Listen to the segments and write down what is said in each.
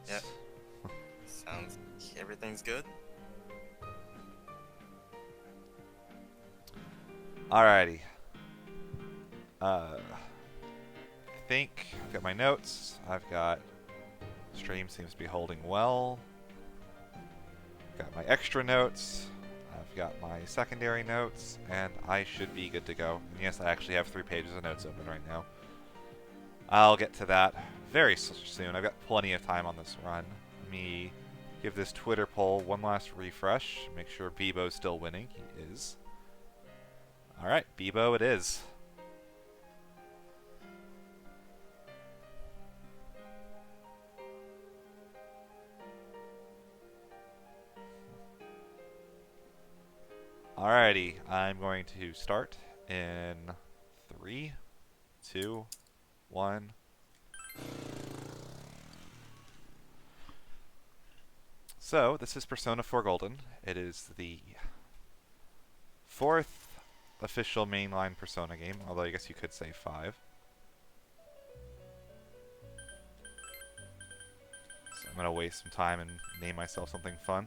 Yep. Sounds everything's good. Alrighty. I think I've got my notes. I've got stream seems to be holding well. Got my extra notes. I've got my secondary notes, and I should be good to go. And yes, I actually have 3 pages of notes open right now. I'll get to that very soon. I've got plenty of time on this run. Let me give this Twitter poll one last refresh. Make sure Bebo's still winning. He is. Alright, Bebo it is. Alrighty, I'm going to start in 3, 2, 1. So, this is Persona 4 Golden. It is the 4th official mainline Persona game, although I guess you could say 5. So I'm going to waste some time and name myself something fun.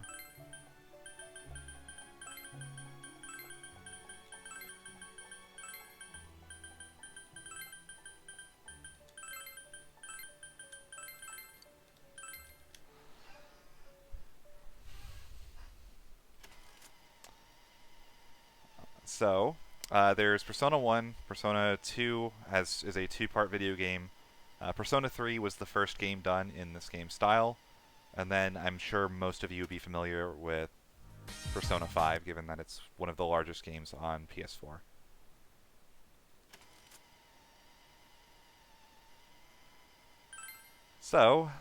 So, there's Persona 1, Persona 2 is a 2-part video game. Persona 3 was the first game done in this game style, and then I'm sure most of you would be familiar with Persona 5, given that it's one of the largest games on PS4. So,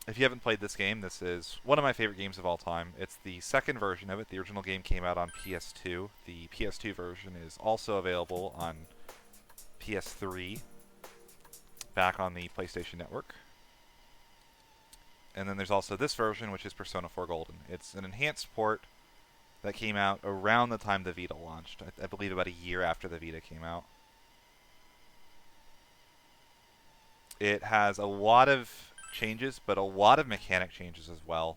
if you haven't played this game, this is one of my favorite games of all time. It's the second version of it. The original game came out on PS2. The PS2 version is also available on PS3, back on the PlayStation Network. And then there's also this version, which is Persona 4 Golden. It's an enhanced port that came out around the time the Vita launched. I believe about a year after the Vita came out. It has a lot of changes, but a lot of mechanic changes as well.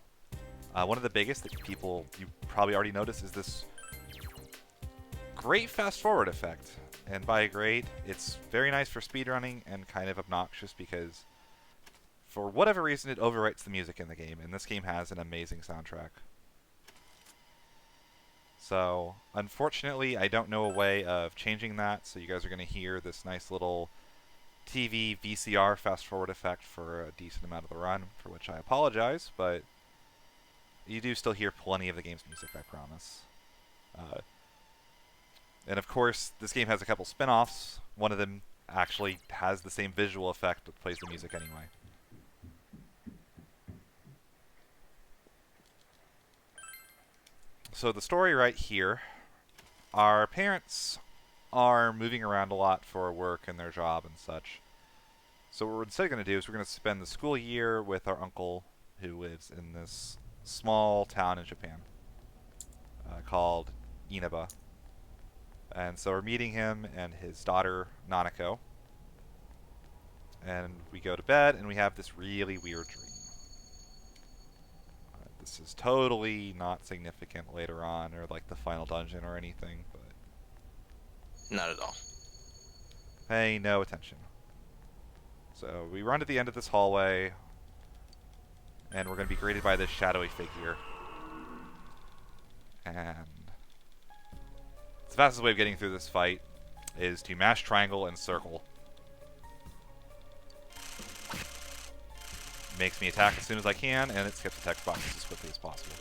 One of the biggest that you probably already noticed is this great fast forward effect. And by great, it's very nice for speedrunning and kind of obnoxious because for whatever reason it overwrites the music in the game, and this game has an amazing soundtrack. So, unfortunately, I don't know a way of changing that, so you guys are going to hear this nice little TV VCR fast forward effect for a decent amount of the run, for which I apologize, but you do still hear plenty of the game's music, I promise. And of course, this game has a couple spin-offs. One of them actually has the same visual effect but plays the music anyway. So the story right here, our parents are moving around a lot for work and their job and such. So what we're instead going to do is we're going to spend the school year with our uncle who lives in this small town in Japan called Inaba. And so we're meeting him and his daughter, Nanako. And we go to bed and we have this really weird dream. This is totally not significant later on or like the final dungeon or anything, but Not at all. pay no attention. So we run to the end of this hallway, and we're going to be greeted by this shadowy figure. And the fastest way of getting through this fight is to mash triangle and circle. Makes me attack as soon as I can, and it skips the text boxes as quickly as possible.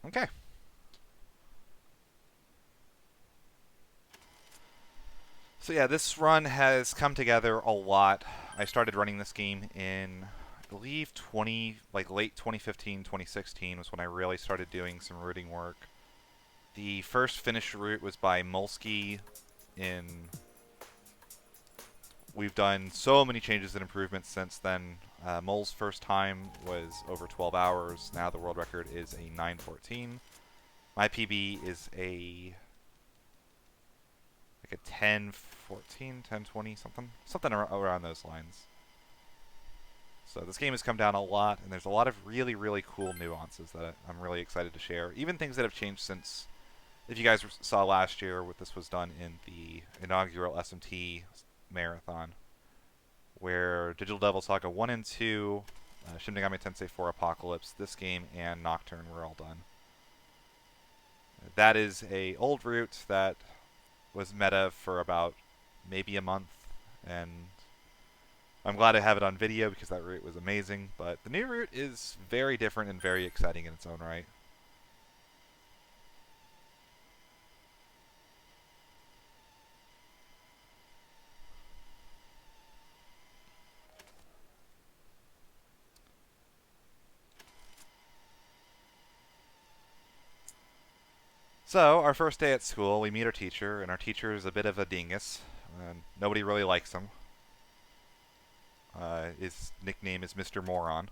Okay. So yeah, this run has come together a lot. I started running this game in, I believe, late 2015, 2016 was when I really started doing some routing work. The first finished route was by Molsky in we've done so many changes and improvements since then. Mole's first time was over 12 hours. Now the world record is a 9:14. My PB is like a 10:14, 10:20, something around those lines. So this game has come down a lot, and there's a lot of really, really cool nuances that I'm really excited to share. Even things that have changed since, if you guys saw last year, what this was done in the inaugural SMT marathon, where Digital Devil Saga 1 and 2, Shin Megami Tensei 4 Apocalypse, this game, and Nocturne were all done. That is a old route that was meta for about maybe a month, and I'm glad I have it on video because that route was amazing, but the new route is very different and very exciting in its own right. So, our first day at school, we meet our teacher, and our teacher is a bit of a dingus, and nobody really likes him. His nickname is Mr. Moron.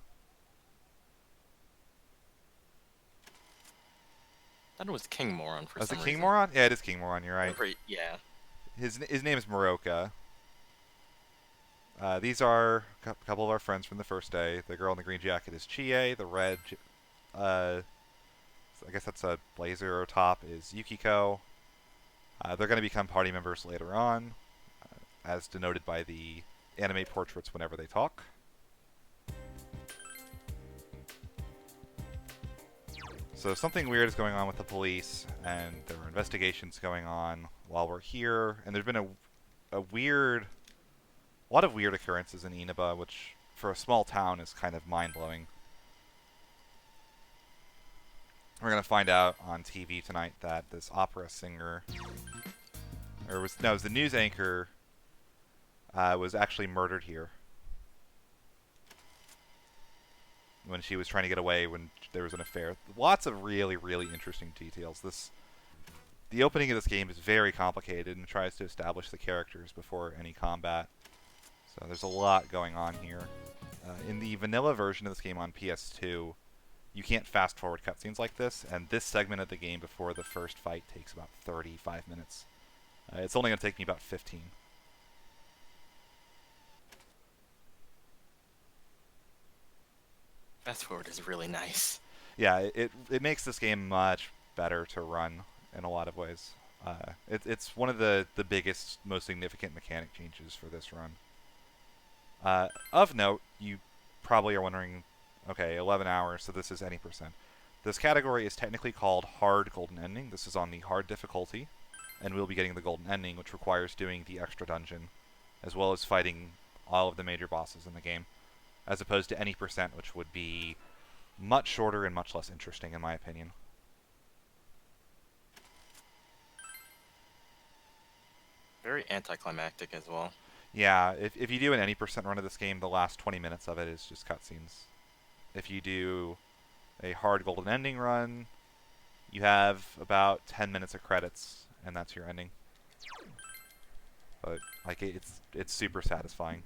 I thought it was King Moron for Oh, is some it reason. King Moron? Yeah, it is King Moron, you're right. Yeah. His name is Moroka. These are a couple of our friends from the first day. The girl in the green jacket is Chie. The red, I guess that's a blazer or top, is Yukiko. They're going to become party members later on, as denoted by the anime portraits whenever they talk. So something weird is going on with the police, and there are investigations going on while we're here, and there's been a lot of weird occurrences in Inaba, which for a small town is kind of mind-blowing. We're going to find out on TV tonight that this opera singer, it was the news anchor, was actually murdered here when she was trying to get away when there was an affair. Lots of really, really interesting details. The opening of this game is very complicated and tries to establish the characters before any combat. So there's a lot going on here. In the vanilla version of this game on PS2, you can't fast forward cutscenes like this, and this segment of the game before the first fight takes about 35 minutes. It's only going to take me about 15. Fast forward is really nice. Yeah, it makes this game much better to run in a lot of ways. It's one of the biggest, most significant mechanic changes for this run. Of note, you probably are wondering, okay, 11 hours, so this is any percent. This category is technically called Hard Golden Ending. This is on the hard difficulty, and we'll be getting the Golden Ending, which requires doing the extra dungeon, as well as fighting all of the major bosses in the game, as opposed to any percent, which would be much shorter and much less interesting, in my opinion. Very anticlimactic as well. Yeah, if you do an any percent run of this game, the last 20 minutes of it is just cutscenes. If you do a hard golden ending run, you have about 10 minutes of credits, and that's your ending. But like it's super satisfying.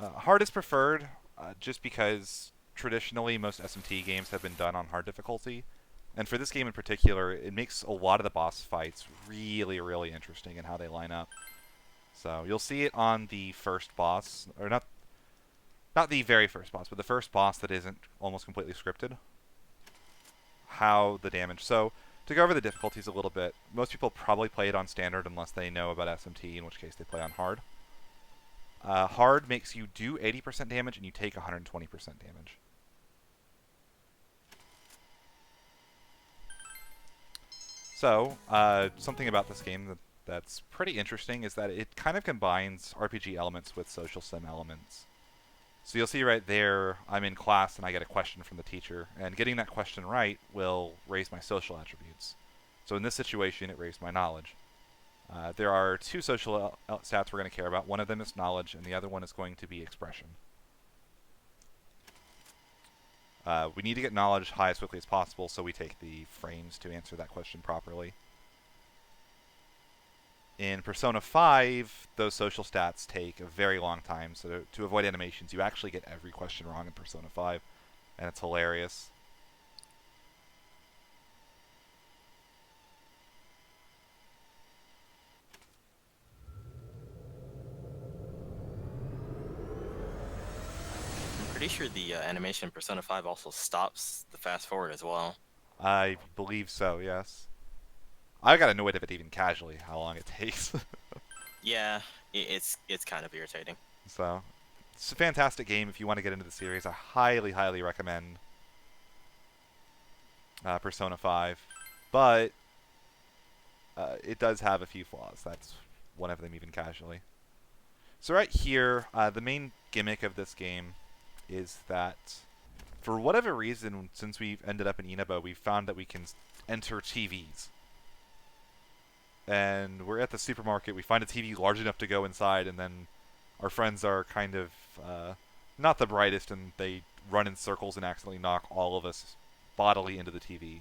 Hard is preferred, just because traditionally most SMT games have been done on hard difficulty. And for this game in particular, it makes a lot of the boss fights really, really interesting in how they line up. So you'll see it on the first boss, or not the very first boss, but the first boss that isn't almost completely scripted. How the damage. So to go over the difficulties a little bit, most people probably play it on standard unless they know about SMT, in which case they play on hard. Hard makes you do 80% damage and you take 120% damage. So, something about this game that's pretty interesting is that it kind of combines RPG elements with social sim elements. So you'll see right there, I'm in class and I get a question from the teacher, and getting that question right will raise my social attributes. So in this situation, it raised my knowledge. There are two social stats we're going to care about. One of them is knowledge, and the other one is going to be expression. We need to get knowledge high as quickly as possible, so we take the frames to answer that question properly. In Persona 5, those social stats take a very long time, so to avoid animations, you actually get every question wrong in Persona 5, and it's hilarious. I'm pretty sure the animation in Persona 5 also stops the fast forward as well. I believe so, yes. I got annoyed of it even casually, how long it takes. Yeah, it's kind of irritating. So, it's a fantastic game if you want to get into the series. I highly, highly recommend Persona 5. But it does have a few flaws. That's one of them, even casually. So right here, the main gimmick of this game is that for whatever reason, since we've ended up in Inaba, we've found that we can enter TVs. And we're at the supermarket, we find a TV large enough to go inside, and then our friends are kind of not the brightest, and they run in circles and accidentally knock all of us bodily into the TV.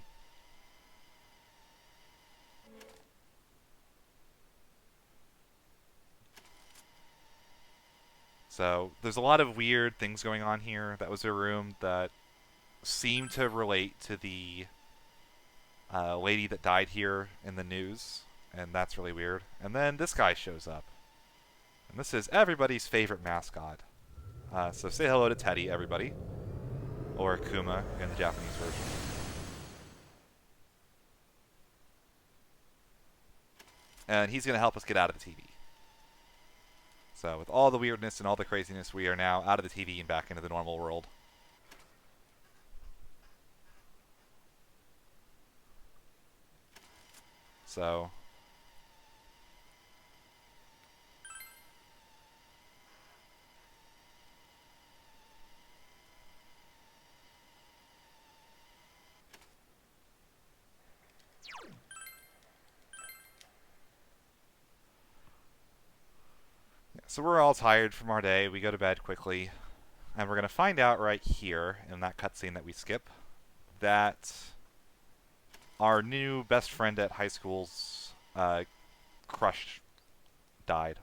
So there's a lot of weird things going on here. That was a room that seemed to relate to the lady that died here in the news, and that's really weird. And then this guy shows up, and this is everybody's favorite mascot. So say hello to Teddy, everybody, or Kuma in the Japanese version. And he's going to help us get out of the TV. So with all the weirdness and all the craziness, we are now out of the TV and back into the normal world. So So we're all tired from our day. We go to bed quickly. And we're going to find out right here, in that cutscene that we skip, that our new best friend at high school's crush died.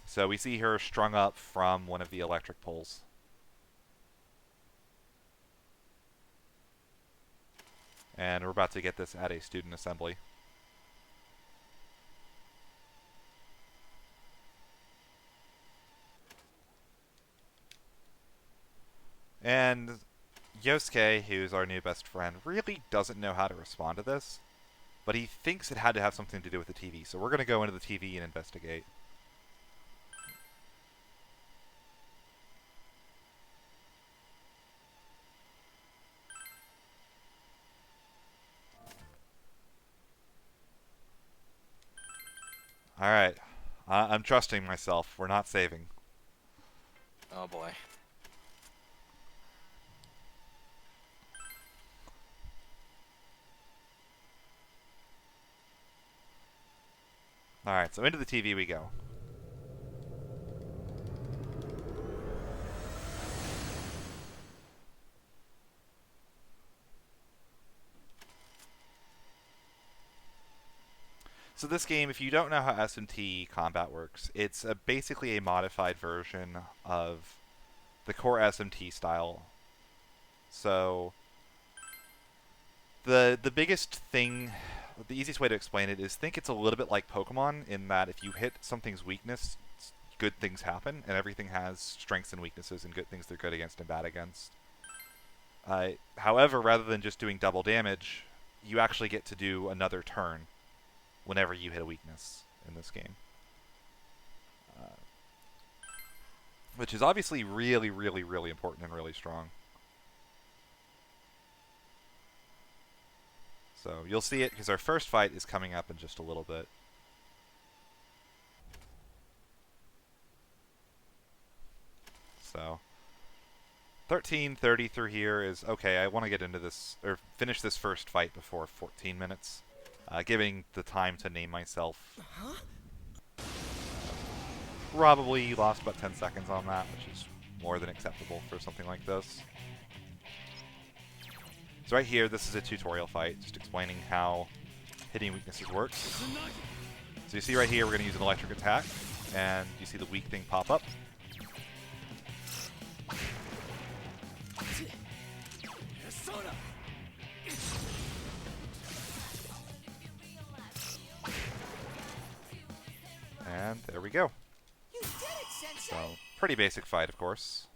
So we see her strung up from one of the electric poles. And we're about to get this at a student assembly. And Yosuke, who's our new best friend, really doesn't know how to respond to this, but he thinks it had to have something to do with the TV. So we're going to go into the TV and investigate. Alright. I'm trusting myself. We're not saving. Oh boy. Alright, so into the TV we go. So this game, if you don't know how SMT combat works, it's basically a modified version of the core SMT style. So the biggest thing, the easiest way to explain it is think it's a little bit like Pokemon in that if you hit something's weakness, good things happen, and everything has strengths and weaknesses, and good things they're good against and bad against. However, rather than just doing double damage, you actually get to do another turn whenever you hit a weakness in this game. Which is obviously really, really, really important and really strong. So you'll see it because our first fight is coming up in just a little bit. So 13:30 through here is okay. I want to get into this or finish this first fight before 14 minutes, giving the time to name myself. Probably lost about 10 seconds on that, which is more than acceptable for something like this. So right here, this is a tutorial fight, just explaining how hitting weaknesses works. So you see right here, we're going to use an electric attack, and you see the weak thing pop up. And there we go. So, pretty basic fight, of course.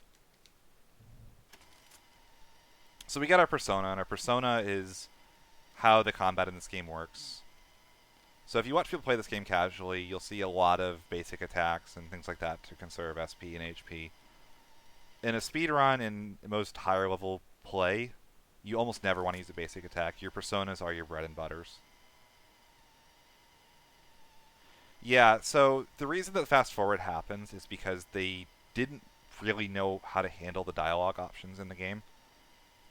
So we got our persona, and our persona is how the combat in this game works. So if you watch people play this game casually, you'll see a lot of basic attacks and things like that to conserve SP and HP. In a speedrun, in most higher level play, you almost never want to use a basic attack. Your personas are your bread and butters. Yeah, so the reason that fast forward happens is because they didn't really know how to handle the dialogue options in the game.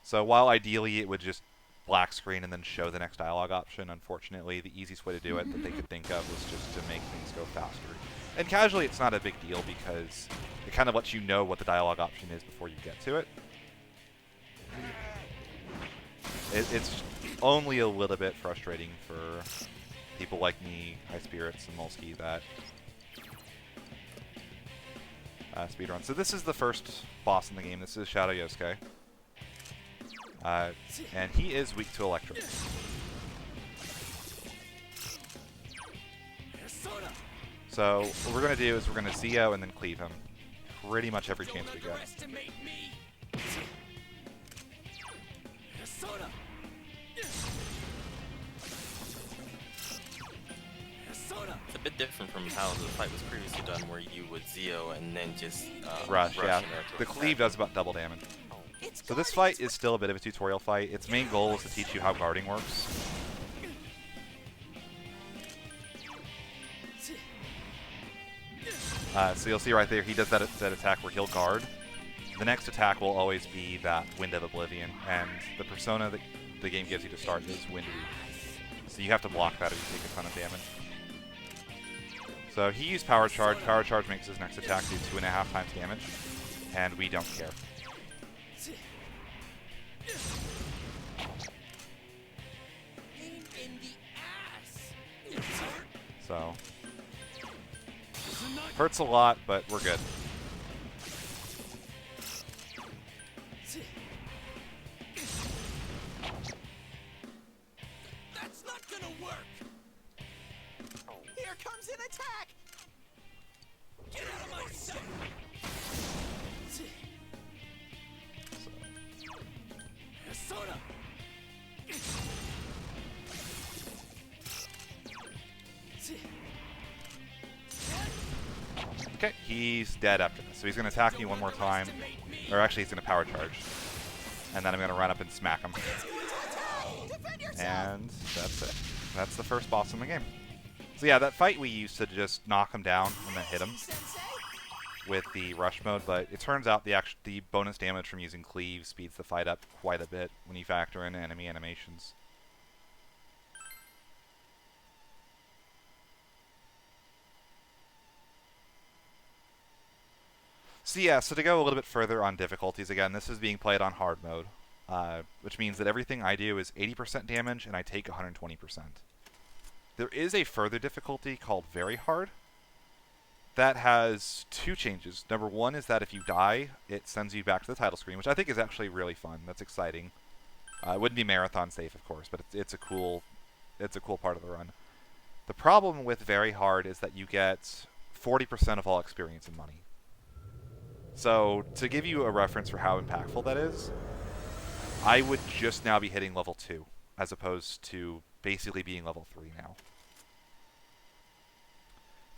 So while ideally it would just black screen and then show the next dialogue option, unfortunately the easiest way to do it that they could think of was just to make things go faster. And casually it's not a big deal because it kind of lets you know what the dialogue option is before you get to it. It's only a little bit frustrating for people like me, High Spirits, and Molsky that speedrun. So this is the first boss in the game. This is Shadow Yosuke. And he is weak to electric. So what we're going to do is we're going to Zio and then cleave him pretty much every chance we get. It's a bit different from how the fight was previously done, where you would Zio and then just rush. Yeah, in there to the cleave does about double damage. So this fight is still a bit of a tutorial fight. Its main goal is to teach you how guarding works. So you'll see right there, he does that attack where he'll guard. The next attack will always be that Wind of Oblivion, and the persona that the game gives you to start is Wind Weak. So you have to block that if you take a ton of damage. So he used Power Charge. Power Charge makes his next attack do 2.5 times damage, and we don't care. So hurts a lot, but we're good. That's not gonna work. Here comes an attack. Get out of my sight. Persona. Okay, he's dead after this. So he's going to attack me one more time. Or actually, he's going to power charge. And then I'm going to run up and smack him. And that's it. That's the first boss in the game. So yeah, that fight we used to just knock him down and then hit him with the rush mode, but it turns out the bonus damage from using cleave speeds the fight up quite a bit when you factor in enemy animations. So yeah, so to go a little bit further on difficulties, again, this is being played on hard mode, which means that everything I do is 80% damage and I take 120%. There is a further difficulty called Very Hard that has two changes. Number one is that if you die, it sends you back to the title screen, which I think is actually really fun. That's exciting. It wouldn't be marathon safe, of course, but it's a cool part of the run. The problem with Very Hard is that you get 40% of all experience and money. So to give you a reference for how impactful that is, I would just now be hitting level 2 as opposed to basically being level 3 now.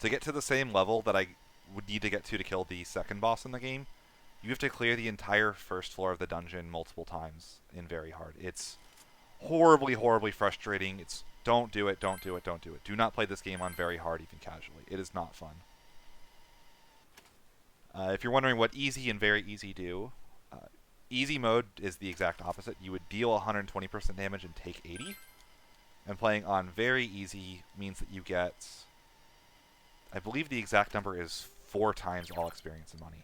To get to the same level that I would need to get to kill the second boss in the game, you have to clear the entire first floor of the dungeon multiple times in Very Hard. It's horribly, horribly frustrating. It's don't do it, don't do it, don't do it. Do not play this game on Very Hard even casually. It is not fun. If you're wondering what easy and very easy do, easy mode is the exact opposite. You would deal 120% damage and take 80. And playing on very easy means that you get, I believe the exact number is 4 times all experience and money.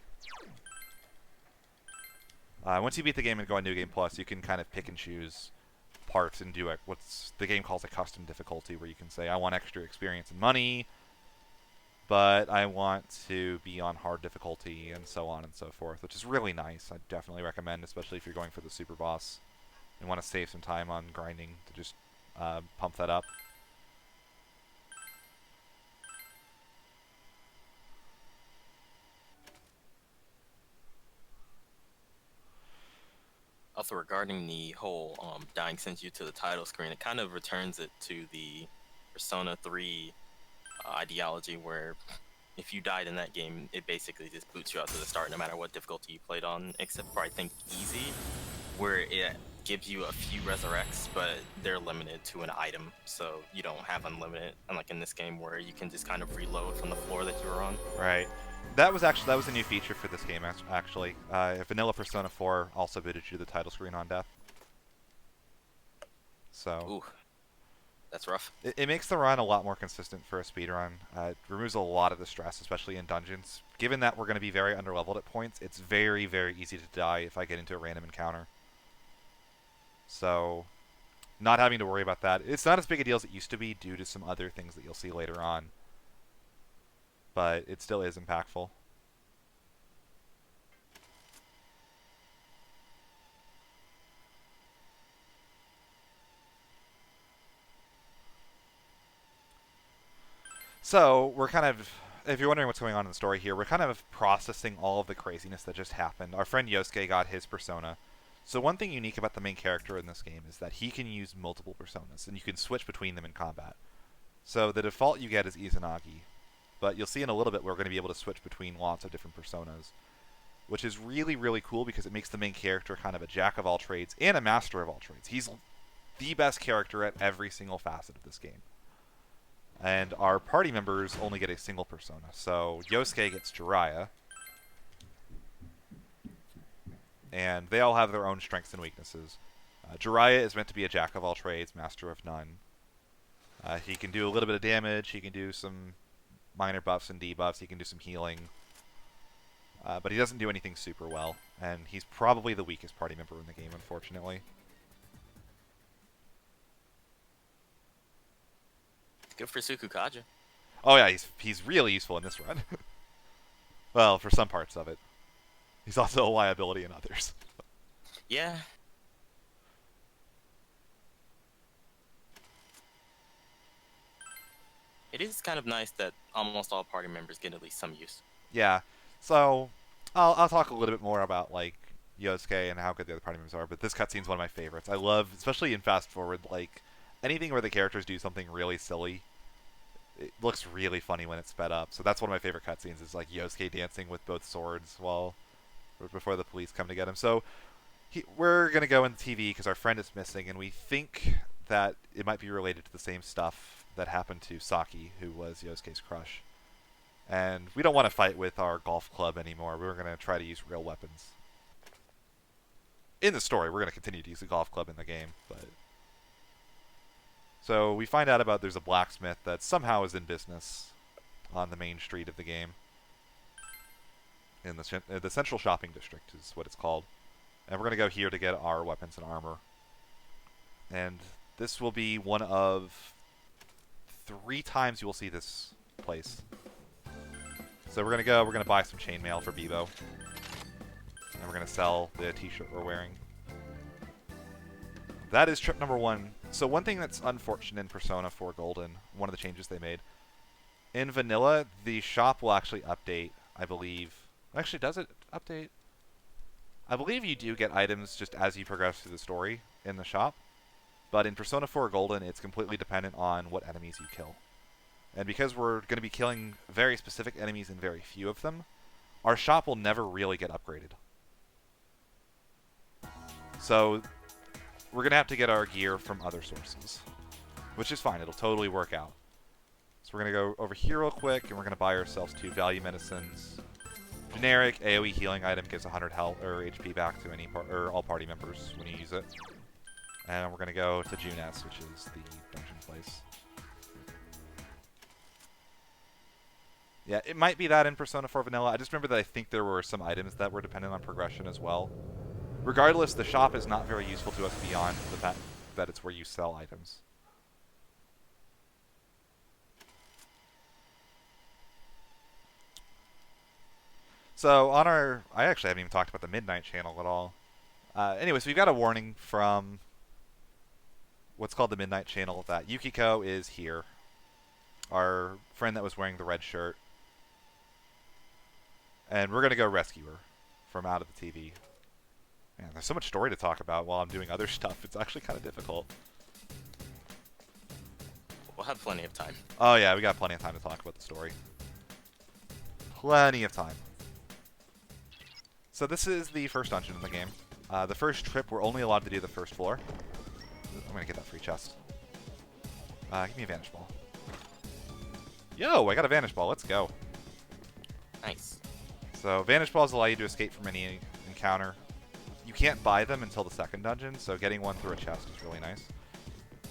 Once you beat the game and go on New Game Plus, you can kind of pick and choose apart and do what's the game calls a custom difficulty, where you can say, I want extra experience and money, but I want to be on hard difficulty, and so on and so forth, which is really nice. I definitely recommend, especially if you're going for the super boss and want to save some time on grinding, to just pump that up. Also, regarding the whole dying sends you to the title screen, it kind of returns it to the Persona 3 ideology, where if you died in that game, it basically just boots you out to the start no matter what difficulty you played on, except for, I think, easy, where it gives you a few resurrects, but they're limited to an item, so you don't have unlimited, unlike in this game where you can just kind of reload from the floor that you were on. Right. That was a new feature for this game, actually. Vanilla Persona 4 also booted you to the title screen on death. So. Ooh, that's rough. It makes the run a lot more consistent for a speedrun. It removes a lot of the stress, especially in dungeons. Given that we're going to be very underleveled at points, it's very, very easy to die if I get into a random encounter. So, not having to worry about that. It's not as big a deal as it used to be due to some other things that you'll see later on. But it still is impactful. So, we're kind of, if you're wondering what's going on in the story here, we're kind of processing all of the craziness that just happened. Our friend Yosuke got his persona. So one thing unique about the main character in this game is that he can use multiple personas, and you can switch between them in combat. So the default you get is Izanagi, but you'll see in a little bit we're going to be able to switch between lots of different personas, which is really, really cool because it makes the main character kind of a jack of all trades and a master of all trades. He's the best character at every single facet of this game. And our party members only get a single persona. So Yosuke gets Jiraiya, and they all have their own strengths and weaknesses. Jiraiya is meant to be a jack of all trades, master of none. He can do a little bit of damage, he can do some minor buffs and debuffs, he can do some healing. But he doesn't do anything super well, and he's probably the weakest party member in the game, unfortunately. Good for Sukukaja. Oh yeah, he's really useful in this run. Well, for some parts of it. He's also a liability in others. Yeah. It is kind of nice that almost all party members get at least some use. Yeah. So, I'll talk a little bit more about, like, Yosuke and how good the other party members are, but this cutscene's one of my favorites. I love, especially in Fast Forward, like, anything where the characters do something really silly. It looks really funny when it's sped up. So that's one of my favorite cutscenes, is like Yosuke dancing with both swords before the police come to get him. So we're going to go in the TV because our friend is missing, and we think that it might be related to the same stuff that happened to Saki, who was Yosuke's crush. And we don't want to fight with our golf club anymore. We're going to try to use real weapons. In the story, we're going to continue to use the golf club in the game, but... So we find out about there's a blacksmith that somehow is in business on the main street of the game. In the central shopping district is what it's called. And we're going to go here to get our weapons and armor. And this will be one of 3 times you will see this place. So we're going to buy some chainmail for Bebo. And we're going to sell the t-shirt we're wearing. That is trip number 1. So one thing that's unfortunate in Persona 4 Golden, one of the changes they made, in Vanilla, the shop will actually update, I believe. Actually, does it update? I believe you do get items just as you progress through the story in the shop. But in Persona 4 Golden, it's completely dependent on what enemies you kill. And because we're going to be killing very specific enemies and very few of them, our shop will never really get upgraded. So we're going to have to get our gear from other sources, which is fine. It'll totally work out. So we're going to go over here real quick, and we're going to buy ourselves 2 value medicines. Generic AoE healing item gives 100 health or HP back to all party members when you use it. And we're going to go to Junes, which is the dungeon place. Yeah, it might be that in Persona 4 Vanilla. I just remember that I think there were some items that were dependent on progression as well. Regardless, the shop is not very useful to us beyond that it's where you sell items. So on our, I actually haven't even talked about the Midnight channel at all. Anyways, we've got a warning from what's called the Midnight channel that Yukiko is here. Our friend that was wearing the red shirt. And we're going to go rescue her from out of the TV. Man, there's so much story to talk about while I'm doing other stuff. It's actually kind of difficult. We'll have plenty of time. Oh yeah, we got plenty of time to talk about the story. Plenty of time. So this is the first dungeon in the game. The first trip, we're only allowed to do the first floor. I'm going to get that free chest. Give me a Vanish Ball. Yo, I got a Vanish Ball. Let's go. Nice. So Vanish Balls allow you to escape from any encounter. You can't buy them until the second dungeon, so getting one through a chest is really nice.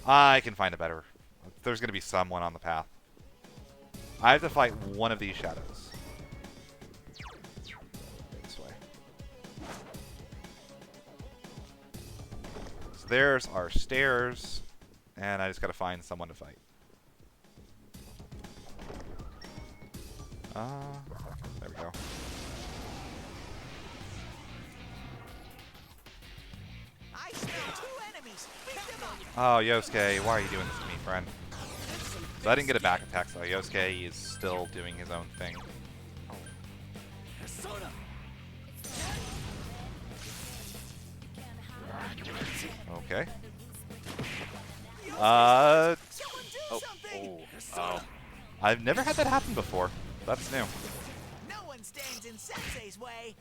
I can find a better. There's going to be someone on the path. I have to fight one of these shadows. This way. So there's our stairs, and I just got to find someone to fight. There we go. I smell 2 enemies. Beat them up. Oh, Yosuke, why are you doing this to me, friend? So I didn't get a back attack, so Yosuke is still doing his own thing. Okay. Someone do Oh, something. oh. I've never had that happen before. That's new. No one stands in Sensei's way.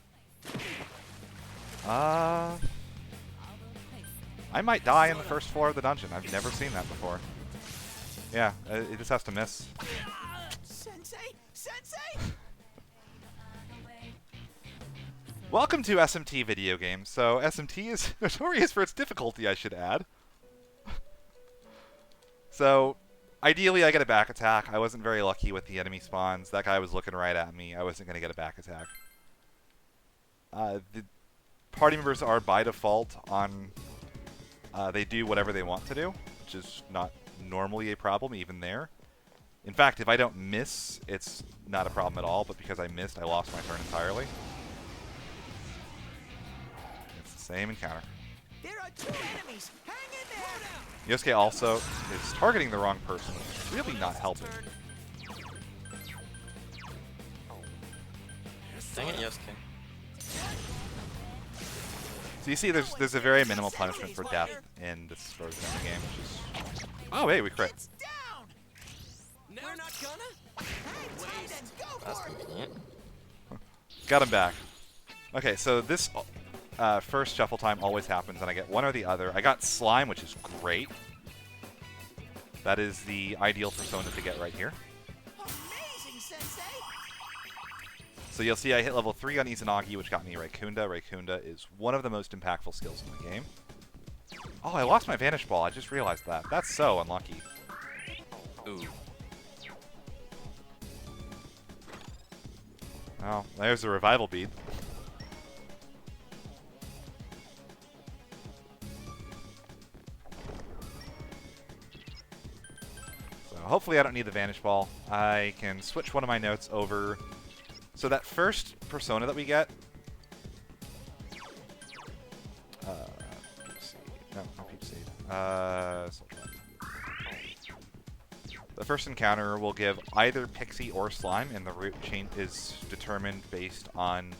I might die in the first floor of the dungeon. I've never seen that before. Yeah, it just has to miss. Sensei? Sensei? Welcome to SMT Video Games. So SMT is notorious for its difficulty, I should add. So, ideally I get a back attack. I wasn't very lucky with the enemy spawns. That guy was looking right at me. I wasn't going to get a back attack. The party members are by default on... they do whatever they want to do, which is not normally a problem even there. In fact, if I don't miss, it's not a problem at all, but because I missed, I lost my turn entirely. It's the same encounter. There are 2 enemies. Hang in there. Yosuke also is targeting the wrong person, which is really not helping. Dang it, Yosuke. So you see there's a very minimal punishment for death in this version of the game, which is... Oh, hey, we crit. It's down. We're not gonna. Hang tight and go That's for it. convenient. Got him back. Okay, so this first shuffle time always happens, and I get one or the other. I got Slime, which is great. That is the ideal persona to get right here. Amazing, Sensei. So you'll see I hit level 3 on Izanagi, which got me Raikunda. Raikunda is one of the most impactful skills in the game. Oh, I lost my Vanish Ball. I just realized that. That's so unlucky. Ooh. Well, there's a revival bead. So hopefully I don't need the Vanish Ball. I can switch one of my notes over. So that first persona that we get... Peach Seed. No, not Peach Seed. Soul Trap. The first encounter will give either Pixie or Slime, and the route chain is determined based on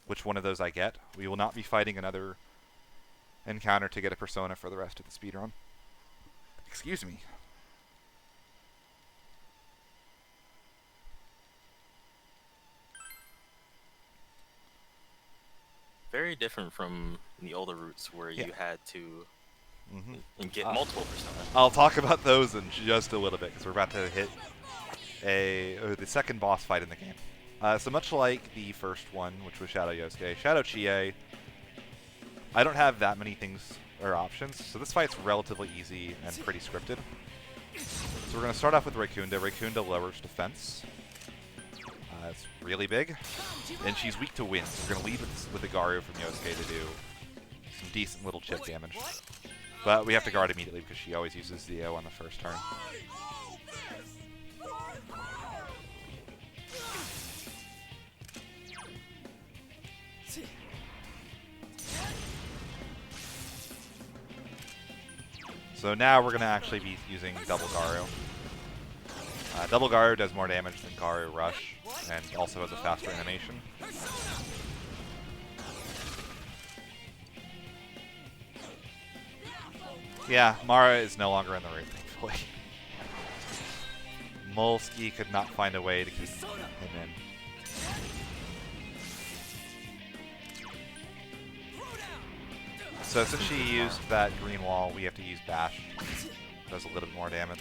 which one of those I get. We will not be fighting another encounter to get a persona for the rest of the speedrun. Excuse me. Very different from the older routes where Yeah. you had to Mm-hmm. and get multiple personas. I'll talk about those in just a little bit, because we're about to hit the second boss fight in the game. So much like the first one, which was Shadow Yosuke, Shadow Chie, I don't have that many things or options, so this fight's relatively easy and pretty scripted. So we're going to start off with Raikunda. Raikunda lowers defense. It's really big, and she's weak to wind, so we're going to lead with the Garu from Yosuke to do some decent little chip damage. But we have to guard immediately because she always uses Zeo on the first turn. So now we're going to actually be using Double Garu. Double Garu does more damage than Garu Rush, and also has a faster animation. Yeah, Mara is no longer in the room, thankfully. Molsky could not find a way to keep him in. So since she used that green wall, we have to use Bash. Does a little bit more damage.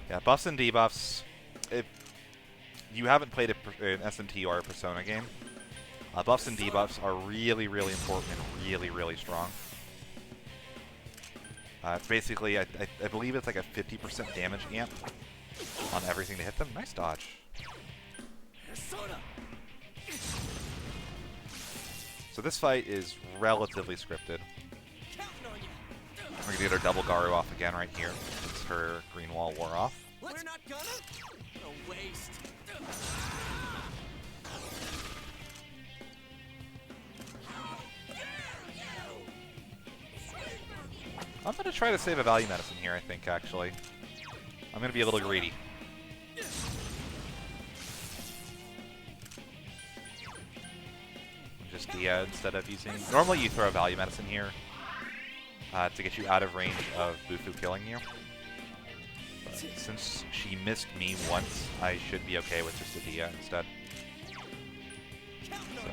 Yeah, buffs and debuffs. If you haven't played an SMT or a Persona game, buffs and debuffs are really, really important and really, really strong. It's basically, I believe it's like a 50% damage amp on everything to hit them. Nice dodge. So this fight is relatively scripted. We're going to get our double Garu off again right here, since her green wall wore off. We're not gonna? A waste. I'm going to try to save a value medicine here, I think, actually. I'm going to be a little greedy. Just Dia instead of using... Normally you throw a value medicine here to get you out of range of Bufu killing you. But since she missed me once, I should be okay with just a Dia instead. So.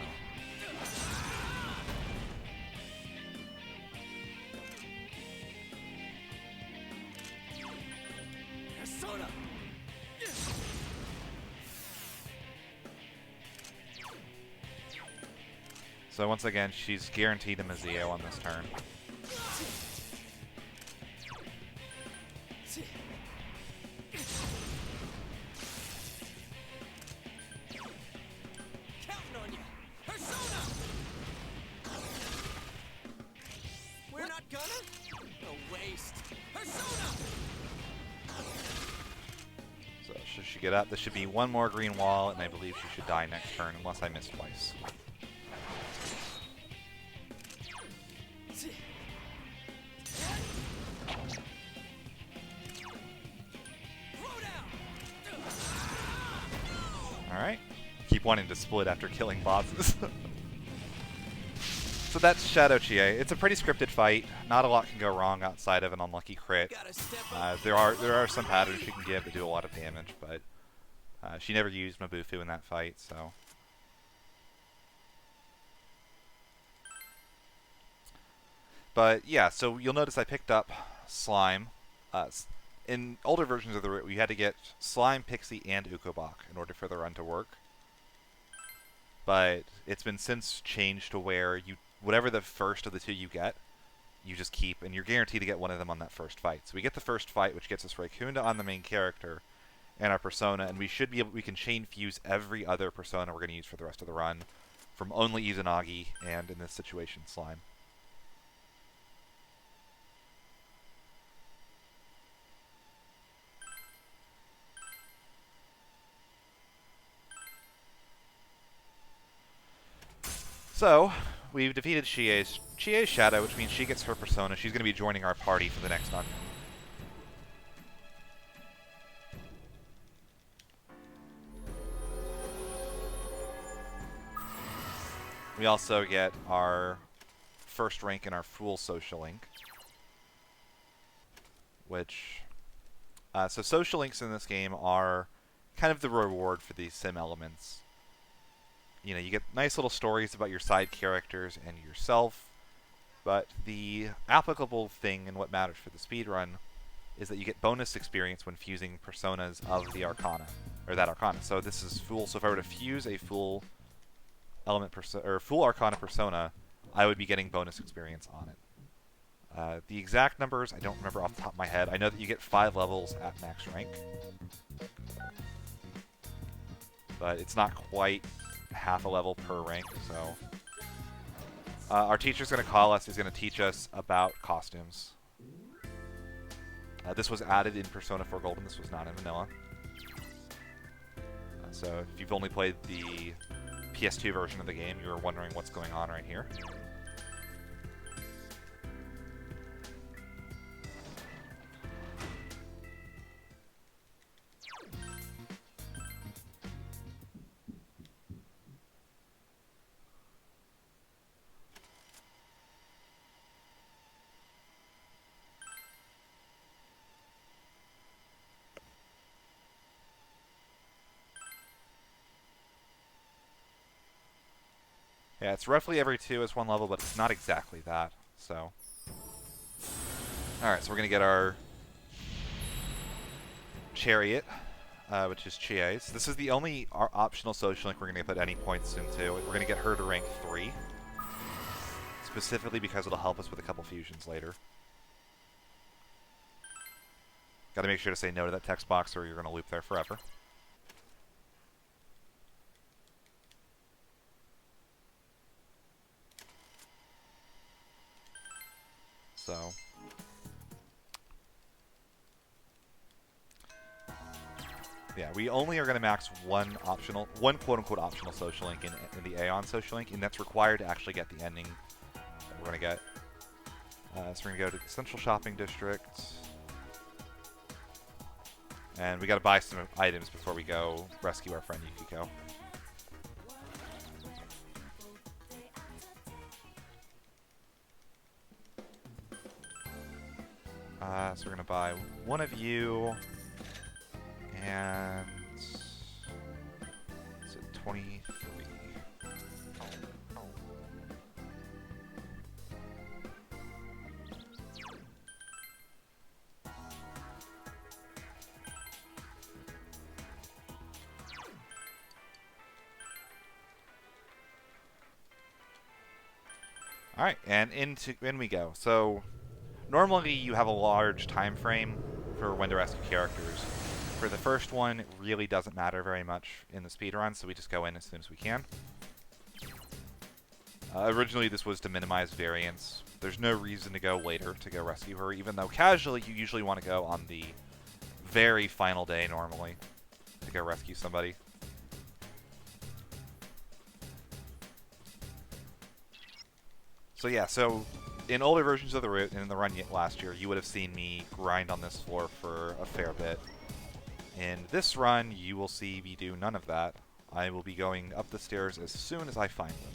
So once again, she's guaranteed a Mazeo on this turn. We're not gonna? A waste. Persona! So should she get up? This should be one more green wall, and I believe she should die next turn, unless I miss twice. Alright. Keep wanting to split after killing bosses. So that's Shadow Chie. It's a pretty scripted fight. Not a lot can go wrong outside of an unlucky crit. There are some patterns she can give that do a lot of damage, but she never used Mabufu in that fight, so... But yeah, so you'll notice I picked up Slime. In older versions of the route, we had to get Slime, Pixie, and Ukobach in order for the run to work. But it's been since changed to where whatever the first of the two you get, you just keep, and you're guaranteed to get one of them on that first fight. So we get the first fight, which gets us Raikunda on the main character and our Persona, and we can chain fuse every other Persona we're going to use for the rest of the run, from only Izanagi and, in this situation, Slime. So, we've defeated Chie's Shadow, which means she gets her Persona. She's going to be joining our party for the next run. We also get our first rank in our Fool Social Link. Which... so Social Links in this game are kind of the reward for these sim elements. You know, you get nice little stories about your side characters and yourself, but the applicable thing and what matters for the speedrun is that you get bonus experience when fusing personas of the Arcana, or that Arcana. So this is Fool, so if I were to fuse a Fool element or Fool Arcana persona, I would be getting bonus experience on it. The exact numbers, I don't remember off the top of my head. I know that you get 5 levels at max rank. but it's not quite half a level per rank, so... our teacher's going to call us. He's going to teach us about costumes. This was added in Persona 4 Golden. This was not in Vanilla. So if you've only played the PS2 version of the game, you're wondering what's going on right here. Yeah, it's roughly every 2 is 1 level, but it's not exactly that, so... Alright, so we're going to get our chariot, which is Chie's. This is the only optional social link we're going to put any points into. We're going to get her to rank 3, specifically because it'll help us with a couple fusions later. Got to make sure to say no to that text box or you're going to loop there forever. So, yeah, we only are going to max one quote-unquote optional social link in the Aeon social link, and that's required to actually get the ending that we're going to get. So we're going to go to the Central Shopping District, and we got to buy some items before we go rescue our friend Yukiko. So we're going to buy one of you, and is it 23? Alright, and in we go. So, normally you have a large time frame for when to rescue characters. For the first one, it really doesn't matter very much in the speedrun, so we just go in as soon as we can. Originally this was to minimize variance. There's no reason to go later to go rescue her, even though casually you usually want to go on the very final day normally to go rescue somebody. So yeah, so in older versions of the route, and in the run last year, you would have seen me grind on this floor for a fair bit. In this run, you will see me do none of that. I will be going up the stairs as soon as I find them.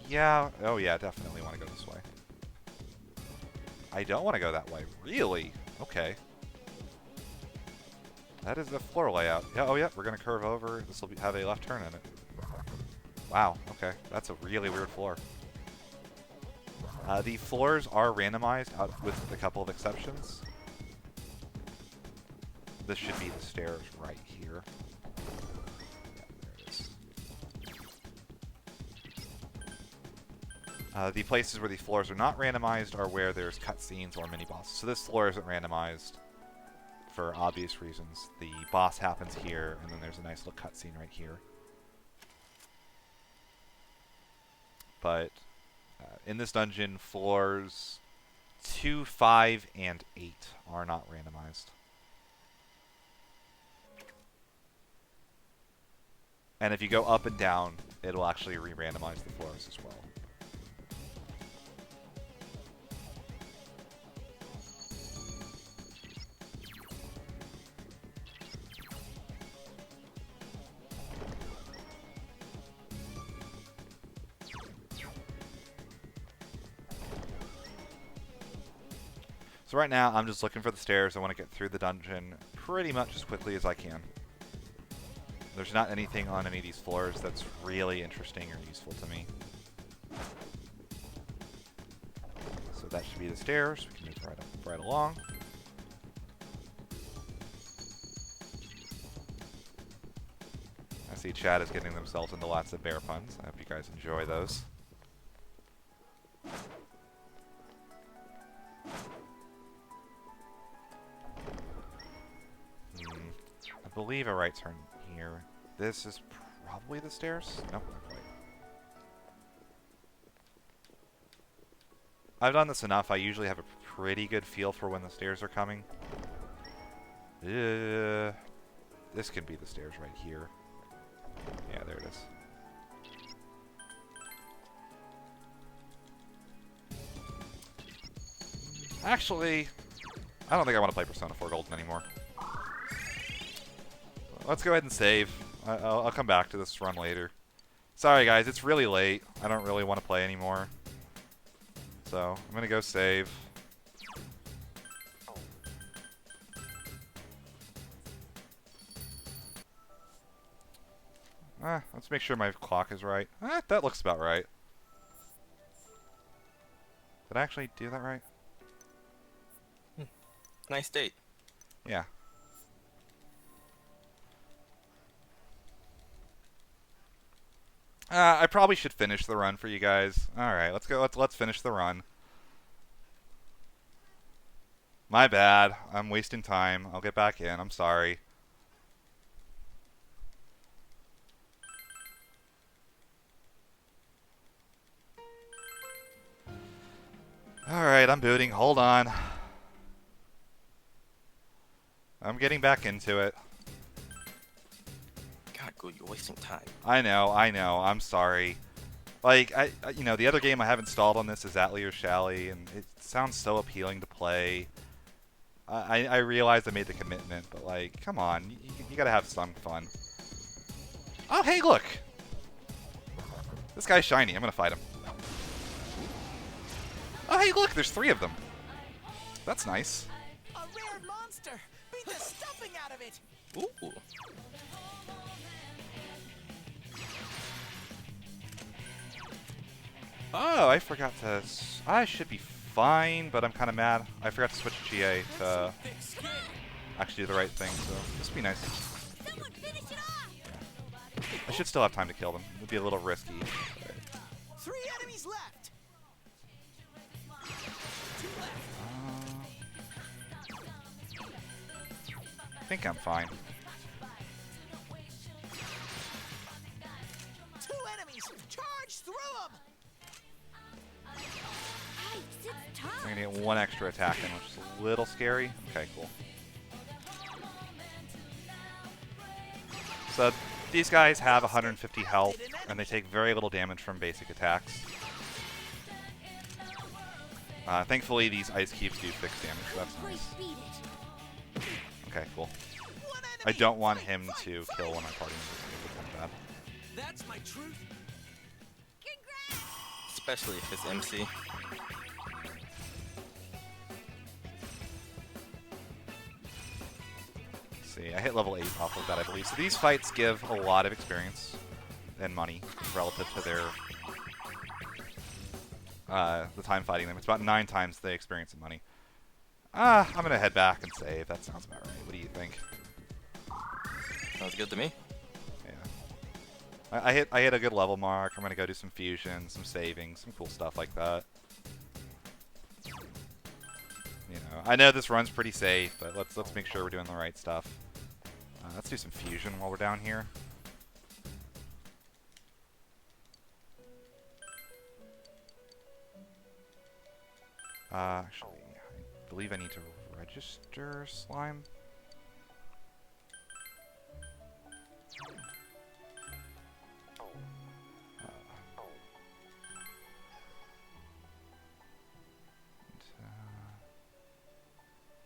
Yeah. Oh yeah, definitely want to go this way. I don't want to go that way. Really? Okay. That is the floor layout. Yeah, oh yeah, we're going to curve over. This will have a left turn in it. Wow, okay. That's a really weird floor. The floors are randomized, out with a couple of exceptions. This should be the stairs right here. Yeah, there it is. The places where the floors are not randomized are where there's cutscenes or mini-bosses. So this floor isn't randomized for obvious reasons. The boss happens here, and then there's a nice little cutscene right here. But in this dungeon, floors 2, 5, and 8 are not randomized. And if you go up and down, it'll actually re-randomize the floors as well. So right now, I'm just looking for the stairs. I want to get through the dungeon pretty much as quickly as I can. There's not anything on any of these floors that's really interesting or useful to me. So that should be the stairs. We can move right along. I see chat is getting themselves into lots of bear puns. I hope you guys enjoy those. believe a right turn here. This is probably the stairs? Nope, not quite. I've done this enough. I usually have a pretty good feel for when the stairs are coming. This could be the stairs right here. Yeah, there it is. Actually, I don't think I want to play Persona 4 Golden anymore. Let's go ahead and save. I'll come back to this run later. Sorry guys, it's really late. I don't really want to play anymore. So, I'm going to go save. Let's make sure my clock is right. That looks about right. Did I actually do that right? Nice date. Yeah. I probably should finish the run for you guys. All right, let's go. Let's finish the run. My bad. I'm wasting time. I'll get back in. I'm sorry. All right, I'm booting. Hold on. I'm getting back into it. God, Ghoul, you're wasting time. I know. I'm sorry. Like, you know, the other game I have installed on this is Atelier Shally, and it sounds so appealing to play. I realize I made the commitment, but like, come on, you gotta have some fun. Oh, hey, look! This guy's shiny. I'm gonna fight him. Oh, hey, look! There's 3 of them. That's nice. A rare monster. Beat the stuffing out of it. Ooh. Oh, I forgot to... I should be fine, but I'm kind of mad. I forgot to switch GA to actually do the right thing, so this would be nice. Someone finish it off! I should still have time to kill them. It would be a little risky. 3 enemies left. 2 left. I think I'm fine. 2 enemies. Charge through them. Yikes, it's tough. I'm going to get 1 extra attack in, which is a little scary. Okay, cool. So these guys have 150 health, and they take very little damage from basic attacks. Thankfully, these ice cubes do fix damage, so that's Wait, nice. beat it. Okay, cool. 1 I enemy. don't want Fight, him fight, to fight. kill one of my party members. It would be bad. That's my truth. Congrats! Especially if it's MC. Let's see, I hit level 8 off of that, I believe. So these fights give a lot of experience and money relative to their the time fighting them. It's about 9 times the experience and money. I'm gonna head back and save. That sounds about right. What do you think? Sounds good to me. Yeah. I hit a good level mark. I'm gonna go do some fusion, some saving, some cool stuff like that. You know, I know this run's pretty safe, but let's make sure we're doing the right stuff. Let's do some fusion while we're down here. Actually, I believe I need to register slime.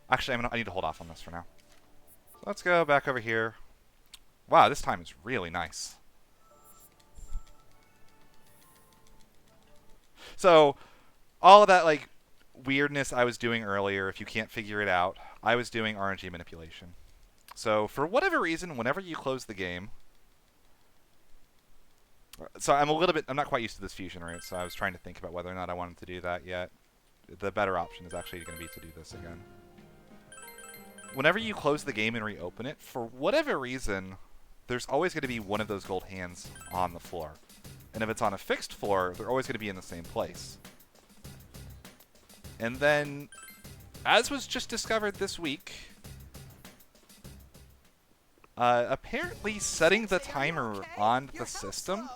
Actually, I need to hold off on this for now. So let's go back over here. Wow, this time is really nice. So, all of that, like, weirdness I was doing earlier, if you can't figure it out, I was doing RNG manipulation. So, for whatever reason, whenever you close the game... So, I'm not quite used to this fusion route, so I was trying to think about whether or not I wanted to do that yet. The better option is actually going to be to do this again. Whenever you close the game and reopen it, for whatever reason, there's always going to be one of those gold hands on the floor. And if it's on a fixed floor, they're always going to be in the same place. And then, as was just discovered this week, Apparently, setting the timer on the system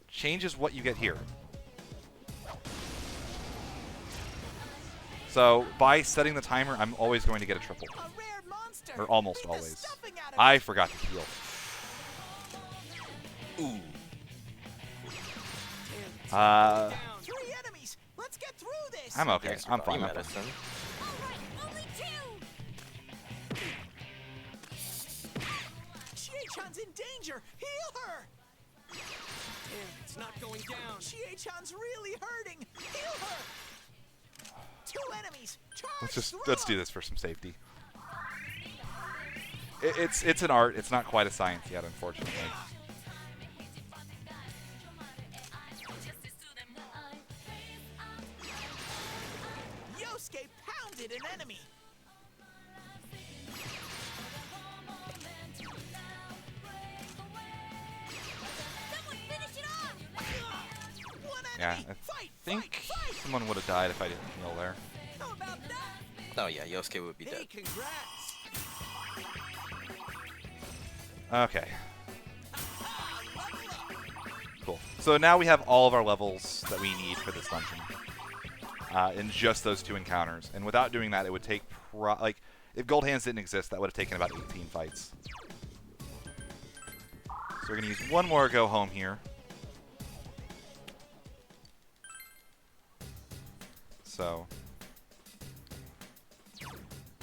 changes what you get here. So, by setting the timer, I'm always going to get a triple. Or almost always. I forgot to heal. Ooh. Three enemies. Let's get through this. I'm okay. Here's I'm your fine. body I'm fine. medicine. All right, only two. Chie-chan's in danger. Heal her. Damn, it's not going down. Chie-chan's really hurting. Heal her. Two enemies. Let's do this for some safety. It's an art. It's not quite a science yet, unfortunately. Yosuke pounded an enemy. Someone finish it off. One Yeah, enemy. I Fight, think fight. someone would have died if I didn't heal there. How about that? Oh yeah, Yosuke would be dead. Hey, congrats. Okay, Level up. cool. So now we have all of our levels that we need for this dungeon. In just those two encounters. And without doing that, it would take, like, if Gold Hands didn't exist, that would have taken about 18 fights. So we're going to use one more go home here. So, yeah,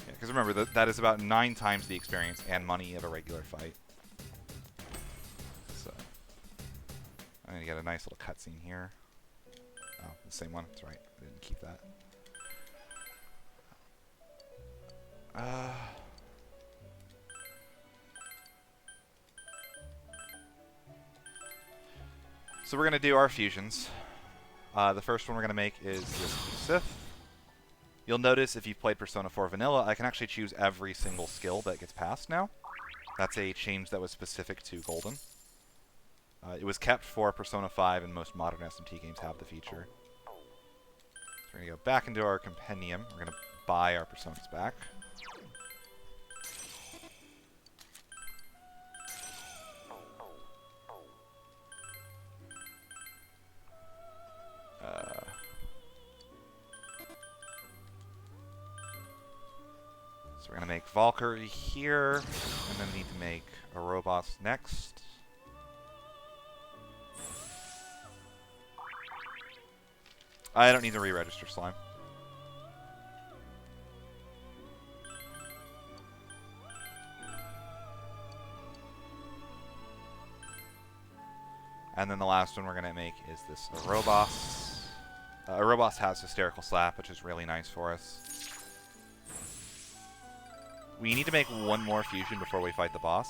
because remember, that is about 9 times the experience and money of a regular fight. So, I'm going to get a nice little cutscene here. Oh, the same one. That's right. I didn't keep that. So we're going to do our fusions. The first one we're going to make is this Sith. You'll notice if you've played Persona 4 Vanilla, I can actually choose every single skill that gets passed now. That's a change that was specific to Golden. It was kept for Persona 5, and most modern SMT games have the feature. So we're going to go back into our compendium. We're going to buy our Personas back. So we're going to make Valkyrie here, and then need to make a Robot next. I don't need to re-register Slime. And then the last one we're going to make is this Arobos. Arobos has Hysterical Slap, which is really nice for us. We need to make one more fusion before we fight the boss.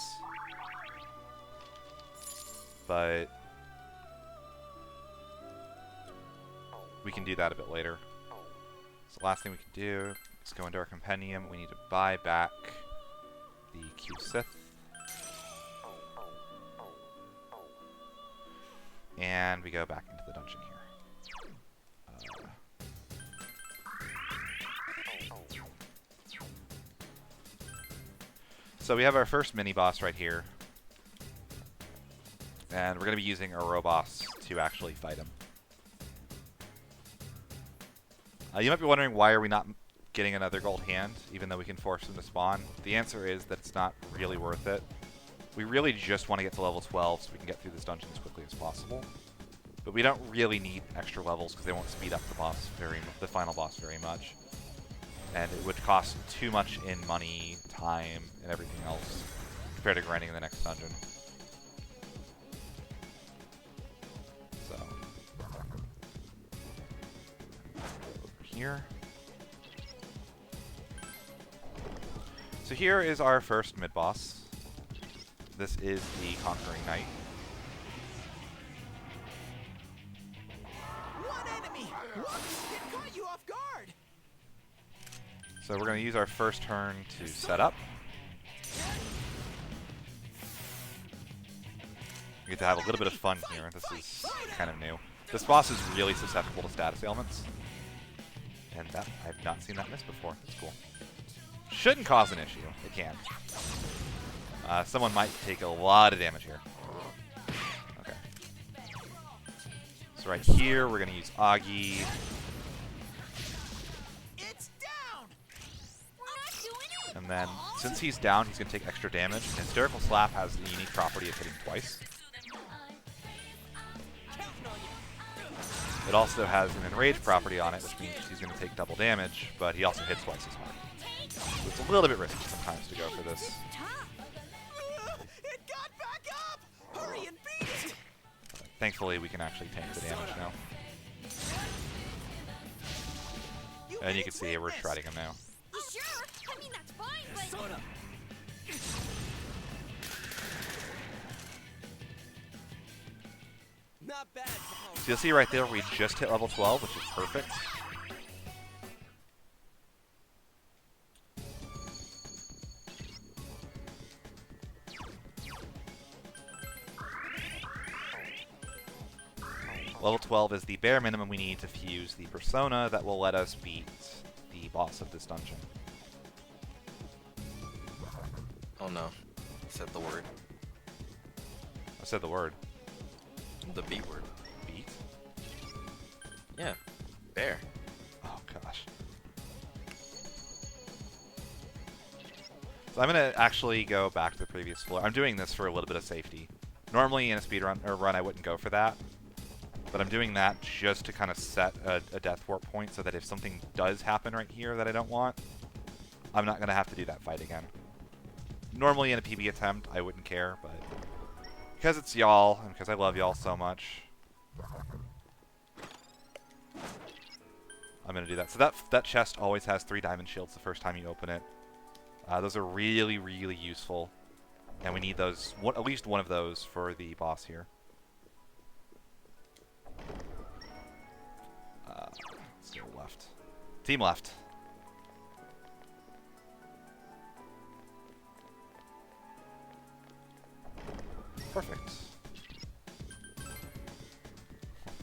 But we can do that a bit later. So the last thing we can do is go into our compendium. We need to buy back the Q Sith. And we go back into the dungeon here. So we have our first mini-boss right here. And we're going to be using Arobos to actually fight him. You might be wondering, why are we not getting another gold hand, even though we can force him to spawn? The answer is that it's not really worth it. We really just want to get to level 12 so we can get through this dungeon as quickly as possible. But we don't really need extra levels because they won't speed up the final boss very much. And it would cost too much in money, time, and everything else compared to grinding in the next dungeon. So, over here. So here is our first mid-boss. This is the Conquering Knight. One enemy. Whoops! It caught you off guard. So we're going to use our first turn to set up. We get to have a little bit of fun here. This is kind of new. This boss is really susceptible to status ailments. And that I've not seen that miss before. That's cool. Shouldn't cause an issue. It can. Someone might take a lot of damage here. Okay. So right here, we're going to use Augie. It's down. We're not doing it. And then, since he's down, he's going to take extra damage. And Hysterical Slap has the unique property of hitting twice. Counting on you. It also has an Enrage property on it, which means he's going to take double damage, but he also hits twice as hard. So it's a little bit risky sometimes to go for this. It got back up. Hurry and beat it. Thankfully, we can actually tank the damage now. And you can see we're shredding him now. You sure? I mean, that's fine, but... Soda. Not bad. So you'll see right there, we just hit level 12, which is perfect. Level 12 is the bare minimum we need to fuse the persona that will let us beat the boss of this dungeon. Oh no. Said the word. I said the word. The B word. Beat? Yeah. Bear. Oh gosh. So I'm going to actually go back to the previous floor. I'm doing this for a little bit of safety. Normally in a speedrun or run I wouldn't go for that. But I'm doing that just to kind of set a death warp point so that if something does happen right here that I don't want, I'm not going to have to do that fight again. Normally in a PB attempt, I wouldn't care, but because it's y'all, and because I love y'all so much, I'm going to do that. So that chest always has 3 diamond shields the first time you open it. Those are really, really useful, and we need those, at least one of those for the boss here. Let's go left. Team left. Perfect.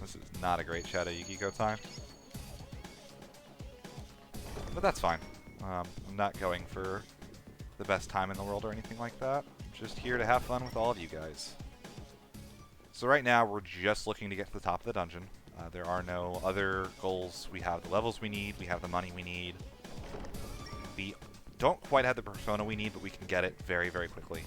This is not a great Shadow Yukiko time. But that's fine. I'm not going for the best time in the world or anything like that. I'm just here to have fun with all of you guys. So right now, we're just looking to get to the top of the dungeon. There are no other goals. We have the levels we need. We have the money we need. We don't quite have the persona we need, but we can get it very, very quickly.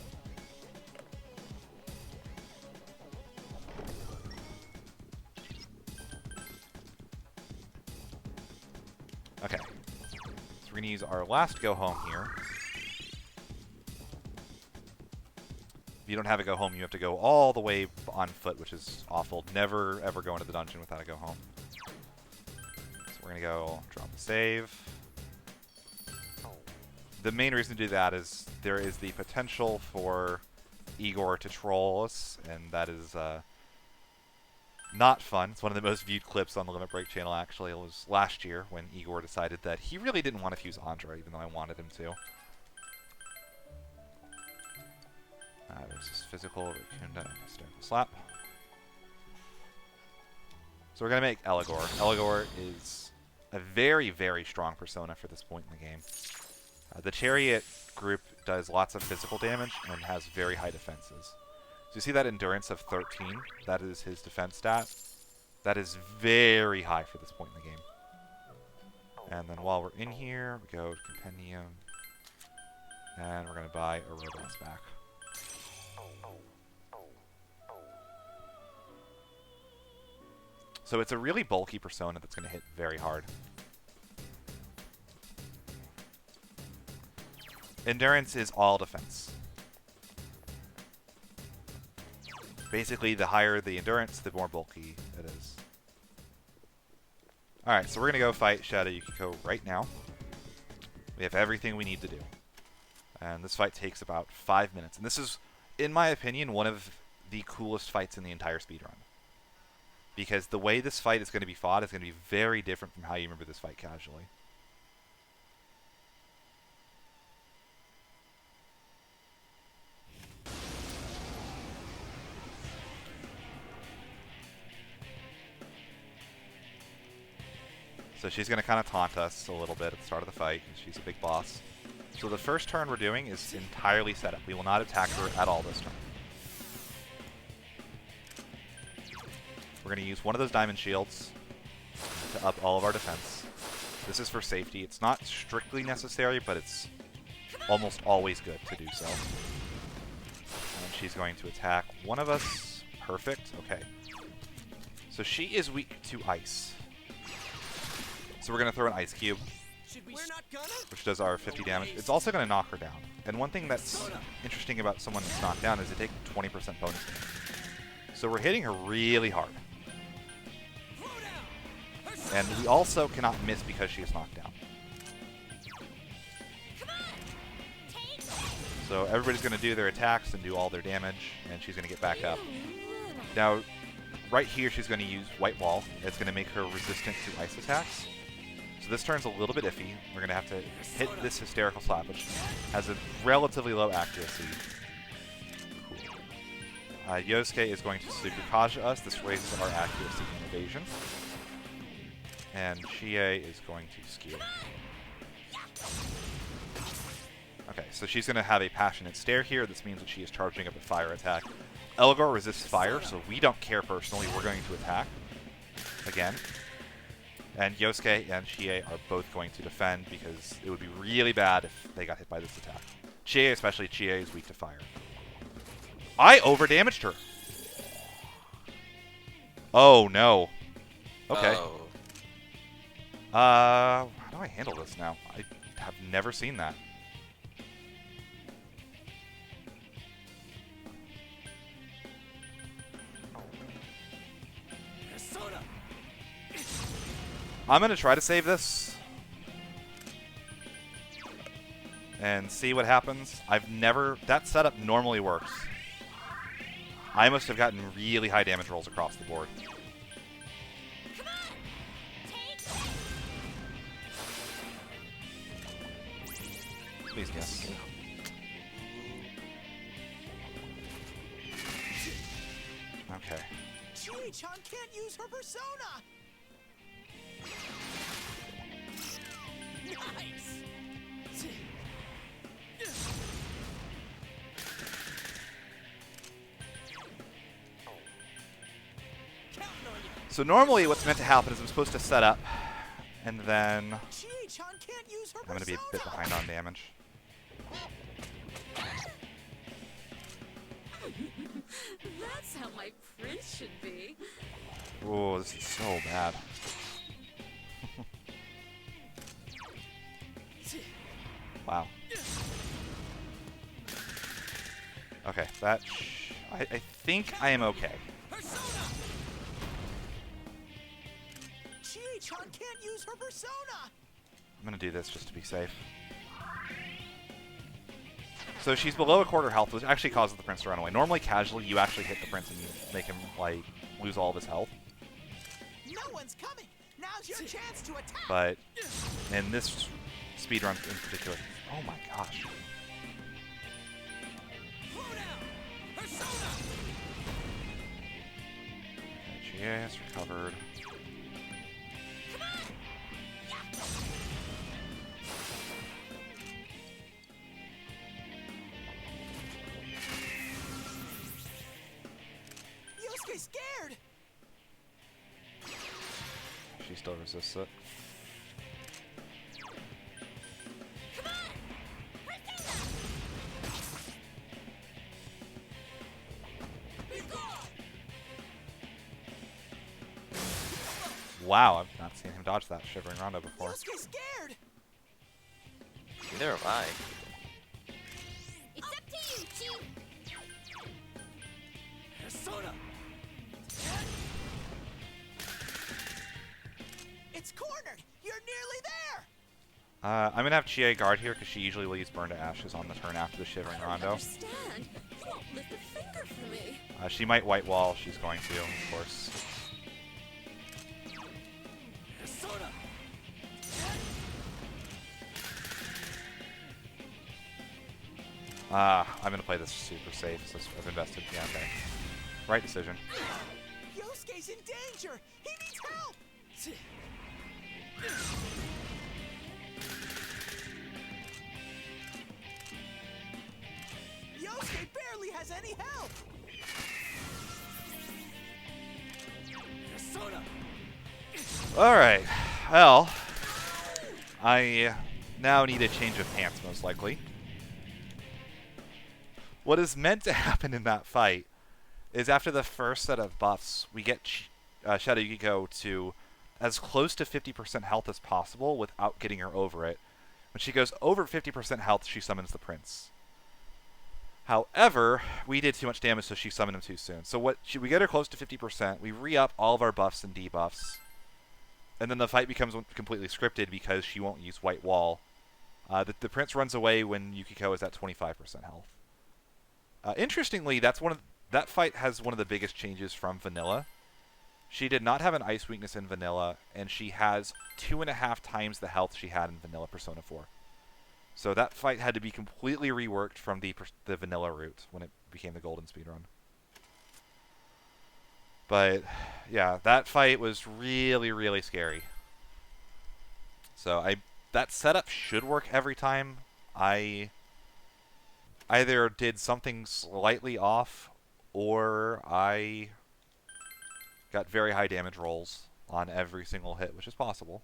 Okay. So we're going to use our last go home here. If you don't have a go home, you have to go all the way on foot, which is awful. Never, ever go into the dungeon without a go home. So we're going to go drop a save. The main reason to do that is there is the potential for Igor to troll us, and that is not fun. It's one of the most viewed clips on the Limit Break channel, actually. It was last year when Igor decided that he really didn't want to fuse Andra, even though I wanted him to. There's this physical, Racunda, and Hysterical Slap. So we're going to make Eligor. Eligor is a very, very strong persona for this point in the game. The Chariot group does lots of physical damage and has very high defenses. So you see that endurance of 13? That is his defense stat. That is very high for this point in the game. And then while we're in here, we go to Compendium. And we're going to buy a Robot's back. So it's a really bulky persona that's going to hit very hard. Endurance is all defense. Basically, the higher the endurance, the more bulky it is. Alright, so we're going to go fight Shadow Yukiko right now. We have everything we need to do. And this fight takes about 5 minutes. And this is, in my opinion, one of the coolest fights in the entire speedrun. Because the way this fight is going to be fought is going to be very different from how you remember this fight casually. So she's going to kind of taunt us a little bit at the start of the fight, because she's a big boss. So the first turn we're doing is entirely set up. We will not attack her at all this turn. We're going to use one of those diamond shields to up all of our defense. This is for safety. It's not strictly necessary, but it's almost always good to do so. And she's going to attack one of us. Perfect. Okay. So she is weak to ice. So we're going to throw an ice cube, We're not gonna. which does our 50 damage. It's also going to knock her down. And one thing that's interesting about someone that's knocked down is they take 20% bonus damage. So we're hitting her really hard. And we also cannot miss because she is knocked down. So everybody's going to do their attacks and do all their damage, and she's going to get back up. Now, right here, she's going to use White Wall. It's going to make her resistant to ice attacks. So this turn's a little bit iffy. We're going to have to hit this Hysterical Slap, which has a relatively low accuracy. Cool. Yosuke is going to Sukukaja us. This raises our accuracy and evasion. And Chie is going to skew. Okay, so she's going to have a Passionate Stare here. This means that she is charging up a fire attack. Elgar resists fire, so we don't care personally. We're going to attack. Again. And Yosuke and Chie are both going to defend because it would be really bad if they got hit by this attack. Chie, especially Chie, is weak to fire. I overdamaged her. Oh, no. Okay. Oh. How do I handle this now? I have never seen that. I'm going to try to save this and see what happens. I've never... That setup normally works. I must have gotten really high damage rolls across the board. Please guess. Okay. Chie-chan can't use her persona. Nice. So normally what's meant to happen is I'm supposed to set up, and then Chie-chan can't use her I'm going to be a bit persona. behind on damage. That's how my prince should be. Oh, this is so bad. Wow. Okay, that... I think I am okay. Chie-chan can't use her persona. I'm going to do this just to be safe. So she's below a quarter health, which actually causes the prince to run away. Normally, casually, you actually hit the prince and you make him, like, lose all of his health. No one's coming. Now's your chance to attack. But in this speedrun in particular... Oh my gosh. Okay, she has recovered. Yosuke's scared. She still resists it. Wow, I've not seen him dodge that Shivering Rondo before. Yosuke's scared. Neither have I. It's up to you, Chi. Persona. It's cornered. You're nearly there. I'm going to have Chie guard here because she usually will use Burn to Ashes on the turn after the Shivering Rondo. Understand? You won't lift a finger for me. She might White Wall. She's going to, of course. Persona. I'm going to play this super safe, so I've invested. Yeah, okay. Right decision. Yosuke's in danger. He needs help. Alright. Well, I now need a change of pants, most likely. What is meant to happen in that fight is after the first set of buffs, we get Shadow Yukiko to as close to 50% health as possible without getting her over it. When she goes over 50% health, she summons the prince. However, we did too much damage, so she summoned him too soon. So we get her close to 50%, we re-up all of our buffs and debuffs, and then the fight becomes completely scripted because she won't use White Wall. The prince runs away when Yukiko is at 25% health. Interestingly, that fight has one of the biggest changes from vanilla. She did not have an ice weakness in vanilla, and she has 2.5 times the health she had in vanilla Persona 4. So that fight had to be completely reworked from the vanilla route when it became the golden speedrun. But yeah, that fight was really, really scary. So that setup should work every time. I either did something slightly off, or I got very high damage rolls on every single hit, which is possible.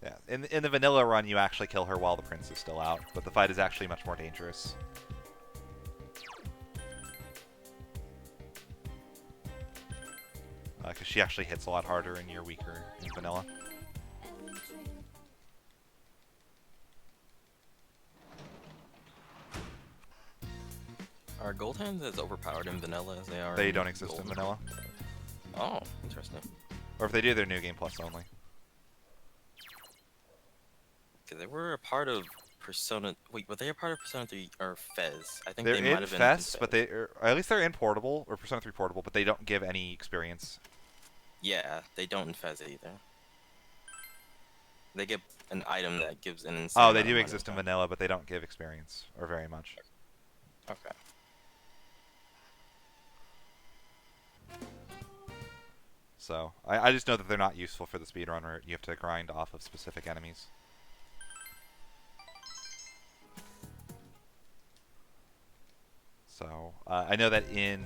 Yeah, in the vanilla run, you actually kill her while the prince is still out, but the fight is actually much more dangerous. Because she actually hits a lot harder and you're weaker in vanilla. Are gold hands as overpowered in vanilla as they are? They don't exist in vanilla. Oh, interesting. Or if they do, they're New Game Plus only. They were a part of Persona. Wait, were they a part of Persona 3 or Fez? I think They're they might in have been. Fez, but at least they're in Portable or Persona 3 Portable, but they don't give any experience. Yeah, they don't in Fez either. They get an item that gives an insane. Oh, they do exist in vanilla, but they don't give experience or very much. Okay. So I just know that they're not useful for the speedrun route. You have to grind off of specific enemies. So I know that in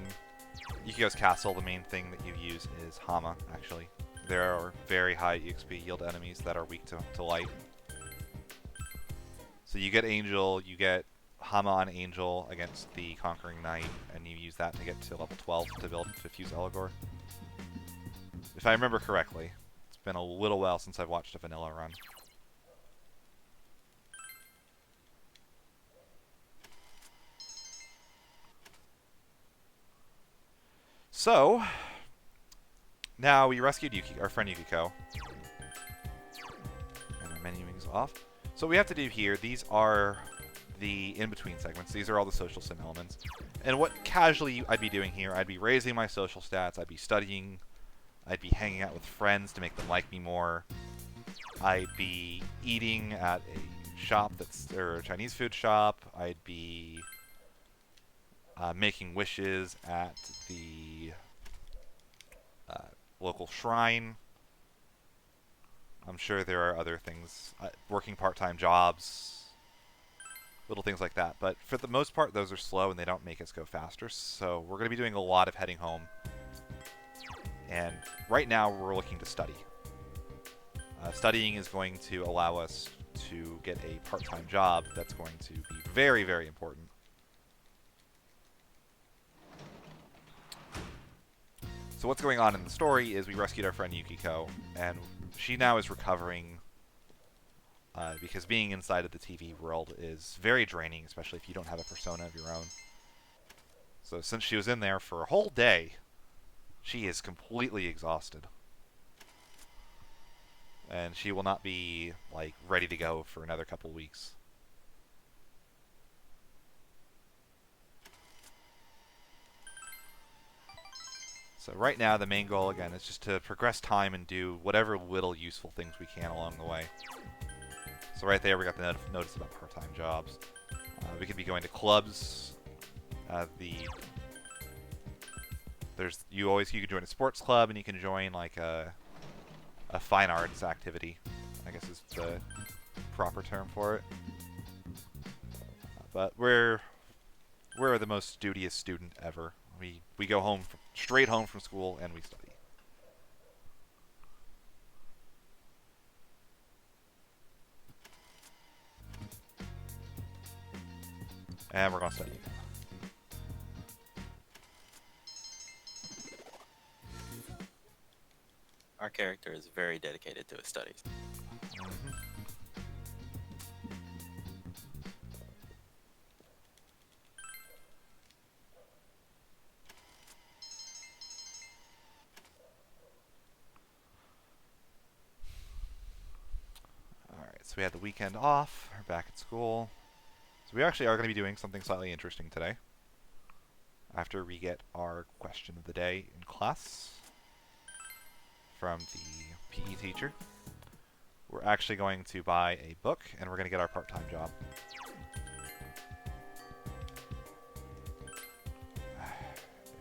Yukiko's Castle, the main thing that you use is Hama, actually. There are very high EXP yield enemies that are weak to light. So you get Angel, you get Hama on Angel against the Conquering Knight, and you use that to get to level 12 to build Diffuse Eligor. If I remember correctly. It's been a little while since I've watched a vanilla run. So, now we rescued our friend Yukiko. And our menuing's off. So what we have to do here, these are the in-between segments. These are all the social sim elements. And what casually I'd be doing here, I'd be raising my social stats, I'd be studying, I'd be hanging out with friends to make them like me more. I'd be eating at a shop or a Chinese food shop. I'd be making wishes at the local shrine. I'm sure there are other things, working part-time jobs, little things like that. But for the most part, those are slow and they don't make us go faster. So we're going to be doing a lot of heading home. And right now, we're looking to study. Studying is going to allow us to get a part-time job that's going to be very, very important. So what's going on in the story is we rescued our friend Yukiko, and she now is recovering because being inside of the TV world is very draining, especially if you don't have a persona of your own. So since she was in there for a whole day, she is completely exhausted. And she will not be, like, ready to go for another couple weeks. So right now, the main goal, again, is just to progress time and do whatever little useful things we can along the way. So right there, we got the notice about part-time jobs. We could be going to clubs. You can join a sports club, and you can join, like, a a fine arts activity, I guess is the proper term for it. But we're the most studious student ever. We go home straight home from school and we study. And we're gonna study again. Our character is very dedicated to his studies. Alright, so we had the weekend off. We're back at school. So we actually are going to be doing something slightly interesting today. After we get our question of the day in class from the PE teacher, we're actually going to buy a book and we're going to get our part-time job.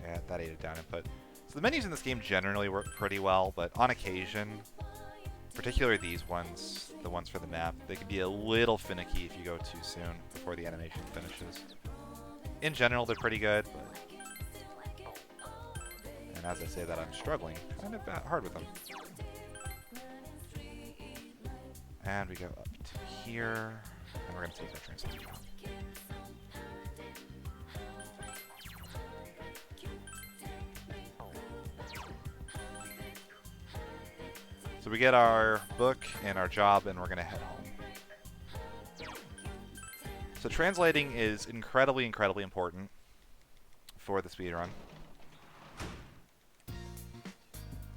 Yeah, that ate it down input. So the menus in this game generally work pretty well, but on occasion, particularly these ones, the ones for the map, they can be a little finicky if you go too soon before the animation finishes. In general, they're pretty good, but... And as I say that, I'm struggling kind of hard with them. And we go up to here, and we're going to take our translation out. So we get our book and our job, and we're going to head home. So translating is incredibly, incredibly important for the speedrun.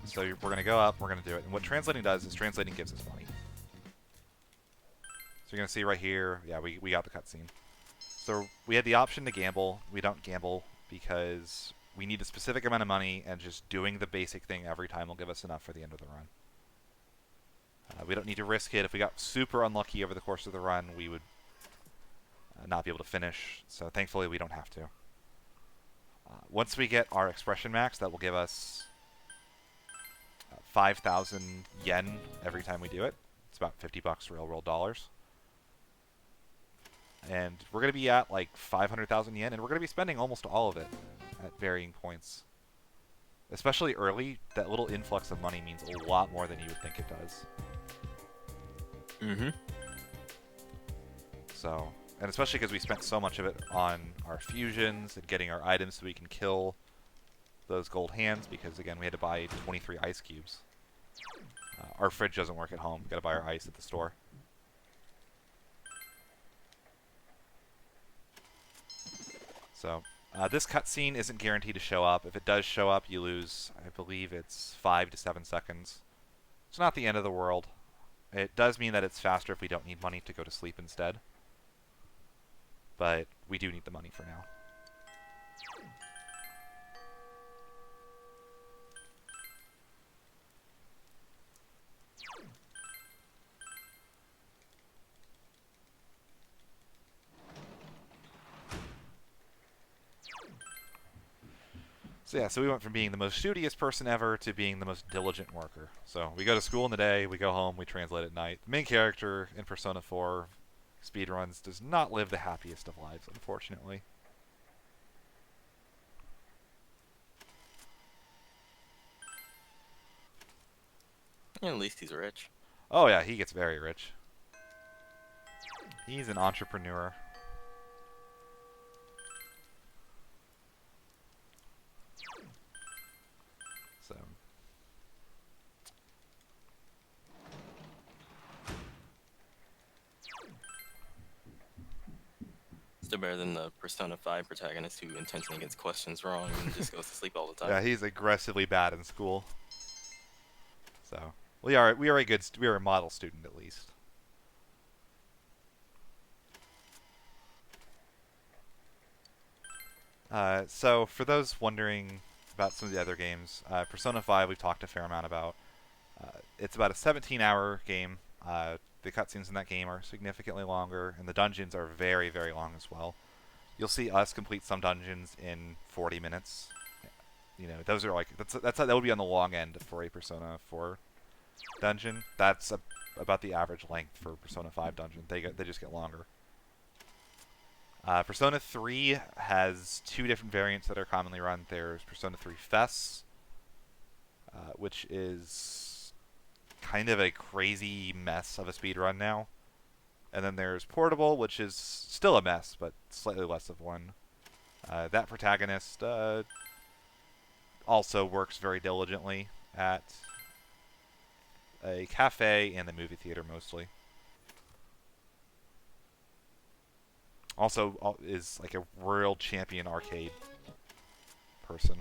So we're going to go up, we're going to do it. And what translating does is translating gives us money. So you're going to see right here, yeah, we got the cutscene. So we had the option to gamble. We don't gamble because we need a specific amount of money, and just doing the basic thing every time will give us enough for the end of the run. We don't need to risk it. If we got super unlucky over the course of the run, we would not be able to finish. So thankfully, we don't have to. Once we get our expression max, that will give us 5,000 yen every time we do it. It's about 50 bucks real world dollars. And we're going to be at like 500,000 yen, and we're going to be spending almost all of it at varying points. Especially early, that little influx of money means a lot more than you would think it does. Mm-hmm. So, and especially because we spent so much of it on our fusions and getting our items so we can kill those gold hands, because again, we had to buy 23 ice cubes. Our fridge doesn't work at home. We've got to buy our ice at the store. So, this cutscene isn't guaranteed to show up. If it does show up, you lose, I believe it's 5 to 7 seconds. It's not the end of the world. It does mean that it's faster if we don't need money to go to sleep instead. But we do need the money for now. So yeah, so we went from being the most studious person ever to being the most diligent worker. So we go to school in the day, we go home, we translate at night. The main character in Persona 4 speedruns does not live the happiest of lives, unfortunately. At least he's rich. Oh yeah, he gets very rich. He's an entrepreneur. So Still better than the Persona 5 protagonist who intentionally gets questions wrong and just goes to sleep all the time. yeah, he's aggressively bad in school. So we are a model student at least. So for those wondering about some of the other games, Persona 5 we've talked a fair amount about. It's about a 17-hour game. The cutscenes in that game are significantly longer, and the dungeons are very, very long as well. You'll see us complete some dungeons in 40 minutes. You know, those are like that would be on the long end for a Persona 4 dungeon. That's about the average length for Persona 5 dungeon. They just get longer. Persona 3 has 2 different variants that are commonly run. There's Persona 3 FES, which is kind of a crazy mess of a speed run now. And then there's Portable, which is still a mess, but slightly less of one. That protagonist also works very diligently at a cafe and the movie theater mostly. Also is like a world champion arcade person.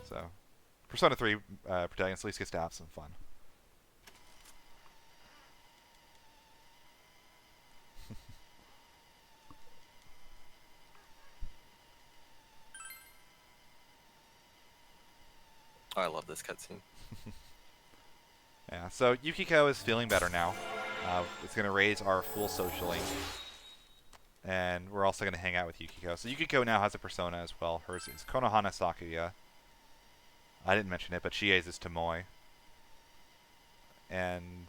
So, Persona 3 protagonist at least gets to have some fun. Oh, I love this cutscene. Yeah, so Yukiko is feeling better now. It's going to raise our full socialing. And we're also going to hang out with Yukiko. So Yukiko now has a persona as well. Hers is Konohana Sakuya. I didn't mention it, but Chie's is Tomoe. And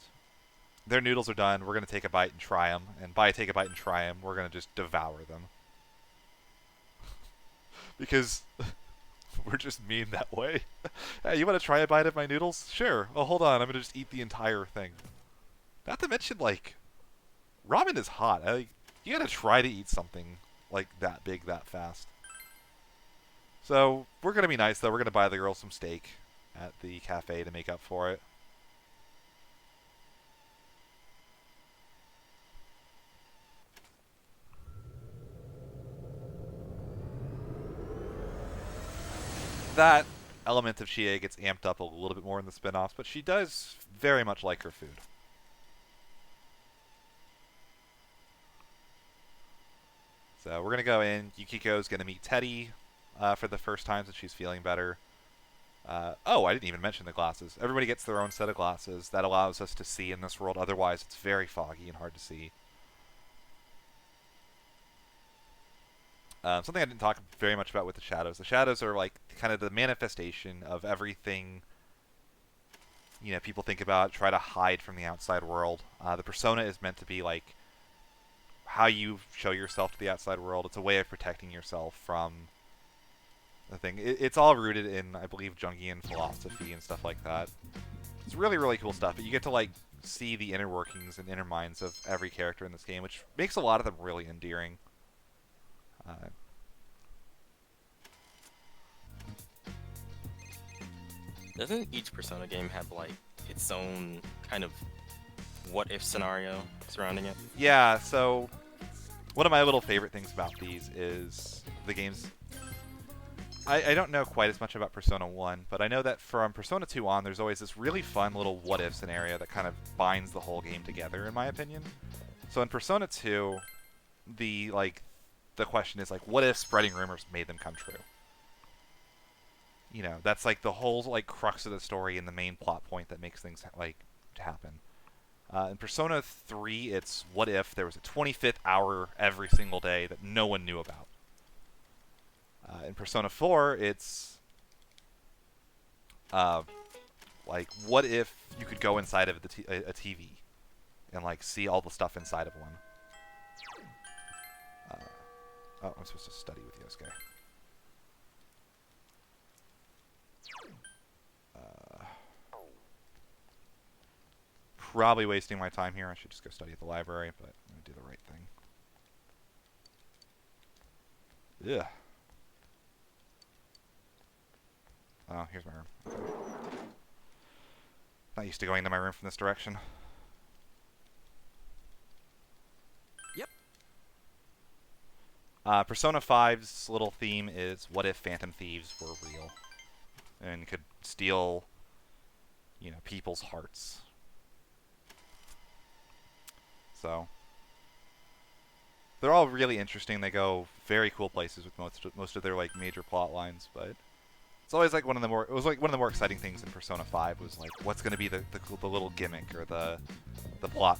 their noodles are done. We're going to take a bite and try them. And by take a bite and try them, we're going to just devour them. Because we're just mean that way. Hey, you want to try a bite of my noodles? Sure. Oh, hold on. I'm going to just eat the entire thing. Not to mention, like, ramen is hot. You got to try to eat something like that big that fast. So we're going to be nice, though. We're going to buy the girl some steak at the cafe to make up for it. That element of Chie gets amped up a little bit more in the spin-offs, but she does very much like her food. So we're going to go in. Yukiko's going to meet Teddy for the first time since she's feeling better. Oh, I didn't even mention the glasses. Everybody gets their own set of glasses. That allows us to see in this world. Otherwise, it's very foggy and hard to see. Something I didn't talk very much about with the shadows. The shadows are like kind of the manifestation of everything, you know, people think about, try to hide from the outside world. The persona is meant to be like how you show yourself to the outside world. It's a way of protecting yourself from the thing. It's all rooted in, I believe, Jungian philosophy and stuff like that. It's really, really cool stuff. But you get to like see the inner workings and inner minds of every character in this game, which makes a lot of them really endearing. Doesn't each Persona game have like its own kind of what if scenario surrounding it? Yeah, so one of my little favorite things about these is the games. I don't know quite as much about Persona 1, but I know that from Persona 2 on, there's always this really fun little what if scenario that kind of binds the whole game together, in my opinion. So in Persona 2, the question is like, what if spreading rumors made them come true? You know, that's like the whole like crux of the story and the main plot point that makes things like happen. In Persona 3, it's what if there was a 25th hour every single day that no one knew about. In Persona 4, it's like what if you could go inside of a TV and like see all the stuff inside of one. Oh, I'm supposed to study with Yosuke. Probably wasting my time here. I should just go study at the library, but I'm going to do the right thing. Yeah. Oh, here's my room. Okay. Not used to going to my room from this direction. Yep. Persona 5's little theme is what if Phantom Thieves were real and could steal, you know, people's hearts. So they're all really interesting. They go very cool places with most of their like major plot lines, but it's always like one of the more exciting things in Persona 5 was like what's going to be the little gimmick or the plot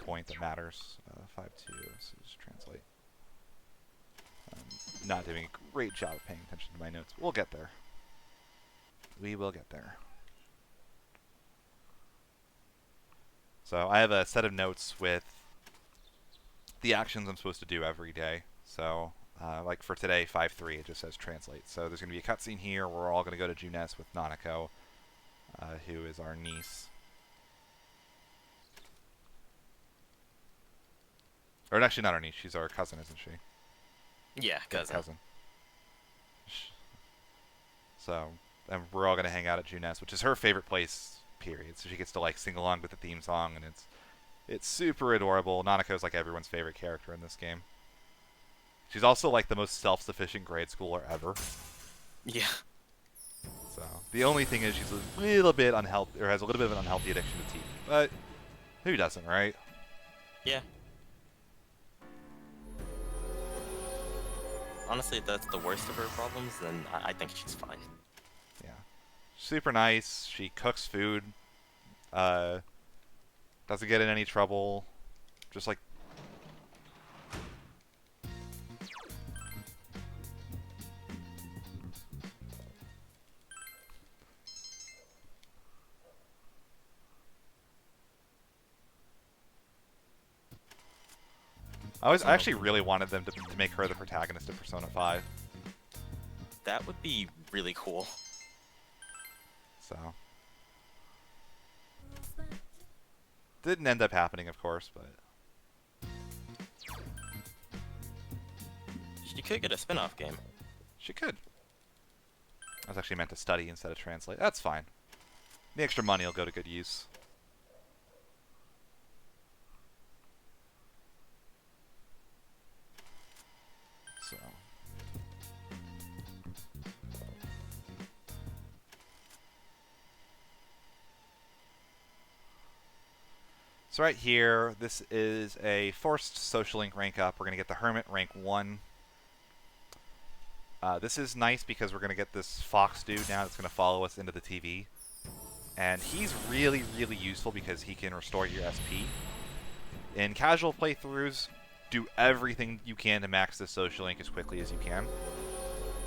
point that matters. 5.2. Let's just translate. I'm not doing a great job of paying attention to my notes. We'll get there. We will get there. So I have a set of notes with the actions I'm supposed to do every day. So, like for today, 5-3, it just says translate. So there's going to be a cutscene here. We're all going to go to Junes with Nanako, who is our niece. Or actually not our niece, she's our cousin, isn't she? Yeah, cousin. Cousin. So, and we're all going to hang out at Junes, which is her favorite place, period. So she gets to like sing along with the theme song, and it's super adorable. Nanako's like everyone's favorite character in this game. She's also like the most self-sufficient grade schooler ever. Yeah. So the only thing is she's a little bit unhealthy, or has a little bit of an unhealthy addiction to TV. But who doesn't, right? Yeah. Honestly, if that's the worst of her problems, then I think she's fine. Yeah. Super nice. She cooks food. Doesn't get in any trouble. Just like... I actually really wanted them to make her the protagonist of Persona 5. That would be really cool. So... Didn't end up happening, of course, but... She could get a spin-off game. She could. I was actually meant to study instead of translate. That's fine. The extra money will go to good use. So... So right here, this is a forced social link rank up. We're going to get the Hermit rank 1. This is nice because we're going to get this fox dude now that's going to follow us into the TV. And he's really, really useful because he can restore your SP. In casual playthroughs, do everything you can to max this social link as quickly as you can.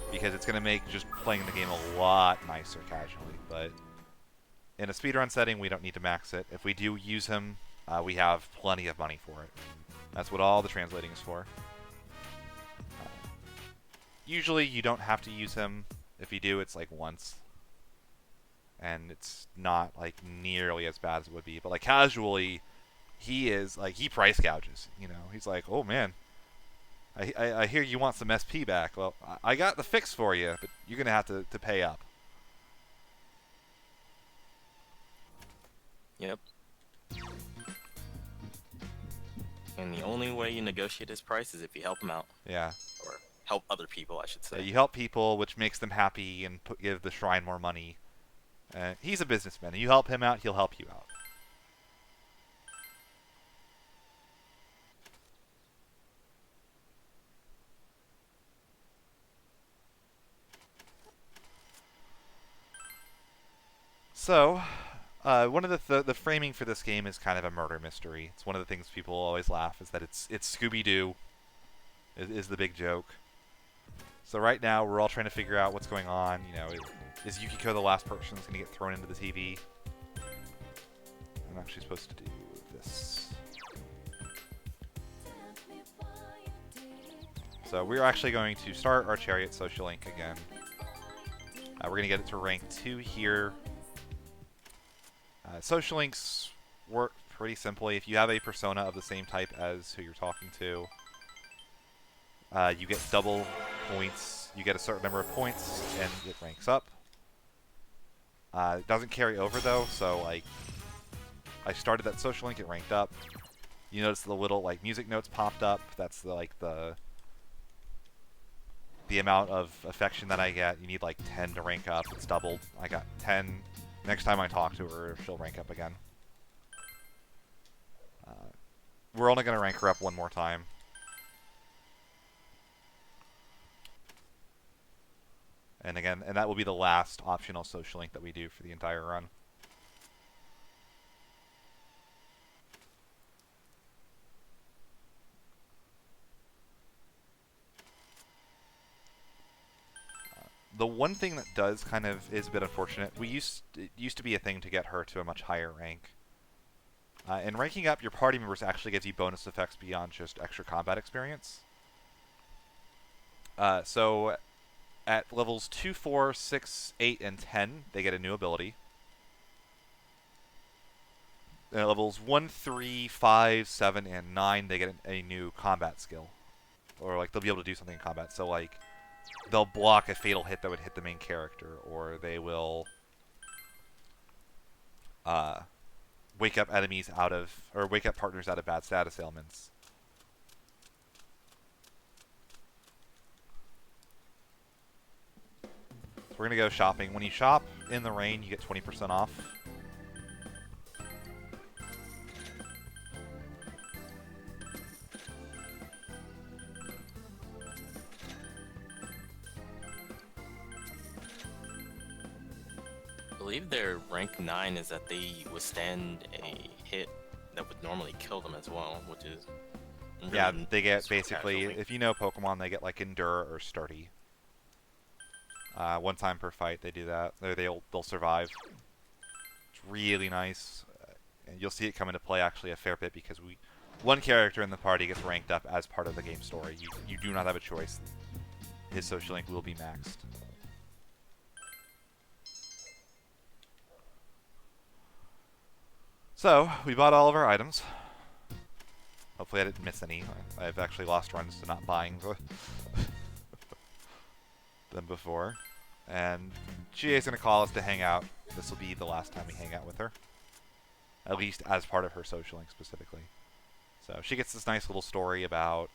Because it's going to make just playing the game a lot nicer casually. But in a speedrun setting, we don't need to max it. If we do use him, we have plenty of money for it. That's what all the translating is for. Usually you don't have to use him. If you do, it's like once. And it's not like nearly as bad as it would be. But like casually, he is like, he price gouges. You know, he's like, oh man, I hear you want some SP back. Well, I got the fix for you, but you're going to have to pay up. Yep. And the only way you negotiate his price is if you help him out. Yeah. Or help other people, I should say. You help people, which makes them happy and give the shrine more money. He's a businessman. You help him out, he'll help you out. So, one of the framing for this game is kind of a murder mystery. It's one of the things people always laugh is that it's Scooby-Doo is the big joke. So right now we're all trying to figure out what's going on. You know, is Yukiko the last person that's going to get thrown into the TV? I'm actually supposed to do this. So we're actually going to start our Chariot Social Link again. We're going to get it to rank 2 here. Social links work pretty simply. If you have a persona of the same type as who you're talking to, you get double points. You get a certain number of points, and it ranks up. It doesn't carry over, though, so, like, I started that social link, it ranked up. You notice the little, like, music notes popped up. That's, the amount of affection that I get. You need, like, 10 to rank up. It's doubled. I got 10. Next time I talk to her, she'll rank up again. We're only going to rank her up one more time. And again, and that will be the last optional social link that we do for the entire run. The one thing that does kind of is a bit unfortunate, it used to be a thing to get her to a much higher rank. And ranking up your party members actually gives you bonus effects beyond just extra combat experience. So at levels 2, 4, 6, 8, and 10, they get a new ability. At levels 1, 3, 5, 7, and 9, they get a new combat skill. Or, like, they'll be able to do something in combat. So, like, they'll block a fatal hit that would hit the main character. Or they will wake up enemies out of... or wake up partners out of bad status ailments. So we're going to go shopping. When you shop in the rain, you get 20% off. I believe their rank 9 is that they withstand a hit that would normally kill them as well, which is really Yeah, they get super basically, casually. if you know Pokemon, they get like Endure or Sturdy. One time per fight they do that. They'll survive. It's really nice. And you'll see it come into play actually a fair bit because one character in the party gets ranked up as part of the game story. You do not have a choice. His social link will be maxed. So, we bought all of our items. Hopefully I didn't miss any. I've actually lost runs to not buying them before. And GA's going to call us to hang out. This will be the last time we hang out with her. At least as part of her social link specifically. So she gets this nice little story about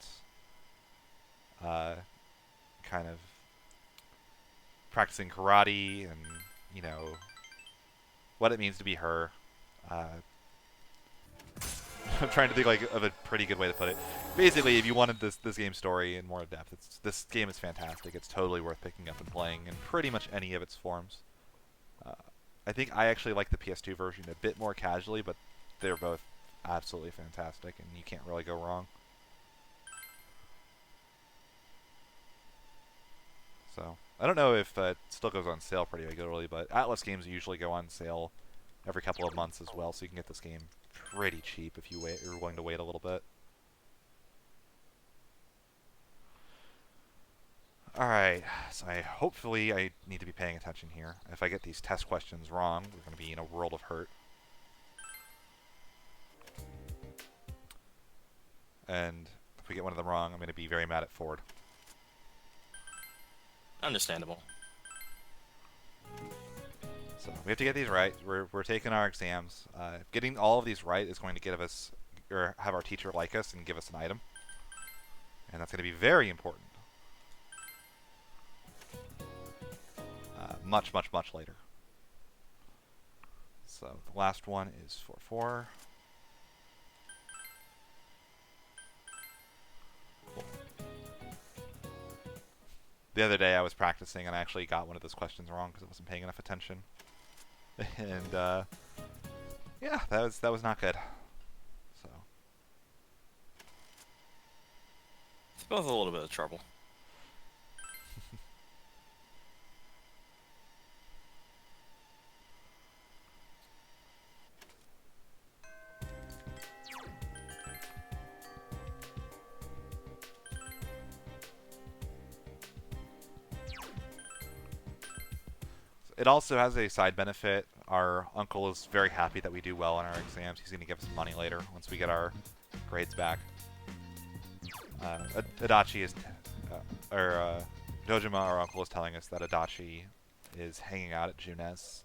kind of practicing karate and, you know, what it means to be her. I'm trying to think like of a pretty good way to put it. Basically, if you wanted this game story in more depth, this game is fantastic. It's totally worth picking up and playing in pretty much any of its forms. I think I actually like the PS2 version a bit more casually, but they're both absolutely fantastic, and you can't really go wrong. So, I don't know if it still goes on sale pretty regularly, but Atlas games usually go on sale every couple of months as well, so you can get this game pretty cheap if you're willing to wait a little bit. Alright, so hopefully I need to be paying attention here. If I get these test questions wrong, we're going to be in a world of hurt. And if we get one of them wrong, I'm going to be very mad at Ford. Understandable. So we have to get these right. We're taking our exams. Getting all of these right is going to give us, or have our teacher like us and give us an item. And that's going to be very important. Much, much, much later. So the last one is 4-4. Cool. The other day I was practicing and I actually got one of those questions wrong because I wasn't paying enough attention. And yeah, that was not good. So It's both a little bit of trouble. it also has a side benefit. Our uncle is very happy that we do well on our exams. He's going to give us money later once we get our grades back. Adachi is, Dojima, our uncle, is telling us that Adachi is hanging out at Junes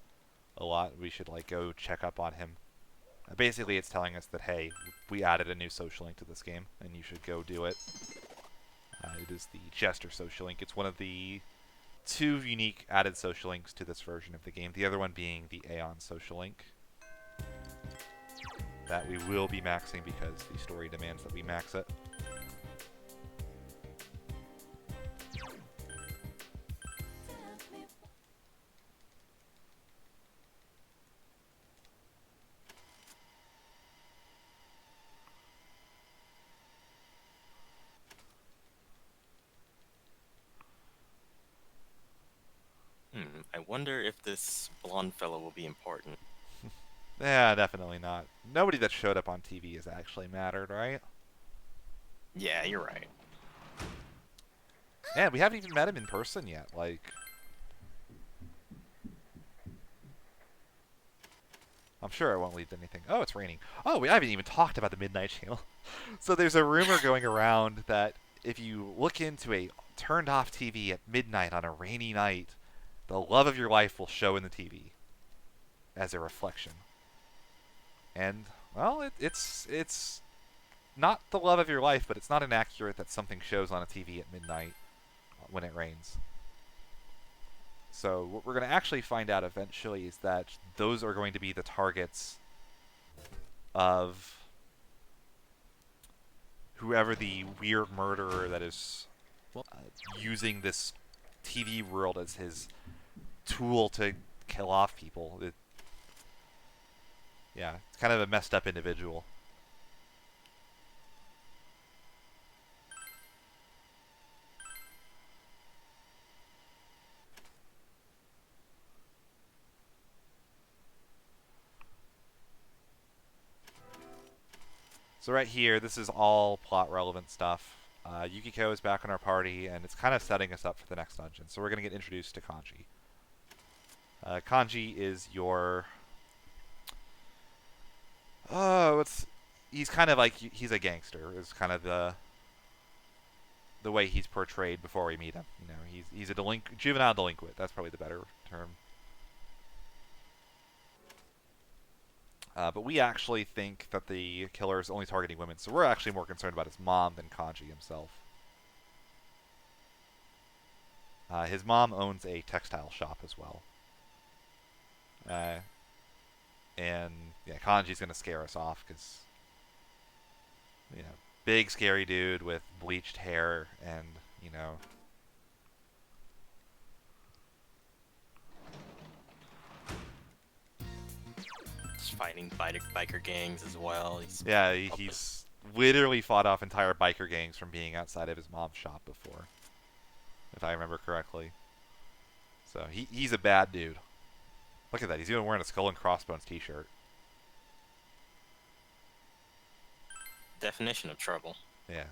a lot. We should like go check up on him. Basically, it's telling us that, hey, we added a new social link to this game, and you should go do it. It is the Jester social link. It's one of the 2 unique added social links to this version of the game. The other one being the Aeon social link. That we will be maxing because the story demands that we max it. Wonder if this blonde fellow will be important. Yeah, definitely not. Nobody that showed up on TV has actually mattered, right? Yeah, you're right. And we haven't even met him in person yet. Like, I'm sure it won't lead to anything. Oh, it's raining. Oh, we haven't even talked about the Midnight Channel. So there's a rumor going around that if you look into a turned off TV at midnight on a rainy night, the love of your life will show in the TV as a reflection. And, well, it's not the love of your life, but it's not inaccurate that something shows on a TV at midnight when it rains. So what we're going to actually find out eventually is that those are going to be the targets of whoever the weird murderer that is using this TV world as his tool to kill off people. Yeah, it's kind of a messed up individual. So right here, this is all plot relevant stuff. Yukiko is back in our party, and it's kind of setting us up for the next dungeon. So we're going to get introduced to Kanji. Kanji is your... he's kind of like, he's a gangster, is kind of the way he's portrayed before we meet him. You know, he's a juvenile delinquent. That's probably the better term. But we actually think that the killer is only targeting women, so we're actually more concerned about his mom than Kanji himself. His mom owns a textile shop as well. And yeah, Kanji's gonna scare us off because, you know, big scary dude with bleached hair and, you know, Just fighting biker gangs as well. he's literally fought off entire biker gangs from being outside of his mom's shop before, if I remember correctly. So he's a bad dude. Look at that. He's even wearing a Skull and Crossbones t-shirt. Definition of trouble. Yeah.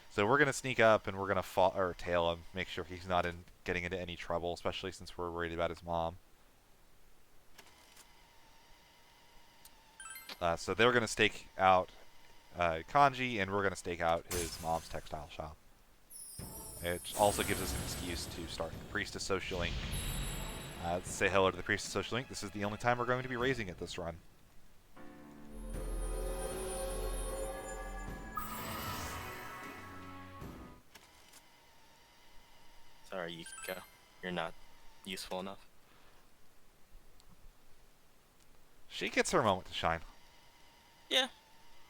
So we're going to sneak up and we're going to tail him, make sure he's not getting into any trouble, especially since we're worried about his mom. So they're going to stake out Kanji, and we're going to stake out his mom's textile shop. It also gives us an excuse to start the Priestess Social Link. Say hello to the Priestess Social Link. This is the only time we're going to be raising it this run. Sorry, Yukiko. You're not useful enough. She gets her moment to shine. Yeah,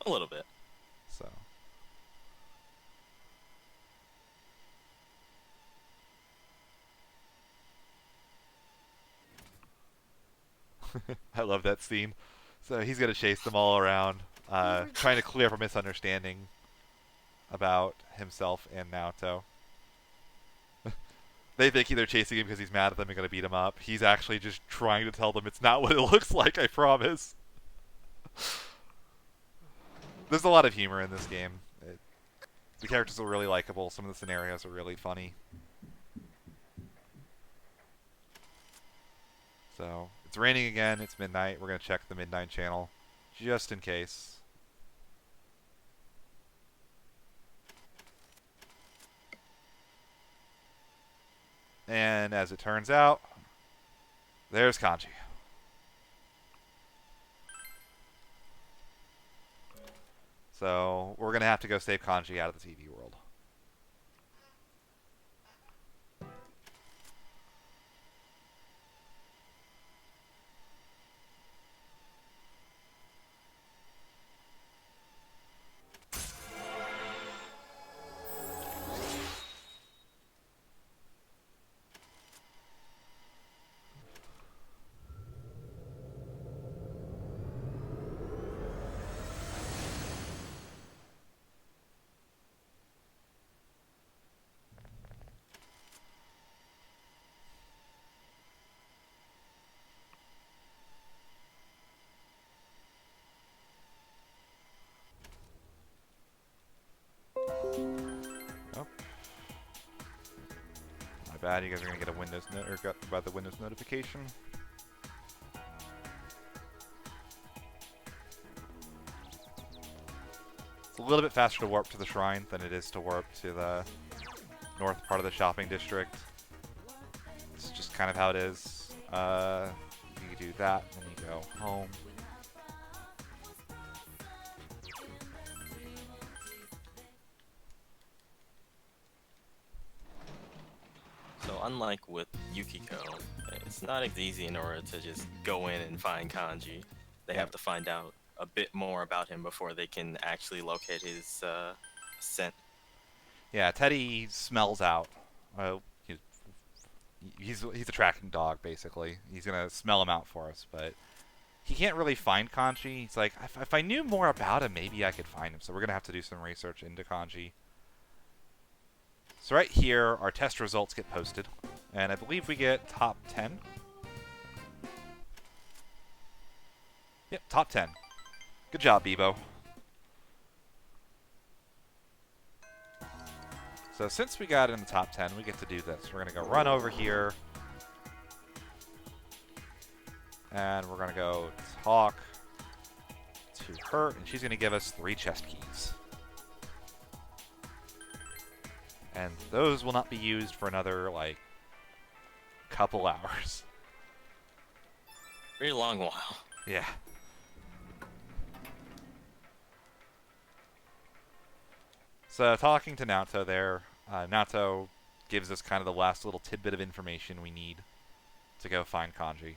a little bit. So. I love that scene. So he's going to chase them all around, trying to clear up a misunderstanding about himself and Naoto. They think they're chasing him because he's mad at them and going to beat him up. He's actually just trying to tell them it's not what it looks like, I promise. There's a lot of humor in this game. The characters are really likable. Some of the scenarios are really funny. So, it's raining again. It's midnight. We're going to check the Midnight Channel just in case. And as it turns out, there's Kanji. So we're going to have to go save Kanji out of the TV world. bad. You guys are gonna get a Windows or got about the Windows notification. It's a little bit faster to warp to the shrine than it is to warp to the north part of the shopping district. It's just kind of how it is. You do that, then you go home. So unlike with Yukiko, it's not as easy in order to just go in and find Kanji. They have to find out a bit more about him before they can actually locate his scent. Yeah, Teddy smells out. Well, he's a tracking dog, basically. He's gonna smell him out for us, but he can't really find Kanji. He's like, if I knew more about him, maybe I could find him. So we're gonna have to do some research into Kanji. So right here, our test results get posted, and I believe we get top 10. Yep, top 10. Good job, Bebo. So since we got in the top 10, we get to do this. We're going to go run over here. And we're going to go talk to her, and she's going to give us 3 chest keys. And those will not be used for another, like, couple hours. Very long while. Yeah. So talking to Naoto there, Naoto gives us kind of the last little tidbit of information we need to go find Kanji.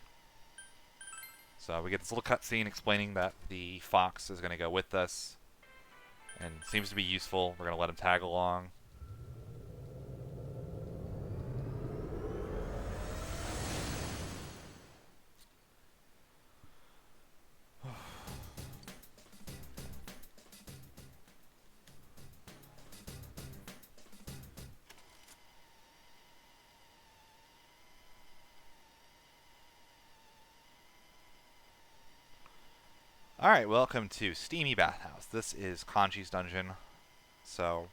So we get this little cutscene explaining that the fox is going to go with us, and seems to be useful. We're going to let him tag along. Alright, welcome to Steamy Bathhouse. This is Kanji's dungeon. So,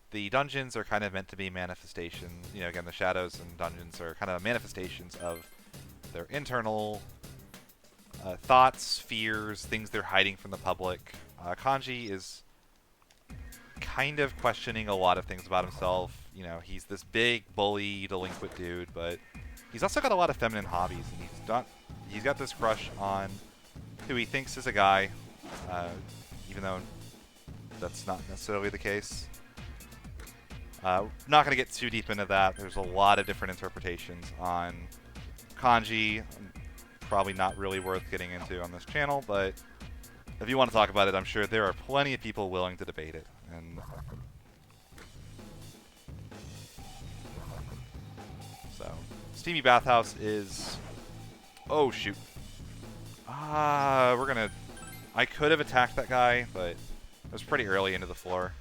the dungeons are kind of meant to be manifestations. You know, again, the shadows and dungeons are kind of manifestations of their internal thoughts, fears, things they're hiding from the public. Kanji is kind of questioning a lot of things about himself. You know, he's this big, bully, delinquent dude, but he's also got a lot of feminine hobbies, and he's got this crush on who he thinks is a guy, even though that's not necessarily the case. Not going to get too deep into that. There's a lot of different interpretations on Kanji. Probably not really worth getting into on this channel, but if you want to talk about it, I'm sure there are plenty of people willing to debate it. And so, Steamy Bathhouse is... Oh, shoot. We're gonna... I could have attacked that guy, but it was pretty early into the floor.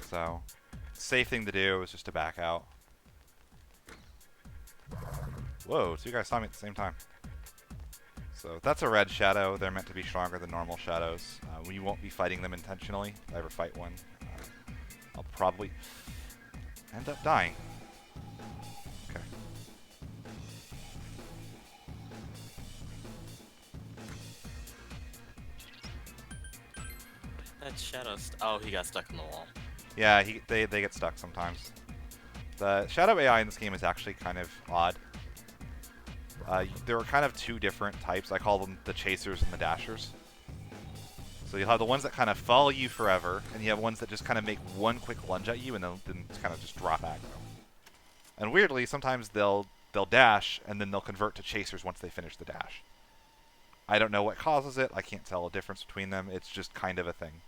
So, safe thing to do was just to back out. Whoa, 2 guys saw me at the same time. So, that's a red shadow. They're meant to be stronger than normal shadows. We won't be fighting them intentionally. If I ever fight one, I'll probably end up dying. Okay. That shadow. Oh, he got stuck in the wall. Yeah, they get stuck sometimes. The shadow AI in this game is actually kind of odd. There are kind of 2 different types. I call them the chasers and the dashers. So you'll have the ones that kind of follow you forever, and you have ones that just kind of make one quick lunge at you and then kind of just drop aggro. And weirdly, sometimes they'll dash and then they'll convert to chasers once they finish the dash. I don't know what causes it. I can't tell a difference between them. It's just kind of a thing.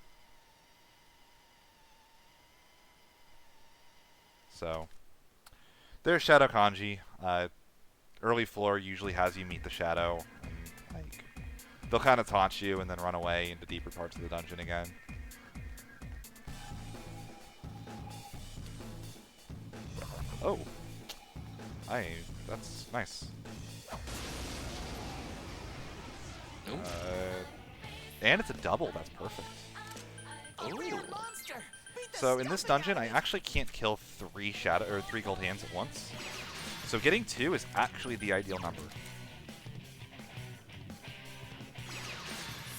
So, there's Shadow Kanji. Early floor usually has you meet the Shadow, and like they'll kind of taunt you and then run away into deeper parts of the dungeon again. Oh, that's nice. And it's a double. That's perfect. A real monster. Beat the So in this dungeon, I actually can't kill 3 gold hands at once. So getting 2 is actually the ideal number.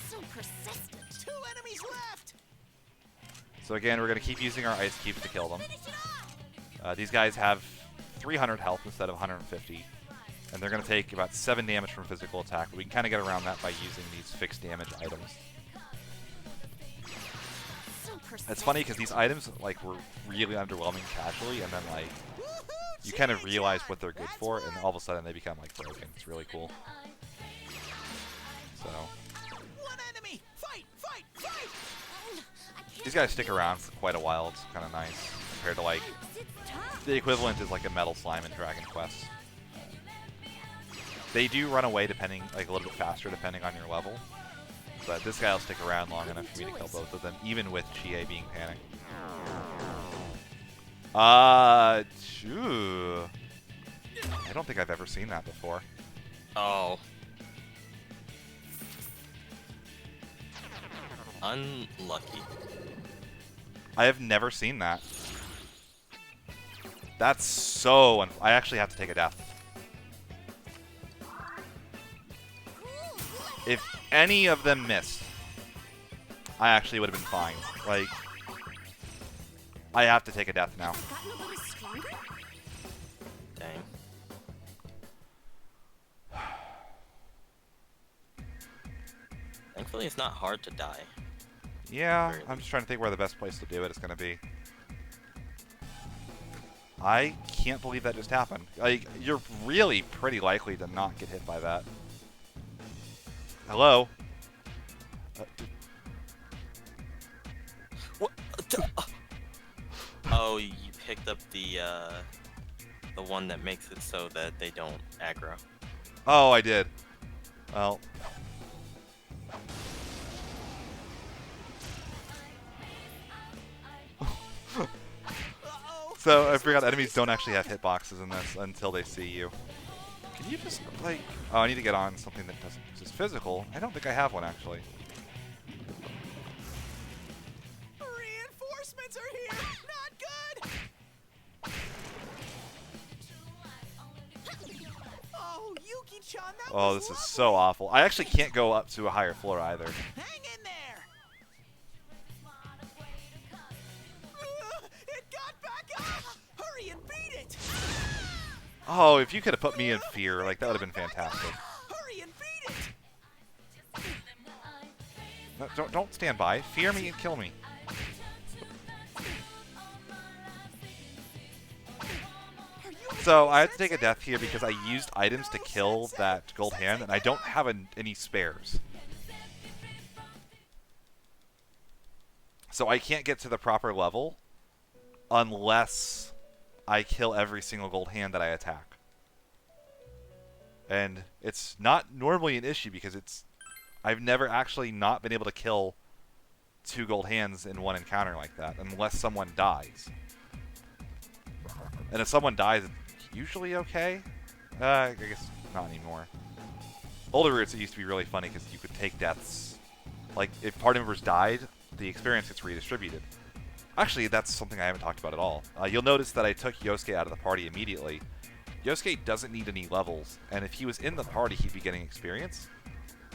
So persistent. 2 enemies left. So again, we're going to keep using our ice cubes to kill them. Finish it off. These guys have 300 health instead of 150. And they're going to take about 7 damage from physical attack. But we can kind of get around that by using these fixed damage items. So persistent. It's funny because these items like were really underwhelming casually, and then like Woohoo, you kind of realize Chi-Chan. what they're good That's for, and one. all of a sudden they become like broken. It's really cool. So 1 enemy. Fight, fight, fight. I can't these guys stick around for quite a while. It's kind of nice compared to like It's tough. the equivalent is like a metal slime in Dragon Quest. They do run away depending like a little bit faster depending on your level. But this guy will stick around long enough for me to kill both of them, even with Chie being panicked. Phew. I don't think I've ever seen that before. Oh. Unlucky. I have never seen that. That's so I actually have to take a death. If any of them missed, I actually would have been fine. Like, I have to take a death now. Gotten a little stronger? Dang. Thankfully, it's not hard to die. Yeah, Very I'm just trying to think where the best place to do it is going to be. I can't believe that just happened. Like, you're really pretty likely to not get hit by that. Hello? What? Oh, you picked up the one that makes it so that they don't aggro. Oh, I did. Well. Uh-oh. So, I forgot enemies don't actually have hitboxes in this until they see you. Can you just, like... Oh, I need to get on something that doesn't use physical. I don't think I have one, actually. Reinforcements are here. Not good. Oh, Yuki-chan, that Oh, was this is lovely. so awful. I actually can't go up to a higher floor either. Hang in there. It got back up. Hurry and beat it. Oh, if you could have put me in fear, like, that would have been fantastic. Hurry and beat it. No, don't stand by. Fear me and kill me. Are you So, okay, I had to take a Sensei? death here because I used items to kill that gold hand, and I don't have any spares. So I can't get to the proper level unless I kill every single gold hand that I attack. And it's not normally an issue because I've never actually not been able to kill 2 gold hands in one encounter like that unless someone dies. And if someone dies, it's usually okay. I guess not anymore. Older routes, it used to be really funny because you could take deaths. Like, if party members died, the experience gets redistributed. Actually, that's something I haven't talked about at all. You'll notice that I took Yosuke out of the party immediately. Yosuke doesn't need any levels, and if he was in the party, he'd be getting experience.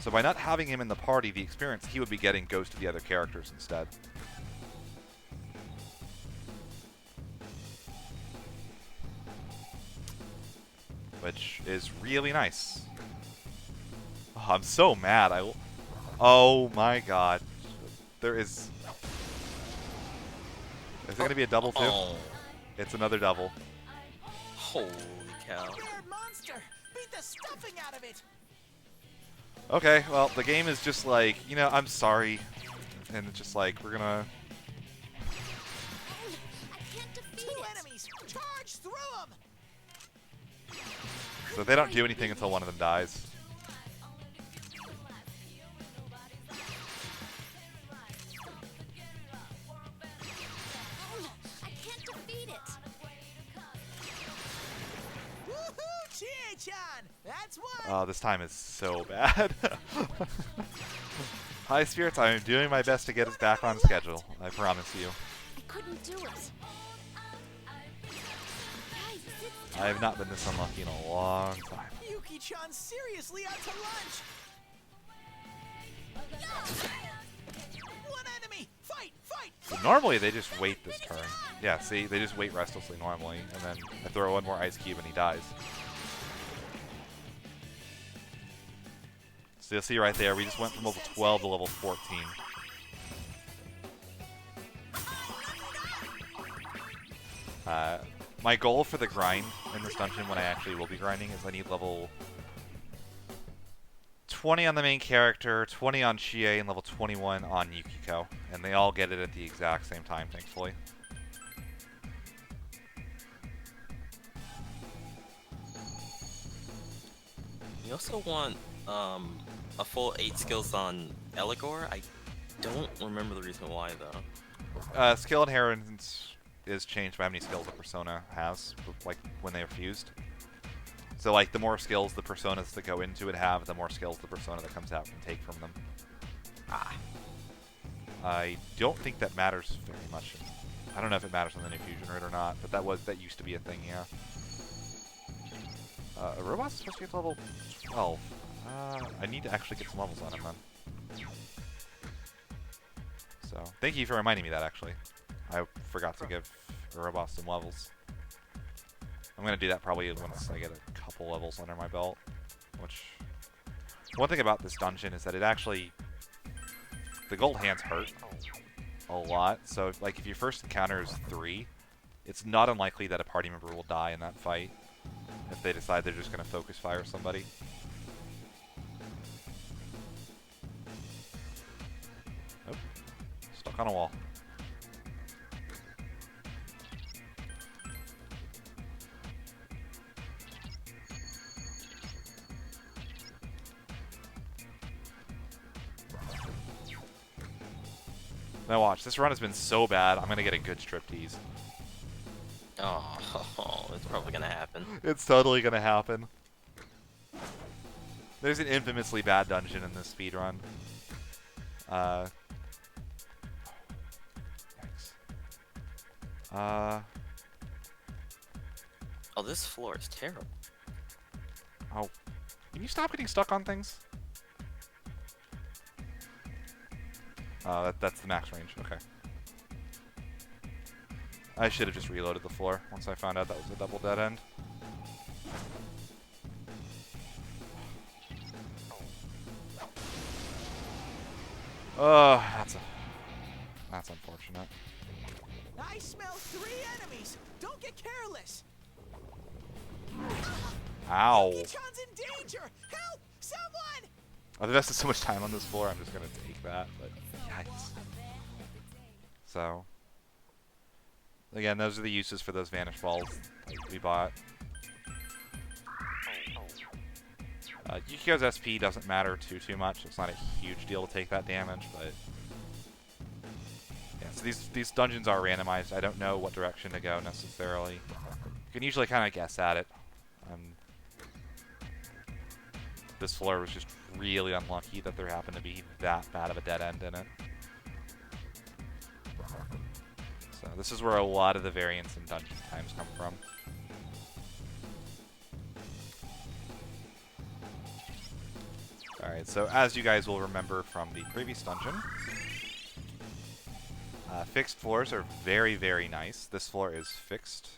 So by not having him in the party, the experience he would be getting goes to the other characters instead. Which is really nice. Oh, I'm so mad. Oh my god. There is... Is there going to be a double too? Oh, It's another double. holy cow. Scared monster. Beat the stuffing out of it. Okay, well, the game is just like, you know, I'm sorry. And it's just like, we're gonna... I can't defeat 2 it. enemies. Charge through them. So they don't do anything until one of them dies. I can't defeat it. Woohoo, Chie-chan. That's one. Oh, this time is so bad. High Spirits, I am doing my best to get us back on schedule. I promise you. I couldn't do it. Guys, I have not been this unlucky in a long time. Yuki-chan's seriously out to lunch. One enemy! Fight! Fight! So normally they just wait this turn. Yeah, see, they just wait restlessly normally, and then I throw one more ice cube and he dies. So you'll see right there, we just went from level 12 to level 14. My goal for the grind in this dungeon, when I actually will be grinding, is I need level 20 on the main character, 20 on Chie, and level 21 on Yukiko. And they all get it at the exact same time, thankfully. You also want a full 8 skills on Eligor. I don't remember the reason why though. Skill inheritance is changed by how many skills a persona has, like when they are fused. So like the more skills the personas that go into it have, the more skills the persona that comes out can take from them. Ah. I don't think that matters very much. I don't know if it matters on the new fusion rate or not, but that used to be a thing, yeah. A robot's supposed to get to level 12. I need to actually get some levels on him then. So, thank you for reminding me that, actually. I forgot to give a robot some levels. I'm going to do that probably once I get a couple levels under my belt. Which, one thing about this dungeon is that it actually, the gold hands hurt a lot. So, like, if your first encounter is 3, it's not unlikely that a party member will die in that fight if they decide they're just going to focus fire somebody. Oh, stuck on a wall. Now watch, this run has been so bad, I'm going to get a good striptease. Oh, it's probably gonna happen. It's totally going to happen. There's an infamously bad dungeon in this speedrun. Yikes. Oh, this floor is terrible. Oh. Can you stop getting stuck on things? That's the max range. Okay. I should have just reloaded the floor once I found out that was a double dead end. Oh, that's unfortunate. I smell 3 enemies. Don't get careless. Ow. Yuki-chan's in danger. Help! Someone! I've invested so much time on this floor, I'm just gonna take that, but yikes. So, again, those are the uses for those vanish balls that we bought. Yukiko's SP doesn't matter too much. It's not a huge deal to take that damage, but yeah. So these dungeons are randomized. I don't know what direction to go necessarily. You can usually kind of guess at it. This floor was just really unlucky that there happened to be that bad of a dead end in it. So this is where a lot of the variance in dungeon times come from. Alright, so as you guys will remember from the previous dungeon, fixed floors are very, very nice. This floor is fixed.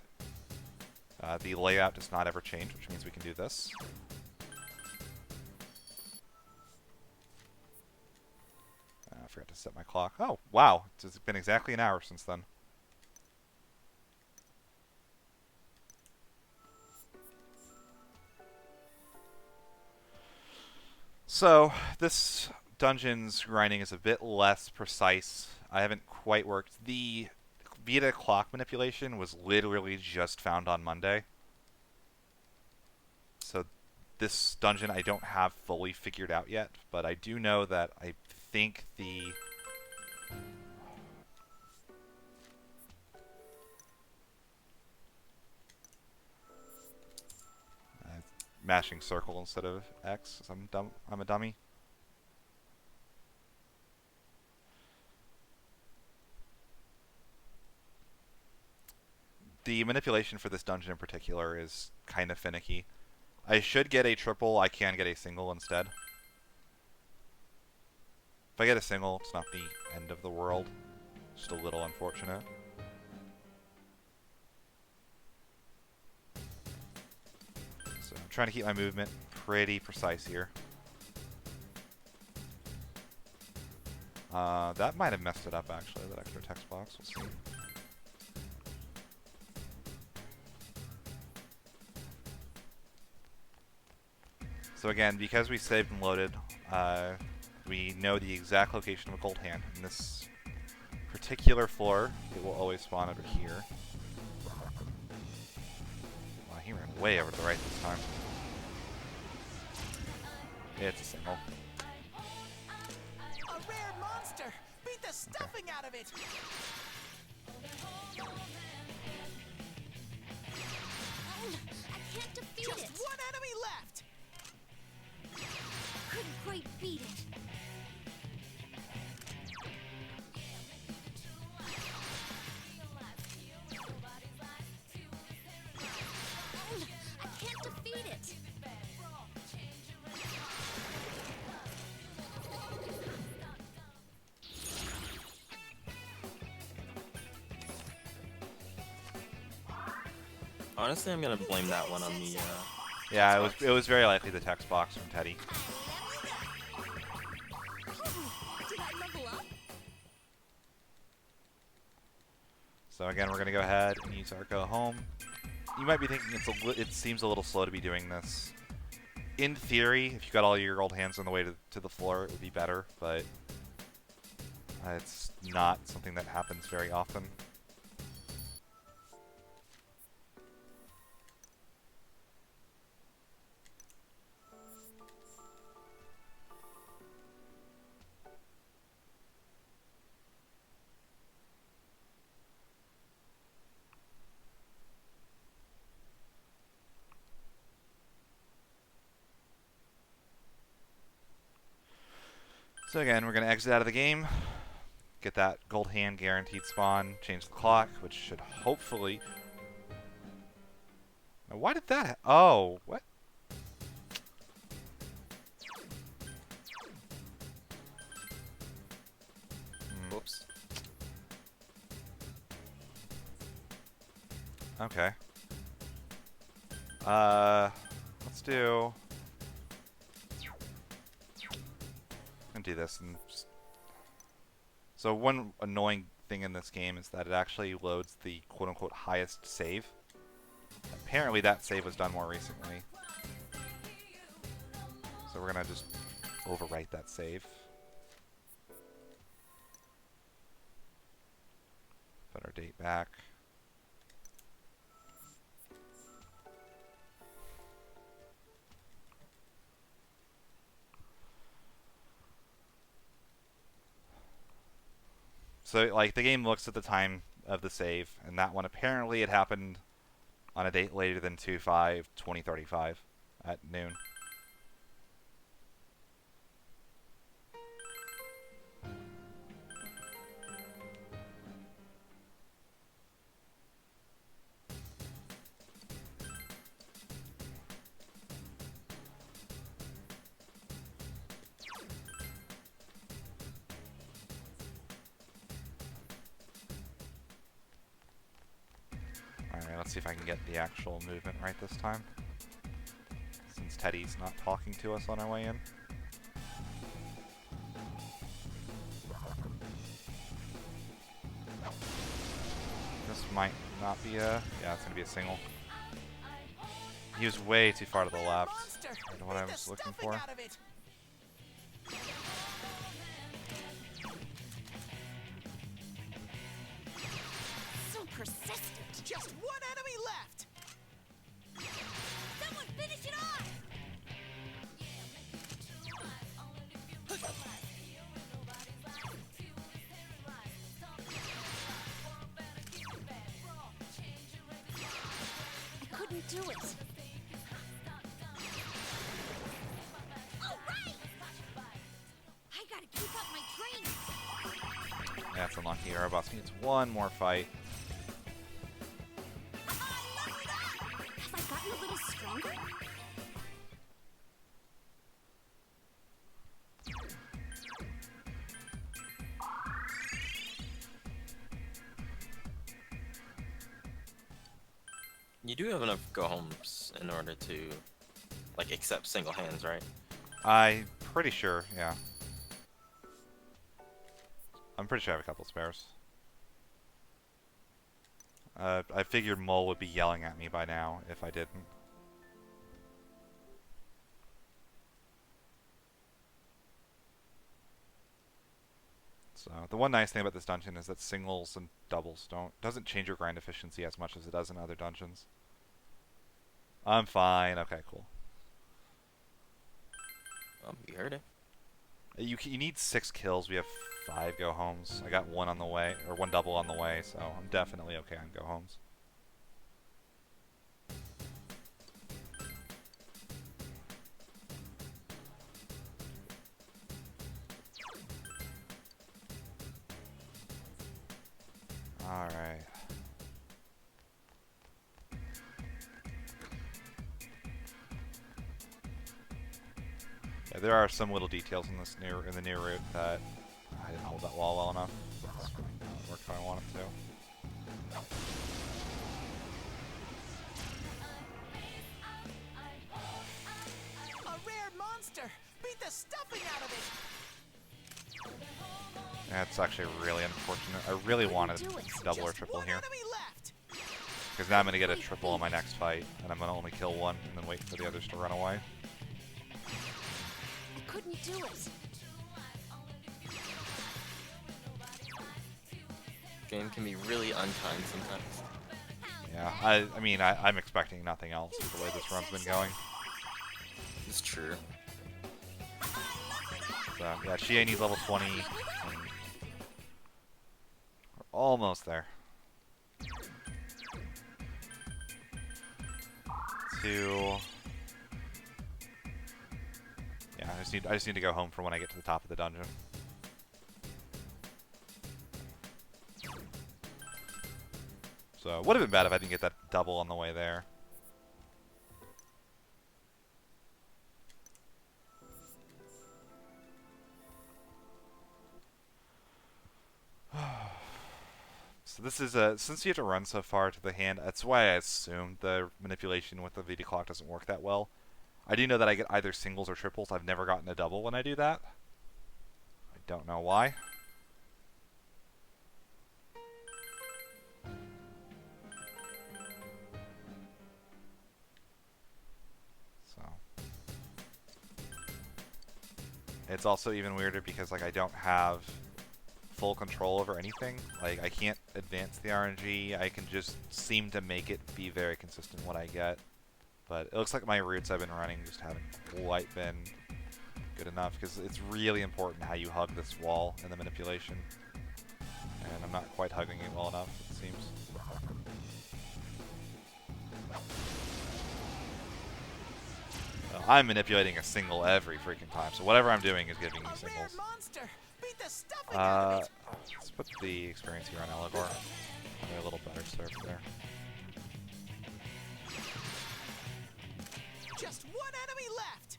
The layout does not ever change, which means we can do this. I forgot to set my clock. Oh, wow. It's been exactly an hour since then. So, this dungeon's grinding is a bit less precise. I haven't quite worked. The Vita clock manipulation was literally just found on Monday. So, this dungeon I don't have fully figured out yet, but I do know that I think the mashing circle instead of X. I'm a dummy. the manipulation for this dungeon in particular is kind of finicky. I should get a triple. I can get a single instead. If I get a single, it's not the end of the world. Just a little unfortunate. So I'm trying to keep my movement pretty precise here. That might have messed it up, actually, that extra text box. We'll see. So again, because we saved and loaded, we know the exact location of a gold hand. In this particular floor, it will always spawn over here. Wow, he ran way over to the right this time. It's a single. A rare monster! Beat the stuffing out of it! I can't defeat Just it. one enemy left! Couldn't quite beat it. I can't defeat it. Honestly, I'm gonna blame that one on the. Yeah, it was very likely the text box from Teddy. Did I level up? So again, we're gonna go ahead and use our go home. You might be thinking it seems a little slow to be doing this. In theory, if you got all your gold hands on the way to the floor, it would be better, but it's not something that happens very often. So again, we're going to exit out of the game, get that gold hand guaranteed spawn, change the clock, which should hopefully... Now, why did that oh, what? Whoops. Okay. Let's do... do this and just... So one annoying thing in this game is that it actually loads the quote-unquote highest save. Apparently that save was done more recently. So we're gonna just overwrite that save. Put our date back. So, like, the game looks at the time of the save, and that one, apparently it happened on a date later than 2/5/2035 at noon. Alright, let's see if I can get the actual movement right this time. Since Teddy's not talking to us on our way in. This might not be a... yeah, it's gonna be a single. He was way too far to the left. That's what I was looking for. So persistent. Just one enemy left! Someone finish it off! I couldn't do it. All right! I gotta keep up my training. Yeah, it's unlucky. Our boss needs one more fight. You do have enough go homes in order to like accept single hands, right? I'm pretty sure, yeah. I'm pretty sure I have a couple spares. I figured Mole would be yelling at me by now if I didn't. So the one nice thing about this dungeon is that singles and doubles doesn't change your grind efficiency as much as it does in other dungeons. I'm fine. Okay, cool. You heard it. You need 6 kills. We have 5 go homes. I got 1 on the way, or 1 double on the way, so I'm definitely okay on go homes. Alright. Yeah, there are some little details in this in the new route that I didn't hold that wall well enough. It's fine. It'll work how I want it to. A rare monster! Beat the stuffing out of it! That's actually really unfortunate. I really wanted double or triple here. Enemy left! Because now I'm going to get a triple in my next fight, and I'm going to only kill one, and then wait for the others to run away. I couldn't do it. Game can be really unkind sometimes. Yeah, I mean, I'm expecting nothing else with the way this run's been going. It's true. So, yeah, Chie needs level 20. And we're almost there. 2. Yeah, I just need to go home for when I get to the top of the dungeon. So, it would have been bad if I didn't get that double on the way there. So this is since you have to run so far to the hand, that's why I assumed the manipulation with the VD clock doesn't work that well. I do know that I get either singles or triples. I've never gotten a double when I do that. I don't know why. So it's also even weirder because like I don't have full control over anything. Like I can't advance the RNG. I can just seem to make it be very consistent what I get. But it looks like my routes I've been running just haven't quite been good enough because it's really important how you hug this wall in the manipulation. And I'm not quite hugging it well enough, it seems. Well, I'm manipulating a single every freaking time, so whatever I'm doing is giving me singles. Let's put the experience here on Eligor. Probably a little better served there. Just one enemy left.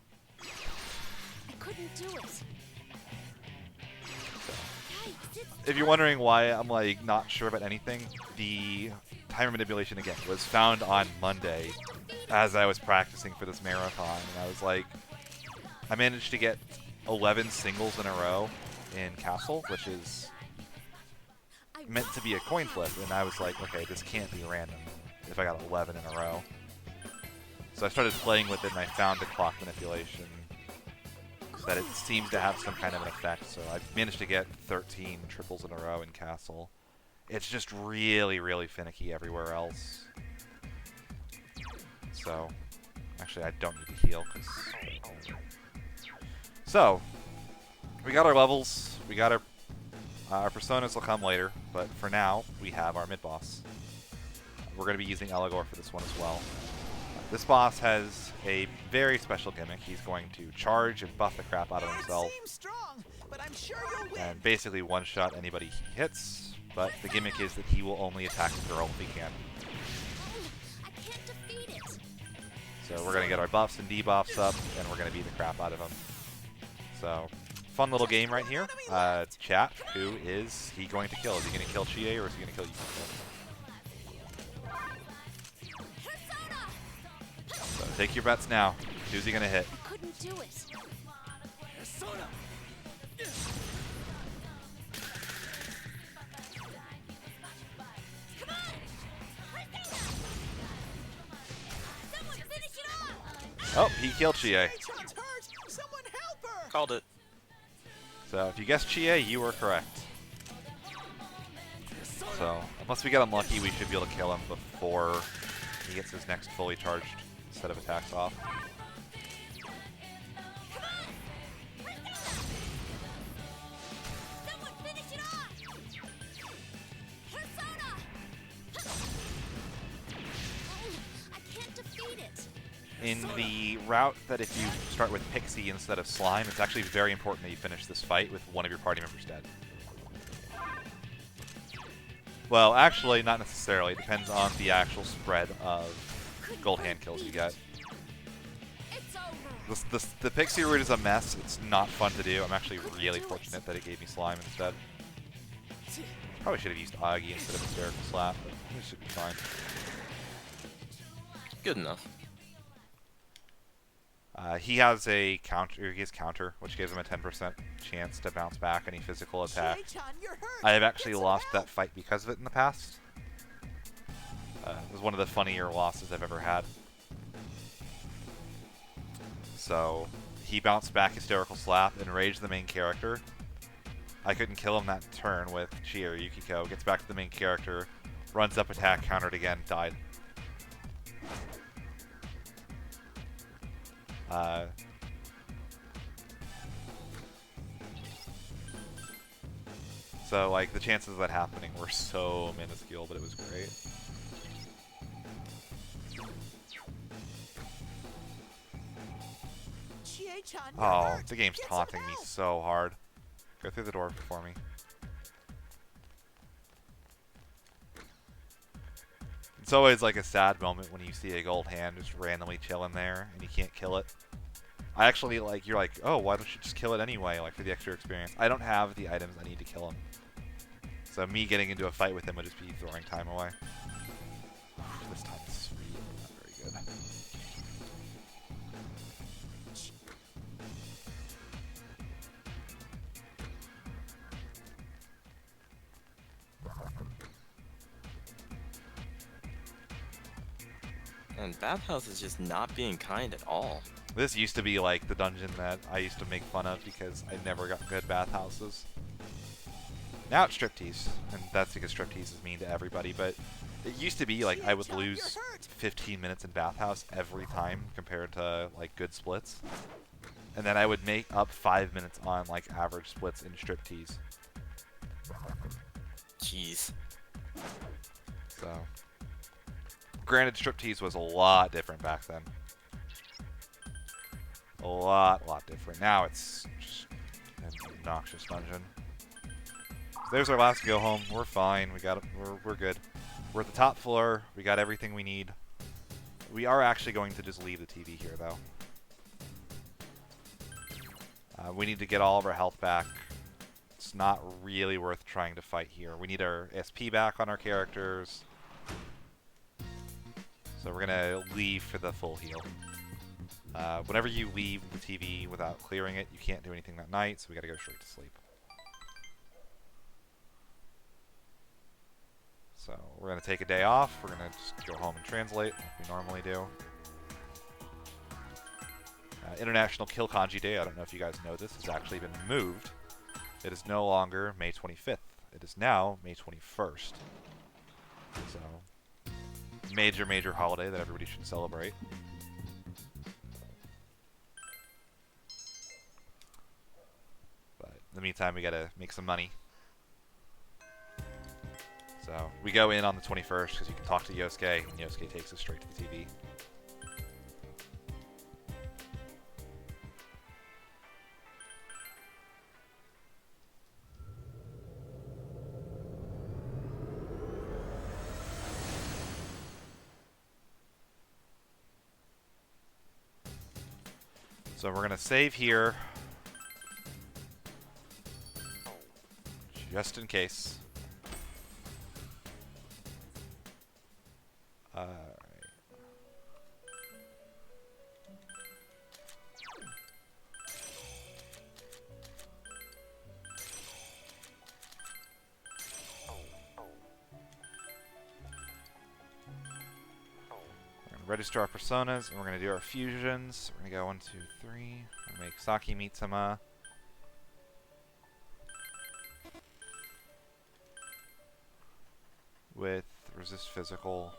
I couldn't do it. If you're wondering why I'm like not sure about anything, the timer manipulation again was found on Monday as I was practicing for this marathon, and I was like, I managed to get 11 singles in a row in Castle, which is meant to be a coin flip, and I was like, okay, this can't be random if I got 11 in a row. So I started playing with it, and I found the clock manipulation that it seems to have some kind of an effect. So I managed to get 13 triples in a row in Castle. It's just really, really finicky everywhere else. So, actually, I don't need to heal. So, we got our levels. We got our personas will come later, but for now, we have our mid-boss. We're going to be using Eligor for this one as well. This boss has a very special gimmick. He's going to charge and buff the crap out of himself. Strong, but I'm sure you'll win. And basically one-shot anybody he hits, but the gimmick is that he will only attack the girl if he can. I can't defeat it. So we're going to get our buffs and debuffs up, and we're going to beat the crap out of him. So, fun little game right here. Chat, who is he going to kill? Is he going to kill Chie, or is he going to kill you? Take your bets now. Who's he gonna hit? I couldn't do it. Persona. Come on! Someone finish it off! Oh, he killed Chie. Chie-chan's hurt. Someone help her. Called it. So if you guessed Chie, you were correct. So unless we get unlucky, we should be able to kill him before he gets his next fully charged set of attacks off. Someone finish it off! Persona! Oh, I can't defeat it. In the route that if you start with Pixie instead of Slime, it's actually very important that you finish this fight with one of your party members dead. Well, actually, not necessarily. It depends on the actual spread of gold hand kills you get. It's over. The Pixie route is a mess. It's not fun to do. I'm actually really fortunate that it gave me Slime instead. Probably should have used Augie instead of Hysterical Slap, but it should be fine. Good enough. He has a counter. He has counter, which gives him a 10% chance to bounce back any physical attack. Chie-chan, you're hurt. I have actually Get some lost help. that fight because of it in the past. It was one of the funnier losses I've ever had. So he bounced back Hysterical Slap, enraged the main character. I couldn't kill him that turn with Chi or Yukiko. Gets back to the main character, runs up attack, countered again, died. So, like, the chances of that happening were so minuscule, but it was great. Chie-chan, you're Oh, hurt. the game's Get some taunting me help. so hard. Go through the door before me. It's always like a sad moment when you see a gold hand just randomly chilling there and you can't kill it. I actually, like, you're like, oh, why don't you just kill it anyway, like, for the extra experience. I don't have the items I need to kill him. So me getting into a fight with him would just be throwing time away. This time is really not very good. And Bathhouse is just not being kind at all. This used to be like the dungeon that I used to make fun of because I never got good bathhouses. Now it's striptease, and that's because striptease is mean to everybody, but it used to be like I would Chie-chan, you're lose hurt. 15 minutes in bathhouse every time compared to like good splits. And then I would make up 5 minutes on like average splits in striptease. Jeez. So, granted, striptease was a lot different back then. A lot different. Now it's just an obnoxious dungeon. So there's our last go home. We're fine. We got it. We're good. We're at the top floor. We got everything we need. We are actually going to just leave the TV here, though. We need to get all of our health back. It's not really worth trying to fight here. We need our SP back on our characters. So we're going to leave for the full heal. Whenever you leave the TV without clearing it, you can't do anything that night, so we got to go straight to sleep. So we're going to take a day off. We're going to just go home and translate like we normally do. International Kill Kanji Day, I don't know if you guys know this, has actually been moved. It is no longer May 25th. It is now May 21st. So, major holiday that everybody should celebrate. But in the meantime, we gotta make some money. So, we go in on the 21st because you can talk to Yosuke, and Yosuke takes us straight to the TV. So we're going to save here, just in case. register our personas, and we're going to do our fusions. We're going to go 1, 2, 3. We're going to make Saki Mitsuma. With resist physical.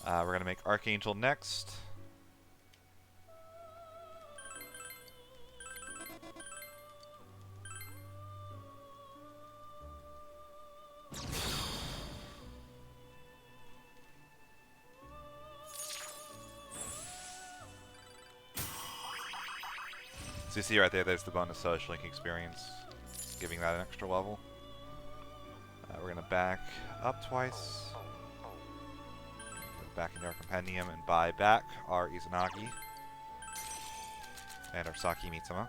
We're going to make Archangel next. So you see right there's the bonus social link experience, giving that an extra level. We're going to back up twice. Go back into our compendium and buy back our Izanagi. And our Saki Mitsuma.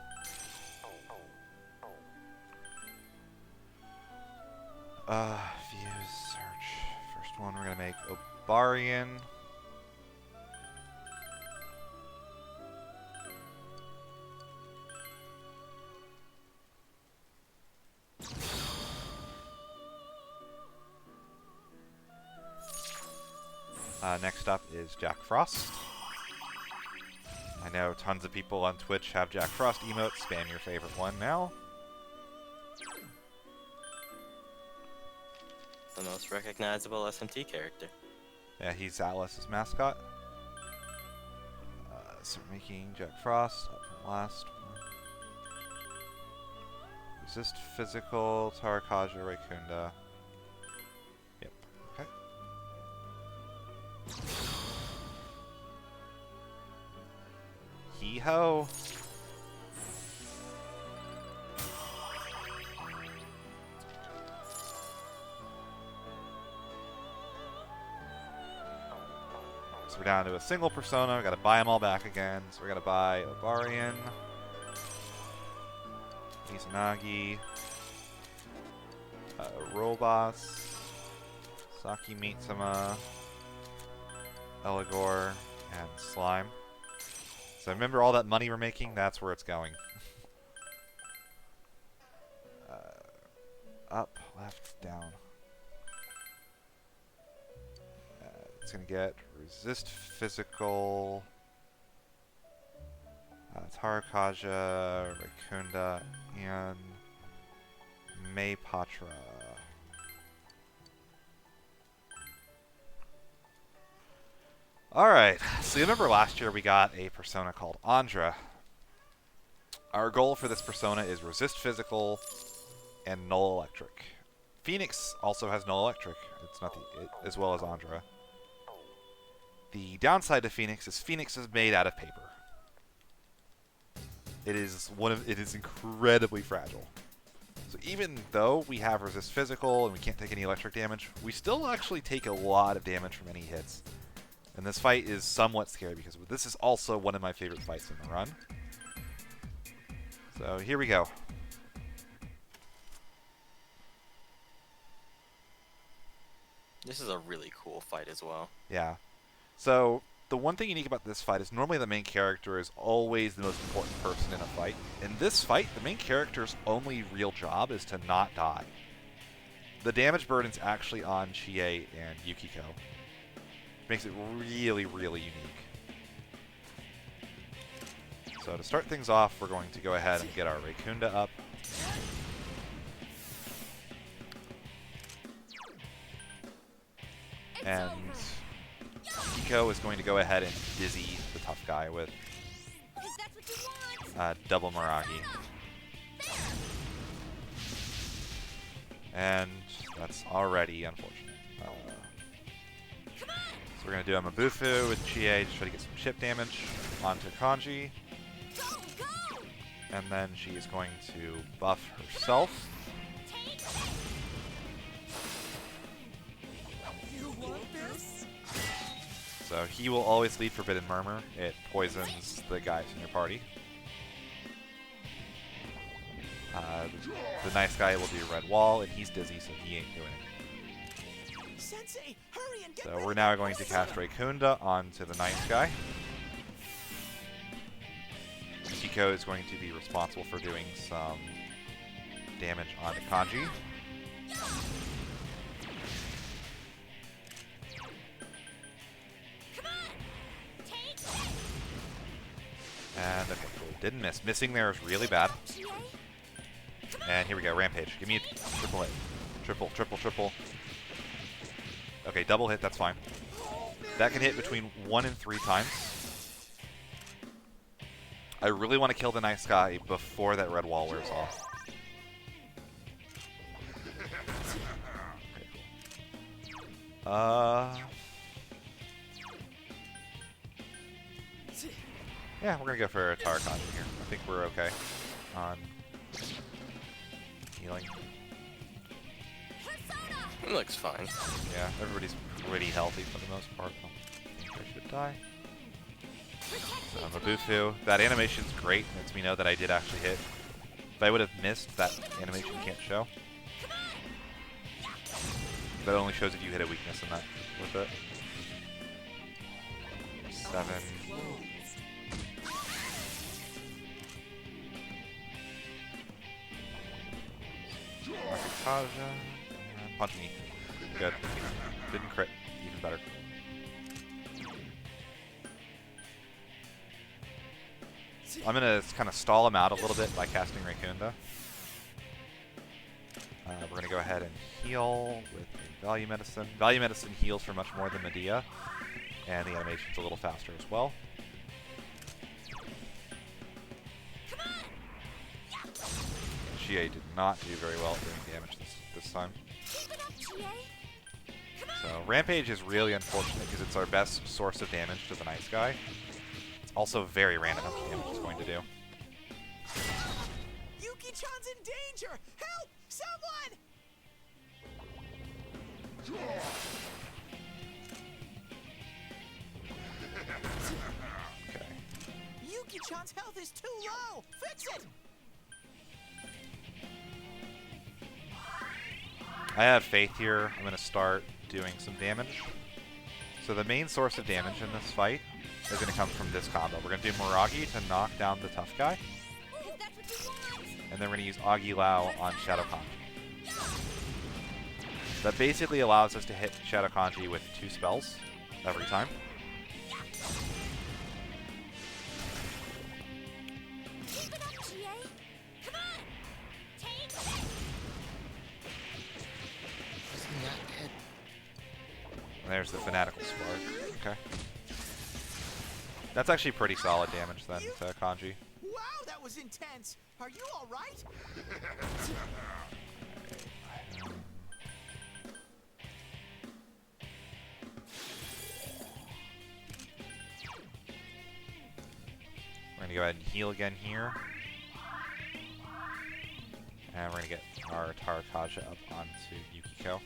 Views, search. First one, we're going to make Obarian. Next up is Jack Frost. I know tons of people on Twitch have Jack Frost emotes. Spam your favorite one now. The most recognizable SMT character. Yeah, he's Atlas's mascot. So we're making Jack Frost up from last one. Resist physical, Tarakaja, Raikunda. Yep, okay. Hee-ho! So we're down to a single persona. We gotta buy them all back again. So we're gonna buy Obarian, Izanagi, Robos, Saki Mitsuma, Eligor, and Slime. So remember all that money we're making? That's where it's going. Up, left, down. It's going to get resist physical, Tarakaja, Raikunda, and Maypatra. Alright, so you remember last year we got a persona called Andra. Our goal for this persona is resist physical and null electric. Phoenix also has null electric. It's not as well as Andra. The downside to Phoenix is made out of paper. It is incredibly fragile. So even though we have resist physical and we can't take any electric damage, we still actually take a lot of damage from any hits. And this fight is somewhat scary because this is also one of my favorite fights in the run. So here we go. This is a really cool fight as well. Yeah. So the one thing unique about this fight is normally the main character is always the most important person in a fight. In this fight, the main character's only real job is to not die. The damage burden's actually on Chie and Yukiko. Makes it really, really unique. So to start things off, we're going to go ahead and get our Raikunda up. And Yukiko is going to go ahead and dizzy the tough guy with double Miragi. And that's already unfortunate. So we're going to do a Mabufu with Chie, just try to get some chip damage onto Kanji. And then she's going to buff herself. So he will always lead Forbidden Murmur. It poisons the guys in your party. The nice guy will do Red Wall, and he's dizzy, so he ain't doing it. Sensei, hurry and get So we're now going to cast Raikunda onto the nice guy. Yukiko is going to be responsible for doing some damage on Kanji. And okay, cool. Didn't miss. Missing there is really bad. And here we go, Rampage. Give me a triple hit. Triple, triple, triple. Okay, double hit, that's fine. That can hit between 1 and 3 times. I really want to kill the nice guy before that red wall wears off. Okay, cool. Yeah, we're gonna go for a Tarakan here. I think we're okay on healing. It looks fine. Yeah, everybody's pretty healthy for the most part. I think I should die. So, Mabufu. That animation's great. Lets me know that I did actually hit. If I would have missed, that animation can't show. That only shows if you hit a weakness in that with it. 7. Marketaja. Punch me. Good. Didn't crit. Even better. I'm going to kind of stall him out a little bit by casting Raikunda. We're going to go ahead and heal with Value Medicine. Value Medicine heals for much more than Medea, and the animation's a little faster as well. Chie did not do very well at doing damage this time. So Rampage is really unfortunate because it's our best source of damage to the nice guy. It's also very random how much damage it's going to do. Yuki-chan's in danger! Help! Someone! Okay. Yuki-chan's health is too low! Fix it! I have faith here. I'm going to start doing some damage. So the main source of damage in this fight is going to come from this combo. We're going to do Muragi to knock down the tough guy. And then we're going to use Agi Lao on Shadow Kanji. That basically allows us to hit Shadow Kanji with 2 spells every time. And there's the Fanatical Spark. Okay. That's actually pretty solid damage then to Kanji. Wow, that was intense! Are you alright? We're going to go ahead and heal again here. And we're going to get our Tarakaja up onto Yukiko.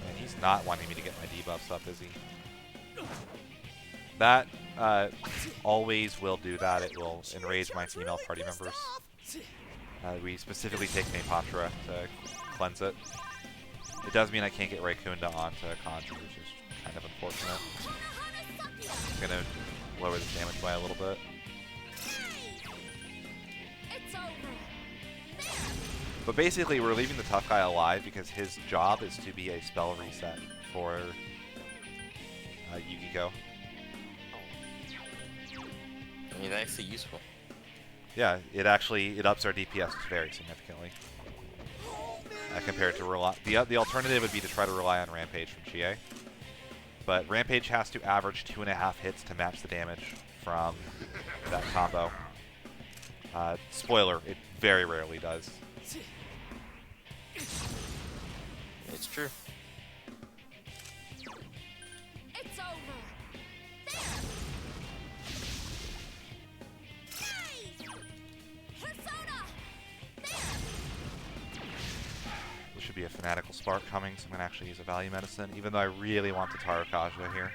And he's not wanting me to get my debuffs up, is he? That always will do that. It will enrage my female party members. We specifically take Nepatra to cleanse it. It does mean I can't get Raikunda onto Kanji, which is kind of unfortunate. I'm going to lower the damage by a little bit. But basically, we're leaving the tough guy alive because his job is to be a spell reset for Yukiko. I mean, that's actually useful. Yeah, it ups our DPS very significantly. Compared to rely. The alternative would be to try to rely on Rampage from Chie. But Rampage has to average 2.5 hits to match the damage from that combo. Spoiler, it very rarely does. It's true. It's over. There. Persona. There. There should be a Fanatical Spark coming, so I'm going to actually use a Value Medicine, even though I really want the Tarakaja here.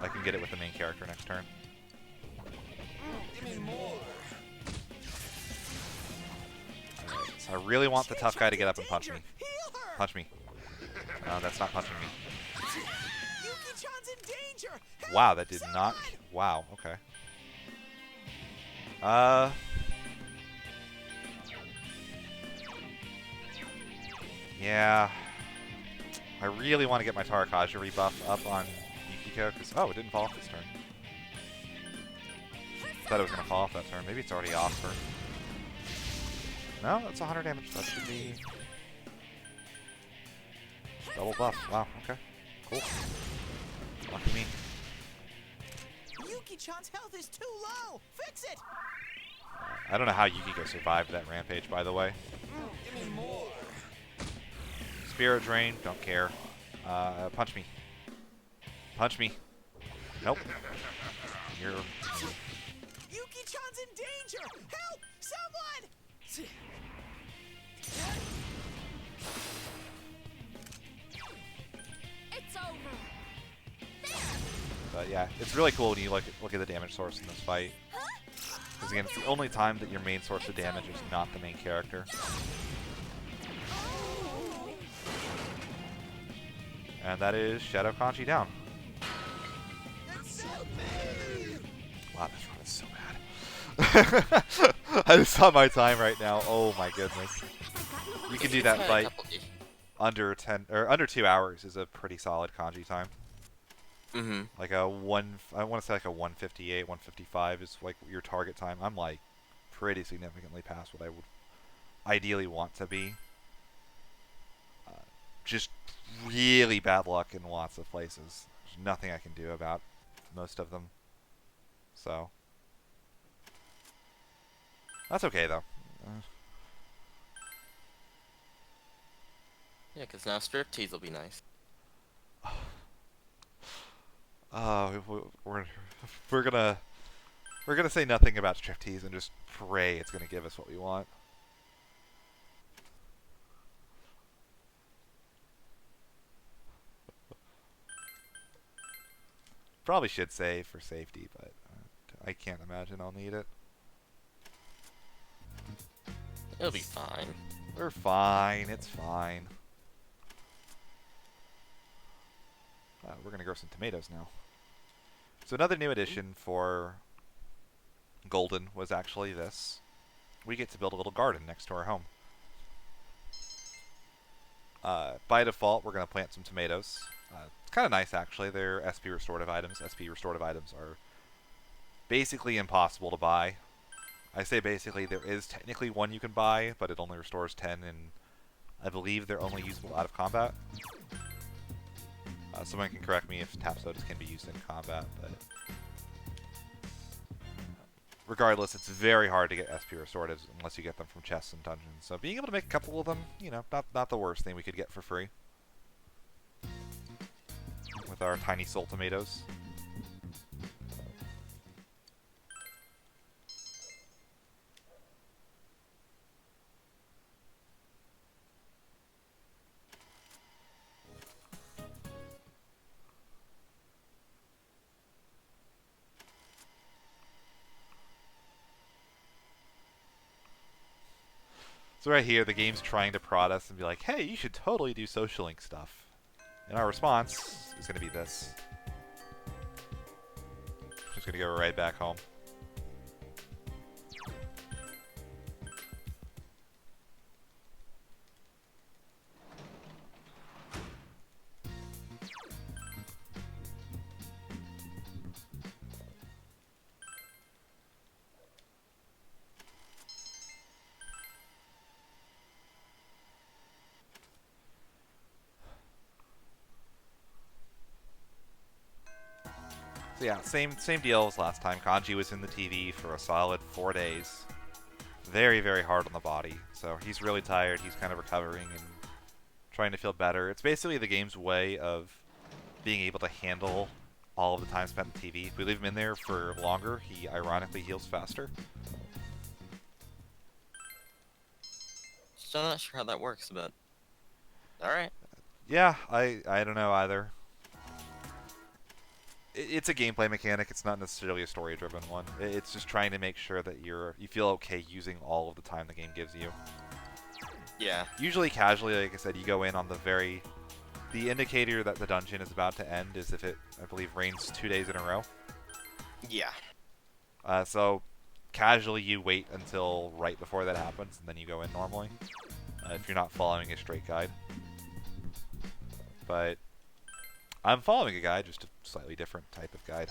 I can get it with the main character next turn. Give me more! Alright, so I really want the tough guy to get up and punch me. Punch me. No, that's not punching me. Wow, that did not... Wow, okay. Yeah. I really want to get my Tarakaja rebuff up on Yukiko, because... Oh, it didn't fall off this turn. Thought it was going to fall off that turn. Maybe it's already off for... No, that's 100 damage. That should be... Double buff. Wow, okay. Cool. Lucky me. Yuki-chan's health is too low! Fix it! I don't know how Yukiko survived that rampage, by the way. Give me more! Spirit Drain, don't care. Punch me. Punch me. Nope. You're... Yuki-chan's in danger! Help! Someone! It's over. But yeah, it's really cool when you look at the damage source in this fight. Because again, it's the only time that your main source of damage is not the main character. And that is Shadow Kanji down. Wow, this run is so bad. I just saw my time right now. Oh my goodness. You can do that fight under 10 or under 2 hours is a pretty solid kanji time. Like a I want to say like a 158, 155 is like your target time. I'm like pretty significantly past what I would ideally want to be. Just really bad luck in lots of places. There's nothing I can do about most of them. So that's okay though. Yeah, because now striptease will be nice. Oh, we're gonna say nothing about striptease and just pray it's gonna give us what we want. Probably should say for safety, but I can't imagine I'll need it. It'll be fine. We're fine. It's fine. We're gonna grow some tomatoes now. So another new addition for Golden was actually this. We get to build a little garden next to our home. By default, we're gonna plant some tomatoes. It's kind of nice actually. They're SP restorative items. SP restorative items are basically impossible to buy. I say basically, there is technically one you can buy, but it only restores 10, and I believe they're only usable out of combat. Someone can correct me if tap sodas can be used in combat, but regardless, it's very hard to get SP restoratives unless you get them from chests and dungeons. So being able to make a couple of them, you know, not the worst thing we could get for free with our tiny soul tomatoes. So right here, the game's trying to prod us and be like, hey, you should totally do social link stuff. And our response is going to be this. Just going to go right back home. So yeah, same deal as last time. Kanji was in the TV for a solid 4 days. Very, very hard on the body. So he's really tired. He's kind of recovering and trying to feel better. It's basically the game's way of being able to handle all of the time spent on TV. If we leave him in there for longer, he ironically heals faster. Still not sure how that works, but alright. Yeah, I don't know either. It's a gameplay mechanic. It's not necessarily a story-driven one. It's just trying to make sure that you feel okay using all of the time the game gives you. Yeah. Usually casually, like I said, you go in on the very the indicator that the dungeon is about to end is if it, I believe, rains 2 days in a row. Yeah. So casually you wait until right before that happens, and then you go in normally, if you're not following a straight guide. But I'm following a guide, just a slightly different type of guide.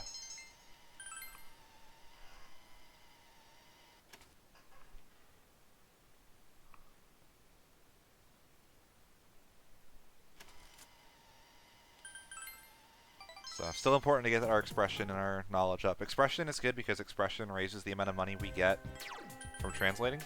So still important to get our expression and our knowledge up. Expression is good because expression raises the amount of money we get from translating.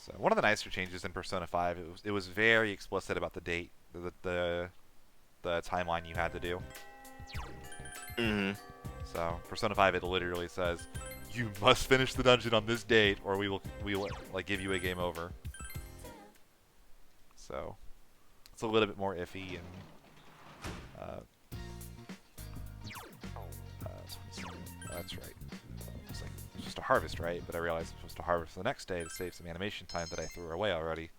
So one of the nicer changes in Persona 5, it was very explicit about the date, the timeline you had to do. Mm-hmm. So Persona 5, it literally says, you must finish the dungeon on this date, or we will like give you a game over. So it's a little bit more iffy and that's right. It's like it's just a harvest, right? But I realized I'm supposed to harvest the next day to save some animation time that I threw away already.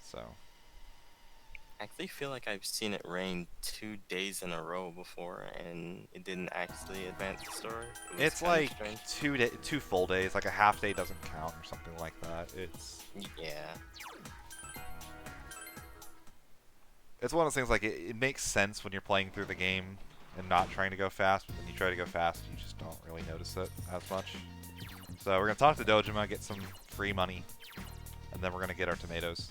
So I actually feel like I've seen it rain 2 days in a row before, and it didn't actually advance the story. It was it's kinda like strange. 2 full days, like a half day doesn't count or something like that. Yeah. It's one of those things, like it makes sense when you're playing through the game and not trying to go fast, but when you try to go fast, you just don't really notice it as much. So we're going to talk to Dojima, get some free money, and then we're going to get our tomatoes.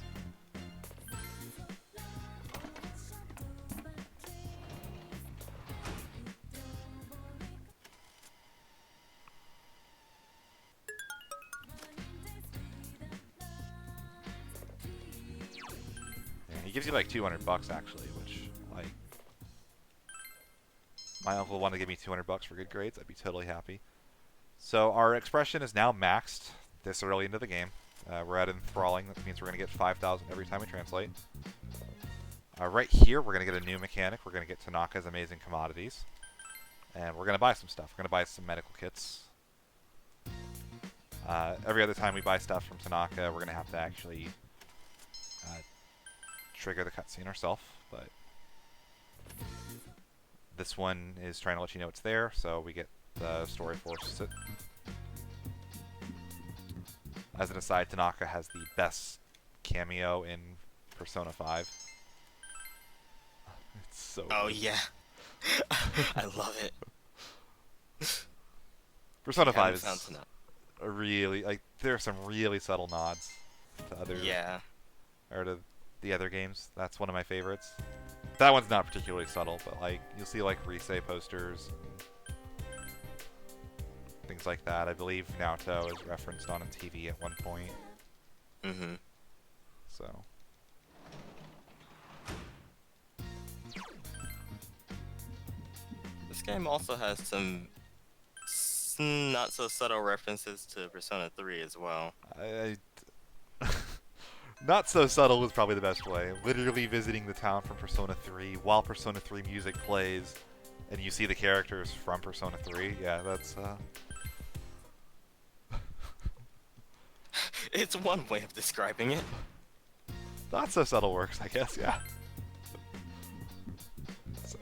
Yeah, he gives you like $200 actually, which, like, my uncle wanted to give me $200 for good grades, I'd be totally happy. So our expression is now maxed this early into the game. We're at enthralling. That means we're going to get 5,000 every time we translate. Right here, we're going to get a new mechanic. We're going to get Tanaka's amazing commodities. And we're going to buy some stuff. We're going to buy some medical kits. Every other time we buy stuff from Tanaka, we're going to have to actually trigger the cutscene ourselves. But this one is trying to let you know it's there, so we get the story forces it. As an aside, Tanaka has the best cameo in Persona 5. It's so Oh good. yeah. I love it. Persona If you 5 haven't is found Tanaka. a really, like, there are some really subtle nods to other, Yeah. or to the other games. That's one of my favorites. That one's not particularly subtle, but like you'll see like Rise posters and things like that. I believe Naruto is referenced on a TV at one point. Mm-hmm. So This game also has some not so subtle references to Persona 3 as well. not so subtle was probably the best way. Literally visiting the town from Persona 3 while Persona 3 music plays, and you see the characters from Persona 3. Yeah, that's It's one way of describing it. not so subtle works, I guess. Yeah. So,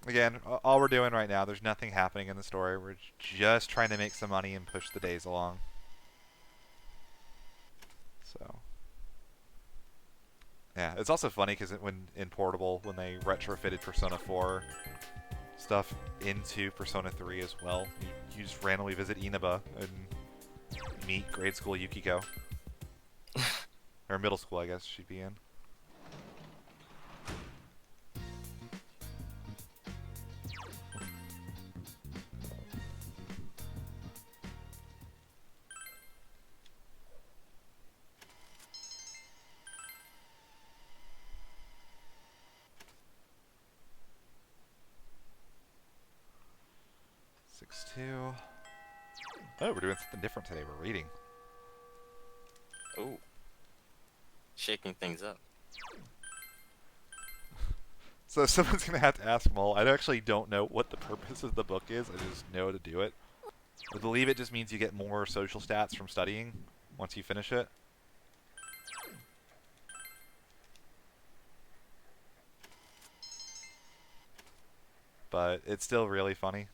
again, all we're doing right now, there's nothing happening in the story. We're just trying to make some money and push the days along. So, yeah, it's also funny because when in Portable, when they retrofitted Persona 4 stuff into Persona 3 as well, you just randomly visit Inaba and meet grade school Yukiko. Or middle school, I guess she'd be in. 6-2. Oh, we're doing something different today. We're reading. Oh, shaking things up. So someone's going to have to ask Mole. I actually don't know what the purpose of the book is. I just know to do it. I believe it just means you get more social stats from studying once you finish it. But it's still really funny.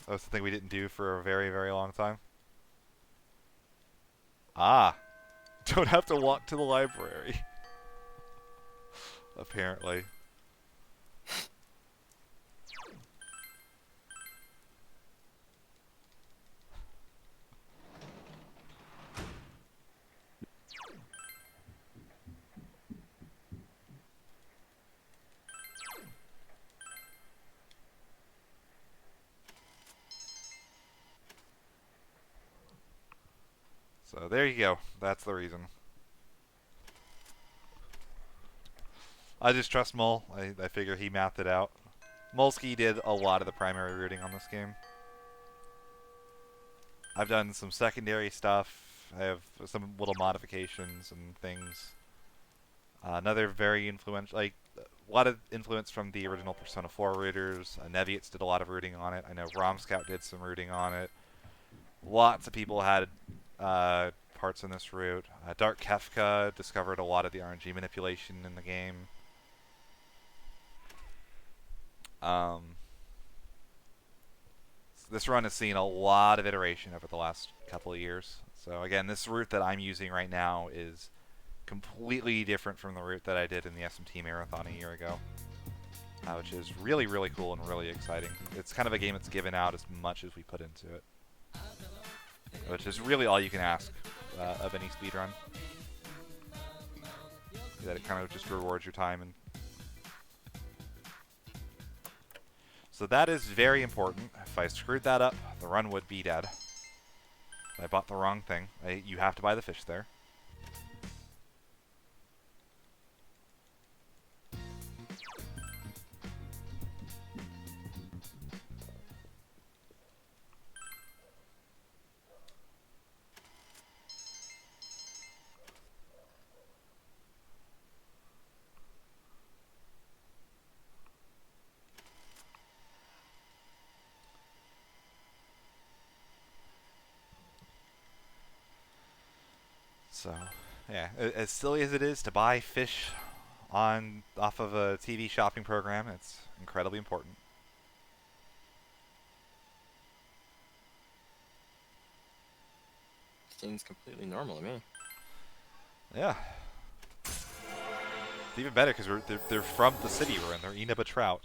That was something we didn't do for a very, very long time. Ah! Don't have to walk to the library. Apparently. So there you go. That's the reason. I just trust Mole. I figure he mathed it out. Molsky did a lot of the primary routing on this game. I've done some secondary stuff. I have some little modifications and things. Another very influential, like, a lot of influence from the original Persona 4 routers. Neviets did a lot of routing on it. I know ROM Scout did some routing on it. Lots of people had parts in this route. Dark Kefka discovered a lot of the RNG manipulation in the game. This run has seen a lot of iteration over the last couple of years. So again, this route that I'm using right now is completely different from the route that I did in the SMT Marathon a year ago, which is really, really cool and really exciting. It's kind of a game that's given out as much as we put into it, which is really all you can ask of any speedrun. That it kind of just rewards your time. And so that is very important. If I screwed that up, the run would be dead. I bought the wrong thing. You have to buy the fish there. So, yeah, as silly as it is to buy fish off of a TV shopping program, it's incredibly important. Seems completely normal to me. Yeah. It's even better because they're from the city we're in. They're Inaba trout.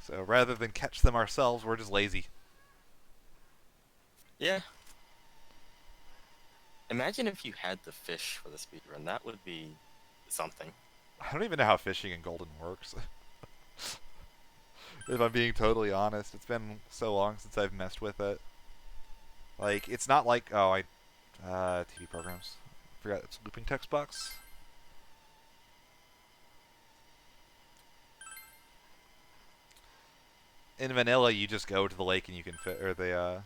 So rather than catch them ourselves, we're just lazy. Yeah. Imagine if you had the fish for the speedrun. That would be something. I don't even know how fishing in Golden works. If I'm being totally honest, it's been so long since I've messed with it. Like, it's not like, TV programs. Forgot it's looping text box. In vanilla, you just go to the lake and you can or the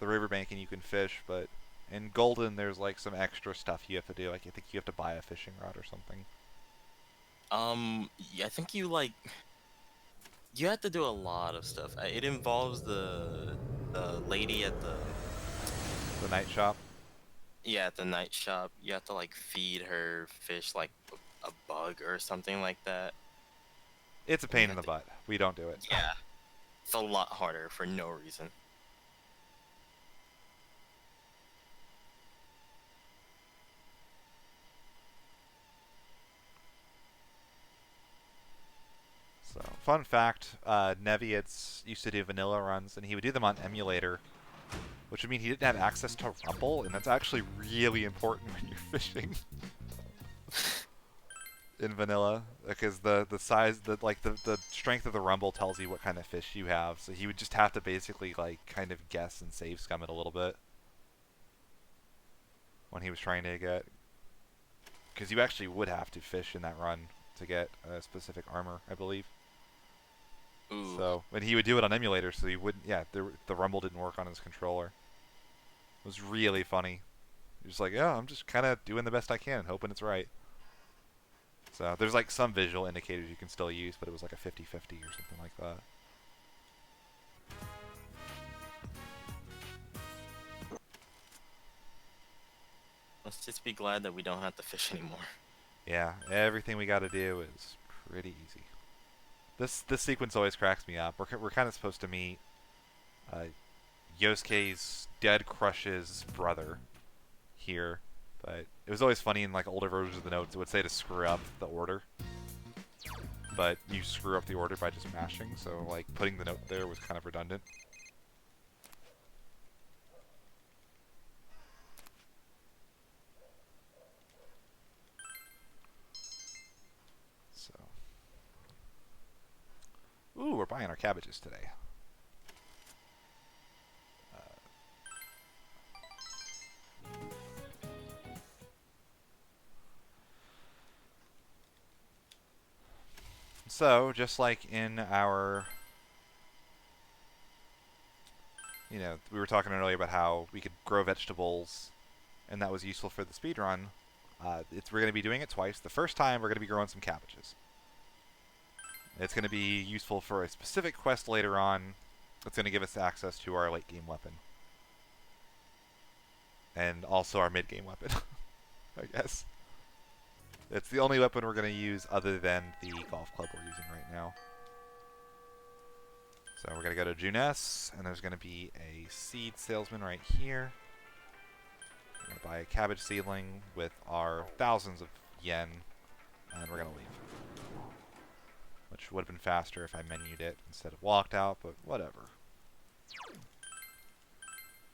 riverbank and you can fish, but in Golden, there's like some extra stuff you have to do. Like, I think you have to buy a fishing rod or something. Yeah, I think you have to do a lot of stuff. It involves the lady at the night shop. Yeah, at the night shop. You have to like feed her fish like a bug or something like that. It's a pain in the butt. We don't do it. Yeah, it's a lot harder for no reason. So, fun fact, Neviets used to do vanilla runs, and he would do them on emulator, which would mean he didn't have access to Rumble, and that's actually really important when you're fishing in vanilla, because the size, the strength of the Rumble tells you what kind of fish you have, so he would just have to basically, like, kind of guess and save scum it a little bit when he was trying to get... Because you actually would have to fish in that run to get a specific armor, I believe. Ooh. So, and he would do it on emulator, so he wouldn't. Yeah, the rumble didn't work on his controller. It was really funny. He was like, yeah, I'm just kind of doing the best I can, hoping it's right. So there's like some visual indicators you can still use, but it was like a 50-50 or something like that. Let's just be glad that we don't have to fish anymore. Yeah, everything we got to do is pretty easy. This sequence always cracks me up. We're kind of supposed to meet Yosuke's dead crush's brother here, but it was always funny in like older versions of the notes. It would say to screw up the order, but you screw up the order by just mashing. So like putting the note there was kind of redundant. So, ooh, we're buying our cabbages today. So, just like in our, you know, we were talking earlier about how we could grow vegetables, and that was useful for the speedrun. We're going to be doing it twice. The first time, we're going to be growing some cabbages. It's going to be useful for a specific quest later on that's going to give us access to our late-game weapon. And also our mid-game weapon, I guess. It's the only weapon we're going to use other than the golf club we're using right now. So we're going to go to Juness, and there's going to be a seed salesman right here. We're going to buy a cabbage seedling with our thousands of yen, and we're going to leave. Which would have been faster if I menued it instead of walked out, but whatever.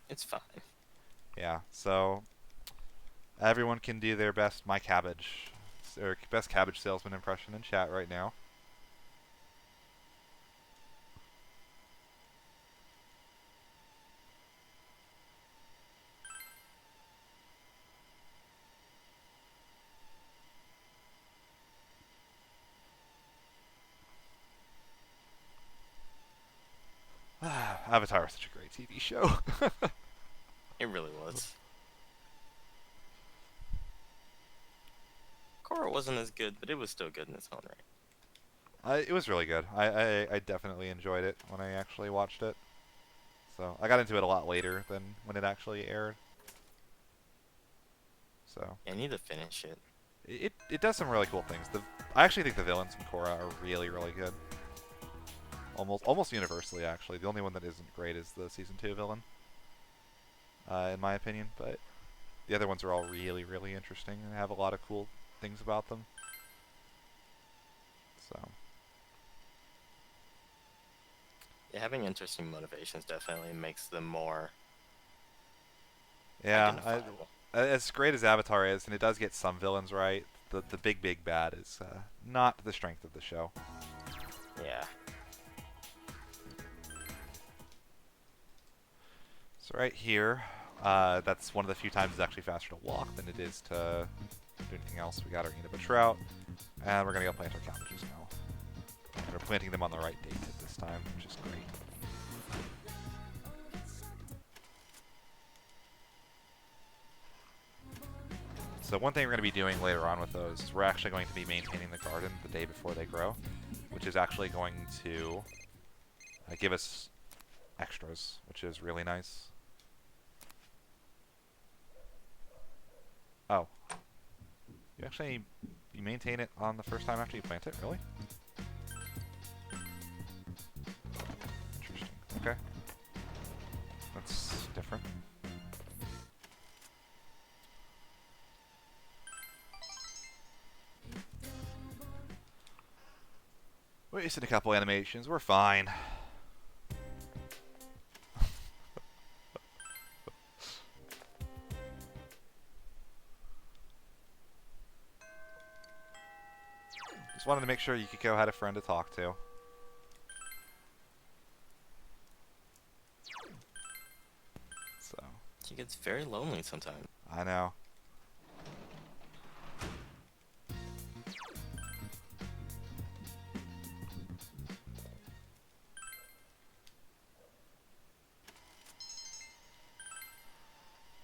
It's fine. Yeah, so everyone can do their best best cabbage salesman impression in chat right now. Avatar was such a great TV show. It really was. Korra wasn't as good, but it was still good in its own right. It was really good. I definitely enjoyed it when I actually watched it. So I got into it a lot later than when it actually aired. So I need to finish it. it does some really cool things. I actually think the villains in Korra are really good. Almost universally, actually. The only one that isn't great is the season 2 villain, in my opinion. But the other ones are all really interesting and have a lot of cool things about them. So Yeah, having interesting motivations definitely makes them more yeah, identifiable. as great as Avatar is, and it does get some villains right, the big bad is not the strength of the show. Yeah. So right here, that's one of the few times it's actually faster to walk than it is to do anything else. We got our Inaba trout, and we're going to go plant our cabbages now. And we're planting them on the right date at this time, which is great. So one thing we're going to be doing later on with those is we're actually going to be maintaining the garden the day before they grow, which is actually going to give us extras, which is really nice. Oh. You maintain it on the first time after you plant it? Really? Interesting. Okay. That's different. Wasted a couple animations. We're fine. Just wanted to make sure Yukiko had a friend to talk to. So. She gets very lonely sometimes. I know.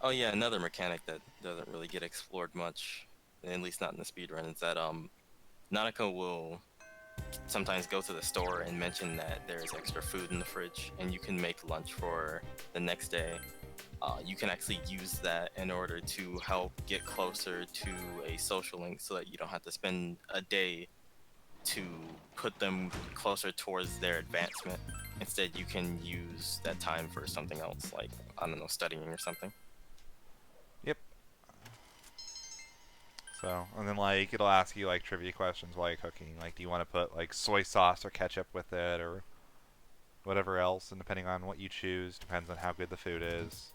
Oh yeah, another mechanic that doesn't really get explored much, at least not in the speedrun, is that Nanako will sometimes go to the store and mention that there's extra food in the fridge and you can make lunch for the next day. You can actually use that in order to help get closer to a social link so that you don't have to spend a day to put them closer towards their advancement. Instead, you can use that time for something else, like, I don't know, studying or something. Yep. So, and then like it'll ask you like trivia questions while you're cooking. Like, do you want to put like soy sauce or ketchup with it, or whatever else? And depending on what you choose, depends on how good the food is.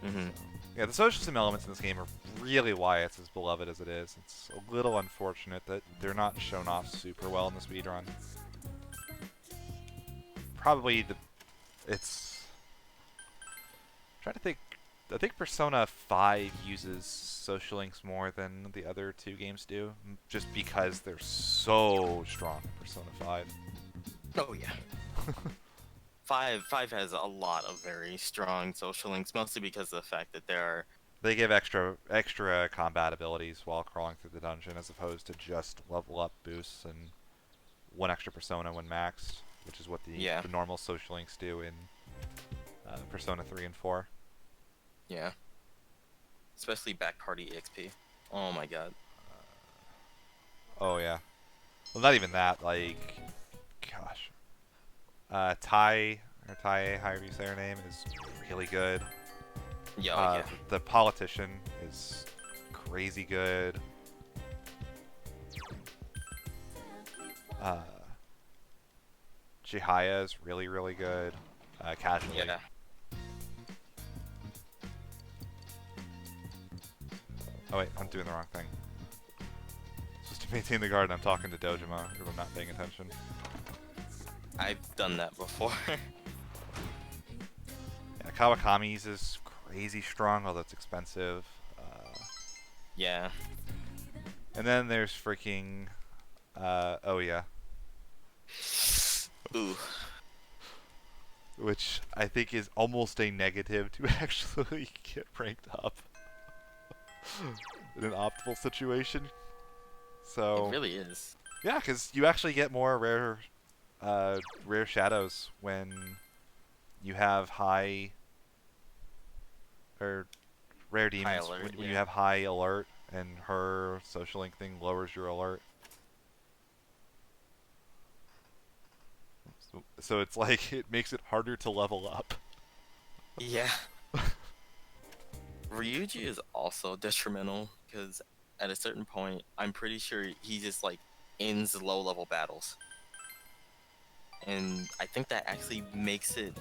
Mm-hmm. Yeah, the social sim elements in this game are really why it's as beloved as it is. It's a little unfortunate that they're not shown off super well in the speedrun. Probably it's trying to think. I think Persona 5 uses social links more than the other two games do, just because they're so strong in Persona 5. Oh yeah. Five has a lot of very strong social links, mostly because of the fact that there are. They give extra combat abilities while crawling through the dungeon, as opposed to just level up boosts and one extra persona when maxed, which is what the normal social links do in Persona 3 and 4. Yeah. Especially back party EXP. Oh my god. Oh yeah. Well, not even that. Like, gosh, Tai or Tai, however you say her name, is really good. Yeah, yeah. The politician is crazy good. Chihaya is really, really good. Casually. Yeah. Oh wait, I'm doing the wrong thing. Supposed to maintain the garden, I'm talking to Dojima, if I'm not paying attention. I've done that before. Yeah, Kawakami's is crazy strong, although it's expensive. Yeah. And then there's freaking... oh yeah. Ooh. Which I think is almost a negative to actually get ranked up in an optimal situation. So It really is. yeah, because you actually get more rare shadows when you have high or rare demons alert, when you yeah. have high alert, and her social link thing lowers your alert. So it's like it makes it harder to level up. Yeah. Ryuji is also detrimental because at a certain point, I'm pretty sure he just like ends low level battles. And I think that actually makes it.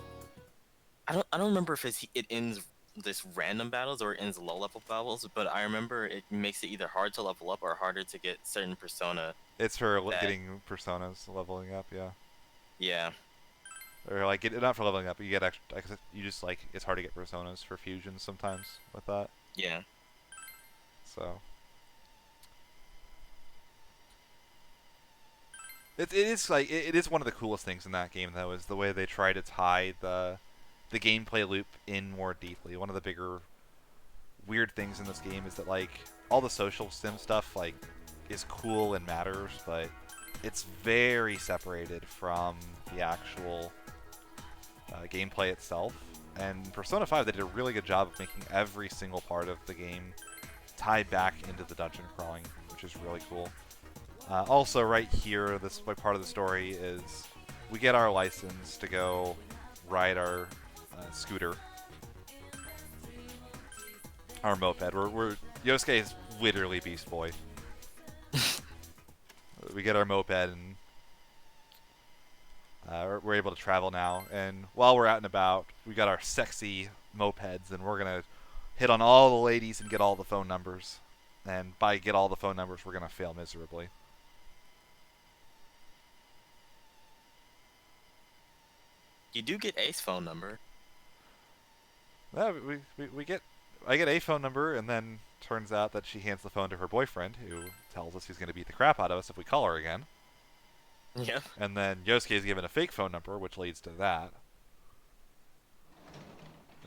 I don't remember if it ends this random battles or it ends low level battles, but I remember it makes it either hard to level up or harder to get certain persona. It's her getting personas leveling up, yeah. Yeah. Or like not for leveling up, but you get extra. You just like it's hard to get personas for fusions sometimes with that. Yeah. So it is like it is one of the coolest things in that game though, is the way they try to tie the gameplay loop in more deeply. One of the bigger weird things in this game is that like all the social sim stuff like is cool and matters, but it's very separated from the actual gameplay itself. And Persona 5, they did a really good job of making every single part of the game tie back into the dungeon crawling, which is really cool. Also, right here, this part of the story is we get our license to go ride our scooter, our moped. Yosuke is literally Beast Boy. We get our moped and we're able to travel now. And while we're out and about, we got our sexy mopeds, and we're gonna hit on all the ladies and get all the phone numbers. And by get all the phone numbers, we're gonna fail miserably. You do get Ace phone number. Yeah, I get a phone number, and then turns out that she hands the phone to her boyfriend, who tells us he's gonna beat the crap out of us if we call her again. Yeah. And then Yosuke is given a fake phone number, which leads to that.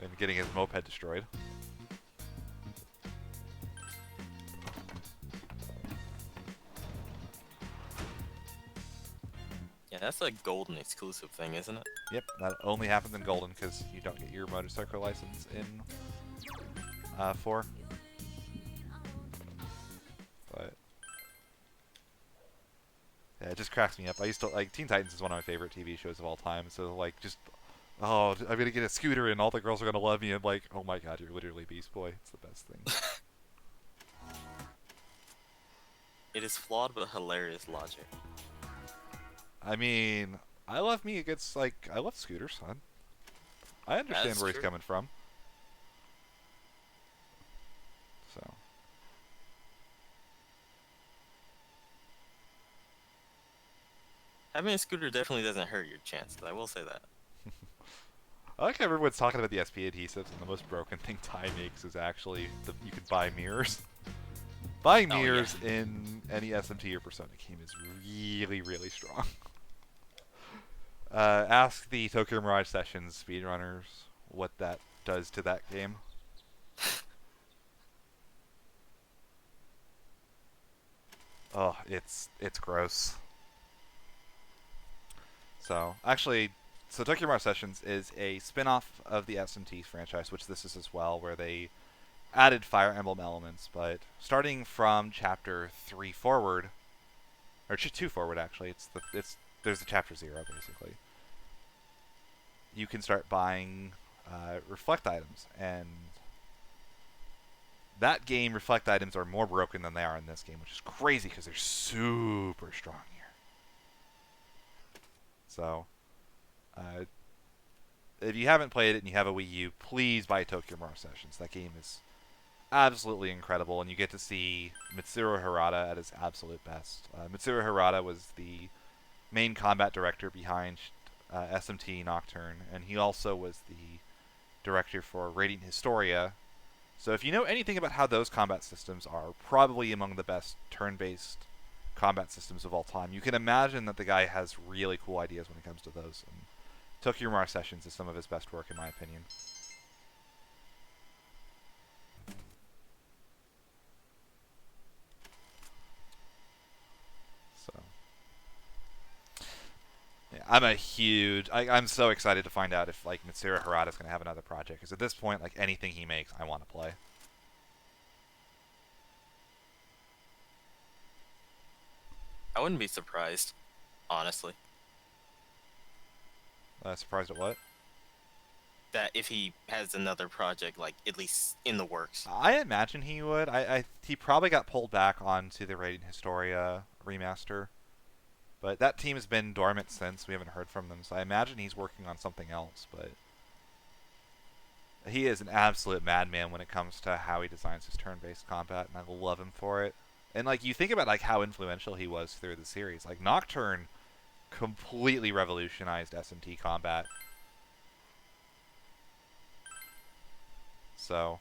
And getting his moped destroyed. Yeah, that's a golden exclusive thing, isn't it? Yep, that only happens in Golden because you don't get your motorcycle license in 4. But yeah, it just cracks me up. I used to like Teen Titans is one of my favorite TV shows of all time. So like just I'm gonna get a scooter and all the girls are gonna love me. And like, oh my god, you're literally Beast Boy. It's the best thing. It is flawed but hilarious logic. I mean, I love me against like I love Scooter, son. I understand That's where he's true. coming from. So Having a scooter definitely doesn't hurt your chances. I will say that. I like how everyone's talking about the SP adhesives, and the most broken thing Ty makes is actually you can buy mirrors. Buying Oh, yeah. mirrors in any SMT or Persona game is really, really strong. Ask the Tokyo Mirage Sessions speedrunners what that does to that game. Oh, it's gross. So, actually, Tokyo Mirage Sessions is a spin-off of the SMT franchise, which this is as well, where they added Fire Emblem elements, but starting from chapter 3 forward, or 2 forward actually, there's the chapter 0 basically. You can start buying reflect items, and that game reflect items are more broken than they are in this game, which is crazy because they're super strong here. So, if you haven't played it and you have a Wii U, please buy Tokyo Mirage Sessions. That game is absolutely incredible, and you get to see Mitsuru Harada at his absolute best. Mitsuru Harada was the main combat director behind SMT Nocturne, and he also was the director for Radiant Historia. So if you know anything about how those combat systems are, probably among the best turn-based combat systems of all time, you can imagine that the guy has really cool ideas when it comes to those. And Tokyo Mirage Sessions is some of his best work, in my opinion. So, yeah, I'm so excited to find out if like Mitsuru Harada is going to have another project. Because at this point, like anything he makes, I want to play. I wouldn't be surprised, honestly, Surprised at what? that if he has another project, like at least in the works. I imagine he would. He probably got pulled back onto the Radiant Historia remaster, but that team has been dormant since. We haven't heard from them, so I imagine he's working on something else. But he is an absolute madman when it comes to how he designs his turn-based combat, and I love him for it. And like you think about like how influential he was through the series, like Nocturne completely revolutionized SMT combat. So,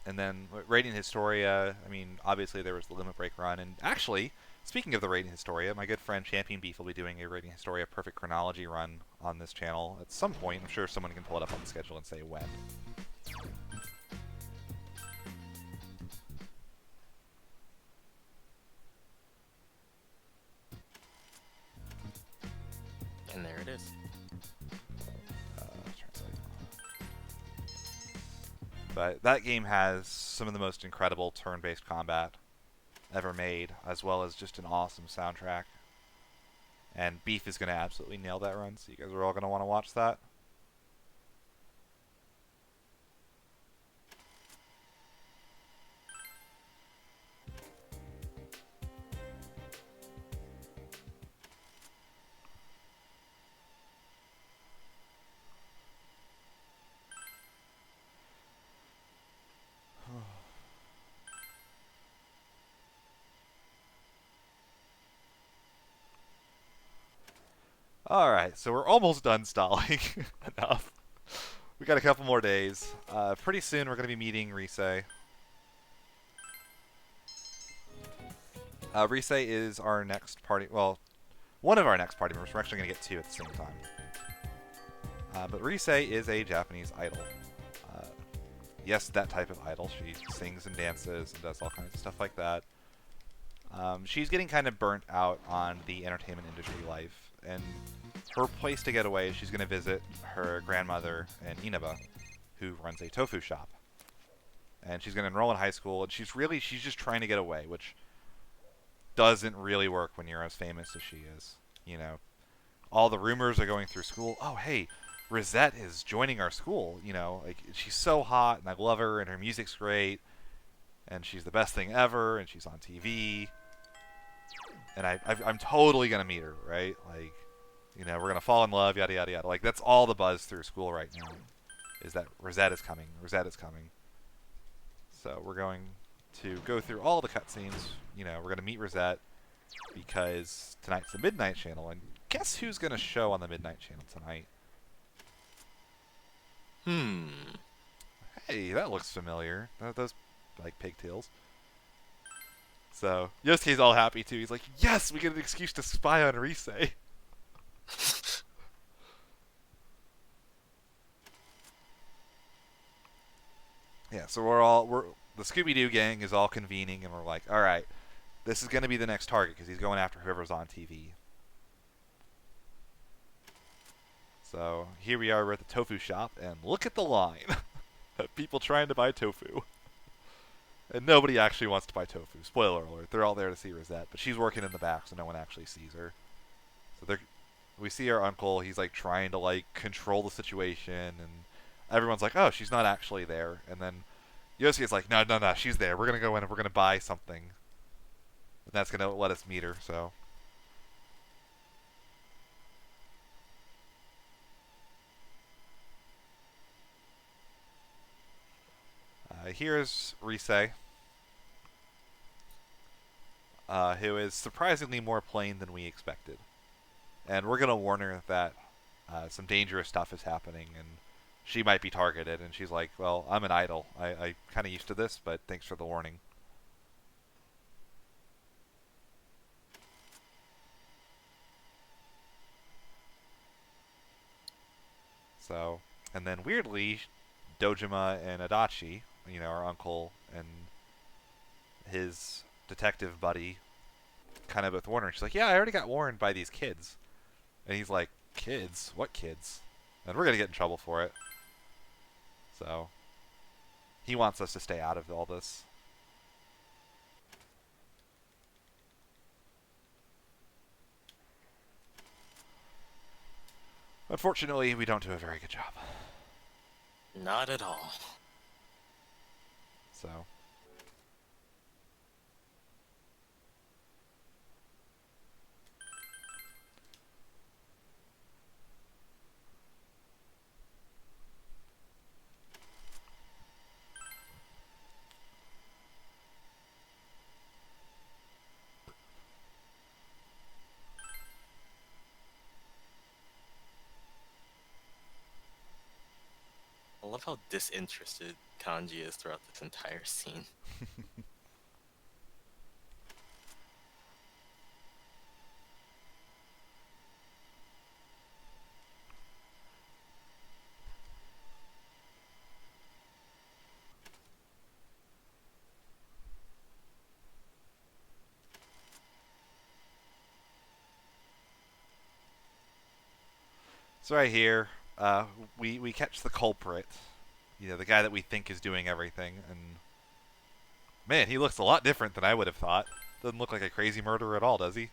and then Radiant Historia, I mean, obviously there was the Limit Break run, and actually, speaking of the Radiant Historia, my good friend Champion Beef will be doing a Radiant Historia Perfect Chronology run on this channel at some point. I'm sure someone can pull it up on the schedule and say when. And there it is. But that game has some of the most incredible turn-based combat ever made, as well as just an awesome soundtrack. And Beef is going to absolutely nail that run, so you guys are all going to want to watch that. Alright, so we're almost done stalling. Enough. We got a couple more days. Pretty soon we're going to be meeting Risei. Risei is our next party... Well, one of our next party members. We're actually going to get 2 at the same time. But Risei is a Japanese idol. Yes, that type of idol. She sings and dances and does all kinds of stuff like that. She's getting kind of burnt out on the entertainment industry life, and her place to get away is she's going to visit her grandmother in Inaba, who runs a tofu shop. And she's going to enroll in high school, and she's just trying to get away, which doesn't really work when you're as famous as she is. You know, all the rumors are going through school. Oh, hey, Rosette is joining our school. You know, like, she's so hot, and I love her, and her music's great, and she's the best thing ever, and she's on TV. And I'm totally going to meet her, right? Like, you know, we're going to fall in love, yada, yada, yada. Like, that's all the buzz through school right now, is that Rosette is coming. Rosette is coming. So we're going to go through all the cutscenes. You know, we're going to meet Rosette because tonight's the Midnight Channel. And guess who's going to show on the Midnight Channel tonight? Hey, that looks familiar. Those, like, pigtails. So, Yosuke's all happy, too. He's like, yes, we get an excuse to spy on Rise. Yeah, so the Scooby-Doo gang is all convening, and we're like, all right, this is going to be the next target, because he's going after whoever's on TV. So, here we are, we're at the tofu shop, and look at the line of people trying to buy tofu. And nobody actually wants to buy tofu. Spoiler alert, they're all there to see Rosette, but she's working in the back, so no one actually sees her. So we see our uncle, he's like trying to like control the situation, and everyone's like, oh, she's not actually there. And then Yosuke's like, no, no, no, she's there. We're going to go in and we're going to buy something. And that's going to let us meet her, so. Here's Rise, who is surprisingly more plain than we expected. And we're going to warn her that some dangerous stuff is happening, and she might be targeted. And she's like, well, I'm an idol. I kind of used to this, but thanks for the warning. So, and then weirdly, Dojima and Adachi, you know, our uncle and his detective buddy, kind of both warn her. She's like, yeah, I already got warned by these kids. And he's like, kids? What kids? And we're going to get in trouble for it. So, he wants us to stay out of all this. Unfortunately, we don't do a very good job. Not at all. So. I love how disinterested Kanji is throughout this entire scene. So right here, we catch the culprit. You know, the guy that we think is doing everything. And man, he looks a lot different than I would have thought. Doesn't look like a crazy murderer at all, does he?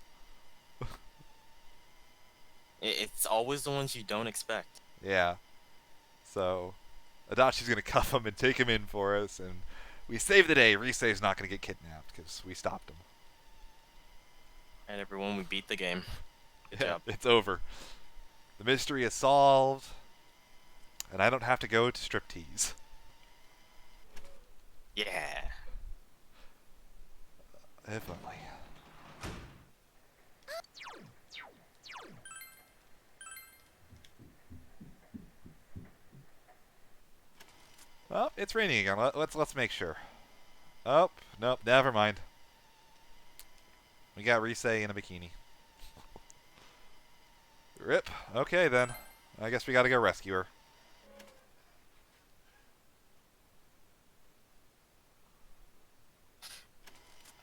It's always the ones you don't expect. Yeah. So, Adachi's going to cuff him and take him in for us. And we save the day. Risei's not going to get kidnapped because we stopped him. And everyone, we beat the game. Good Yeah, job. it's over. The mystery is solved. And I don't have to go to striptease. Yeah. If only. Oh, it's raining again. Let's make sure. Oh, nope, never mind. We got Rise in a bikini. Rip. Okay then. I guess we gotta go rescue her.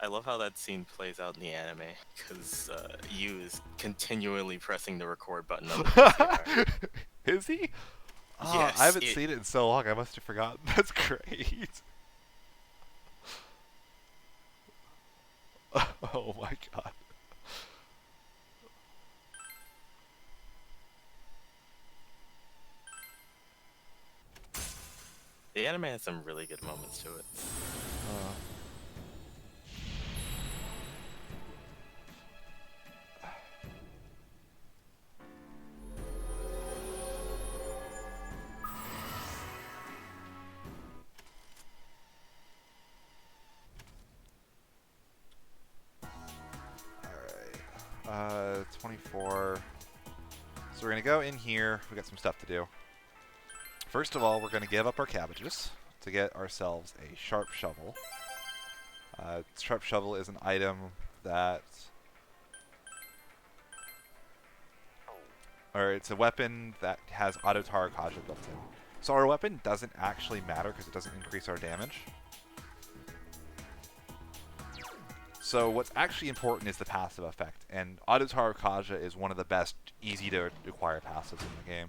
I love how that scene plays out in the anime because Yu is continually pressing the record button on the VCR. Is he? Oh, Yes, I haven't seen it in so long. I must have forgotten. That's great. Oh my god. The anime has some really good moments to it. Alright. 24. So we're going to go in here. We got some stuff to do. First of all, we're going to give up our cabbages to get ourselves a sharp shovel. Sharp shovel is an item that... Or it's a weapon that has auto Tarakaja built in. So our weapon doesn't actually matter because it doesn't increase our damage. So what's actually important is the passive effect, and Auto Tarakaja is one of the best easy to acquire passives in the game.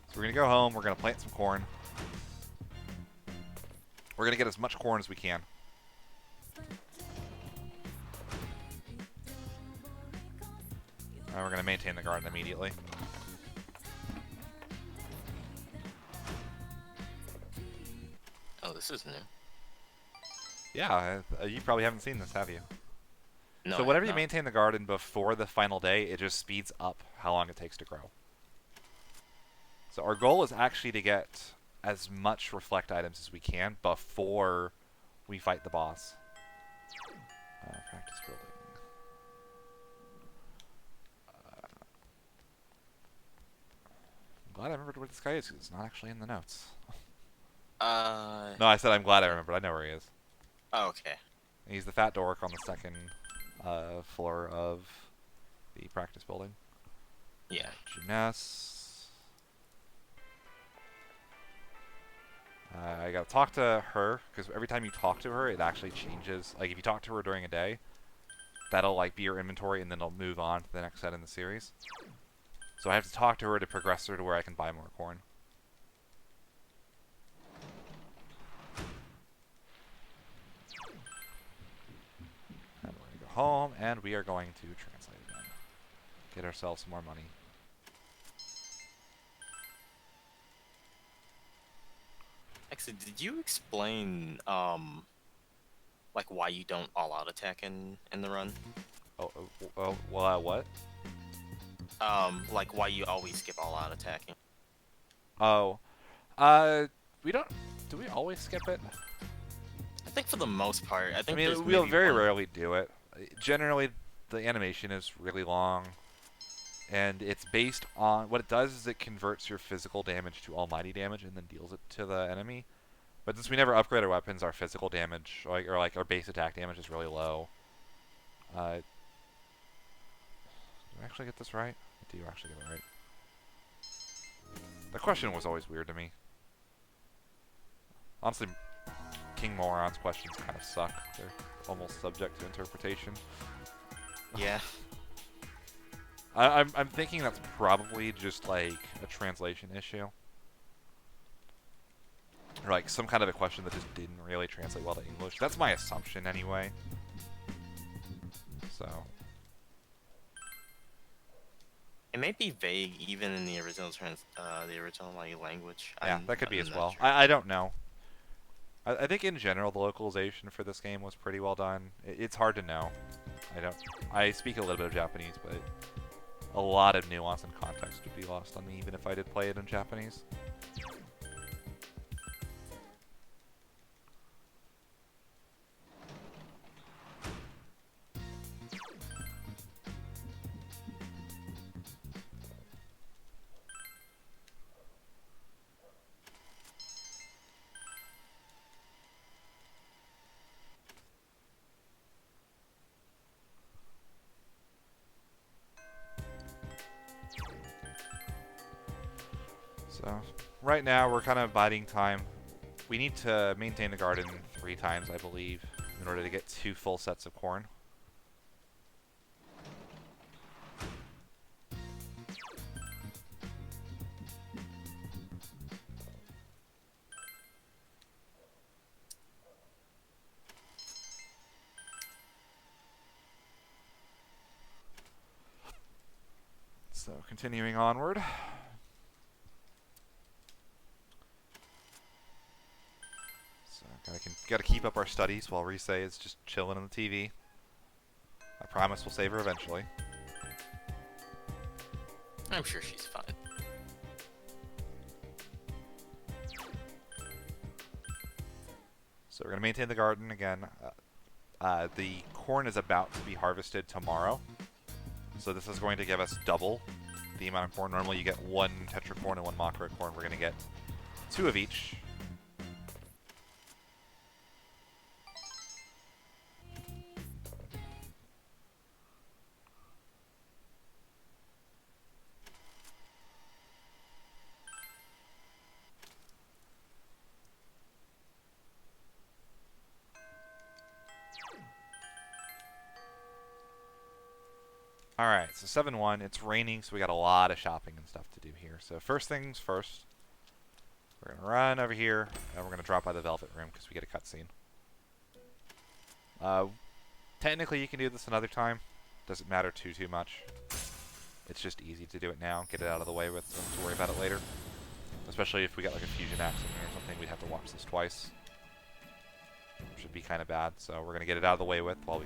So we're going to go home, we're going to plant some corn. We're going to get as much corn as we can. And we're going to maintain the garden immediately. Oh, this is new. Yeah, you probably haven't seen this, have you? No, So I whenever have you not. maintain the garden before the final day, it just speeds up how long it takes to grow. So our goal is actually to get as much reflect items as we can before we fight the boss. Practice building. I'm glad I remembered where this guy is, 'cause it's not actually in the notes. No, I said I'm glad I remembered. I know where he is. Oh, okay. He's the fat dork on the second floor of the practice building. Yeah. Jeunesse. I gotta talk to her, because every time you talk to her, it actually changes. Like, if you talk to her during a day, that'll, like, be your inventory, and then it'll move on to the next set in the series. So I have to talk to her to progress her to where I can buy more corn. And we're gonna go home, and we are going to translate again. Get ourselves some more money. Actually, did you explain like why you don't all-out attack in the run? What? Like why you always skip all-out attacking? Oh. We don't... Do we always skip it? I think for the most part. I I think mean, there's we'll maybe very one- rarely do it. Generally, the animation is really long, and it's based on... What it does is it converts your physical damage to almighty damage and then deals it to the enemy. But since we never upgrade our weapons, our physical damage, or our base attack damage is really low. Did I actually get this right? I do actually get it right. The question was always weird to me. Honestly, King Moron's questions kind of suck. They're almost subject to interpretation. Yeah. I'm thinking that's probably just like a translation issue. Or like some kind of a question that just didn't really translate well to English. That's my assumption anyway. So. It may be vague even in the original like, language. Yeah, that could be I'm as not well. sure. I don't know. I think in general the localization for this game was pretty well done. It's hard to know. I speak a little bit of Japanese, but a lot of nuance and context would be lost on me even if I did play it in Japanese. So, right now we're kind of biding time. we need to maintain the garden 3 times, I believe, in order to get 2 full sets of corn. So continuing onward. So gotta keep up our studies while Rise is just chilling on the TV. I promise we'll save her eventually. I'm sure she's fine. So we're gonna maintain the garden again. The corn is about to be harvested tomorrow. So this is going to give us double the amount of corn. Normally you get 1 tetracorn and 1 macro corn. We're going to get 2 of each. Alright, so 7-1. It's raining, so we got a lot of shopping and stuff to do here. So first things first, we're going to run over here, and we're going to drop by the Velvet Room because we get a cutscene. Technically, you can do this another time. Doesn't matter too much. It's just easy to do it now, get it out of the way with, so to worry about it later. Especially if we got like a fusion accident or something, we'd have to watch this twice. Which would be kind of bad, so we're going to get it out of the way with while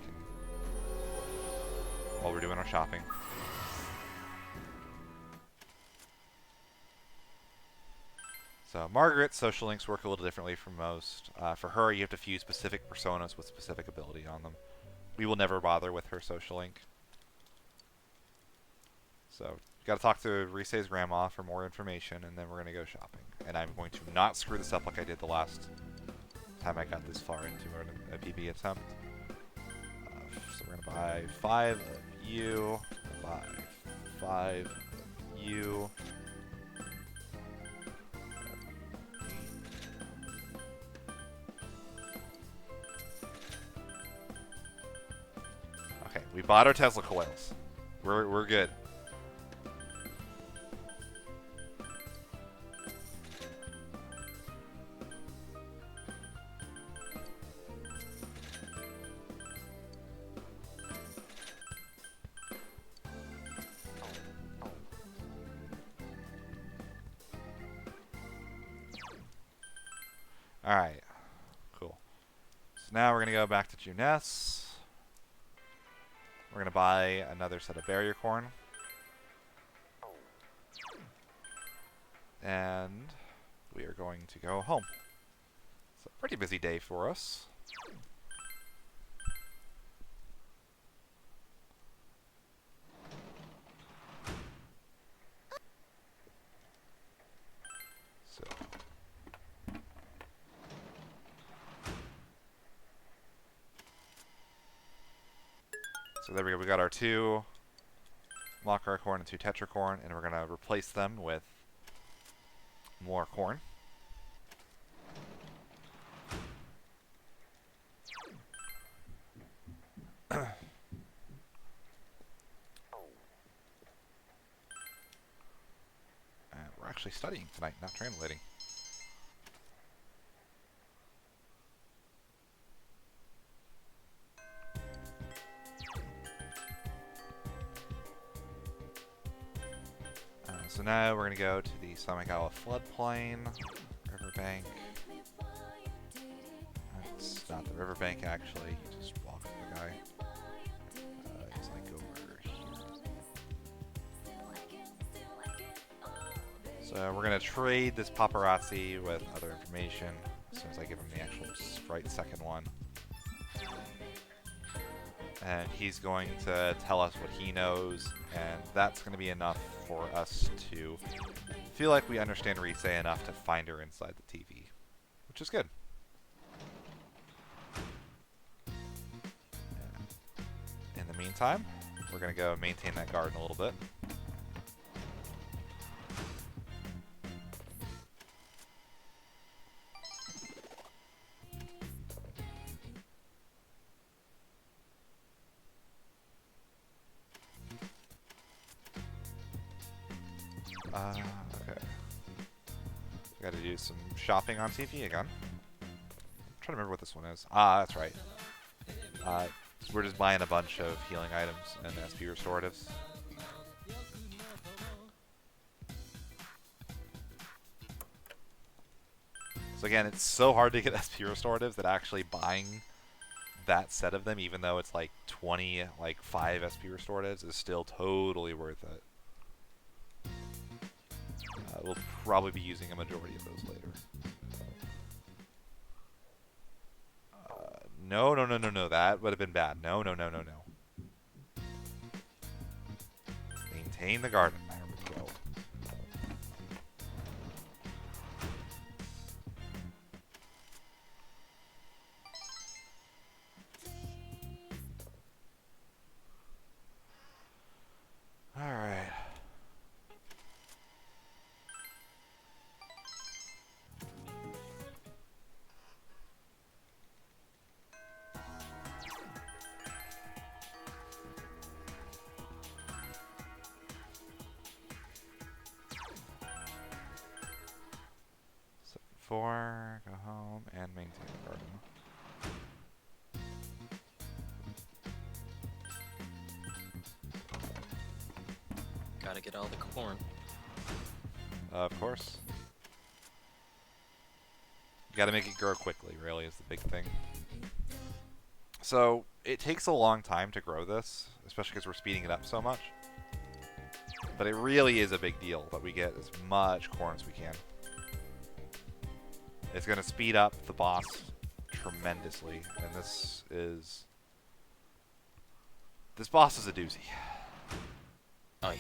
we're doing our shopping. So Margaret's social links work a little differently from most. For her, you have to fuse specific personas with specific ability on them. We will never bother with her social link. So you gotta talk to Rise's grandma for more information, and then we're gonna go shopping. And I'm going to not screw this up like I did the last time I got this far into a PB attempt. So we're gonna buy 5 of you, buy 5 of you. Okay, we bought our Tesla coils. We're good. Alright, cool. So now we're going to go back to Juness. We're going to buy another set of barrier corn. And we are going to go home. It's a pretty busy day for us. So there we go, we got our 2 Makar corn and 2 Tetracorn, and we're going to replace them with more corn. And we're actually studying tonight, not translating. So now we're going to go to the Samagawa floodplain, riverbank. It's not the riverbank actually, you just walk with the guy. It's like over here. So we're going to trade this paparazzi with other information as soon as I give him the actual right second one. And he's going to tell us what he knows, and that's going to be enough for us to feel like we understand Rise enough to find her inside the TV, which is good. In the meantime, we're going to go maintain that garden a little bit. Okay. Gotta do some shopping on TV again. I'm trying to remember what this one is. Ah, that's right. We're just buying a bunch of healing items and SP restoratives. So again, it's so hard to get SP restoratives that actually buying that set of them, even though it's like 20, like 5 SP restoratives, is still totally worth it. We'll probably be using a majority of those later. No, no, no, no, no. That would have been bad. No, no, no, no, no. Maintain the garden. There we go. All right. Four, go home, and maintain the garden. Gotta get all the corn. Of course. You gotta make it grow quickly, really, is the big thing. So, it takes a long time to grow this, especially because we're speeding it up so much. But it really is a big deal that we get as much corn as we can. It's going to speed up the boss tremendously, and this boss is a doozy. Oh yeah.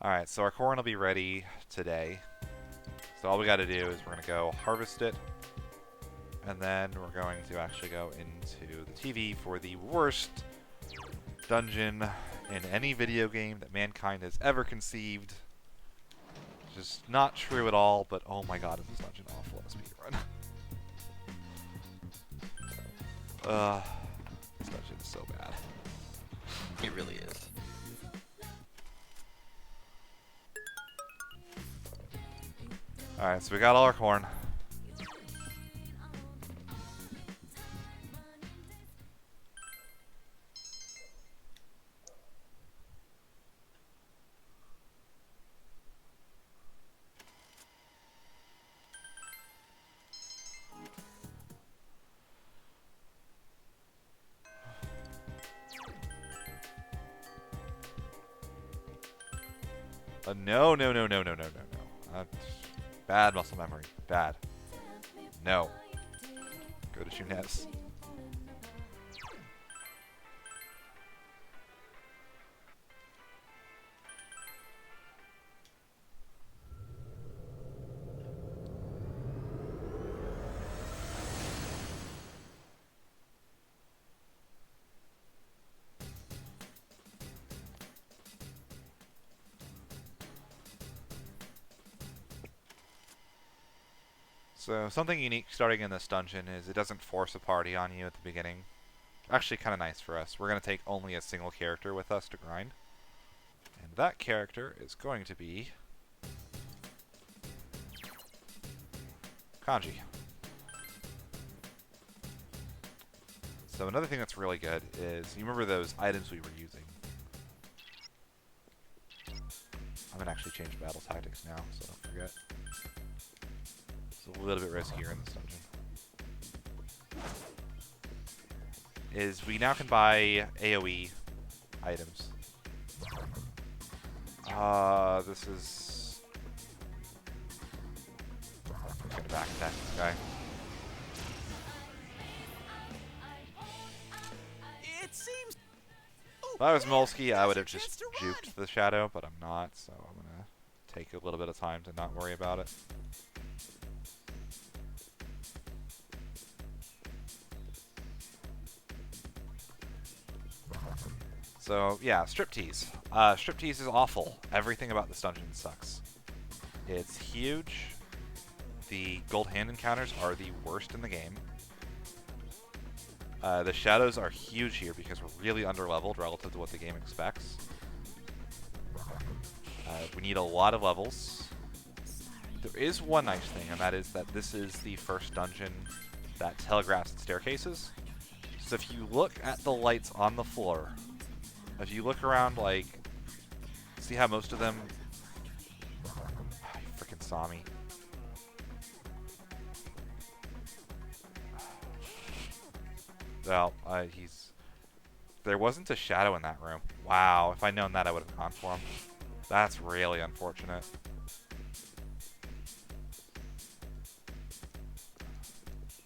Alright, so our corn will be ready today. So all we got to do is we're going to go harvest it, and then we're going to actually go into the TV for the worst dungeon in any video game that mankind has ever conceived. Just not true at all, but oh my god, is this dungeon awful at a speedrun. This dungeon is so bad. It really is. Alright, so we got all our corn. No, no, no, no, no, no, no, no. Bad muscle memory. Bad. No. Go to Shunez. So, something unique starting in this dungeon is it doesn't force a party on you at the beginning. Actually, kind of nice for us. We're going to take only a single character with us to grind. And that character is going to be Kanji. So another thing that's really good is, you remember those items we were using? I'm going to actually change battle tactics now, so don't forget. It's a little bit riskier in this dungeon. Is we now can buy AoE items. This is... I'm gonna back attack this guy. It seems. If I was Molsky, I would have just juked the shadow, but I'm not, so I'm gonna take a little bit of time to not worry about it. So yeah, striptease. Striptease is awful. Everything about this dungeon sucks. It's huge. The gold hand encounters are the worst in the game. The shadows are huge here because we're really underleveled relative to what the game expects. We need a lot of levels. There is one nice thing, and that is that this is the first dungeon that telegraphs its staircases. So if you look at the lights on the floor, if you look around, like, see how most of them... You freaking saw me. Well, there wasn't a shadow in that room. Wow, if I'd known that, I would have gone for him. That's really unfortunate.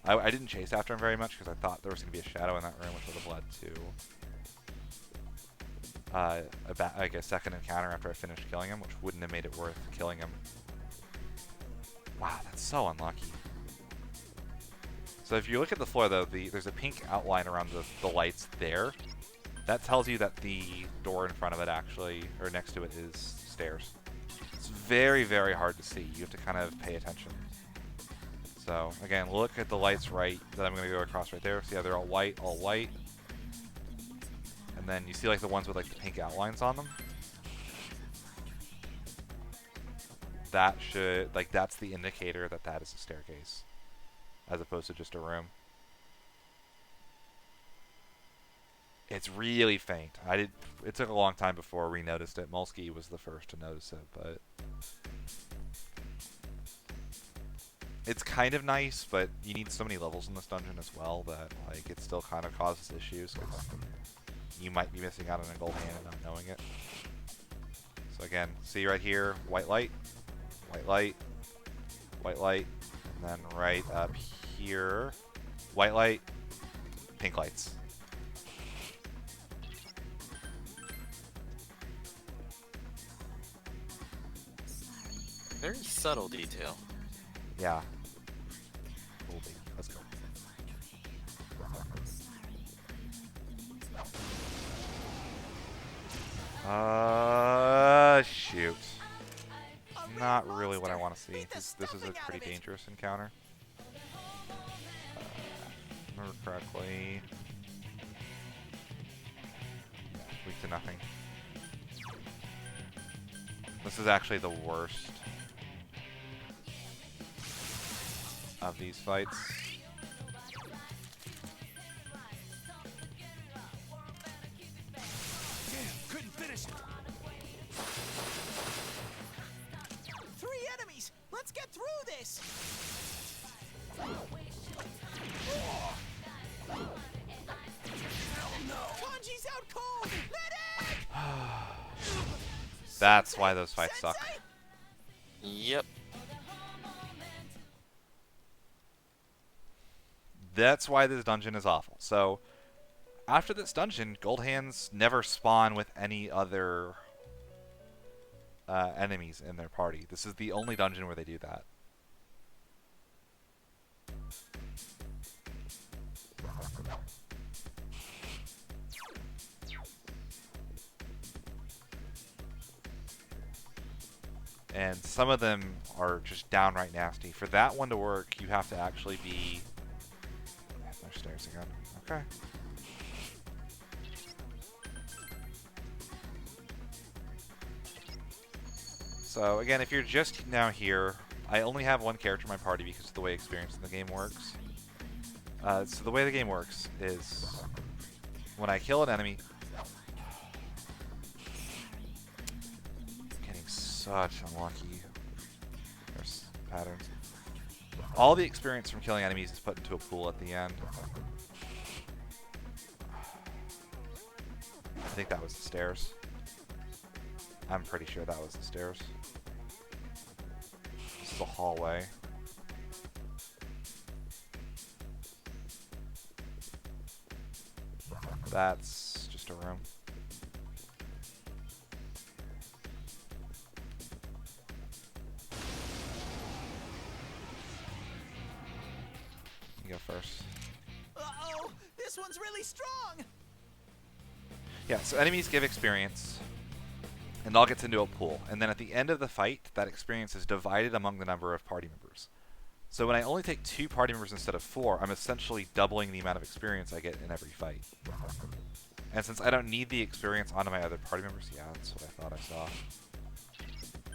I didn't chase after him very much because I thought there was going to be a shadow in that room, which would have led to like a second encounter after I finished killing him, which wouldn't have made it worth killing him. Wow, that's so unlucky. So if you look at the floor, though, there's a pink outline around the lights there. That tells you that the door in front of it actually, or next to it, is stairs. It's very, very hard to see. You have to kind of pay attention. So, again, look at the lights right that I'm going to go across right there. See how they're all white, all white. And then you see like the ones with like the pink outlines on them. That should, like, that's the indicator that that is a staircase, as opposed to just a room. It's really faint. It took a long time before we noticed it. Mulski was the first to notice it, but it's kind of nice, but you need so many levels in this dungeon as well that, like, it still kind of causes issues, because you might be missing out on a gold hand and not knowing it. So again, see right here, white light, white light, white light, and then right up here, white light, pink lights. Very subtle detail. Yeah. Cool, baby. Let's go. Shoot. Not really what I want to see. This is a pretty dangerous encounter. Remember correctly. Weak to nothing. This is actually the worst of these fights. Damn, couldn't finish it. 3 enemies. Let's get through this. Kanji's out cold. Medic! That's why those fights suck. Yep. That's why this dungeon is awful. So, after this dungeon, gold hands never spawn with any other enemies in their party. This is the only dungeon where they do that. And some of them are just downright nasty. For that one to work, you have to actually be... There's stairs again. Okay. So again, if you're just now here, I only have one character in my party because of the way experience in the game works. So the way the game works is when I kill an enemy... Getting such unlucky. There's patterns. All the experience from killing enemies is put into a pool at the end. I think that was the stairs. I'm pretty sure that was the stairs. This is a hallway. That's just a room. You go first. Uh-oh, this one's really strong. Yeah, so enemies give experience, and it all gets into a pool. And then at the end of the fight, that experience is divided among the number of party members. So when I only take 2 party members instead of 4, I'm essentially doubling the amount of experience I get in every fight. And since I don't need the experience onto my other party members, yeah, that's what I thought I saw.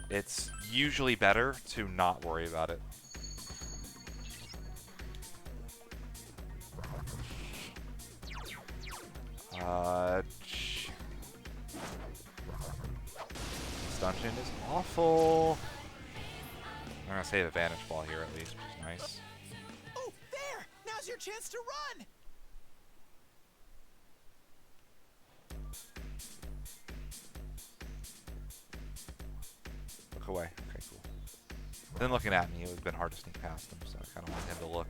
It's usually better to not worry about it. This dungeon is awful. I'm gonna save a Vantage Ball here at least, which is nice. Oh, there! Now's your chance to run! Look away. Okay, cool. Then looking at me, it would have been hard to sneak past him, so I kind of wanted him to look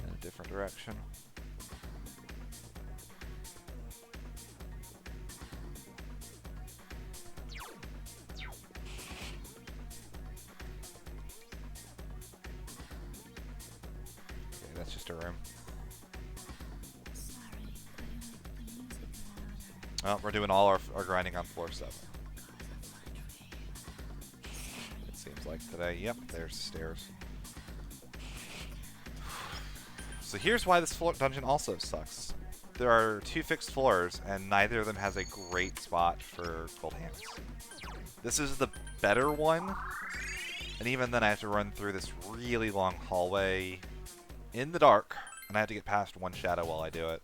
in a different direction. Okay, that's just a room. Well, we're doing all our grinding on floor 7. It seems like today. Yep, there's the stairs. So here's why this dungeon also sucks. There are 2 fixed floors, and neither of them has a great spot for gold hands. This is the better one, and even then I have to run through this really long hallway in the dark, and I have to get past one shadow while I do it.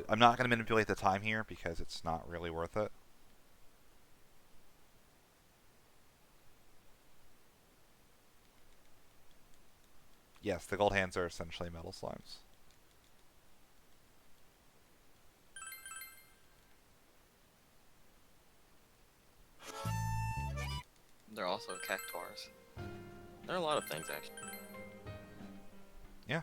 I'm not going to manipulate the time here because it's not really worth it. Yes, the gold hands are essentially metal slimes. They're also cactuars. There are a lot of things, actually. Yeah.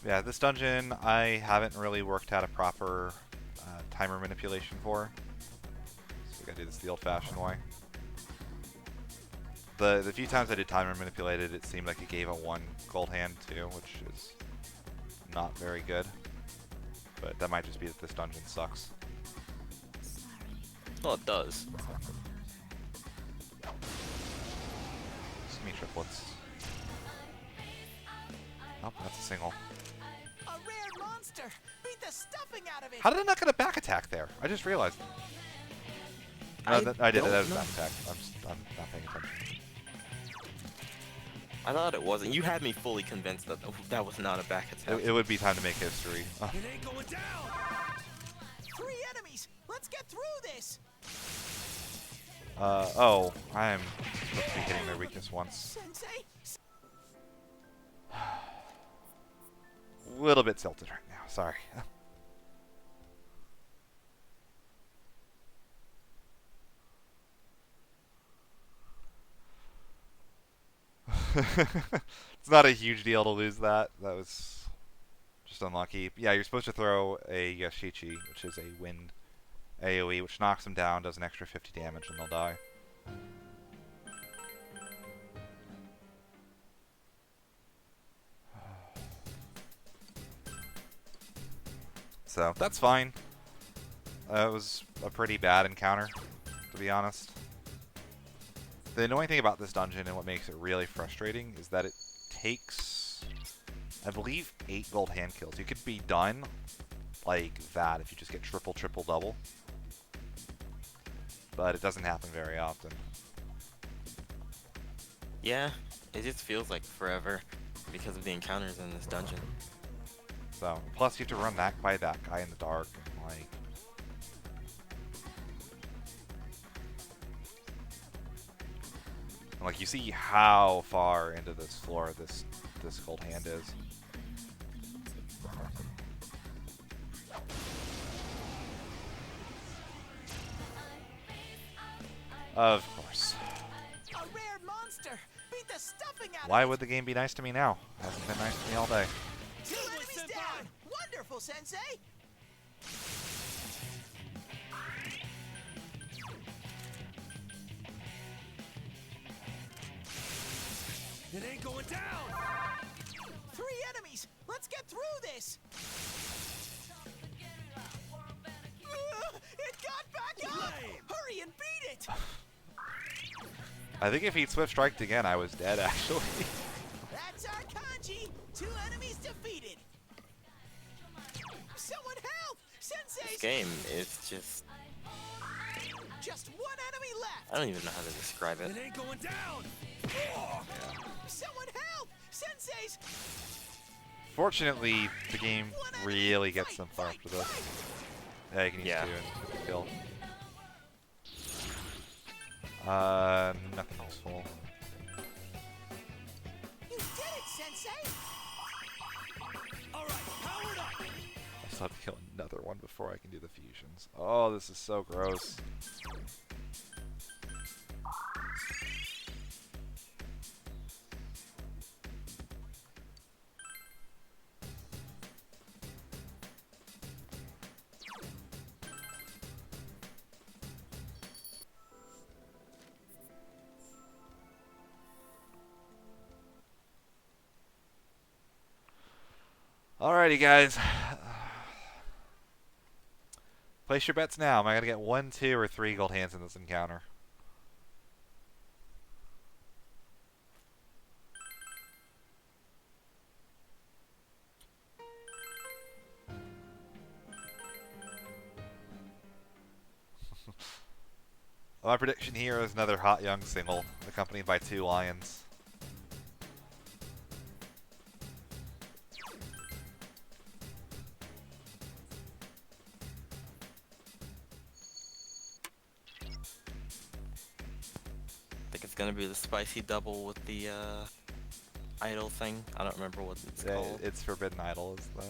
Yeah, this dungeon I haven't really worked out a proper timer manipulation for. So we gotta do this the old-fashioned way. The few times I did timer manipulated, it seemed like it gave a 1 gold hand too, which is not very good. But that might just be that this dungeon sucks. Well, it does. Just give me triplets. Oh, that's a single. A rare monster! Beat the stuffing out of it! How did I not get a back attack there? I just realized. No, I did. don't That was a know. back attack. I'm not paying attention. I thought it wasn't. You had me fully convinced that that was not a back attack. It would be time to make history. It ain't going down! 3 enemies! Let's get through this! Oh, I'm supposed to be hitting their weakness once. Sensei? A little bit tilted right now, sorry. It's not a huge deal to lose that. That was just unlucky. Yeah, you're supposed to throw a Yashichi, which is a wind AoE, which knocks them down, does an extra 50 damage, and they'll die. So, that's fine. It was a pretty bad encounter, to be honest. The annoying thing about this dungeon and what makes it really frustrating is that it takes, I believe, 8 gold hand kills. You could be done like that if you just get triple, double. But it doesn't happen very often. Yeah, it just feels like forever because of the encounters in this dungeon. So, plus you have to run that by that guy in the dark, and like... Like, you see how far into this floor this gold hand is. Of course. A rare monster. Beat the stuffing out Why of would the game be nice to me now? Hasn't been nice to me all day. it. Two enemies down. Wonderful, Sensei. It ain't going down! 3 enemies. Let's get through this. It got back up. Lame. Hurry and beat it. I think if he'd Swift Striked again, I was dead, actually. That's our kanji. 2 enemies defeated. Someone help! Sensei's This game is just, just 1 enemy left. I don't even know how to describe it. It ain't going down! Someone help! Sensei's Fortunately, the game really gets simpler after this. Yeah, you can use Yeah. 2 and kill. Nothing else full. You did it, Sensei! Alright, powered up! I still have to kill another one before I can do the fusions. Oh, this is so gross. Alrighty, guys. Place your bets now. Am I going to get 1, 2, or 3 gold hands in this encounter? My prediction here is another hot young single, accompanied by 2 lions. I think it's gonna be the spicy double with the idol thing. I don't remember what it's called. It's Forbidden Idol is the...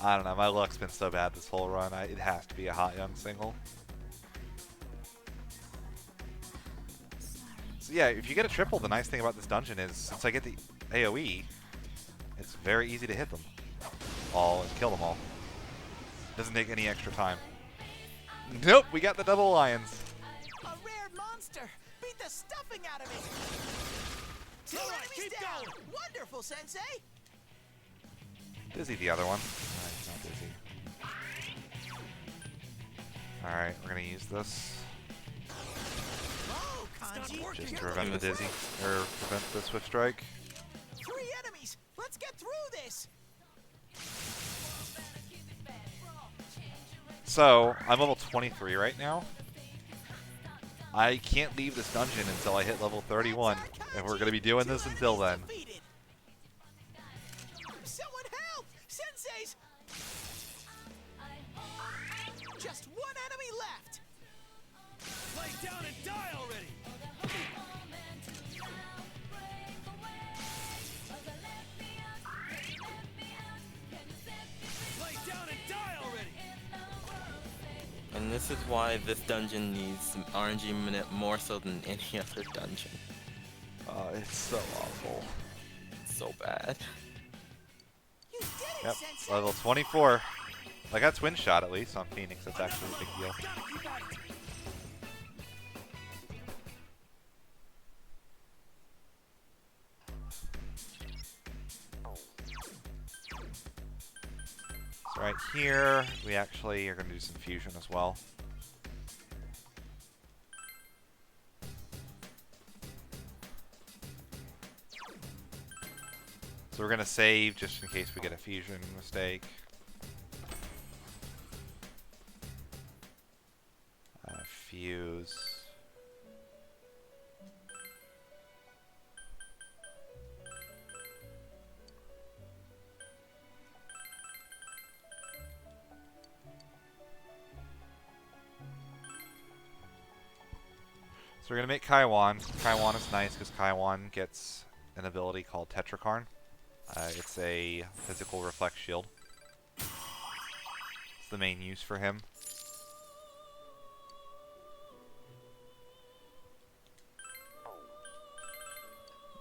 I don't know, my luck's been so bad this whole run, it has to be a hot young single. So yeah, if you get a triple, the nice thing about this dungeon is, since I get the AoE, it's very easy to hit them all and kill them all. Doesn't take any extra time. Nope, we got the double lions. A rare monster. Beat the stuffing out of it. 2 All right, enemies keep down. going. Wonderful, Sensei. Dizzy the other one. No, he's not Dizzy. Alright, we're gonna use this Oh, kanji. just to You're prevent the looking Dizzy, or prevent the Swift Strike. 3 enemies. Let's get through this. So, I'm level 23 right now. I can't leave this dungeon until I hit level 31, and we're gonna be doing this until then. Defeated. Someone help! Sensei's just 1 enemy left. Lay down and die already! Lay down and die already! And this is why this dungeon needs some RNG minute more so than any other dungeon. It's so awful. It's so bad. You did it, Yep, Sensei. level 24. I got Twin Shot at least on Phoenix, that's actually a big deal. Gotta keep at it! So right here, we actually are going to do some fusion as well. So we're going to save just in case we get a fusion mistake. Fuse. So we're going to make Kaiwan. Kaiwan is nice because Kaiwan gets an ability called Tetrakarn. It's a physical reflect shield. It's the main use for him.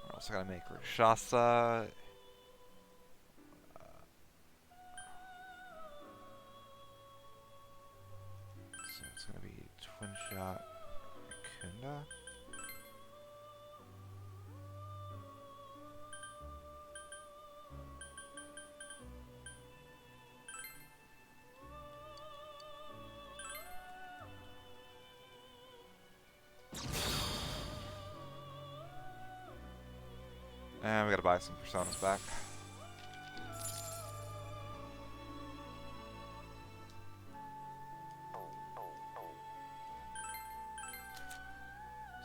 We're also going to make Rakshasa. So it's going to be Twin Shot Kunda. And we gotta buy some personas back.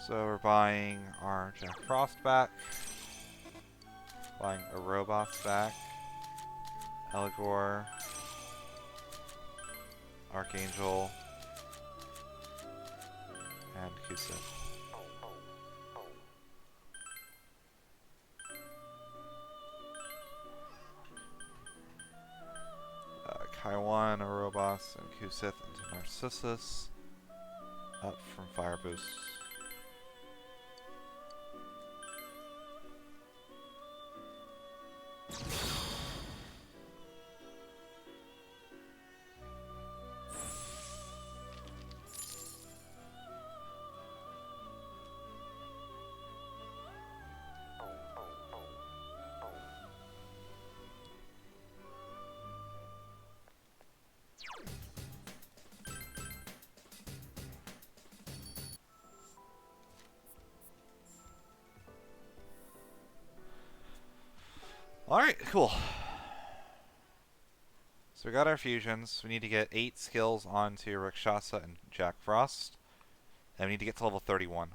So we're buying our Jack Frost back. Buying a Robots back. Eligor. Archangel. And Kusa. Kaiwan, Orobos, and Kusith into Narcissus. Up from Fire Boost. Alright, cool. So we got our fusions. We need to get 8 skills onto Rakshasa and Jack Frost. And we need to get to level 31.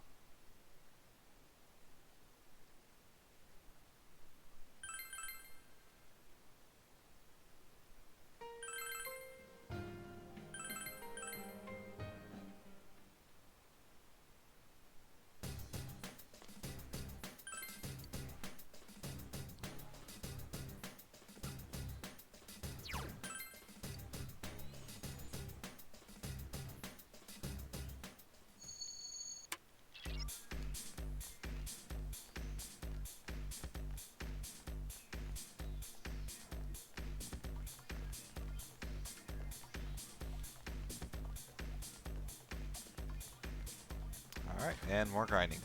Alright, and more grinding.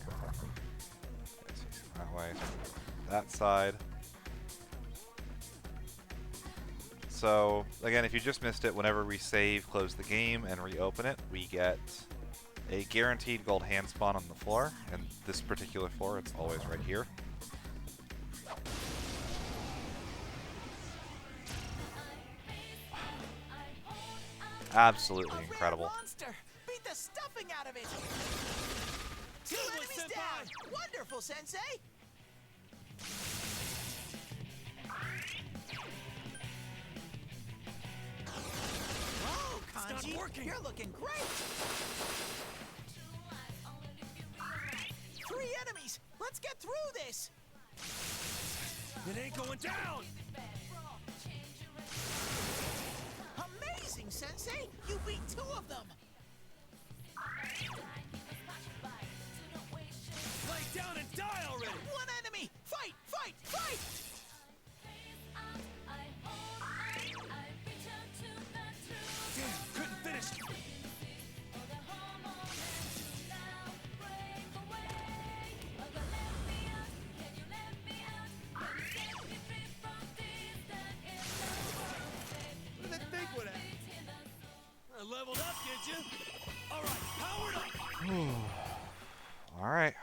That way, that side. So, again, if you just missed it, whenever we save, close the game, and reopen it, we get a guaranteed gold hand spawn on the floor. And this particular floor, it's always right here. Absolutely incredible. Monster! Beat the stuffing out of it! Two Good one, enemies Senpai! down! Wonderful, Sensei! Oh, not Kanji, working. you're looking great! 3 enemies! Let's get through this! It ain't going down! Amazing, Sensei! You beat 2 of them! Lay down and die already! 1 enemy! Fight! Fight! Fight! Damn, couldn't finish! What did that think would happen? I leveled up, did you? Alright, powered up! Alright.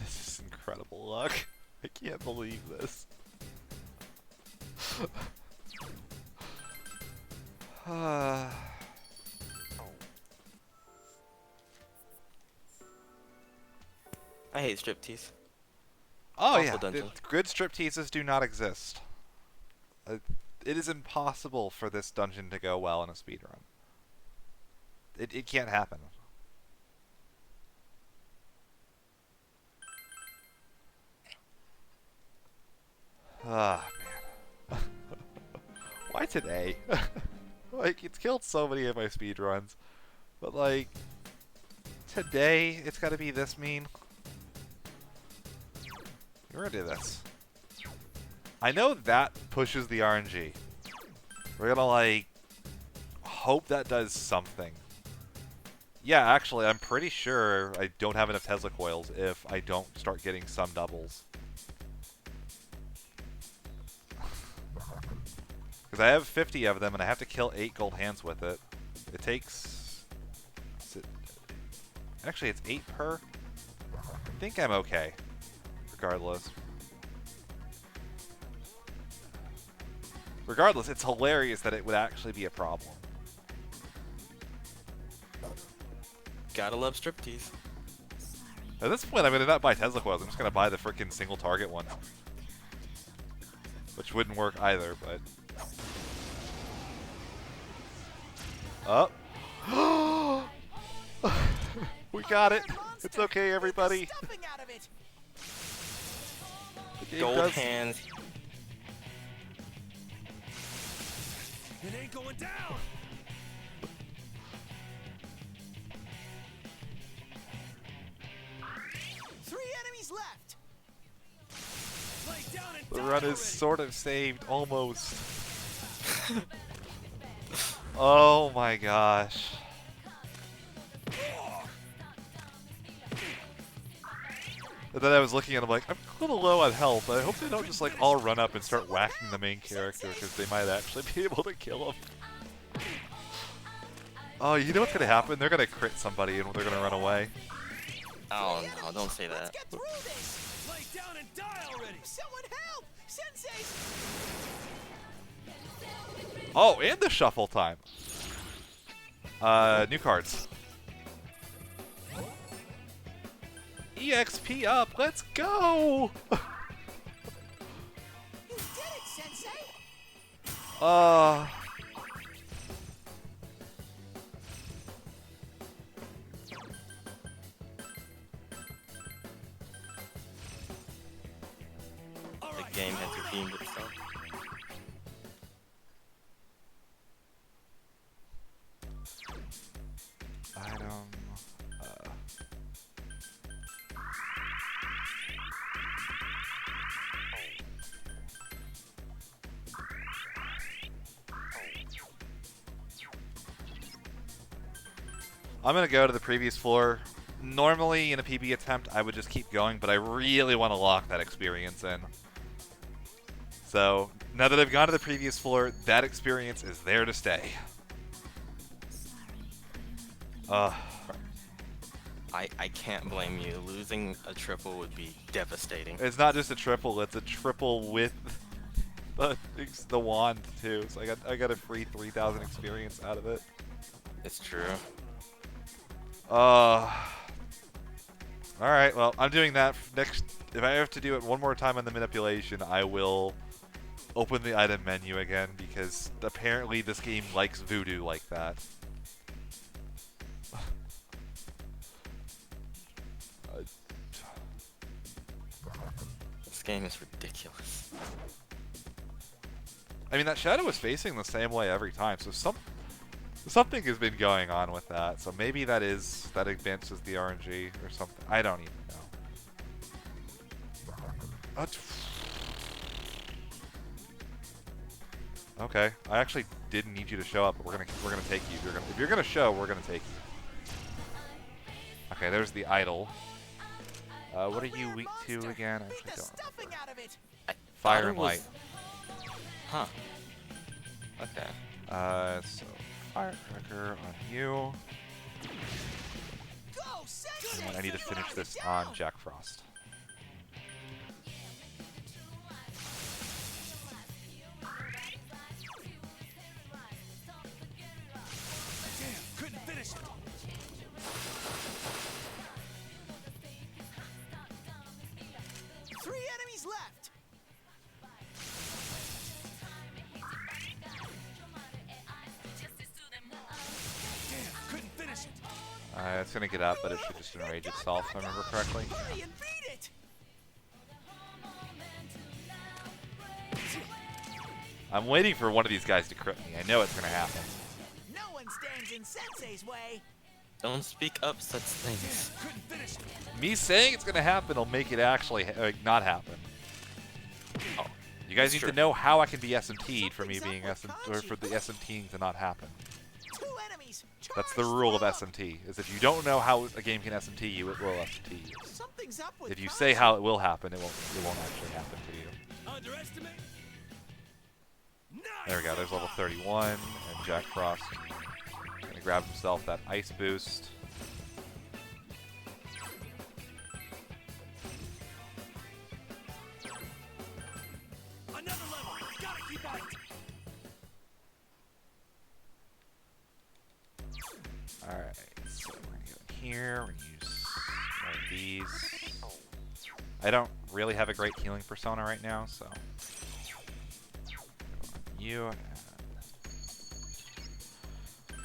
This is incredible luck. I can't believe this. I hate striptease. Oh Awful yeah, dungeon. good stripteases do not exist. It is impossible for this dungeon to go well in a speedrun. It can't happen. Ah, man. Why today? Like, it's killed so many of my speedruns. But, like, today, it's gotta be this mean. We're gonna do this. I know that pushes the RNG. We're gonna, like, hope that does something. Yeah, actually, I'm pretty sure I don't have enough Tesla coils if I don't start getting some doubles. Because I have 50 of them, and I have to kill 8 gold hands with it. It takes... Actually, it's 8 per? I think I'm okay. Regardless. Regardless, it's hilarious that it would actually be a problem. Gotta love striptease. At this point, I'm going to not buy Tesla coils. I'm just going to buy the freaking single target one. Which wouldn't work either, but... Oh. We got it. It's okay, everybody. Gold hands. It ain't going down. Three enemies left. Lay down and The die run is already. sort of saved, almost. Oh my gosh. And then I was looking at him like, I'm a little low on health. I hope they don't just like all run up and start whacking the main character because they might actually be able to kill him. Oh, you know what's gonna happen? They're gonna crit somebody and they're gonna run away. Oh no, don't say Let's that. get through this. Lay down and die already. Someone help! Sensei! Oh, and the shuffle time. New cards. EXP up, let's go! You did it, Sensei! All The right, game has power redeemed up. itself. Item. I'm gonna go to the previous floor. Normally, in a PB attempt, I would just keep going, but I really want to lock that experience in. So, now that I've gone to the previous floor, that experience is there to stay. I can't blame you. Losing a triple would be devastating. It's not just a triple, it's a triple with the wand, too. So I got a free 3,000 experience out of it. It's true. Alright, well, I'm doing that next. If I have to do it one more time on the manipulation, I will open the item menu again, because apparently this game likes voodoo like that. This game is ridiculous. I mean, that shadow is facing the same way every time, so something has been going on with that. So maybe that advances the RNG or something. I don't even know. Okay, I actually didn't need you to show up, but we're gonna take you. If you're gonna show, we're gonna take you. Okay, there's the idol. What are you weak to again? I actually don't remember. Out of it. Fire Thought it and was- light. Huh. Okay. So firecracker on you. Go, Sensei! And I need to finish this on Jack Frost. Damn, couldn't finish it. Three enemies left. It's gonna get up, but it should just enrage itself, if I remember correctly. Hurry and beat it! I'm waiting for one of these guys to crit me. I know it's gonna happen. No one stands in Sensei's way. Don't speak up such things. Couldn't finish. Me saying it's gonna happen will make it actually not happen. Oh, You guys That's need true. to know how I can be SMT'd for me Something's being up with or Kanji. for the SMTing to not happen. Two enemies. That's the Charge rule of through 'em. SMT, is if you don't know how a game can SMT you, it will SMT you. Something's up with If you Kanji. say how it will happen, it won't actually happen to you. Underestimate. Nice. There we go, there's level 31, and Jack Frost gonna grab himself that ice boost. Another level. Gotta keep at it. Alright, so we're gonna go in here, we're gonna use one of these. I don't really have a great healing persona right now, so you. And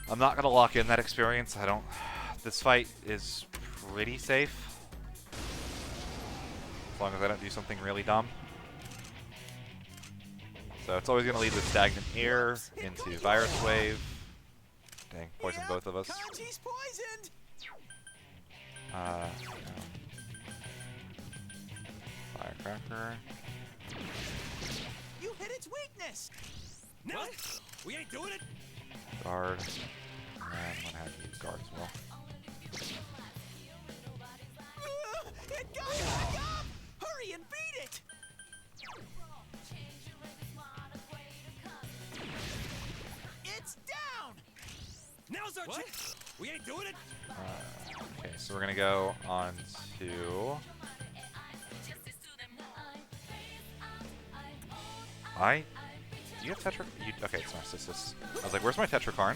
I'm not gonna lock in that experience. I don't. This fight is pretty safe, as long as I don't do something really dumb. So it's always gonna lead with stagnant air into virus wave. Dang, poisoned both of us. Kanji's poisoned. Firecracker. You hit its weakness. No, we ain't doing it. Guard. And I'm gonna have you use guard as well. It got back up. Hurry and beat it. It's down. Now's our chance. We ain't doing it. Okay, so we're gonna go on to. Do you have Tetra? Okay, it's Narcissus. I was like, where's my Tetrakarn?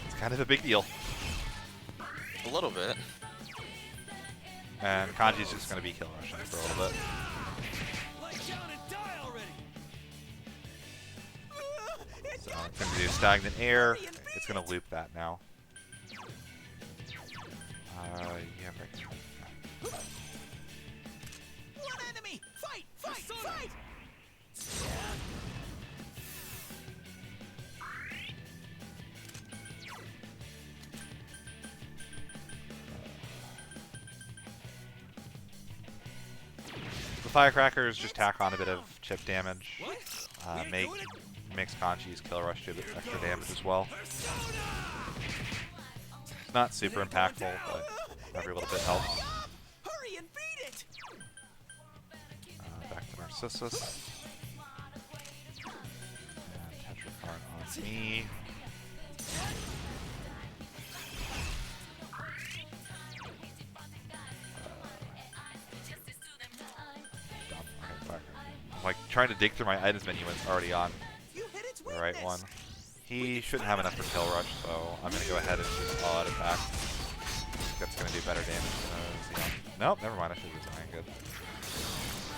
It's kind of a big deal. a little bit. And Kanji's just gonna be kill rushing for a little bit. Lay down and die already. So it's gonna do stagnant air. It's gonna loop that now. Yeah, right. One enemy. Fight! Fight! Fight! The firecrackers just tack on a bit of chip damage. What? We ain't Make doing it. makes Kanji's kill rush do a bit extra damage as well. Persona. It's not super impactful, but every little bit helps. Hurry and beat it. Back to Narcissus. And Tetrakarn on me. I'm like trying to dig through my items menu when it's already on You hit its the weakness. right one. He shouldn't have enough for kill rush, so I'm gonna go ahead and just all out attack. That's gonna do better damage than Xeon. Nope, never mind. I should have designed good.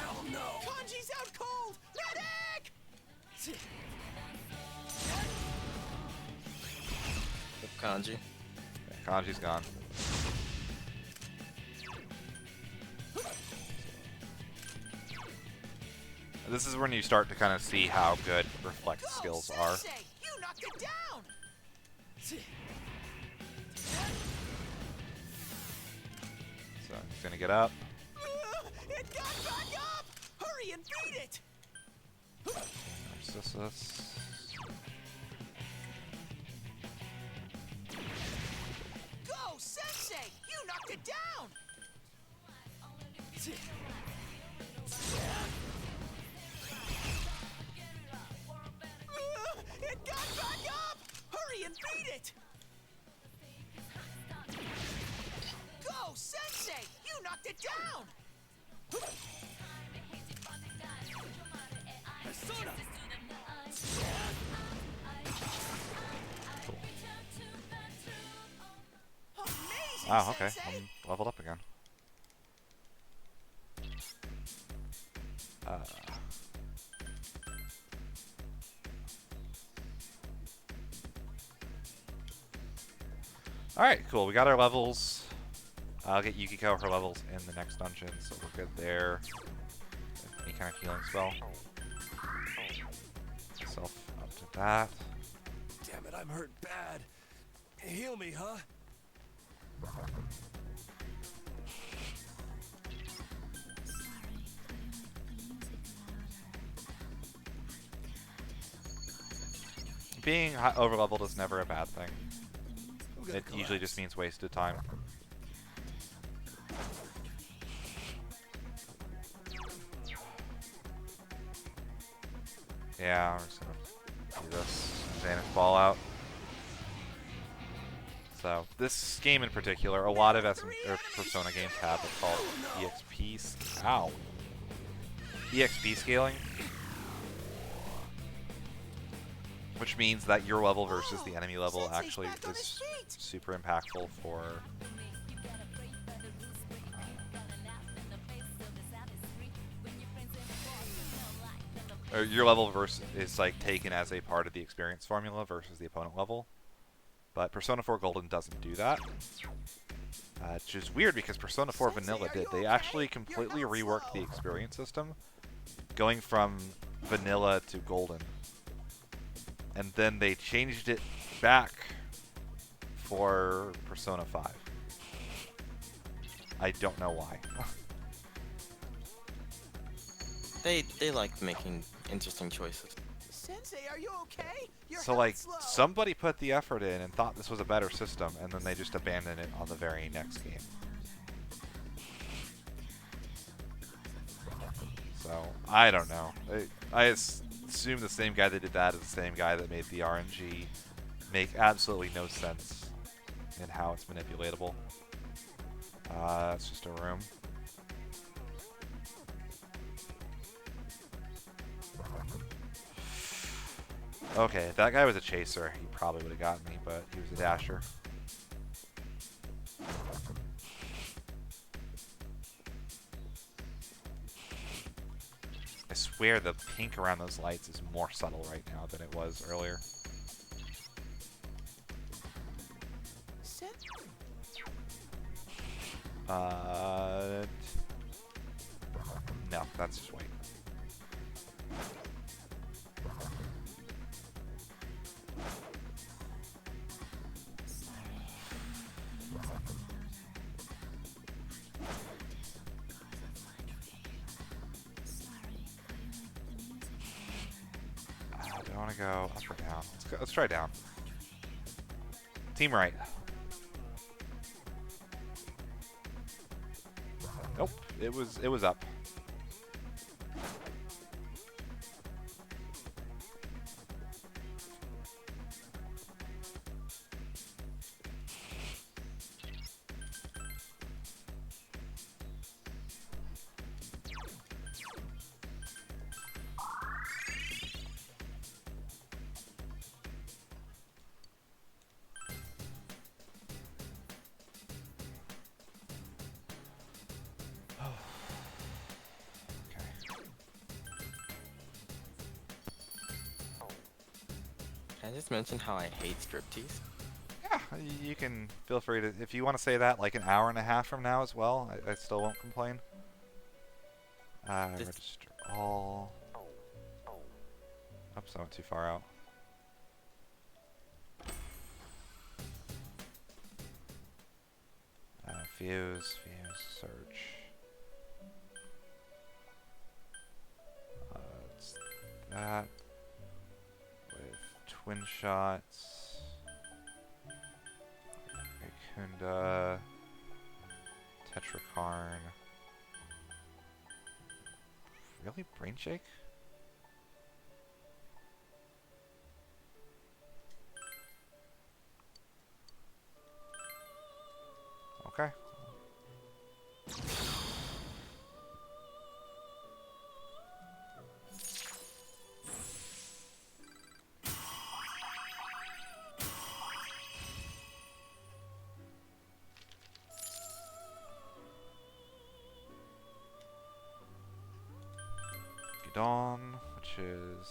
Hell no. Kanji's out cold. Medic! Yep, Kanji. Okay, Kanji's gone. This is when you start to kind of see how good reflect Go, skills are. Sensei! You knocked it down. So he's gonna get up. It got back up. Hurry and beat it. Narcissus. Go, Sensei! You knocked it down. It got back up. Hurry and beat it. Go, Sensei! You knocked it down. Persona. Amazing, Wow, okay. Sensei. I'm leveled up again. Alright, cool. We got our levels. I'll get Yukiko her levels in the next dungeon, so we're good there. Any kind of healing spell. Myself up to that. Damn it, I'm hurt bad. Heal me, huh? Being over-leveled is never a bad thing. Who got It usually just means wasted time. Yeah, we're just gonna do this. Vanish Ball out. So, this game in particular, a lot of Persona games have what's called EXP scaling. Which means that your level versus the enemy level actually is super impactful for or your level versus is like taken as a part of the experience formula versus the opponent level. But Persona 4 Golden doesn't do that. Which is weird because Persona 4 Vanilla did. They actually completely reworked the experience system, going from Vanilla to Golden. And then they changed it back for Persona 5. I don't know why. They like making interesting choices. Sensei, are you okay? Your So like, health's low. somebody put the effort in and thought this was a better system, and then they just abandoned it on the very next game. So, I don't know. I assume the same guy that did that is the same guy that made the RNG make absolutely no sense in how it's manipulatable. It's just a room. Okay, if that guy was a chaser, he probably would have gotten me, but he was a dasher. I swear the pink around those lights is more subtle right now than it was earlier. No, that's just white. Do I want to go up or down? Let's try down. Team right. Nope, it was up. Can I just mention how I hate striptease? Yeah, you can feel free to, if you want to say that like an hour and a half from now as well, I still won't complain. Register all. Oops, I went too far out. Fuse, search. It's that with twin shots. Kunda, Tetrakarn. Really? Brain Shake? Okay. Dawn, which is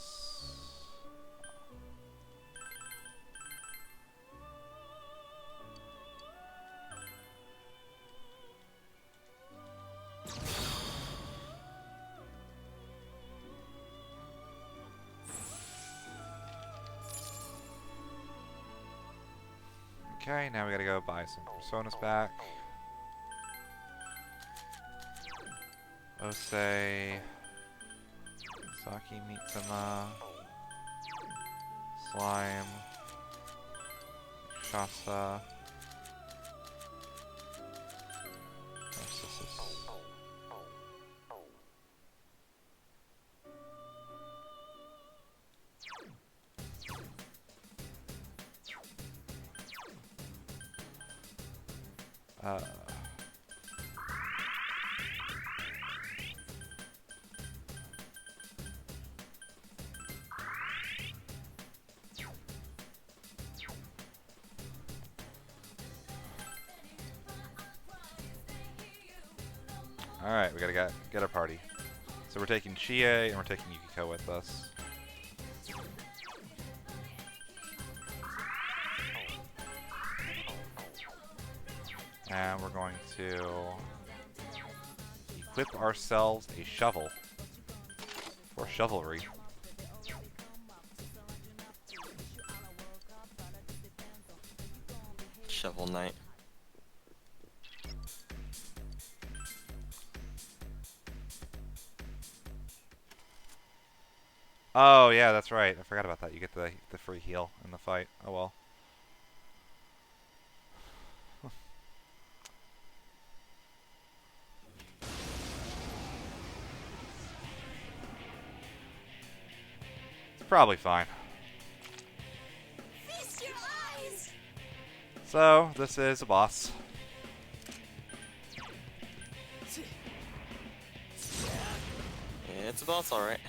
Okay, now we gotta go buy some personas back. Osei, Saki Mitsuma, Slime, Shasa, Narcissus. Alright, we gotta get our party. So we're taking Chie and we're taking Yukiko with us. And we're going to equip ourselves a shovel for chivalry. Shovel Knight. Oh yeah, that's right. I forgot about that. You get the free heal in the fight. Oh well. It's probably fine. Feast your eyes! So, this is a boss. Yeah, it's a boss, alright.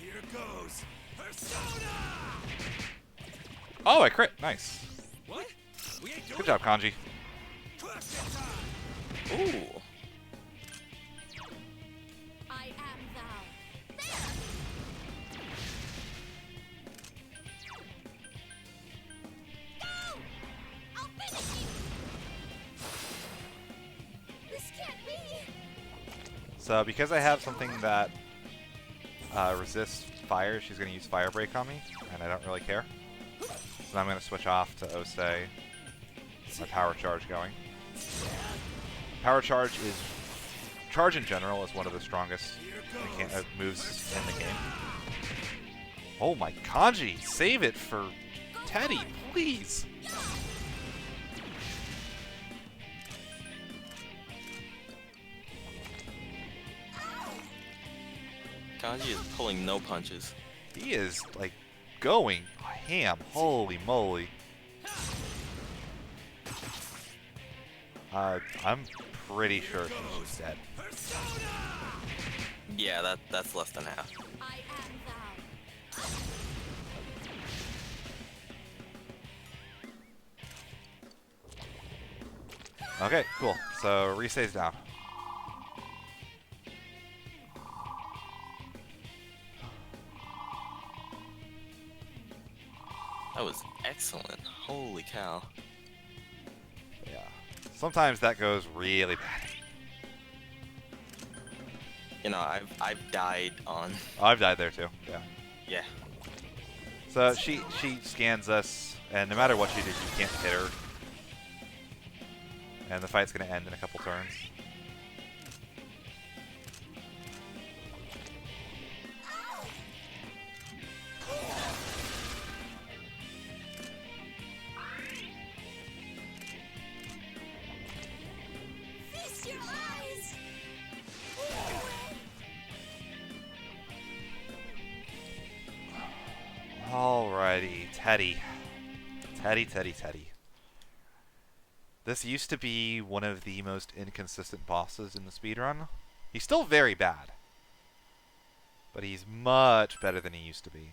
Here goes. Persona! Oh, I crit. Nice. What? We ain't doing Good job, Kanji. Classic time. Ooh. I am thou. There! Go! I'll finish you! This can't be! So, because I have something that resists fire, she's going to use Fire Break on me, and I don't really care. So I'm going to switch off to Osei. My Power Charge going. Power Charge is... Charge in general is one of the strongest moves in the game. Oh my, Kanji! Save it for Teddy, please! Kanji is pulling no punches. He is, like, going ham. Holy moly. I'm pretty sure she's dead. Yeah, that's less than half. I am thou. Okay, cool. So, Risei's down. That was excellent. Holy cow. Yeah. Sometimes that goes really bad. You know, I've died on. Oh, I've died there too. Yeah. Yeah. So she scans us, and no matter what she did, you can't hit her. And the fight's gonna end in a couple turns. Feast your eyes! Alrighty, Teddy. Teddy. This used to be one of the most inconsistent bosses in the speedrun. He's still very bad. But he's much better than he used to be.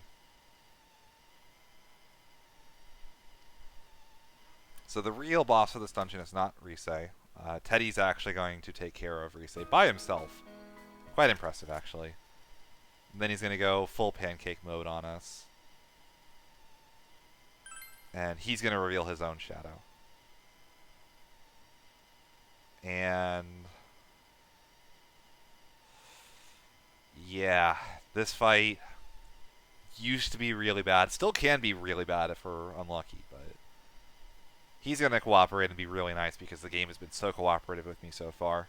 So the real boss of this dungeon is not Risei. Teddy's actually going to take care of Risei by himself. Quite impressive, actually. And then he's going to go full pancake mode on us. And he's going to reveal his own shadow. And... yeah, this fight... used to be really bad. Still can be really bad if we're unlucky, but he's going to cooperate and be really nice because the game has been so cooperative with me so far.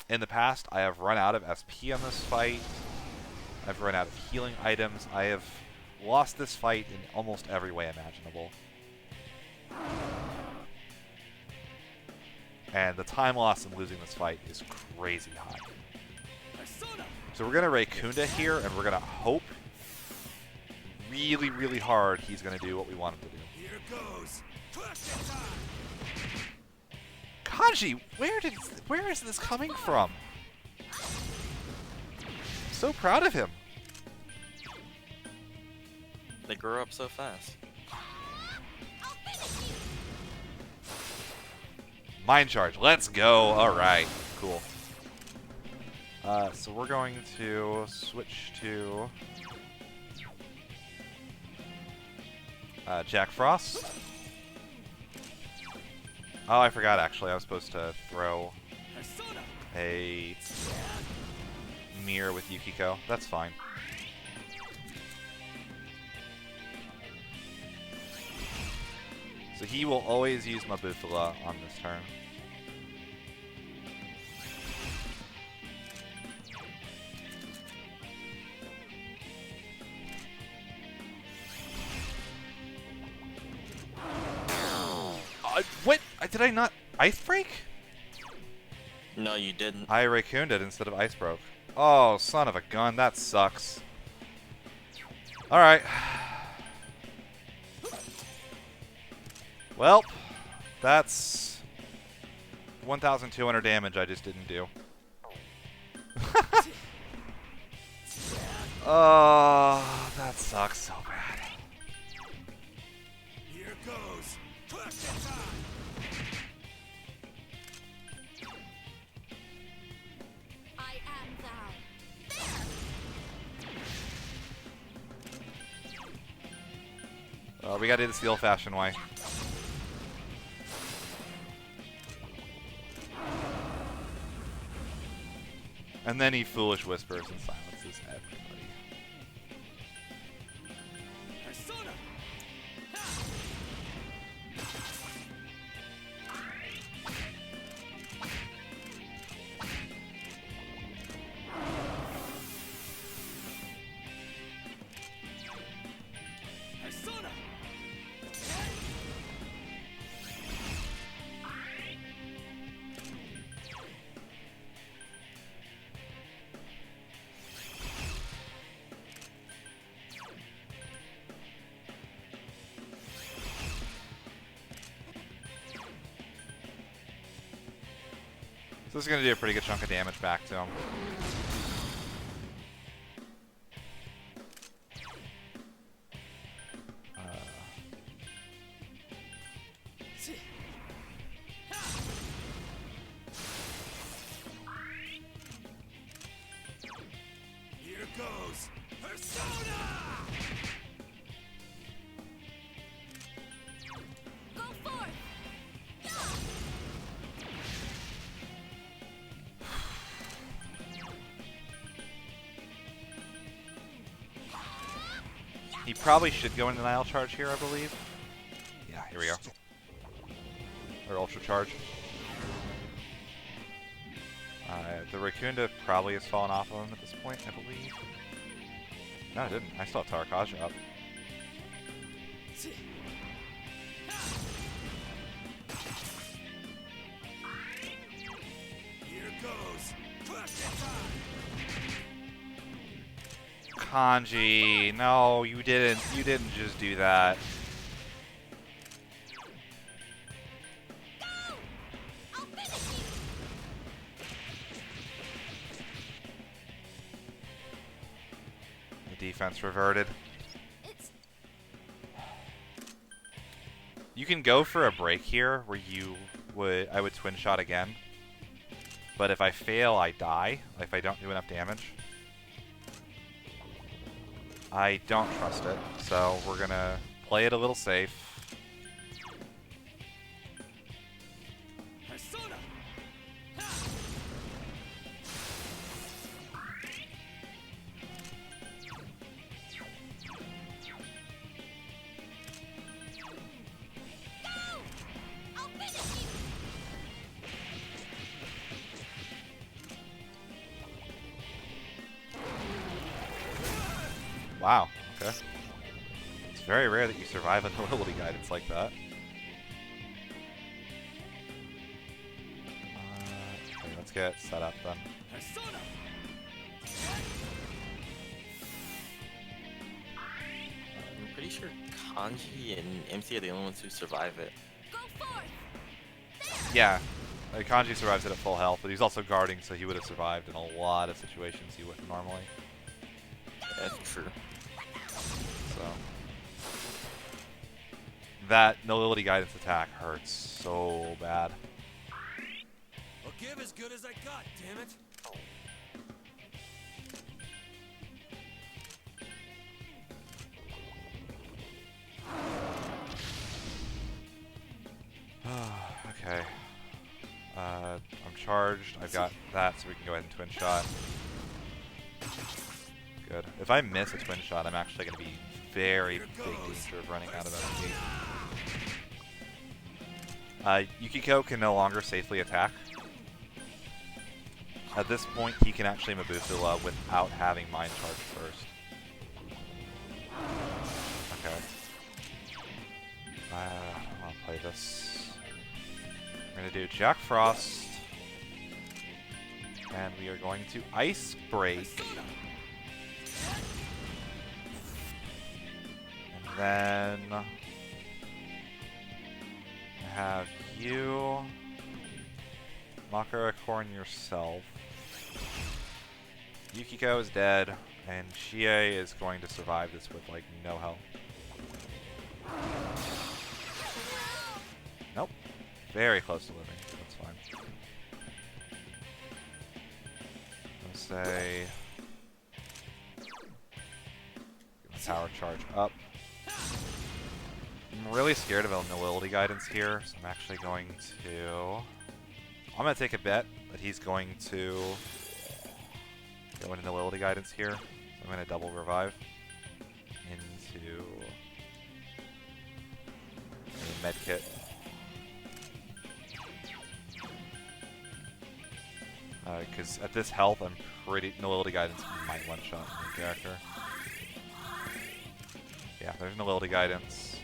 In the past, I have run out of SP on this fight. I've run out of healing items. I have lost this fight in almost every way imaginable. And the time loss in losing this fight is crazy high. So we're going to Raikunda here, and we're going to hope really, really hard he's going to do what we want him to do. Here goes. Kanji, where is this coming from? So proud of him. They grew up so fast. Mind charge. Let's go. All right. Cool. So we're going to switch to Jack Frost. Oh, I forgot actually. I was supposed to throw a mirror with Yukiko. That's fine. So he will always use Mabufula on this turn. What? Did I not Ice Break? No, you didn't. I Raccooned it instead of Ice Broke. Oh, son of a gun. That sucks. Alright. Well, that's 1,200 damage I just didn't do. Oh, that sucks so bad. Here goes. I am thou. We gotta do this the old-fashioned way. And then he foolish whispers and silences everybody. Persona. Persona. So this is going to do a pretty good chunk of damage back to him. Here goes. Persona. Go forth. He probably should go into Denial Charge here, I believe. Yeah, here we go. Or Ultra Charge. The Raccoonda probably has fallen off of him at this point, I believe. No, it didn't. I still have Tarakaja up. Here goes. Kanji, no, you didn't just do that. I'll finish you. The defense reverted. It's You can go for a break here where I would twin shot again. But if I fail, I die. If I don't do enough damage. I don't trust it, so we're gonna play it a little safe. Persona. Wow, okay. It's very rare that you survive a nobility guidance like that. Okay, let's get set up then. Persona. I'm pretty sure Kanji and MC are the only ones who survive it. Go forth! Yeah, Kanji survives it at full health, but he's also guarding, so he would have survived in a lot of situations he wouldn't normally. That's true. So that nobility guidance attack hurts so bad. I'll give as good as I got, damn it. Okay. I'm charged. I've got that, so we can go ahead and twin shot. Good. If I miss a twin shot, I'm actually going to be very big danger of running out of energy. Yukiko can no longer safely attack. At this point, he can actually Mabufula without having Mind Charge first. Okay. I'll play this. We're going to do Jack Frost. And we are going to Ice Break. And then have you Makara Corn yourself. Yukiko is dead, and Chie is going to survive this with like no health. Nope. Very close to living. That's fine. Let's say power charge up. I'm really scared of a nobility guidance here, so I'm actually going to... I'm going to take a bet that he's going to go into nobility guidance here. So I'm going to double revive into a med kit. Because at this health, I'm pretty... Nobility guidance might one-shot the character. Yeah, there's nobility guidance.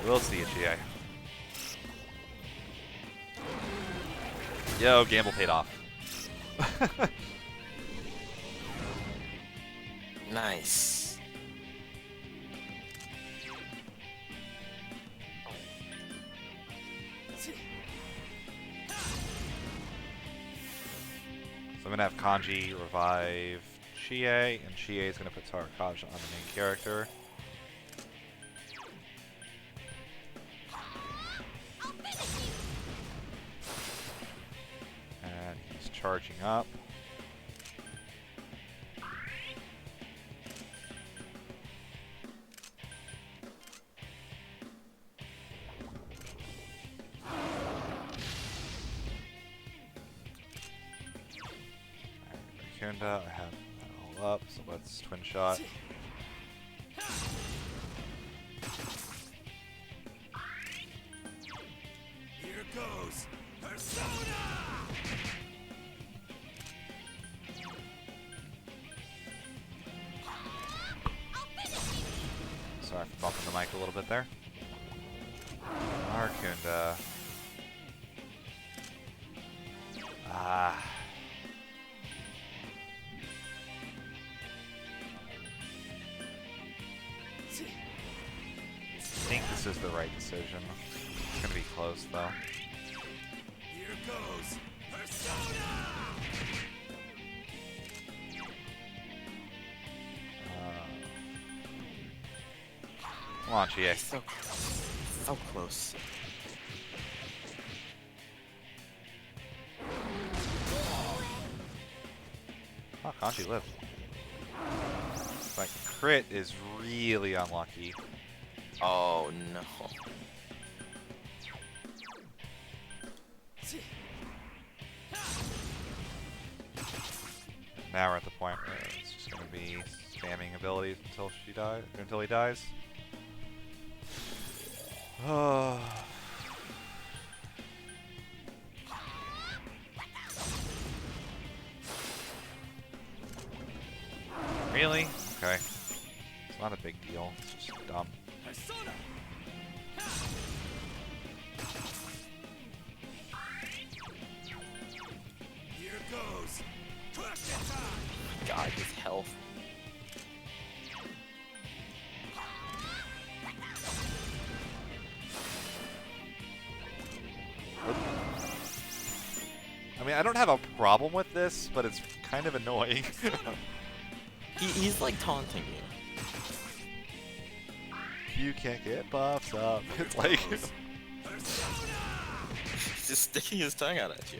We'll see it, GA. Yo, gamble paid off. Nice. So I'm going to have Kanji revive Chie, and Chie is going to put Tarakaja on the main character. And he's charging up. Kunda, I have that all up, so let's twin shot. Here goes Persona! Sorry for bumping the mic a little bit there. Arcunda. Ah. I think this is the right decision. It's gonna be close though. Here goes Persona! Come on, Chie. So close. Oh, Kanji lived. Like, crit is really unlucky. Oh no. Now we're at the point where it's just gonna be spamming abilities until she dies, until he dies. Oh. Really? Okay. It's not a big deal. It's just dumb. Persona. Here goes. Crash time. God, his health. I mean, I don't have a problem with this, but it's kind of annoying. He's like taunting you. You can't get buffs up. It's like... He's just sticking his tongue out at you.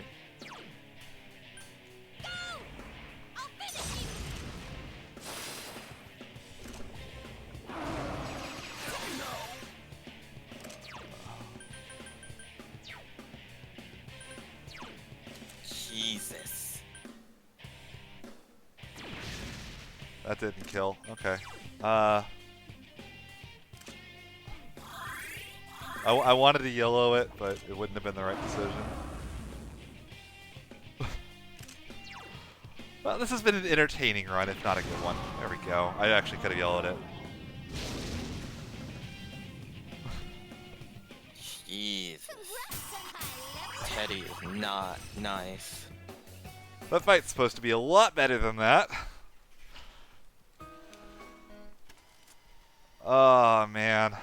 Jesus. That didn't kill. Okay. I wanted to yellow it, but it wouldn't have been the right decision. Well, this has been an entertaining run, if not a good one. There we go. I actually could have yellowed it. Jesus. Teddy is not nice. That fight's supposed to be a lot better than that. Oh, man.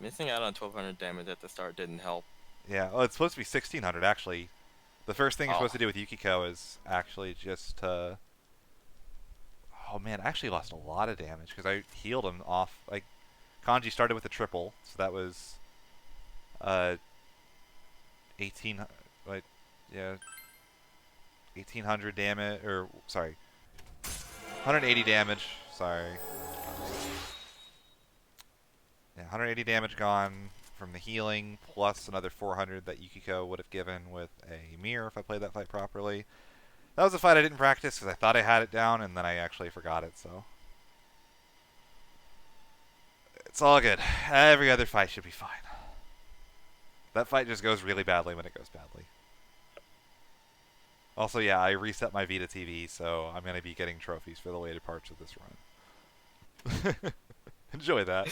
Missing out on 1200 damage at the start didn't help. Yeah, well, it's supposed to be 1600, actually. The first thing you're Oh. supposed to do with Yukiko is actually just oh man, I actually lost a lot of damage because I healed him off. Like, Kanji started with a triple, so that was 18, like, yeah, 1800 damage, or sorry, 180 damage. Sorry, yeah, 180 damage gone from the healing, plus another 400 that Yukiko would have given with a mirror if I played that fight properly. That was a fight I didn't practice because I thought I had it down, and then I actually forgot it, so... It's all good. Every other fight should be fine. That fight just goes really badly when it goes badly. Also, yeah, I reset my Vita TV, so I'm going to be getting trophies for the later parts of this run. Enjoy that.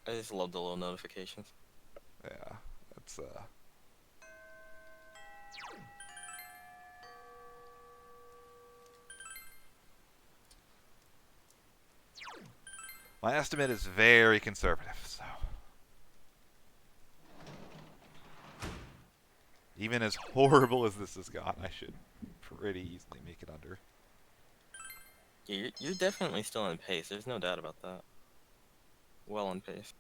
I just love the little notifications. Yeah, it's my estimate is very conservative, so even as horrible as this has gone, I should pretty easily make it under. Yeah, you're definitely still in pace. There's no doubt about that. Well in pace.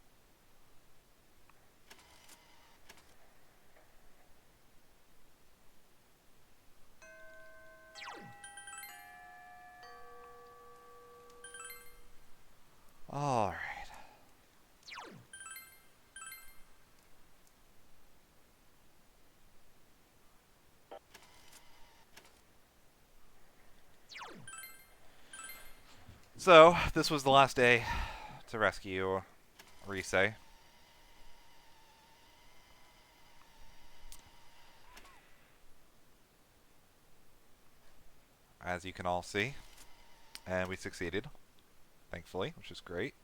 All right. So, this was the last day to rescue Rise. As you can all see. And we succeeded, thankfully, which is great.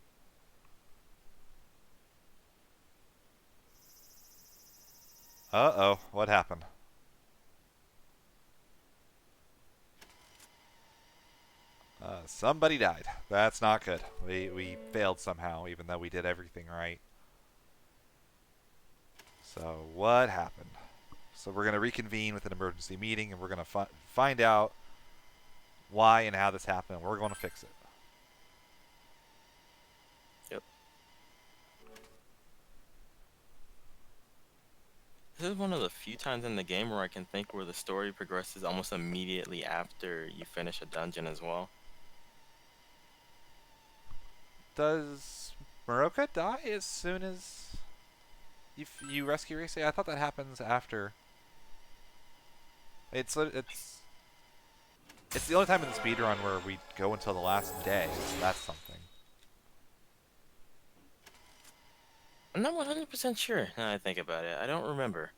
Uh-oh, what happened? Somebody died. That's not good. We failed somehow, even though we did everything right. So, what happened? So we're going to reconvene with an emergency meeting, and we're going to find out why and how this happened, and we're going to fix it. Yep. This is one of the few times in the game where I can think where the story progresses almost immediately after you finish a dungeon as well. Does Maroka die as soon as you rescue Rise? I thought that happens after. It's the only time in the speedrun where we go until the last day. So that's something. I'm not 100% sure now I think about it. I don't remember.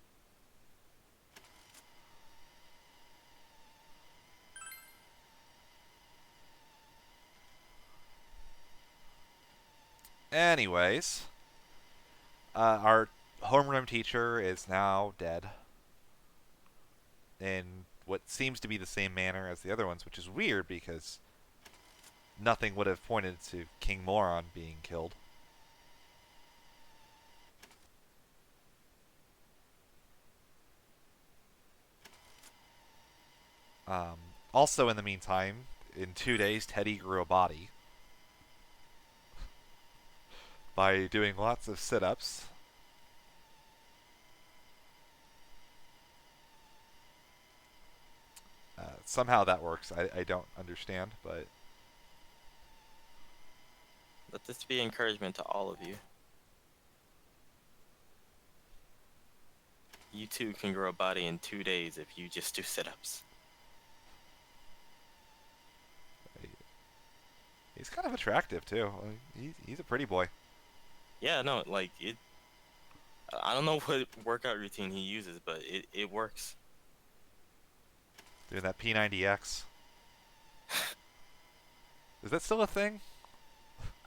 Anyways, our homeroom teacher is now dead. In what seems to be the same manner as the other ones, which is weird because nothing would have pointed to King Moron being killed. Also, in the meantime, in 2 days, Teddy grew a body by doing lots of sit-ups. Somehow that works. I don't understand, but... Let this be encouragement to all of you. You too can grow a body in 2 days if you just do sit-ups. He's kind of attractive, too. He's a pretty boy. Yeah, no, like, I don't know what workout routine he uses, but it works. Doing that P90X. Is that still a thing?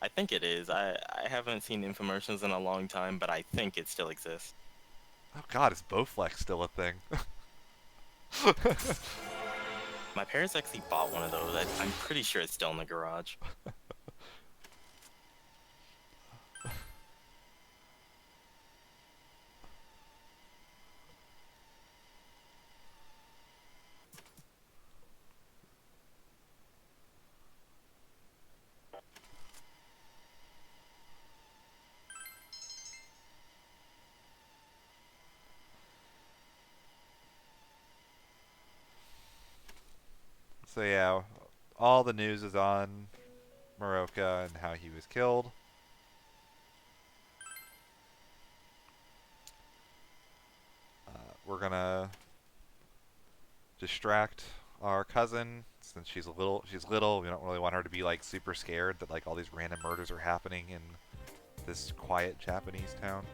I think it is. I haven't seen infomercials in a long time, but I think it still exists. Oh god, is Bowflex still a thing? My parents actually bought one of those. I'm pretty sure it's still in the garage. So yeah, all the news is on Moroka and how he was killed. We're gonna distract our cousin since she's little. We don't really want her to be like super scared that like all these random murders are happening in this quiet Japanese town.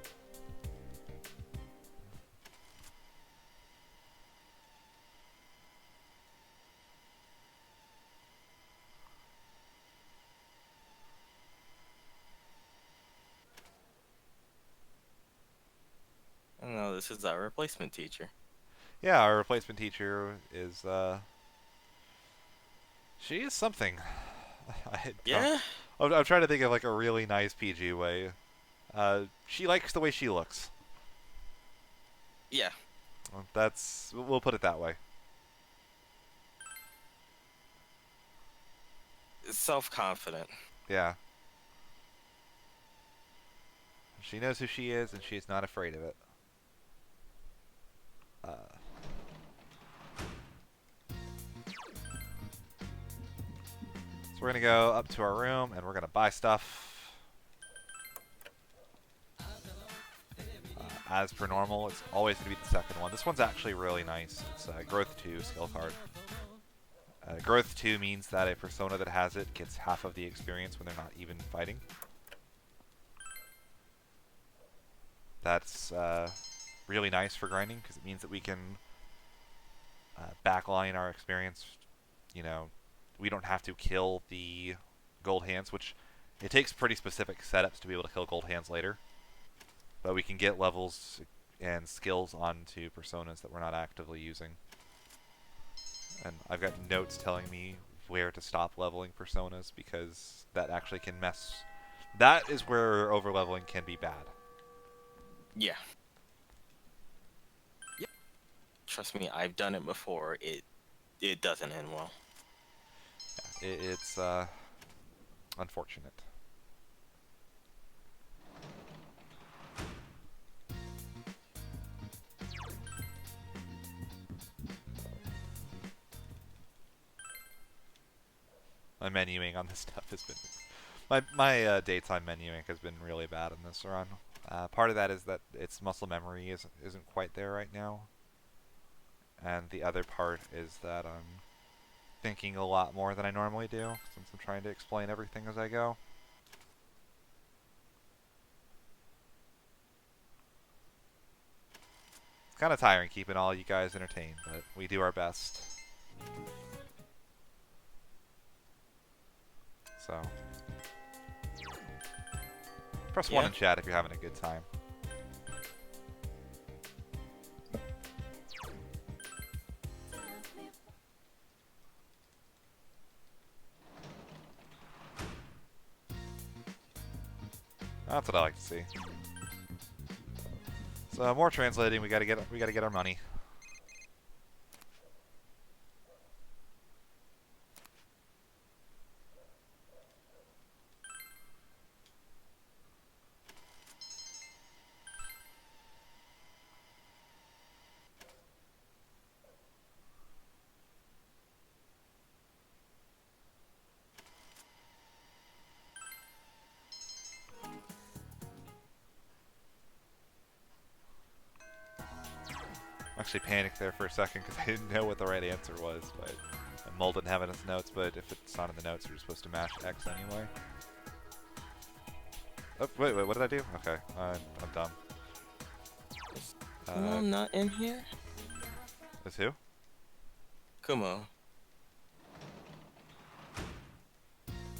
No, this is our replacement teacher. Yeah, our replacement teacher is she is something. Yeah? I'm trying to think of like a really nice PG way. She likes the way she looks. Yeah. We'll put it that way. Self-confident. Yeah. She knows who she is, and she's not afraid of it. So we're gonna go up to our room, and we're gonna buy stuff. As per normal, it's always gonna be the second one. This one's actually really nice. It's Growth 2 skill card. Growth 2 means that a persona that has it gets half of the experience when they're not even fighting. That's really nice for grinding because it means that we can backline our experience. You know, we don't have to kill the gold hands, which it takes pretty specific setups to be able to kill gold hands later. But we can get levels and skills onto personas that we're not actively using. And I've got notes telling me where to stop leveling personas because that actually can mess. That is where overleveling can be bad. Yeah. Yep. Trust me, I've done it before. It doesn't end well. Yeah, it's unfortunate. My menuing on this stuff has been my daytime menuing has been really bad in this run. Part of that is that its muscle memory isn't quite there right now, and the other part is that I'm thinking a lot more than I normally do since I'm trying to explain everything as I go. It's kind of tiring keeping all you guys entertained, but we do our best. So Press 1 Yeah. in chat if you're having a good time. That's what I like to see. So more translating. We gotta get our money. Actually panicked there for a second because I didn't know what the right answer was, but Mole didn't have it in his notes, but if it's not in the notes, you're supposed to mash X anyway. Oh, wait, what did I do? Okay, I'm dumb. Kumo not in here? Is who? Kumo.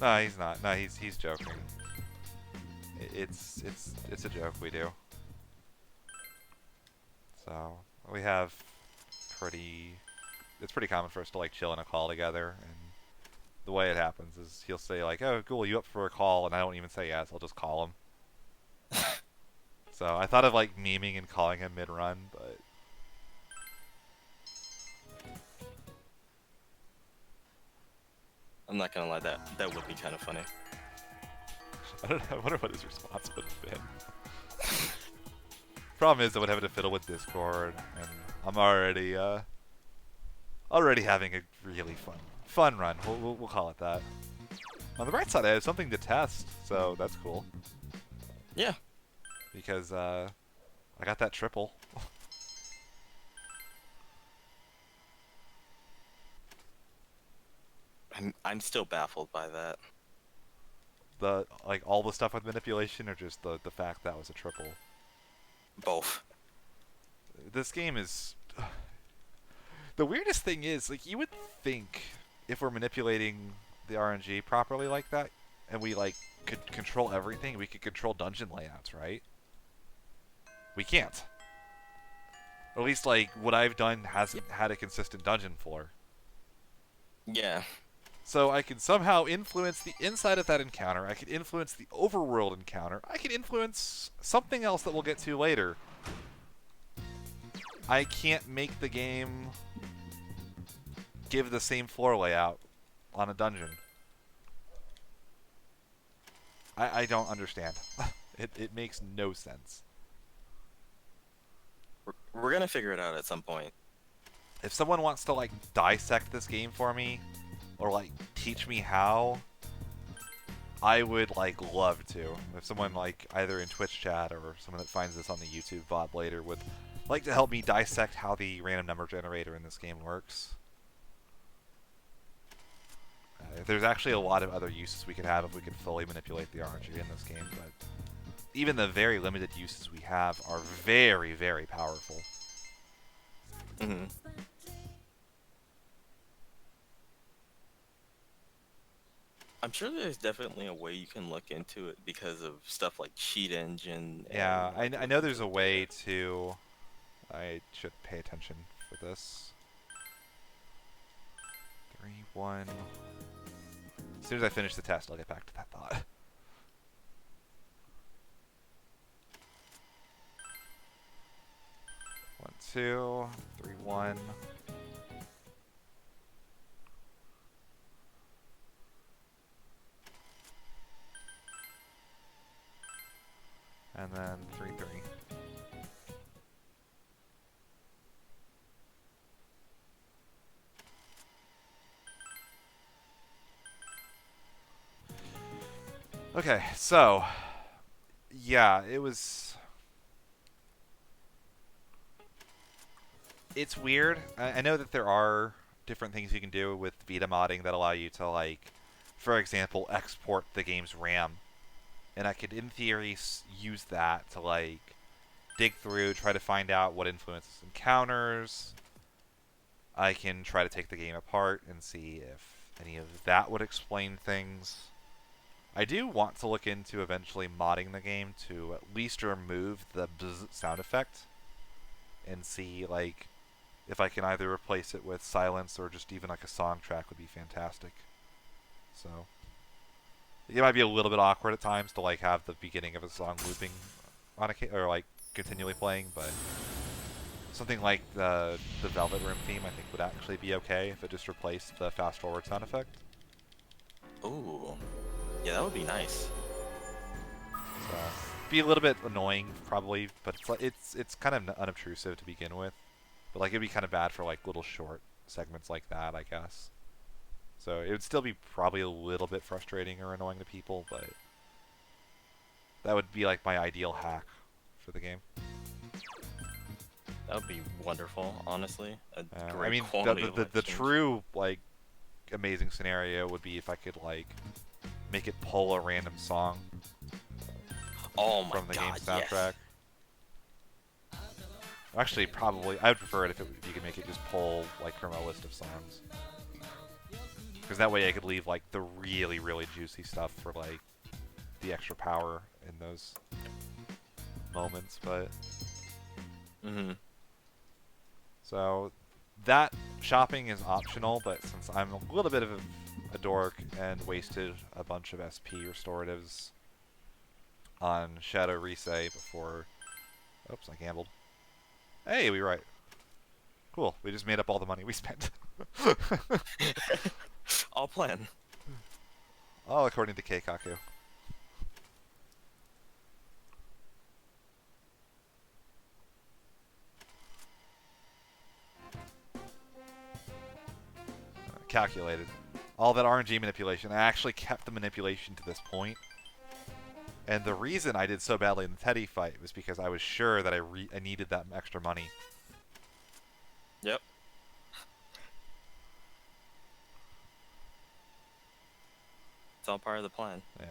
No, he's not. No, he's joking. It's a joke we do. So we have it's pretty common for us to like chill in a call together, and the way it happens is he'll say like, "Oh, Ghoul, you up for a call?" And I don't even say yes. I'll just call him. So I thought of like memeing and calling him mid-run, but I'm not gonna lie, that would be kind of funny. I don't know. I wonder what his response would have been. Problem is, I would have to fiddle with Discord, and I'm already having a really fun run. We'll call it that. On the bright side, I have something to test, so that's cool. Yeah. Because I got that triple. I'm still baffled by that. The like all the stuff with manipulation, or just the fact that was a triple. Both. This game is. The weirdest thing is, like, you would think if we're manipulating the RNG properly like that, and we like could control everything, we could control dungeon layouts, right? We can't. Or at least, like, what I've done hasn't had a consistent dungeon floor. Yeah. So I can somehow influence the inside of that encounter, I can influence the overworld encounter, I can influence something else that we'll get to later. I can't make the game give the same floor layout on a dungeon. I don't understand. It makes no sense. We're gonna figure it out at some point. If someone wants to like dissect this game for me, or like teach me how, I would like love to. If someone like either in Twitch chat or someone that finds this on the YouTube VOD later would like to help me dissect how the random number generator in this game works. There's actually a lot of other uses we could have if we could fully manipulate the RNG in this game, but even the very limited uses we have are very, very powerful. Mm-hmm. I'm sure there's definitely a way you can look into it because of stuff like Cheat Engine. Yeah, And I know there's a way to... I should pay attention for this. 3, 1... As soon as I finish the test, I'll get back to that thought. 1, 2, 3, 1... And then 3, 3. Okay, so yeah, it's weird. I know that there are different things you can do with Vita modding that allow you to, like, for example, export the game's RAM. And I could, in theory, use that to, like, dig through, try to find out what influences encounters. I can try to take the game apart and see if any of that would explain things. I do want to look into eventually modding the game to at least remove the bzz sound effect and see like if I can either replace it with silence or just even like a song track would be fantastic. So it might be a little bit awkward at times to like have the beginning of a song looping on a or like continually playing, but something like the Velvet Room theme I think would actually be okay if it just replaced the fast forward sound effect. Ooh. Yeah, that would be nice. So be a little bit annoying probably, but it's kind of unobtrusive to begin with. But like it'd be kind of bad for like little short segments like that, I guess. So it would still be probably a little bit frustrating or annoying to people, but that would be like my ideal hack for the game. That would be wonderful, honestly. A I great mean, quality of the life change. true like amazing scenario would be if I could like make it pull a random song Oh my from the god, game's soundtrack. yes. Actually, probably I would prefer it if you could make it just pull like from a list of songs, because that way I could leave like the really juicy stuff for like the extra power in those moments. But so that shopping is optional, but since I'm a little bit of a dork and wasted a bunch of SP restoratives on Shadow Risei before... Oops, I gambled. Hey, we were right. Cool, we just made up all the money we spent. All plan. All according to Keikaku. Calculated. All that RNG manipulation. I actually kept the manipulation to this point. And the reason I did so badly in the Teddy fight was because I was sure that I needed that extra money. Yep. It's all part of the plan. Yeah.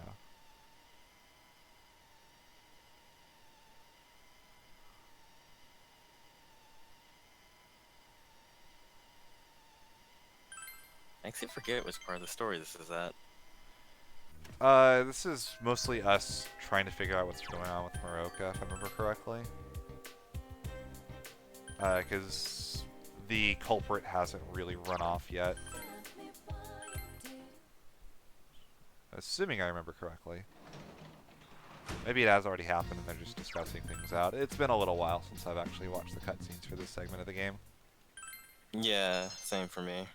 I actually forget which part of the story this is at. This is mostly us trying to figure out what's going on with Maroka, if I remember correctly. Because the culprit hasn't really run off yet. Assuming I remember correctly. Maybe it has already happened and they're just discussing things out. It's been a little while since I've actually watched the cutscenes for this segment of the game. Yeah, same for me.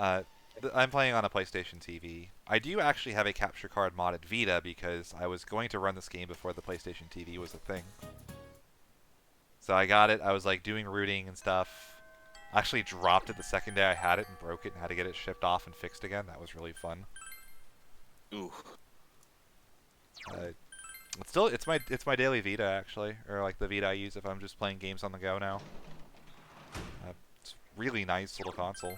I'm playing on a PlayStation TV. I do actually have a capture card modded Vita because I was going to run this game before the PlayStation TV was a thing. So I got it. I was like doing routing and stuff. I actually dropped it the second day I had it and broke it and had to get it shipped off and fixed again. That was really fun. Ooh. It's my daily Vita actually, or like the Vita I use if I'm just playing games on the go now. It's a really nice little console.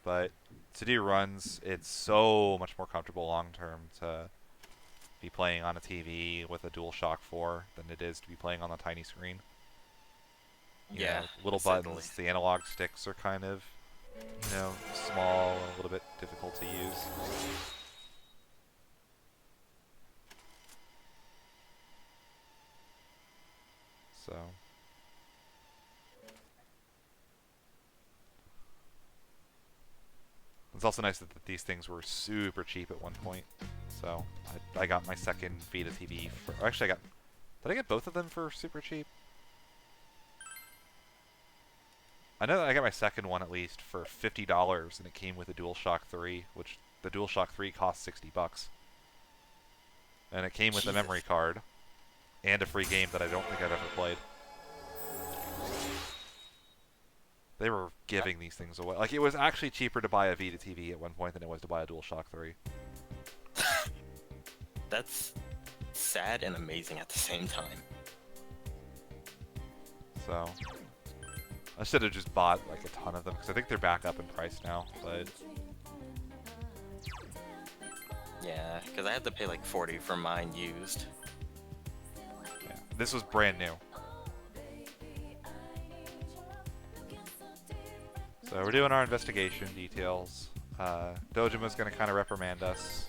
But to do runs, it's so much more comfortable long term to be playing on a TV with a DualShock 4 than it is to be playing on a tiny screen. You Yeah, know, little certainly. buttons, the analog sticks are kind of, you know, small and a little bit difficult to use. So... It's also nice that these things were super cheap at one point. So I got my second Vita TV for... Or actually, did I get both of them for super cheap? I know that I got my second one at least for $50, and it came with a DualShock 3, which the DualShock 3 cost $60. And it came with a memory card and a free game that I don't think I've ever played. They were giving these things away. Like, it was actually cheaper to buy a Vita TV at one point than it was to buy a DualShock 3. That's sad and amazing at the same time. So, I should have just bought, like, a ton of them, because I think they're back up in price now, but... Yeah, because I had to pay like 40 for mine used. Yeah. This was brand new. So we're doing our investigation details. Dojima's going to kind of reprimand us.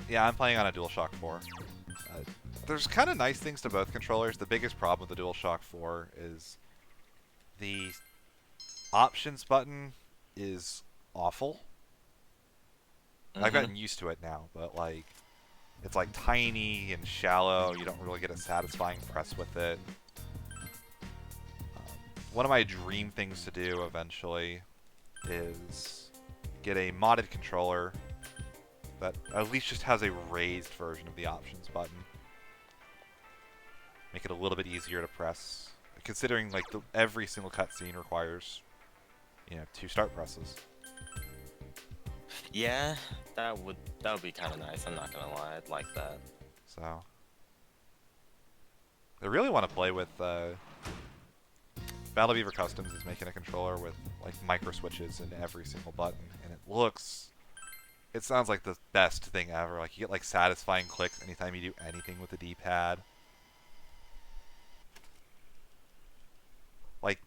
Yeah, I'm playing on a DualShock 4. There's kind of nice things to both controllers. The biggest problem with the DualShock 4 is the options button is awful. I've gotten used to it now, but like, it's like tiny and shallow. You don't really get a satisfying press with it. One of my dream things to do eventually is get a modded controller that at least just has a raised version of the options button. Make it a little bit easier to press, considering like every single cutscene requires, you know, 2 start presses. Yeah, that would be kind of nice. I'm not gonna lie, I'd like that. So I really want to play with Battle Beaver Customs is making a controller with like micro switches in every single button, and it sounds like the best thing ever. Like, you get like satisfying clicks anytime you do anything with the D-pad. Like,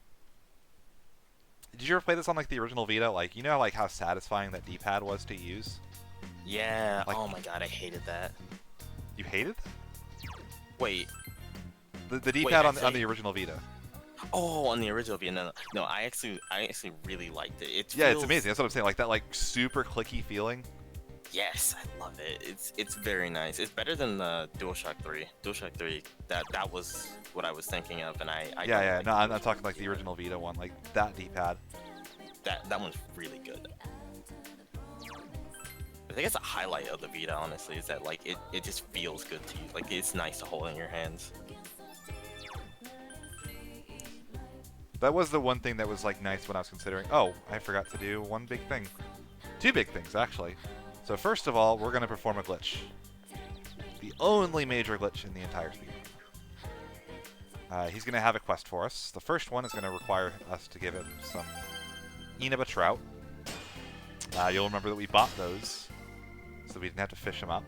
did you ever play this on like the original Vita? Like, you know like how satisfying that D-pad was to use? Yeah. Like, oh my god, I hated that. You hated that? Wait. The D-pad on the original Vita. Oh, on the original Vita. No, I actually really liked it. It's amazing. That's what I'm saying. Like that, like super clicky feeling. Yes, I love it. It's very nice. It's better than the DualShock 3. DualShock 3. That was what I was thinking of, and I yeah. No, I'm talking like the original Vita one, like that D-pad. That one's really good. I think it's a highlight of the Vita, honestly, is that like it just feels good to use. Like, it's nice to hold in your hands. That was the one thing that was like nice when I was considering, oh, I forgot to do one big thing. 2 big things, actually. So first of all, we're going to perform a glitch. The only major glitch in the entire speedrun. He's going to have a quest for us. The first one is going to require us to give him some Inaba trout. You'll remember that we bought those, so we didn't have to fish them up.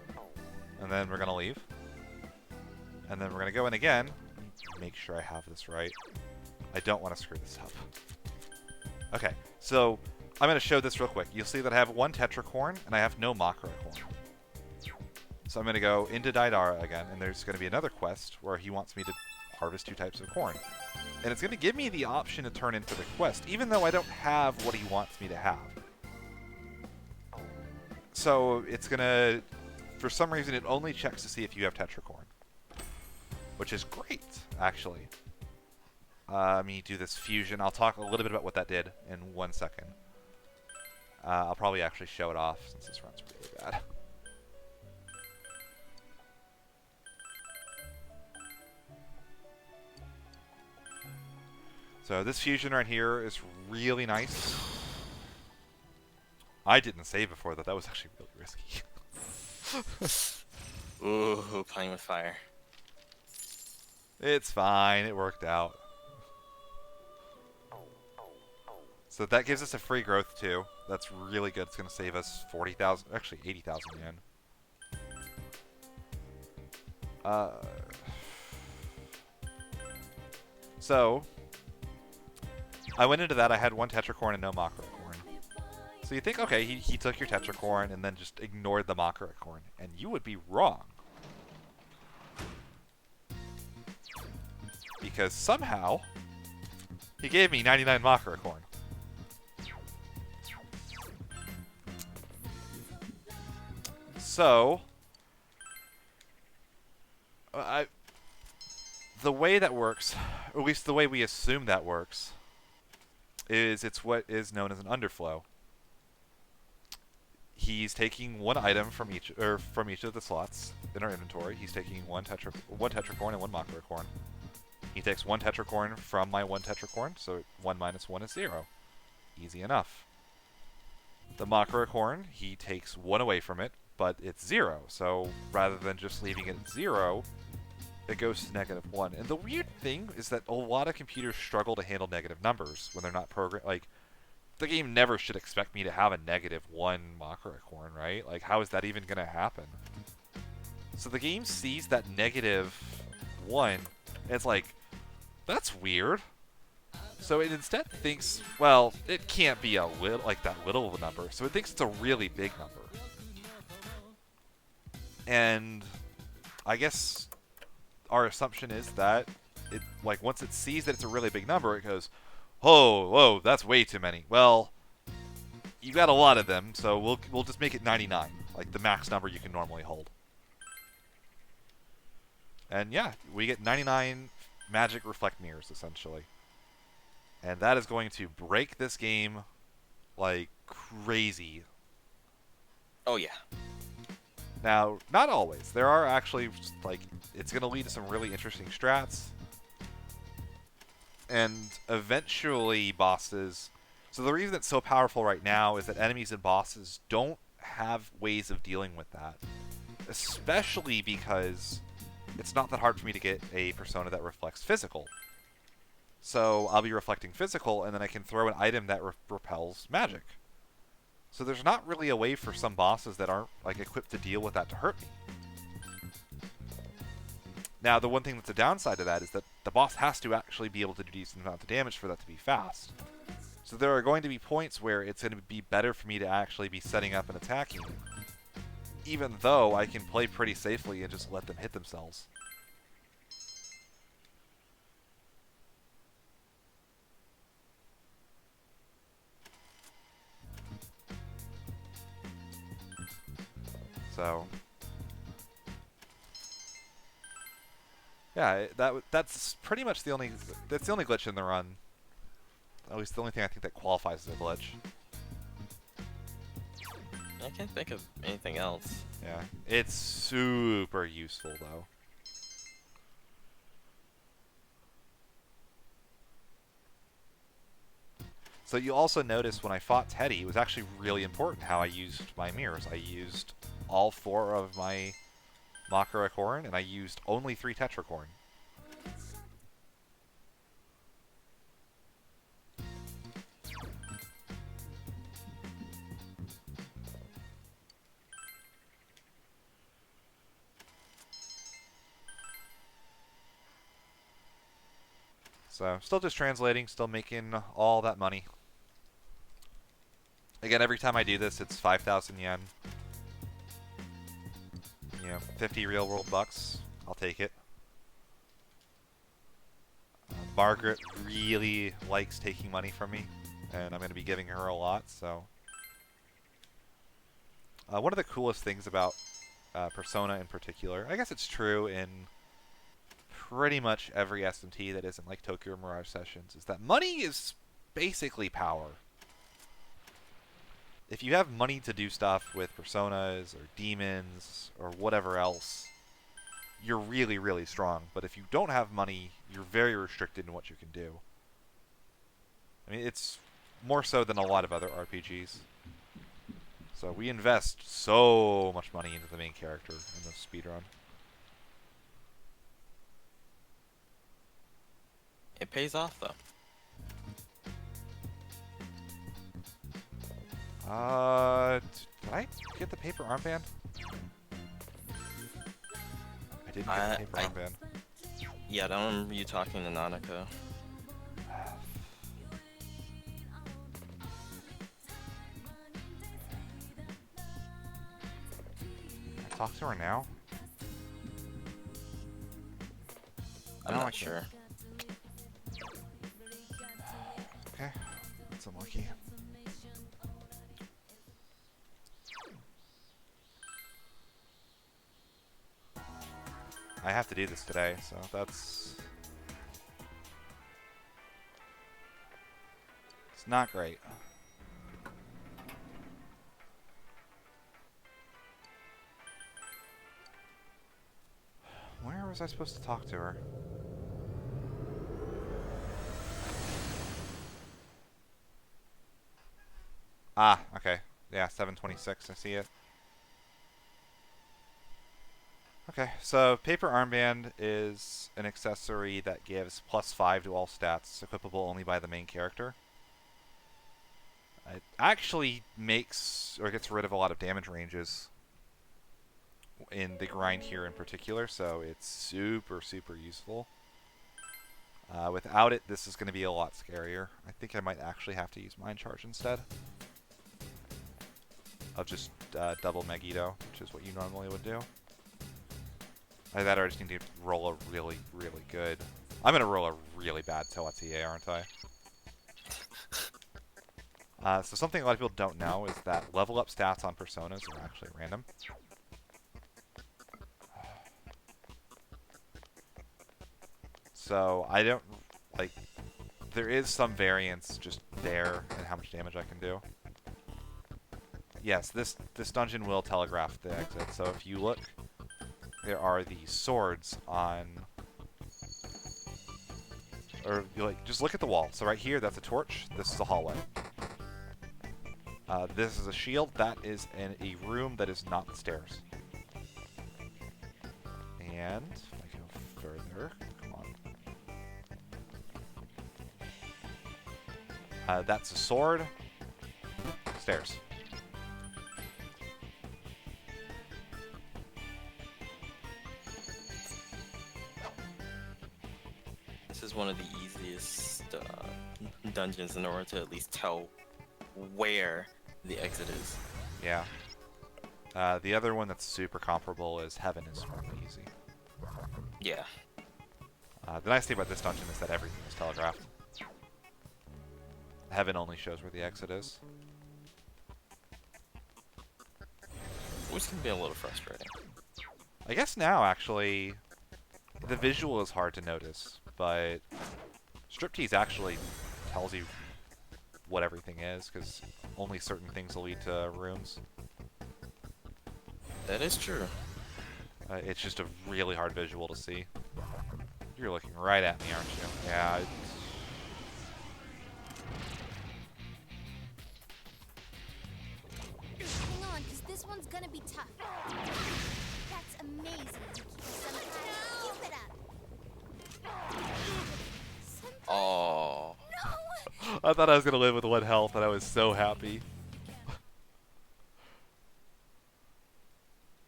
And then we're going to leave. And then we're going to go in again. Make sure I have this right. I don't want to screw this up. Okay, so I'm going to show this real quick. You'll see that I have 1 Tetracorn, and I have no Makara Corn. So I'm going to go into Daidara again, and there's going to be another quest where he wants me to harvest 2 types of corn. And it's going to give me the option to turn in for the quest, even though I don't have what he wants me to have. So it's going to, for some reason, it only checks to see if you have Tetracorn. Which is great, actually. Let me do this fusion. I'll talk a little bit about what that did in 1 second. I'll probably actually show it off since this runs really bad. So this fusion right here is really nice. I didn't save before that. That was actually really risky. Ooh, playing with fire. It's fine. It worked out. So that gives us a free growth too. That's really good. It's going to save us 40,000, actually 80,000 yen. So I went into that. I had 1 Tetracorn and no Makara Corn. So you think, okay, he took your Tetracorn and then just ignored the Makara Corn, and you would be wrong. Because somehow he gave me 99 Makara Corn. So, the way that works, or at least the way we assume that works, is it's what is known as an underflow. He's taking 1 item from each of the slots in our inventory. He's taking 1 Tetracorn and 1 Makara Corn. He takes 1 Tetracorn from my 1 Tetracorn, so 1 minus 1 is 0. Easy enough. The Makara Corn, he takes 1 away from it, but it's 0. So rather than just leaving it at 0, it goes to -1. And the weird thing is that a lot of computers struggle to handle negative numbers when they're not programmed. Like, the game never should expect me to have a -1 Makarakorn, right? Like, how is that even going to happen? So the game sees that -1, and it's like, that's weird. So it instead thinks, well, it can't be a like that little of a number, so it thinks it's a really big number. And I guess our assumption is that it, like, once it sees that it's a really big number, it goes, oh, whoa, that's way too many. Well, you got a lot of them, so we'll just make it 99, like the max number you can normally hold. And yeah, we get 99 magic reflect mirrors, essentially. And that is going to break this game like crazy. Oh yeah. Now, not always. There are actually, like, it's going to lead to some really interesting strats. And eventually bosses... So the reason it's so powerful right now is that enemies and bosses don't have ways of dealing with that. Especially because it's not that hard for me to get a persona that reflects physical. So I'll be reflecting physical, and then I can throw an item that repels magic. So there's not really a way for some bosses that aren't like equipped to deal with that to hurt me. Now, the one thing that's a downside to that is that the boss has to actually be able to do a decent amount of damage for that to be fast. So there are going to be points where it's going to be better for me to actually be setting up and attacking, even though I can play pretty safely and just let them hit themselves. So, yeah, that's pretty much the only glitch in the run. At least the only thing I think that qualifies as a glitch. I can't think of anything else. Yeah, it's super useful though. So you also notice when I fought Teddy, it was actually really important how I used my mirrors. I used all 4 of my Makarakorn, and I used only 3 Tetrakorn. So, still just translating, still making all that money. Again, every time I do this, it's 5,000 yen. You know, 50 real world bucks. I'll take it. Margaret really likes taking money from me, and I'm going to be giving her a lot, so... one of the coolest things about Persona in particular, I guess it's true in pretty much every SMT that isn't like Tokyo Mirage Sessions, is that money is basically power. If you have money to do stuff with personas or demons or whatever else, you're really, really strong. But if you don't have money, you're very restricted in what you can do. I mean, it's more so than a lot of other RPGs. So we invest so much money into the main character in the speedrun. It pays off though. Did I get the paper armband? I didn't get the paper armband. Yeah, I don't remember you talking to Nanako. I talk to her now? I'm No, I not can't. sure. Okay, that's unlucky. I have to do this today, so that's... It's not great. Where was I supposed to talk to her? Ah, okay. Yeah, 726, I see it. Okay, so Paper Armband is an accessory that gives +5 to all stats, equipable only by the main character. It actually makes or gets rid of a lot of damage ranges in the grind here in particular, so it's super, super useful. Without it, this is going to be a lot scarier. I think I might actually have to use Mind Charge instead of just double Megiddo, which is what you normally would do. Either that or I just need to roll a really, really good... I'm going to roll a really bad Toatie, aren't I? So something a lot of people don't know is that level up stats on personas are actually random. So I don't, like, there is some variance just there in how much damage I can do. Yes, this dungeon will telegraph the exit. So if you look, there are these swords on, or like just look at the wall. So right here, that's a torch. This is a hallway. This is a shield. That is in a room that is not the stairs. And if I go further, come on. That's a sword. Stairs. This is one of the easiest dungeons in order to at least tell where the exit is. Yeah. The other one that's super comparable is Heaven is really easy. Yeah. The nice thing about this dungeon is that everything is telegraphed. Heaven only shows where the exit is. Which can be a little frustrating. I guess now, actually, the visual is hard to notice, but Striptease actually tells you what everything is, because only certain things will lead to rooms. That is true. It's just a really hard visual to see. You're looking right at me, aren't you? Yeah. Hang on, because this one's gonna be tough. That's amazing, Yukiko-senpai. Keep it up. Senpai, Oh. no! I thought I was going to live with 1 health, and I was so happy.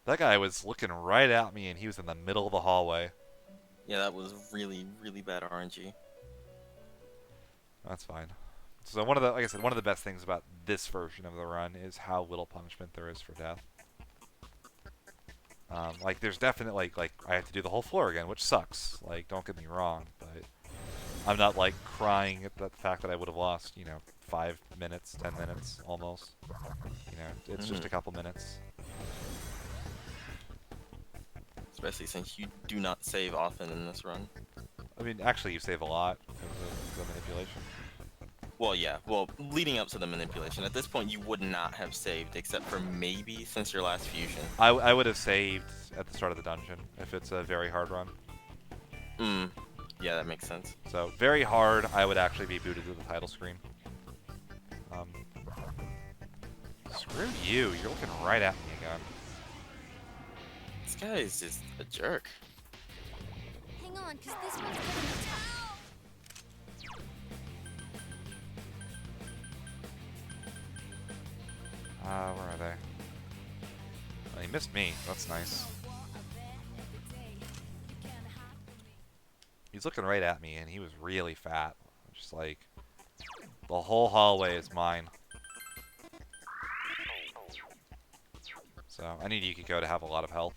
That guy was looking right at me, and he was in the middle of the hallway. Yeah, that was really, really bad RNG. That's fine. So one of the, like I said, one of the best things about this version of the run is how little punishment there is for death. Like, there's definitely, like, I have to do the whole floor again, which sucks. Like, don't get me wrong, but I'm not, like, crying at the fact that I would have lost, you know, 5 minutes, 10 minutes, almost. You know, it's just a couple minutes. Especially since you do not save often in this run. I mean, actually, you save a lot because of the manipulation. Well, yeah. Well, leading up to the manipulation, at this point you would not have saved, except for maybe since your last fusion. I would have saved at the start of the dungeon if it's a very hard run. Yeah, that makes sense. So, very hard, I would actually be booted to the title screen. Screw you, you're looking right at me again. This guy is just a jerk. Hang on, because this one's gonna be tough. Where are they? Oh, he missed me. That's nice. He's looking right at me, and he was really fat. Just like, the whole hallway is mine. So, I need Yukiko to have a lot of health.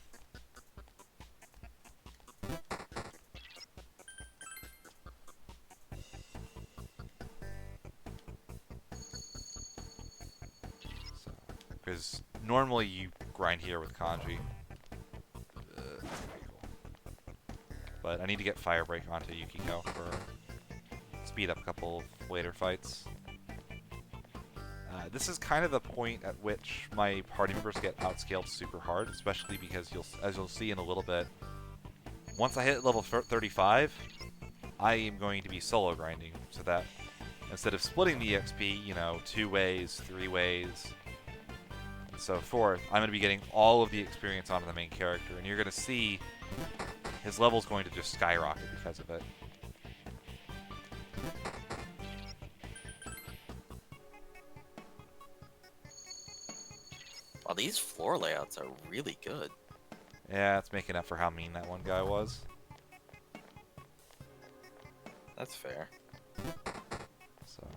Because normally you grind here with Kanji. But I need to get Fire Break onto Yukiko for speed up a couple of later fights. This is kind of the point at which my party members get outscaled super hard, especially because as you'll see in a little bit, once I hit level 35, I am going to be solo grinding, so that instead of splitting the XP, you know, 2 ways, 3 ways, and so forth, I'm going to be getting all of the experience onto the main character, and you're going to see his level's going to just skyrocket because of it. Wow, these floor layouts are really good. Yeah, it's making up for how mean that one guy was. That's fair. So.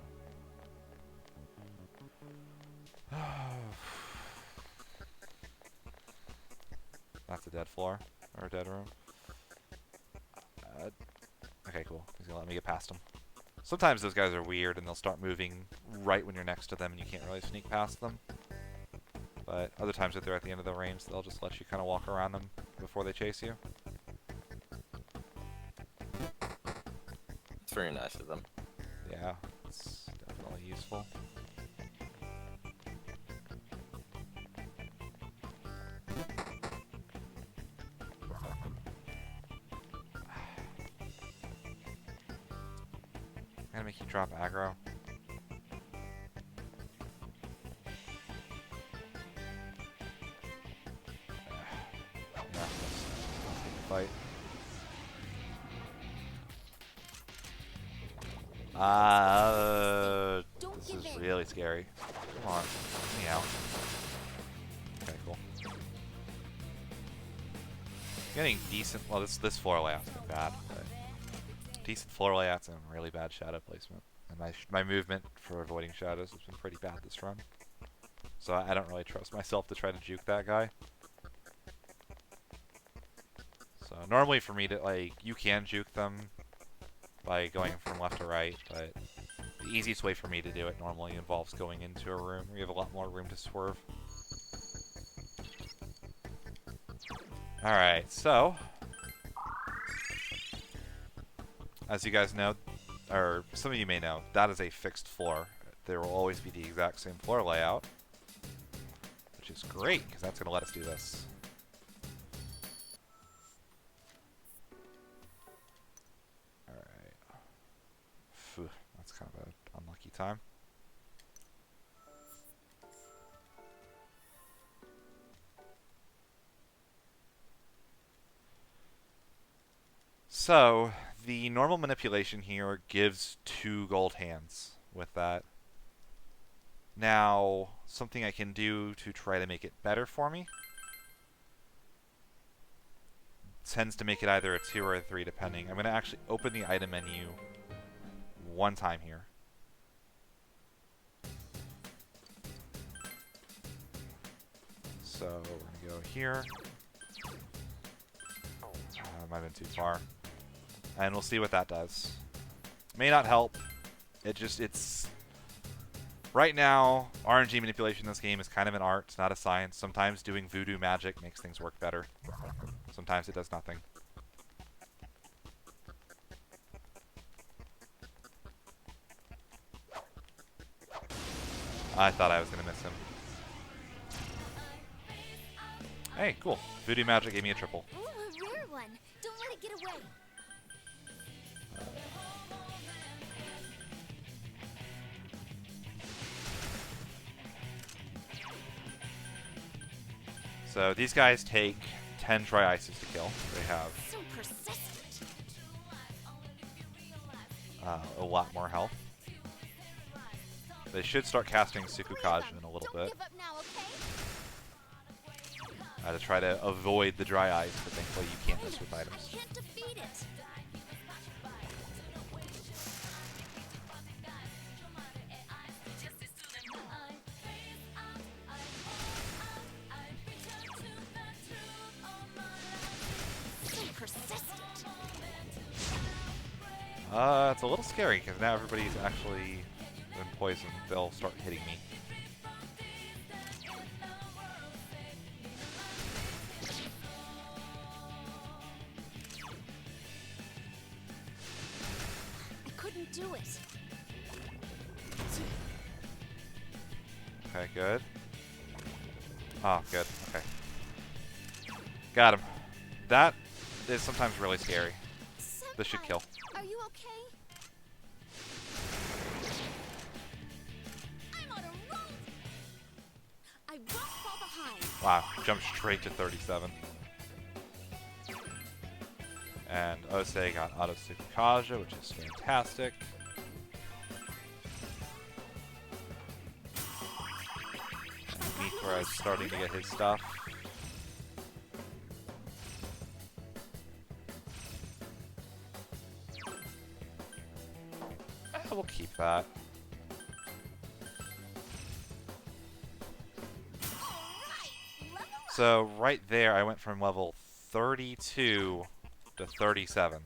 That's a dead floor. Or a dead room. Okay, cool. He's gonna let me get past him. Sometimes those guys are weird and they'll start moving right when you're next to them and you can't really sneak past them. But other times if they're at the end of the range, they'll just let you kind of walk around them before they chase you. It's very nice of them. Yeah, it's definitely useful. I'm gonna make you drop aggro. Yeah, let's take the fight. This is really scary. Come on, let me out. Okay, cool. Getting decent. Well, this floor layout's been bad, but decent floor layouts and really bad shadow placement. And my movement for avoiding shadows has been pretty bad this run. So I don't really trust myself to try to juke that guy. So normally for me to, like, you can juke them by going from left to right, but the easiest way for me to do it normally involves going into a room where you have a lot more room to swerve. Alright, so as you guys know, or some of you may know, that is a fixed floor. There will always be the exact same floor layout, which is great, because that's going to let us do this. Alright. Phew, that's kind of an unlucky time. So, the normal manipulation here gives 2 gold hands with that. Now, something I can do to try to make it better for me tends to make it either a 2 or a 3 depending. I'm going to actually open the item menu one time here. So, we're going to go here. Might have been too far. And we'll see what that does. May not help. It's... Right now, RNG manipulation in this game is kind of an art, it's not a science. Sometimes doing voodoo magic makes things work better. Sometimes it does nothing. I thought I was going to miss him. Hey, cool. Voodoo magic gave me a triple. Ooh, a rare one. Don't let it get away. So these guys take 10 dry ices to kill. They have So persistent. a lot more health. They should start casting Sukukaj in a little bit Don't give up now, okay? to try to avoid the dry ice, but thankfully you can't miss with items. I can't defeat it. So persistent. It's a little scary because now everybody's actually been poisoned. They'll start hitting me. I couldn't do it. Okay, good. Oh, good. Okay. Got him. That is sometimes really scary. This should Senpai, kill. Are you okay? I'm on a roll. I won't fall behind. Wow, jumped straight to 37. And Ose got Auto Sukukaja, which is fantastic. And where I was starting to get his stuff. We'll keep that. So right there, I went from level 32 to 37.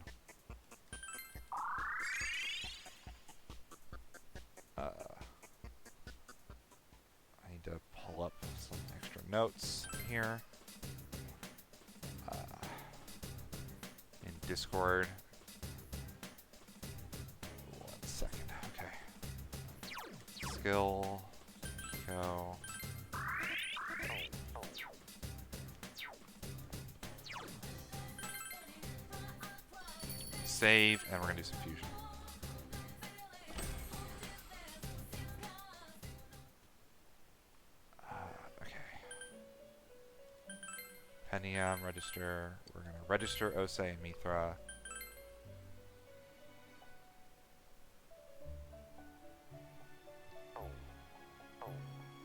I need to pull up some extra notes here. In Discord. 1 second. Okay. Skill. Go. Save, and we're gonna do some fusion. Okay. Pentium, register. We're gonna register Ose and Mithra.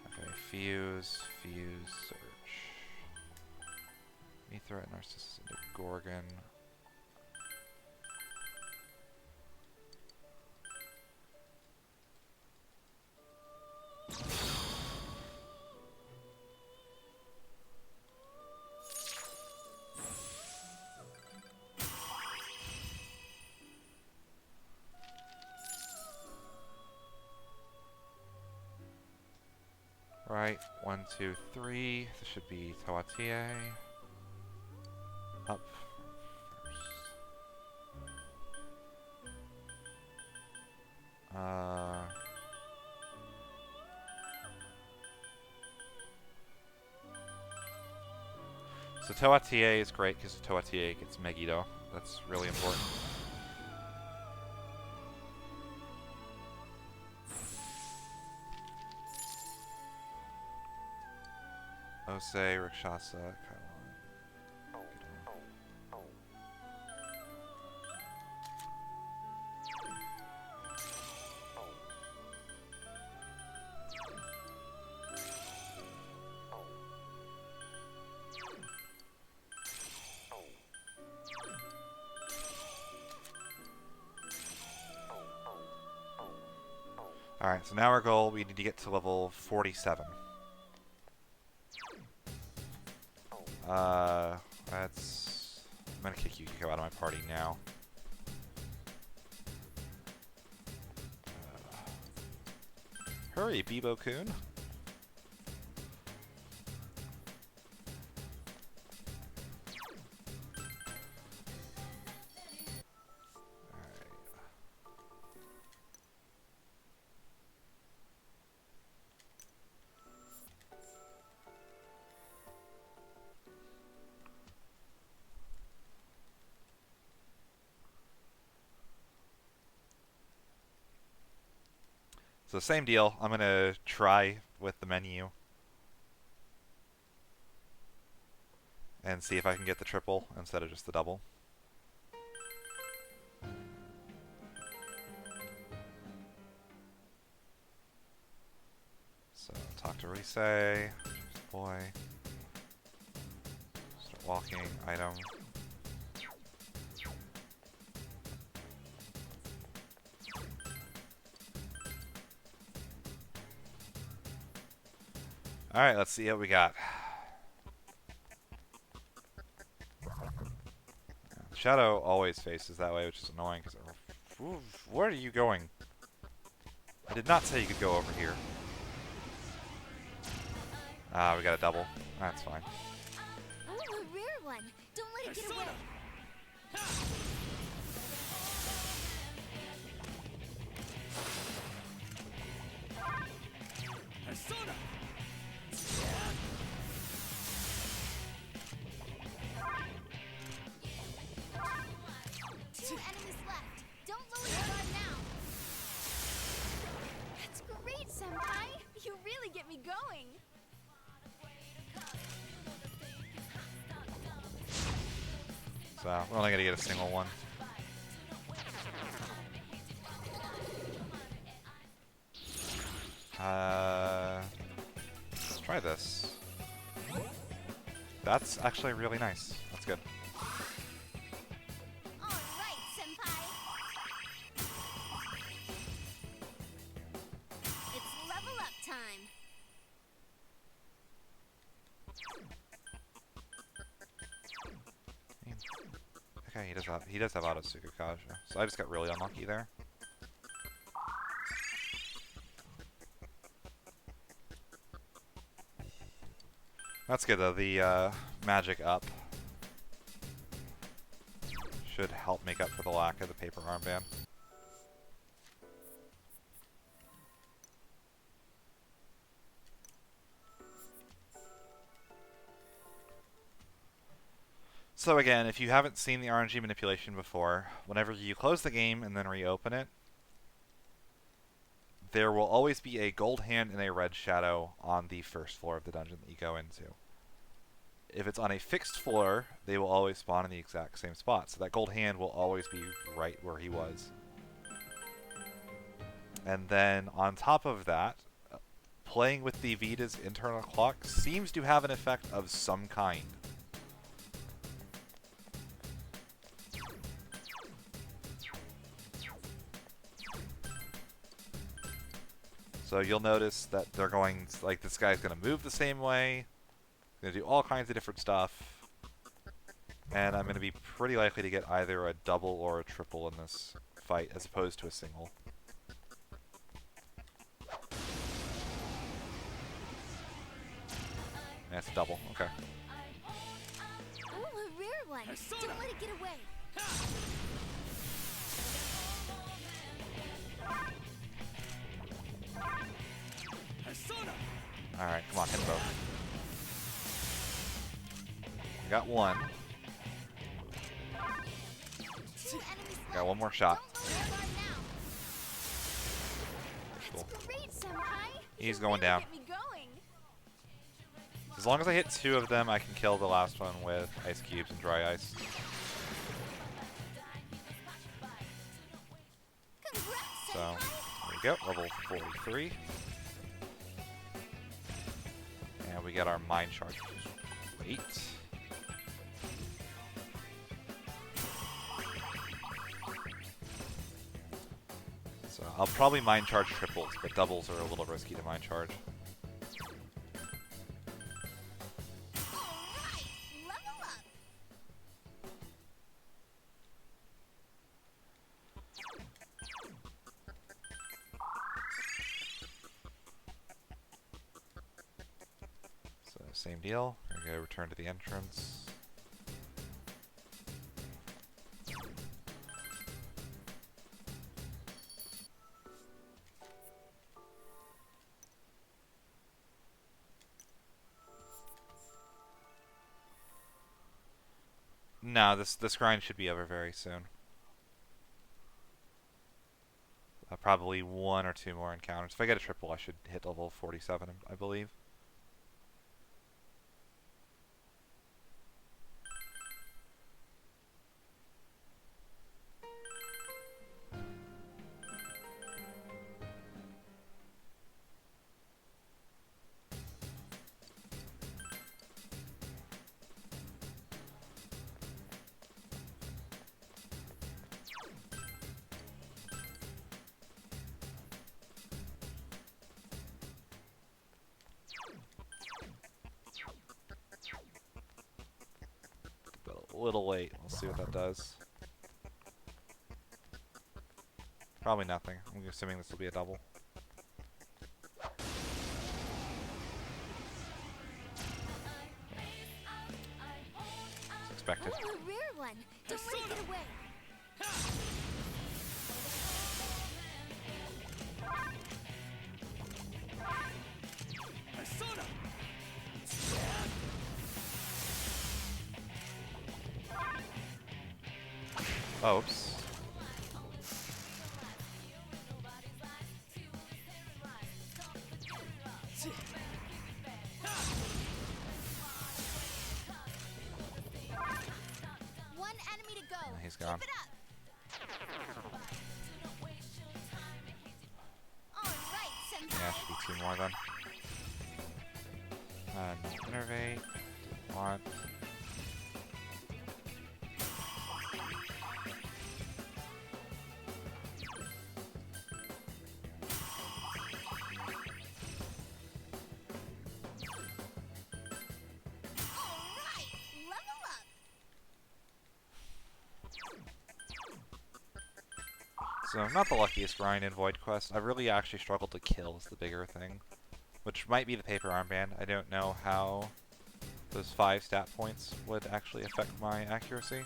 Okay, fuse, search. Mithra and Narcissus into Gorgon. Right, 1, 2, 3. This should be Tawatier. Up first. So Tawatier is great because Tawatier gets Megiddo. That's really important. Ose, Rakshasa, Kailan. Alright, so now our goal, we need to get to level 47. That's... I'm gonna kick Yukiko out of my party now. Hurry, Bebo-kun. So same deal. I'm gonna try with the menu and see if I can get the triple instead of just the double. So talk to Risei, boy. Start walking, item. Alright, let's see what we got. Shadow always faces that way, which is annoying because... Where are you going? I did not say you could go over here. Ah, we got a double. That's fine. Oh, a rare one. Don't let it get away. Persona! Two enemies left. Don't lower your guard now. That's great, Senpai. You really get me going. So, we're only gonna get a single one. try this. That's actually really nice. That's good. All right, senpai. It's level up time. Okay, he does have auto Tsukakaja. So I just got really unlucky there. That's good though. The magic up should help make up for the lack of the paper armband. So again, if you haven't seen the RNG manipulation before, whenever you close the game and then reopen it, there will always be a gold hand and a red shadow on the first floor of the dungeon that you go into. If it's on a fixed floor, they will always spawn in the exact same spot. So that gold hand will always be right where he was. And then on top of that, playing with the Vita's internal clock seems to have an effect of some kind. So you'll notice that they're going, like, this guy's going to move the same way, going to do all kinds of different stuff, and I'm going to be pretty likely to get either a double or a triple in this fight, as opposed to a single. That's a double, okay. Oh, a rare one. Don't let it get away. Alright, come on, hit both. I got one. Two enemies left. Got one more shot. Don't lower your guard now. Cool. That's great, senpai. He's You going really down. get me going. As long as I hit 2 of them, I can kill the last one with ice cubes and dry ice. Congrats, So, senpai. there we go, level 43. And we get our mind charge. Wait. So I'll probably mind charge triples, but doubles are a little risky to mind charge. Alright, level up. So same deal. We're gonna return to the entrance. No, this grind should be over very soon. Probably 1 or 2 more encounters. If I get a triple, I should hit level 47, I believe. A little late. We'll see what that does. Probably nothing. I'm assuming this will be a double. As expected. Oh, a rare one. Don't let it get away. Oh, oops. One enemy to go. He's gone. Keep it up. All right, senpai. Yeah, should be 2 more then. No innervate. Didn't want. Alright, level up. So, not the luckiest grind in Void Quest. I really actually struggled to kill is the bigger thing. Which might be the paper armband. I don't know how those 5 stat points would actually affect my accuracy.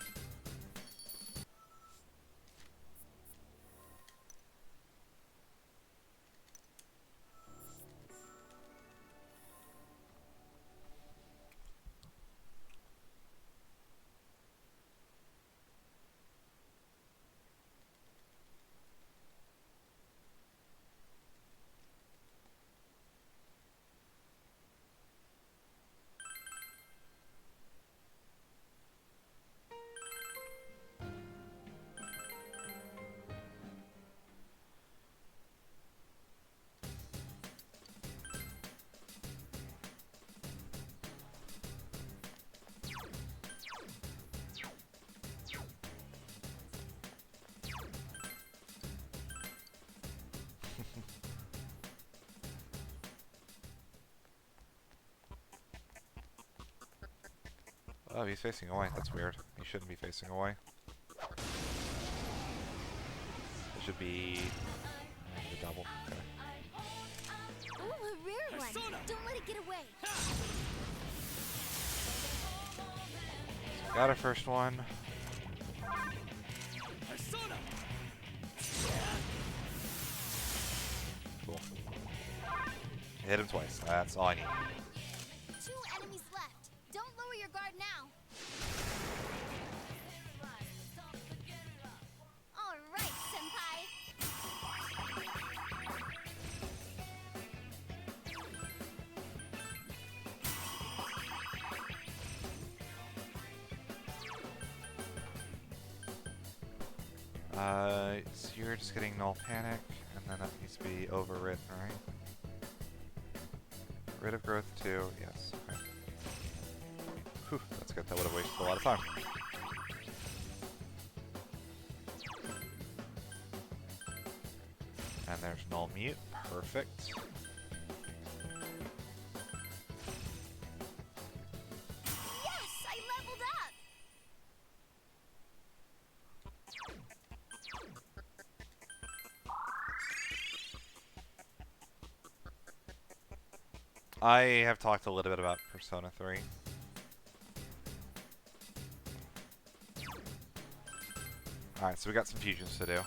Oh, he's facing away. That's weird. He shouldn't be facing away. It should be the double. Okay. Ooh, a rare one. Don't let it get away. Got our first one. Persona. Cool. Hit him twice. That's all I need. 2 enemies left. Don't lower your guard now. Alright, senpai. So you're just getting null panic, and then that needs to be overwritten, right? Rid of growth 2, yes. Okay. Whew, that's good. That would have wasted a lot of time. And there's null mute. Perfect. Yes, I leveled up. I have talked a little bit about Persona 3. Alright, so we got some fusions to do.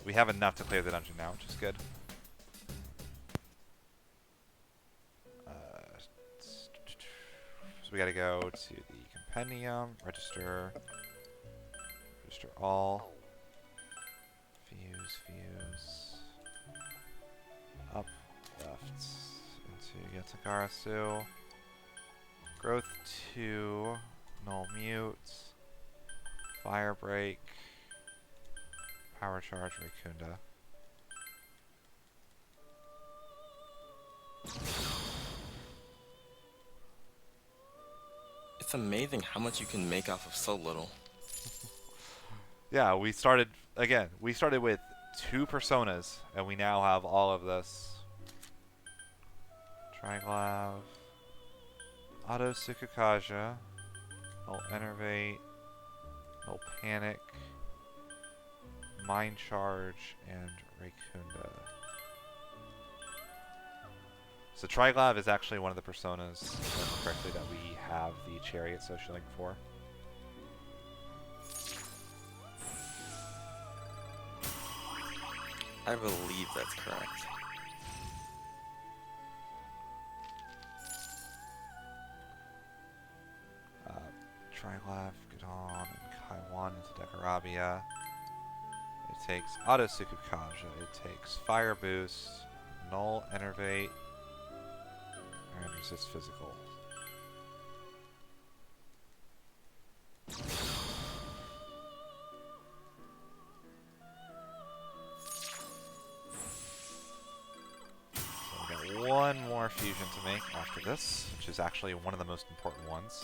We have enough to clear the dungeon now, which is good. So we gotta go to the compendium, register all, fuse, up, left, into Yatagarasu, growth 2, null mute, fire break, power charge, Racunda. It's amazing how much you can make off of so little. Yeah, we started with 2 personas, and we now have all of this. Triglav, Auto Sukukaja, Null Enervate, Null Panic, Mind Charge, and Racunda. So Triglav is actually one of the personas, if I remember correctly, that we have the Chariot Social Link for. I believe that's correct. Triglav, Gadon, and Kaiwan into Dekarabia. It takes Auto Sukukaja, it takes Fire Boost, Null Enervate, and Resist Physical. So we got one more to make after this, which is actually one of the most important ones.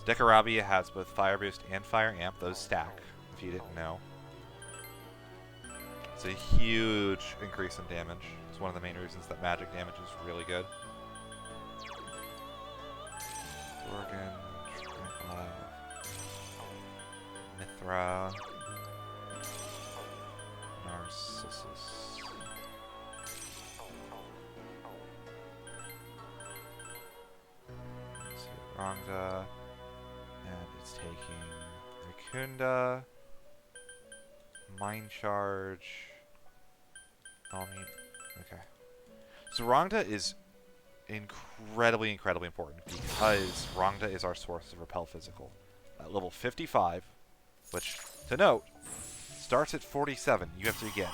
Dekarabia has both Fire Boost and Fire Amp. Those stack, if you didn't know. It's a huge increase in damage. It's one of the main reasons that magic damage is really good. Organ, Tranquil, Mithra, Narcissus. Rangda. And it's taking Racunda, Mind Charge. Okay. So Rangda is incredibly important because Rangda is our source of Repel Physical. At level 55, which, to note, starts at 47. You have to get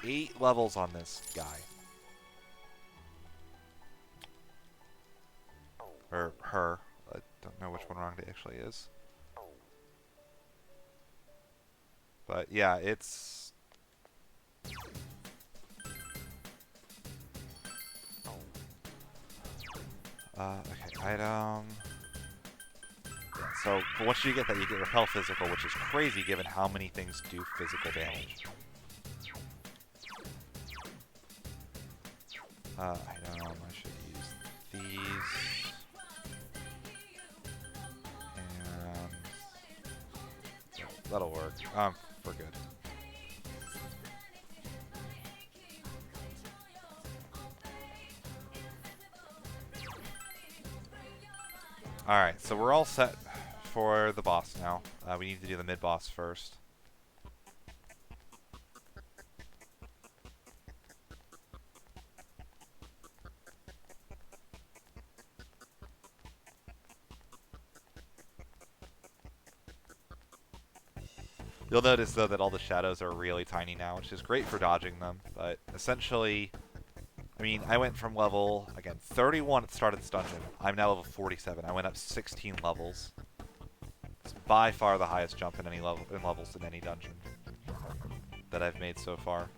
8 levels on this guy. Or her. I don't know which one Rangda actually is. But yeah, it's... okay, item... Yeah, so once you get that, you get Repel Physical, which is crazy given how many things do physical damage. Item, I should use these. That'll work. We're good. Alright, so we're all set for the boss now. We need to do the mid-boss first. You'll notice, though, that all the shadows are really tiny now, which is great for dodging them, but essentially, I mean, I went from level, again, 31 at the start of this dungeon. I'm now level 47. I went up 16 levels. It's by far the highest jump in any level in levels in any dungeon that I've made so far.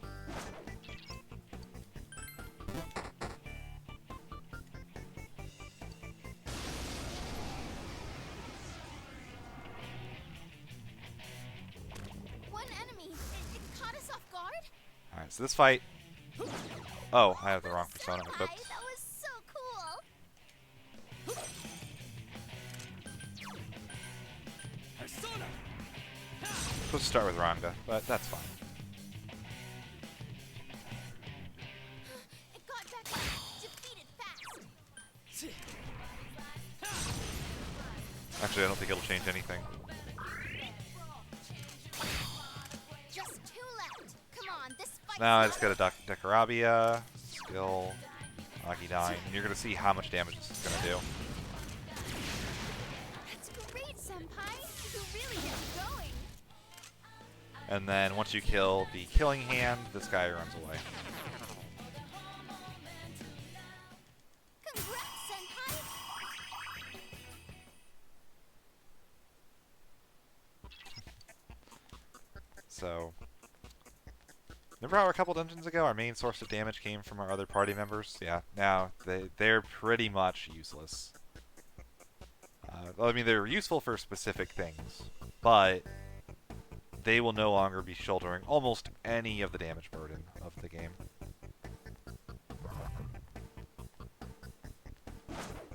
Alright, so this fight... Oh, I have the wrong persona equipped. That was so cool. Persona. Supposed to start with Rangda, but that's fine. It got back up. Defeated fast. Actually, I don't think it'll change anything. Just 2 left. Come on, this fight. Now I just got a Dekarabia, skill, Agidine, and you're going to see how much damage this is going to do. That's great, Senpai. You really get going. And then once you kill the Killing Hand, this guy runs away. Congrats, Senpai. So, remember how a couple dungeons ago our main source of damage came from our other party members? Yeah, now they're pretty much useless. Well, I mean, they're useful for specific things, but they will no longer be shouldering almost any of the damage burden of the game.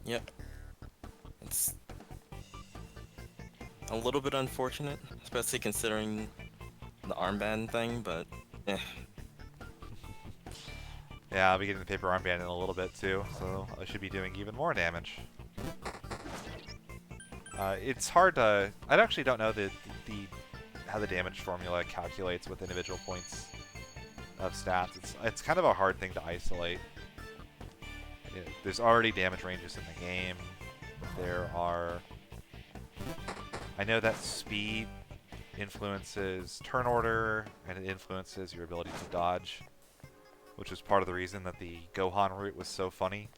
Yep. It's a little bit unfortunate, especially considering the armband thing, but eh. Yeah, I'll be getting the paper armband in a little bit too, so I should be doing even more damage. It's hard to... I actually don't know how the damage formula calculates with individual points of stats. It's kind of a hard thing to isolate. There's already damage ranges in the game. There are... I know that speed influences turn order, and it influences your ability to dodge, which is part of the reason that the Gohan route was so funny.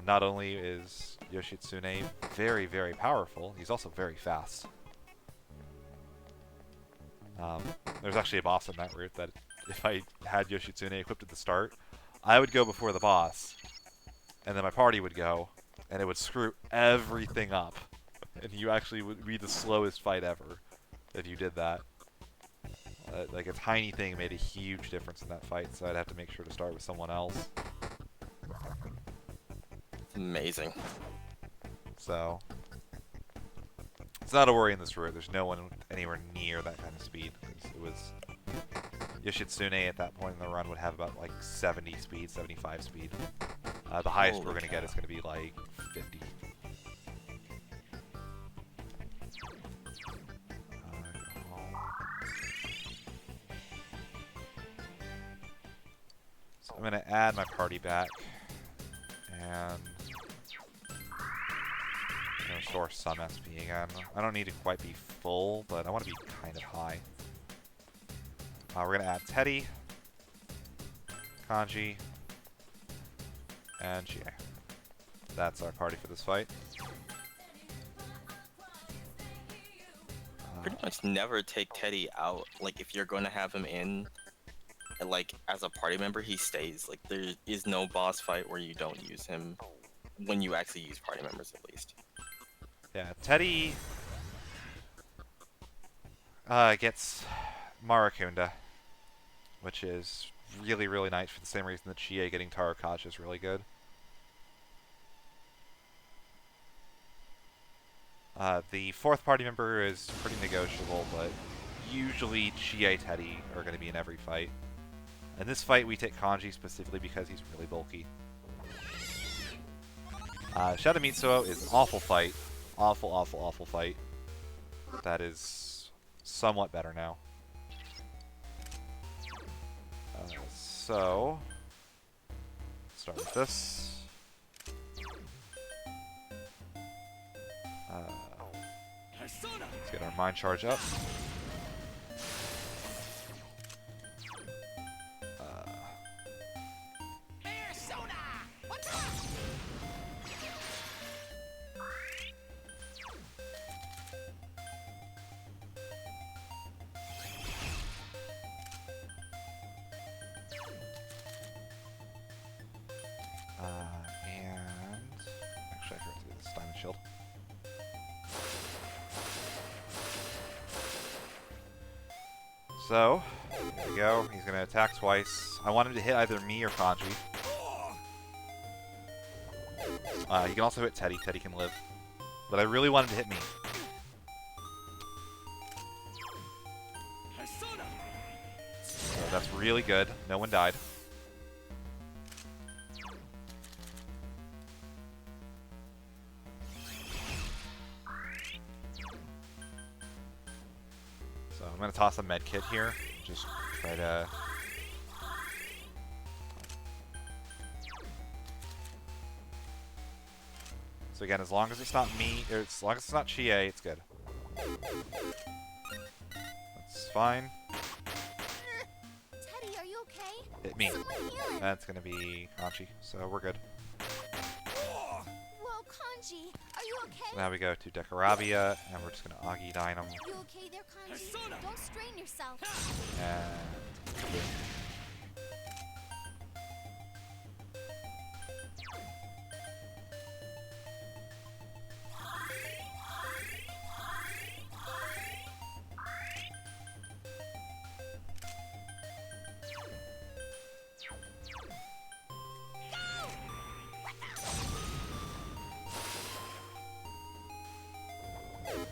Not only is Yoshitsune very, very powerful, he's also very fast. There's actually a boss in that route that if I had Yoshitsune equipped at the start, I would go before the boss, and then my party would go, and it would screw everything up. And you actually would be the slowest fight ever if you did that. Like a tiny thing made a huge difference in that fight, so I'd have to make sure to start with someone else. Amazing. So it's not a worry in this route. There's no one anywhere near that kind of speed. It was Yoshitsune at that point in the run would have about like 70 speed, 75 speed. The highest Holy we're going to get cow. is going to be like 50. So I'm going to add my party back and restore some SP again. I don't need to quite be full, but I want to be kind of high. We're going to add Teddy, Kanji, and Chie. That's our party for this fight. Pretty much never take Teddy out. Like, if you're going to have him in, like, as a party member, he stays. Like, there is no boss fight where you don't use him when you actually use party members, at least. Yeah, Teddy gets Marakunda, which is really, really nice for the same reason that Chie getting Tarakaja is really good. The fourth party member is pretty negotiable, but usually Chie Teddy are going to be in every fight. In this fight, we take Kanji specifically because he's really bulky. Shadow Mitsuo is an awful fight. Awful, awful, awful fight. That is somewhat better now. So, start with this. Let's get our mind charge up. Persona! What's up? And actually, I forgot to do this diamond shield. So, there we go. He's going to attack twice. I want him to hit either me or Kanji. He can also hit Teddy. Teddy can live. But I really want him to hit me. So that's really good. No one died. So I'm going to toss a med kit here. Just try to... So again, as long as it's not me, or as long as it's not Chie, it's good. That's fine. Teddy, are you okay? Hit me. Someone heal him. That's going to be Kanchi, so we're good. Whoa, Kanji, are you okay? So now we go to Dekarabia, and we're just going to Agi Dynam. You okay there, Kanji? Don't strain yourself. And...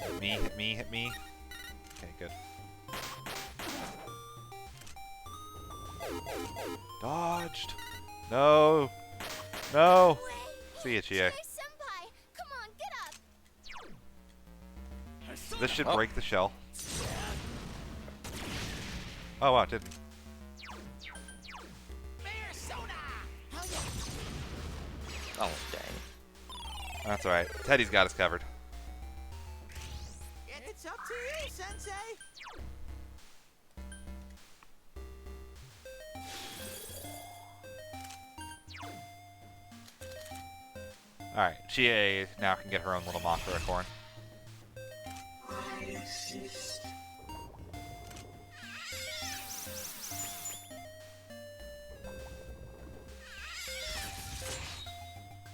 Hit me, hit me, hit me. Okay, good. Dodged! No! No! Wait, See ya, Chie. Senpai, come on, get up. This should Oh. break the shell. Oh wow, it didn't. Persona! Oh, dang. That's alright. Teddy's got us covered. It's It's up to you, Sensei. Alright, she now can get her own little Mothra corn.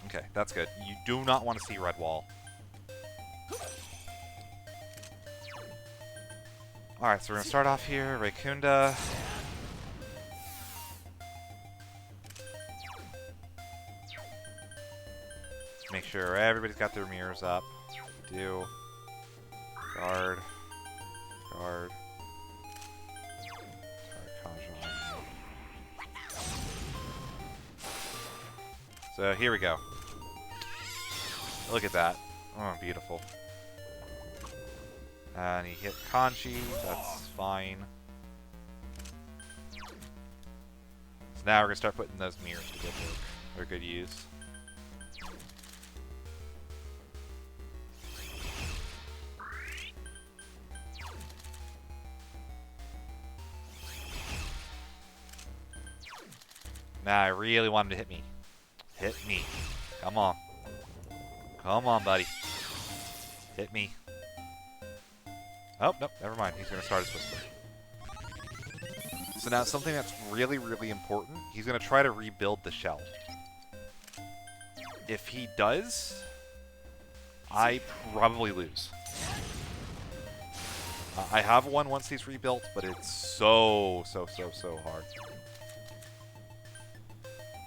Okay, that's good. You do not want to see red wall. Alright, so we're going to start off here. Raikunda. Make sure everybody's got their mirrors up. Do. Guard. Guard. So here we go. Look at that. Oh, beautiful. And he hit Kanji. That's fine. So now we're going to start putting those mirrors to good work. Or good use. Now I really want him to hit me. Hit me. Come on. Come on, buddy. Hit me. Oh, nope, never mind. He's going to start his whisper. So now something that's really, really important. He's going to try to rebuild the shell. If he does, I probably lose. I have one once he's rebuilt, but it's so hard.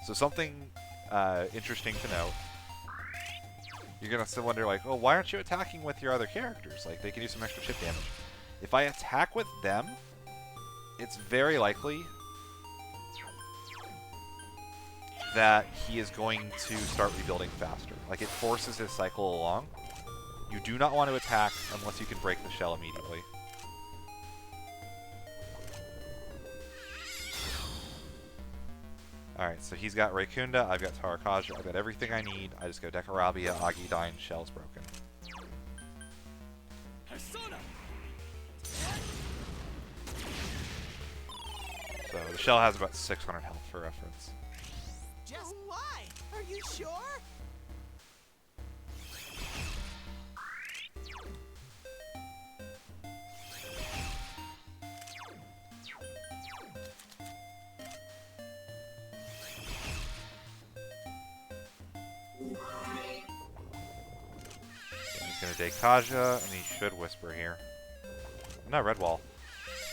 So something interesting to note. You're going to still wonder, like, oh, why aren't you attacking with your other characters? Like, they can do some extra chip damage. If I attack with them, it's very likely that he is going to start rebuilding faster. Like, it forces his cycle along. You do not want to attack unless you can break the shell immediately. Alright, so he's got Raikunda, I've got Tarakaja, I've got everything I need. I just go Dekarabia, Agidine, Shell's broken. Persona. So the shell has about 600 health for reference. Just why? Are you sure? He's gonna Dekaja, and he should Whisper here. No, Red Wall.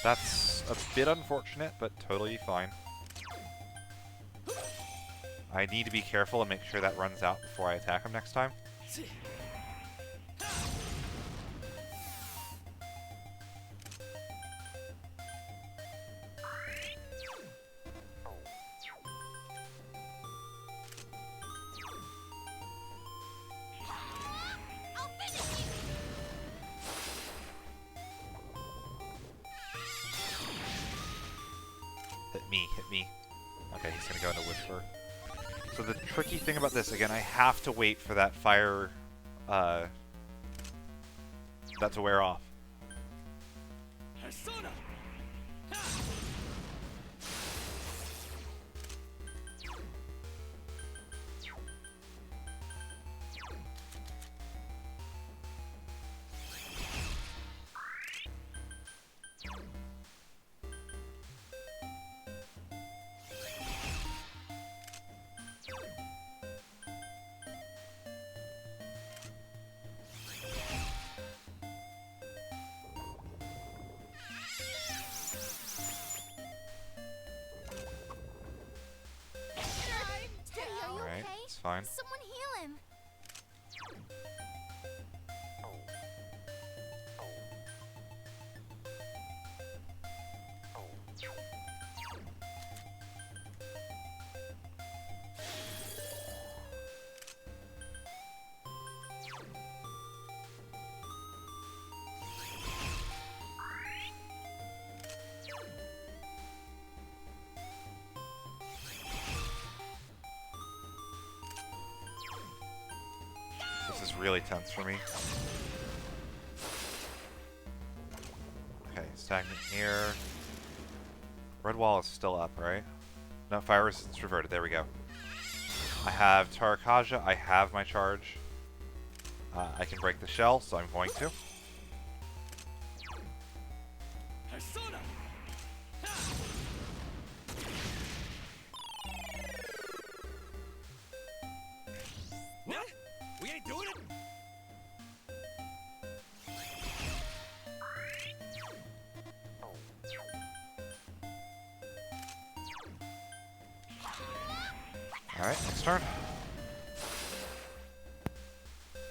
That's a bit unfortunate, but totally fine. I need to be careful and make sure that runs out before I attack him next time. I'll finish you. Hit me, hit me. Okay, he's gonna go into Whisper. So the tricky thing about this, again, I have to wait for that fire, that to wear off. Persona. Teddy, are you Alright, okay? it's fine. Someone heal him. This is really tense for me. stagnant air. Red wall is still up, right? No, fire resistance reverted. There we go. I have Tarakaja. I have my charge. I can break the shell, so I'm going to. Persona! What? We ain't doing it? Alright, next turn.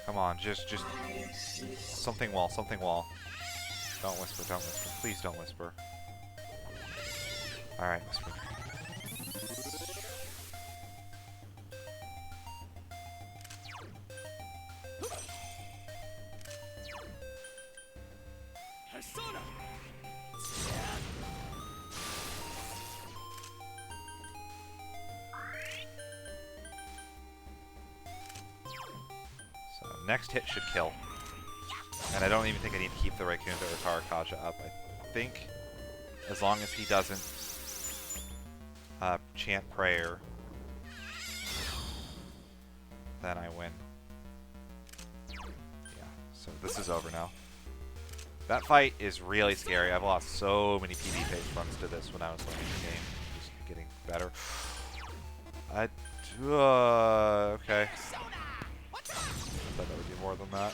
Come on, just something wall, something wall. Don't whisper, don't whisper. Please don't whisper. Alright, whisper. Persona! So next hit should kill. And I don't even think I need to keep the Raikunda or Tarakaja up. I think as long as he doesn't chant prayer, then I win. Yeah, so this is over now. That fight is really scary. I've lost so many PB phase runs to this when I was playing the game. Just getting better. Okay. Thought that would be more than that.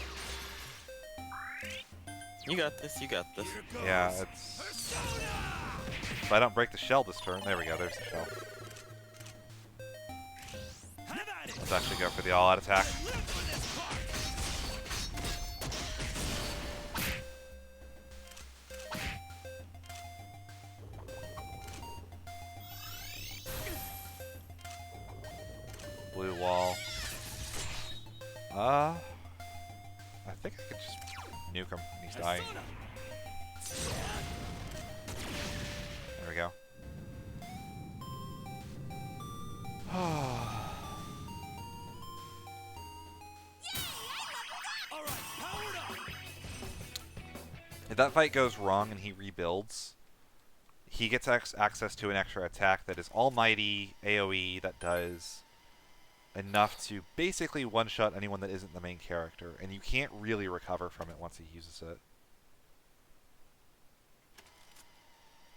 You got this. You got this. Yeah, it's... If I don't break the shell this turn... There we go, there's the shell. Let's actually go for the all-out attack. Blue wall. I think I could just nuke him and he's dying. There we go. If that fight goes wrong and he rebuilds, he gets access to an extra attack that is almighty AoE that does enough to basically one-shot anyone that isn't the main character, and you can't really recover from it once he uses it.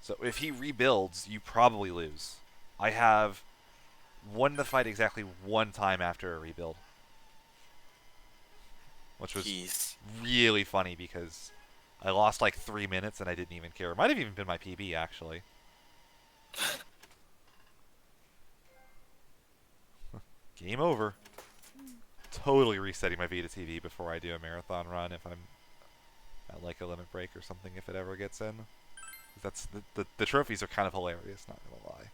So if he rebuilds, you probably lose. I have won the fight exactly one time after a rebuild. Which was really funny because I lost like 3 minutes and I didn't even care. It might have even been my PB, actually. Game over. Totally resetting my Vita TV before I do a marathon run if I'm at like a limit break or something, if it ever gets in. That's the trophies are kind of hilarious, not gonna lie.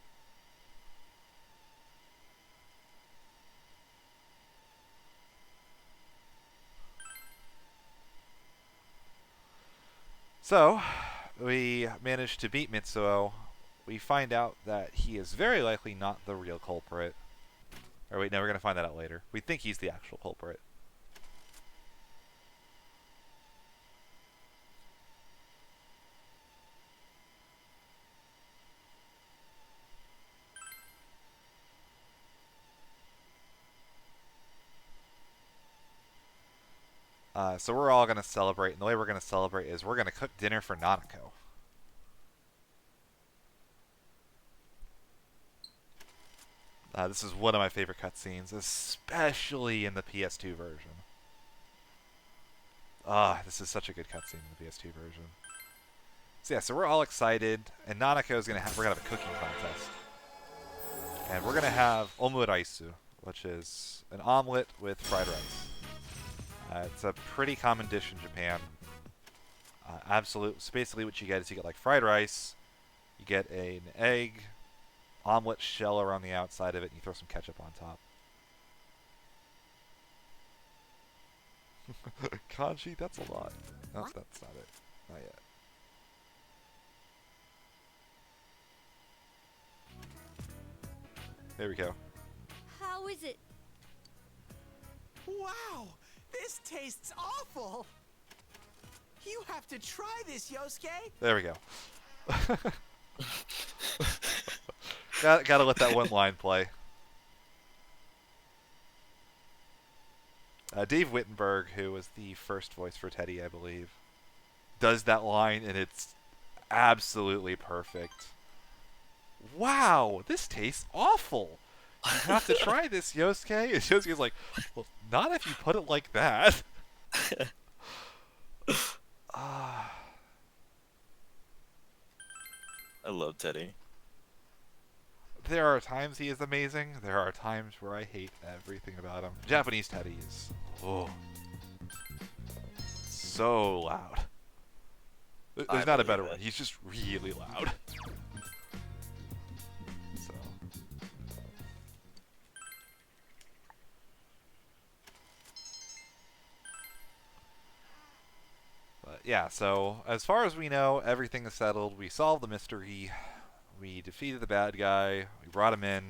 So, we managed to beat Mitsuo. We find out that he is very likely not the real culprit. Or wait, no, we're going to find that out later. We think he's the actual culprit. So we're all going to celebrate, and the way we're going to celebrate is we're going to cook dinner for Nanako. This is one of my favorite cutscenes, especially in the PS2 version. This is such a good cutscene in the PS2 version. So yeah, so we're all excited, and Nanako is we're gonna have a cooking contest, and we're gonna have omuraisu, which is an omelet with fried rice. It's a pretty common dish in Japan. So basically what you get is you get like fried rice, you get an egg, omelet shell around the outside of it, and you throw some ketchup on top. Kanji, that's a lot. No, that's not it. Not yet. There we go. How is it? Wow, this tastes awful. You have to try this, Yosuke. There we go. Gotta let that one line play. Dave Wittenberg, who was the first voice for Teddy, I believe, does that line, and it's absolutely perfect. Wow, this tastes awful. You have to try this, Yosuke. And Yosuke's like, well, not if you put it like that. I love Teddy. There are times he is amazing. There are times where I hate everything about him. Japanese Teddy is so loud. There's not a better one. He's just really loud. So. But yeah, so as far as we know, everything is settled. We solved the mystery. We defeated the bad guy. We brought him in.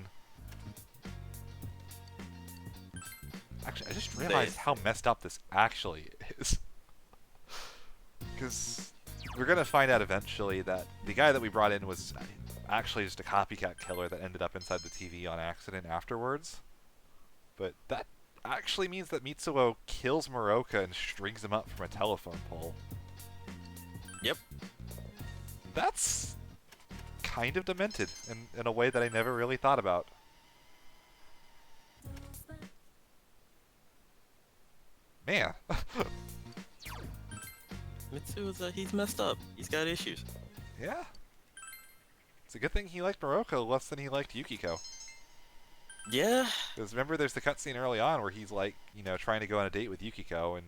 Actually, I just realized how messed up this actually is. Because we're going to find out eventually that the guy that we brought in was actually just a copycat killer that ended up inside the TV on accident afterwards. But that actually means that Mitsuo kills Moroka and strings him up from a telephone pole. Yep. That's kind of demented in a way that I never really thought about. Man. Mitsu's he's messed up. He's got issues. Yeah. It's a good thing he liked Morocco less than he liked Yukiko. Yeah. Because remember, there's the cutscene early on where he's like, you know, trying to go on a date with Yukiko, and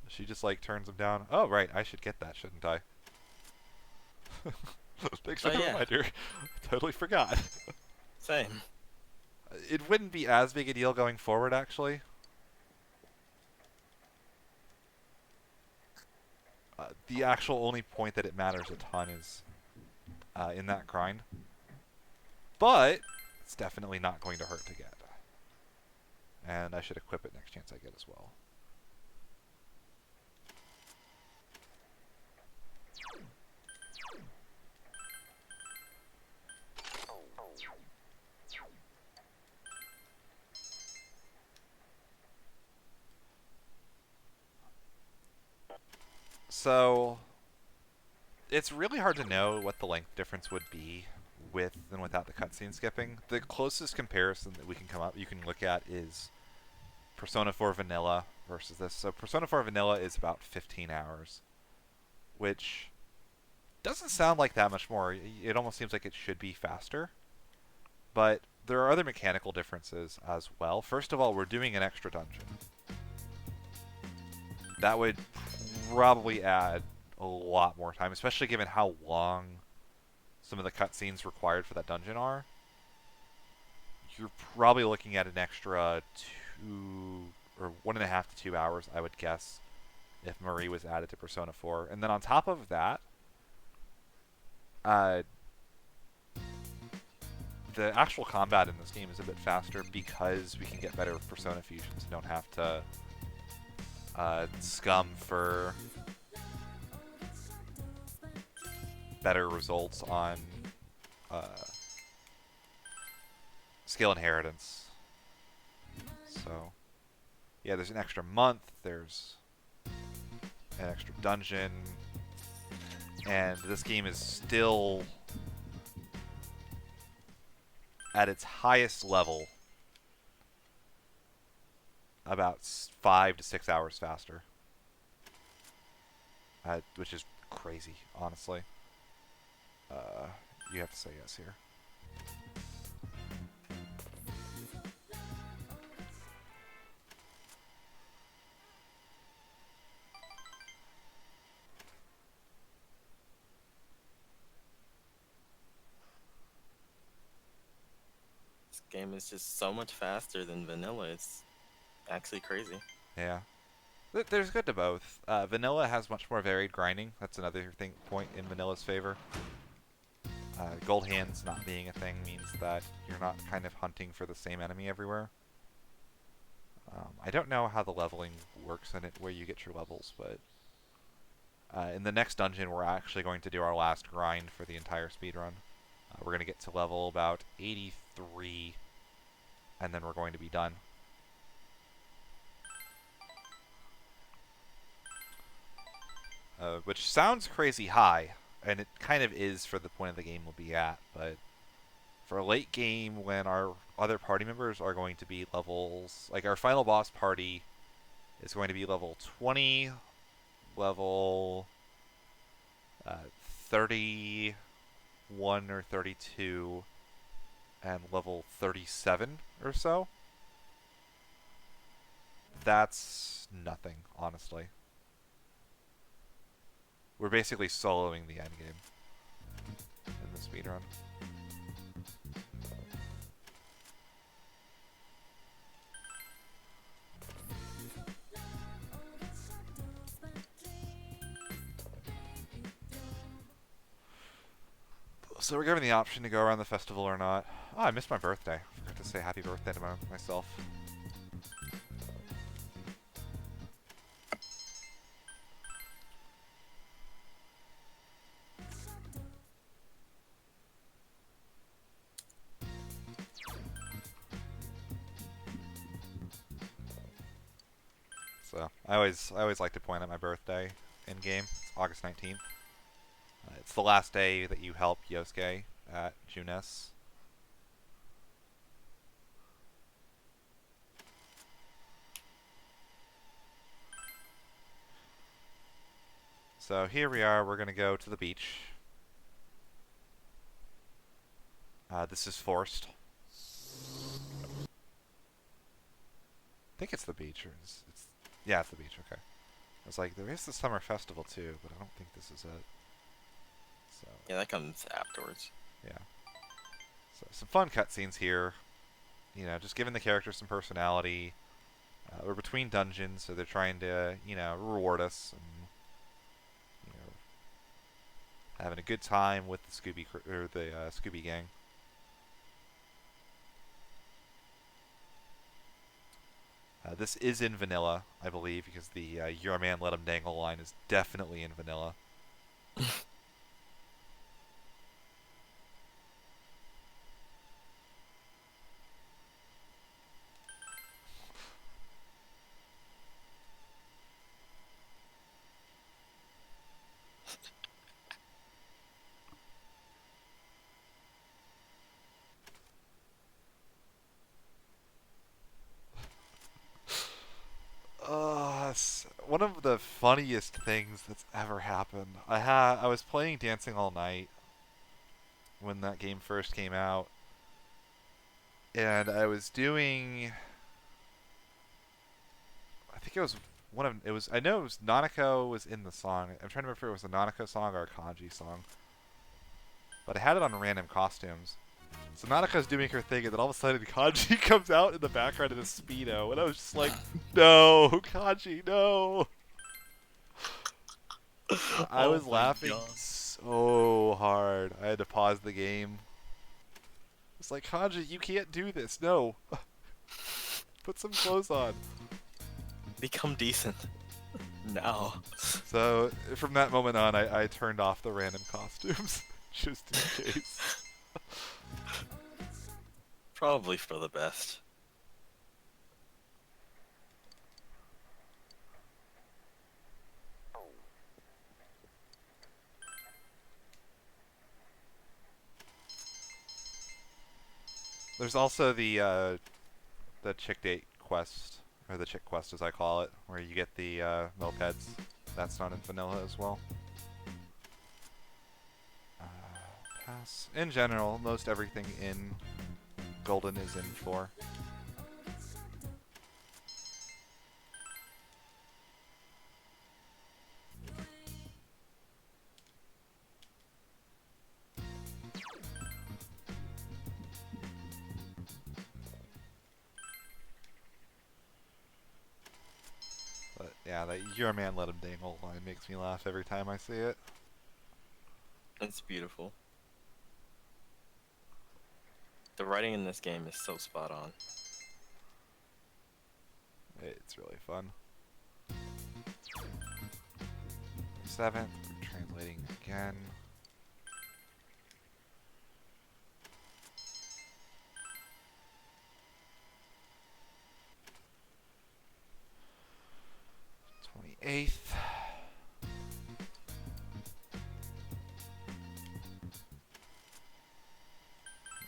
she just like turns him down. Oh, right, I should get that, shouldn't I? Thanks for the reminder. Totally forgot. Same. It wouldn't be as big a deal going forward, actually. The actual only point that it matters a ton is in that grind. But it's definitely not going to hurt to get. And I should equip it next chance I get as well. So it's really hard to know what the length difference would be with and without the cutscene skipping. The closest comparison that we can come up, you can look at, is Persona 4 Vanilla versus this. So Persona 4 Vanilla is about 15 hours, which doesn't sound like that much more. It almost seems like it should be faster. But there are other mechanical differences as well. First of all, we're doing an extra dungeon. That would probably add a lot more time, especially given how long some of the cutscenes required for that dungeon are. You're probably looking at an extra 1.5 to 2 hours, I would guess, if Marie was added to Persona 4. And then on top of that, the actual combat in this game is a bit faster because we can get better Persona fusions and don't have to scum for better results on skill inheritance. So yeah, there's an extra month, there's an extra dungeon, and this game is still at its highest level about 5 to 6 hours faster, which is crazy, honestly. You have to say yes here. This game is just so much faster than vanilla. It's actually crazy. Yeah. There's good to both. Vanilla has much more varied grinding. That's another point in Vanilla's favor. Gold hands not being a thing means that you're not kind of hunting for the same enemy everywhere. I don't know how the leveling works in it, where you get your levels, but In the next dungeon, we're actually going to do our last grind for the entire speedrun. We're going to get to level about 83, and then we're going to be done. Which sounds crazy high, and it kind of is for the point of the game we'll be at, but for a late game when our other party members are going to be levels, like our final boss party is going to be level 20, level 31 or 32, and level 37 or so. That's nothing, honestly. We're basically soloing the endgame in the speedrun. So we're given the option to go around the festival or not. Oh, I missed my birthday. I forgot to say happy birthday to myself. So I always like to point out my birthday in game. It's August 19th. It's the last day that you help Yosuke at Junes. So here we are. We're going to go to the beach. This is forced. I think it's the beach. Or yeah, it's the beach. Okay. I was like, there is the summer festival too, but I don't think this is it. So Yeah, that comes afterwards. yeah. So some fun cutscenes here. You know, just giving the characters some personality. We're between dungeons, so they're trying to, you know, reward us and, you know, having a good time with the Scooby gang. This is in vanilla, I believe, because the "Your man let him dangle" line is definitely in vanilla. One of the funniest things that's ever happened. I was playing Dancing All Night when that game first came out, and I was doing. I think it was I know it was Nanako was in the song. I'm trying to remember if it was a Nanako song or a Kanji song, but I had it on random costumes. So Nanaka's doing her thing, and then all of a sudden Kanji comes out in the background in a Speedo, and I was just like, no, Kanji, no! I was laughing so hard. I had to pause the game. It's like, Kanji, you can't do this, no! Put some clothes on. Become decent. No. So, from that moment on, I turned off the random costumes, just in case. Probably for the best. There's also the chick date quest, or the chick quest as I call it, where you get the mopeds. That's not in vanilla as well. Pass. In general, most everything in Golden is in 4. But yeah, that "Your man let him dangle" line makes me laugh every time I see it. It's beautiful. The writing in this game is so spot on. It's really fun. 27th. We're translating again. Eighth.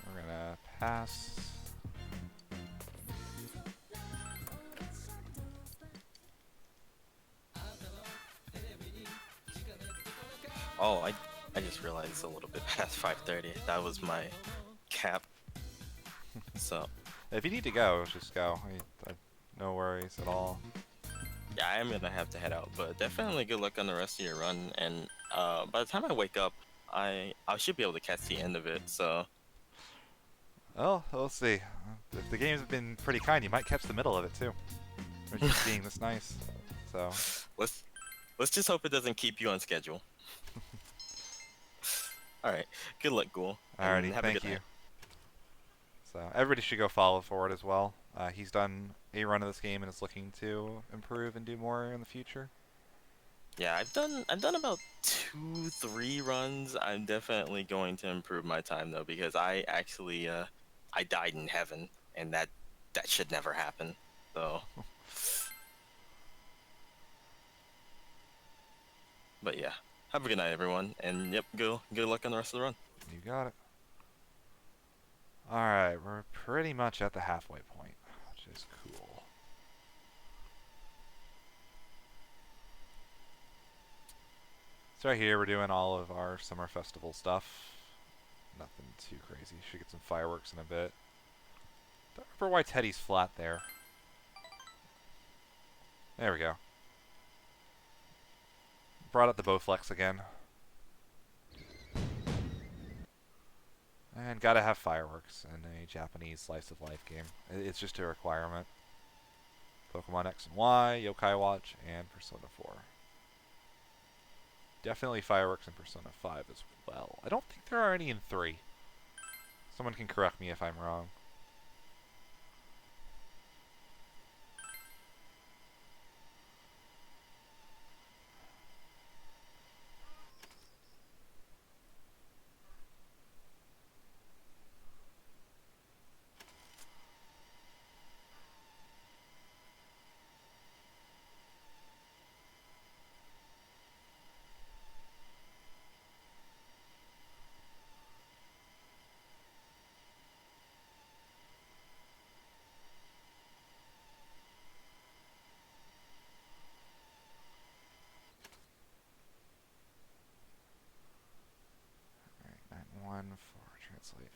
We're gonna pass. Oh, I just realized it's a little bit past 5:30. That was my cap. So If you need to go, just go. No worries at all. yeah, I am gonna have to head out, but definitely good luck on the rest of your run. And by the time I wake up, I should be able to catch the end of it. So Well, we'll see. If the games have been pretty kind, you might catch the middle of it too. Which is being this nice. So let's just hope it doesn't keep you on schedule. All right, good luck, Ghoul. and alrighty, have a thank good you. night. So everybody should go follow Forward as well. He's done a run of this game and is looking to improve and do more in the future. Yeah, I've done about 2-3 runs. I'm definitely going to improve my time though, because I actually I died in heaven, and that should never happen. So but yeah, have a good night, everyone, and yep, good luck on the rest of the run. You got it. Alright, we're pretty much at the halfway point, which is cool. So right here we're doing all of our summer festival stuff. Nothing too crazy. Should get some fireworks in a bit. Don't remember why Teddy's flat there. There we go. Brought up the Bowflex again. And gotta have fireworks in a Japanese slice of life game. It's just a requirement. Pokemon X and Y, Yokai Watch, and Persona 4. Definitely fireworks in Persona 5 as well. I don't think there are any in 3. Someone can correct me if I'm wrong. Alright, 9-1 for translate.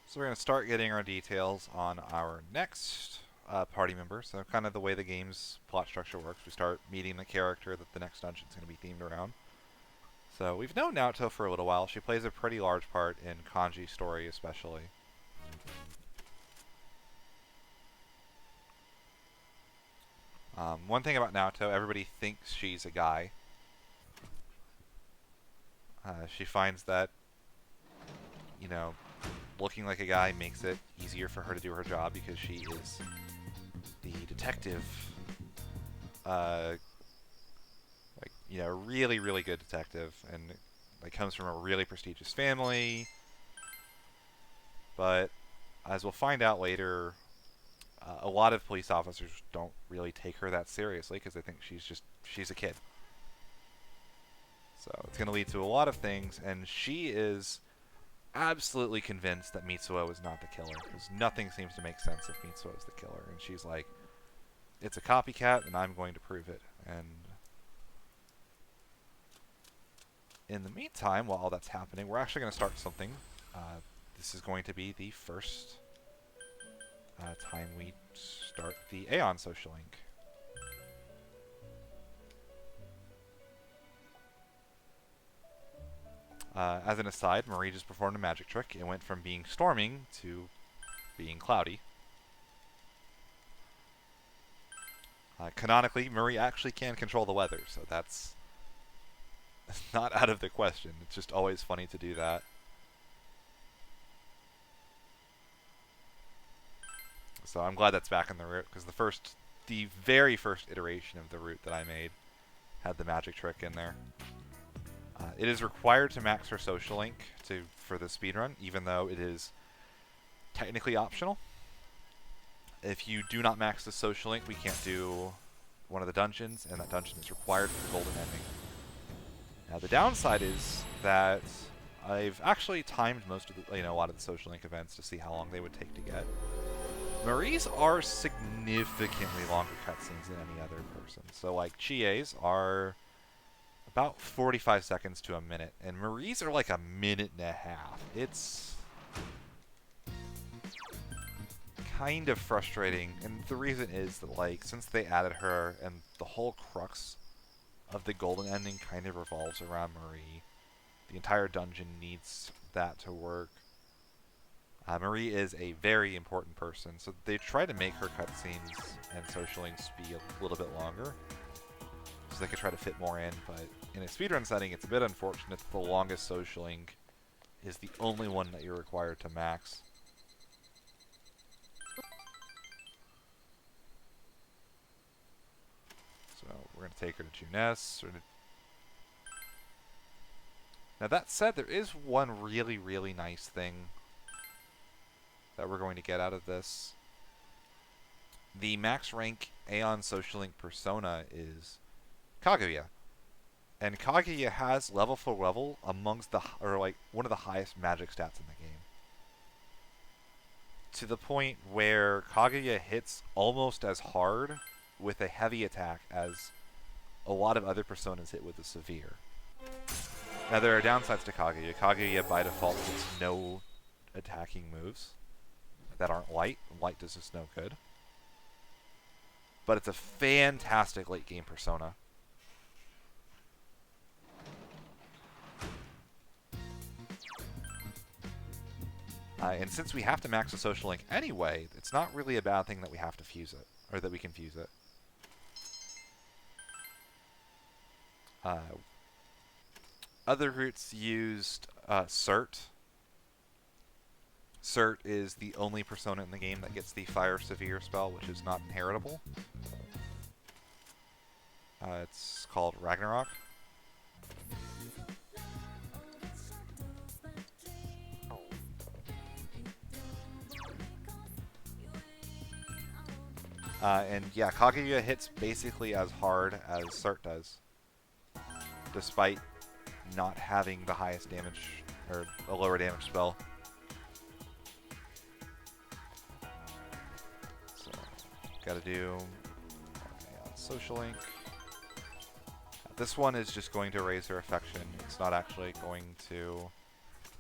So we're going to start getting our details on our next party member. So kind of the way the game's plot structure works. We start meeting the character that the next dungeon is going to be themed around. So we've known Naoto for a little while. She plays a pretty large part in Kanji's story especially. One thing about Naoto, everybody thinks she's a guy. She finds that, you know, looking like a guy makes it easier for her to do her job because she is the detective. Like, you know, really, really good detective, and like comes from a really prestigious family. But as we'll find out later, a lot of police officers don't really take her that seriously because they think she's a kid. So it's going to lead to a lot of things, and she is absolutely convinced that Mitsuo is not the killer because nothing seems to make sense if Mitsuo is the killer. And she's like, it's a copycat, and I'm going to prove it. And in the meantime, while all that's happening, we're actually going to start something. This is going to be the first time we start the Aeon Social Link. As an aside, Marie just performed a magic trick. It went from being storming to being cloudy. Canonically, Marie actually can control the weather, so that's not out of the question. It's just always funny to do that. So I'm glad that's back in the route, because the very first iteration of the route that I made had the magic trick in there. It is required to max her social link for the speedrun, even though it is technically optional. If you do not max the social link, we can't do one of the dungeons, and that dungeon is required for the golden ending. Now the downside is that I've actually timed most of the, a lot of the social link events to see how long they would take to get. Marie's are significantly longer cutscenes than any other person. So like Chie's are about 45 seconds to a minute, and Marie's are like a minute and a half. It's kind of frustrating, and the reason is that, like, since they added her and the whole crux of the golden ending kind of revolves around Marie, the entire dungeon needs that to work. Marie is a very important person, so they try to make her cutscenes and social links be a little bit longer, so they could try to fit more in, but in a speedrun setting, it's a bit unfortunate that the longest social link is the only one that you're required to max. So we're going to take her to Juness. Now that said, there is one really, really nice thing that we're going to get out of this. The max rank Aeon Social Link persona is Kaguya. And Kaguya has level for level amongst one of the highest magic stats in the game. To the point where Kaguya hits almost as hard with a heavy attack as a lot of other personas hit with a severe. Now there are downsides to Kaguya. Kaguya by default gets no attacking moves that aren't light. Light does just no good. But it's a fantastic late game persona. And since we have to max the social link anyway, it's not really a bad thing that we have to fuse it, or that we can fuse it. Other routes used Cert. Cert is the only persona in the game that gets the Fire Severe spell, which is not inheritable. It's called Ragnarok. And yeah, Kaguya hits basically as hard as Cert does, despite not having the highest damage, or a lower damage spell. So, gotta do social link. This one is just going to raise her affection. It's not actually going to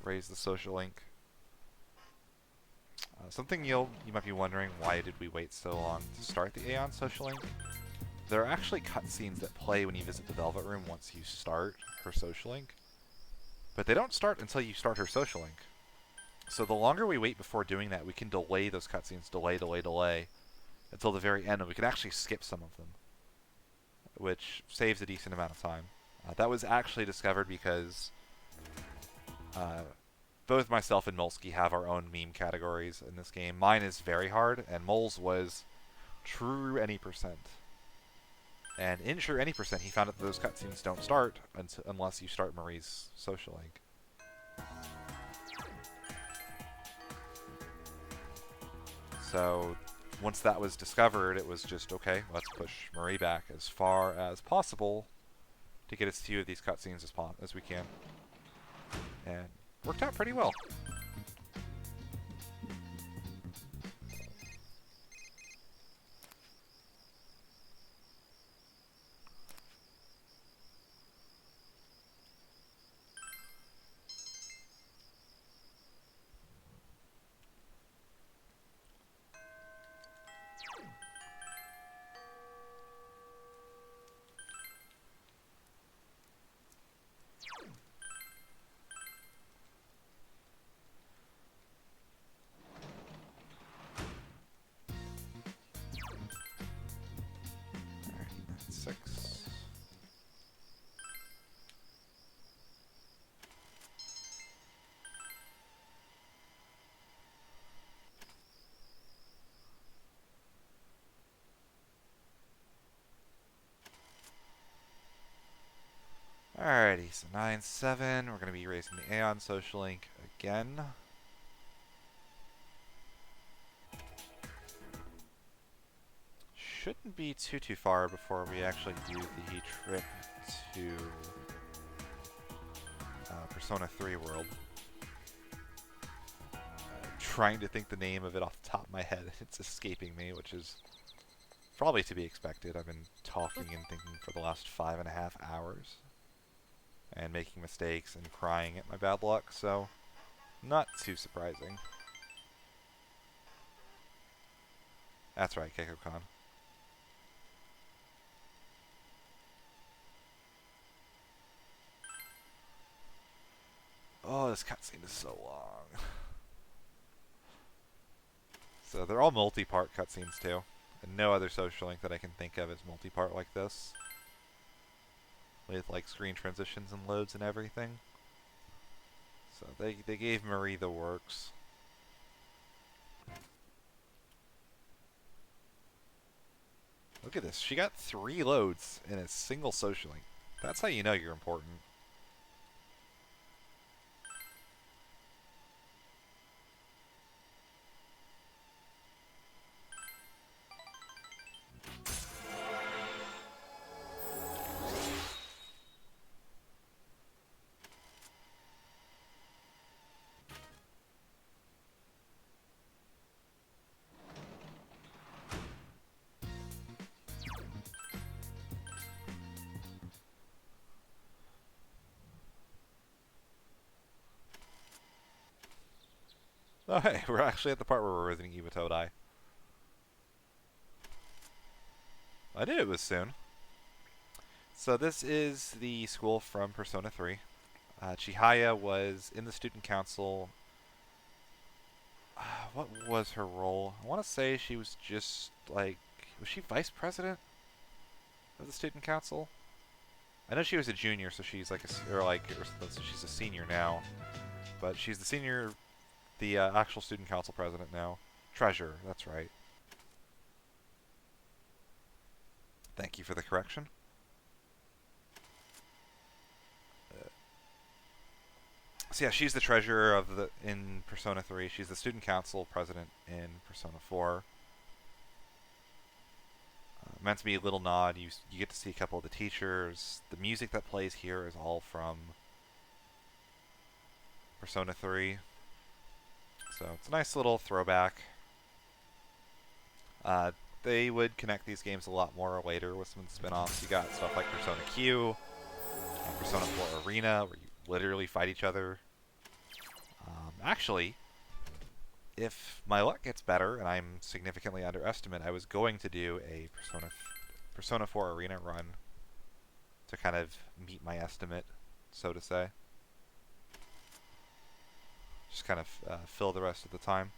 raise the social link. Something you might be wondering, why did we wait so long to start the Aeon Social Link? There are actually cutscenes that play when you visit the Velvet Room once you start her social link, but they don't start until you start her social link. So the longer we wait before doing that, we can delay those cutscenes, delay, until the very end, and we can actually skip some of them, which saves a decent amount of time. That was actually discovered because both myself and Molsky have our own meme categories in this game. Mine is very hard, and Mole's was true any percent. And in true any percent, he found out that those cutscenes don't start unless you start Marie's social link. So once that was discovered, it was just, okay, let's push Marie back as far as possible to get as few of these cutscenes as we can. And worked out pretty well. Alrighty, so 9-7. We're going to be raising the Aeon Social Link again. Shouldn't be too far before we actually do the trip to Persona 3 world. Trying to think the name of it off the top of my head. It's escaping me, which is probably to be expected. I've been talking and thinking for the last 5.5 hours. And making mistakes and crying at my bad luck, so not too surprising. That's right, Keiko-kan. Oh, this cutscene is so long. So they're all multi-part cutscenes too. And no other social link that I can think of is multi-part like this. With like screen transitions and loads and everything. So they gave Marie the works. Look at this. She got 3 loads in a single social link. That's how you know you're important. Oh hey, we're actually at the part where we're visiting Iwatodai. I knew it was soon. So this is the school from Persona 3. Chihaya was in the student council. What was her role? I want to say she was just like... Was she vice president of the student council? I know she was a junior, so she's like so she's a senior now. But she's the senior... The actual student council president now. Treasurer, that's right. Thank you for the correction. So yeah, she's the treasurer of in Persona 3. She's the student council president in Persona 4. Meant to be a little nod. You get to see a couple of the teachers. The music that plays here is all from Persona 3. So it's a nice little throwback. They would connect these games a lot more later with some spin-offs. You got stuff like Persona Q, Persona 4 Arena, where you literally fight each other. Actually, if my luck gets better and I'm significantly underestimate, I was going to do a Persona 4 Arena run to kind of meet my estimate, so to say. Just kind of fill the rest of the time.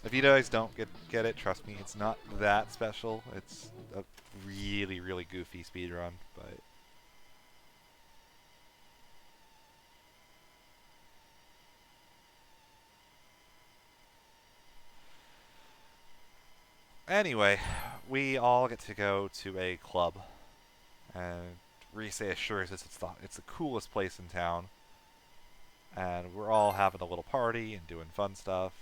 If you guys don't get it, trust me, it's not that special. It's a really, really goofy speedrun, but... Anyway, we all get to go to a club, and Rise assures us it's the coolest place in town, and we're all having a little party and doing fun stuff.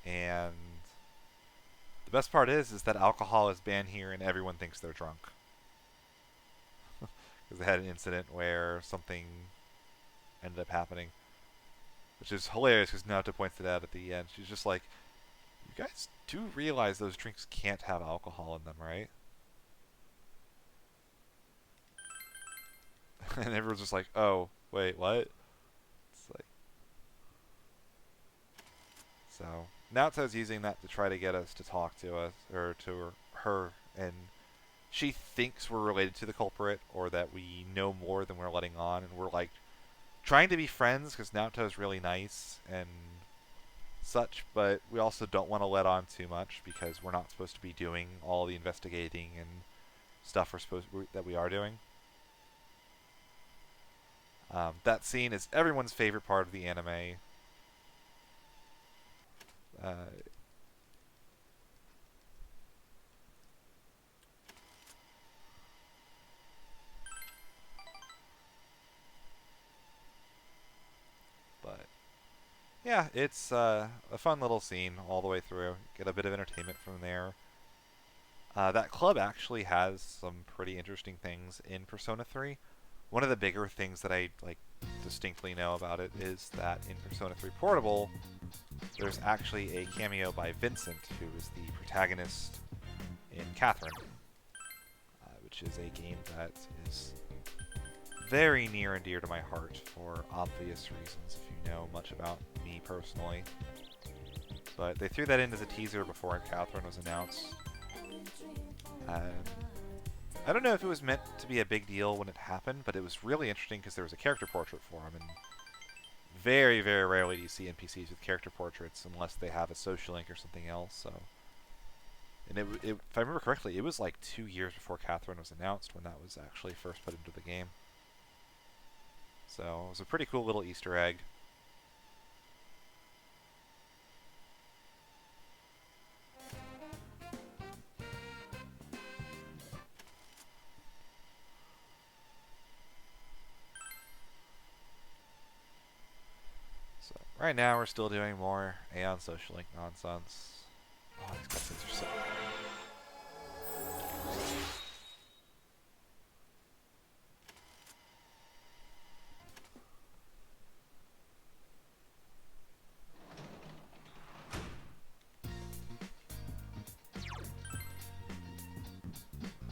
And the best part is that alcohol is banned here and everyone thinks they're drunk. Because they had an incident where something ended up happening. Which is hilarious because Naoto points it out at the end. She's just like, you guys do realize those drinks can't have alcohol in them, right? And everyone's just like, oh, wait, what? It's like... So... Naoto's using that to try to get us to talk to us, or to her, and she thinks we're related to the culprit, or that we know more than we're letting on, and we're like trying to be friends because Naoto's really nice and such, but we also don't want to let on too much because we're not supposed to be doing all the investigating and stuff that we are doing. That scene is everyone's favorite part of the anime. But yeah, it's a fun little scene all the way through. Get a bit of entertainment from there. That club actually has some pretty interesting things in Persona 3. One of the bigger things that I distinctly know about it is that in Persona 3 Portable, there's actually a cameo by Vincent, who is the protagonist in Catherine, which is a game that is very near and dear to my heart for obvious reasons, if you know much about me personally. But they threw that in as a teaser before Catherine was announced. I don't know if it was meant to be a big deal when it happened, but it was really interesting because there was a character portrait for him, and very, very rarely do you see NPCs with character portraits unless they have a social link or something else. So, and if I remember correctly, it was like 2 years before Catherine was announced when that was actually first put into the game. So it was a pretty cool little Easter egg. So right now we're still doing more Aeon Social Link nonsense. Oh, these cutscenes are so...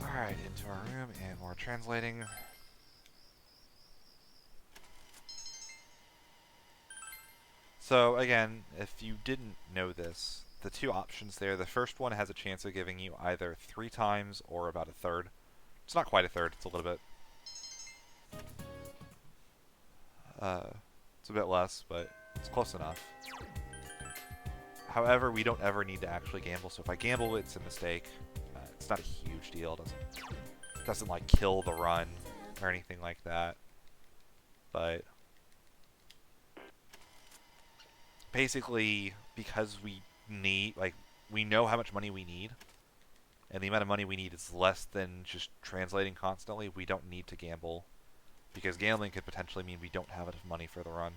Alright, into our room and more translating. So again, if you didn't know this, the two options there, the first one has a chance of giving you either 3 times or about a third. It's not quite a third, it's a little bit. It's a bit less, but it's close enough. However, we don't ever need to actually gamble, so if I gamble, it's a mistake. It's not a huge deal, it doesn't like kill the run or anything like that. But basically, because we know how much money we need, and the amount of money we need is less than just translating constantly, we don't need to gamble. Because gambling could potentially mean we don't have enough money for the run.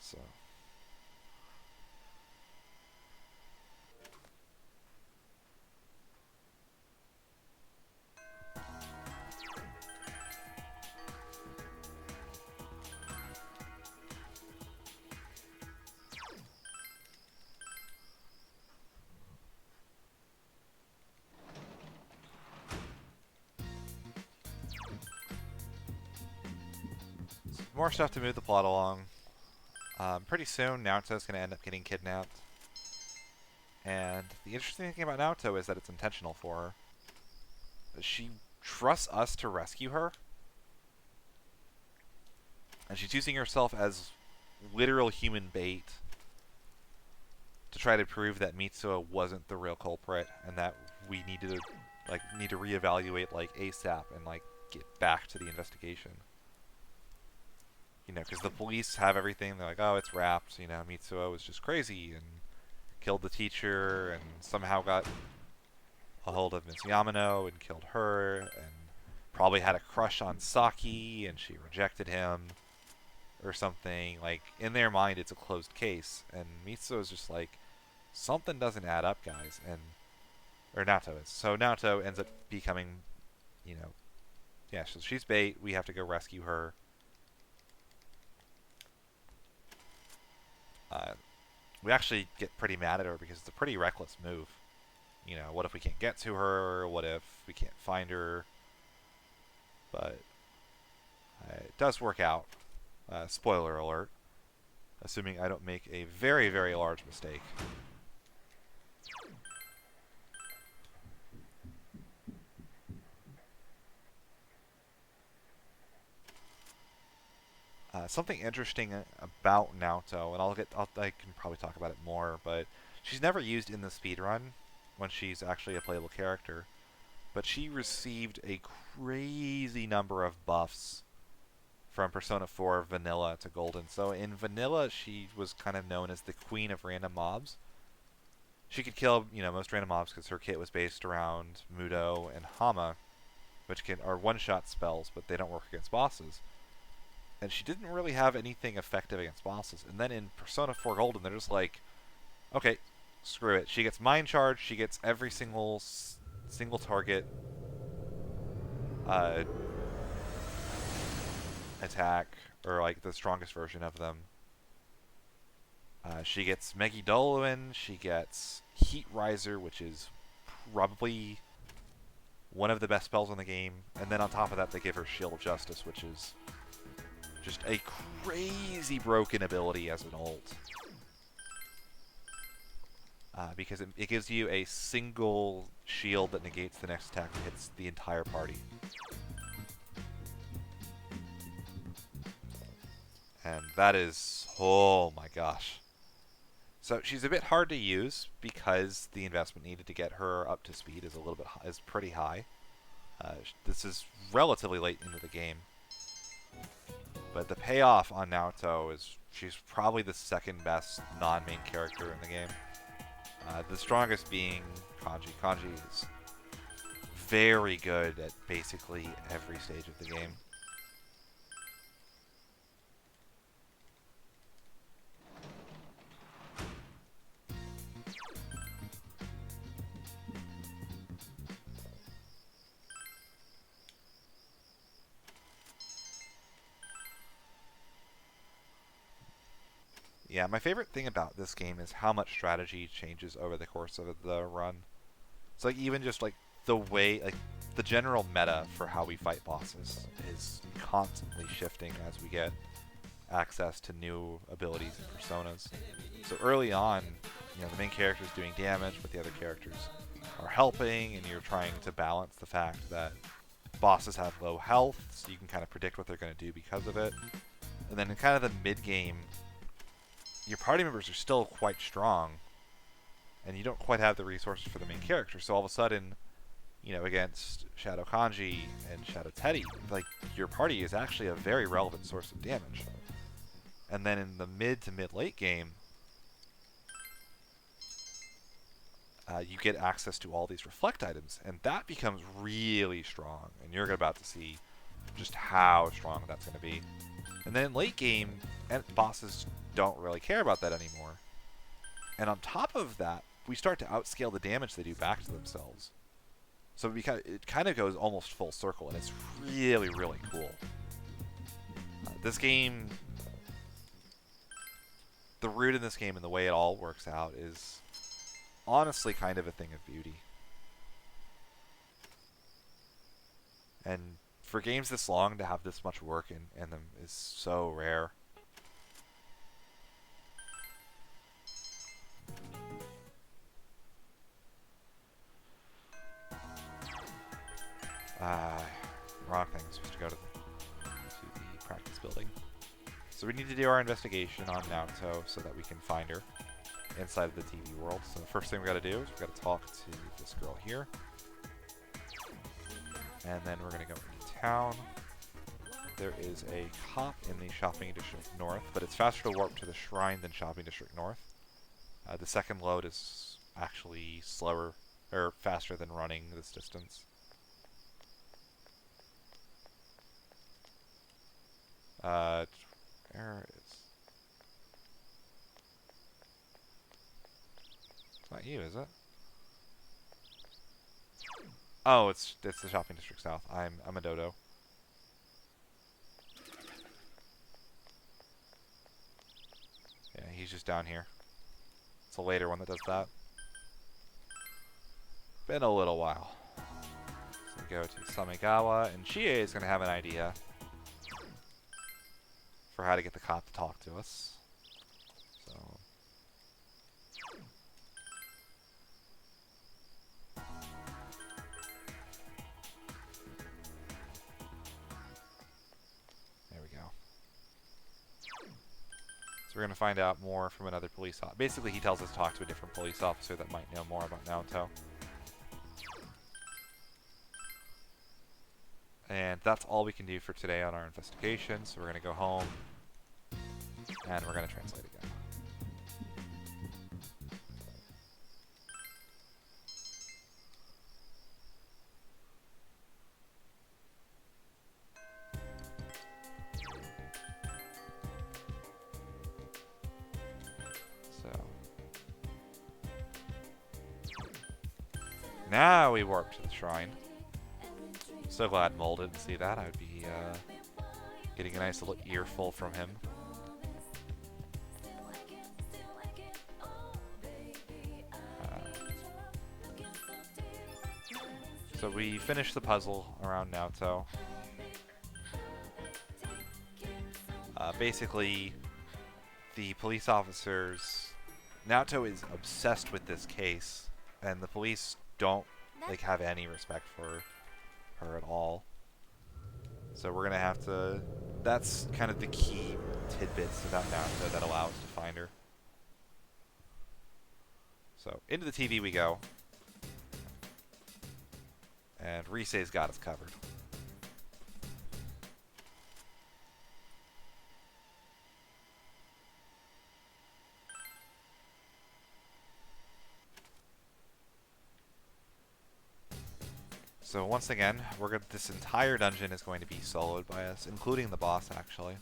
So... more stuff to move the plot along. Pretty soon, Naruto's going to end up getting kidnapped. And the interesting thing about Naruto is that it's intentional for her. She trusts us to rescue her. And she's using herself as literal human bait to try to prove that Mitsuo wasn't the real culprit and that we need to reevaluate ASAP and get back to the investigation. You know, because the police have everything. They're like, oh, it's wrapped. You know, Mitsuo was just crazy and killed the teacher and somehow got a hold of Miss Yamano and killed her and probably had a crush on Saki and she rejected him or something. In their mind, it's a closed case. And Mitsuo is just like, something doesn't add up, guys. Or Naoto is. So Naoto ends up becoming, yeah, so she's bait. We have to go rescue her. We actually get pretty mad at her because it's a pretty reckless move. You know, what if we can't get to her? What if we can't find her? But it does work out. Spoiler alert. Assuming I don't make a very, very large mistake. Something interesting about Naoto, and I can probably talk about it more, but she's never used in the speedrun when she's actually a playable character. But she received a crazy number of buffs from Persona 4 Vanilla to Golden. So in Vanilla, she was kind of known as the queen of random mobs. She could kill, most random mobs because her kit was based around Mudo and Hama, which are one-shot spells, but they don't work against bosses. And she didn't really have anything effective against bosses. And then in Persona 4 Golden, they're just like, okay, screw it. She gets Mind Charge, she gets every single target attack, or like the strongest version of them. She gets Megidoluin, she gets Heat Riser, which is probably one of the best spells in the game. And then on top of that, they give her Shield of Justice, which is just a crazy broken ability as an ult. Because it gives you a single shield that negates the next attack that hits the entire party. And that is, oh my gosh. So she's a bit hard to use because the investment needed to get her up to speed is pretty high. This is relatively late into the game. But the payoff on Naoto is she's probably the second best non-main character in the game. The strongest being Kanji. Kanji is very good at basically every stage of the game. Yeah, my favorite thing about this game is how much strategy changes over the course of the run. It's like even just like the way, like the general meta for how we fight bosses is constantly shifting as we get access to new abilities and personas. So early on, the main character is doing damage, but the other characters are helping, and you're trying to balance the fact that bosses have low health, so you can kind of predict what they're going to do because of it. And then in kind of the mid-game, your party members are still quite strong, and you don't quite have the resources for the main character. So all of a sudden, against Shadow Kanji and Shadow Teddy, like your party is actually a very relevant source of damage. And then in the mid to mid-late game, you get access to all these reflect items, and that becomes really strong. And you're about to see just how strong that's going to be. And then in late game, bosses don't really care about that anymore. And on top of that, we start to outscale the damage they do back to themselves. So it kind of goes almost full circle, and it's really, really cool. This game, the route in this game and the way it all works out is honestly kind of a thing of beauty. And for games this long to have this much work in them is so rare. Wrong thing. I'm supposed to go to the practice building. So we need to do our investigation on Naoto so that we can find her inside of the TV world. So the first thing we got to do is we got to talk to this girl here. And then we're going to go into town. There is a cop in the Shopping District North, but it's faster to warp to the shrine than Shopping District North. The second load is actually slower, or faster than running this distance. There it is. It's not you, is it? Oh, it's the Shopping District South. I'm a dodo. Yeah, he's just down here. It's a later one that does that. Been a little while. So we go to Samegawa, and Chie is going to have an idea for how to get the cop to talk to us. So there we go. we're going to find out more from another police officer. Basically, he tells us to talk to a different police officer that might know more about Naoto. And that's all we can do for today on our investigation, so we're going to go home, and we're going to translate again. Now we warp to the shrine. So glad Mole didn't see that. I would be getting a nice little earful from him. So we finished the puzzle around Naoto. Basically, the police officers... Naoto is obsessed with this case, and the police don't have any respect for her at all. So we're gonna have to. That's kind of the key tidbits about Naoto that allow us to find her. So into the TV we go, and Risei's got us covered. So once again, this entire dungeon is going to be soloed by us, including the boss, actually.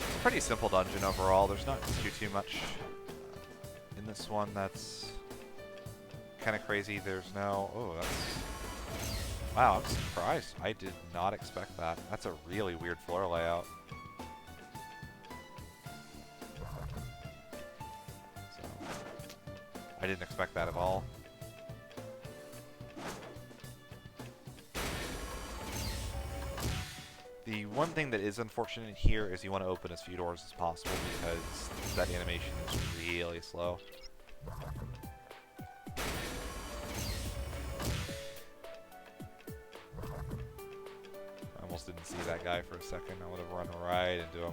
It's a pretty simple dungeon overall. There's not too much in this one that's kind of crazy. There's no... Oh, that's... Wow, I'm surprised. I did not expect that. That's a really weird floor layout. So, I didn't expect that at all. The one thing that is unfortunate here is you want to open as few doors as possible because that animation is really slow. Didn't see that guy for a second. I would have run right into him.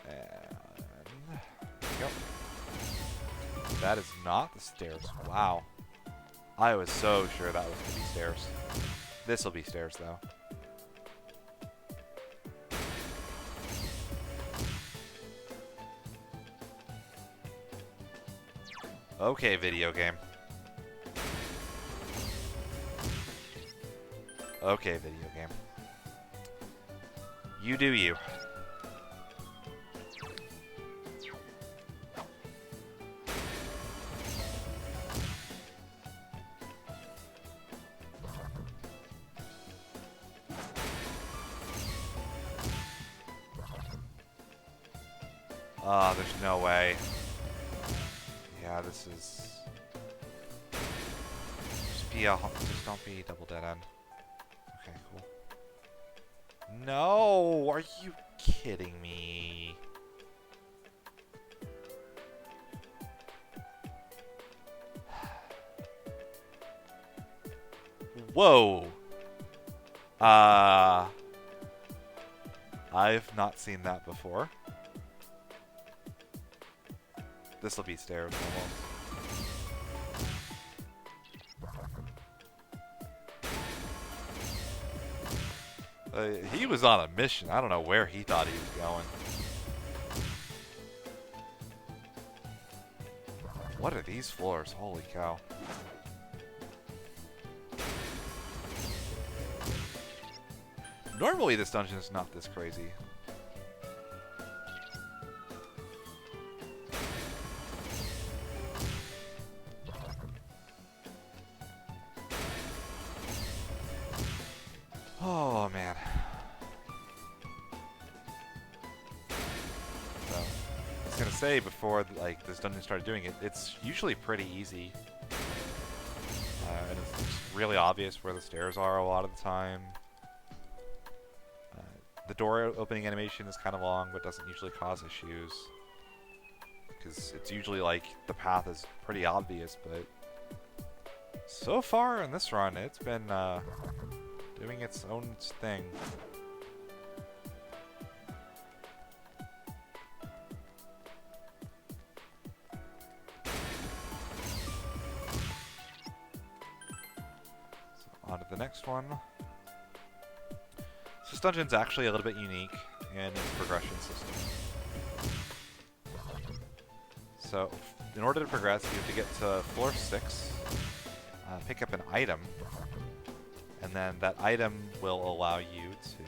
And there we go. That is not the stairs. Wow. I was so sure that was going to be stairs. This will be stairs, though. Okay, video game. Okay, video game. You do you. There's no way. Yeah, this is... Just don't be double dead end. Okay, cool. No! Are you kidding me? Whoa! I've not seen that before. This'll be stairs almost. He was on a mission. I don't know where he thought he was going. What are these floors? Holy cow. Normally this dungeon is not this crazy. Oh man. So, I was gonna say before like this dungeon started doing it, it's usually pretty easy. And it's really obvious where the stairs are a lot of the time. The door opening animation is kind of long, but doesn't usually cause issues. Because it's usually like the path is pretty obvious, but so far in this run, it's been doing its own thing. So on to the next one. This dungeon's actually a little bit unique in its progression system. So, in order to progress, you have to get to floor 6, pick up an item, and then that item will allow you to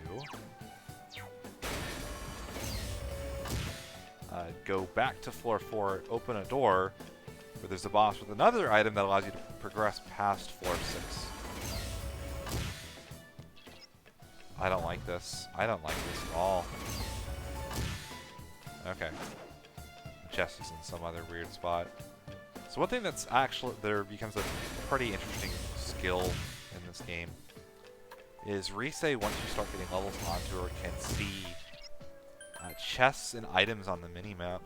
go back to floor 4, open a door, where there's a boss with another item that allows you to progress past floor 6. I don't like this. I don't like this at all. Okay. The chest is in some other weird spot. So one thing that's actually, there becomes a pretty interesting skill in this game is Rise, once you start getting levels onto her, can see chests and items on the minimap.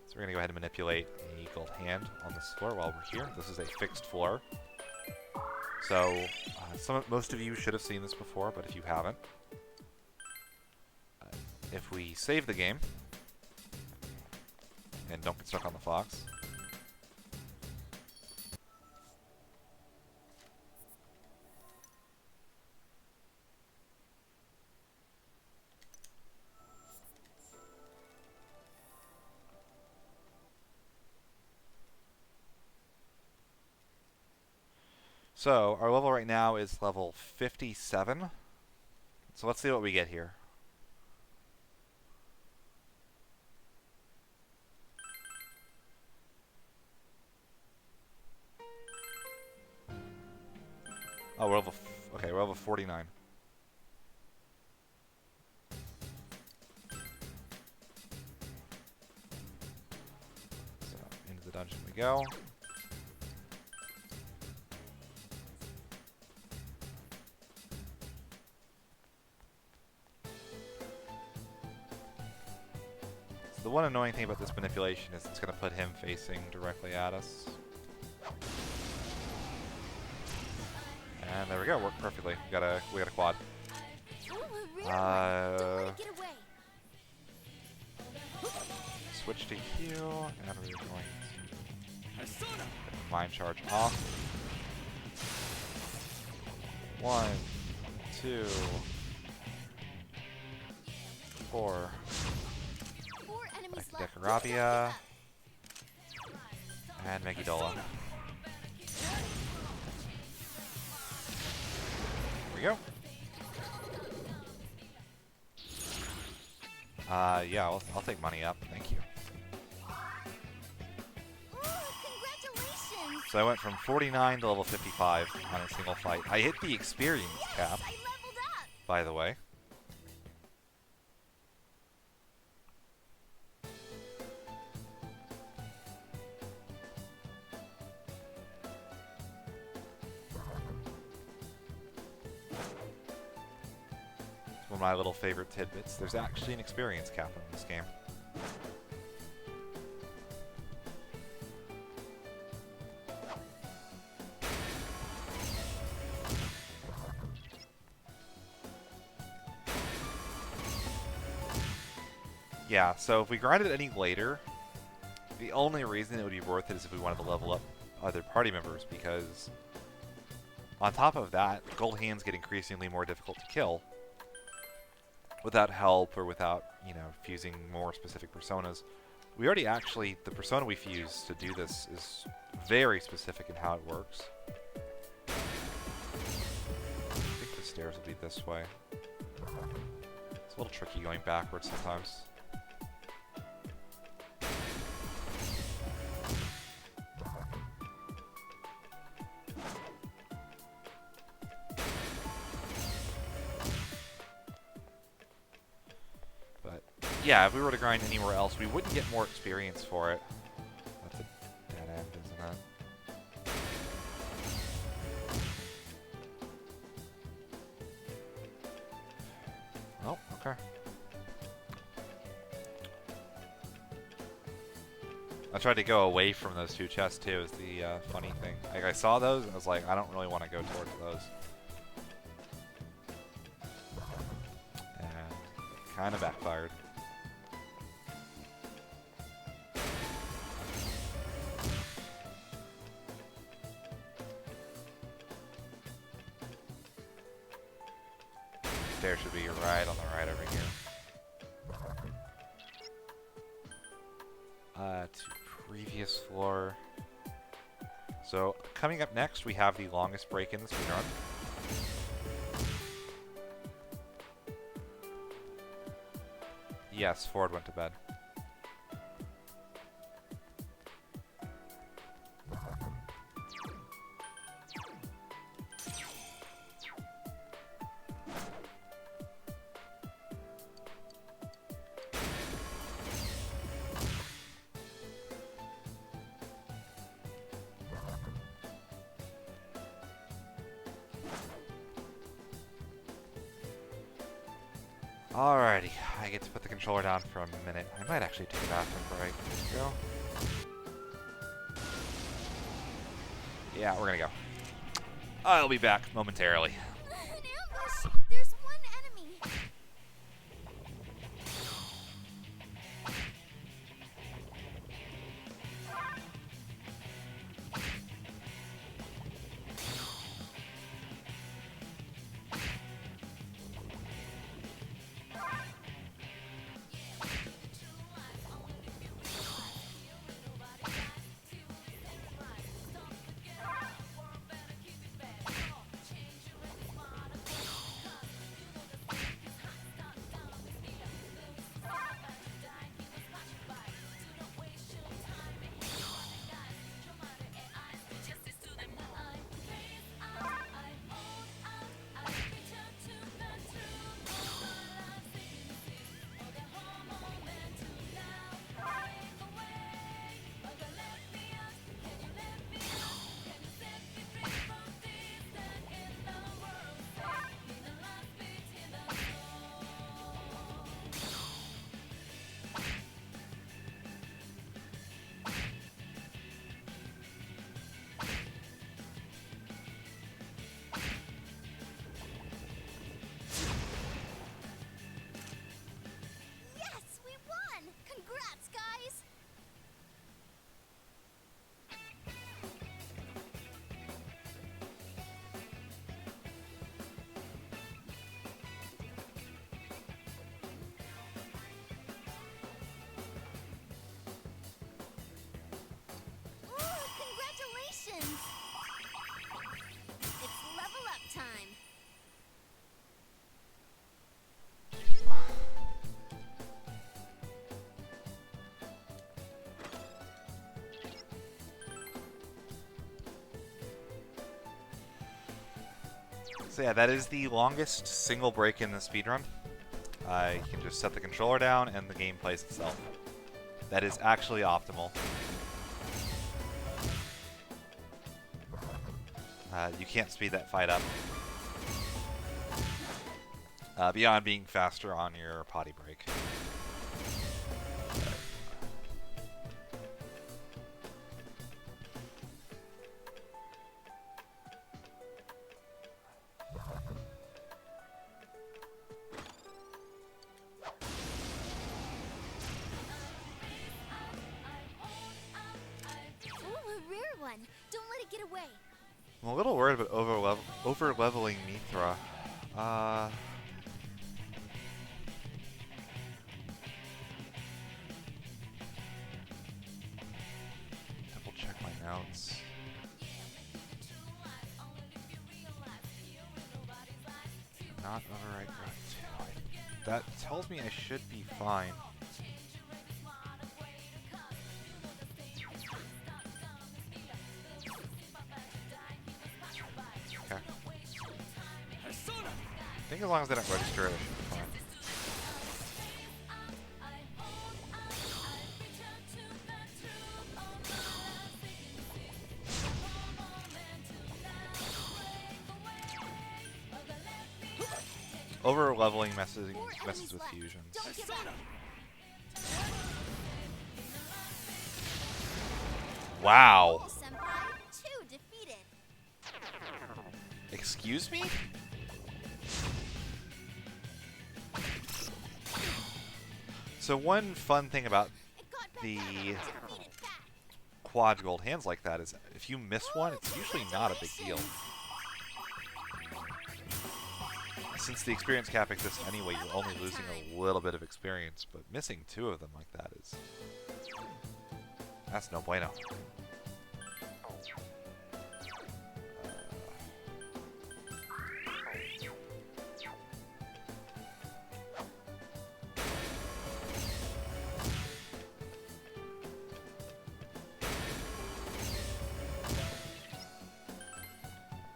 So we're going to go ahead and manipulate a gold hand on this floor while we're here. This is a fixed floor. So, most of you should have seen this before, but if you haven't, if we save the game, and don't get stuck on the fox, so our level right now is level 57. So let's see what we get here. Oh, we're level okay, we're level 49. So into the dungeon we go. The one annoying thing about this manipulation is it's going to put him facing directly at us. And there we go, worked perfectly. We got a quad. Switch to heal, and we're going to get the mind charge off. 1, 2, 4. Decorabia and Megidola. Here we go. Yeah, I'll take money up. Thank you. Ooh, congratulations! So I went from 49 to level 55 on a single fight. I hit the experience cap, I leveled up! by the way. One of my little favorite tidbits. There's actually an experience cap in this game. Yeah, so if we grind it any later, the only reason it would be worth it is if we wanted to level up other party members, because on top of that, gold hands get increasingly more difficult to kill without help or without, you know, fusing more specific personas. We already actually, the persona we fuse to do this is very specific in how it works. I think the stairs will be this way. It's a little tricky going backwards sometimes. Yeah, if we were to grind anywhere else, we wouldn't get more experience for it. That's a dead end, isn't it? Oh, okay. I tried to go away from those two chests too, is the funny thing. Like, I saw those and I was like, I don't really want to go towards those. And kind of backfired. Stair should be right on the right over here. To previous floor. So, coming up next, we have the longest break in the speedrun. Yes, Ford went to bed. Alrighty, I get to put the controller down for a minute. I might actually take a bathroom break. Let's go. Yeah, we're gonna go. I'll be back momentarily. An ambush! There's one enemy! Yes, we won! Congrats, guys! Ooh, congratulations! It's level up time. So yeah, that is the longest single break in the speedrun. You can just set the controller down and the game plays itself. That is actually optimal. You can't speed that fight up. Beyond being faster on your potty break. Ooh, a rare one. Don't let it get away. I'm a little worried about over-leveling Mithra. Double check my notes. Not override growth 2. That tells me I should be fine. Okay. I think as long as they don't register it, I should be fine. Over leveling messes Four with enemies left. fusions. Don't give up. Wow. Ghoul-senpai, 2 defeated. Excuse me? So one fun thing about It got back the up. Defeated back. quad gold hands like that is if you miss one, it's usually not a big deal. Since the experience cap exists anyway, you're only losing a little bit of experience, but missing 2 of them like that is... that's no bueno.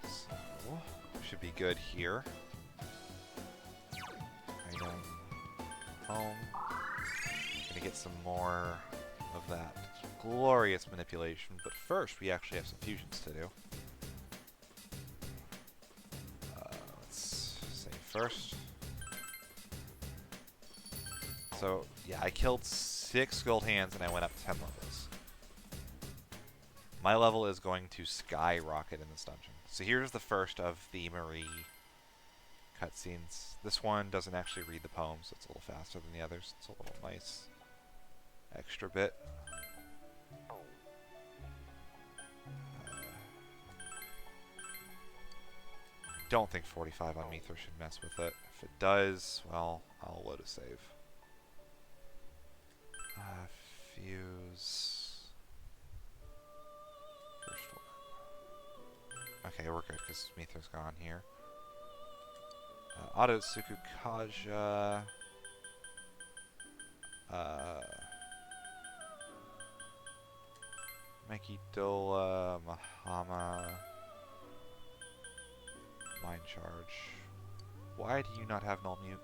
So, should be good here. Item. Home. Gonna get some more of that glorious manipulation, but first we actually have some fusions to do. Let's save first. So, yeah, I killed 6 gold hands and I went up 10 levels. My level is going to skyrocket in this dungeon. So here's the first of the Marie cutscenes. This one doesn't actually read the poem, so it's a little faster than the others. It's a little nice extra bit. Don't think 45 on Mythra should mess with it. If it does, well, I'll load a save. Fuse. First one. Okay, we're good because Mythra's gone here. Auto Tsukukaja. Mekidola, Mahama. Mind Charge. Why do you not have null mute?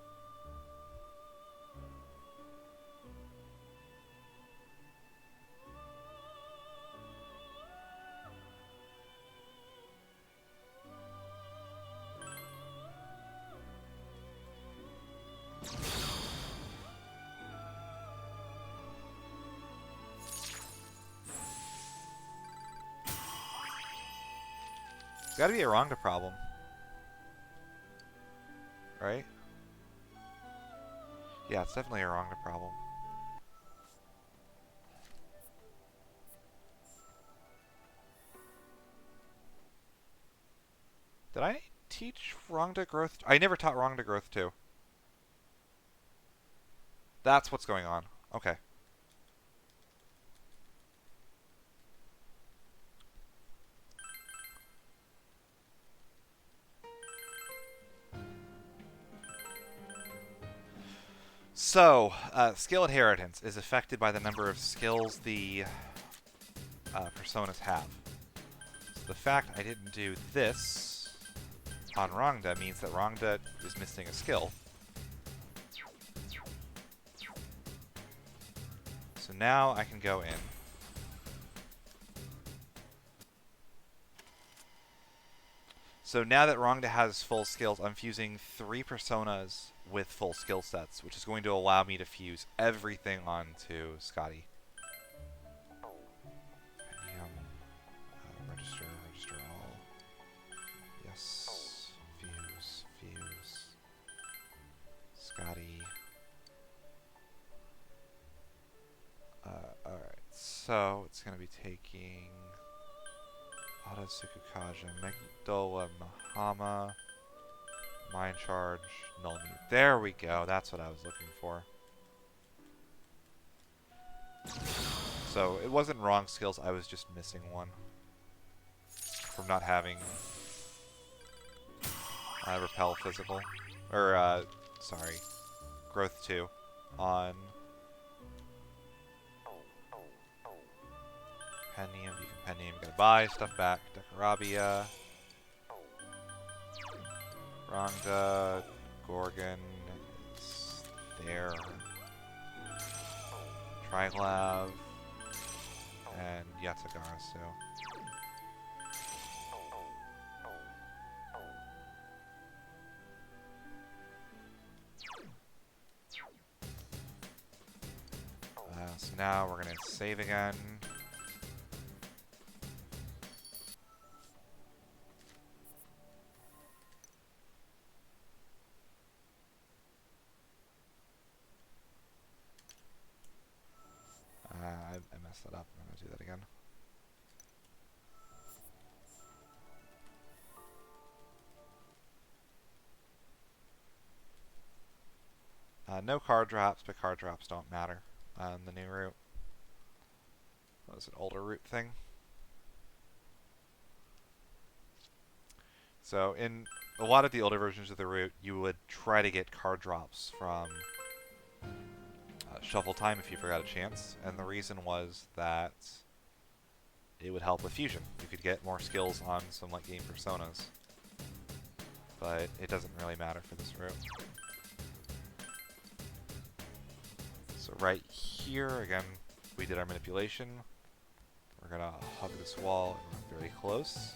It's gotta be a Rhonda problem. Right? Yeah, it's definitely a Rhonda problem. Did I teach Rhonda growth? I never taught Rhonda growth 2. That's what's going on. Okay. So, skill inheritance is affected by the number of skills the personas have. So the fact I didn't do this on Rhonda means that Rhonda is missing a skill. So now I can go in. So now that Rhonda has full skills, I'm fusing 3 personas with full skill sets, which is going to allow me to fuse everything onto Scotty. Register all. Yes. Fuse. Scotty. Alright, so it's going to be taking Auto Tsukukaja, Megidola, Mahama, Mind Charge, Null Mute. There we go, that's what I was looking for. So, it wasn't wrong skills, I was just missing one. From not having Repel Physical. Or, sorry, Growth 2 on Pentium. You can Pentium, you gotta buy stuff back. Decorabia. Rhonda, Gorgon is there. Triglav, and Yatsugarasu. So now we're going to save again. I messed that up. I'm going to do that again. No card drops, but card drops don't matter on the new route. That was an older route thing. So in a lot of the older versions of the route, you would try to get card drops from shuffle time if you forgot a chance, and the reason was that it would help with fusion. You could get more skills on some late game personas, but it doesn't really matter for this route. So right here, again, we did our manipulation. We're gonna hug this wall and run very close.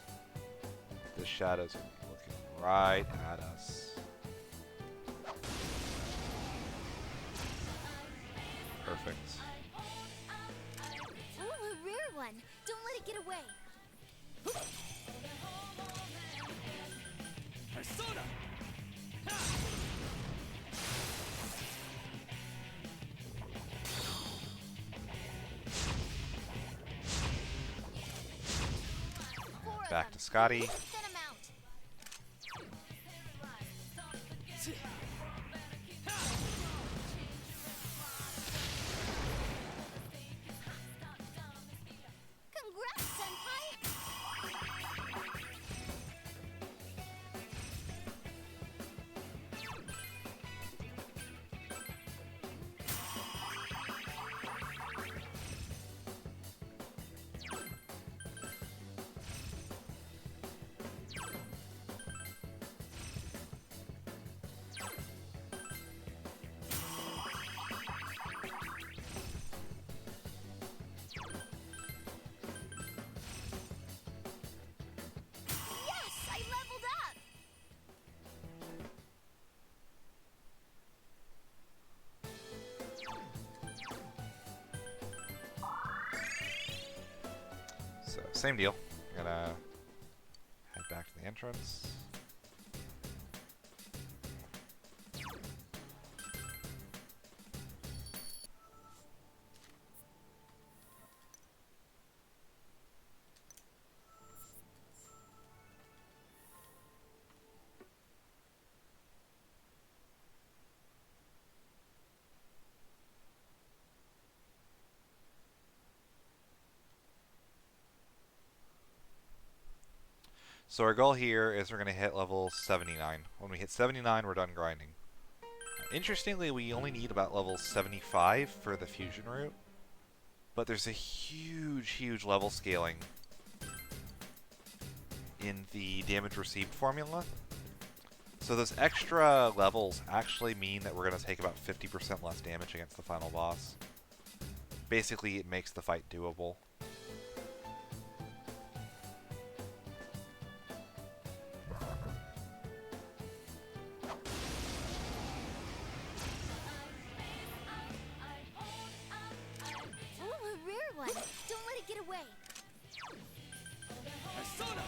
The shadows are looking right at us. Perfect. Ooh, a rare one. Don't let it get away. Persona! Four of Back them. to Scotty. Send 'em out. Congrats, Senpai! Yes, I leveled up! So same deal. I'm gonna head back to the entrance. So our goal here is we're going to hit level 79. When we hit 79, we're done grinding. Interestingly, we only need about level 75 for the fusion route, but there's a huge level scaling in the damage received formula. So those extra levels actually mean that we're going to take about 50% less damage against the final boss. Basically, it makes the fight doable. Ooh, a rare one. Don't let it get away. Persona!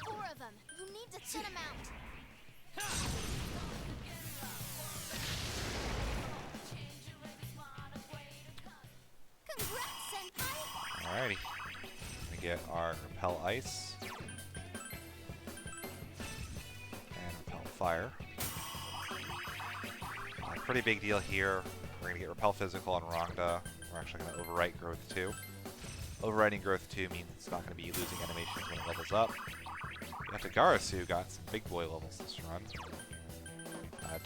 Four of them. You need to send 'em out. Congrats, Senpai! Alrighty. We get our Repel Ice. And Repel Fire. Pretty big deal here. We're going to get Repel Physical on Rhonda. We're actually going to overwrite Growth 2. Overwriting Growth 2 means it's not going to be losing animations when it levels up. We have to Garasu got some big boy levels this run.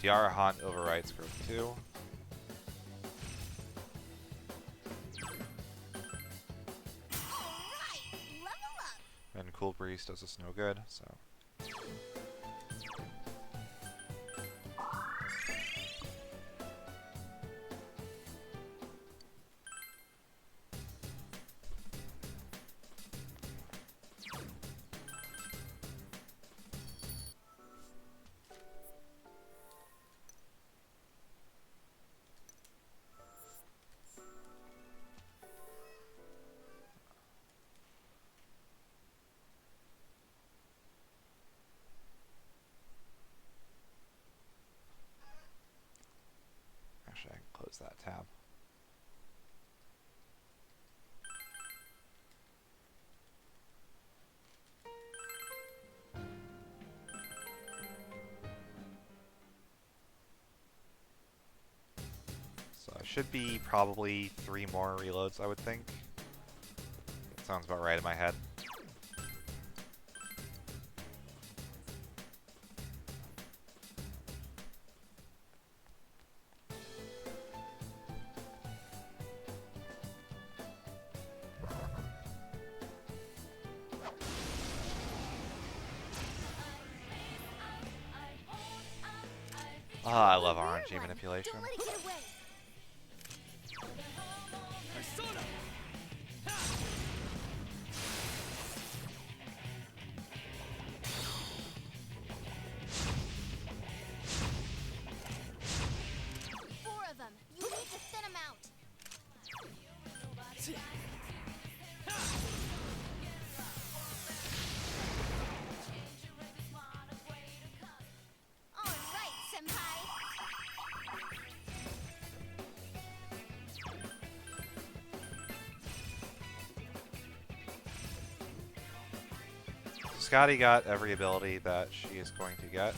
Diara Hunt overwrites Growth 2. Alright, level up! And Cool Breeze does us no good, so. Actually, I can close that tab. So it should be probably 3 more reloads, I would think. That sounds about right in my head. Ah, I love RNG manipulation. Don't let it get away. Persona! Four of them. You need to thin them out. All right, senpai. Scotty got every ability that she is going to get.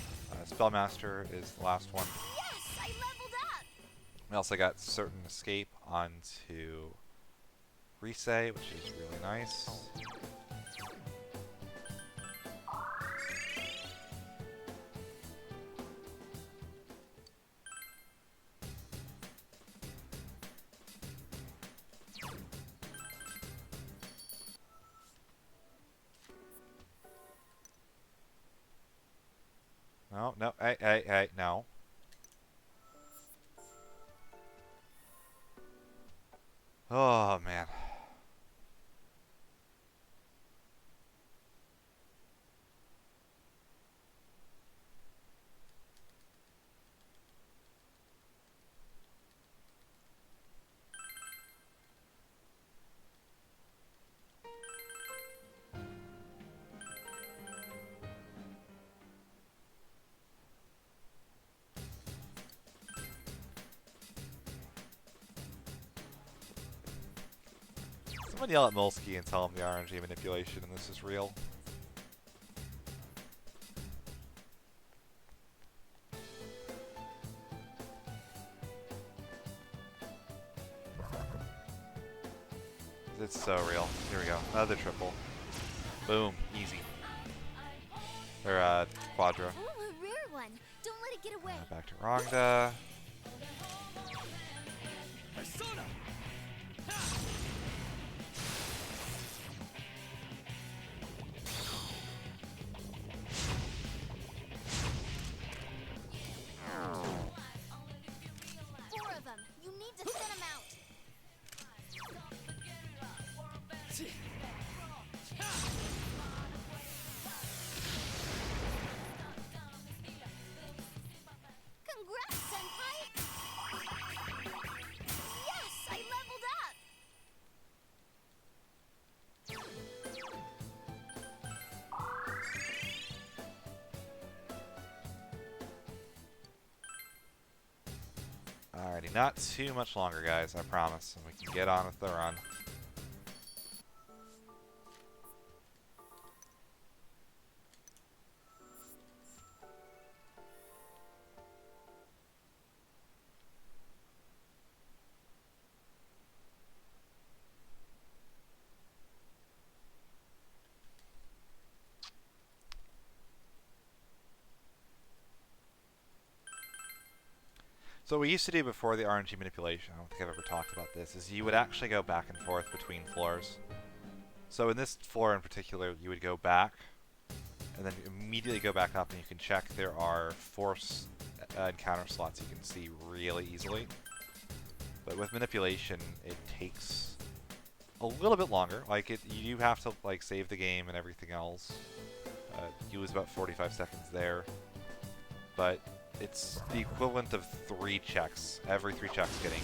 Spellmaster is the last one. Yes, I leveled up. We also got certain escape onto Rise, which is really nice. No, no, hey, no. Oh, man. Someone yell at Molsky and tell him the RNG manipulation and this is real. It's so real. Here we go. Another triple. Boom. Easy. Or, Quadra. Ooh, a rare one. Don't let it get away. Back to Rongda. Persona! Four of them. You need to thin them out. Congrats, senpai! Yes, I leveled up! Alrighty, not too much longer, guys, I promise. And we can get on with the run. So what we used to do before the RNG manipulation, I don't think I've ever talked about this, is you would actually go back and forth between floors. So in this floor in particular, you would go back, and then immediately go back up, and you can check there are force encounter slots you can see really easily. But with manipulation, it takes a little bit longer. Like, you do have to, like, save the game and everything else. You lose about 45 seconds there. But it's the equivalent of 3 checks. Every 3 checks getting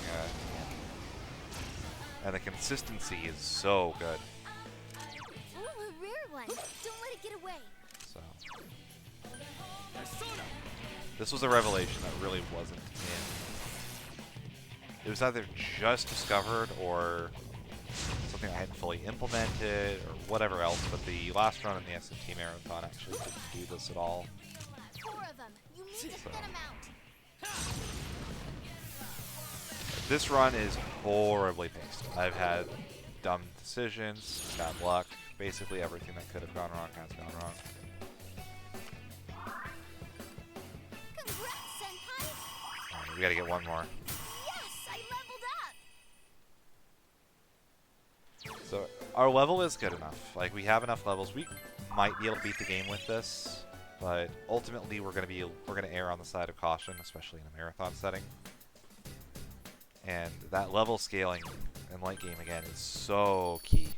and the consistency is so good. Ooh, a rare one. Don't let it get away. So Persona! this was a revelation that really wasn't in it was either just discovered or something I hadn't fully implemented or whatever else, but the last run in the SMT Marathon actually didn't do this at all. 4 of them. You need to thin them out. This run is horribly paced. I've had dumb decisions, bad luck, basically everything that could have gone wrong has gone wrong. Congrats, Senpai! Alright, we gotta get one more. Yes, I leveled up! So our level is good enough. Like, we have enough levels. We might be able to beat the game with this, but ultimately we're gonna err on the side of caution, especially in a marathon setting. And that level scaling in late game again is so key.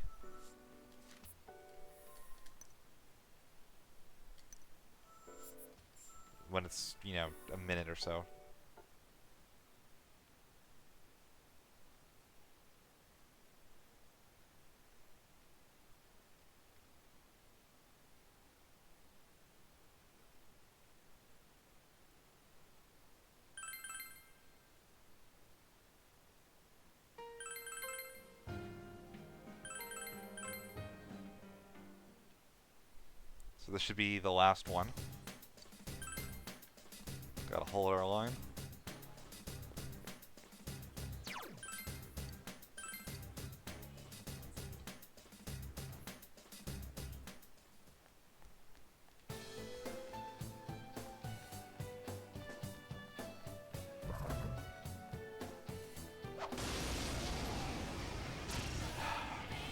When it's, you know, a minute or so. So this should be the last one. Gotta hold our line.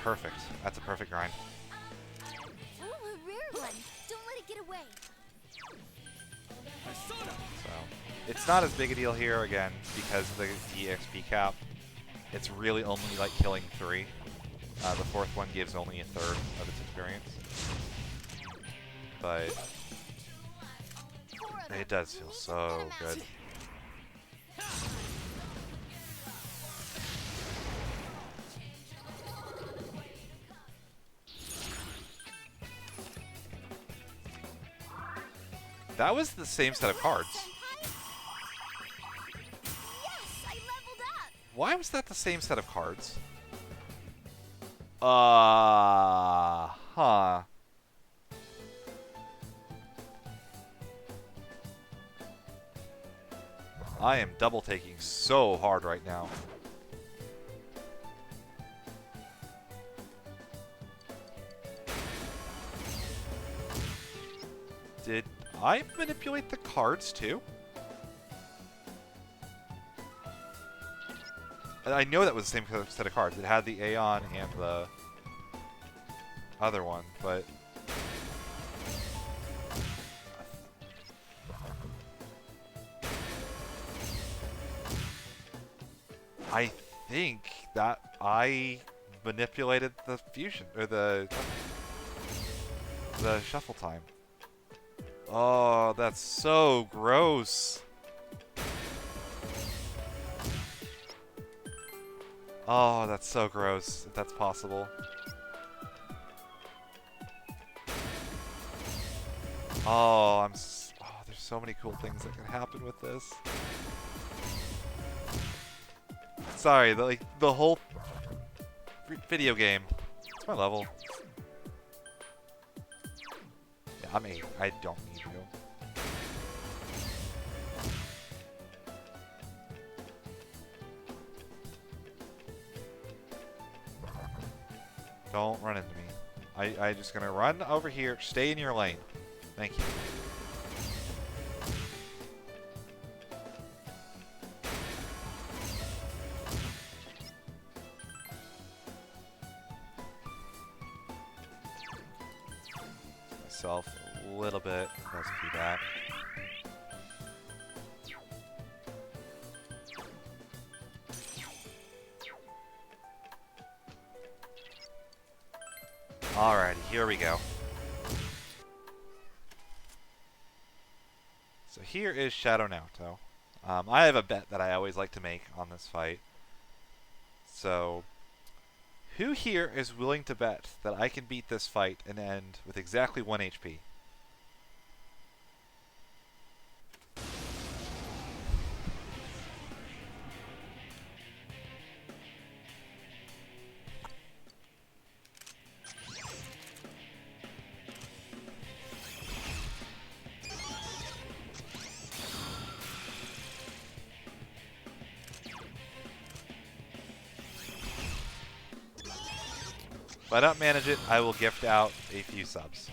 Perfect. That's a perfect grind. Ooh, a rare one. Don't let it get away. So it's not as big a deal here again because of the EXP cap. It's really only like killing 3. The 4th one gives only a third of its experience. But 4 of them. it does You feel need to so thin 'em out. good. That was the same set of cards. Senpai? Yes, I leveled up! Why was that the same set of cards? Huh. I am double taking so hard right now. Did I manipulate the cards too? I know that was the same set of cards. It had the Aeon and the other one, but I think that I manipulated the fusion or the shuffle time. Oh, that's so gross. Oh, that's so gross, if that's possible. Oh, there's so many cool things that can happen with this. Sorry, the whole video game. It's my level. Yeah, I'm 8. I don't need you. Don't run into me. I just gonna run over here. Stay in your lane. Thank you. Myself a little bit. Let's do that. Alrighty, here we go. So here is Shadow Naoto. I have a bet that I always like to make on this fight. So, who here is willing to bet that I can beat this fight and end with exactly 1 HP? If I don't manage it, I will gift out a few subs.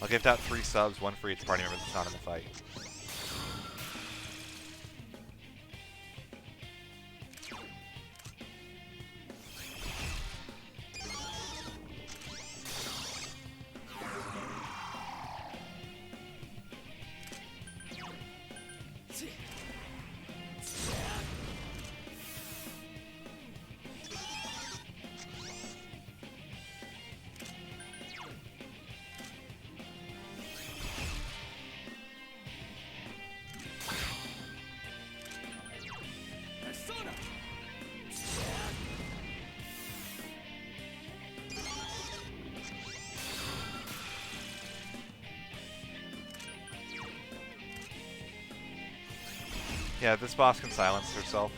I'll gift out 3 subs, 1 for each party member that's not in the fight. Persona! Yeah, this boss can silence herself.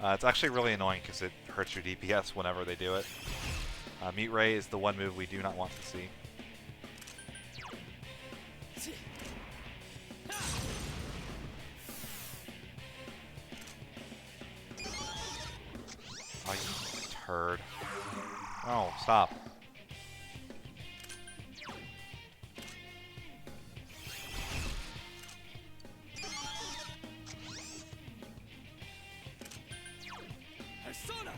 It's actually really annoying because it hurts your DPS whenever they do it. Mute Ray is the one move we do not want to see. Oh, you turd. Oh, stop. Persona!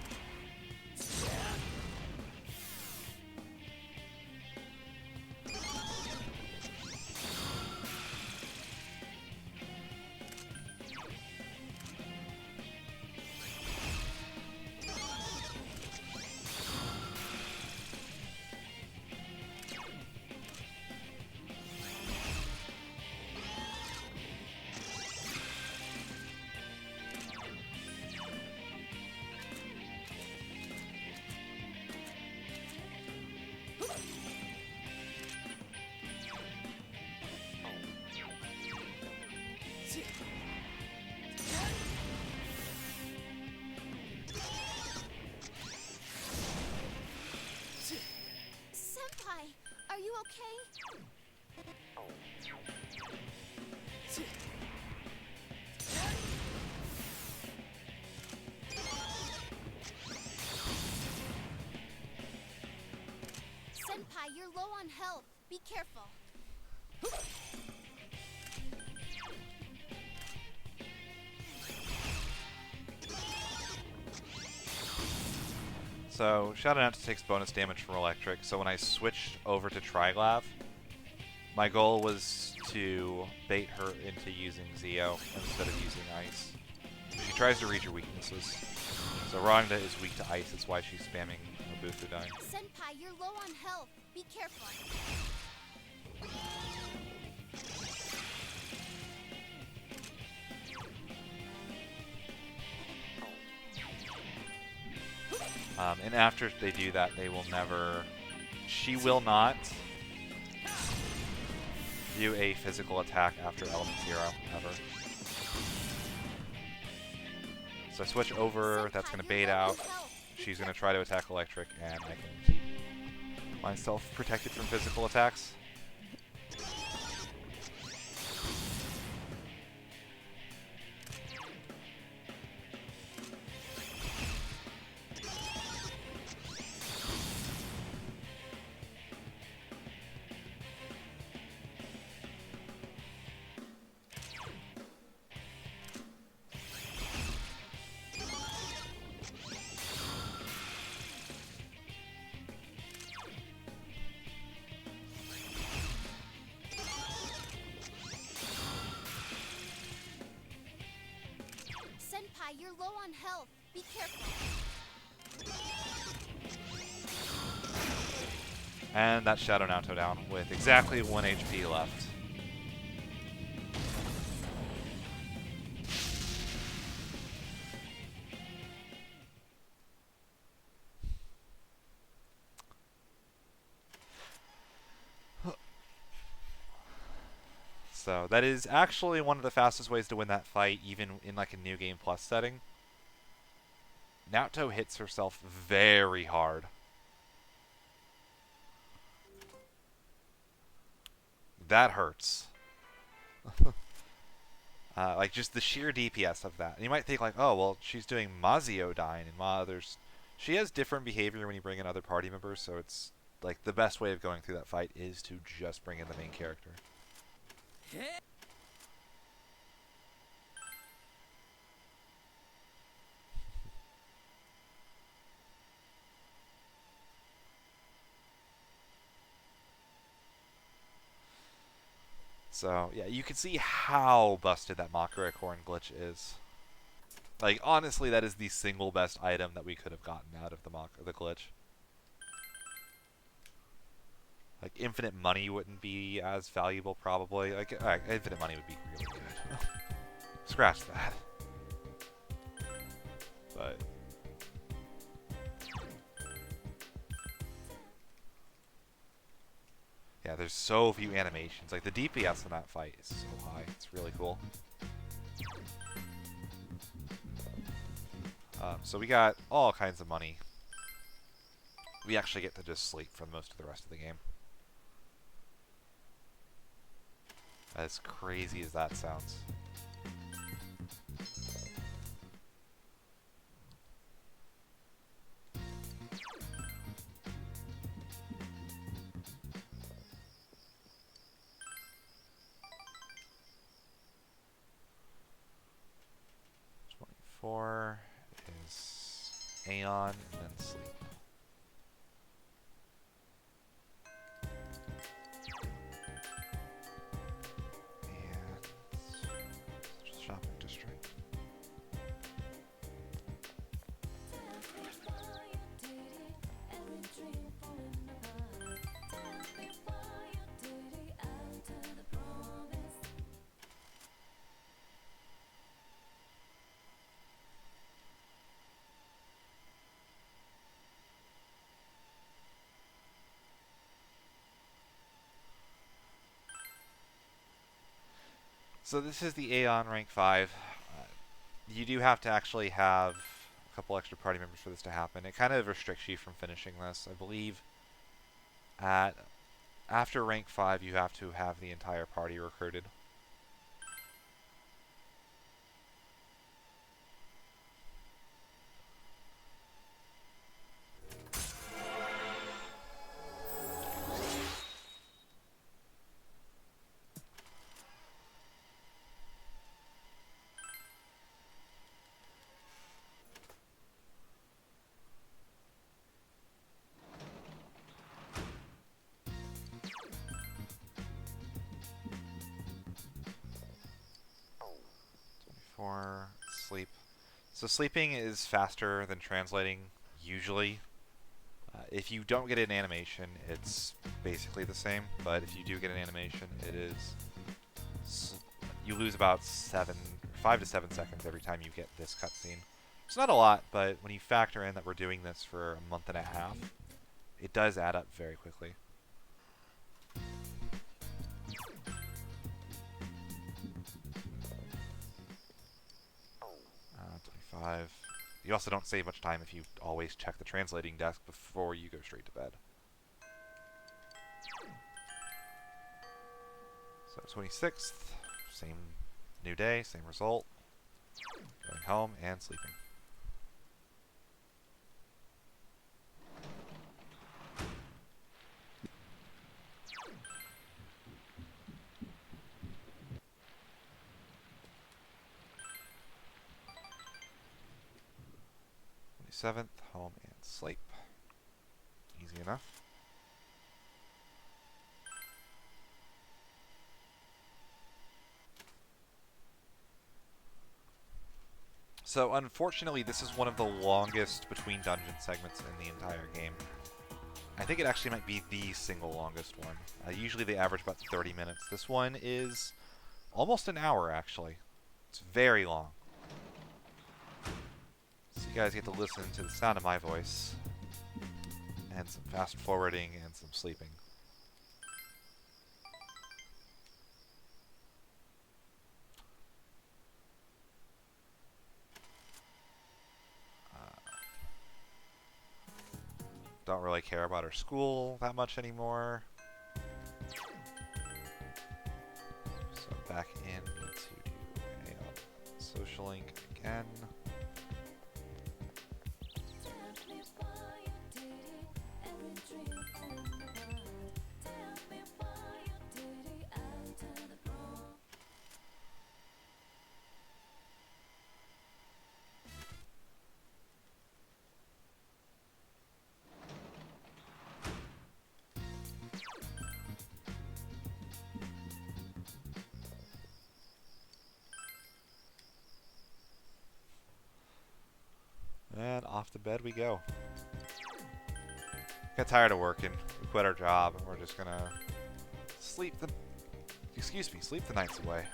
Senpai, are you okay? Senpai, you're low on health. Be careful. So, Shadow Nanto takes bonus damage from electric, so when I switched over to Triglav, my goal was to bait her into using Zeo instead of using Ice. She tries to read your weaknesses. So Rhonda is weak to Ice, that's why she's spamming Obuthu Dine. Senpai, you're low on health. Be careful. And after they do that, they will never... She will not do a physical attack after Element 0, ever. So I switch over, that's going to bait out. She's going to try to attack electric, and I can keep myself protected from physical attacks. Senpai, you're low on health. Be careful. And that's Shadow Nanto down with exactly 1 HP left. So that is actually one of the fastest ways to win that fight, even in like a New Game Plus setting. Naoto hits herself very hard. That hurts. Like just the sheer DPS of that. And you might think like, oh well, she's doing Mazio Dyne and others. She has different behavior when you bring in other party members, so it's like the best way of going through that fight is to just bring in the main character. So yeah, you can see how busted that Mockery Corn glitch is. Like honestly, that is the single best item that we could have gotten out of the glitch. Like infinite money wouldn't be as valuable probably. Like infinite money would be really good. Scratch that. But yeah, there's so few animations. Like the DPS in that fight is so high. It's really cool. So we got all kinds of money. We actually get to just sleep for most of the rest of the game. As crazy as that sounds. Four is Aeon and then sleep. And shopping district. So this is the Aeon rank 5. You do have to actually have a couple extra party members for this to happen. It kind of restricts you from finishing this. I believe after rank 5 you have to have the entire party recruited. For sleep. So sleeping is faster than translating, usually. If you don't get an animation, it's basically the same, but if you do get an animation, it is... You lose about 5 to 7 seconds every time you get this cutscene. It's not a lot, but when you factor in that we're doing this for a month and a half, it does add up very quickly. 25. You also don't save much time if you always check the translating desk before you go straight to bed. So 26th, same new day, same result. Going home and sleeping. Seventh, home and sleep. Easy enough. So unfortunately, this is one of the longest between dungeon segments in the entire game. I think it actually might be the single longest one. Usually they average about 30 minutes. This one is almost an hour, actually. It's very long. So you guys get to listen to the sound of my voice, and some fast forwarding, and some sleeping. Don't really care about our school that much anymore. So back in to do Social link again. And off to bed we go. Got tired of working. We quit our job and we're just gonna sleep the nights away.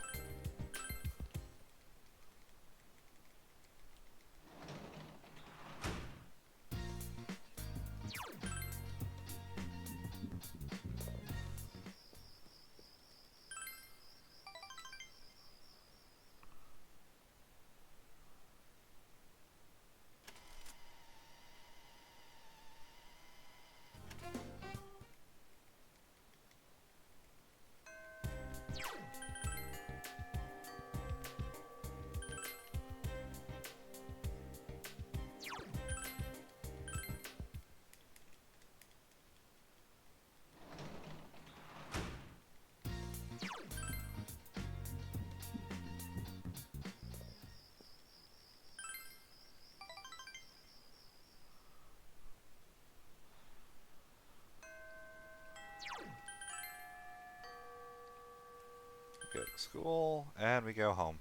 Go to school, and we go home.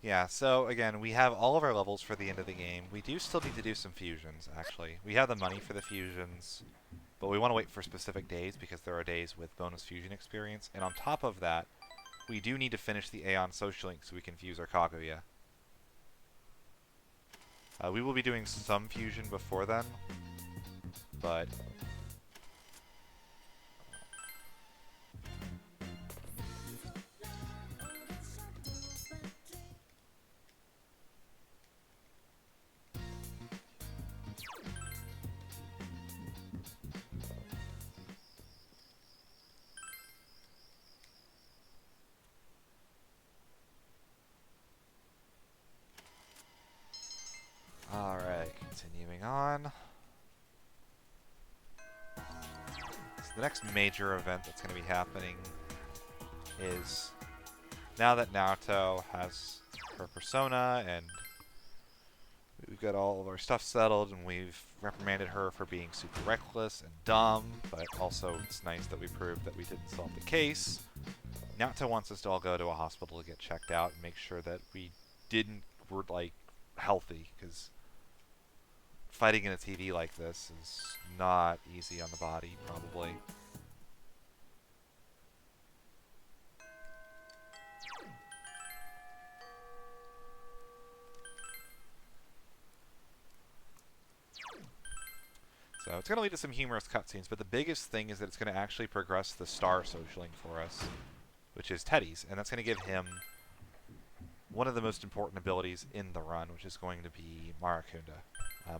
Yeah, so again, we have all of our levels for the end of the game. We do still need to do some fusions, actually. We have the money for the fusions, but we want to wait for specific days because there are days with bonus fusion experience. And on top of that, we do need to finish the Aeon Social Link so we can fuse our Kaguya. We will be doing some fusion before then, but alright, continuing on. So the next major event that's going to be happening is now that Naruto has her persona and we've got all of our stuff settled and we've reprimanded her for being super reckless and dumb, but also it's nice that we proved that we didn't solve the case. Naruto wants us to all go to a hospital to get checked out and make sure that we're like healthy, because fighting in a TV like this is not easy on the body, probably. So it's going to lead to some humorous cutscenes, but the biggest thing is that it's going to actually progress the star social link for us, which is Teddy's, and that's going to give him one of the most important abilities in the run, which is going to be Marakunda.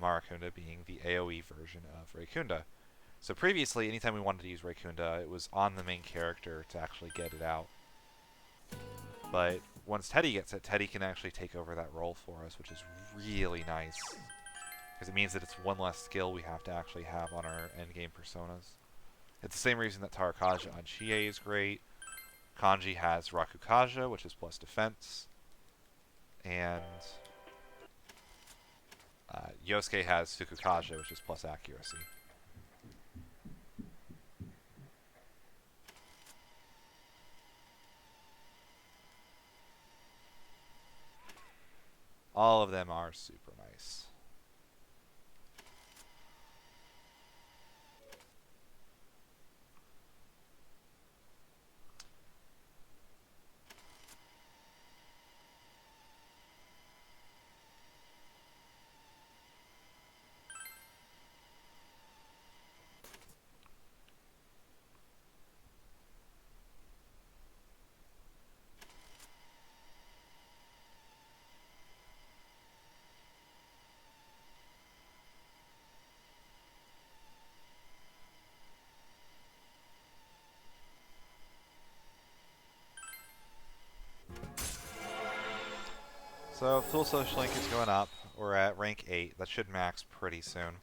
Marakunda being the AoE version of Raikunda. So previously, anytime we wanted to use Raikunda, it was on the main character to actually get it out. But once Teddy gets it, Teddy can actually take over that role for us, which is really nice. Because it means that it's one less skill we have to actually have on our endgame personas. It's the same reason that Tarakaja on Chie is great. Kanji has Rakukaja, which is plus defense. And Yosuke has Tsukukaja, which is plus accuracy. All of them are super nice. So Fool Social Link is going up. We're at rank 8. That should max pretty soon.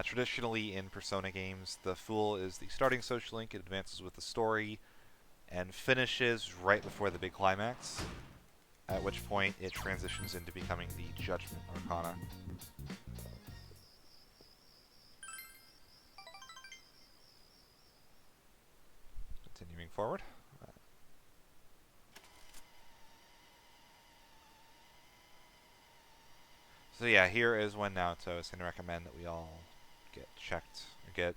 Traditionally in Persona games, the Fool is the starting social link. It advances with the story and finishes right before the big climax, at which point it transitions into becoming the Judgment Arcana. Continuing forward. So yeah, here is when Naoto is going to recommend that we all get checked, or get,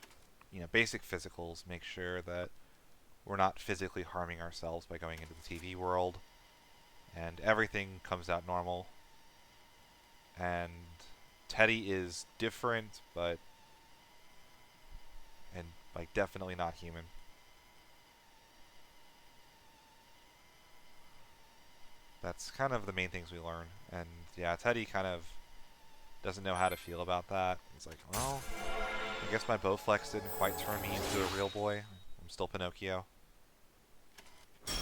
basic physicals, make sure that we're not physically harming ourselves by going into the TV world, and everything comes out normal. And Teddy is different, but like definitely not human. That's kind of the main things we learn. And yeah, Teddy kind of doesn't know how to feel about that. He's like, well, I guess my Bowflex didn't quite turn me into a real boy. I'm still Pinocchio. So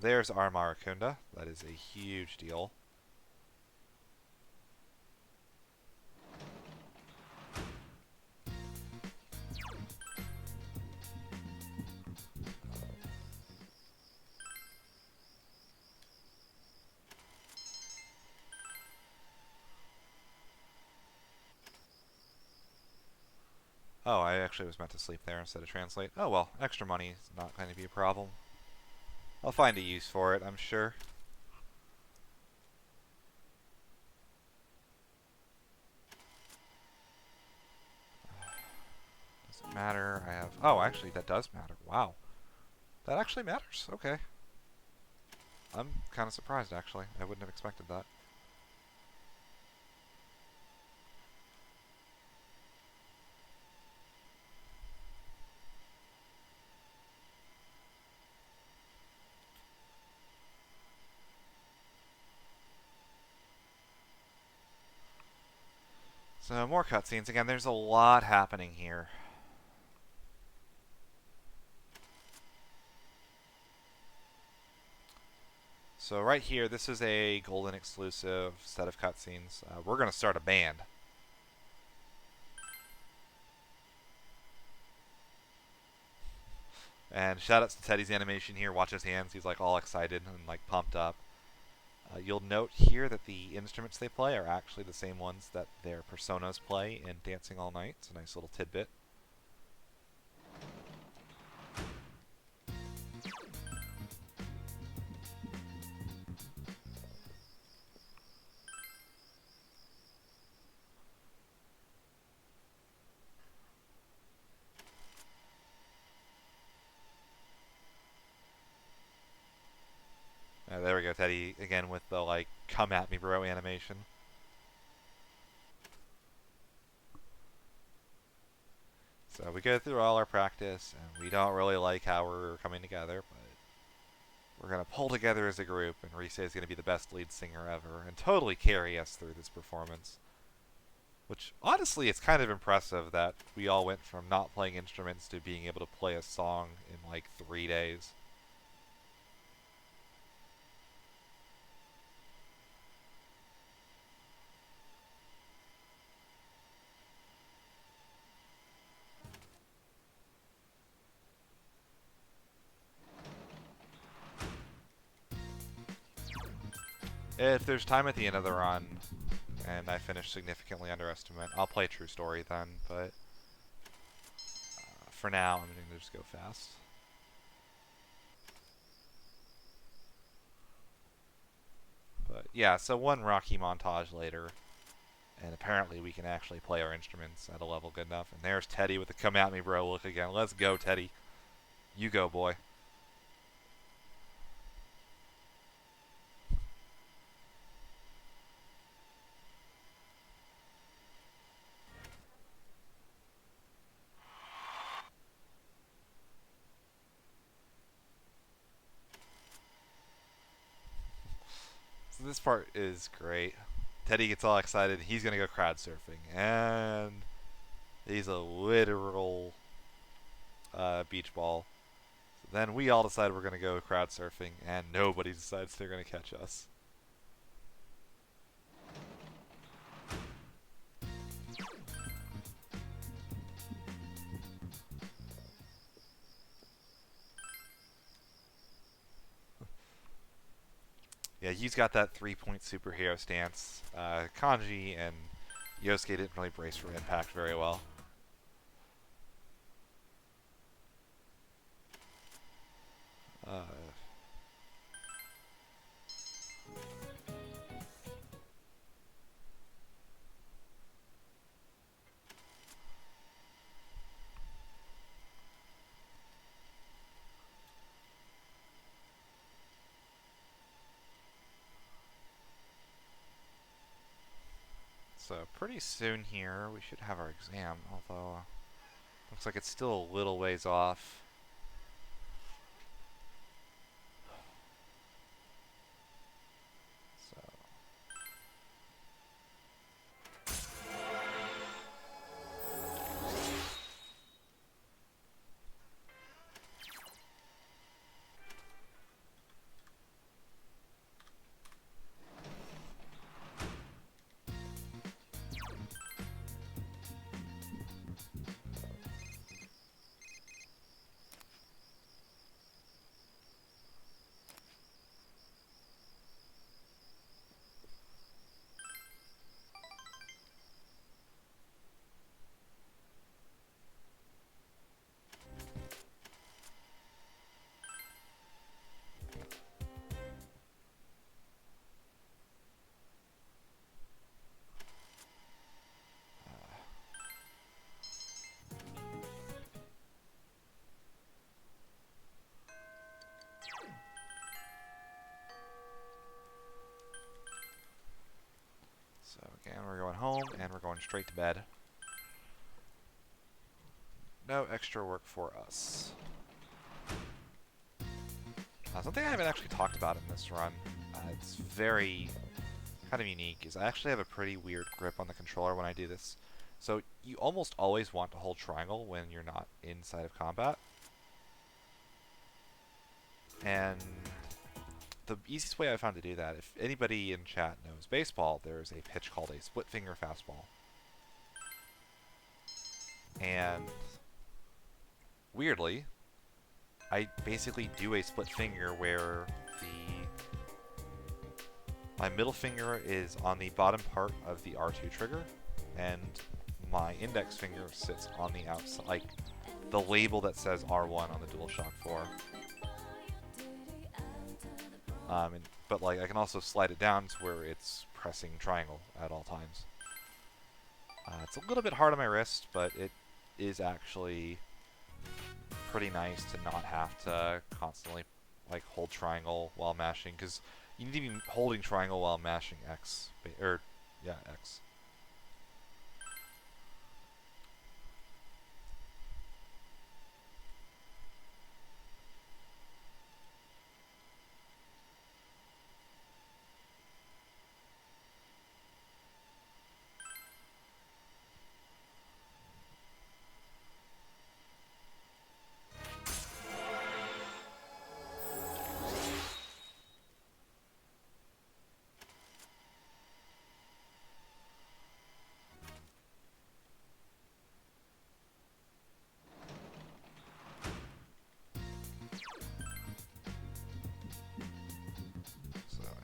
there's our Marakunda. That is a huge deal. Oh, I actually was meant to sleep there instead of translate. Oh well, extra money is not going to be a problem. I'll find a use for it, I'm sure. Doesn't matter. I have... Oh, actually, that does matter. Wow. That actually matters. Okay. I'm kind of surprised, actually. I wouldn't have expected that. So, more cutscenes. Again, there's a lot happening here. So right here, this is a Golden exclusive set of cutscenes. We're going to start a band. And shoutouts to Teddy's animation here. Watch his hands. He's like all excited and like pumped up. You'll note here that the instruments they play are actually the same ones that their personas play in Dancing All Night. It's a nice little tidbit. There we go, Teddy, again with the, like, come at me bro animation. So we go through all our practice, and we don't really like how we're coming together, but we're going to pull together as a group, and Rise is going to be the best lead singer ever, and totally carry us through this performance. Which, honestly, it's kind of impressive that we all went from not playing instruments to being able to play a song in, like, 3 days. If there's time at the end of the run, and I finish significantly underestimate, I'll play True Story then, but for now, I'm going to just go fast. But yeah, so one Rocky montage later, and apparently we can actually play our instruments at a level good enough. And there's Teddy with the come at me bro look again. Let's go, Teddy. You go, boy. So this part is great. Teddy gets all excited. He's going to go crowd surfing. And he's a literal beach ball. So Then we all decide we're going to go crowd surfing, and nobody decides they're going to catch us. Yeah, he's got that 3-point superhero stance. Kanji and Yosuke didn't really brace for impact very well. So pretty soon here, we should have our exam, although looks like it's still a little ways off. So again, we're going home, and we're going straight to bed. No extra work for us. Something I haven't actually talked about in this run, it's very kind of unique, is I actually have a pretty weird grip on the controller when I do this. So you almost always want to hold triangle when you're not inside of combat. And the easiest way I found to do that, if anybody in chat knows baseball, there's a pitch called a split finger fastball. And weirdly, I basically do a split finger where my middle finger is on the bottom part of the R2 trigger, and my index finger sits on the outside, like the label that says R1 on the DualShock 4. But like I can also slide it down to where it's pressing triangle at all times. It's a little bit hard on my wrist, but it is actually pretty nice to not have to constantly like hold triangle while mashing, because you need to be holding triangle while mashing X, X.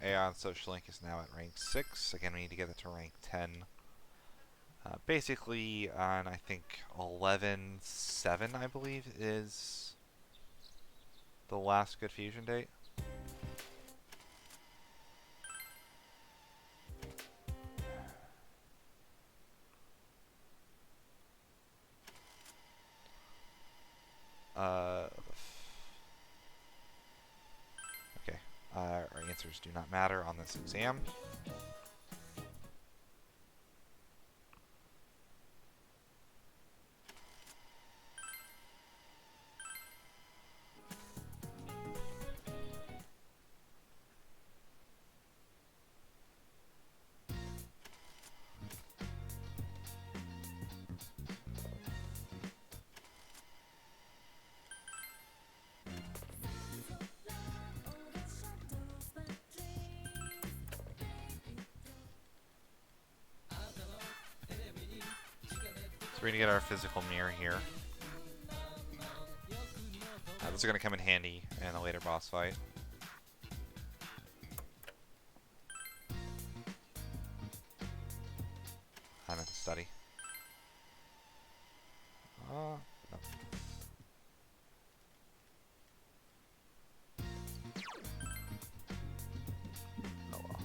Aeon Social Link is now at rank 6. Again, we need to get it to rank 10. Basically, on I think 11/7, I believe, is the last good fusion date. Okay, our answers do not matter on this exam. we're going to get our physical mirror here. This is going to come in handy in a later boss fight. I'm at the study. No. Oh well.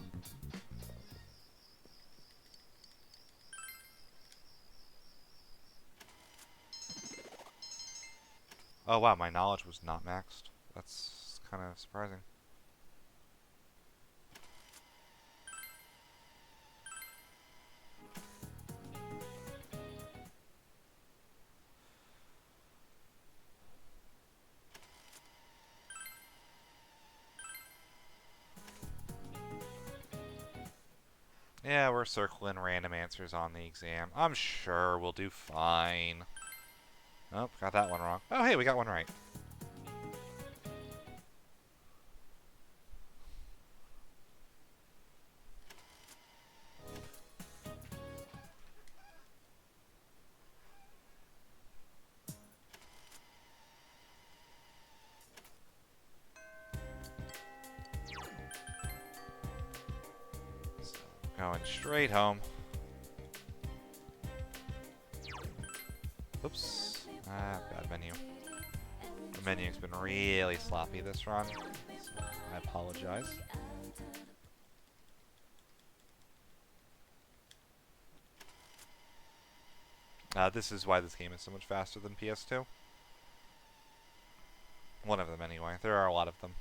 Oh wow, my knowledge was not maxed. That's kind of surprising. Yeah, we're circling random answers on the exam. I'm sure we'll do fine. Oh, got that one wrong. Oh, hey, we got one right. So, going straight home. Oops. Bad menu. The menu's been really sloppy this run, so I apologize. This is why this game is so much faster than PS2. One of them, anyway. There are a lot of them.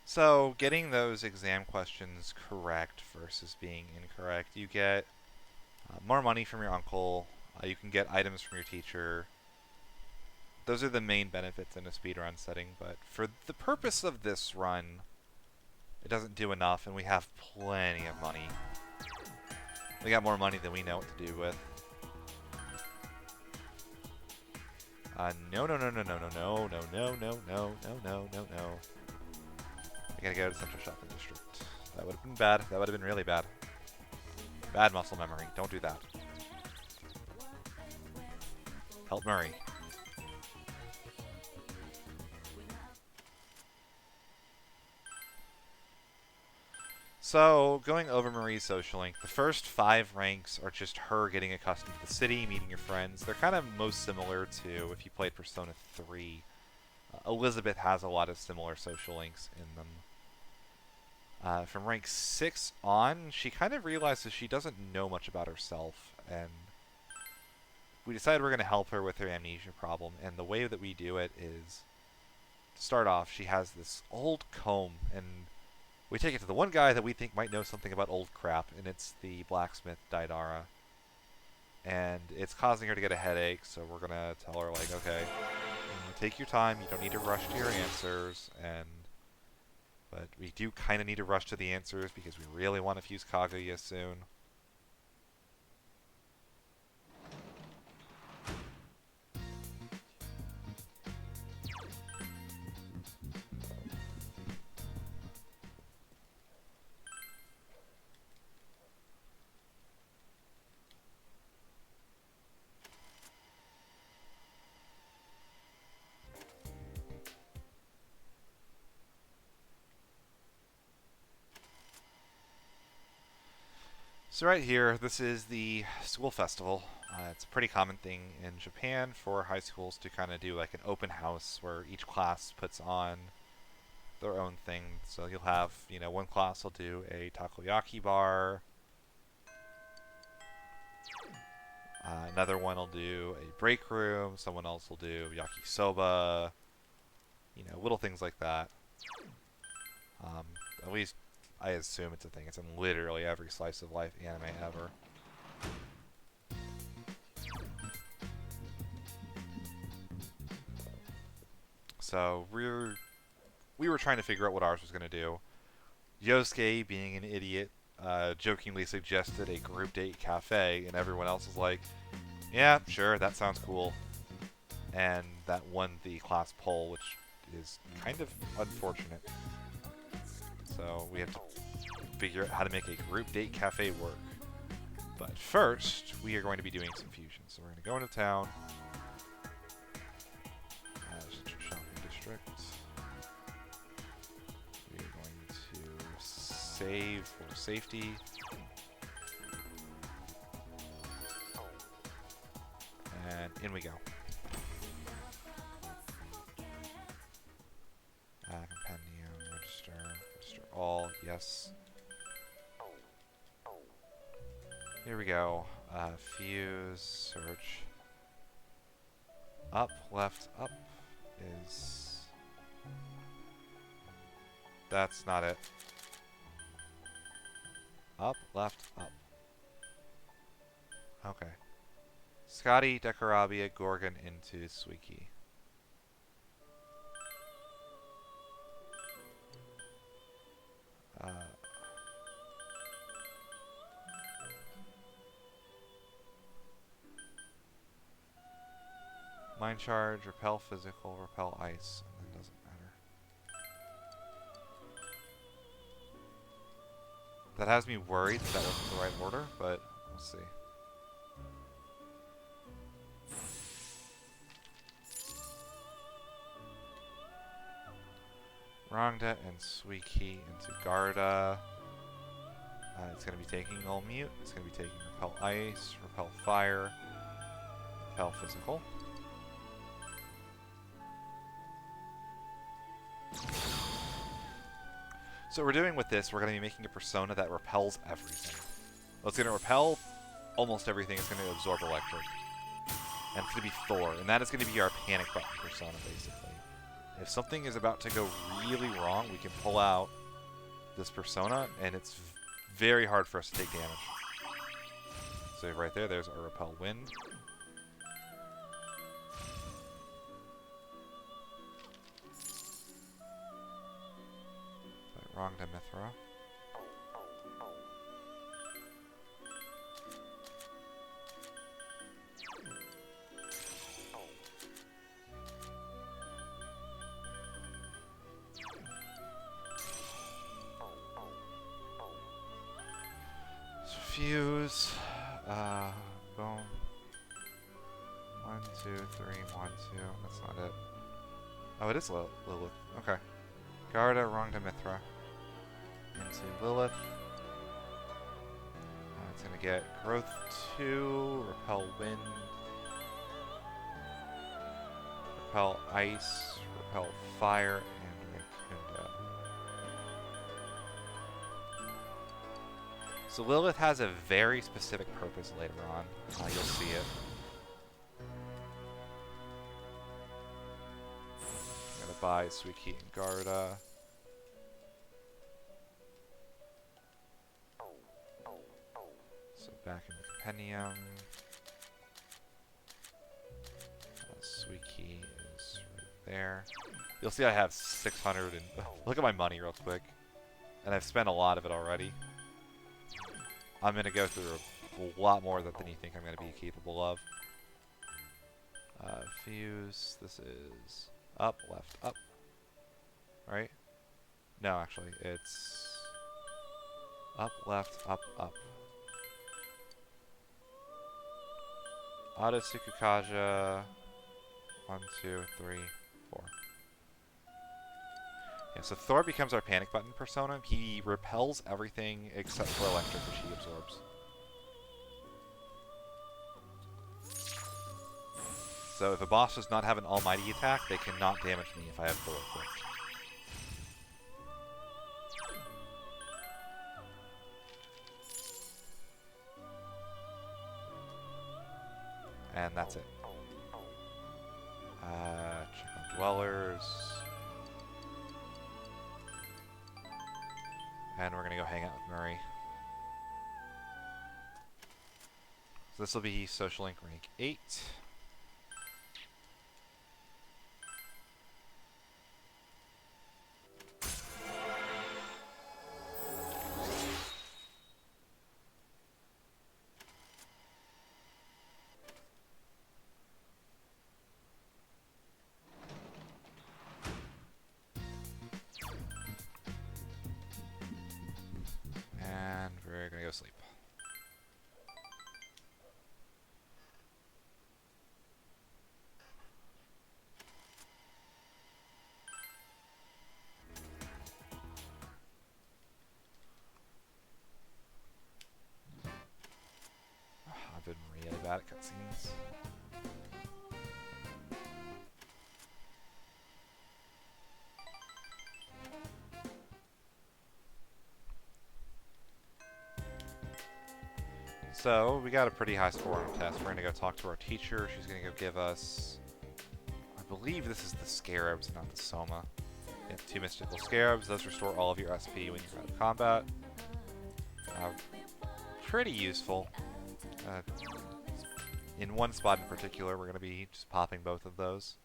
So, getting those exam questions correct versus being incorrect, you get more money from your uncle, you can get items from your teacher. Those are the main benefits in a speedrun setting, but for the purpose of this run, it doesn't do enough, and we have plenty of money. We got more money than we know what to do with. No, no, no, no, no, no, no, no, no, no, no, no, no, no, no. I gotta go to Central Shopping District. That would have been bad. That would have been really bad. Bad muscle memory. Don't do that. Help Murray. So, going over Marie's social link, the first 5 ranks are just her getting accustomed to the city, meeting your friends. They're kind of most similar to if you played Persona 3. Elizabeth has a lot of similar social links in them. From rank 6 on, she kind of realizes she doesn't know much about herself, and we decided we're going to help her with her amnesia problem, and the way that we do it is, to start off, she has this old comb, and we take it to the one guy that we think might know something about old crap, and it's the blacksmith, Daidara. And it's causing her to get a headache, so we're going to tell her, like, okay, take your time, you don't need to rush to your answers, but we do kind of need to rush to the answers because we really want to fuse Kaguya soon. So right here, this is the school festival. It's a pretty common thing in Japan for high schools to kind of do like an open house where each class puts on their own thing. So you'll have, one class will do a takoyaki bar. Another one will do a break room. Someone else will do yakisoba. Little things like that. At least I assume it's a thing. It's in literally every slice of life anime ever. So we were trying to figure out what ours was going to do. Yosuke, being an idiot, jokingly suggested a group date cafe, and everyone else was like, yeah, sure, that sounds cool. and that won the class poll, which is kind of unfortunate. So we have to figure out how to make a group date cafe work. But first, we are going to be doing some fusions. So we're going to go into town. Central Shopping District. We are going to save for safety. And in we go. Compendium, register all, yes. Here we go. Fuse, search. Up, left, up is... That's not it. Up, left, up. Okay. Scotty, Decarabia, Gorgon into Suiki. Mind charge, repel physical, repel ice, and then doesn't matter. That has me worried that wasn't the right order, but we'll see. Rongda and Suiki into Garda. It's going to be taking Null Mute. It's going to be taking Repel Ice, Repel Fire, Repel Physical. So what we're doing with this, we're going to be making a persona that repels everything. Well, it's going to repel almost everything. It's going to absorb electric. And it's going to be Thor. And that is going to be our panic button persona, basically. If something is about to go really wrong, we can pull out this persona, and it's very hard for us to take damage. So right there, there's our Repel Wind. Wrong to Mithra. Fuse. Boom. 1, 2, 3, 1, 2. That's not it. Oh, it is Lilith. Okay. Garda, wrong to Mithra. Into Lilith. It's going to get Growth 2, Repel Wind, Repel Ice, Repel Fire, and Raccoon. So Lilith has a very specific purpose later on. You'll see it. I'm going to buy Suiki and Garda. Back in the compendium. Suiki is right there. You'll see I have 600 and... look at my money real quick. And I've spent a lot of it already. I'm going to go through a lot more than you think I'm going to be capable of. Fuse. This is up, left, up. Right? No, actually. It's up, left, up, up. Auto Sukukaja. 1, 2, 3, 4. Yeah, so Thor becomes our panic button persona. He repels everything except for electric, which he absorbs. So if a boss does not have an almighty attack, they cannot damage me if I have Thor equipped. And that's it. Check on Dwellers. And we're going to go hang out with Murray. So this will be Social Link rank 8. bad at cutscenes. So, we got a pretty high score on the test. We're going to go talk to our teacher. She's going to go give us... I believe this is the Scarabs, not the Soma. Yeah, 2 mystical Scarabs. Those restore all of your SP when you're out of combat. Pretty useful. In one spot in particular, we're going to be just popping both of those.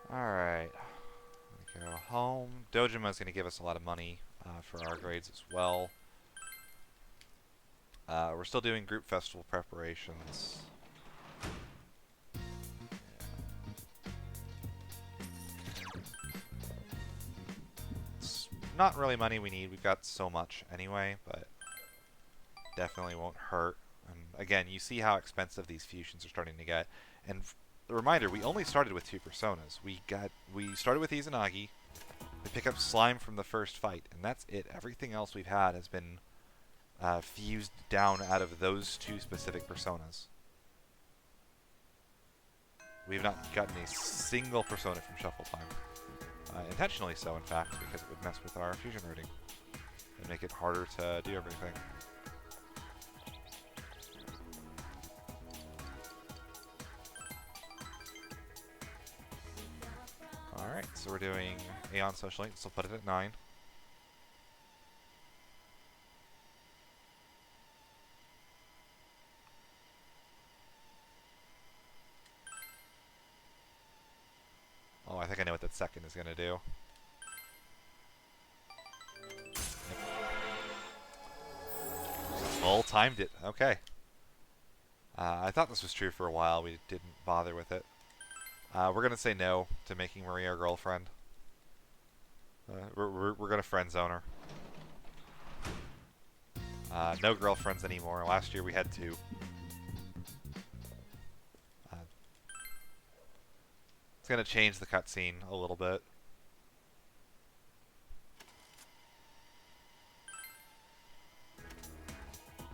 Alright. Go home. Dojima's going to give us a lot of money for our grades as well. We're still doing group festival preparations. It's not really money we need. We've got so much anyway, but definitely won't hurt. And again, you see how expensive these fusions are starting to get. And the reminder, we only started with 2 personas. We started with Izanagi. We pick up Slime from the first fight, and that's it. Everything else we've had has been fused down out of those 2 specific personas. We've not gotten a single persona from Shuffle Time. Intentionally so, in fact, because it would mess with our fusion routing and make it harder to do everything. Alright, so we're doing Aeon Social Link, so we'll put it at 9. Oh, I think I know what that second is going to do. Full timed it. Okay. I thought this was true for a while. We didn't bother with it. We're going to say no to making Maria our girlfriend. We're going to friend zone her. No girlfriends anymore. Last year we had 2. It's going to change the cutscene a little bit.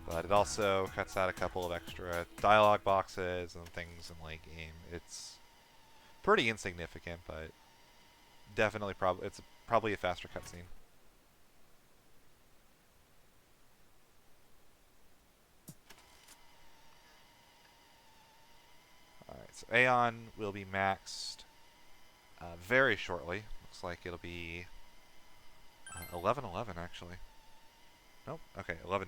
But it also cuts out a couple of extra dialogue boxes and things in late game. It's pretty insignificant, but definitely it's probably a faster cutscene. Alright, so Aeon will be maxed very shortly. Looks like it'll be 11:11 actually. Nope, okay, 11:12.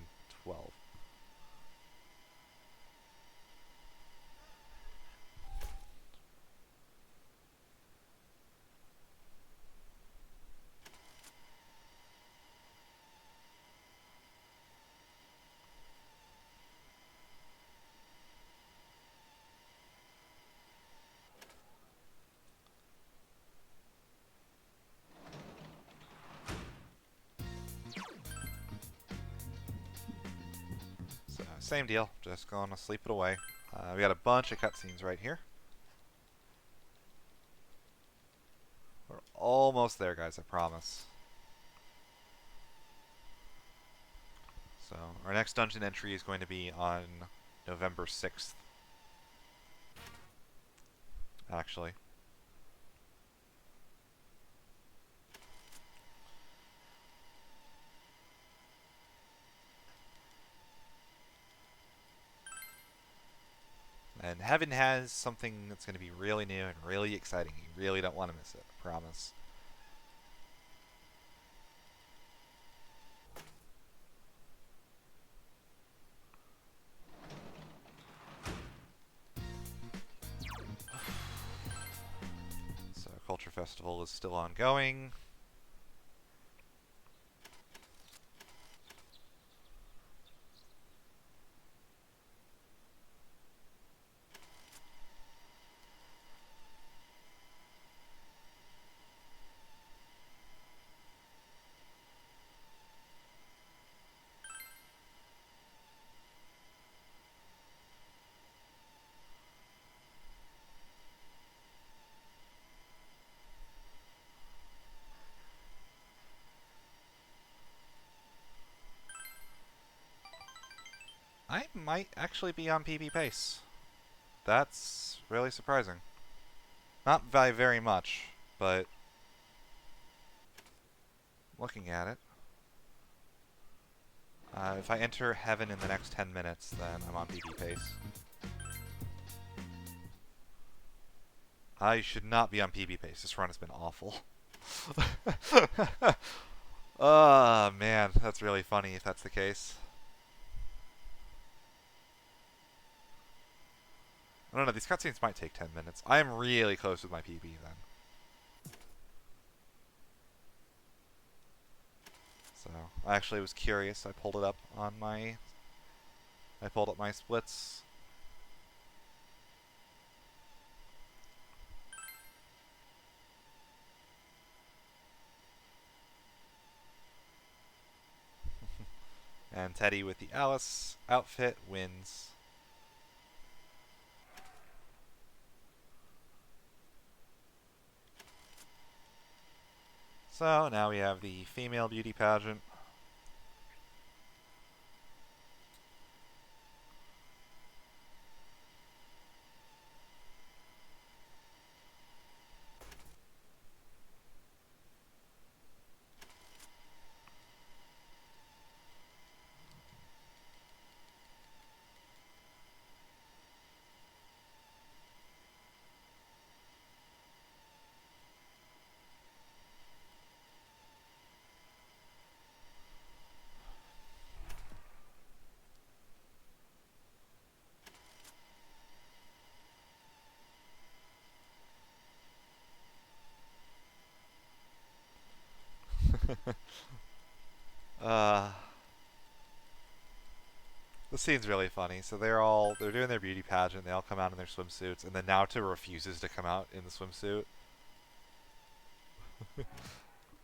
Same deal, just gonna sleep it away. We got a bunch of cutscenes right here. We're almost there, guys, I promise. So, our next dungeon entry is going to be on November 6th. Actually. And Heaven has something that's going to be really new and really exciting. You really don't want to miss it, I promise. So, Culture Festival is still ongoing. I might actually be on PB pace. That's really surprising. Not by very much, but looking at it. If I enter heaven in the next 10 minutes, then I'm on PB pace. I should not be on PB pace. This run has been awful. Oh, man. That's really funny if that's the case. I don't know. These cutscenes might take 10 minutes. I am really close with my PB then. So, I actually was curious. I pulled it up on my... I pulled up my splits. And Teddy with the Alice outfit wins. So now we have the female beauty pageant. uh, this scene's really funny. So they're doing their beauty pageant. They all come out in their swimsuits, and then Naruto refuses to come out in the swimsuit.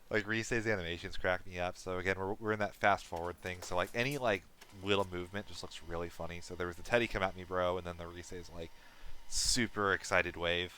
Like Rise's animations crack me up. So again, we're in that fast forward thing. So like any like little movement just looks really funny. So there was the Teddy come at me, bro, and then the Rise's like super excited wave.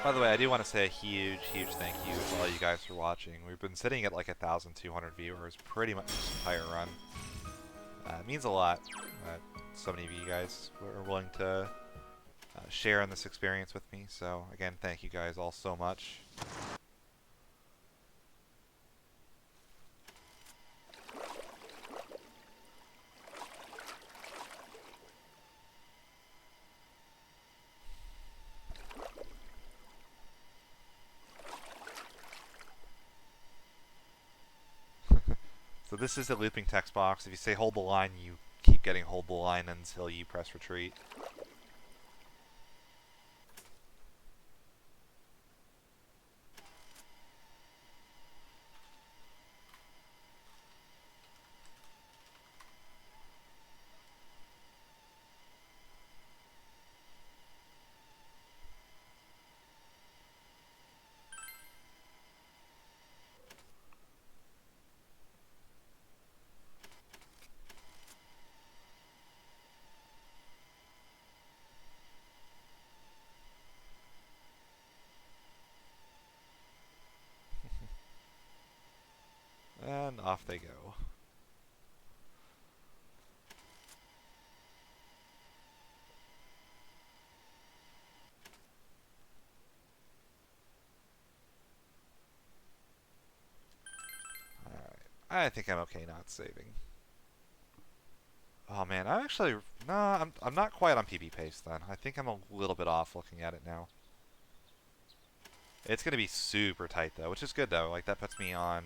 By the way, I do want to say a huge, huge thank you to all you guys for watching. We've been sitting at like 1,200 viewers pretty much this entire run. It means a lot that so many of you guys are willing to share in this experience with me. So again, thank you guys all so much. So this is a looping text box. If you say hold the line, you keep getting hold the line until you press retreat. And off they go. Alright. I think I'm okay not saving. Oh man, I'm actually... Nah, I'm not quite on PB pace then. I think I'm a little bit off looking at it now. It's going to be super tight though, which is good though. Like that puts me on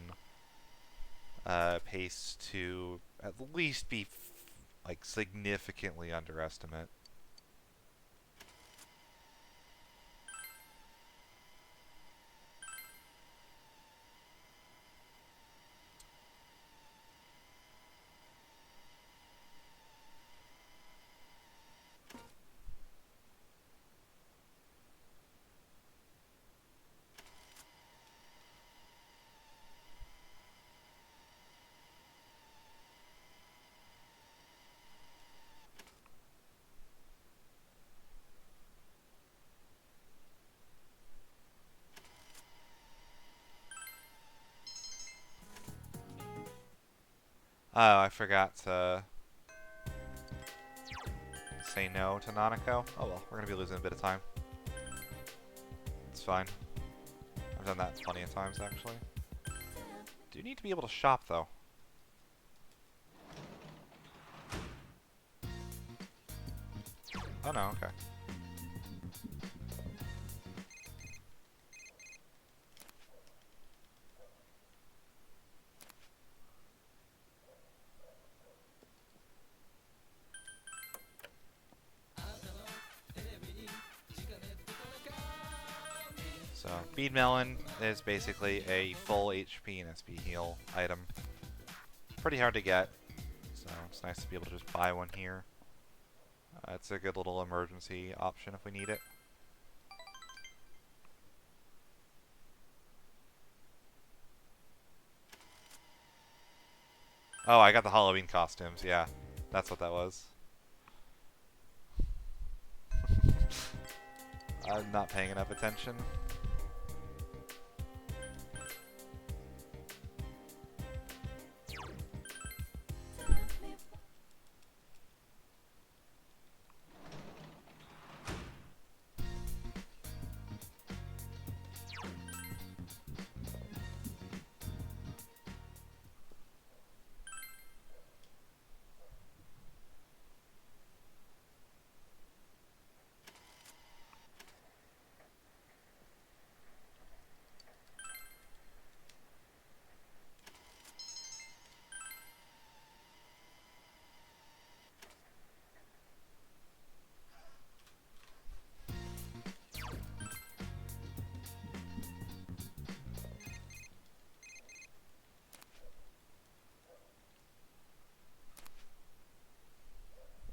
pace to at least be like significantly underestimate. Oh, I forgot to say no to Nanako. Oh well, we're gonna be losing a bit of time. It's fine. I've done that plenty of times, actually. Do need to be able to shop, though. Oh no, okay. So, Bead Melon is basically a full HP and SP heal item. Pretty hard to get, so it's nice to be able to just buy one here. It's a good little emergency option if we need it. Oh, I got the Halloween costumes, yeah. That's what that was. I'm not paying enough attention.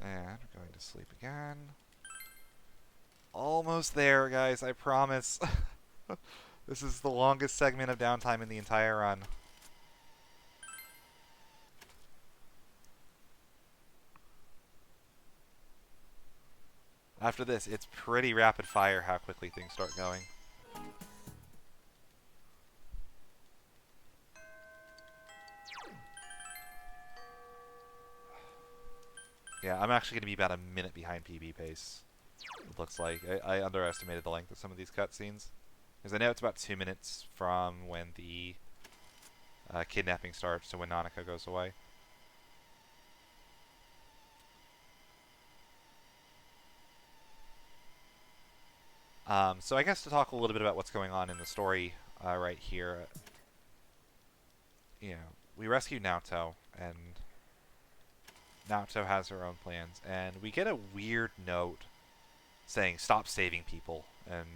And we're going to sleep again. Almost there, guys, I promise. This is the longest segment of downtime in the entire run. After this, it's pretty rapid fire how quickly things start going. Yeah, I'm actually going to be about a minute behind PB pace. It looks like. I underestimated the length of some of these cutscenes. Because I know it's about 2 minutes from when the kidnapping starts to when Nanako goes away. So I guess to talk a little bit about what's going on in the story right here. You know, we rescue Naoto, and Naoto has her own plans, and we get a weird note saying stop saving people, and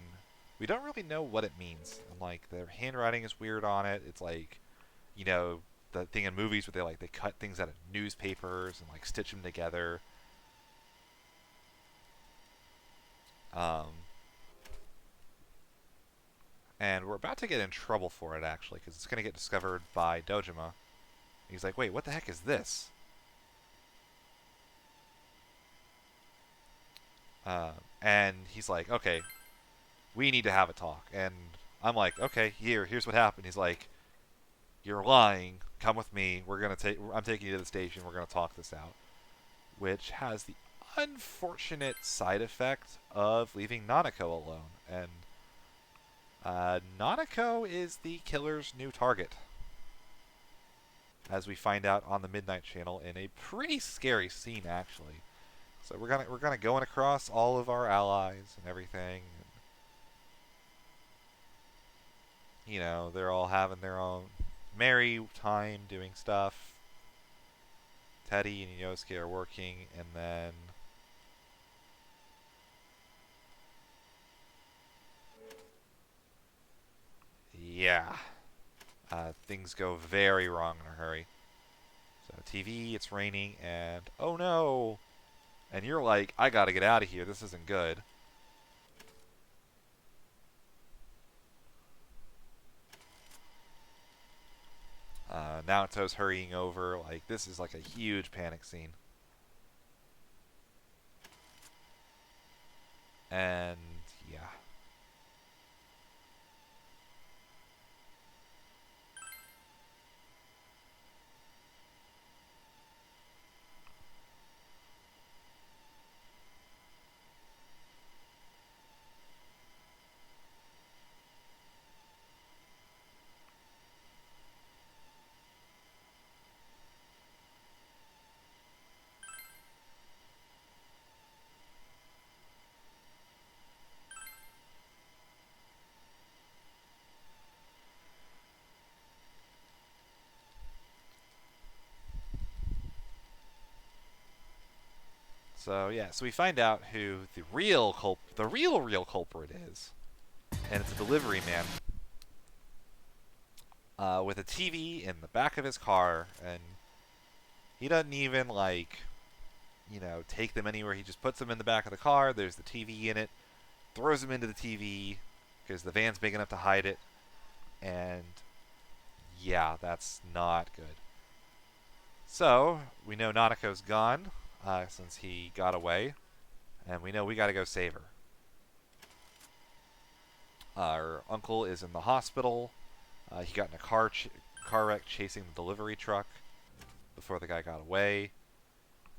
we don't really know what it means. And like the handwriting is weird on it. It's like, you know, the thing in movies where they cut things out of newspapers and like stitch them together. And we're about to get in trouble for it, actually, because it's going to get discovered by Dojima. He's like, wait, what the heck is this? And he's like, okay, we need to have a talk. And I'm like, okay, here's what happened. He's like, you're lying. Come with me. I'm taking you to the station. We're going to talk this out. Which has the unfortunate side effect of leaving Nanako alone. And Nanako is the killer's new target, as we find out on the Midnight Channel in a pretty scary scene, actually. So we're gonna go in across all of our allies and everything. And, you know, they're all having their own merry time doing stuff. Teddy and Yosuke are working, and then yeah, things go very wrong in a hurry. So TV, it's raining, and oh no! And you're like, I gotta get out of here. This isn't good. Naoto's hurrying over. Like, this is like a huge panic scene. And yeah. So yeah, so we find out who the real culprit is, and it's a delivery man with a TV in the back of his car, and he doesn't even like, you know, take them anywhere. He just puts them in the back of the car. There's the TV in it, throws them into the TV because the van's big enough to hide it, and yeah, that's not good. So we know Nanako's gone since he got away, and we know we got to go save her. Our uncle is in the hospital. He got in a car wreck chasing the delivery truck before the guy got away,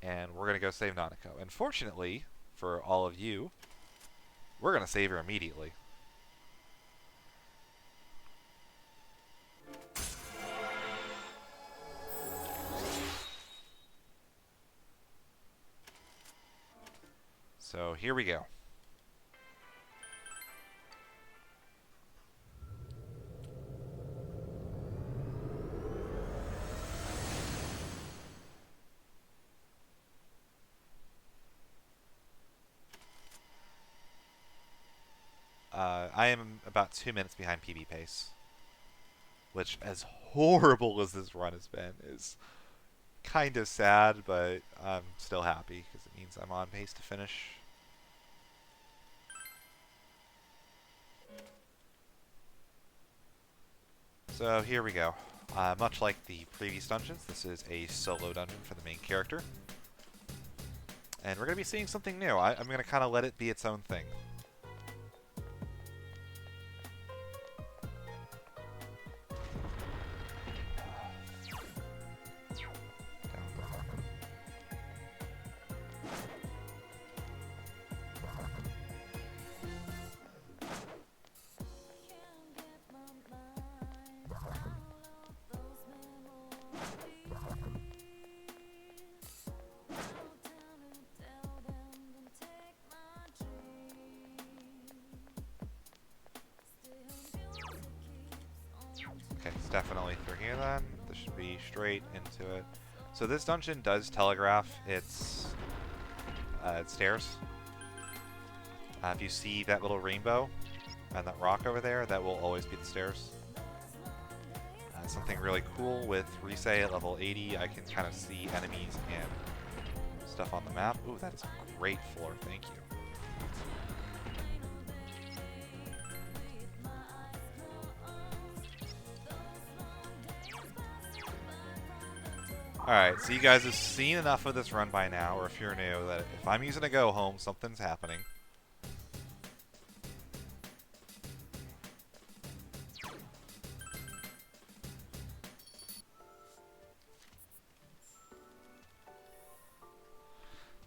and we're gonna go save Nanako. And fortunately for all of you, we're gonna save her immediately. So here we go. I am about 2 minutes behind PB pace, which, as horrible as this run has been, is kind of sad, but I'm still happy because it means I'm on pace to finish. So here we go. Much like the previous dungeons, this is a solo dungeon for the main character. And we're going to be seeing something new. I'm going to kind of let it be its own thing. Okay, it's definitely through here then. This should be straight into it. So this dungeon does telegraph its stairs. If you see that little rainbow and that rock over there, that will always be the stairs. Something really cool with Risei at level 80, I can kind of see enemies and stuff on the map. Ooh, that is a great floor, thank you. Alright, so you guys have seen enough of this run by now, or if you're new, that if I'm using a go home, something's happening.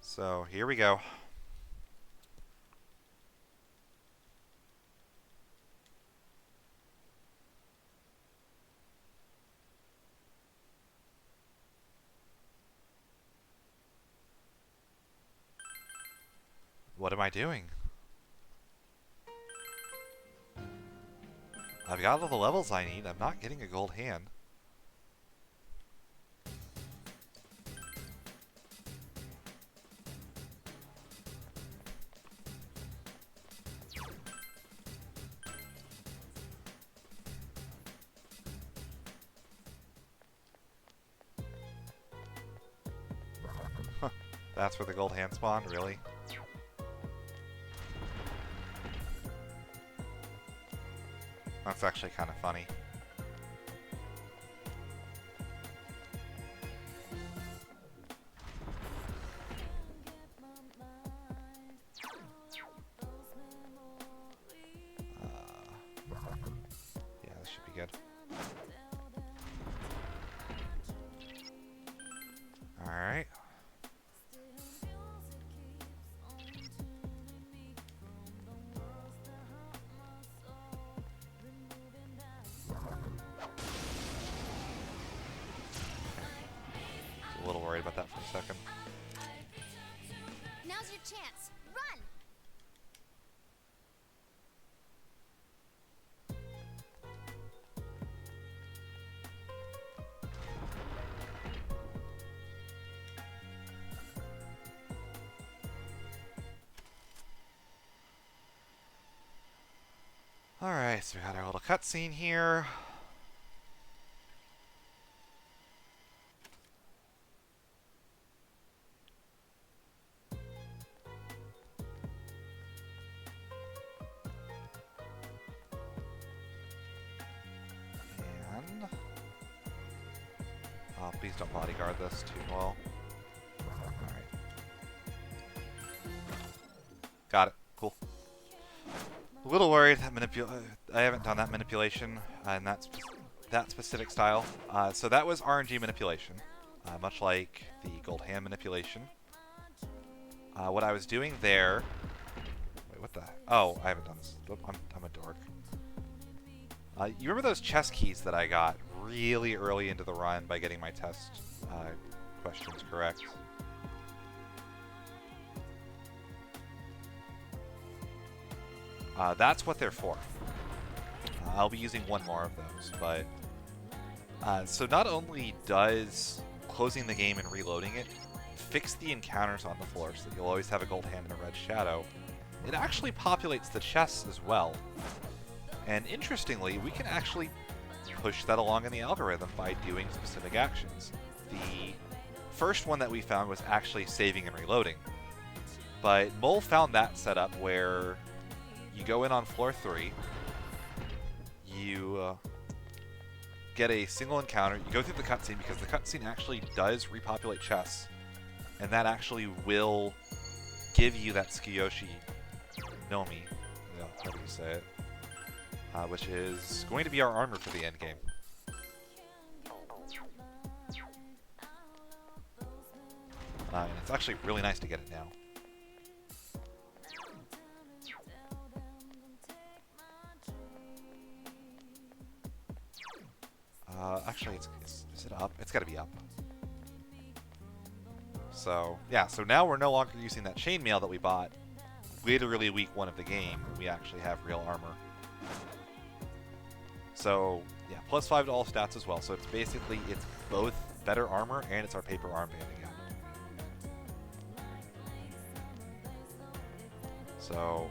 So, here we go. What am I doing? I've got all the levels I need. I'm not getting a gold hand. That's where the gold hand spawned, really? That's actually kind of funny. Yeah, this should be good. Alright. A little worried about that for a second. Now's your chance. Run! Alright, so we got our little cutscene here. And... oh, please don't bodyguard this too well. Alright. Got it. Cool. A little worried that I haven't done that manipulation in that specific style. So that was RNG manipulation, much like the gold hand manipulation. What I was doing there... wait, what the... oh, I haven't done this. I'm a dork. You remember those chess keys that I got really early into the run by getting my test questions correct? That's what they're for. I'll be using one more of those, but... so not only does closing the game and reloading it fix the encounters on the floor so that you'll always have a gold hand and a red shadow, it actually populates the chests as well. And interestingly, we can actually push that along in the algorithm by doing specific actions. The first one that we found was actually saving and reloading. But Mole found that setup where you go in on floor 3, you get a single encounter, you go through the cutscene because the cutscene actually does repopulate chests, and that actually will give you that Tsukiyoshi Nomi, however you say it, which is going to be our armor for the end game. And it's actually really nice to get it now. Actually, is it up? It's got to be up. So, yeah, so now we're no longer using that chainmail that we bought literally week 1 of the game. We actually have real armor. So, yeah, +5 to all stats as well. So it's basically, it's both better armor and it's our paper armband again. So,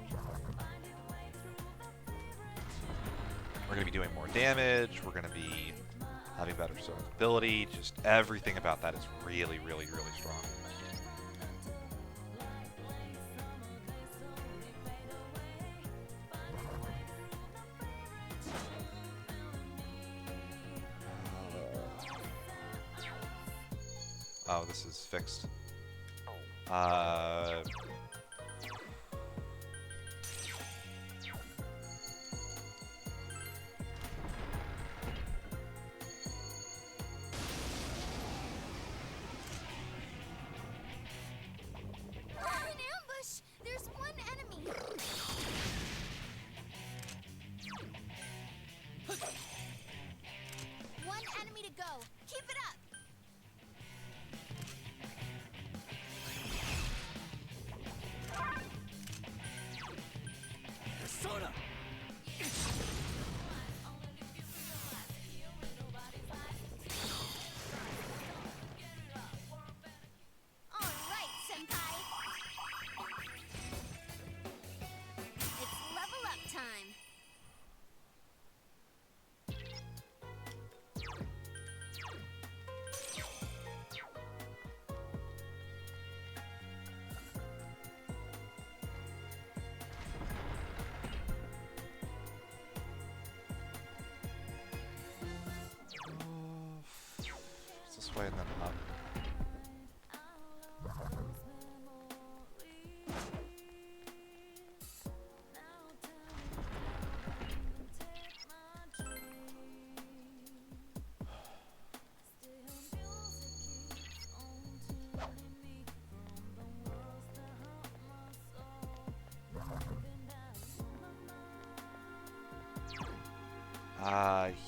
we're going to be doing more damage, we're going to be having better survivability, just everything about that is really, really, really strong. Oh, this is fixed. An ambush! There's one enemy! One enemy to go. Keep it up! Persona! All right, Senpai. It's level up time. It's this way and then up.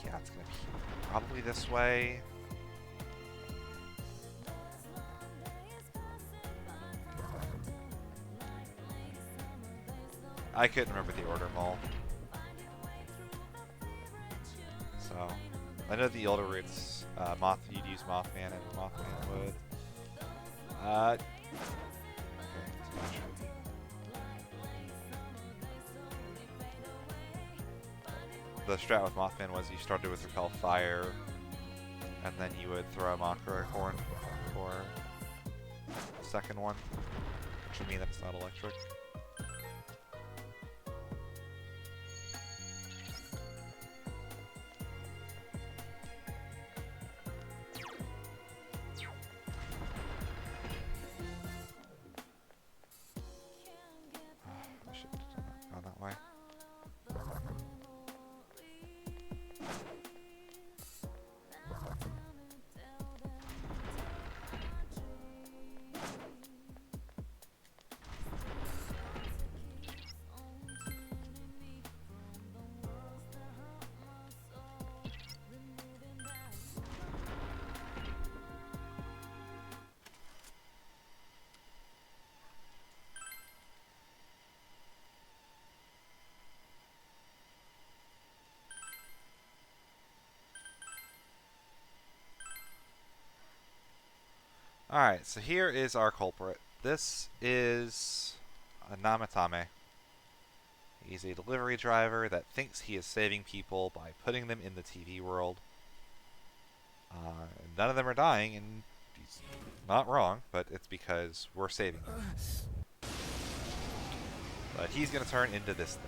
Yeah, it's gonna be probably this way. I couldn't remember the order, Mole. So, I know the older routes, you'd use Mothman and Mothman would. Okay, it's not true. the strat with Mothman was you started with Repel Fire, and then you would throw a Mockery Horn for the second one, which would mean that it's not electric. I should have gone that way. Alright, so here is our culprit. This is a Namatame. He's a delivery driver that thinks he is saving people by putting them in the TV world. None of them are dying, and he's not wrong, but it's because we're saving them. But he's going to turn into this thing.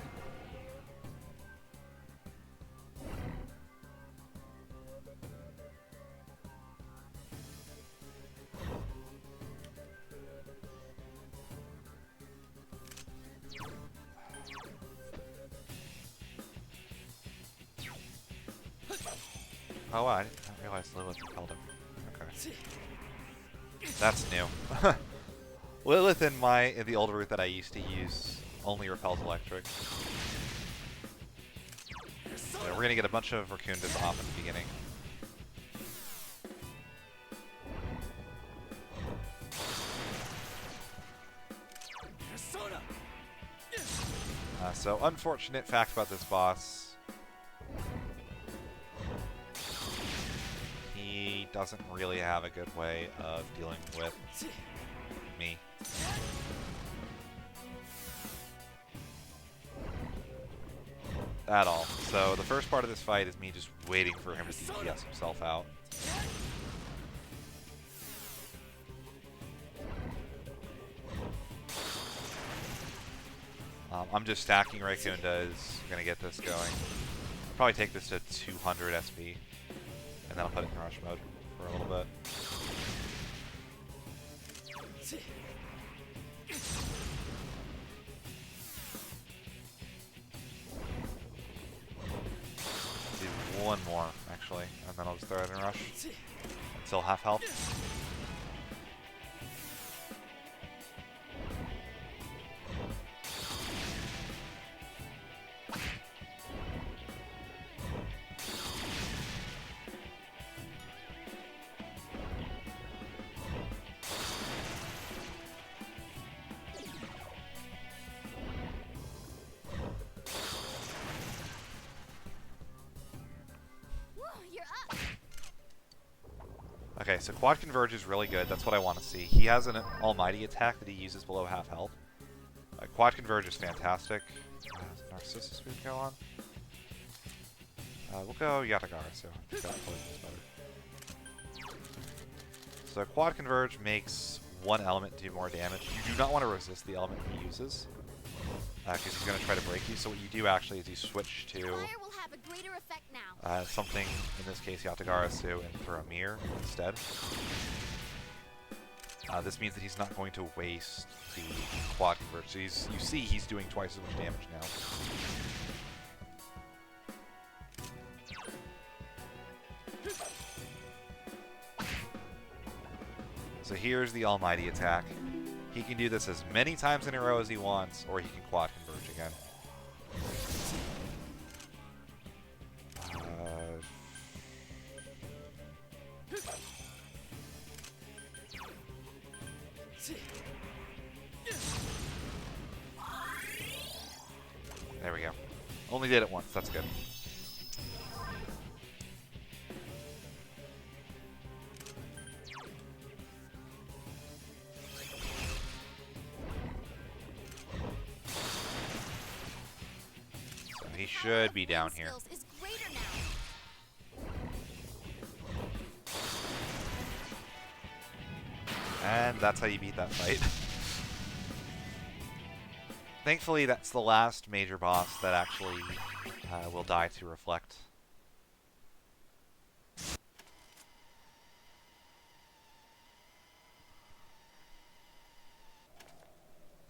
Oh, wow, I didn't realize Lilith repelled him. Okay. That's new. Lilith in the old route that I used to use only repels electric. So we're gonna get a bunch of Raccoondas off in the beginning. So unfortunate fact about this boss. He doesn't really have a good way of dealing with me. At all. So the first part of this fight is me just waiting for him to DPS himself out. I'm just stacking Raikunda is gonna get this going. Probably take this to 200 SP. And then I'll put it in rush mode for a little bit. Do one more, actually, and then I'll just throw it in rush. Until half health. Okay, so Quad Converge is really good. That's what I want to see. He has an Almighty attack that he uses below half health. Quad Converge is fantastic. Narcissus we would go on. We'll go Yatagara, so that is better. So Quad Converge makes one element do more damage. You do not want to resist the element he uses, because he's going to try to break you. So what you do actually is you switch to something, in this case Yatagarasu, and throw a mirror instead. This means that he's not going to waste the Quad Converge. So you see he's doing twice as much damage now. So here's the Almighty attack. He can do this as many times in a row as he wants, or he can Quad Converge again. There we go. Only did it once, that's good. So he should be down here. And that's how you beat that fight. Thankfully, that's the last major boss that actually will die to Reflect.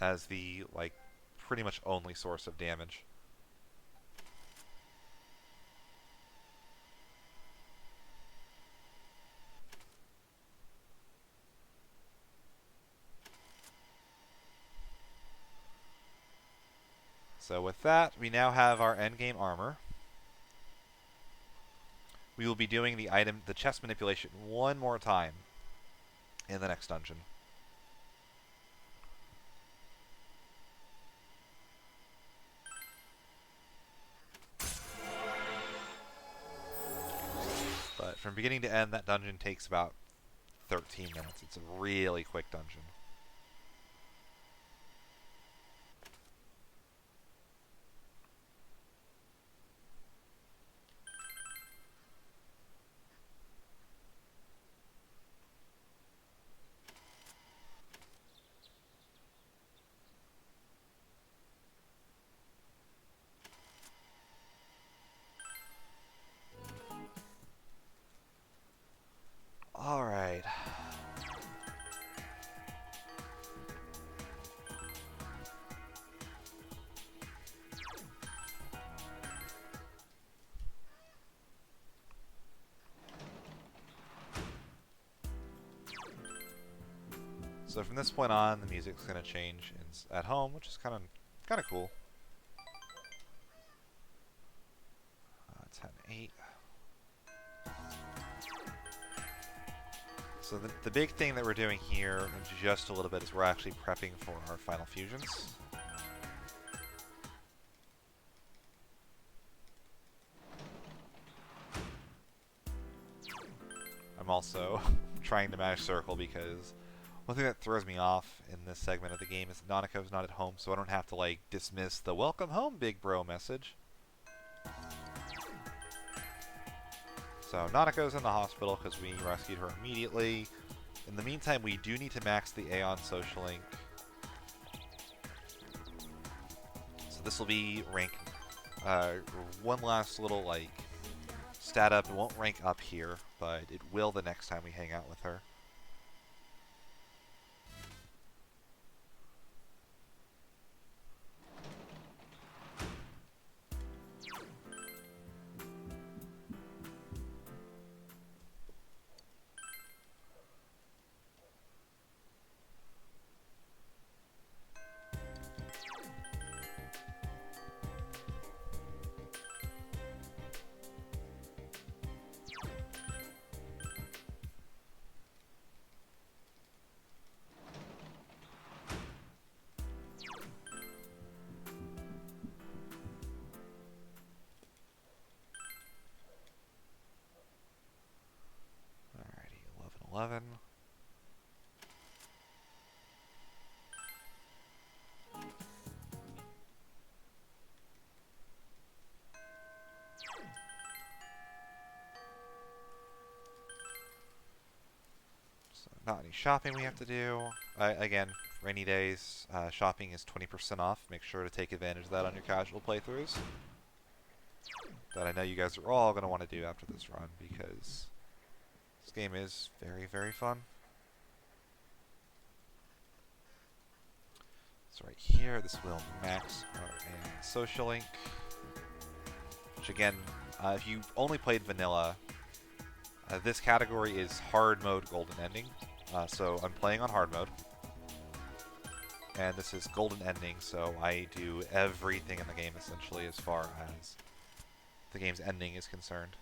As the, like, pretty much only source of damage. So with that, we now have our endgame armor. We will be doing the chest manipulation one more time in the next dungeon. But from beginning to end, that dungeon takes about 13 minutes. It's a really quick dungeon. Alright. So from this point on, the music's going to change at home, which is kind of cool. 10-8. So the big thing that we're doing here in just a little bit is we're actually prepping for our final fusions. I'm also trying to mash circle because one thing that throws me off in this segment of the game is Nanako's not at home, so I don't have to like dismiss the "Welcome home, big bro" message. So Nanako's in the hospital because we rescued her immediately. In the meantime, we do need to max the Aeon Social Link. So this will be rank one last little like stat up. It won't rank up here, but it will the next time we hang out with her. Alrighty, 11. So not any shopping we have to do. Again, rainy days, shopping is 20% off. Make sure to take advantage of that on your casual playthroughs. That I know you guys are all going to want to do after this run because this game is very, very fun. So right here, this will max our Aeon Social Link. Which again, if you only played vanilla, this category is hard mode golden ending. So I'm playing on hard mode. And this is golden ending, so I do everything in the game essentially as far as the game's ending is concerned.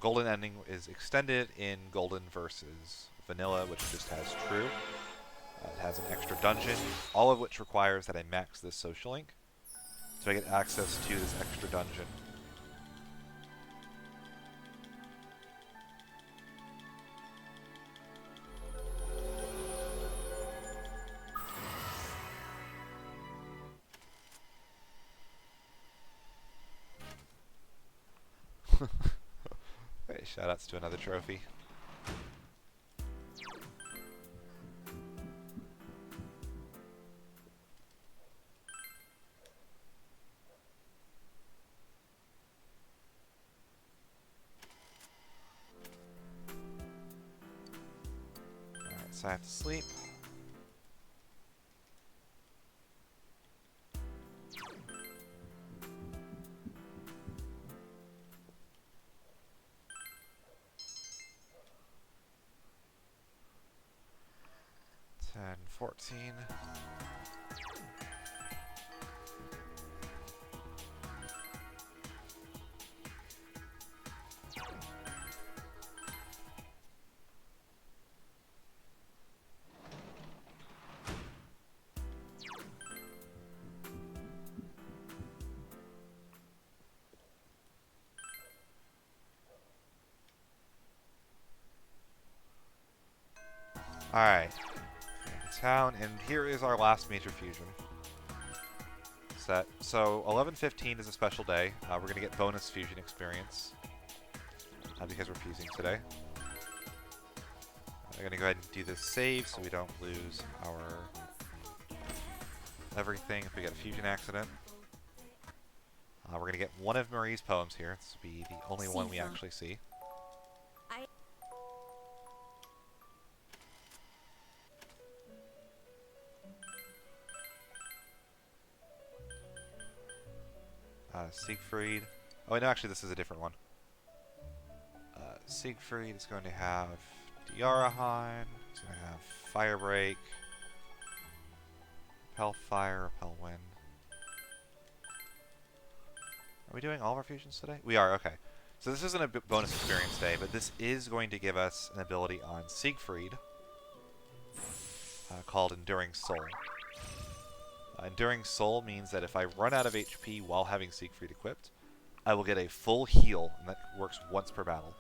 Golden ending is extended in Golden versus Vanilla, which just has true. It has an extra dungeon, all of which requires that I max this social link, so I get access to this extra dungeon. shoutouts to another trophy. Alright, so I have to sleep. And 14. Alright. Town, and here is our last major fusion set. So 11:15 is a special day. We're going to get bonus fusion experience because we're fusing today. I'm going to go ahead and do this save so we don't lose our everything if we get a fusion accident. We're going to get one of Marie's poems here. This will be the only one we actually see. Siegfried. Oh, wait, no, actually, this is a different one. Siegfried is going to have Diarahan. He's going to have Firebreak, Repel Fire, Repel Wind. Are we doing all of our fusions today? We are, okay. So this isn't a bonus experience day, but this is going to give us an ability on Siegfried called Enduring Soul. Enduring Soul means that if I run out of HP while having Siegfried equipped, I will get a full heal, and that works once per battle.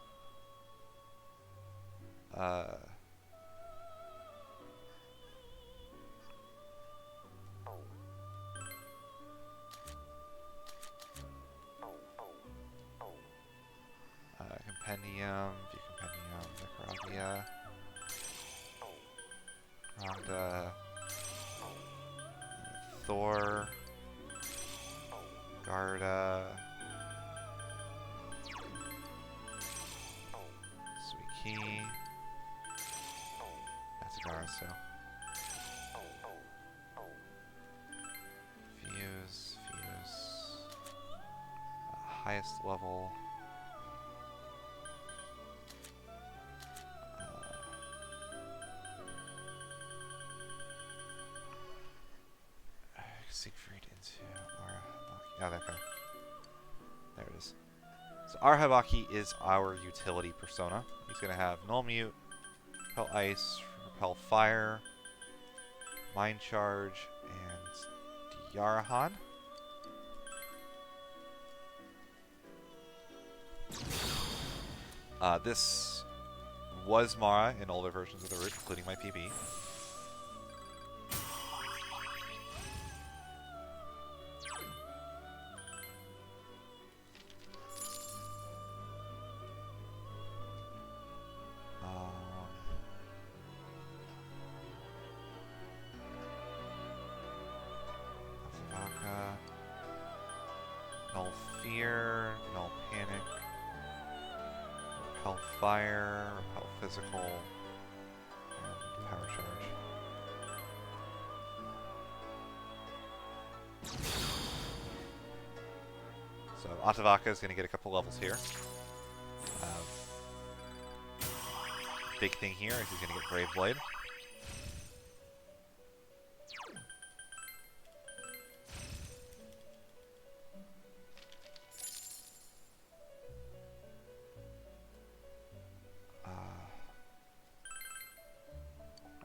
Compendium, View Compendium, Necrovia, Rhonda, Thor, Garda, Suiki, that's a Garda, so. Fuse, highest level. Siegfried into Arhabaki. Oh, that guy. There it is. So Arhabaki is our utility persona. He's going to have Null Mute, Repel Ice, Repel Fire, Mind Charge, and Diarahan. This was Mara in older versions of the route, including my PB. Null Fear, Null Panic, Repel Fire, Repel Physical, and Power Charge. So Atavaka is going to get a couple levels here. Big thing here is he's going to get Brave Blade.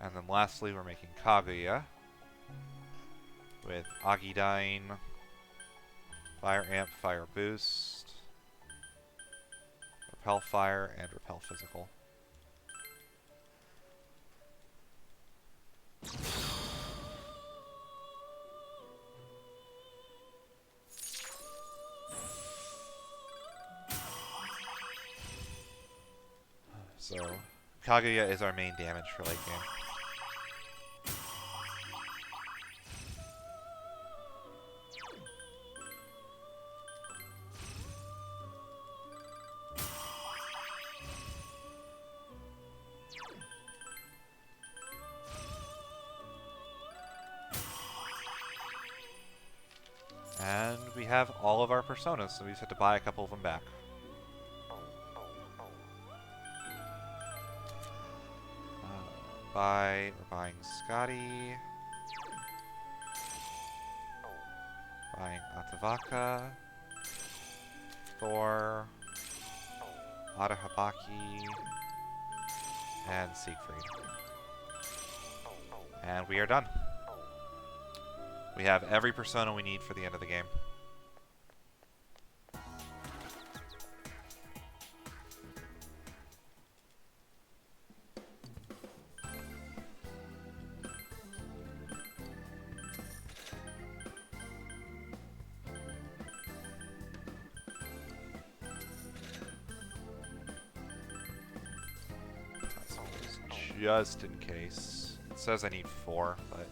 And then lastly, we're making Kaguya with Agidyne, Fire Amp, Fire Boost, Repel Fire, and Repel Physical. So Kaguya is our main damage for late game. And we have all of our personas, so we just have to buy a couple of them back. We're buying Scotty. Buying Atavaka. Thor. Arahabaki. And Siegfried. And we are done. We have every persona we need for the end of the game. Just in case. It says I need 4, but...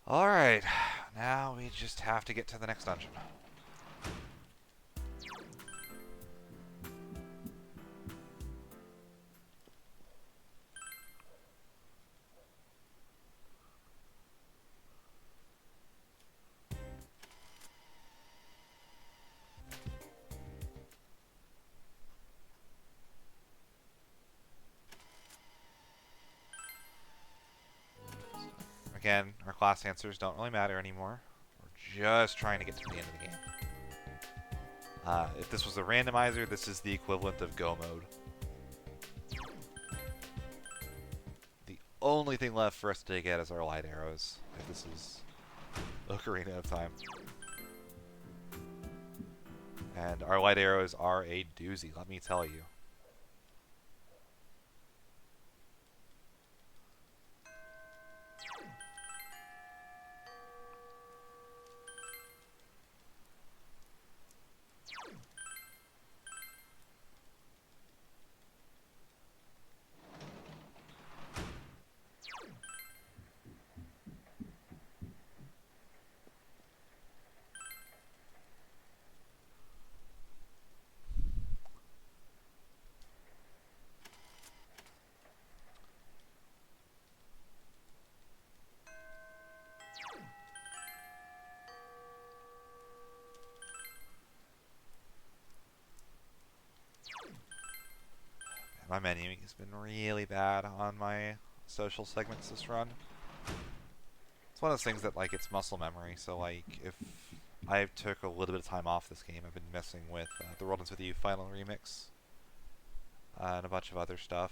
Alright, now we just have to get to the next dungeon. Again, our class answers don't really matter anymore. We're just trying to get to the end of the game. If this was a randomizer, this is the equivalent of Go mode. The only thing left for us to get is our light arrows, if this is Ocarina of Time. And our light arrows are a doozy, let me tell you. My menuing has been really bad on my social segments this run. It's one of those things that, like, it's muscle memory, so, like, if I took a little bit of time off this game, I've been messing with the World Ends With You Final Remix, and a bunch of other stuff.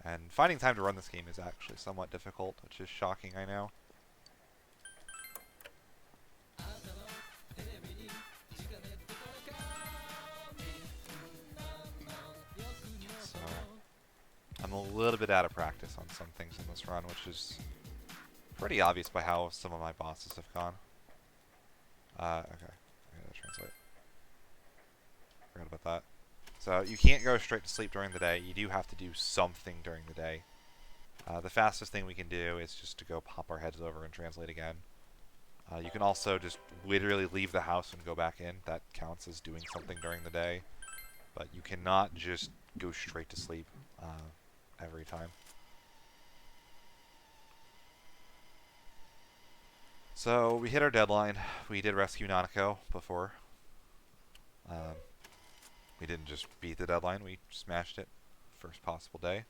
And finding time to run this game is actually somewhat difficult, which is shocking, I know. So, I'm a little bit out of practice on some things in this run, which is pretty obvious by how some of my bosses have gone. Okay, I gotta translate. Forgot about that. So, you can't go straight to sleep during the day. You do have to do something during the day. The fastest thing we can do is just to go pop our heads over and translate again. You can also just literally leave the house and go back in. That counts as doing something during the day. But you cannot just go straight to sleep every time. So, we hit our deadline. We did rescue Nanako before. We didn't just beat the deadline, we smashed it first possible day.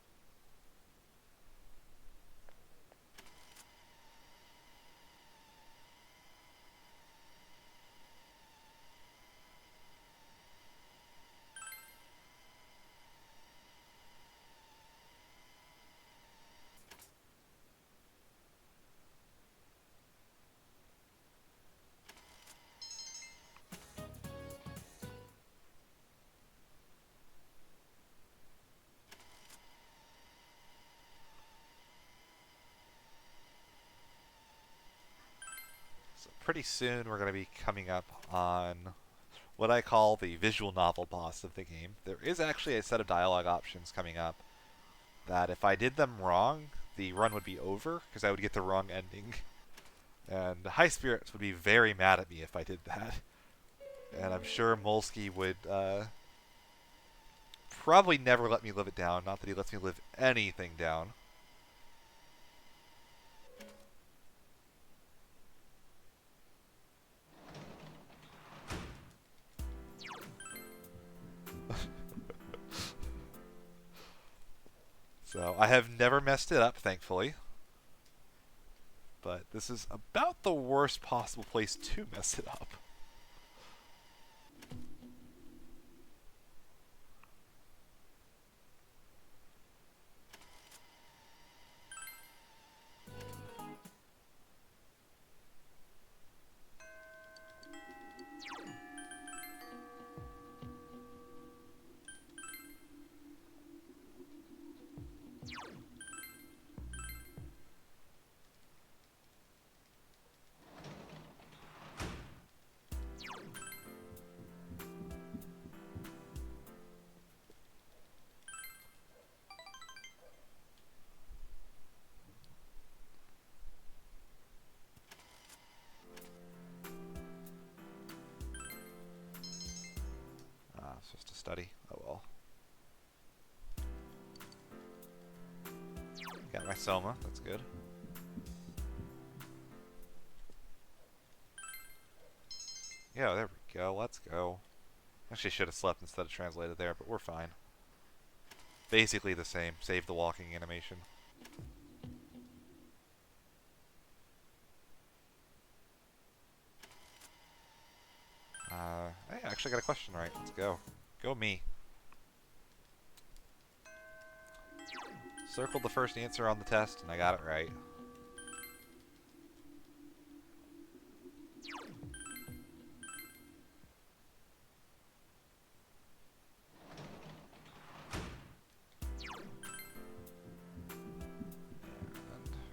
pretty soon we're going to be coming up on what I call the visual novel boss of the game. There is actually a set of dialogue options coming up that if I did them wrong, the run would be over because I would get the wrong ending. And High Spirits would be very mad at me if I did that. And I'm sure Molsky would probably never let me live it down. Not that he lets me live anything down. So I have never messed it up, thankfully. But this is about the worst possible place to mess it up. It's just a study. Oh well. Got my Soma. That's good. Yeah, there we go. Let's go. Actually, should have slept instead of translated there, but we're fine. Basically the same, save the walking animation. Hey, I actually got a question right. Let's go. Go me. Circled the first answer on the test, and I got it right. And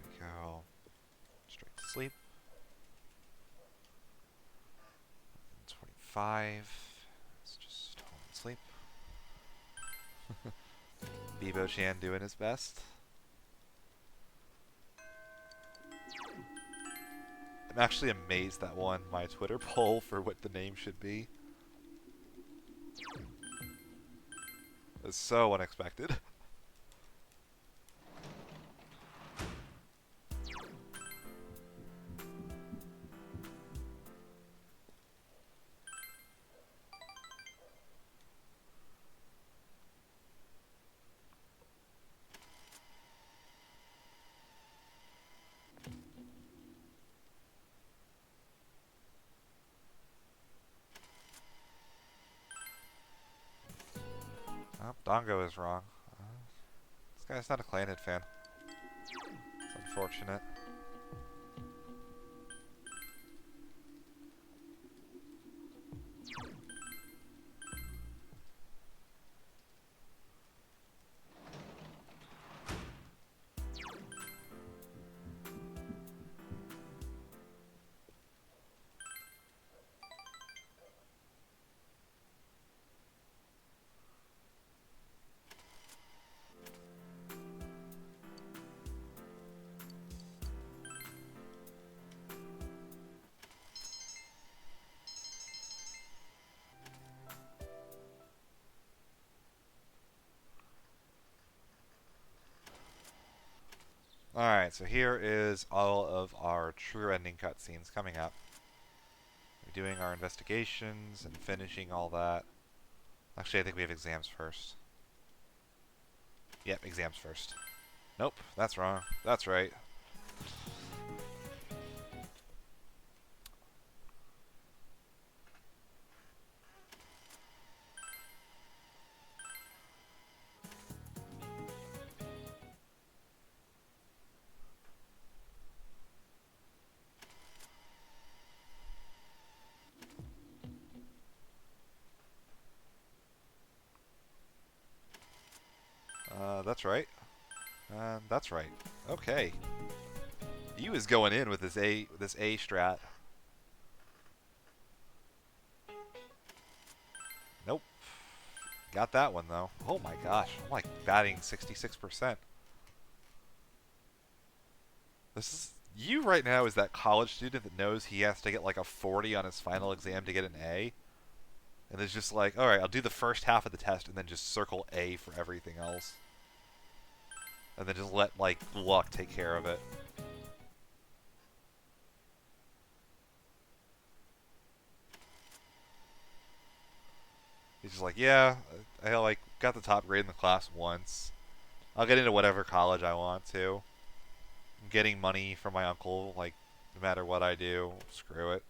we go straight to sleep. 25. Let's just hold and sleep. Bebo-chan doing his best. I'm actually amazed that won my Twitter poll for what the name should be. It's so unexpected. Oh, Dongo is wrong. This guy's not a Clanid fan. It's unfortunate. Alright, so here is all of our true ending cutscenes coming up. We're doing our investigations and finishing all that. Actually, I think we have exams first. Yep, exams first. Nope, that's wrong. That's right. That's right. And that's right. Okay. He was going in with this A strat. Got that one, though. Oh my gosh. I'm like batting 66%. This is... You right now is that college student that knows he has to get like a 40 on his final exam to get an A. And is just like, alright, I'll do the first half of the test and then just circle A for everything else. And then just let, like, luck take care of it. He's just like, yeah, I like got the top grade in the class once. I'll get into whatever college I want to. I'm getting money from my uncle, like, no matter what I do, screw it.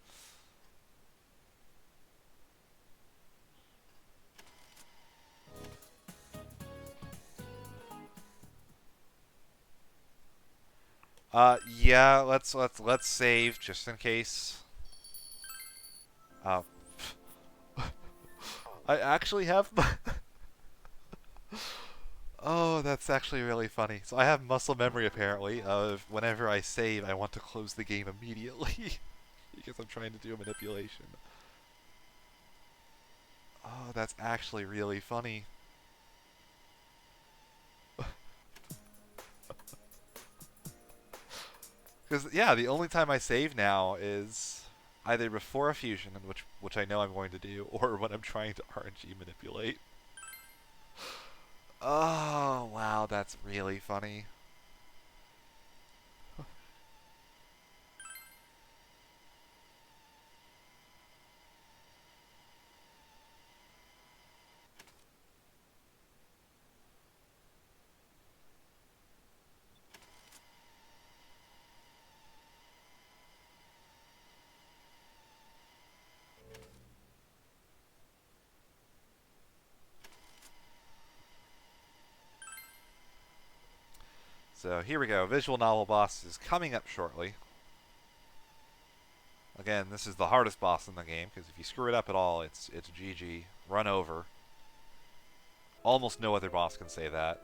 Yeah, let's save just in case. I actually have. Oh, that's actually really funny. So I have muscle memory apparently of whenever I save, I want to close the game immediately because I'm trying to do a manipulation. Oh, that's actually really funny. Because yeah, the only time I save now is either before a fusion, which I know I'm going to do, or when I'm trying to RNG manipulate. Oh, wow, that's really funny. So here we go. Visual novel boss is coming up shortly. Again, this is the hardest boss in the game, because if you screw it up at all, it's GG. Run over. Almost no other boss can say that.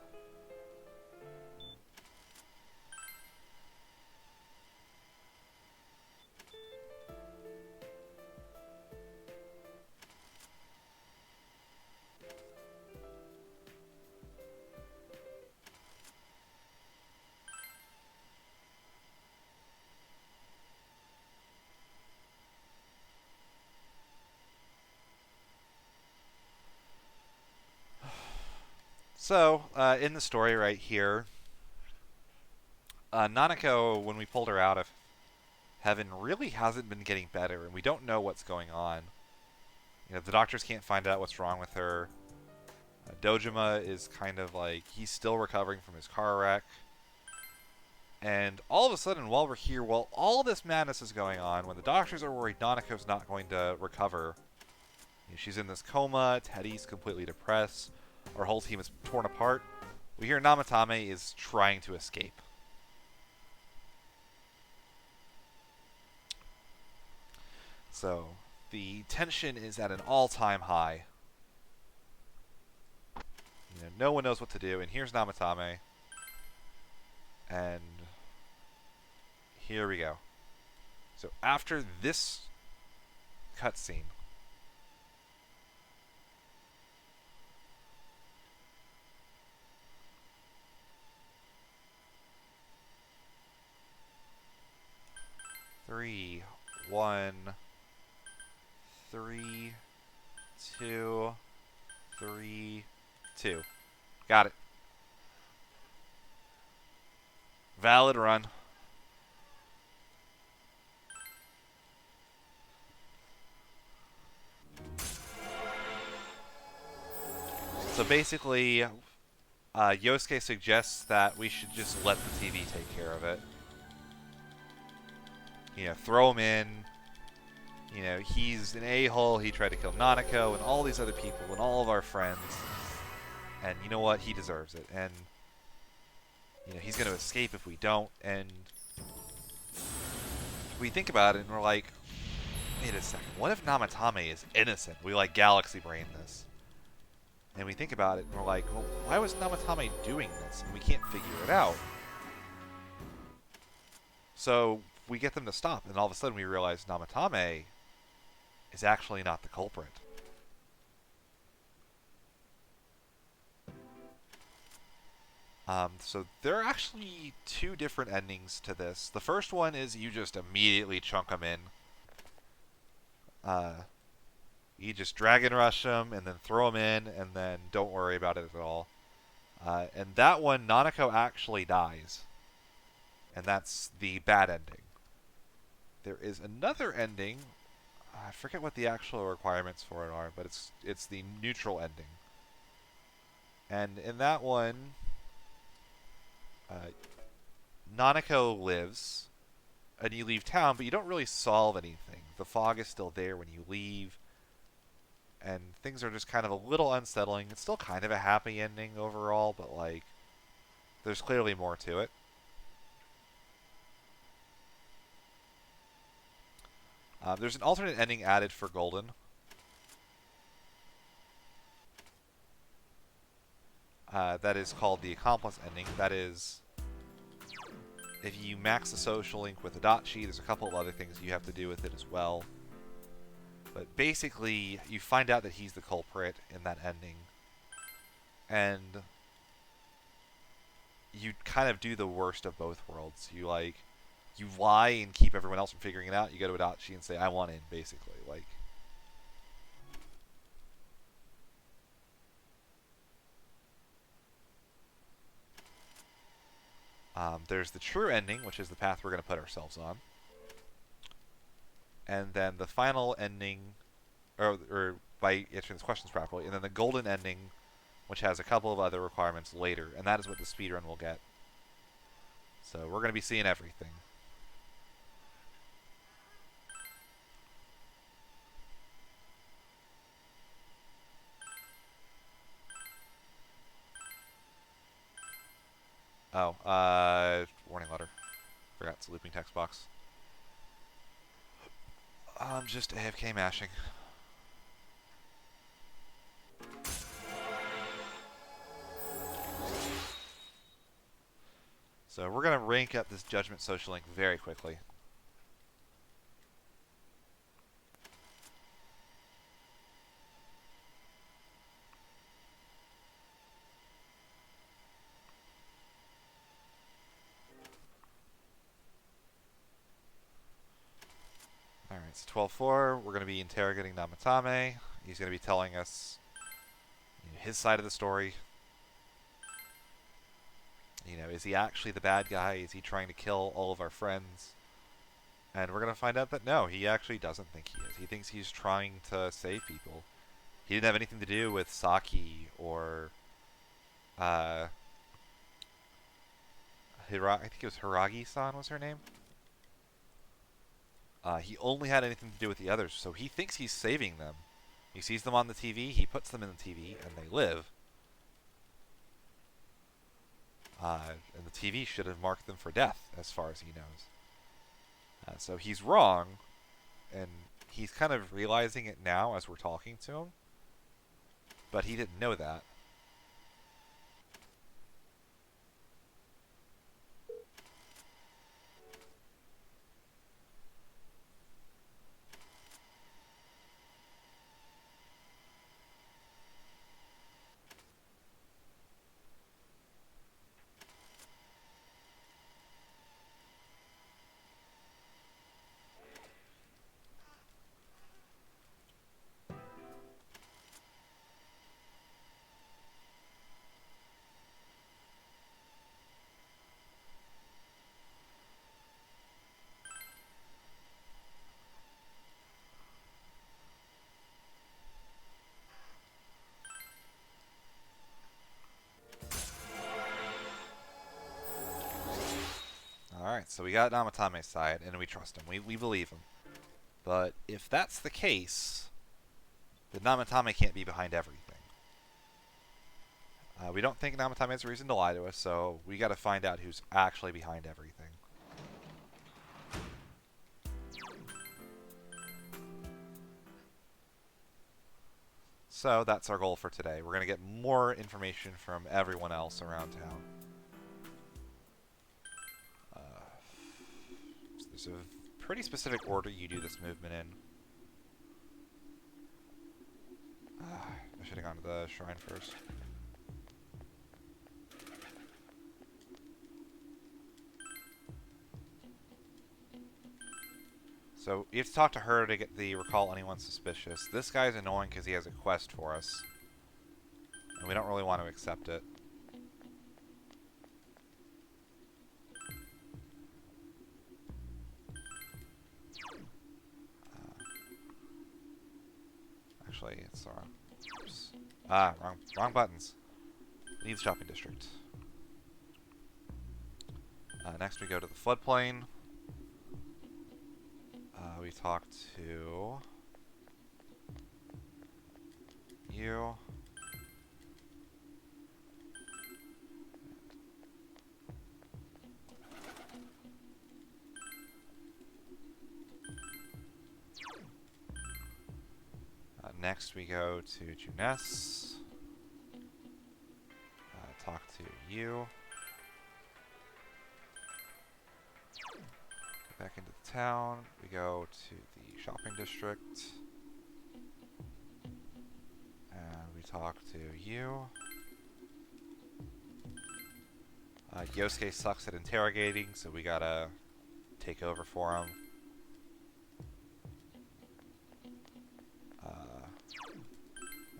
So, in the story right here, Nanako, when we pulled her out of heaven, really hasn't been getting better, and we don't know what's going on. You know, the doctors can't find out what's wrong with her. Dojima is kind of like, he's still recovering from his car wreck. And all of a sudden, while we're here, while all this madness is going on, when the doctors are worried Nanako's not going to recover, you know, she's in this coma, Teddy's completely depressed, our whole team is torn apart, we hear Namatame is trying to escape. So, the tension is at an all-time high. You know, no one knows what to do, and here's Namatame. And here we go. So after this cutscene, three, 1, 3, 2, 3, 2. Got it. Valid run. So basically, Yosuke suggests that we should just let the TV take care of it. You know, throw him in. You know, he's an a-hole. He tried to kill Nanako and all these other people and all of our friends. And you know what? He deserves it. And, you know, he's going to escape if we don't. And we think about it and we're like, wait a second. What if Namatame is innocent? We, like, galaxy brain this. And we think about it and we're like, well, why was Namatame doing this? And we can't figure it out. So we get them to stop. And all of a sudden we realize Namatame is actually not the culprit. So there are actually two different endings to this. The first one is you just immediately chunk them in. You just drag and rush them and then throw them in and then don't worry about it at all. And that one, Nanako actually dies. And that's the bad ending. There is another ending. I forget what the actual requirements for it are, but it's the neutral ending. And in that one, Nanako lives, and you leave town, but you don't really solve anything. The fog is still there when you leave, and things are just kind of a little unsettling. It's still kind of a happy ending overall, but like, there's clearly more to it. There's an alternate ending added for Golden. That is called the Accomplice ending. That is, if you max the social link with Adachi, there's a couple of other things you have to do with it as well. But basically, you find out that he's the culprit in that ending. And you kind of do the worst of both worlds. You lie and keep everyone else from figuring it out. You go to Adachi and say, I want in, basically. There's the true ending, which is the path we're going to put ourselves on. And then the final ending, or by answering these questions properly, and then the golden ending, which has a couple of other requirements later, and that is what the speedrun will get. So we're going to be seeing everything. Oh, warning letter. Forgot it's a looping text box. I'm just AFK mashing. So we're going to rank up this Judgment Social Link very quickly. Alright, so 12-4, we're going to be interrogating Namatame. He's going to be telling us his side of the story. Is he actually the bad guy? Is he trying to kill all of our friends? And we're going to find out that no, he actually doesn't think he is. He thinks he's trying to save people. He didn't have anything to do with Saki or I think it was Hiragi-san was her name. He only had anything to do with the others, so he thinks he's saving them. He sees them on the TV, he puts them in the TV, and they live. And the TV should have marked them for death, as far as he knows. So he's wrong, and he's kind of realizing it now as we're talking to him. But he didn't know that. Alright, so we got Namatame's side, and we trust him. We believe him. But if that's the case, then Namatame can't be behind everything. We don't think Namatame has a reason to lie to us, so we gotta find out who's actually behind everything. So that's our goal for today. We're gonna get more information from everyone else around town. So there's a pretty specific order you do this movement in. I should have gone to the shrine first. So you have to talk to her to get the recall anyone suspicious. This guy's annoying because he has a quest for us. And we don't really want to accept it. Actually, it's wrong. Oops. Ah, wrong buttons. Needs shopping district. Next we go to the floodplain. We talk to you. Next we go to Juness. Talk to you. Go back into the town. We go to the shopping district. And we talk to you. Yosuke sucks at interrogating, so we gotta take over for him.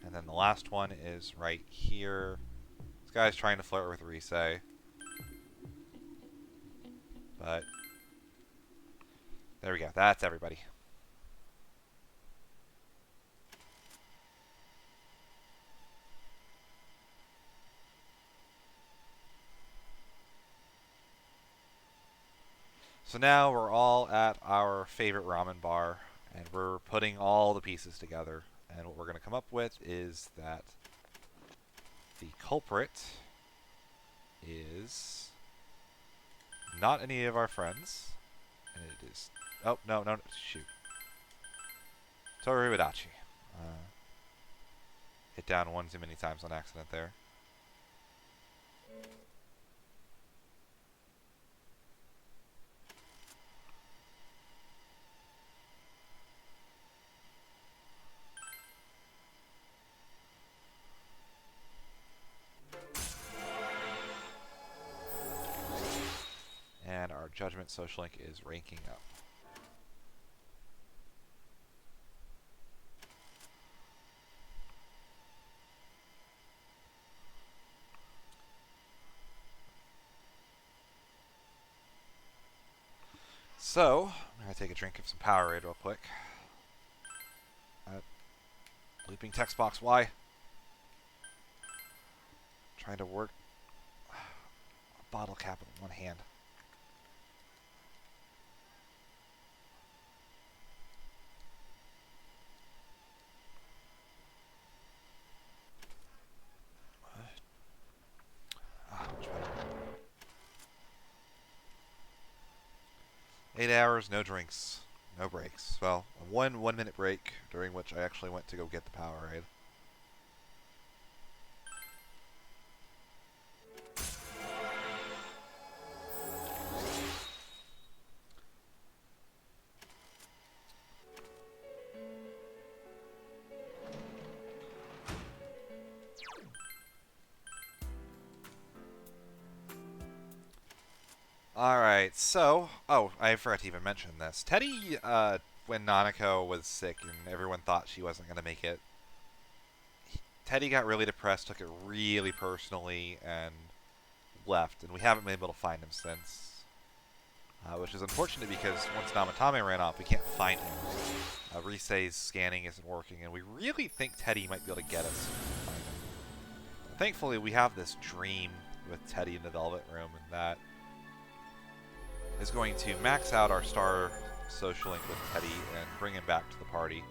And then the last one is right here. This guy's trying to flirt with Rise. But there we go. That's everybody. So now we're all at our favorite ramen bar, and we're putting all the pieces together. And what we're going to come up with is that the culprit is not any of our friends, and it is... Oh, no, shoot. Toru Hidachi. Hit down one too many times on accident there. And our Judgment Social Link is ranking up. So, I'm going to take a drink of some Powerade real quick. Looping text box, why? Trying to work a bottle cap with one hand. Much better. 8 hours, no drinks, no breaks. Well, a 1 minute break during which I actually went to go get the Powerade. Alright, so... Oh, I forgot to even mention this. Teddy, when Nanako was sick and everyone thought she wasn't going to make it, Teddy got really depressed, took it really personally, and left. And we haven't been able to find him since. Which is unfortunate because once Namatame ran off, we can't find him. Rise's scanning isn't working, and we really think Teddy might be able to get us to find him. Thankfully, we have this dream with Teddy in the Velvet Room, and that is going to max out our star social link with Teddy and bring him back to the party.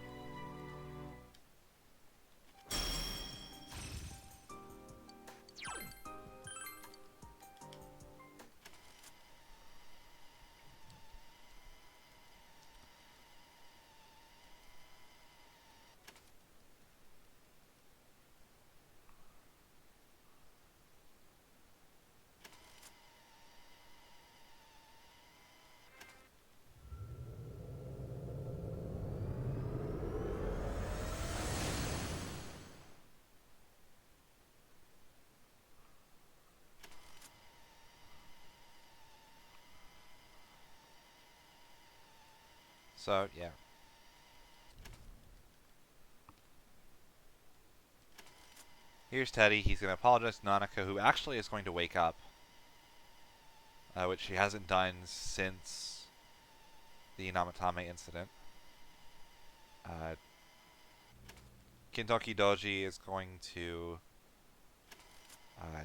So, yeah. Here's Teddy. He's going to apologize to Nanako, who actually is going to wake up, which she hasn't done since the Namatame incident. Kintoki Doji is going to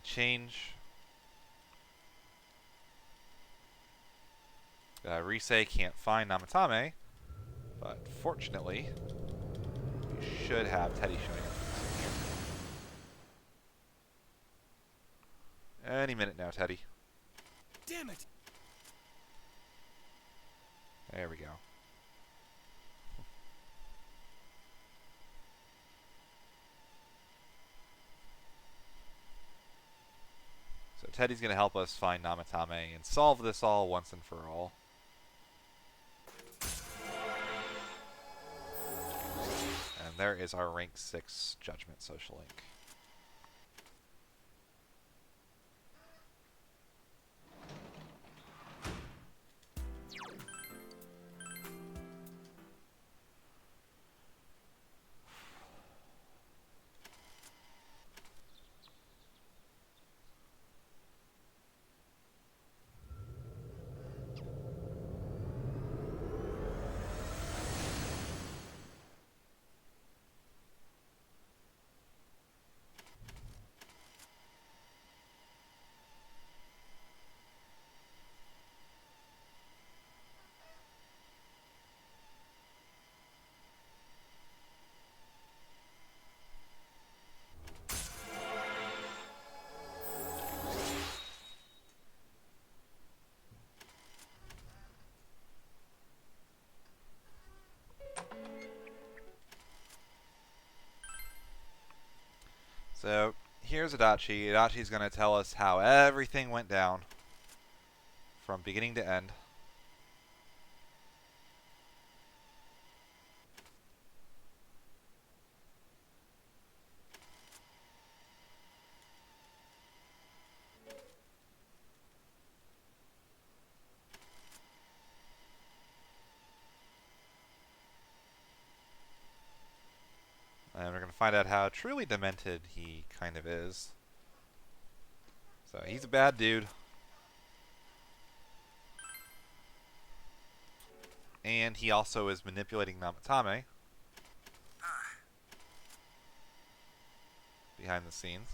change. Risei can't find Namatame, but fortunately, we should have Teddy showing up any minute now, Teddy. Damn it! There we go. So Teddy's going to help us find Namatame and solve this all once and for all. And there is our rank 6 Judgment Social Link. So here's Adachi. Adachi's going to tell us how everything went down from beginning to end. And we're going to find out how truly demented he kind of is. So he's a bad dude. And he also is manipulating Namatame behind the scenes.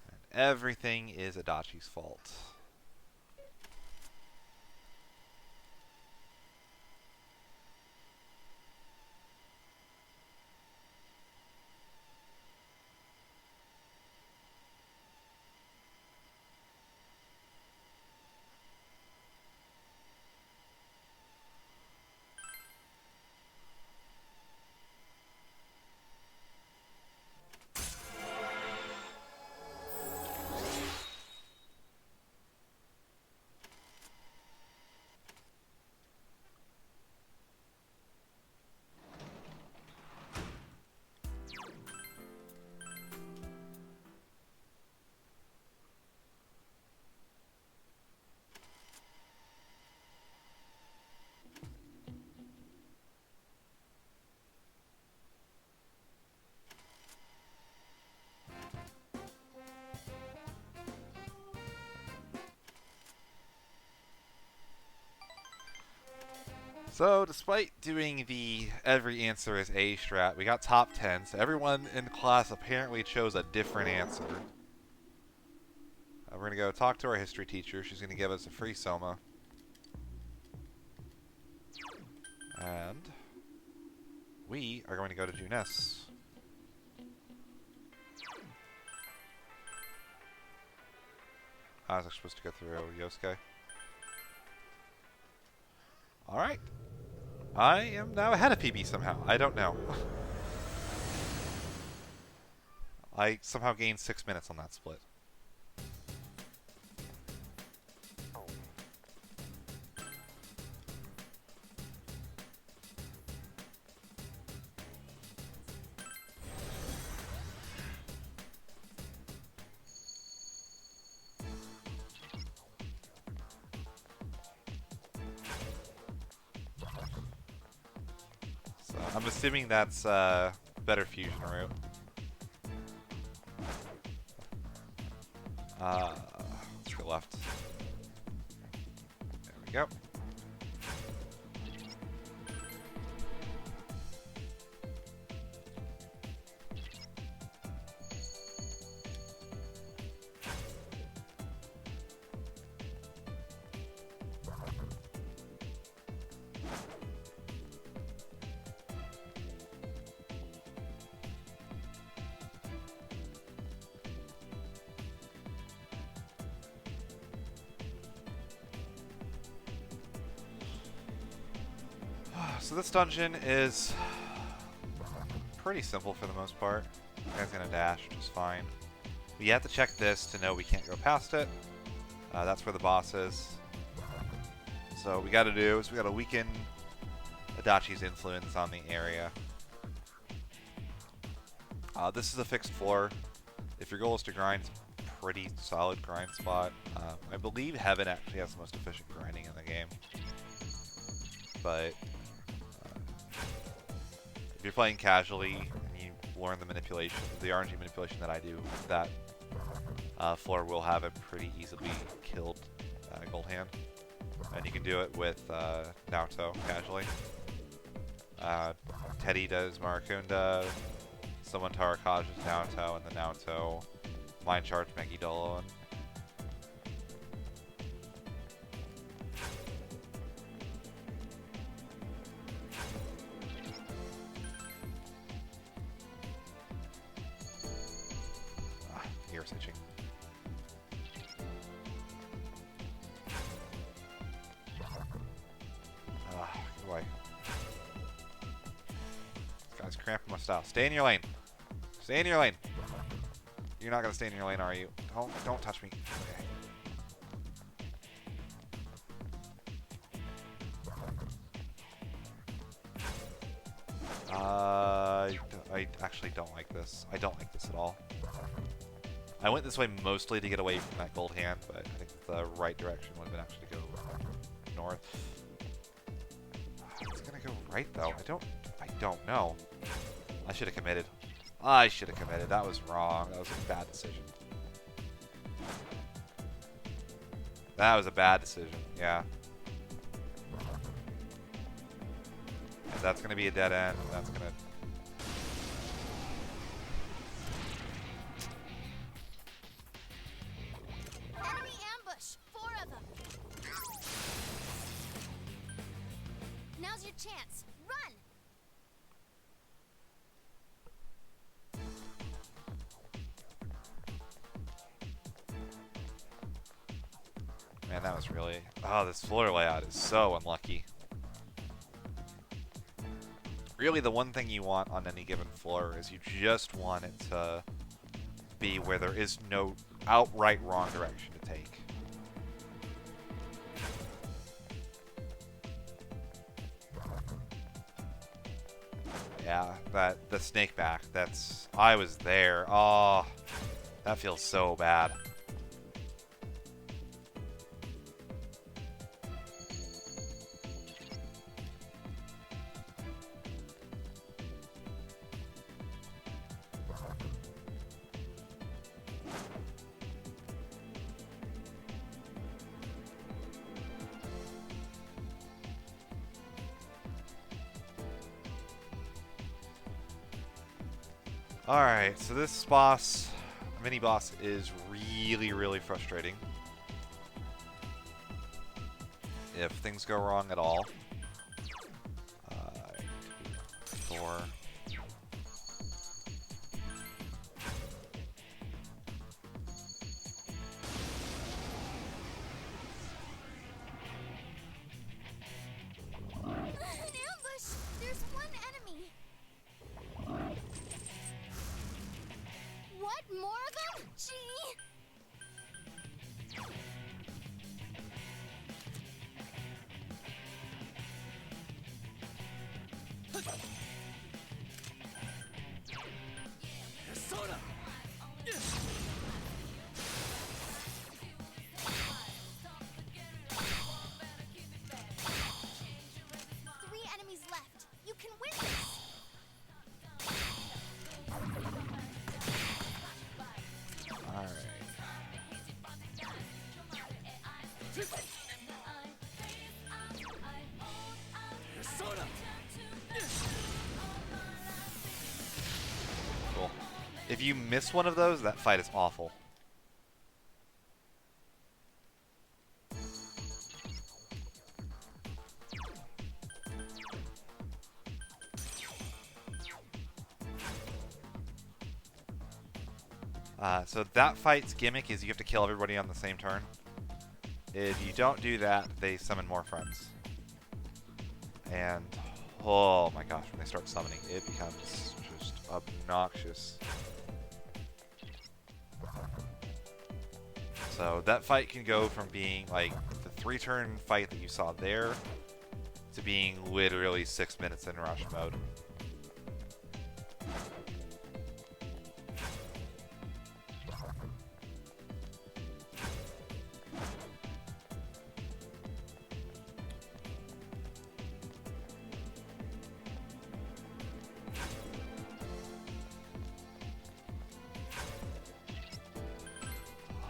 And everything is Adachi's fault. So, despite doing the every answer is A strat, we got top 10, so everyone in class apparently chose a different answer. We're going to go talk to our history teacher. She's going to give us a free Soma. And we are going to go to Junes. I was supposed to go through Yosuke. Alright. I am now ahead of PB somehow. I don't know. I somehow gained 6 minutes on that split. I'm assuming that's better fusion route. Let's go left. There we go. So this dungeon is pretty simple for the most part. You guy's gonna dash just fine. But you have to check this to know we can't go past it. That's where the boss is. So what we gotta do is we gotta weaken Adachi's influence on the area. This is a fixed floor. If your goal is to grind, it's a pretty solid grind spot. I believe Heaven actually has the most efficient grinding in the game. But if you're playing casually and you learn the manipulation, the RNG manipulation that I do, that floor will have a pretty easily killed Gold Hand. And you can do it with Naoto casually. Teddy does Marakunda, someone Tarakages Naoto, and the Naoto Mind Charge Megidolo. Ears itching. Get away. This guy's cramping my style. Stay in your lane. Stay in your lane. You're not gonna stay in your lane, are you? Don't touch me. Okay. I actually don't like this. I don't like this at all. I went this way mostly to get away from that gold hand, but I think the right direction would have been actually to go north. It's gonna go right though. I don't know. I should have committed. I should have committed. That was wrong. That was a bad decision. That was a bad decision. Yeah. And that's gonna be a dead end. And that's gonna. Enemy ambush! 4 of them! Now's your chance. Run! Man, that was really... Oh, this floor layout is so unlucky. Really, the one thing you want on any given floor is you just want it to be where there is no outright wrong direction to take. Yeah, the snake back, that's... I was there. Oh, that feels so bad. Alright, so this boss, mini-boss, is really, really frustrating. If things go wrong at all. 4. An ambush! There's one enemy! What? More of them? Gee! Persona! 3 enemies left. You can win this! If you miss one of those, that fight is awful. So that fight's gimmick is you have to kill everybody on the same turn. If you don't do that, they summon more friends. And, oh my gosh, when they start summoning, it becomes just obnoxious. So that fight can go from being like the 3-turn fight that you saw there to being literally 6 minutes in rush mode.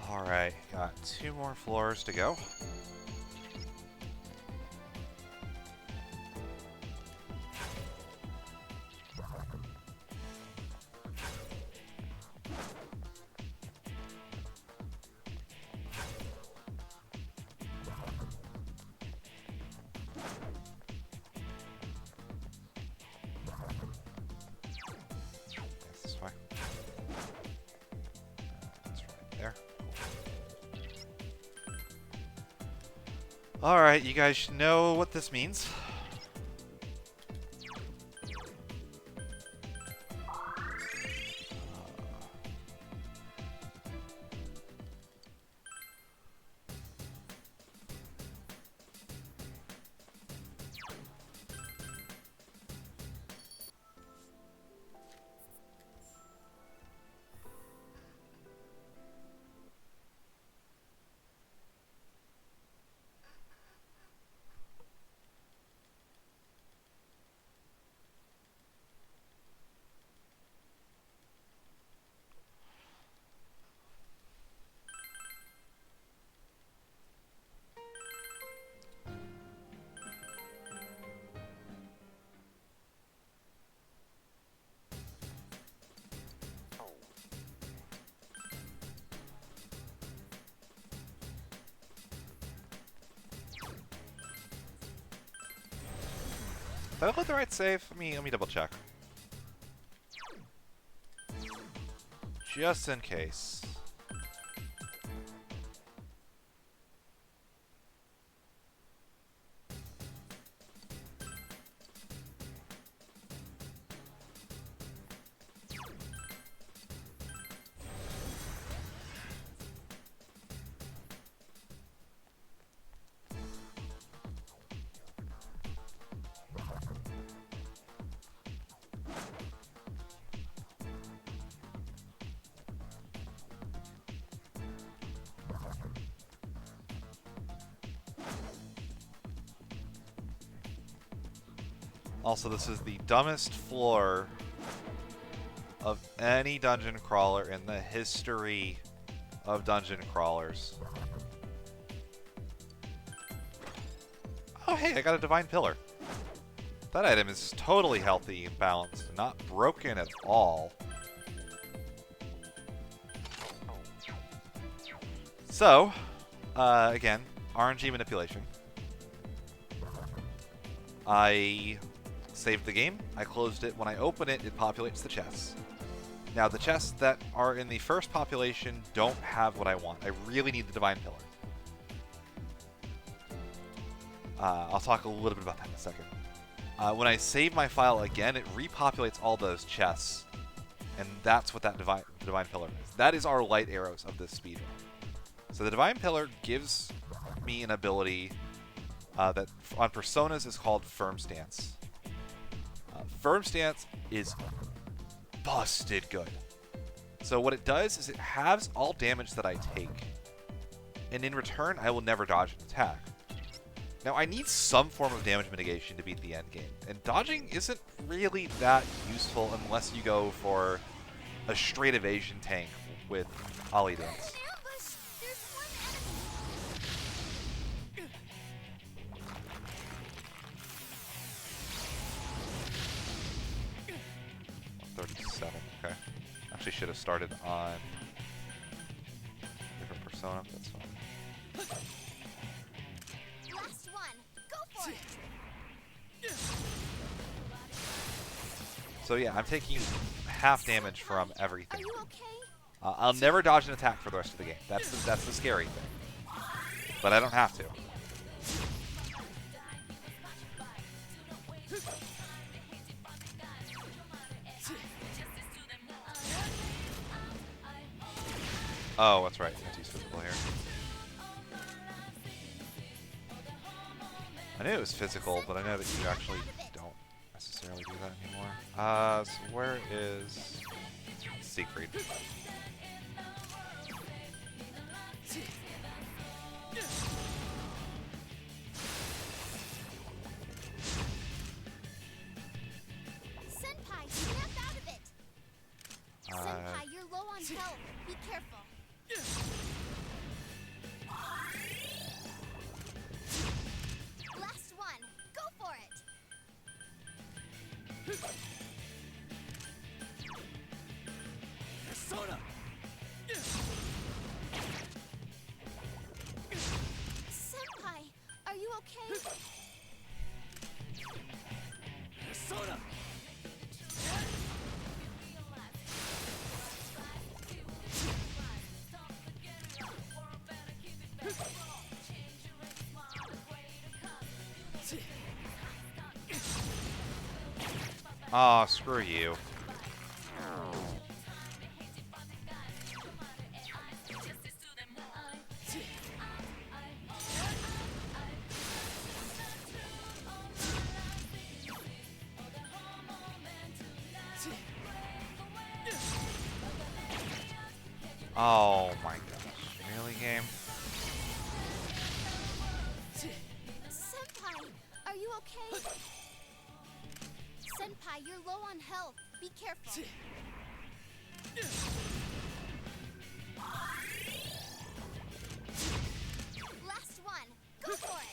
Alright, got 2 more floors to go. This way. That's right there. Alright, you guys should know what this means. Did I put the right save? Let me double check. Just in case. Also, this is the dumbest floor of any dungeon crawler in the history of dungeon crawlers. Oh hey, I got a Divine Pillar. That item is totally healthy and balanced, not broken at all. So, again, RNG manipulation. I saved the game, I closed it. When I open it, it populates the chests. Now, the chests that are in the first population don't have what I want. I really need the Divine Pillar. I'll talk a little bit about that in a second. When I save my file again, it repopulates all those chests. And that's what that Divine Pillar is. That is our light arrows of this speedrun. So the Divine Pillar gives me an ability that on Personas is called Firm Stance. Firm Stance is busted good. So what it does is it halves all damage that I take. And in return, I will never dodge an attack. Now, I need some form of damage mitigation to beat the end game. And dodging isn't really that useful unless you go for a straight evasion tank with Ollie Dance. 37, okay. actually should have started on different persona. That's fine. Last one. Go for it. So yeah, I'm taking half damage from Are everything. you okay? I'll never dodge an attack for the rest of the game. That's the scary thing. But I don't have to. Oh, that's right. I have to use physical here. I knew it was physical, but I know that you actually don't necessarily do that anymore. So where is Siegfried? Senpai, snap out of it. Senpai, you're low on health. Be careful. Last one. Go for it. Persona. Senpai, are you okay? Persona. Oh, screw you. Oh my gosh. Really, game? Senpai, are you okay? Senpai, you're low on health. Be careful. Last one. Go for it.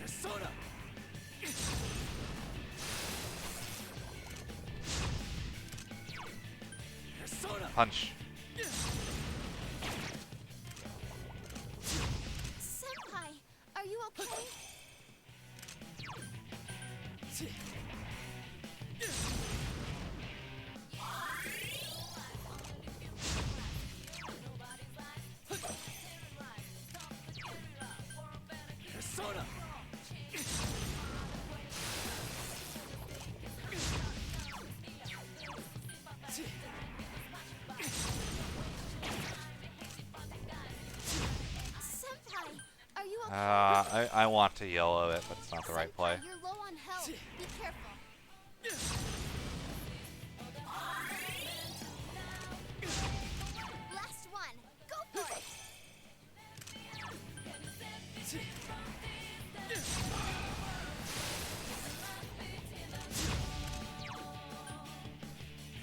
Persona. Persona. Punch. Senpai, are you okay? Persona. Senpai, are you okay? I want to yellow it, but it's not the right play. Senpai, you're low on health. Be careful. Last one. Go for it.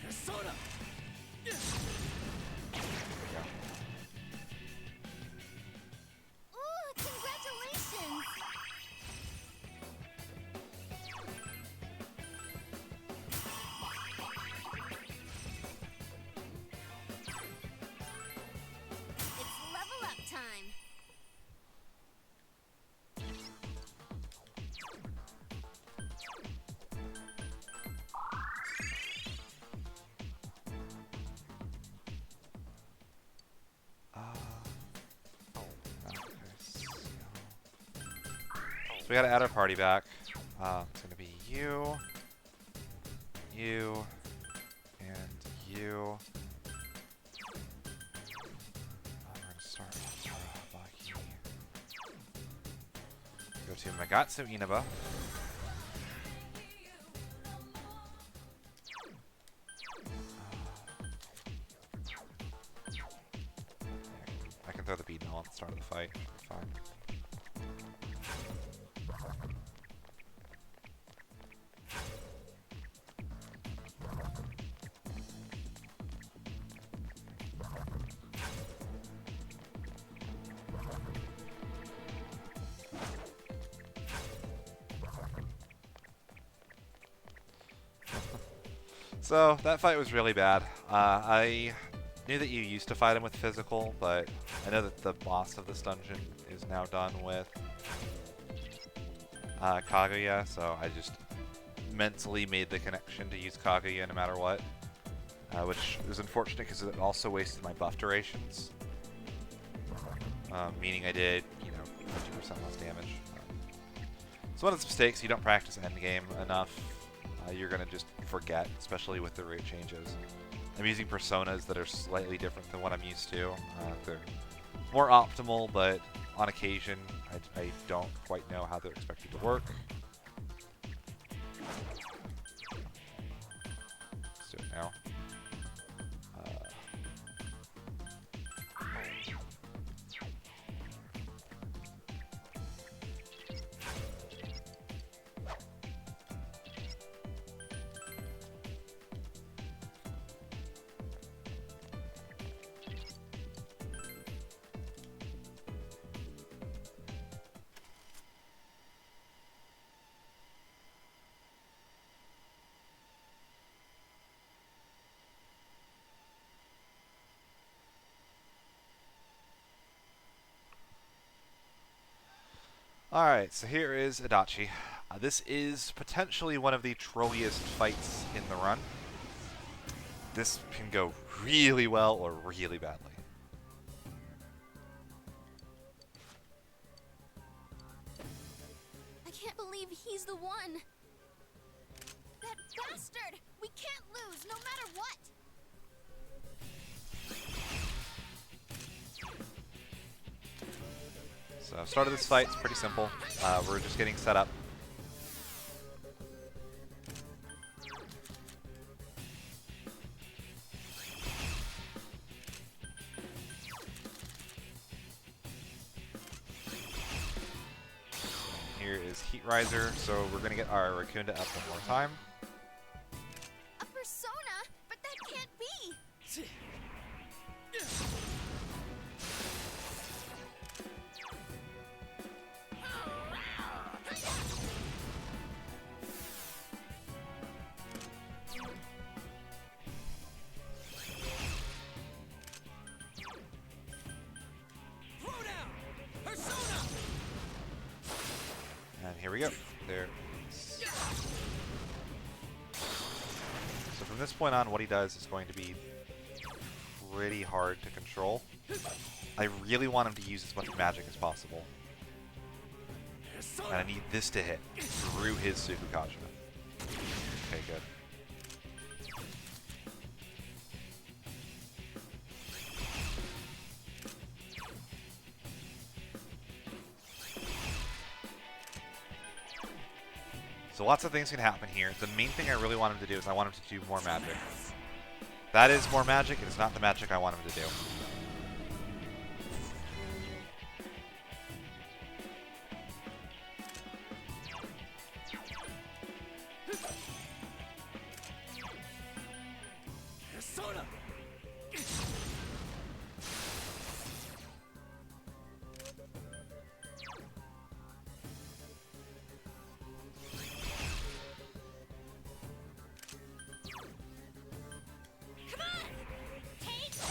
Persona. Ooh, congratulations. It's level up time. So we gotta add our party back. It's gonna be you, you, and you. We're gonna start with Baki. Go to Magatsu Inaba. I can throw the bead now at the start of the fight. Fine. So that fight was really bad. I knew that you used to fight him with physical, but I know that the boss of this dungeon is now done with Kaguya, so I just mentally made the connection to use Kaguya no matter what, which is unfortunate because it also wasted my buff durations, meaning I did, 2% less damage. It's one of those mistakes. You don't practice endgame enough, you're going to just forget, especially with the rate changes. I'm using personas that are slightly different than what I'm used to. They're more optimal, but on occasion, I don't quite know how they're expected to work. Let's do it now. Alright, so here is Adachi. This is potentially one of the trolliest fights in the run. This can go really well or really badly. I can't believe he's the one. That bastard! We can't lose, no matter what! So, start of this fight is pretty simple. We're just getting set up. Here is Heat Riser, so we're going to get our Raccoon up one more time. A persona? But that can't be! Throw down! Persona! And here we go. There. So from this point on, what he does is going to be pretty hard to control. I really want him to use as much magic as possible. And I need this to hit through his Sukukasha. Okay, good. So lots of things can happen here. The main thing I really want him to do is I want him to do more magic. That is more magic. It is not the magic I want him to do. Persona! Come on! Take this!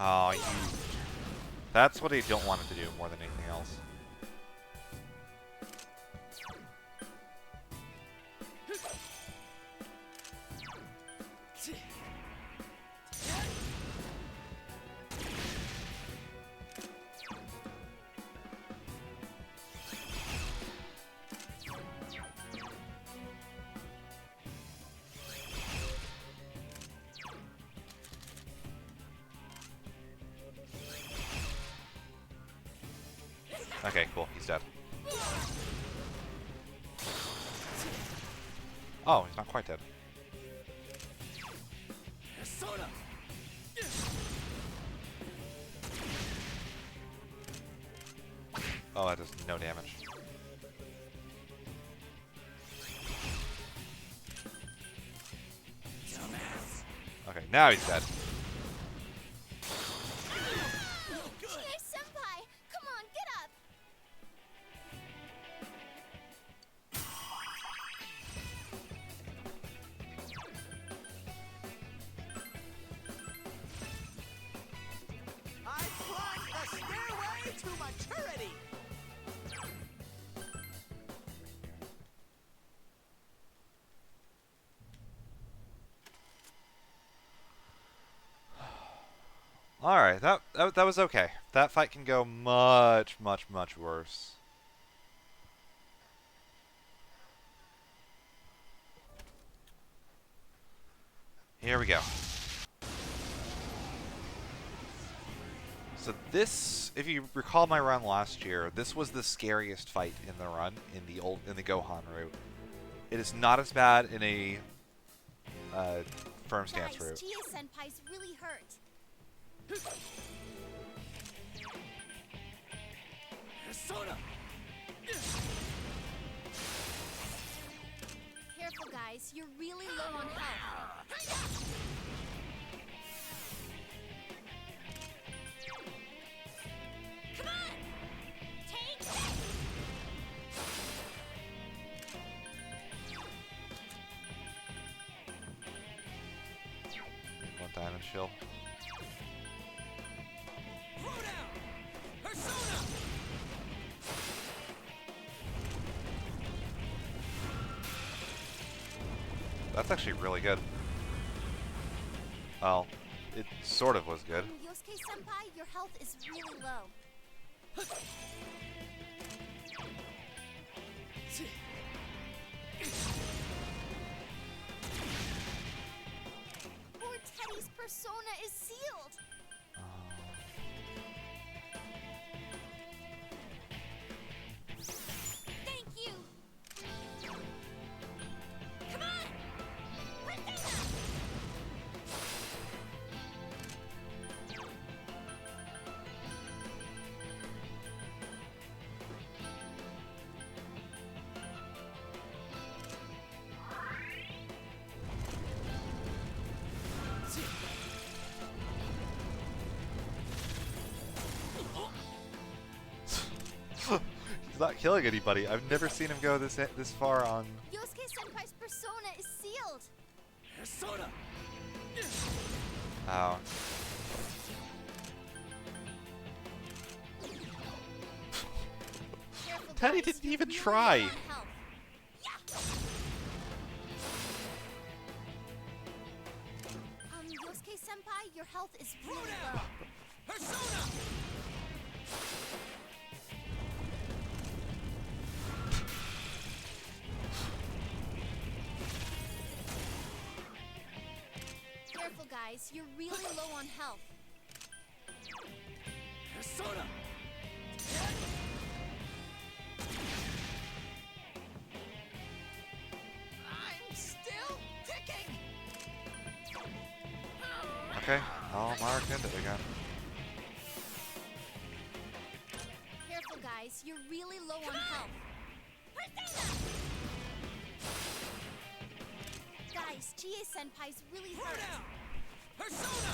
Oh, you... That's what I don't want him to do more than anything else. Okay, cool. He's dead. Oh, he's not quite dead. Persona! Oh, that does no damage. Now he's dead. Chie-senpai, come on, get up. I climbed the stairway to maturity. All right, that was okay. That fight can go much worse. Here we go. So this, if you recall my run last year, this was the scariest fight in the run in the Gohan route. It is not as bad in a firm stance Guys, route. Chie-senpai's really hurt. Persona! Careful, guys. You're really low on health. Come on! Take this! One diamond shield. Throw down! Persona! That's actually really good. Well, it sort of was good. Yosuke-senpai, your health is really low. Poor Teddy's persona is sealed. Thank you. Come on. Persona. He's not killing anybody. I've never seen him go this far on. Yosuke-senpai's persona is sealed. Persona! Oh. Careful, Teddy guys, didn't you're even really try. low on health. Yosuke-senpai, your health is really low. Persona! Careful, guys. You're really low on health. Persona! I'm still ticking. Okay, I'll mark into it again. Careful, guys. You're really low on health. Guys, Chie-senpai's really Throw hurt. down! Persona!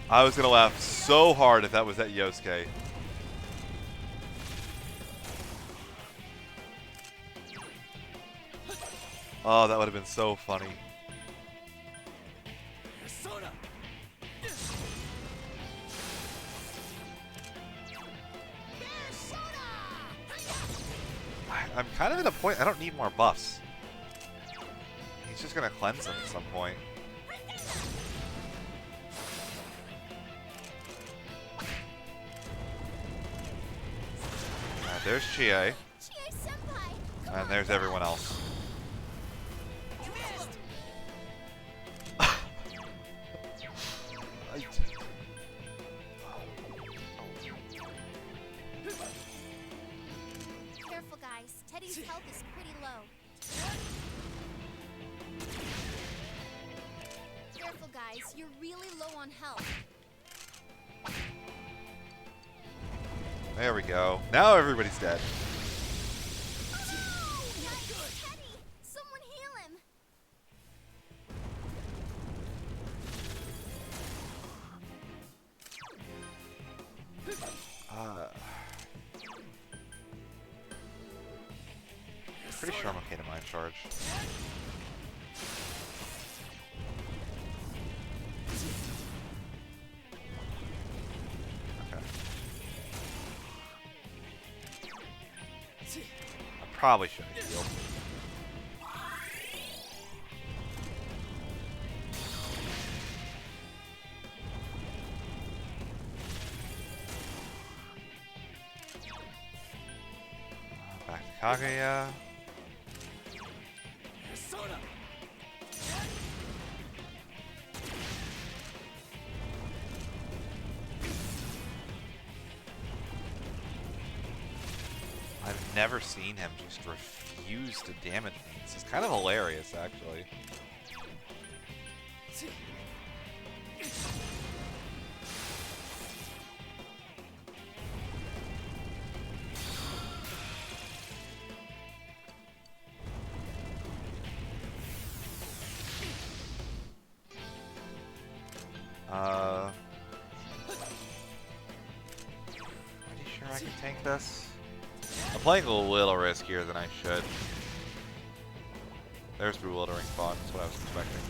I was gonna laugh so hard if that was at Yosuke. Oh, that would have been so funny. Persona! I'm kind of at a point I don't need more buffs. He's just gonna cleanse them at some point. There's Chie, Chie-senpai! Come and on, there's guys. everyone else. You missed. Careful, guys. Teddy's health is pretty low. Careful, guys. You're really low on health. There we go. Now everybody's dead. Guys, Teddy! Someone heal him! sure I'm okay to mind charge. Okay. I probably should have healed. Back to Kaguya. Persona. I've never seen him just refuse to damage me. This is kind of hilarious, actually. Pretty sure I can tank this. I'm playing a little riskier than I should. There's Bewildering Fog, that's what I was expecting.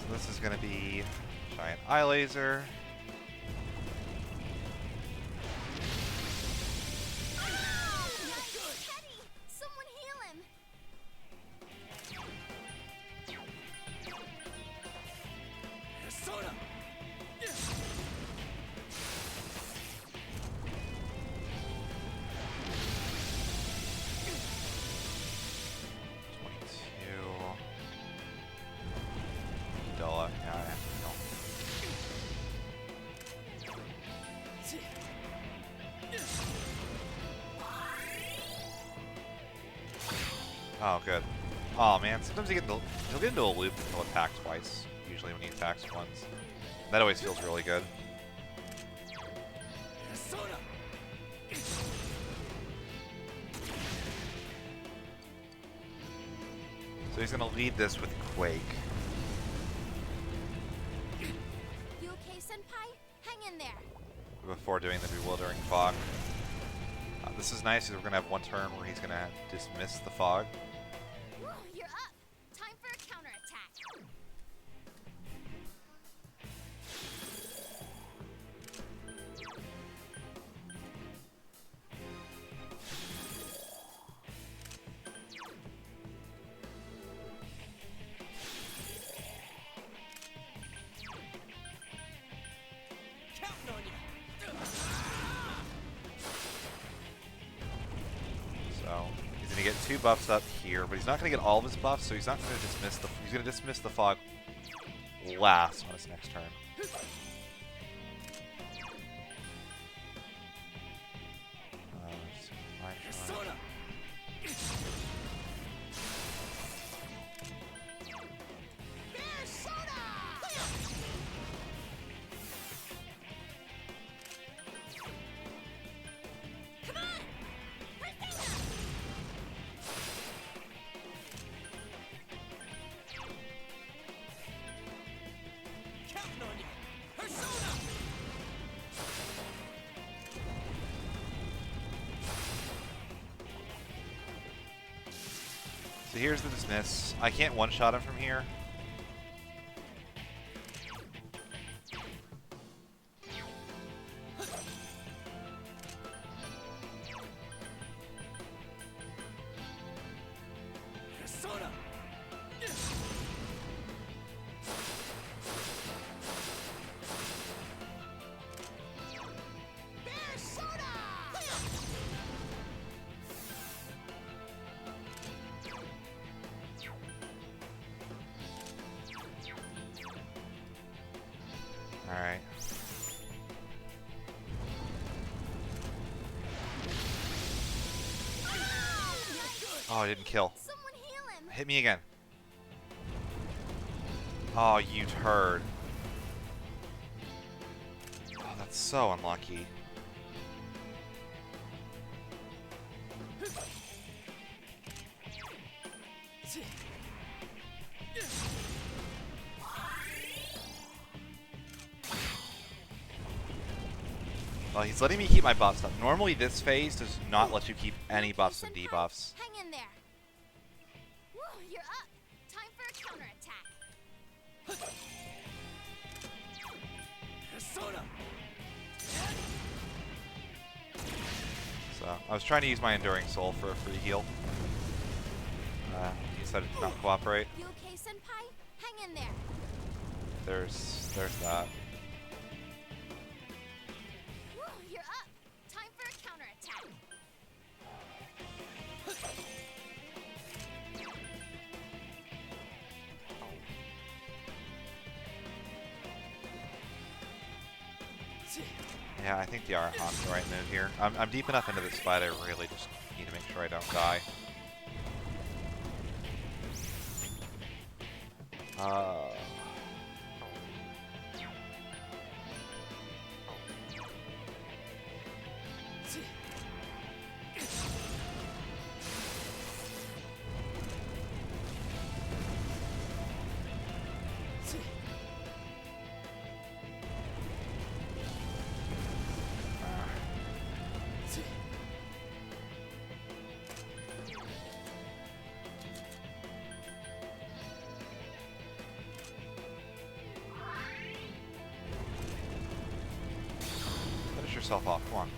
So this is going to be Giant Eye Laser. Teddy! Someone heal him! Persona. Dollar. Yeah, I have to heal. Oh, good. Oh man, sometimes he'll get into a loop and he'll attack twice. Usually when he attacks once. That always feels really good. Persona. So he's gonna lead this with Quake. You okay, Senpai? Hang in there. Before doing the Bewildering Fog. This is nice because we're gonna have one turn where he's gonna dismiss the fog. Woo, you're up. Time for a counterattack. Counting on you. So he's gonna get 2 buffs up here, but he's not gonna get all of his buffs, so he's not gonna dismiss the he's gonna dismiss the fog last on his next turn. Persona. Counting on you. So here's the dismiss. I can't one-shot him from here. Persona. Alright. Oh, I didn't kill. Someone heal him. Hit me again. Oh, you turd. Oh, that's so unlucky. Well, he's letting me keep my buffs up. Normally this phase does not let you keep any buffs and Senpai, debuffs. Hang in there. Woo, you're up. Time for a counterattack. Persona. So, I was trying to use my Enduring Soul for a free heal. He decided to not cooperate. You okay, Senpai? Hang in there. There's that. Woo, you're up. Time for a counterattack. Yeah, I think the Arahant's the right move here. I'm deep enough into this fight, I really just need to make sure I don't die. Finish yourself off, come on.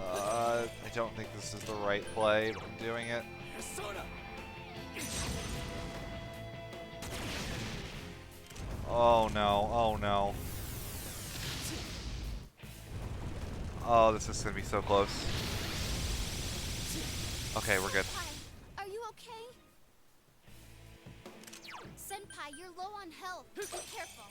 I don't think this is the right play, but I'm doing it. Persona. Oh no, oh no. Oh, this is gonna be so close. Okay, we're good. Senpai, are you okay? Senpai, you're low on health. Be careful.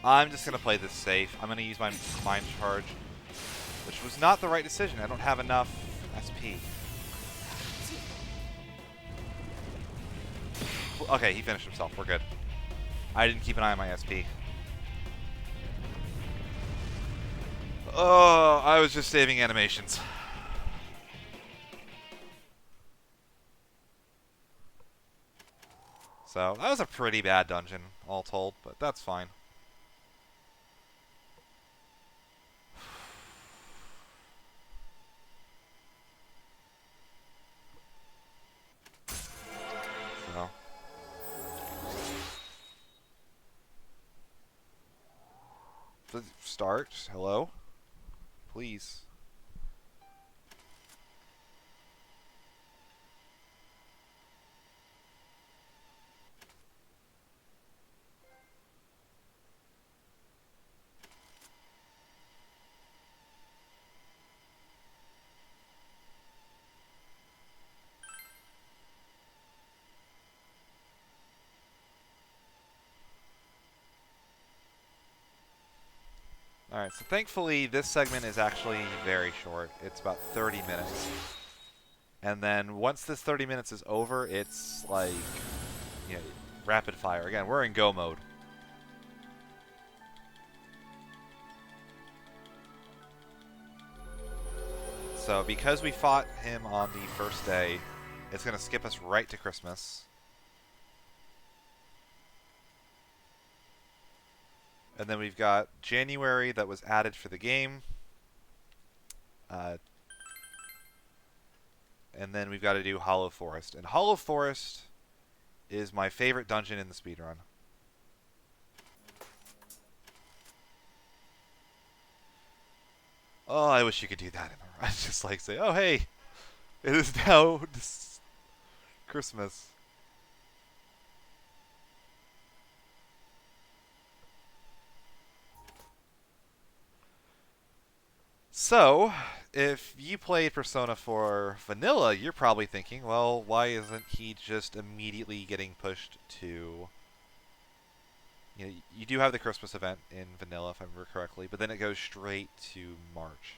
I'm just gonna play this safe. I'm gonna use my Mind Charge, which was not the right decision. I don't have enough SP. Okay, he finished himself. We're good. I didn't keep an eye on my SP. Oh, I was just saving animations. So, that was a pretty bad dungeon, all told, but that's fine. So. Start. Hello? Please. Alright, so thankfully this segment is actually very short. It's about 30 minutes. And then once this 30 minutes is over, it's like, you know, rapid fire. Again, we're in go mode. So because we fought him on the first day, it's going to skip us right to Christmas. And then we've got January that was added for the game. And then we've got to do Hollow Forest. And Hollow Forest is my favorite dungeon in the speedrun. Oh, I wish you could do that in a run. Just like say, oh, hey, it is now Christmas. So, if you played Persona 4 Vanilla, you're probably thinking, well, why isn't he just immediately getting pushed to... You know, you do have the Christmas event in Vanilla, if I remember correctly, but then it goes straight to March.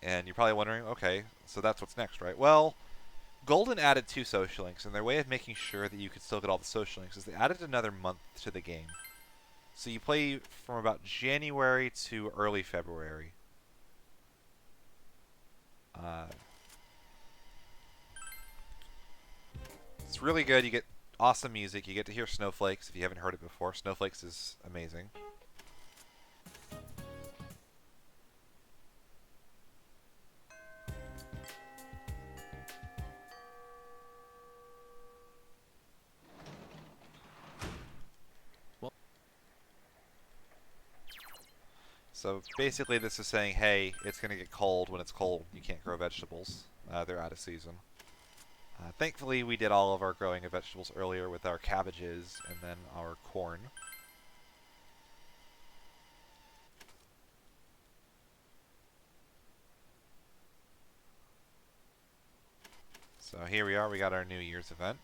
And you're probably wondering, okay, so that's what's next, right? Well, Golden added 2 social links, and their way of making sure that you could still get all the social links is they added another month to the game. So you play from about January to early February. It's really good. You get awesome music. You get to hear Snowflakes if you haven't heard it before. Snowflakes is amazing. So basically this is saying, hey, it's going to get cold. When it's cold, you can't grow vegetables. They're out of season. Thankfully, we did all of our growing of vegetables earlier with our cabbages and then our corn. So here we are. We got our New Year's event.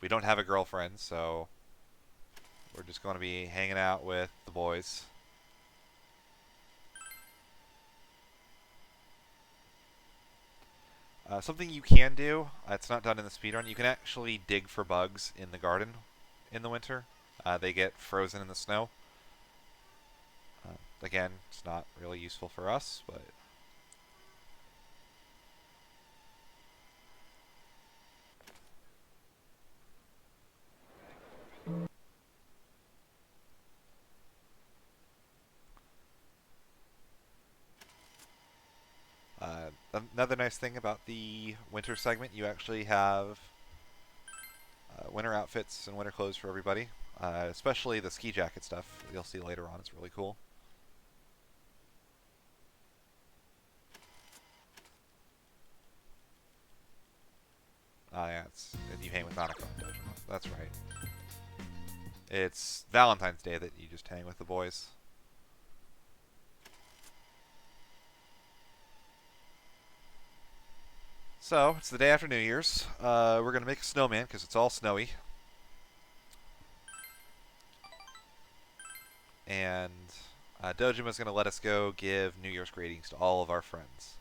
We don't have a girlfriend, so we're just going to be hanging out with the boys. Something you can do, it's not done in the speedrun, you can actually dig for bugs in the garden in the winter. They get frozen in the snow. Again, it's not really useful for us, but... Another nice thing about the winter segment, you actually have winter outfits and winter clothes for everybody. Especially the ski jacket stuff you'll see later on. It's really cool. Yeah, and you hang with Nanako in Dojo. That's right. It's Valentine's Day that you just hang with the boys. So, it's the day after New Year's. We're going to make a snowman because it's all snowy. And Dojima's going to let us go give New Year's greetings to all of our friends.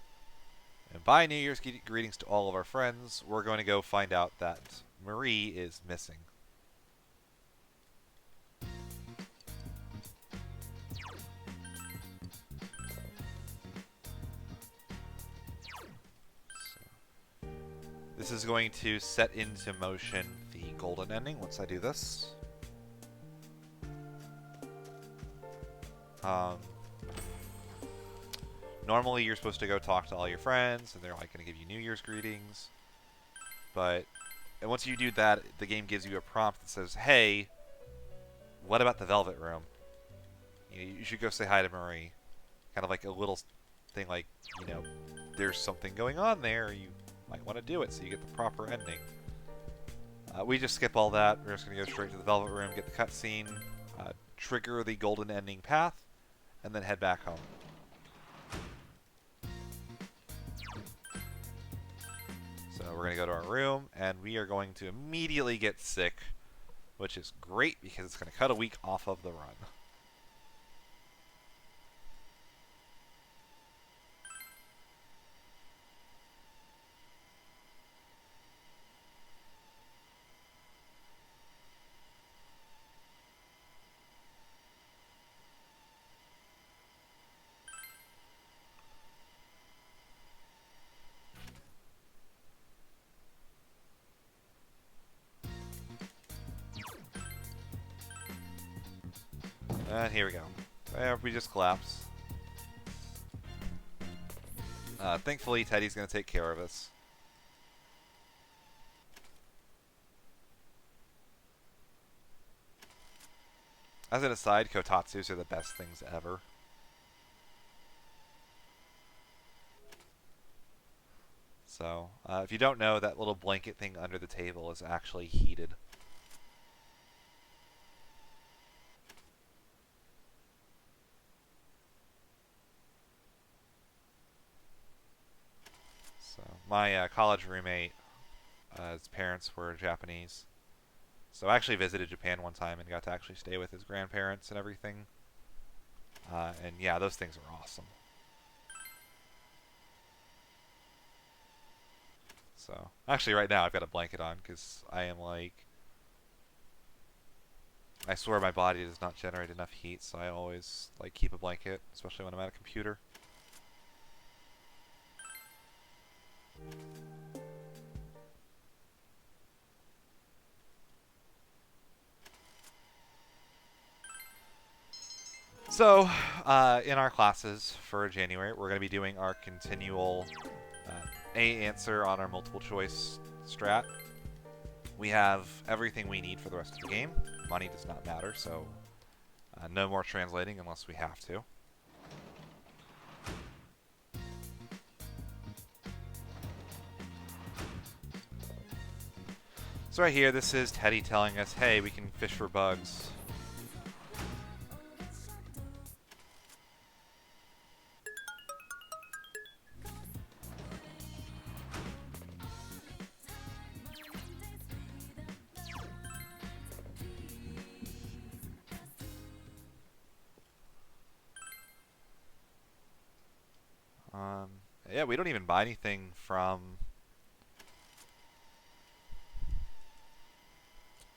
And by New Year's greetings to all of our friends, we're going to go find out that Marie is missing. This is going to set into motion the golden ending once I do this. Normally you're supposed to go talk to all your friends and they're like going to give you New Year's greetings. But and once you do that, the game gives you a prompt that says, hey, what about the Velvet Room? You should go say hi to Marie. Kind of like a little thing like, you know, there's something going on there. You might want to do it so you get the proper ending. We just skip all that. We're just going to go straight to the Velvet Room, get the cutscene, trigger the golden ending path, and then head back home. So we're going to go to our room, and we are going to immediately get sick, which is great because it's going to cut a week off of the run. And here we go. There, we just collapse. Thankfully, Teddy's going to take care of us. As an aside, kotatsus are the best things ever. So, if you don't know, that little blanket thing under the table is actually heated. So, my college roommate, his parents were Japanese. So I actually visited Japan one time and got to actually stay with his grandparents and everything. And yeah, those things are awesome. So, actually right now I've got a blanket on because I am like... I swear my body does not generate enough heat, so I always like keep a blanket, especially when I'm at a computer. So, in our classes for January, we're going to be doing our continual A answer on our multiple choice strat. We have everything we need for the rest of the game. Money does not matter, so no more translating unless we have to. So right here, this is Teddy telling us, hey, we can fish for bugs. Yeah, we don't even buy anything from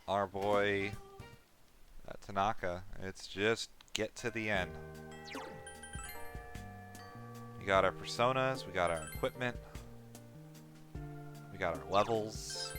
our boy Tanaka. It's just get to the end. We got our personas, we got our equipment, we got our levels.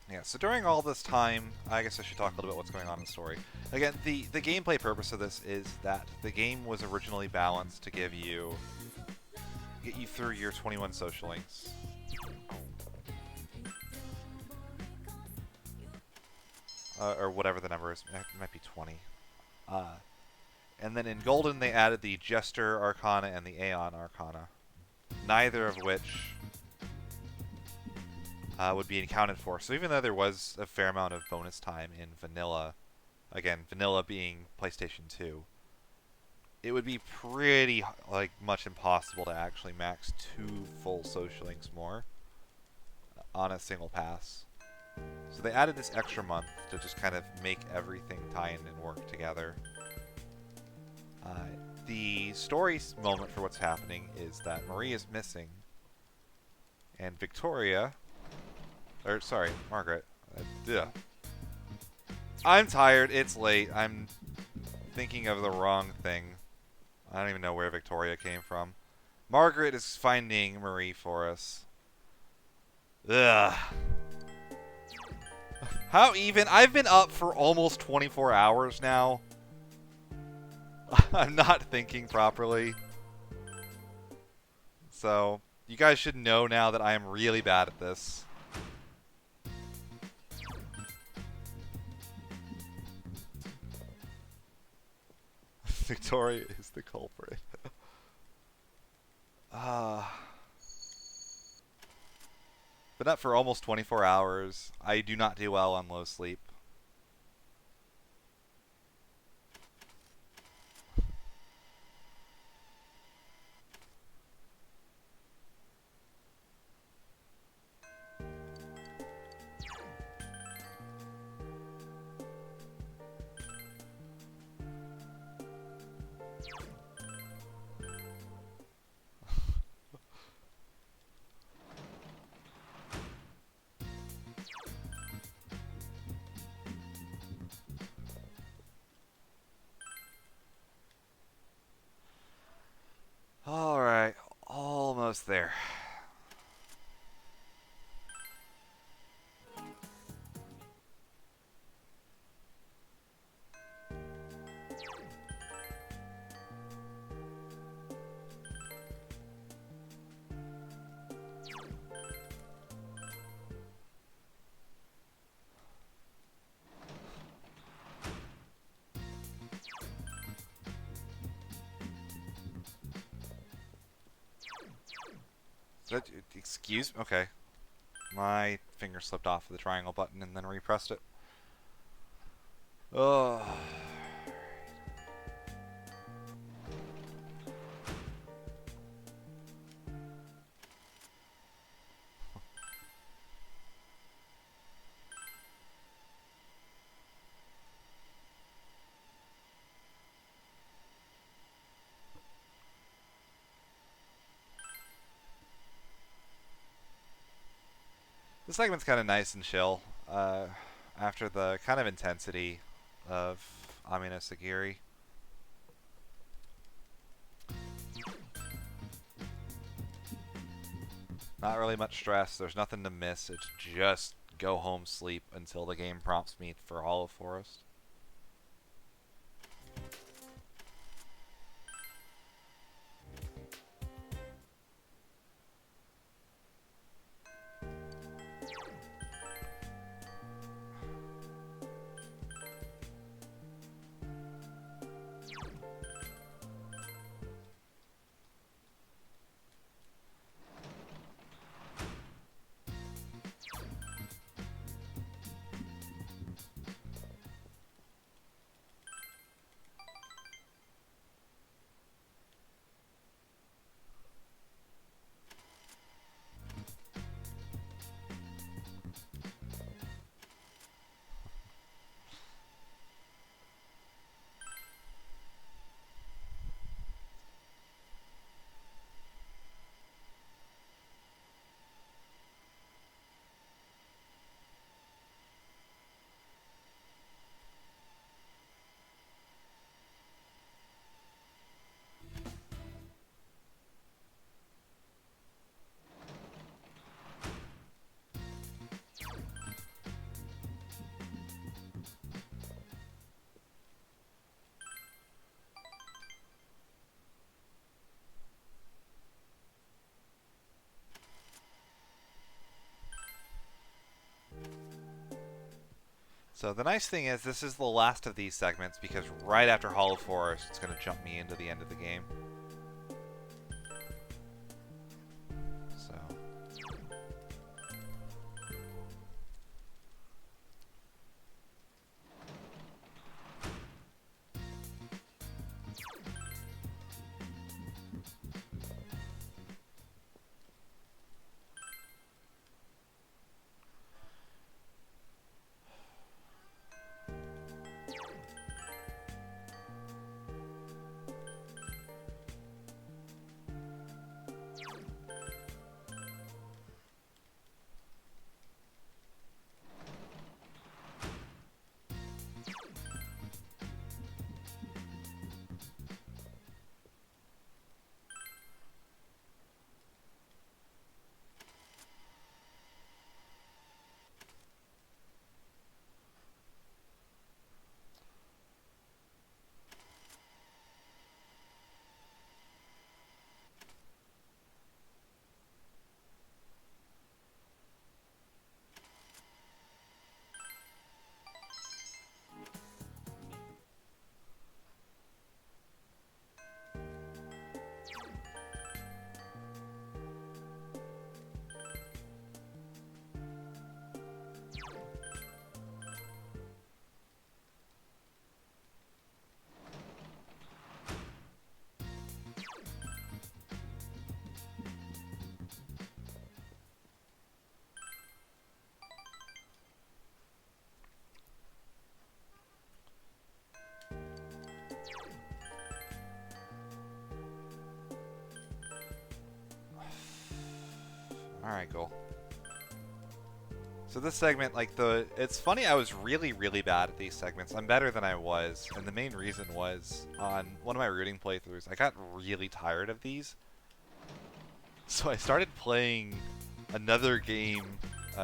Yeah, so during all this time, I guess I should talk a little bit what's going on in the story. Again, the gameplay purpose of this is that the game was originally balanced to get you through your 21 social links. Or whatever the number is. It might be 20. And then in Golden, they added the Jester Arcana and the Aeon Arcana. Neither of which would be accounted for. So even though there was a fair amount of bonus time in Vanilla, again, Vanilla being PlayStation 2, it would be pretty much impossible to actually max 2 full social links more on a single pass. So they added this extra month to just kind of make everything tie in and work together. The story moment for what's happening is that Marie is missing, and Victoria, or sorry, Margaret. I'm tired. It's late. I'm thinking of the wrong thing. I don't even know where Victoria came from. Margaret is finding Marie for us. Ugh. How even? I've been up for almost 24 hours now. I'm not thinking properly. So, you guys should know now that I am really bad at this. Victoria is the culprit. Been up for almost 24 hours. I do not do well on low sleep. Alright, almost there. Excuse me? Okay. My finger slipped off of the triangle button and then repressed it. Oh. This segment's kind of nice and chill. After the kind of intensity of Amina Sagiri. Not really much stress. There's nothing to miss. It's just go home, sleep until the game prompts me for Hollow Forest. So the nice thing is this is the last of these segments because right after Hollow Forest, it's going to jump me into the end of the game. So. Alright, cool. So this segment, like it's funny, I was really, really bad at these segments. I'm better than I was, and the main reason was on one of my rooting playthroughs, I got really tired of these. So I started playing another game,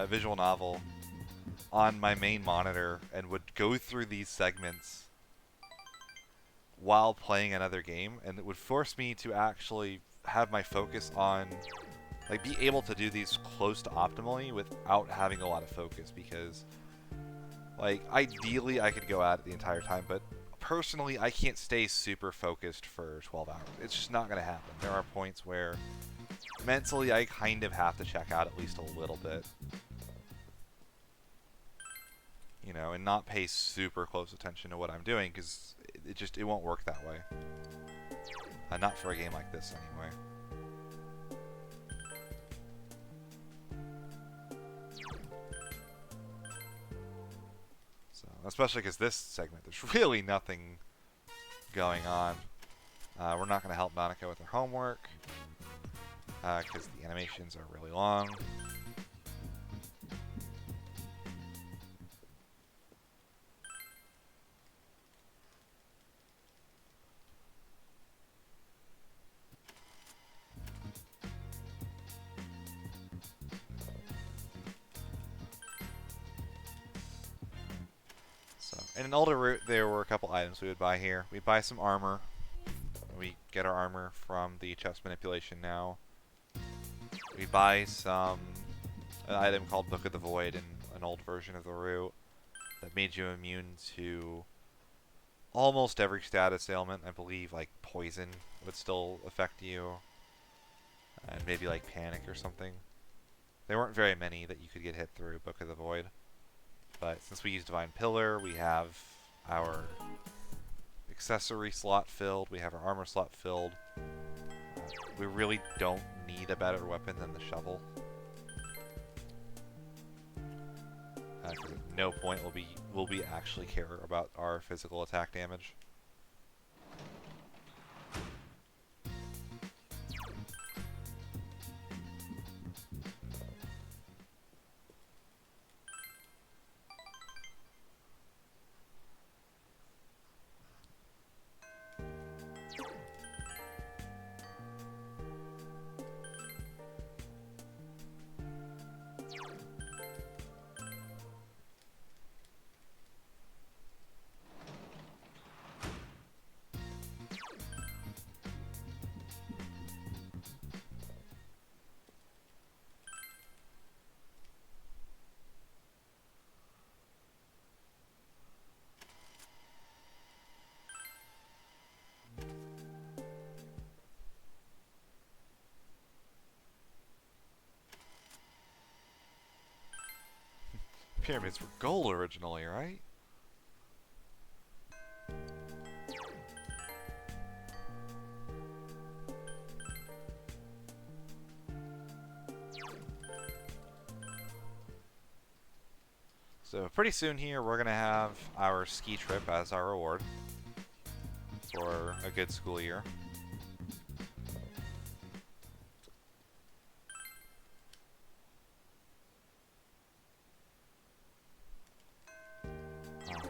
visual novel, on my main monitor and would go through these segments while playing another game, and it would force me to actually have my focus on, like, be able to do these close to optimally without having a lot of focus, because, like, ideally I could go at it the entire time, but personally I can't stay super focused for 12 hours. It's just not going to happen. There are points where mentally I kind of have to check out at least a little bit. You know, and not pay super close attention to what I'm doing, because it won't work that way. Not for a game like this, anyway. So, especially because this segment, there's really nothing going on. We're not going to help Monica with her homework, because the animations are really long. In an older route, there were a couple items we would buy here. We'd buy some armor. We get our armor from the chest manipulation now. We buy an item called Book of the Void in an old version of the route that made you immune to almost every status ailment. I believe like poison would still affect you, and maybe like panic or something. There weren't very many that you could get hit through Book of the Void. But since we use Divine Pillar, we have our accessory slot filled, we have our armor slot filled. We really don't need a better weapon than the shovel. Because at no point will we actually care about our physical attack damage. Pyramids were gold originally, right? So pretty soon here we're going to have our ski trip as our reward for a good school year.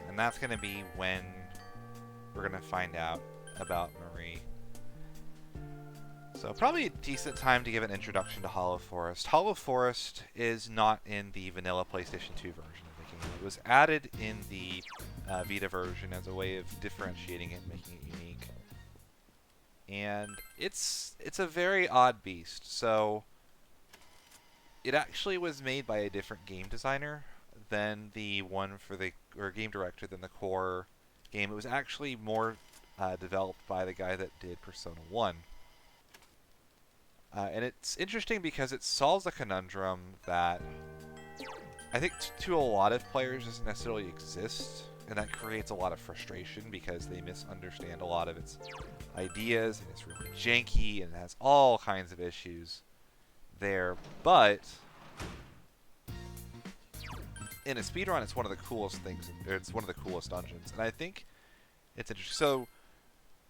And that's going to be when we're going to find out about Marie. So probably a decent time to give an introduction to Hollow Forest. Hollow Forest is not in the vanilla PlayStation 2 version of the game. It was added in the Vita version as a way of differentiating it and making it unique. And it's a very odd beast. So it actually was made by a different game designer than the one for the, or game director than the core game. It was actually more developed by the guy that did Persona 1. And it's interesting because it solves a conundrum that I think to a lot of players doesn't necessarily exist, and that creates a lot of frustration because they misunderstand a lot of its ideas, and it's really janky, and it has all kinds of issues there. But in a speedrun, it's one of the coolest things, or it's one of the coolest dungeons, and I think it's interesting. So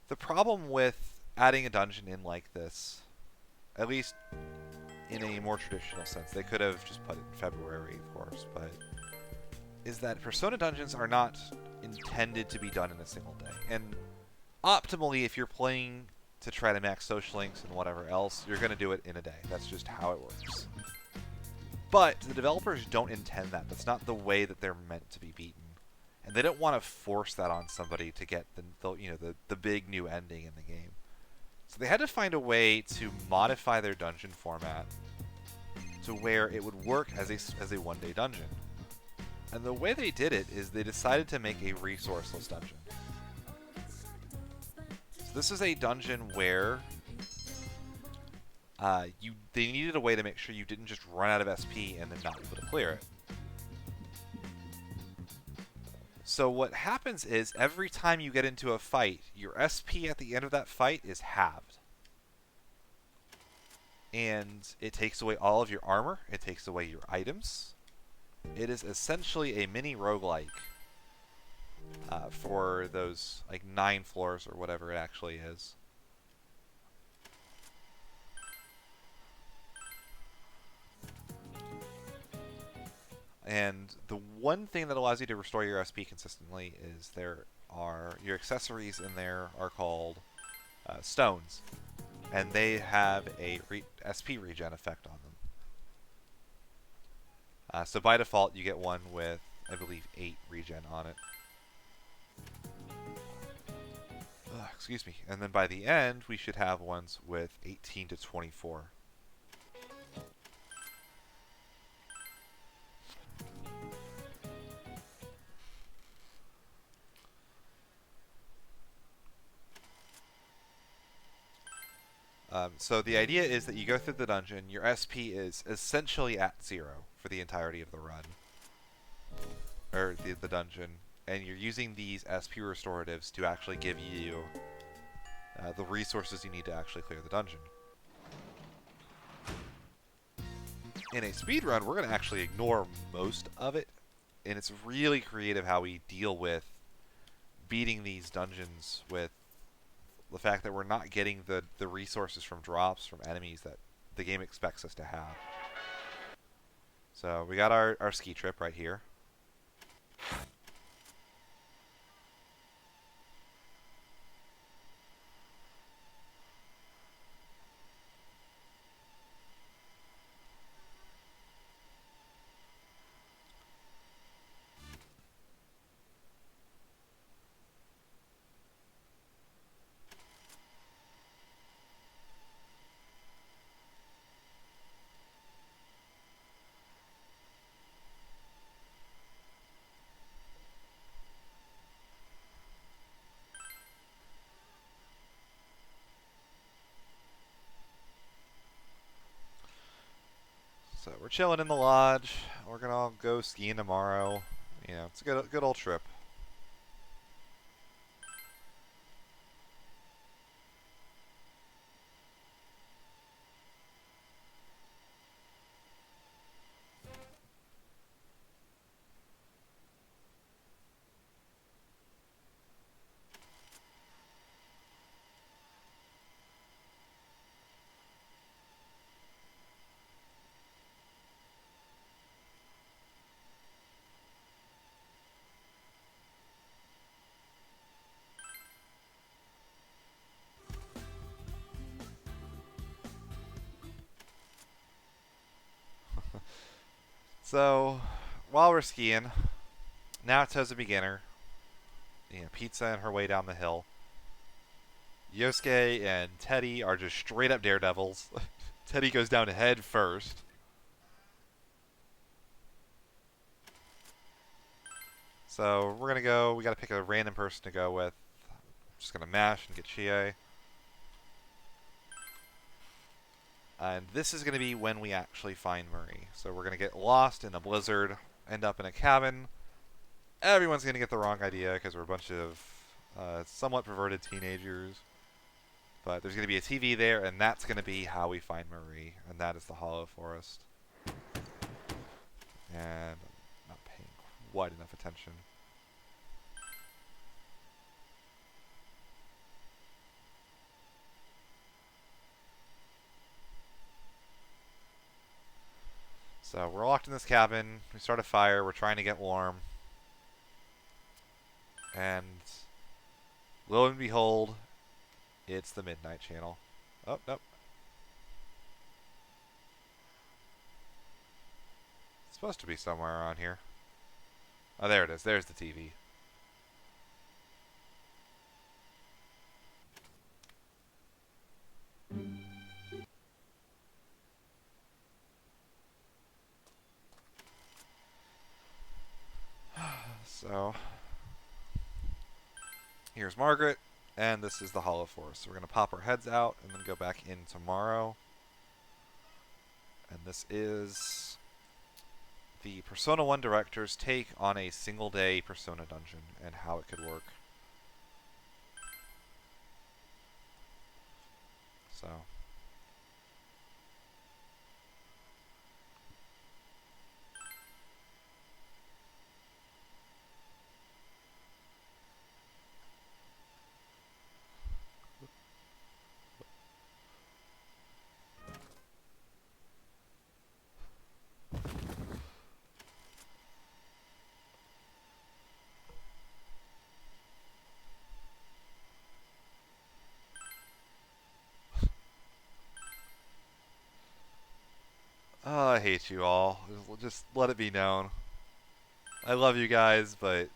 the problem with adding a dungeon in like this, at least in a more traditional sense. They could have just put it in February, of course, but is that Persona dungeons are not intended to be done in a single day. And optimally, if you're playing to try to max social links and whatever else, you're going to do it in a day. That's just how it works. But the developers don't intend that. That's not the way that they're meant to be beaten. And they don't want to force that on somebody to get the big new ending in the game. So they had to find a way to modify their dungeon format to where it would work as a one-day dungeon. And the way they did it is they decided to make a resourceless dungeon. So this is a dungeon where they needed a way to make sure you didn't just run out of SP and then not be able to clear it. So what happens is every time you get into a fight, your SP at the end of that fight is halved. And it takes away all of your armor, it takes away your items. It is essentially a mini roguelike for those like 9 floors or whatever it actually is. And the one thing that allows you to restore your SP consistently is your accessories in there are called stones. And they have a SP regen effect on them. So by default, you get one with, I believe, 8 regen on it. Excuse me. And then by the end, we should have ones with 18 to 24. So the idea is that you go through the dungeon, your SP is essentially at 0 for the entirety of the run. Or the dungeon. And you're using these SP restoratives to actually give you the resources you need to actually clear the dungeon. In a speedrun, we're going to actually ignore most of it. And it's really creative how we deal with beating these dungeons with the fact that we're not getting the resources from drops from enemies that the game expects us to have. So we got our ski trip right here. So we're chilling in the lodge. We're gonna all go skiing tomorrow. You know, it's a good old trip. So, while we're skiing, Naoto's a beginner. You know, Pizza and her way down the hill. Yosuke and Teddy are just straight up daredevils. Teddy goes down head first. So we're gonna go. We gotta pick a random person to go with. I'm just gonna mash and get Chie. And this is going to be when we actually find Murray. So we're going to get lost in a blizzard, end up in a cabin. Everyone's going to get the wrong idea because we're a bunch of somewhat perverted teenagers. But there's going to be a TV there, and that's going to be how we find Murray. And that is the Hollow Forest. And I'm not paying quite enough attention. So we're locked in this cabin. We start a fire. We're trying to get warm. And lo and behold, it's the Midnight Channel. Oh, nope. It's supposed to be somewhere around here. Oh, there it is. There's the TV. So, here's Margaret, and this is the Hollow Forest. So we're going to pop our heads out and then go back in tomorrow. And this is the Persona 1 director's take on a single-day Persona dungeon and how it could work. So... Oh, I hate you all. Just let it be known. I love you guys, but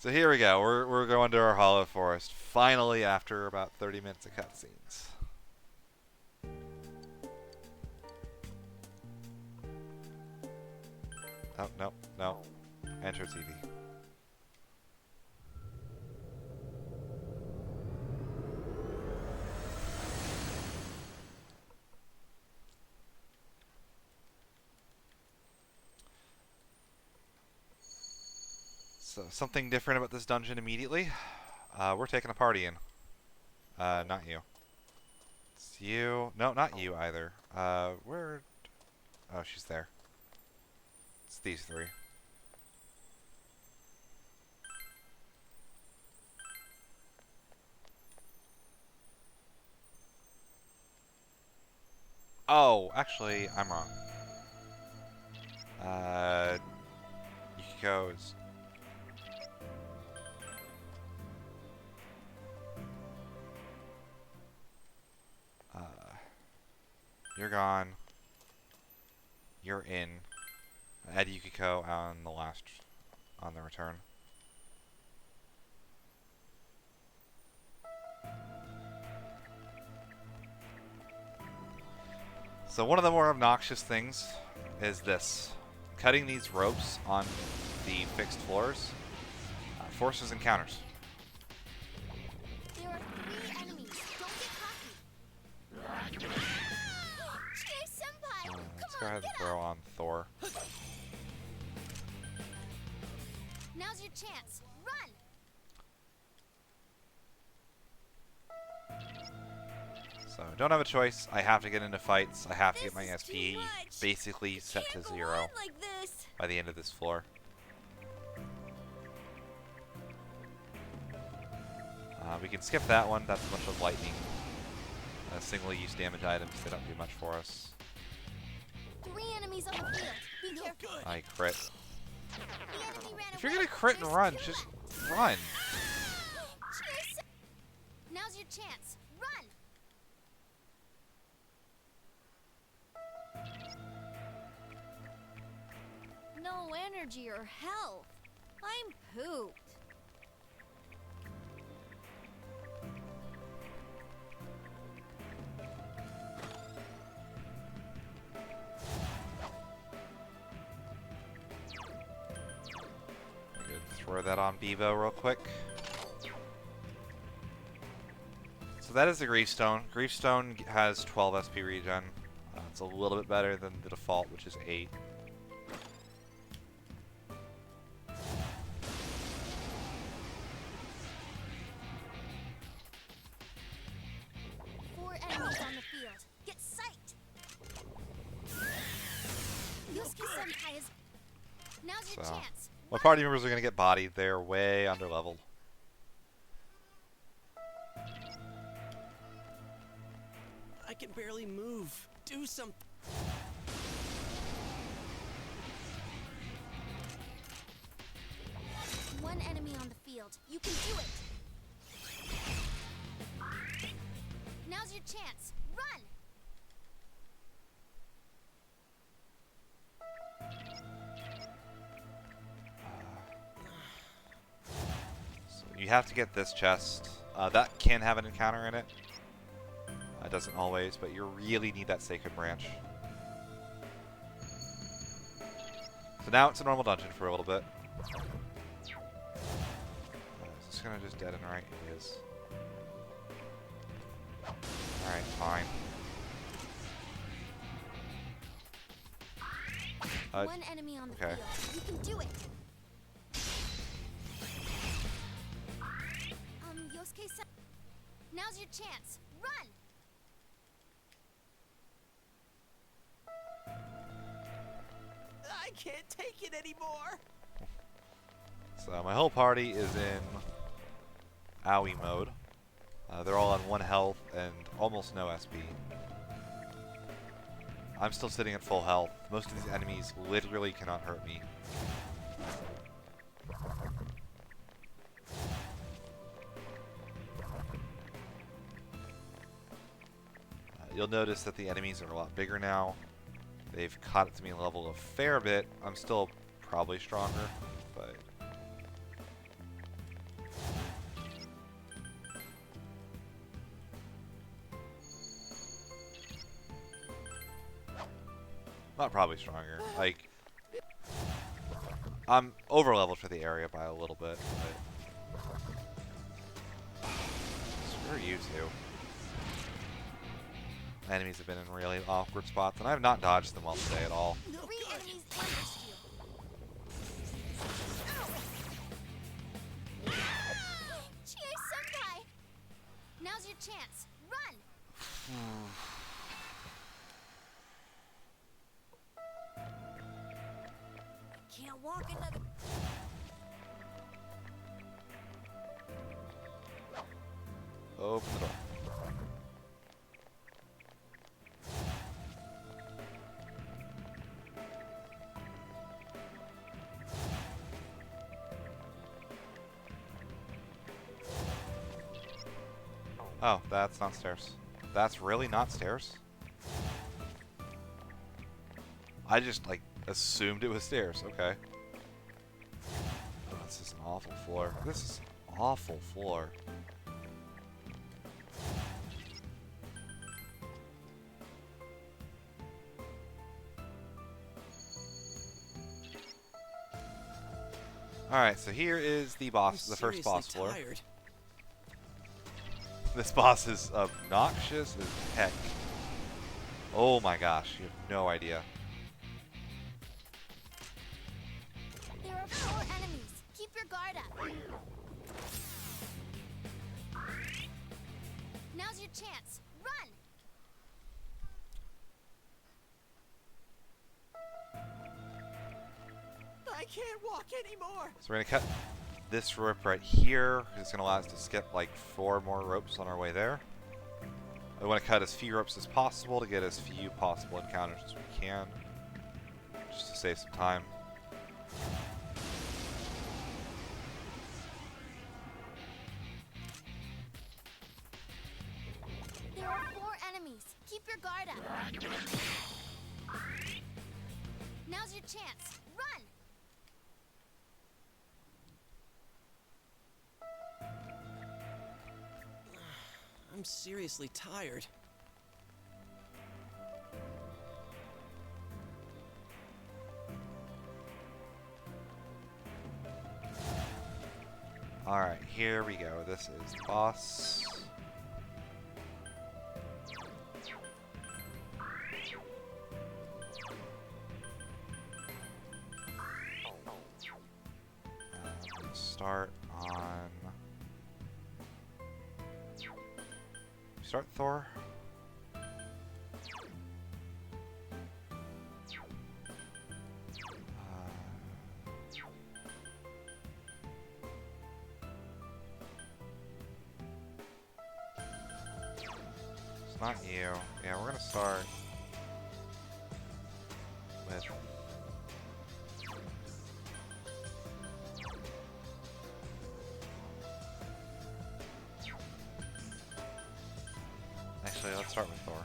So here we go. We're going to our Hollow Forest. Finally, after about 30 minutes of cutscenes. Oh, no, no. Enter TV. So, something different about this dungeon immediately. We're taking a party in. Not you. It's you. No, not you either. Where... Oh, she's there. It's these three. Oh, actually, I'm wrong. Yukiko is... You're gone. You're in. Add Yukiko on the return. So one of the more obnoxious things is this. Cutting these ropes on the fixed floors forces encounters. There are 3 enemies. Don't get cocky. Chase Senpai! Let's Come go on, ahead and get throw up. on Thor. Now's your chance. Run! So don't have a choice. I have to get into fights. I have to This get my is SP too much. basically set to Can't go 0 on like this. by the end of this floor. We can skip that one. That's a bunch of lightning. Single-use damage items. They don't do much for us. 3 enemies on the field. Be No careful. good. I crit. The enemy ran If you're away. gonna crit and There's run, 2 just left. run. Chase Sen- Now's your chance. Run! No energy or health. I'm pooped. I'm gonna throw that on Bevo real quick. So that is the Griefstone. Griefstone has 12 SP regen. It's a little bit better than the default, which is 8. enemies on the field. Get sight. Yosuke Senpai is. Now's your So, chance. my party members are gonna get bodied. They're way underleveled. I can barely move. Do something. One enemy on the field. You can do it. Now's your chance. Run. So you have to get this chest. That can have an encounter in it. It doesn't always, but you really need that Sacred Branch. So now it's a normal dungeon for a little bit. Is this gonna just dead end right? It is. Alright, fine. One enemy on the okay. field. You can do it. Yosuke Sen. Now's your chance. Run. I can't take it anymore. So my whole party is in AOE mode. They're all on 1 health and almost no SP. I'm still sitting at full health. Most of these enemies literally cannot hurt me. You'll notice that the enemies are a lot bigger now. They've caught up to me level a fair bit. I'm still probably stronger, but... Not probably stronger. Like, I'm over leveled for the area by a little bit, but screw you two. Enemies have been in really awkward spots, and I have not dodged them all today at all. No 3 good. enemies ambushed you. Chie Senpai. Now's your chance. Run. Can't walk another. Open the door. Oh, that's not stairs. That's really not stairs? I just, like, assumed it was stairs. Okay. Oh, this is an awful floor. This is an awful floor. Alright, so here is the boss, the first boss floor. Tired. This boss is obnoxious as heck. Oh my gosh, you have no idea. There are 4 enemies. Keep your guard up. Now's your chance. Run. I can't walk anymore. So we're going to cut this rope right here, because it's going to allow us to skip like 4 more ropes on our way there. We want to cut as few ropes as possible to get as few possible encounters as we can, just to save some time. There are 4 enemies. Keep your guard up. Now's your chance. Run. I'm seriously tired. Alright, here we go. This is the boss. I'm gonna start on... Start Thor? Not you. Yeah, we're gonna start with. Actually, let's start with Thor.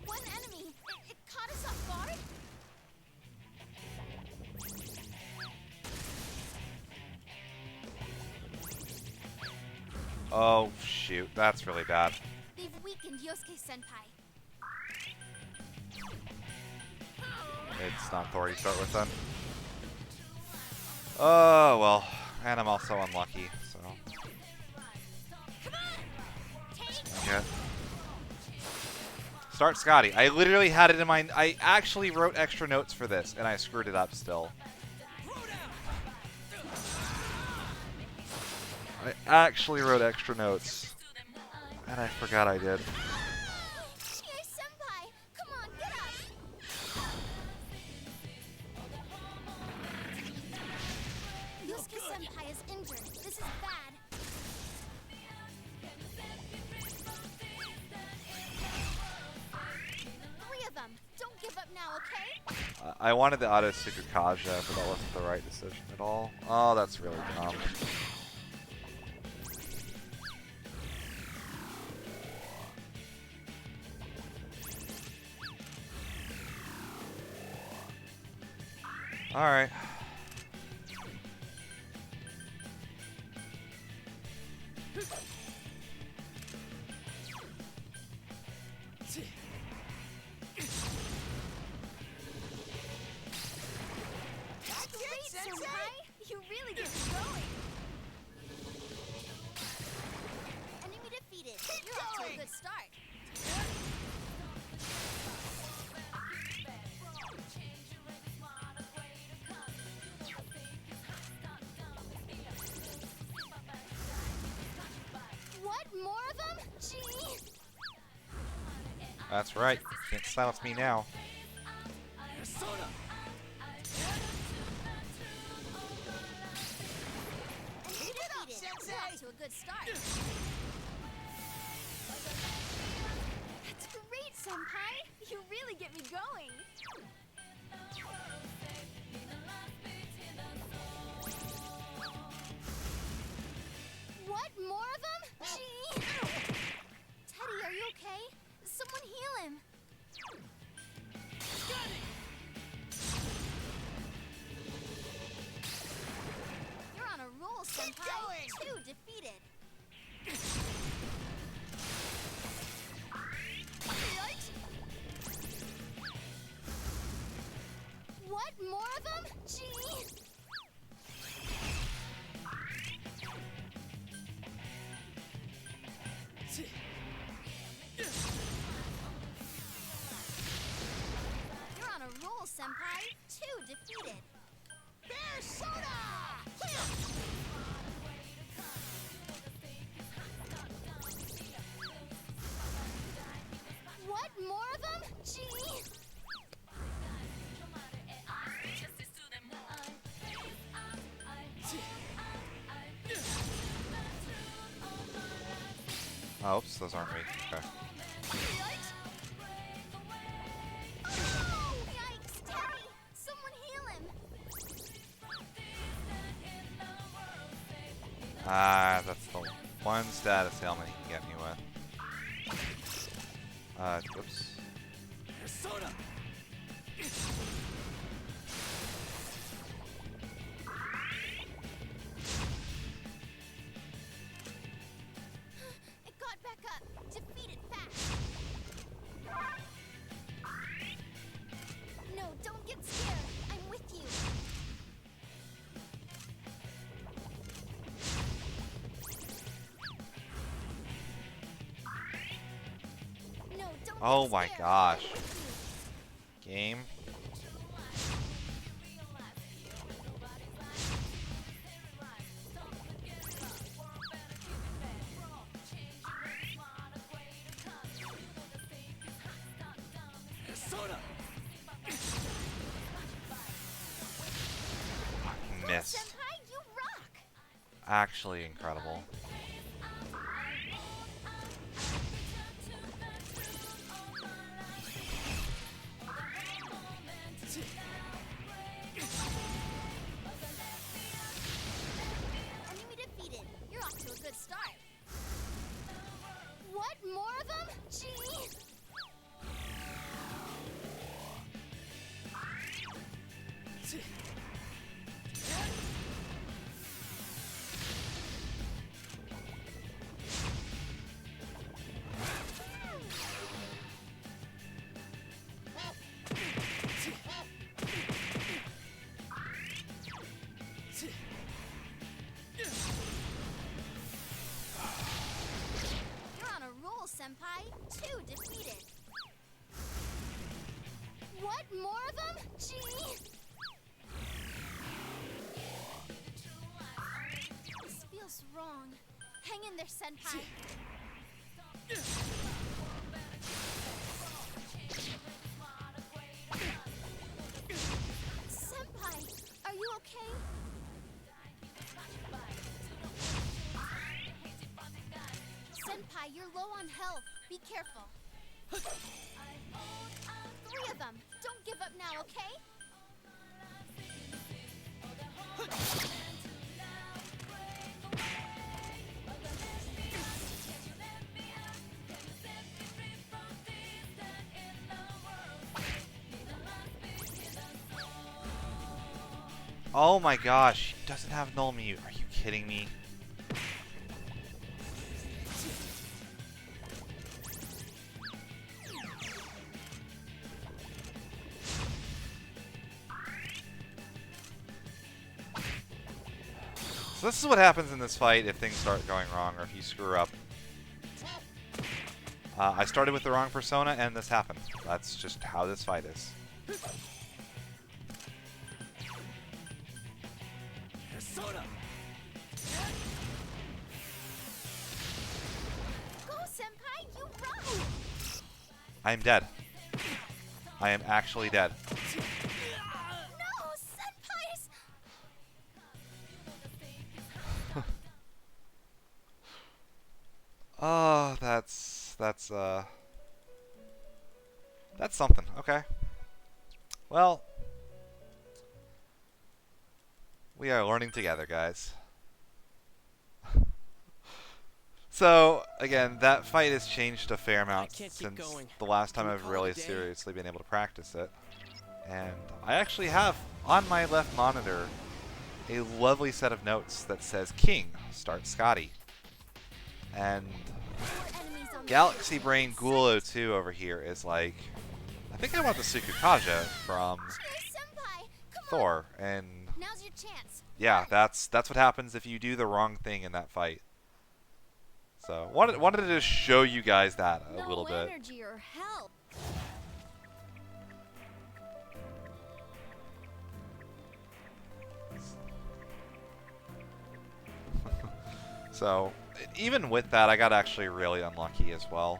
One enemy. It caught us off guard. Oh, shoot. That's really bad. They've weakened Yosuke-senpai. It's not Thor you start with then. Oh, well. And I'm also unlucky, so. Okay. Start Scotty. I literally had it in mind. I actually wrote extra notes for this, and I screwed it up still. I actually wrote extra notes, and I forgot I did. Chie-senpai, come on, get up. Yosuke-senpai is injured. This is bad. Three of them. Don't give up now, okay? I wanted the auto secret Kaja, but that wasn't the right decision at all. Oh, that's really dumb. Alright. Great, senpai! You really get me going. Enemy defeated. You're off to a good start. What? More of them? Gee! That's right. Can't silence me now. Persona! Enemy defeated. You're off to a good start. That's great, senpai! You really get me going. What? More of them? Gee! Teddy, are you okay? Someone heal him. You're on a roll, senpai. Two defeated. What? More of them? Gee! You're on a roll, senpai. Two defeated. Persona! What? More of them? Gee! Oh, oops, those aren't me. Okay. Oh, yikes, Teddy! Someone heal him. Ah, that's the one status ailment he can get me with. Oops. Persona! It got back up. Defeat it fast. No, don't get scared. I'm with you. No, don't Oh get my scared. gosh. I'm with you. Game. Persona! missed. Senpai, you rock! Actually incredible. Enemy defeated. You're off to a good start. What? More of them? Gee! You're on a roll, Senpai. 2 defeated. What? More of them? Gee! This feels wrong. Hang in there, Senpai. Senpai, are you okay? Senpai, you're low on health. Be careful. 3 of them. Don't give up now, okay? Oh my gosh, he doesn't have null mute. Are you kidding me? So this is what happens in this fight if things start going wrong or if you screw up. I started with the wrong persona and this happened. That's just how this fight is. Persona! Go, Senpai, you rock! I am dead. I am actually dead. No, Senpais! Oh, that's something. Okay. Well, we are learning together, guys. So, again, that fight has changed a fair amount can't keep since going. the last time Can we I've call it really a day? seriously been able to practice it. And I actually have, on my left monitor, a lovely set of notes that says King, start Scotty. And More enemies on the Galaxy field. Brain Ghoul02 over here is like, I think I want the Sukukaja from Cheers, Senpai! Come Thor, and on, now's your chance. yeah, that's what happens if you do the wrong thing in that fight. So wanted to just show you guys that a little bit. Energy or help. So even with that, I got actually really unlucky as well.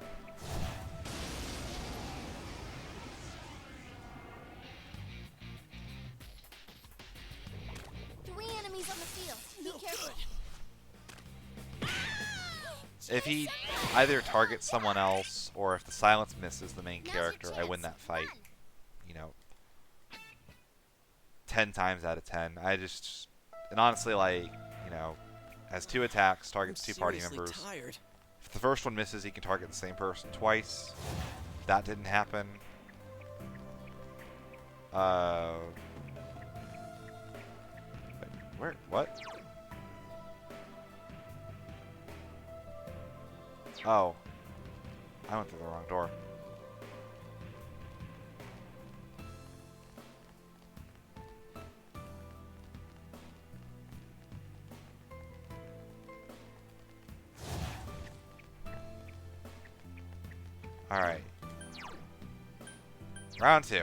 Three enemies on the field. Be careful. If he either targets someone else or if the silence misses the main Now's your character, I win chance. that fight. Run. You know, 10 times out of 10. And honestly, like, you know, has 2 attacks, targets 2 party seriously members. tired. If the first one misses, he can target the same person twice. That didn't happen. Wait, where? What? Oh. I went through the wrong door. Alright. Round 2.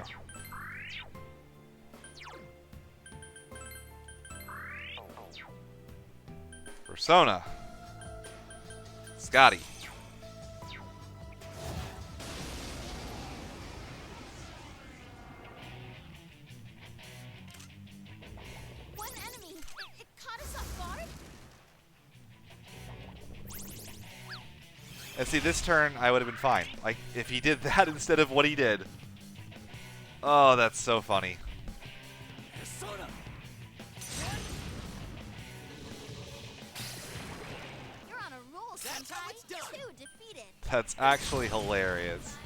Persona. Scotty. One enemy. And see, this turn, I would have been fine. Like, if he did that instead of what he did. Oh, that's so funny. Persona. You're on a roll, That's how it's done. Senpai. 2 defeated. That's actually hilarious.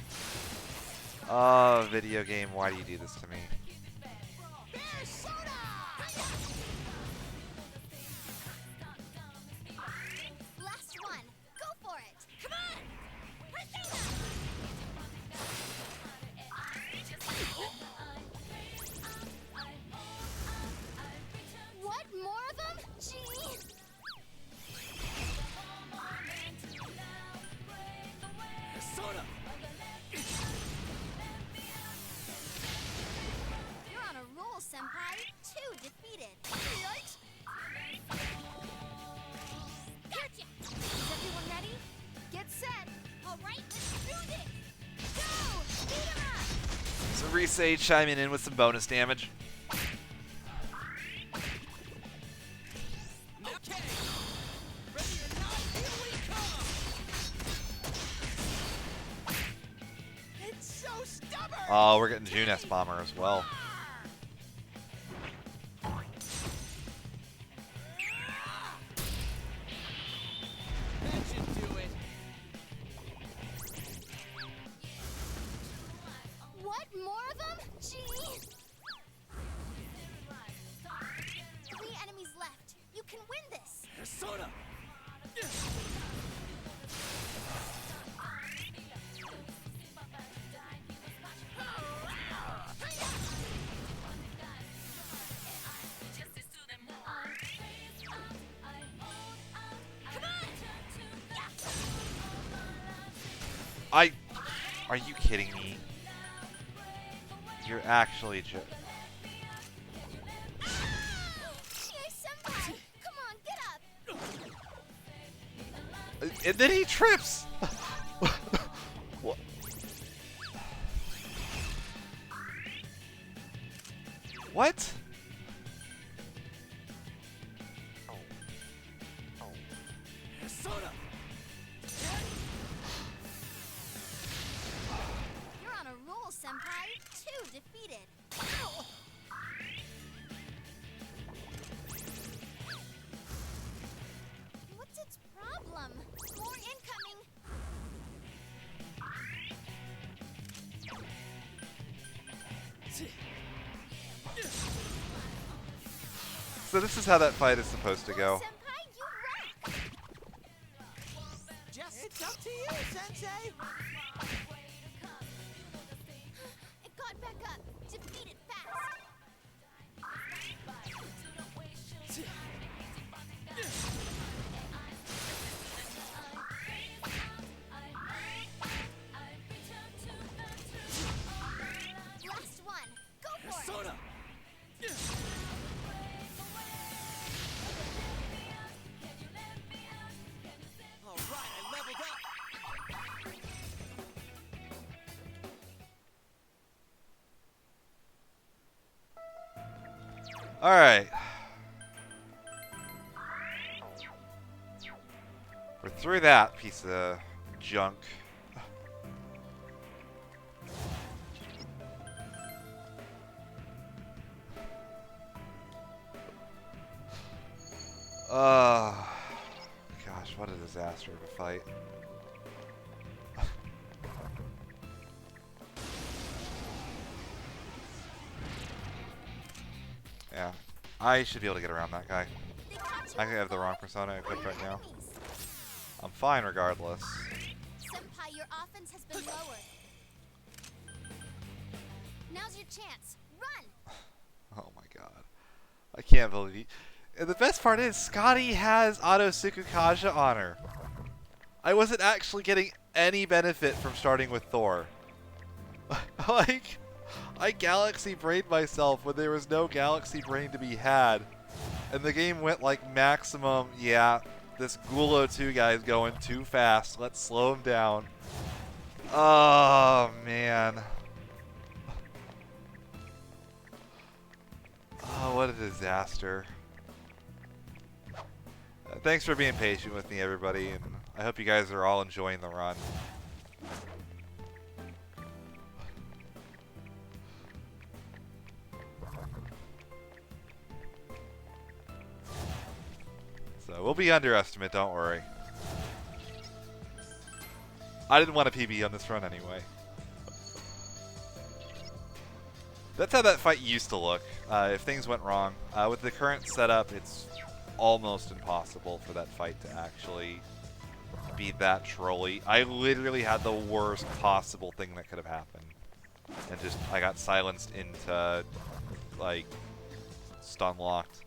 Oh, video game, why do you do this to me? Persona! Last one. Go for it. Come on! Persona! What? More of them? Gee! Persona. You're on a roll, Senpai. 2 defeated. Yikes! Gotcha! Is everyone ready? Get set. All right, let's do this. Go! Beat 'em up! So Risei chiming in with some bonus damage. Okay. Ready or not, here we come. It's so stubborn. Oh, we're getting Junes Bomber as well. That should do it. What? More of them? Gee! 3 enemies left. You can win this. Persona. Are you kidding me? You're actually Hey, Senpai! Come on, get up! and then he trips! What? What? Persona. You're on a roll, Senpai. 2 defeated. What's its problem? More incoming. So this is how that fight is supposed to go. Senpai, you rock! It's up to you, Sensei. It got back up. Defeat it fast. Last one. Go for it. Persona. All right, I leveled up. Alright. We're through that piece of junk. Gosh, what a disaster of a fight. Yeah, I should be able to get around that guy. They caught you I have the wrong persona equipped right now. I'm fine regardless. Senpai, your offense has been lowered. Now's your chance. Run! Oh my god. I can't believe it. And the best part is, Scotty has Auto Sukukaja on her. I wasn't actually getting any benefit from starting with Thor. Like, I Galaxy Brained myself when there was no Galaxy Brain to be had. And the game went like maximum, yeah, this Ghoul02 guy is going too fast. Let's slow him down. Oh, man. Oh, what a disaster. Thanks for being patient with me, everybody, and I hope you guys are all enjoying the run. So we'll be underestimate, don't worry. I didn't want a PB on this run anyway. That's how that fight used to look, if things went wrong. With the current setup, it's almost impossible for that fight to actually be that trolly. I literally had the worst possible thing that could have happened. And just, I got silenced into, like, stun locked.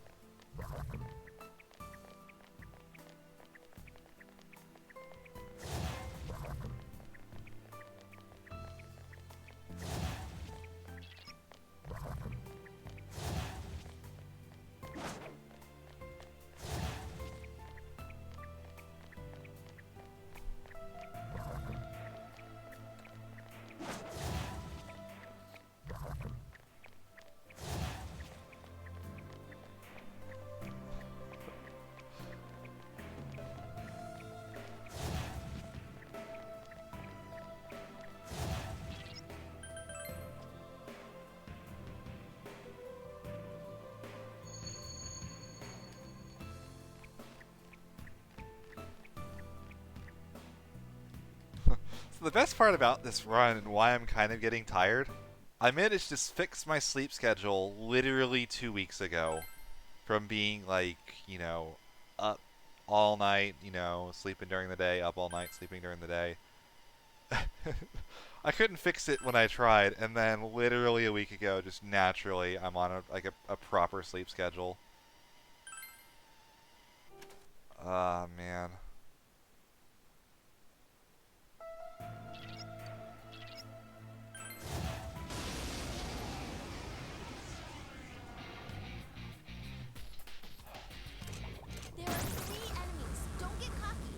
So the best part about this run and why I'm kind of getting tired, I managed to fix my sleep schedule literally 2 weeks ago from being like, you know, up all night, you know, sleeping during the day, up all night, sleeping during the day. I couldn't fix it when I tried, and then literally a week ago, just naturally, I'm on a proper sleep schedule. Ah, man. There are 3 enemies. Don't get cocky.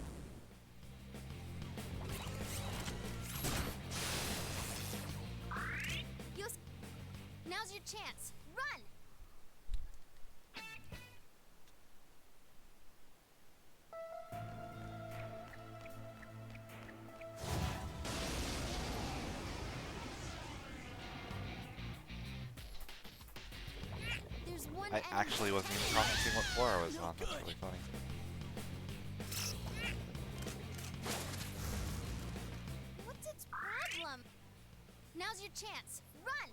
Now's your chance. Run! There's one I enemy. actually wasn't even processing what floor I was on. That's really funny. What's its problem? Now's your chance. Run!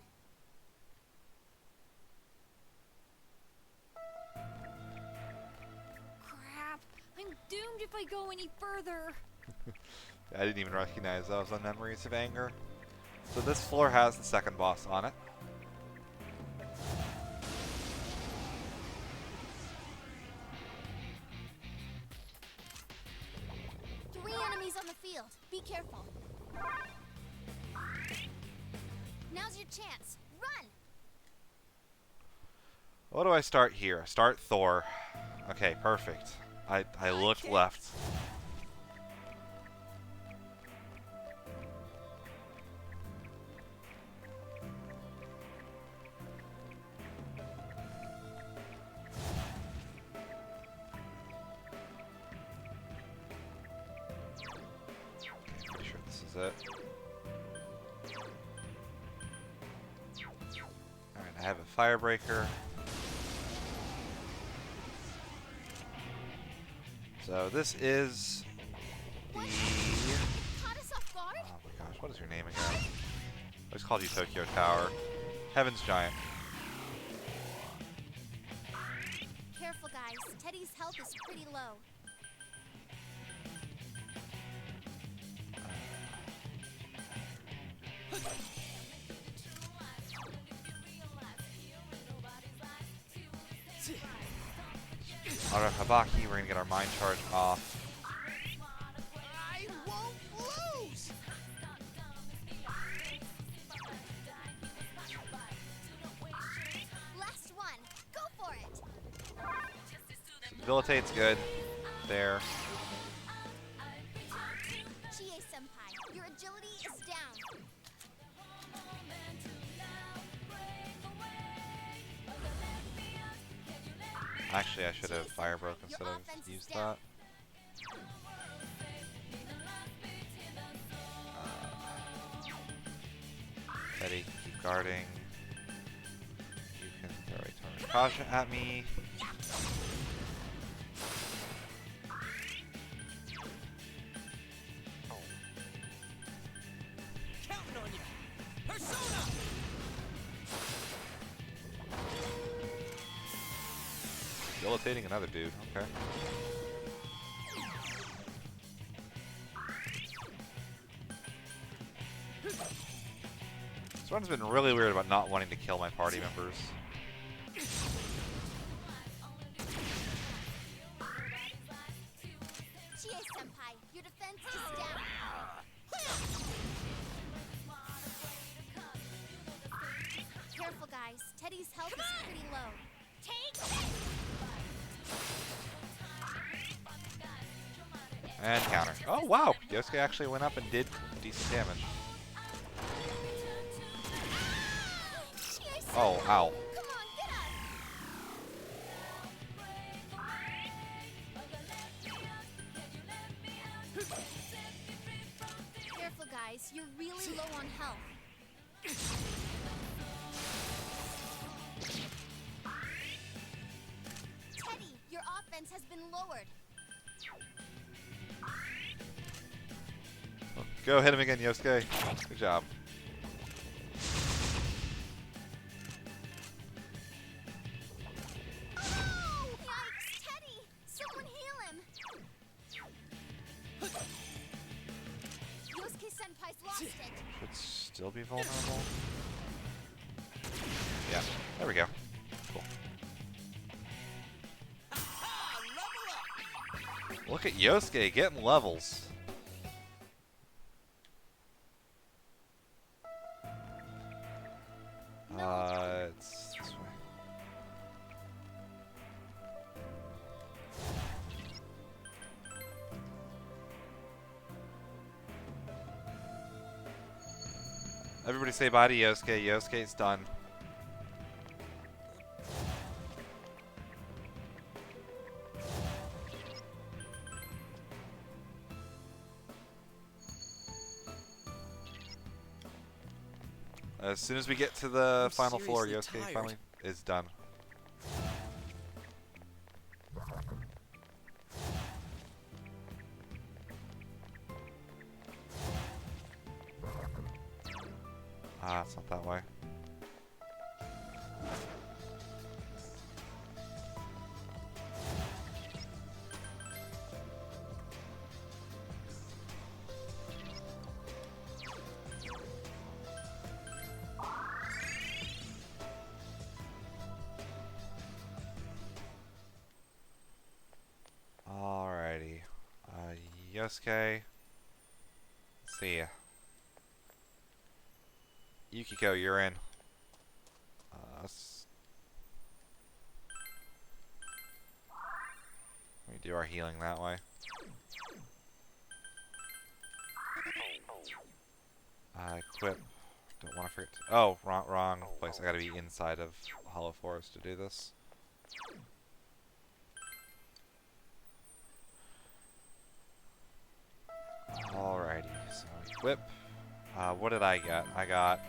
Crap. I'm doomed if I go any further. I didn't even recognize I was on Memories of Anger. So this floor has the second boss on it. Three enemies on the field. Be careful. Now's your chance. Run! What do I start here? Start Thor. Okay, perfect. I looked left. Pretty sure this is it. Alright, I have a Firebreaker. So this is the... Caught us off guard? Oh my gosh, what is your name again? I just called you Tokyo Tower. Heaven's Giant. Careful, guys. Teddy's health is pretty low. Auto Habaki, we're gonna get our Mind Charge off. I won't lose! Last one. Go for it. Debilitate's good. There. Chie-senpai, your agility is down. Actually, I should have Fire Broke instead of offense is used down. that. Teddy, keep guarding. You can throw a Tornakaja at me. Counting on you. Persona! Debilitating another dude. Okay. This one's been really weird about not wanting to kill my party members. Chie-senpai, your defense is down. Careful, guys. Teddy's health is pretty low. Take this! And counter. Oh wow! Yosuke actually went up and did decent damage. Chie-senpai, Oh, ow. come on, get us! Careful, guys. You're really low on health. Teddy, your offense has been lowered. Go hit him again, Yosuke. Good job. Oh! Yikes, Teddy! Someone heal him! Yosuke-senpai's lost it. Should still be vulnerable. Yeah, there we go. Cool. Ah, level up! Look at Yosuke getting levels. It's this way. Everybody say bye to Yosuke. Yosuke's done. As soon as we get to the I'm final floor, seriously Yosuke tired. finally is done. Ah, it's not that way. Alrighty. Yosuke. Let's see. Yukiko, you're in. We do our healing that way. Equip. Don't want to forget. Oh, wrong place. I gotta be inside of Hollow Forest to do this. Alrighty, so equip. What did I get? I got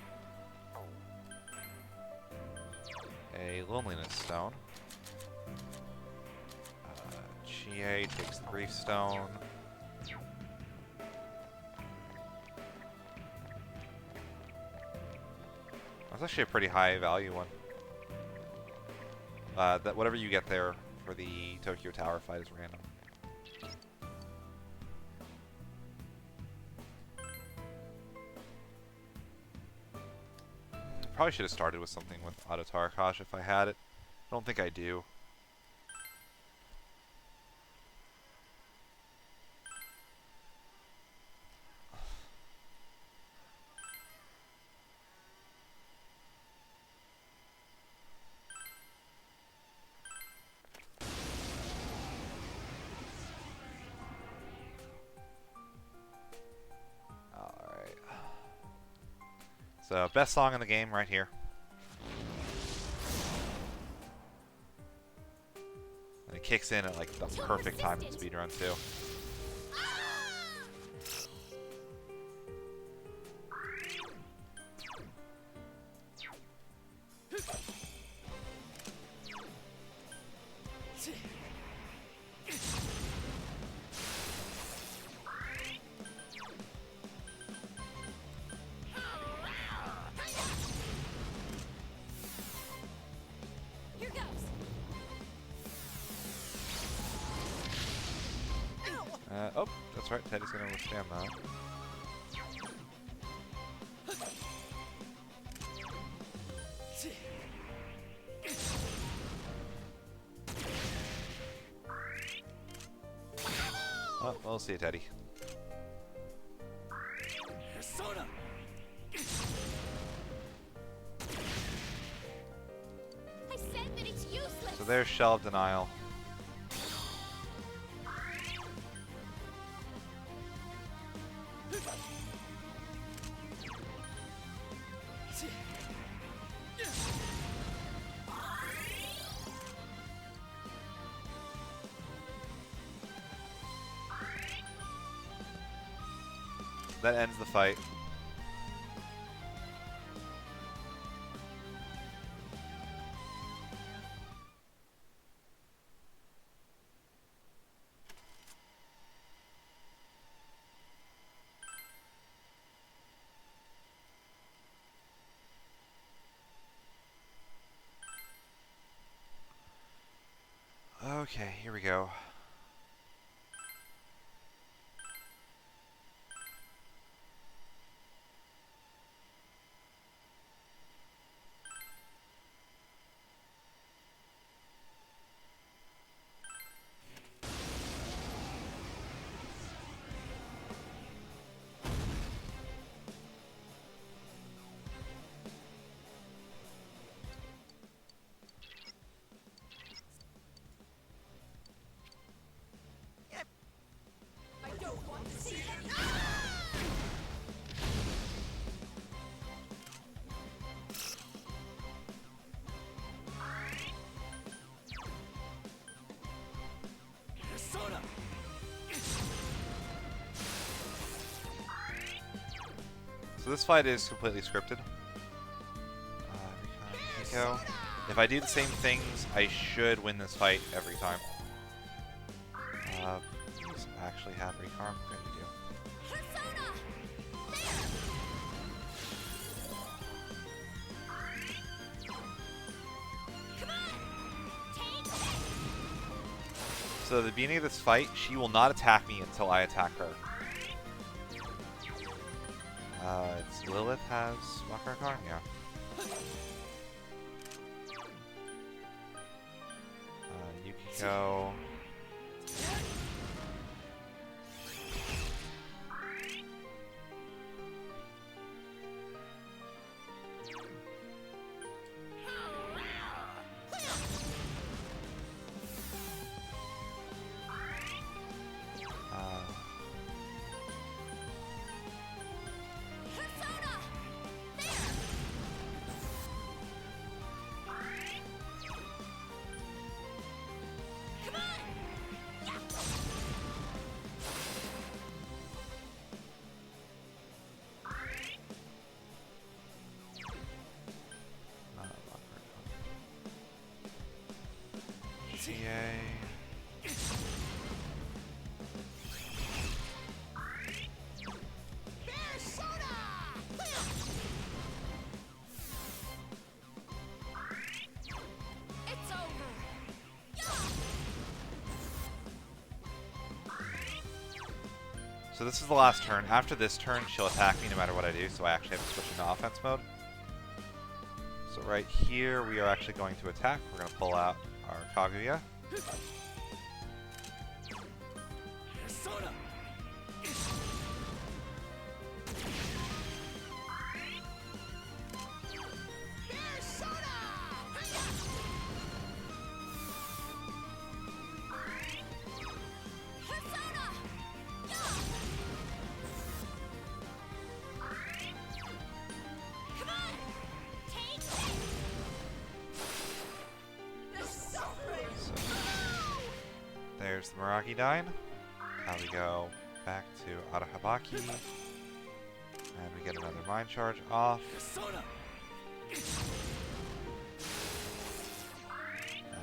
a Loneliness Stone. Chie takes the Grief Stone. That's actually a pretty high value one. That whatever you get there for the Tokyo Tower fight is random. Probably should have started with something with Auto Tarakash if I had it. I don't think I do. Alright. So, best song in the game right here. And it kicks in at like the perfect time in speedrun too. Here goes. Oh, that's right. Teddy's gonna withstand that. Oh, we'll see you, Teddy. Persona. I said that it's useless. So there's Shell of Denial. That ends the fight. Okay, here we go. I don't want to see it. Persona. So this fight is completely scripted. Nico. If I do the same things, I should win this fight every time. Please actually have recarm. There you do. Persona! There! Come on! Take this! So at the beginning of this fight, she will not attack me until I attack her. It's Lilith has Walker Karm, yeah. Yukiko. Persona! There! Come on! Yeah! GA. It's over. So this is the last turn. After this turn, she'll attack me no matter what I do, so I actually have to switch into offense mode. So right here, we are actually going to attack. We're going to pull out our Kaguya. Persona. Persona! Come on! Take this! So there's the Meraki Dine. Now we go back to Arahabaki. And we get another Mind Charge off. Persona.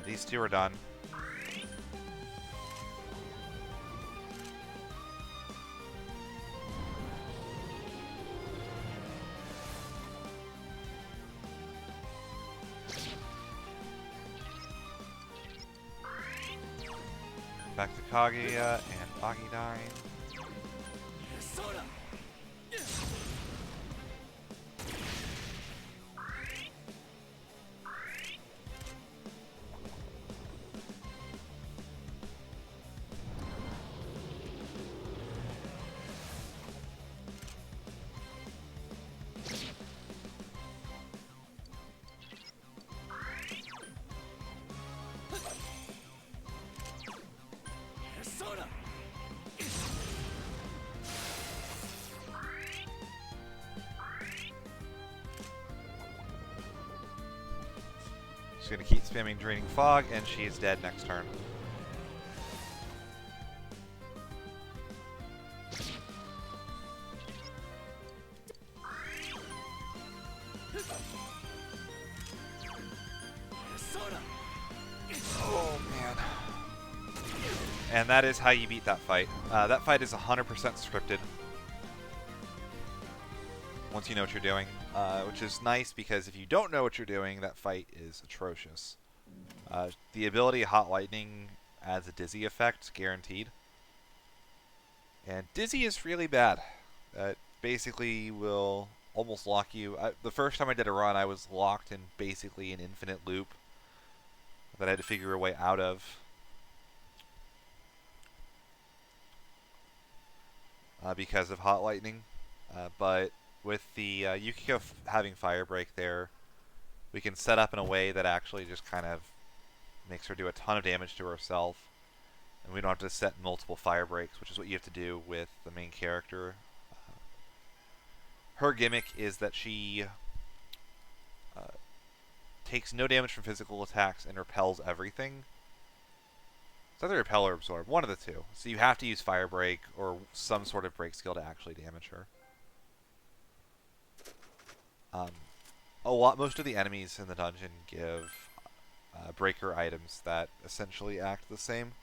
These two are done. Back to Kaguya and Agidine. Soda. Soda. She's going to keep spamming Draining Fog, and she is dead next turn. Soda. Oh, man. And that is how you beat that fight. That fight is 100% scripted. Once you know what you're doing. Which is nice because if you don't know what you're doing, that fight is atrocious. The ability Hot Lightning adds a dizzy effect, guaranteed. And dizzy is really bad. It basically will almost lock you. The first time I did a run, I was locked in basically an infinite loop that I had to figure a way out of. Because of Hot Lightning. But with the Yukiko having Fire Break there, we can set up in a way that actually just kind of makes her do a ton of damage to herself. And we don't have to set multiple Fire Breaks, which is what you have to do with the main character. Her gimmick is that she takes no damage from physical attacks and repels everything. It's either repel or absorb, one of the two. So you have to use Fire Break or some sort of break skill to actually damage her. Most of the enemies in the dungeon give breaker items that essentially act the same.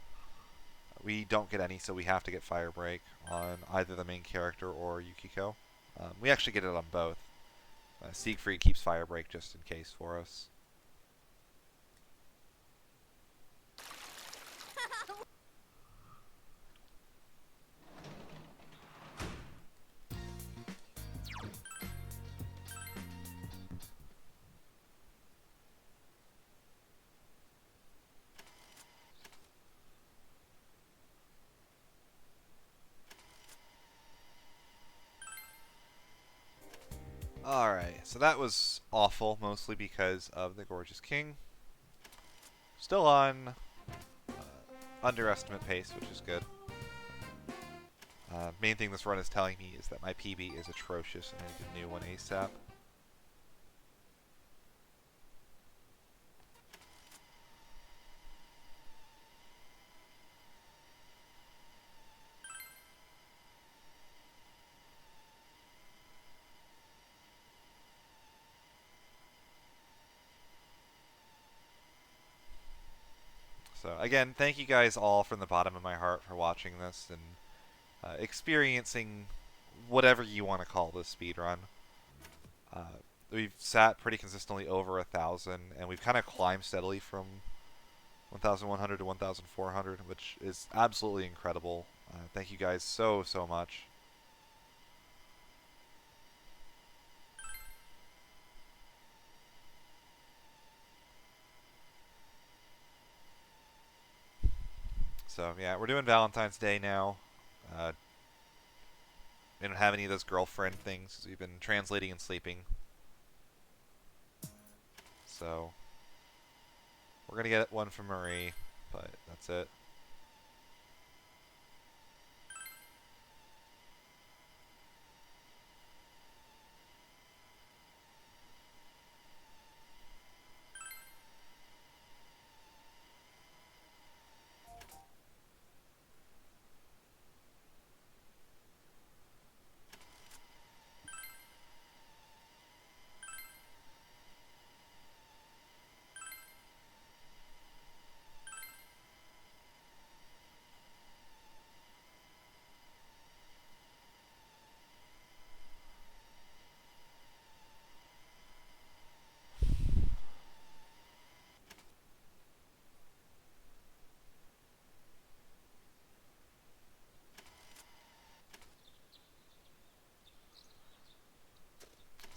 We don't get any, so we have to get Fire Break on either the main character or Yukiko. We actually get it on both. Siegfried keeps Fire Break just in case for us. Alright, so that was awful, mostly because of the Gorgeous King. Still on underestimate pace, which is good. Main thing this run is telling me is that my PB is atrocious and I need a new one ASAP. So again, thank you guys all from the bottom of my heart for watching this and experiencing whatever you want to call this speedrun. We've sat pretty consistently over 1,000, and we've kind of climbed steadily from 1,100 to 1,400, which is absolutely incredible. Thank you guys so much. So yeah, we're doing Valentine's Day now. We don't have any of those girlfriend things because we've been translating and sleeping. So we're gonna get one from Marie, but that's it.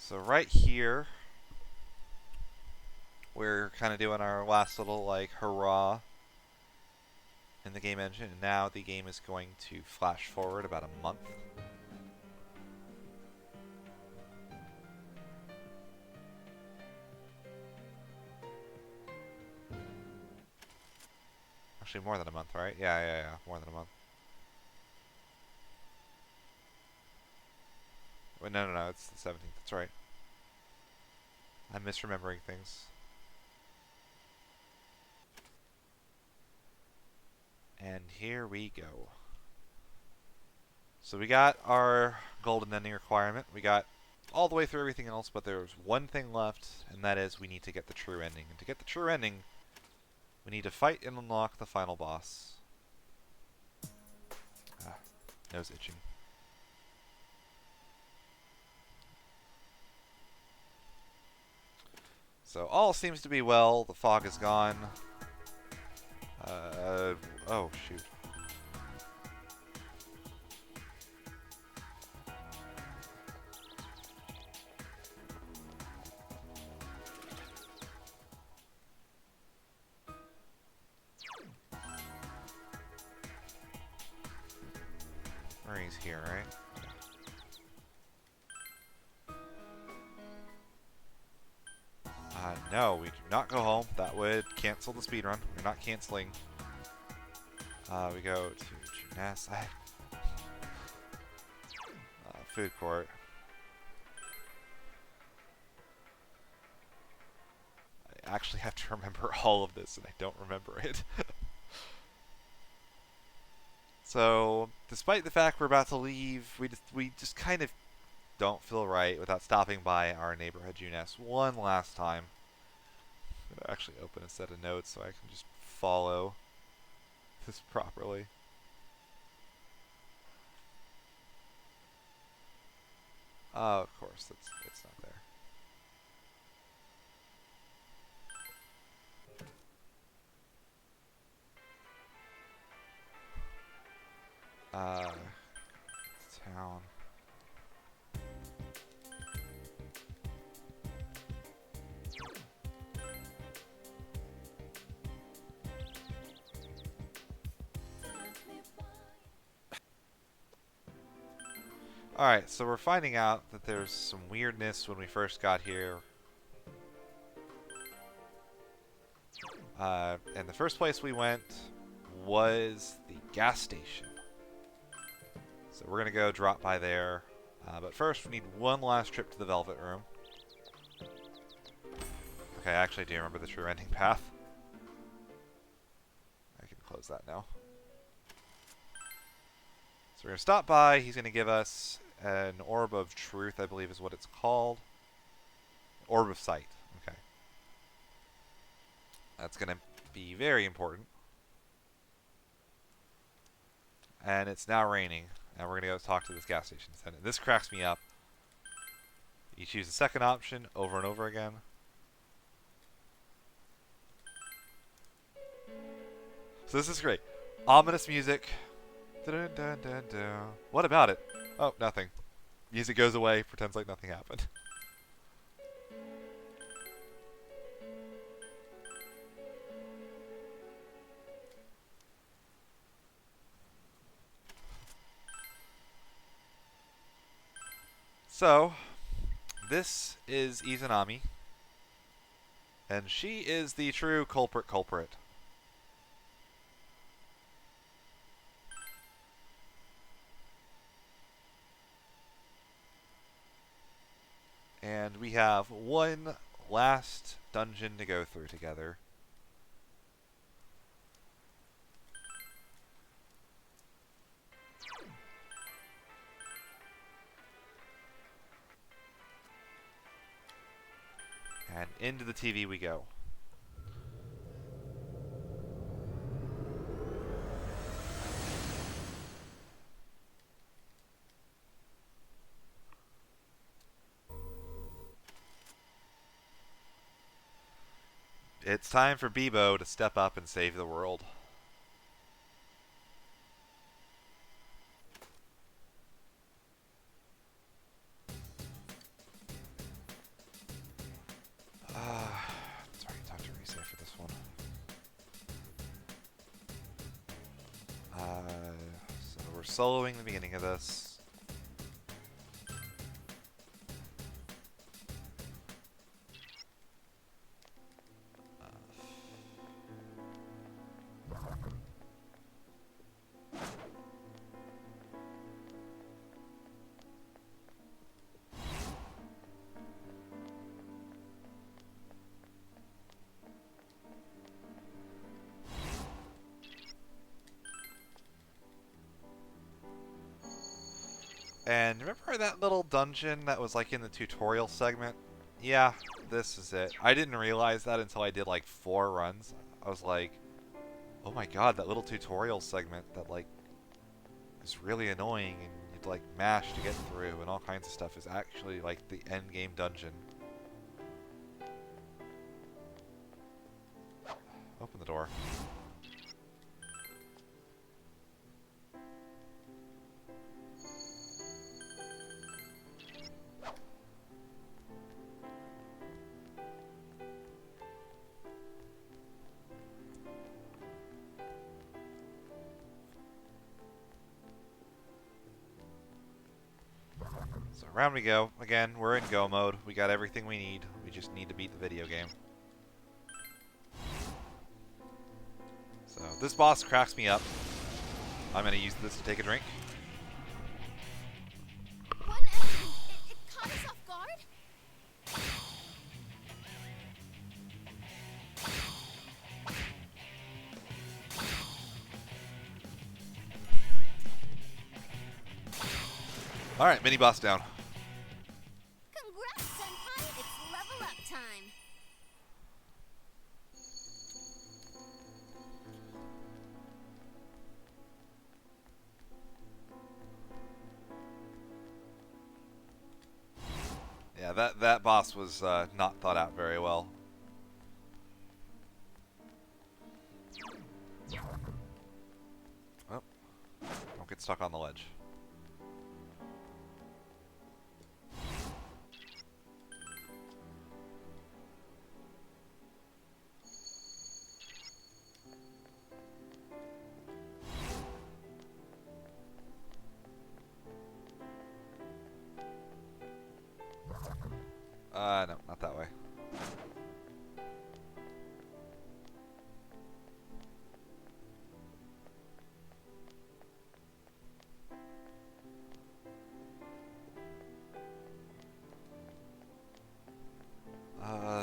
So right here, we're kind of doing our last little, like, hurrah in the game engine. And now the game is going to flash forward about a month. Actually, more than a month, right? Yeah, more than a month. Wait, no, it's the 17th. That's right. I'm misremembering things. And here we go. So we got our golden ending requirement. We got all the way through everything else, but there's one thing left, and that is we need to get the true ending. And to get the true ending, we need to fight and unlock the final boss. Ah, nose itching. So all seems to be well. The fog is gone. Oh shoot. Murray's here, right? No, we do not go home. That would cancel the speedrun. We're not canceling. We go to gymnastics. Food court. I actually have to remember all of this, and I don't remember it. So, despite the fact we're about to leave, we just kind of don't feel right without stopping by our neighborhood gymnast one last time. I'm gonna actually open a set of notes so I can just follow this properly. Oh, of course, it's not there. Town. Alright, so we're finding out that there's some weirdness when we first got here. And the first place we went was the gas station. So we're going to go drop by there. But first, we need one last trip to the Velvet Room. Okay, I actually do remember the true ending path. I can close that now. So we're going to stop by. He's going to give us an Orb of Truth, I believe is what it's called. Orb of Sight. Okay. That's going to be very important. And it's now raining. And we're going to go talk to this gas station attendant. This cracks me up. You choose the second option over and over again. So this is great. Ominous music. Dun, dun, dun, dun. What about it? Oh, nothing. Music goes away, pretends like nothing happened. So, this is Izanami. And she is the true culprit. And we have one last dungeon to go through together. And into the TV we go. It's time for Bebo to step up and save the world. soloing the beginning of this. And remember that little dungeon that was like in the tutorial segment? Yeah, this is it. I didn't realize that until I did like 4 runs. I was like, oh my god, that little tutorial segment that like is really annoying and you'd like mash to get through and all kinds of stuff is actually like the end game dungeon. Open the door. So around we go. Again, we're in go mode. We got everything we need. We just need to beat the video game. So this boss cracks me up. I'm going to use this to take a drink. One enemy. It caught us off guard. Alright, mini boss down. Congrats, Senpai. It's level up time. Yeah, that boss was not thought out very well. Oh, don't get stuck on the ledge. No, not that way.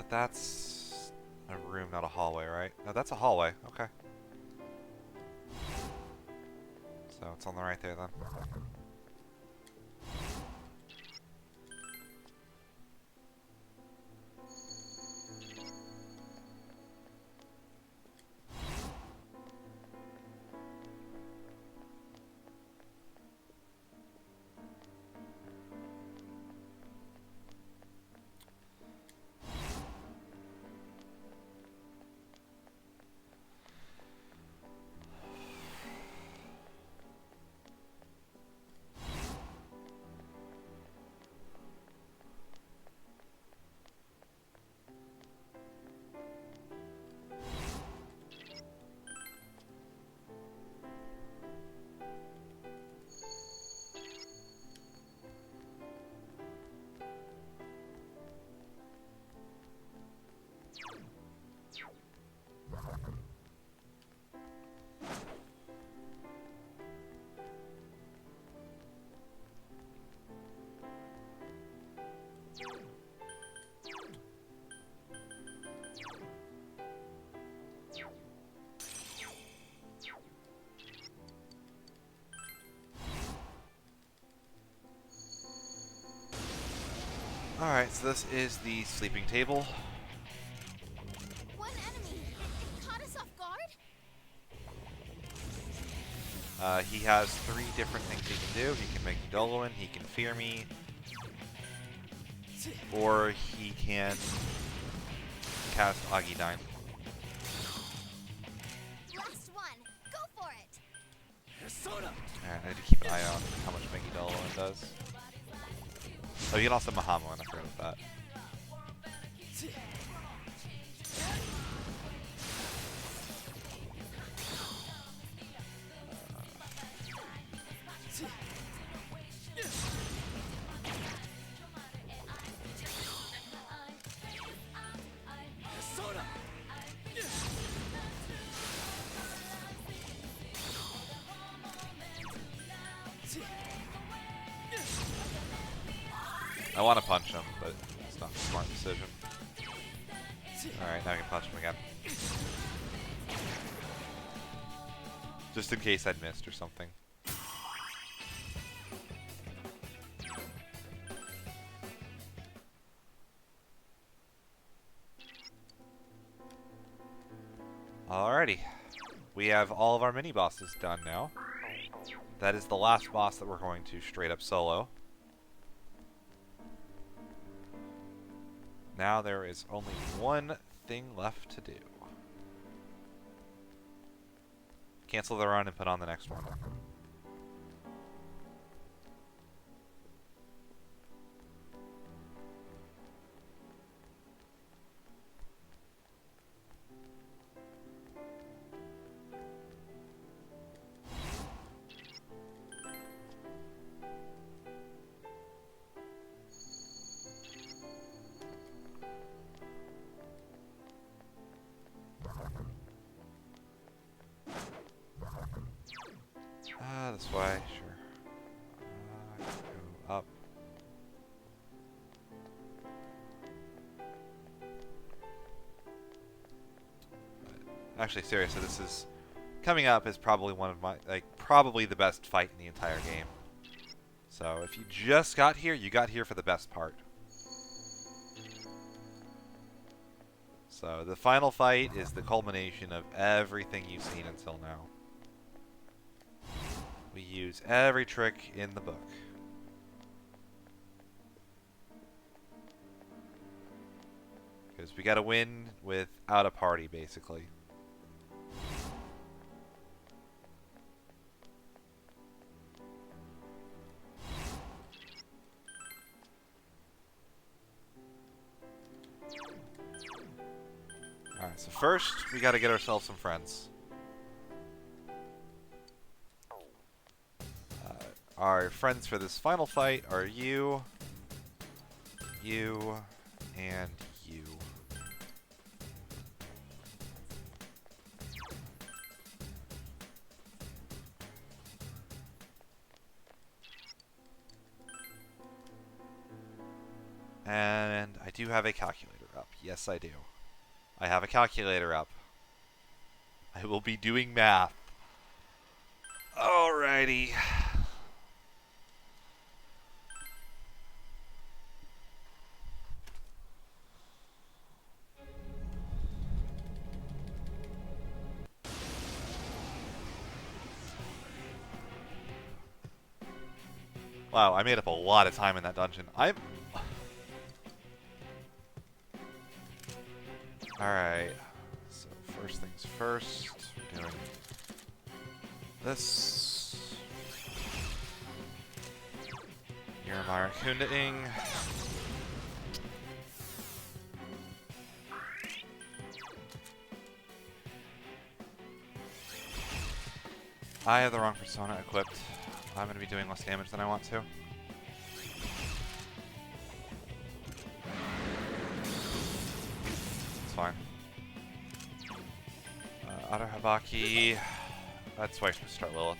That's a room, not a hallway, right? No, that's a hallway. Okay. So it's on the right there then. Alright, so this is the sleeping table. One enemy. It caught us off guard. He has 3 different things he can do. He can make you Doloin, he can fear me, or he can cast Agidine. Last one. Go for it. Persona. Alright, I need to keep an eye on how much Meggy Doloin does. Oh, you can also Mahamo, and I forgot about that. I want to punch him, but it's not a smart decision. Alright, now I can punch him again. Just in case I'd missed or something. Alrighty. We have all of our mini-bosses done now. That is the last boss that we're going to straight up solo. Now there is only one thing left to do. Cancel the run and put on the next one. This way, sure. Go up. But actually, seriously, this is coming up is probably one of my probably the best fight in the entire game. So if you just got here, you got here for the best part. So the final fight is the culmination of everything you've seen until now. We use every trick in the book. Because we gotta win without a party, basically. Alright, so first we gotta get ourselves some friends. Our friends for this final fight are you, you, and you. And I do have a calculator up. Yes, I do. I have a calculator up. I will be doing math. Alrighty. Wow, I made up a lot of time in that dungeon. Alright. So first things first, we're doing this. Miramara Kundaing. I have the wrong persona equipped. I'm going to be doing less damage than I want to. It's fine. Auto Habaki. That's why I should start Lilith.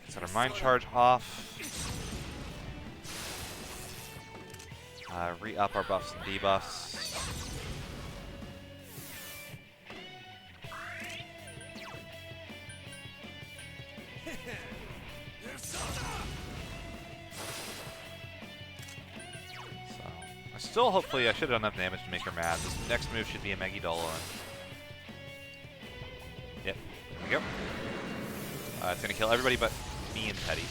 Consider Mind Charge off. Re-up our buffs and debuffs. Still, hopefully, I should have done enough damage to make her mad. This next move should be a Megidolo. Yep, there we go. It's gonna kill everybody but me and Teddy.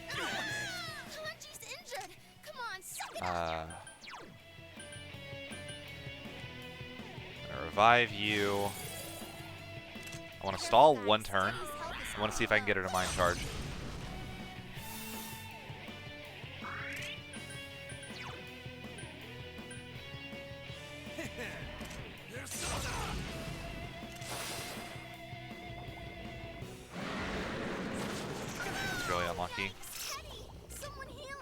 Hachi's injured. Come on, suck it up. I'm gonna revive you. I want to stall one turn. I want to see if I can get her to Mind Charge.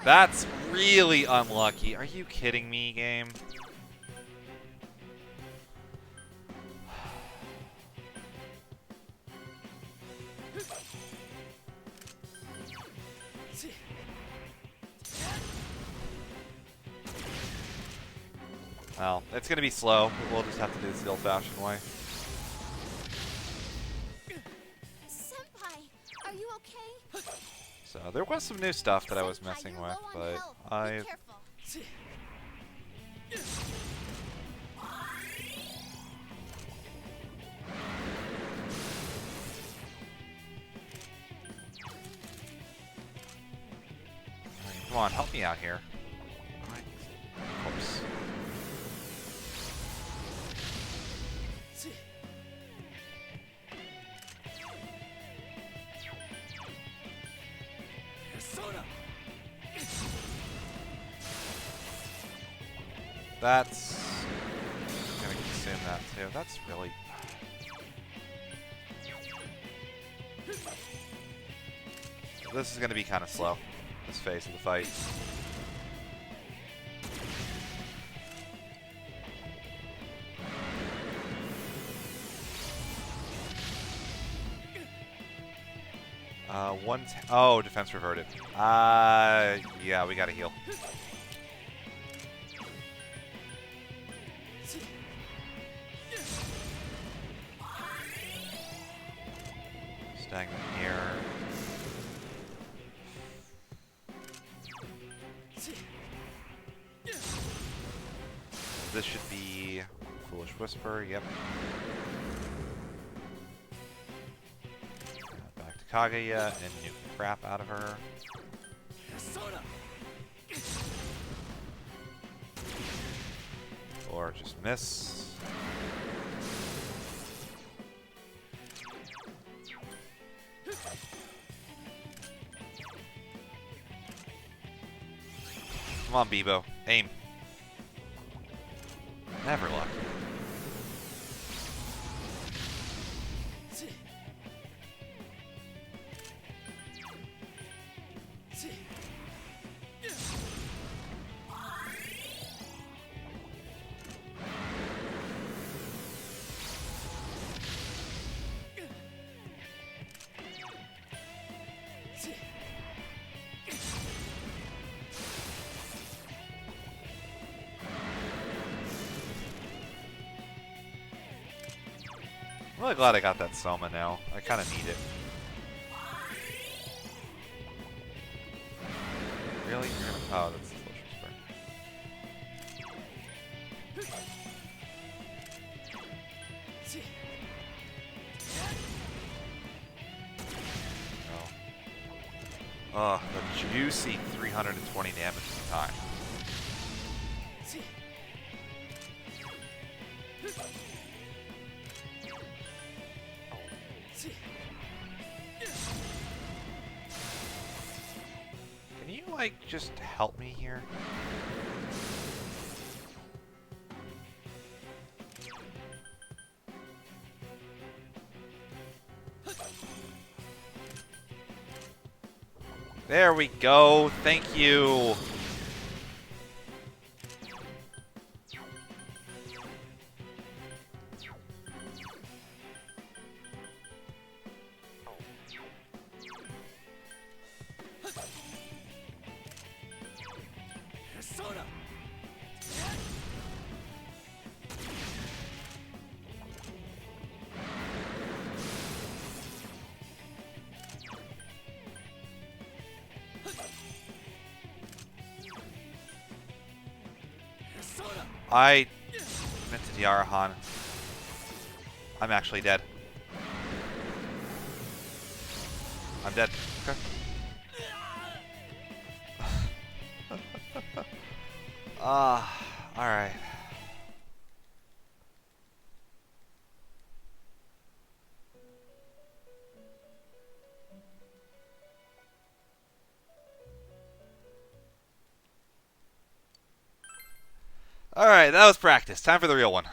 That's really unlucky. Are you kidding me, game? Well, it's going to be slow. We'll just have to do this the old-fashioned way. Senpai, are you okay? So there was some new stuff that I was Senpai, messing you're with, low on but health. I... Be careful. Come on, help me out here. Of course. Persona. That's gonna consume that too. That's really... This is gonna be kind of slow, this phase of the fight. Oh, defense reverted. Yeah, we gotta heal. Stagnant here. This should be Foolish Whisper, yep. Back to Kaguya and nuke the crap out of her. Persona. Or just miss. Come on, Bebo. Aim. Never lucky. I'm really glad I got that Soma now. I kind of need it. Really? Oh, that's the Foolish Whisper. Oh, the juicy 320 damage at a time. Can you, like, just help me here? There we go. Thank you. Persona. Persona. I meant to Diarahan. I'm actually dead. I'm dead. Okay. Alright. Alright, that was practice. Time for the real one.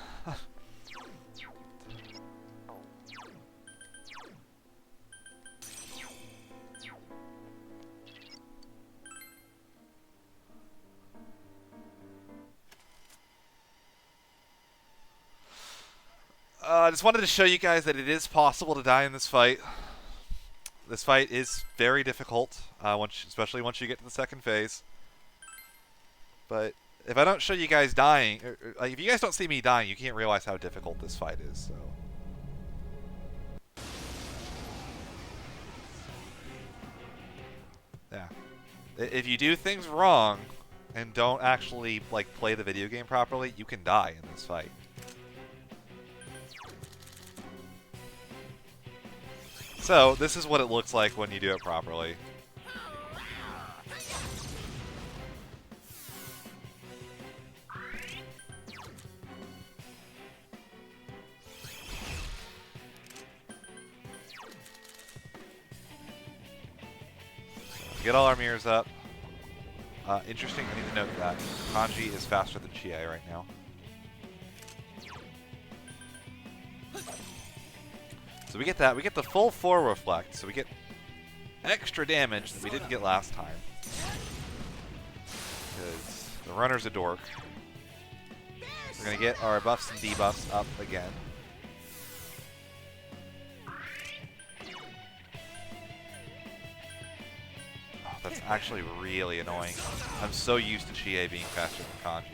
I just wanted to show you guys that it is possible to die in this fight. This fight is very difficult, especially once you get to the second phase. But if I don't show you guys dying, like if you guys don't see me dying, you can't realize how difficult this fight is. So. Yeah. If you do things wrong and don't actually like play the video game properly, you can die in this fight. So, this is what it looks like when you do it properly. Get all our mirrors up. Interesting, I need to note that Kanji is faster than Chie right now. So we get that. We get the full 4 reflect, so we get extra damage that we didn't get last time. Because the runner's a dork. We're going to get our buffs and debuffs up again. Oh, that's actually really annoying. I'm so used to Chie being faster than Kanji.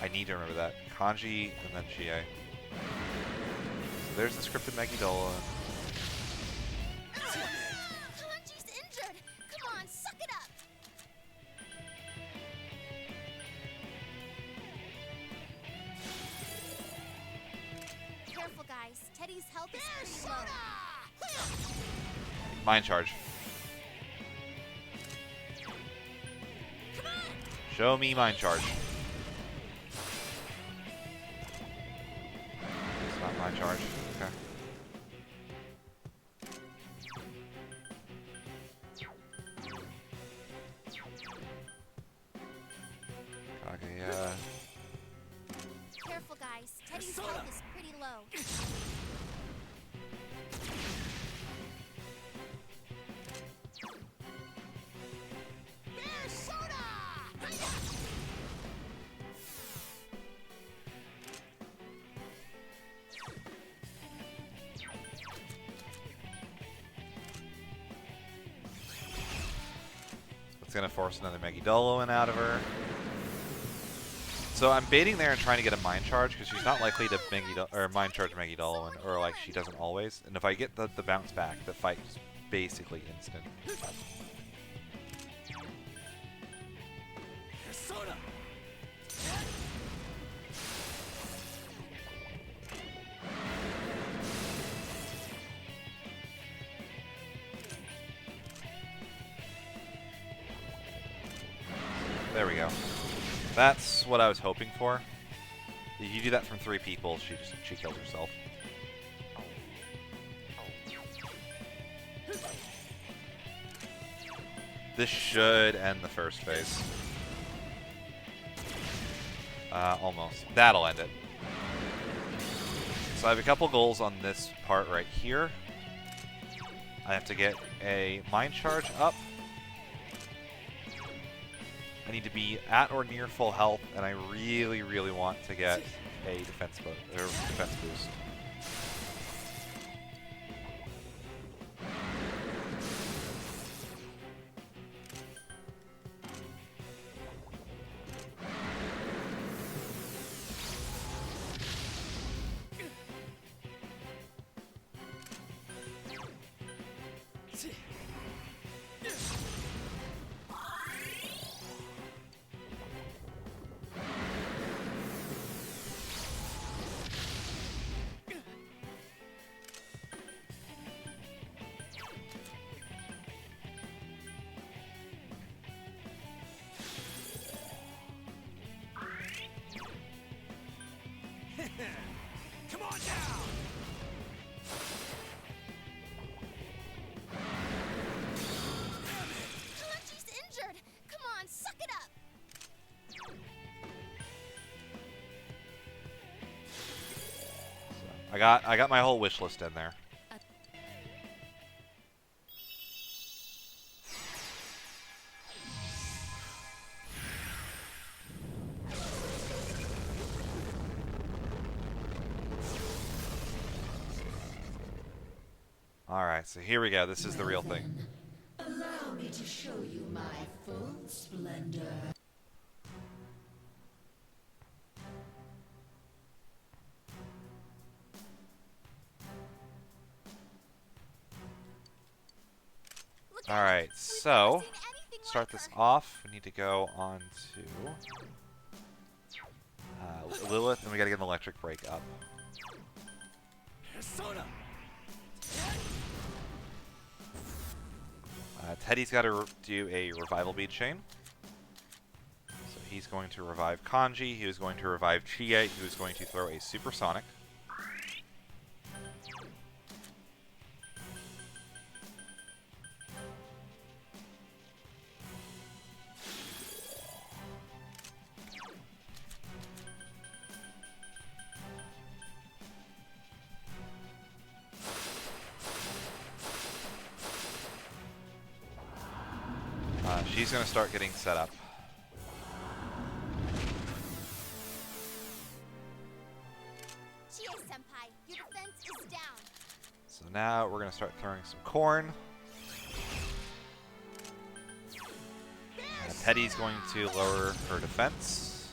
I need to remember that. Kanji and then Chie. So there's the scripted Megidolo. Kanji's injured. Come on, suck it up. Careful, guys. Teddy's health is pretty low. Mind charge. Show me mind charge. It's not mind charge. Okay. Kaguya. Careful, guys. Teddy's health is pretty low. It's gonna force another Megidolo in out of her. So I'm baiting there and trying to get a mind charge because she's not likely to mind charge Megidolo, or like she doesn't always. And if I get the bounce back, the fight is basically instant. Persona. There we go. That's what I was hoping for. If you do that from 3 people, she kills herself. This should end the first phase. Almost. That'll end it. So I have a couple goals on this part right here. I have to get a mind charge up. I need to be at or near full health, and I really, really want to get a defense boost. Come on down. Kanji's injured. Come on, suck it up. I got my whole wish list in there. Alright, so here we go. This is the real thing. me to show you my full splendor. Look All out. right, We've so never seen anything start like this her. off. We need to go on to Lilith, and we gotta get an electric break up. Persona. Teddy's got to do a revival bead chain. So he's going to revive Kanji, he was going to revive Chie, he was going to throw a supersonic. She's going to start getting set up. Chie-senpai, your defense is down. So now we're going to start throwing some corn. Teddy's going to lower her defense.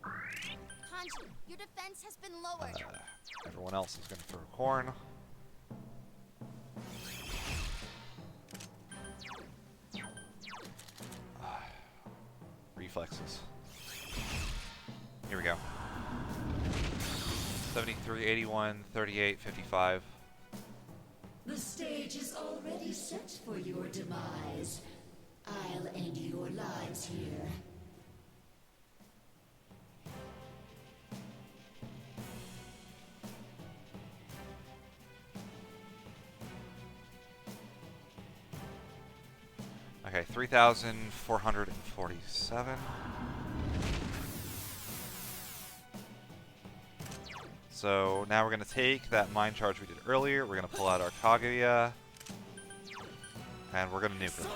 Kanji, your defense has been lowered. Everyone else is going to throw corn. Reflexes. Here we go. 73, 81, 38, 55. The stage is already set for your demise. I'll end your lives here. Okay, 3,447. So now we're going to take that mind charge we did earlier, we're going to pull out our Kaguya, and we're going to nuke her.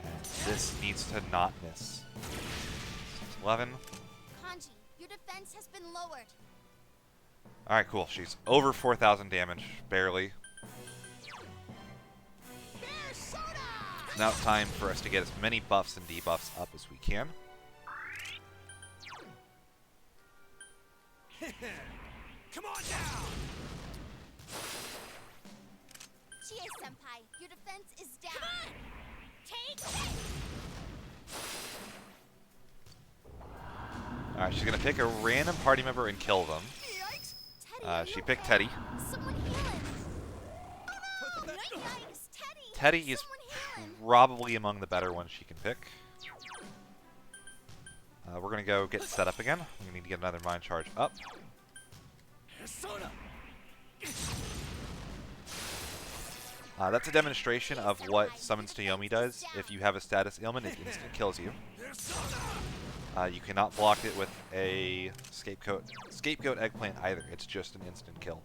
And this needs to not miss. 11. Kanji, your defense has been lowered. Alright, cool. She's over 4,000 damage, barely. Now it's time for us to get as many buffs and debuffs up as we can. Come on down. Chie-senpai, your defense is down. Take it! Alright, she's going to pick a random party member and kill them. Yikes! Teddy, are She you picked okay? Teddy. Someone heal him. Yikes, Teddy! Teddy is Someone heal him. probably among the better ones she can pick. We're going to go get set up again. We need to get another mind charge up. Persona. That's a demonstration of what Summons to Yomi does. If you have a status ailment, it instant kills you. Persona. You cannot block it with a scapegoat eggplant either. It's just an instant kill.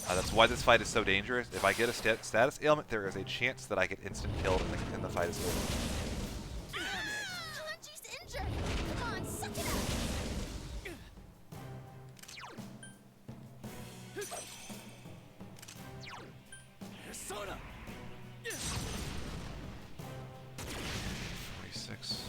That's why this fight is so dangerous. If I get a status ailment, there is a chance that I get instant killed and the fight is over. Kanji's injured. Come on, suck it up. Persona. 46.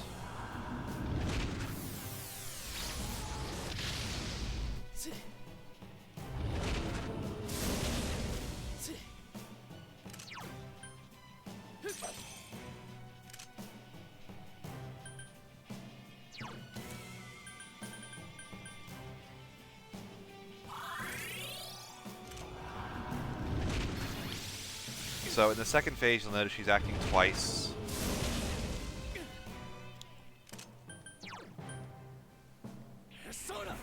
So in the second phase, you'll notice she's acting twice. Persona.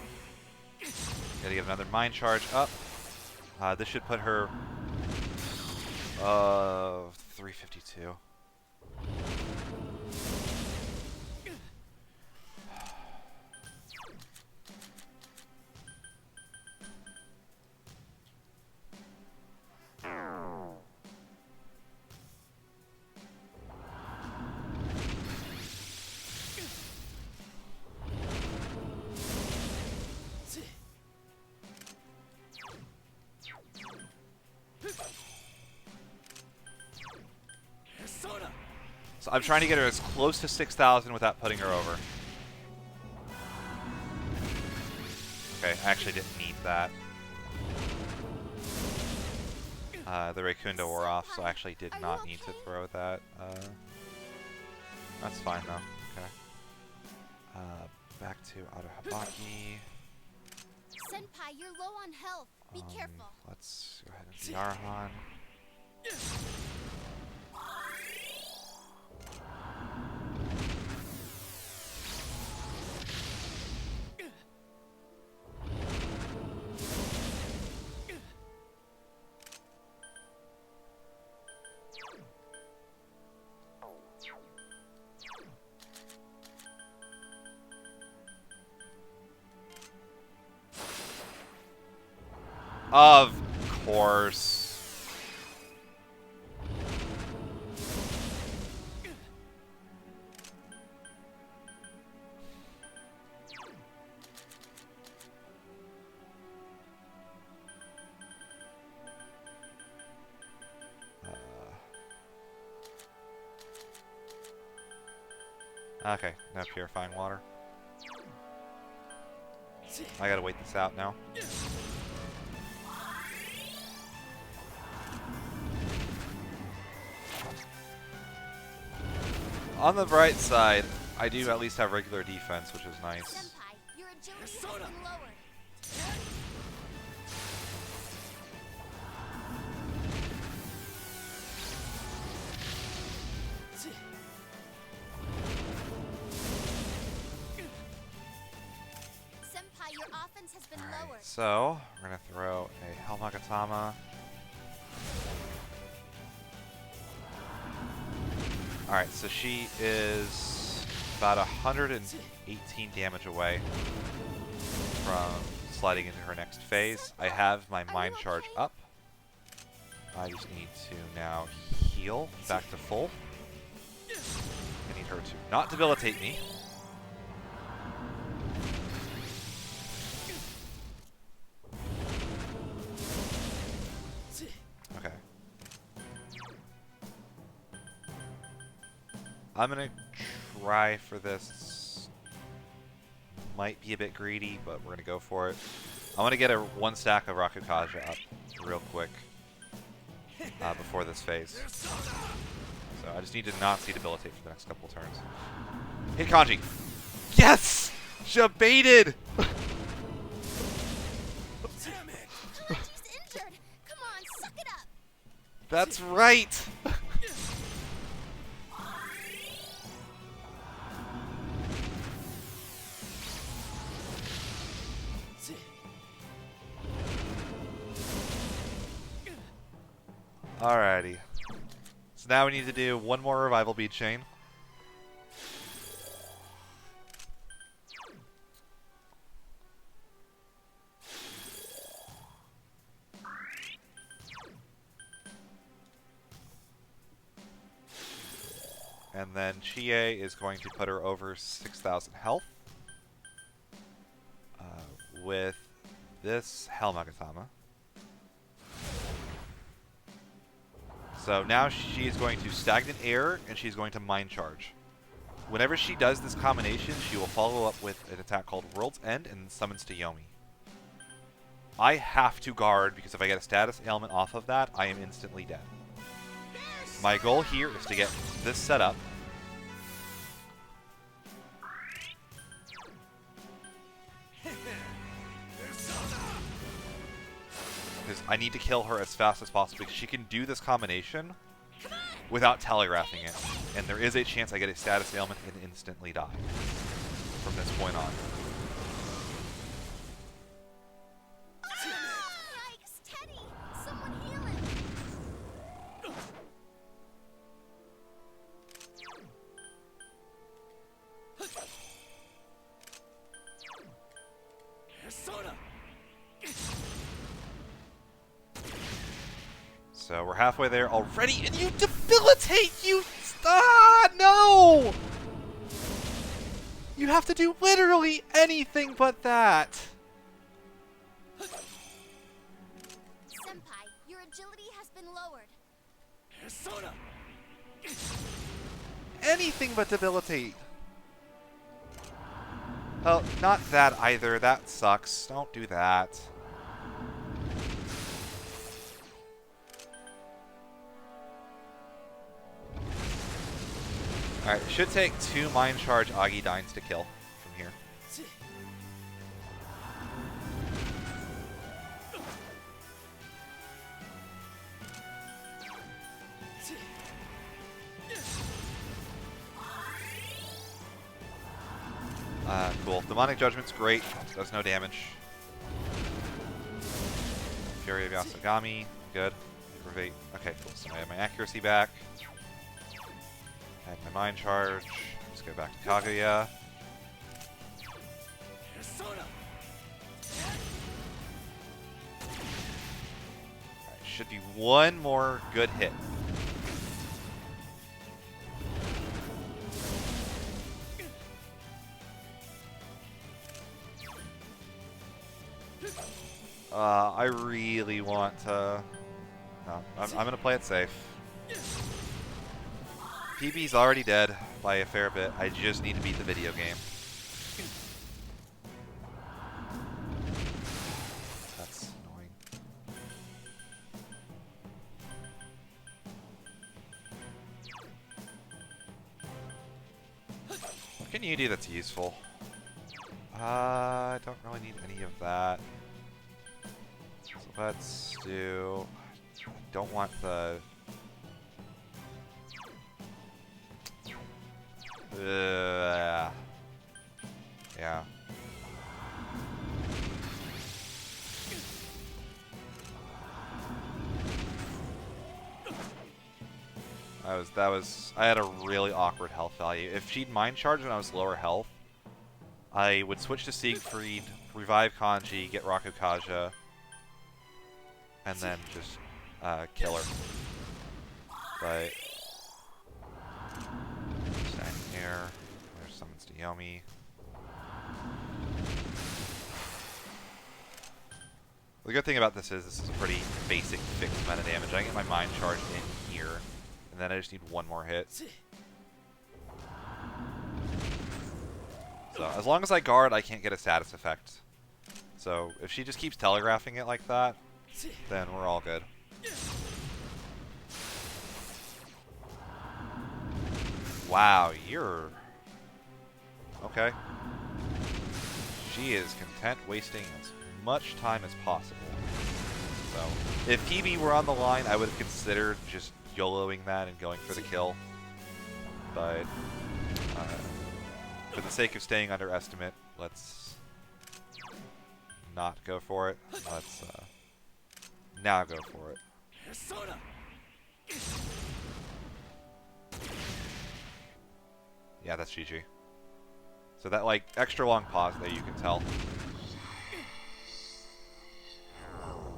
Gotta get another mind charge up. This should put her 352. So I'm trying to get her as close to 6,000 without putting her over. Okay, I actually didn't need that. The Raikunda wore off, so I actually did not need to throw that. That's fine though. Okay. Back to Arahabaki. Senpai, you're low on health. Be careful. Let's go ahead and do Yarhan. Of course. Okay, no purifying water. I gotta wait this out now. On the bright side, I do at least have regular defense, which is nice. Senpai, your agility has been lowered. Senpai, your offense has been lowered. So, we're gonna throw a Helmagatama. Alright, so she is about 118 damage away from sliding into her next phase. I have my Mind Charge up. I just need to now heal back to full. I need her to not debilitate me. Okay. I'm gonna try for this. Might be a bit greedy, but we're gonna go for it. I want to get a 1 stack of Rakukaja up real quick before this phase. So I just need to not see debilitate for the next couple turns. Hit Kanji. Yes! Jebaited! Kanji's injured. Come on, suck it up. That's right! Alrighty. So now we need to do one more revival bead chain. And then Chie is going to put her over 6,000 health with this Helmagatama. So now she is going to Stagnant Air, and she's going to Mind Charge. Whenever she does this combination, she will follow up with an attack called World's End and summons to Yomi. I have to guard, because if I get a status ailment off of that, I am instantly dead. My goal here is to get this set up. Because I need to kill her as fast as possible, because she can do this combination without telegraphing it. And there is a chance I get a status ailment and instantly die from this point on. Yikes, Teddy! Someone heal him. So we're halfway there already, and you debilitate! You... Ah, no! You have to do literally anything but that. Senpai, your agility has been lowered. anything but debilitate. Oh, not that either. That sucks. Don't do that. Alright, it should take 2 Mind Charge Agidines to kill from here. Cool. Demonic Judgment's great. Does no damage. Fury of Yasogami. Good. Aggravate. Okay, cool. So I have my accuracy back. I have my Mind Charge. Let's go back to Kaguya. Persona. Alright, should be one more good hit. I really want to... No, I'm going to play it safe. PB's already dead by a fair bit. I just need to beat the video game. That's annoying. What can you do that's useful? I don't really need any of that. So let's do... Don't want the... yeah. I had a really awkward health value. If she'd Mind Charge when I was lower health, I would switch to Siegfried, revive Kanji, get Rakukaja, and then just kill her. But standing here, there's summons to Yomi. The good thing about this is a pretty basic fixed meta damage. I can get my Mind Charge in here, and then I just need one more hit. So as long as I guard, I can't get a status effect. So if she just keeps telegraphing it like that, then we're all good. Wow, you're... Okay. She is content wasting as much time as possible. So, if PB were on the line, I would have considered just YOLOing that and going for the kill. But, for the sake of staying under estimate, let's not go for it. Let's, now go for it. Persona. Yeah, that's GG. So that, like, extra long pause there, you can tell. No,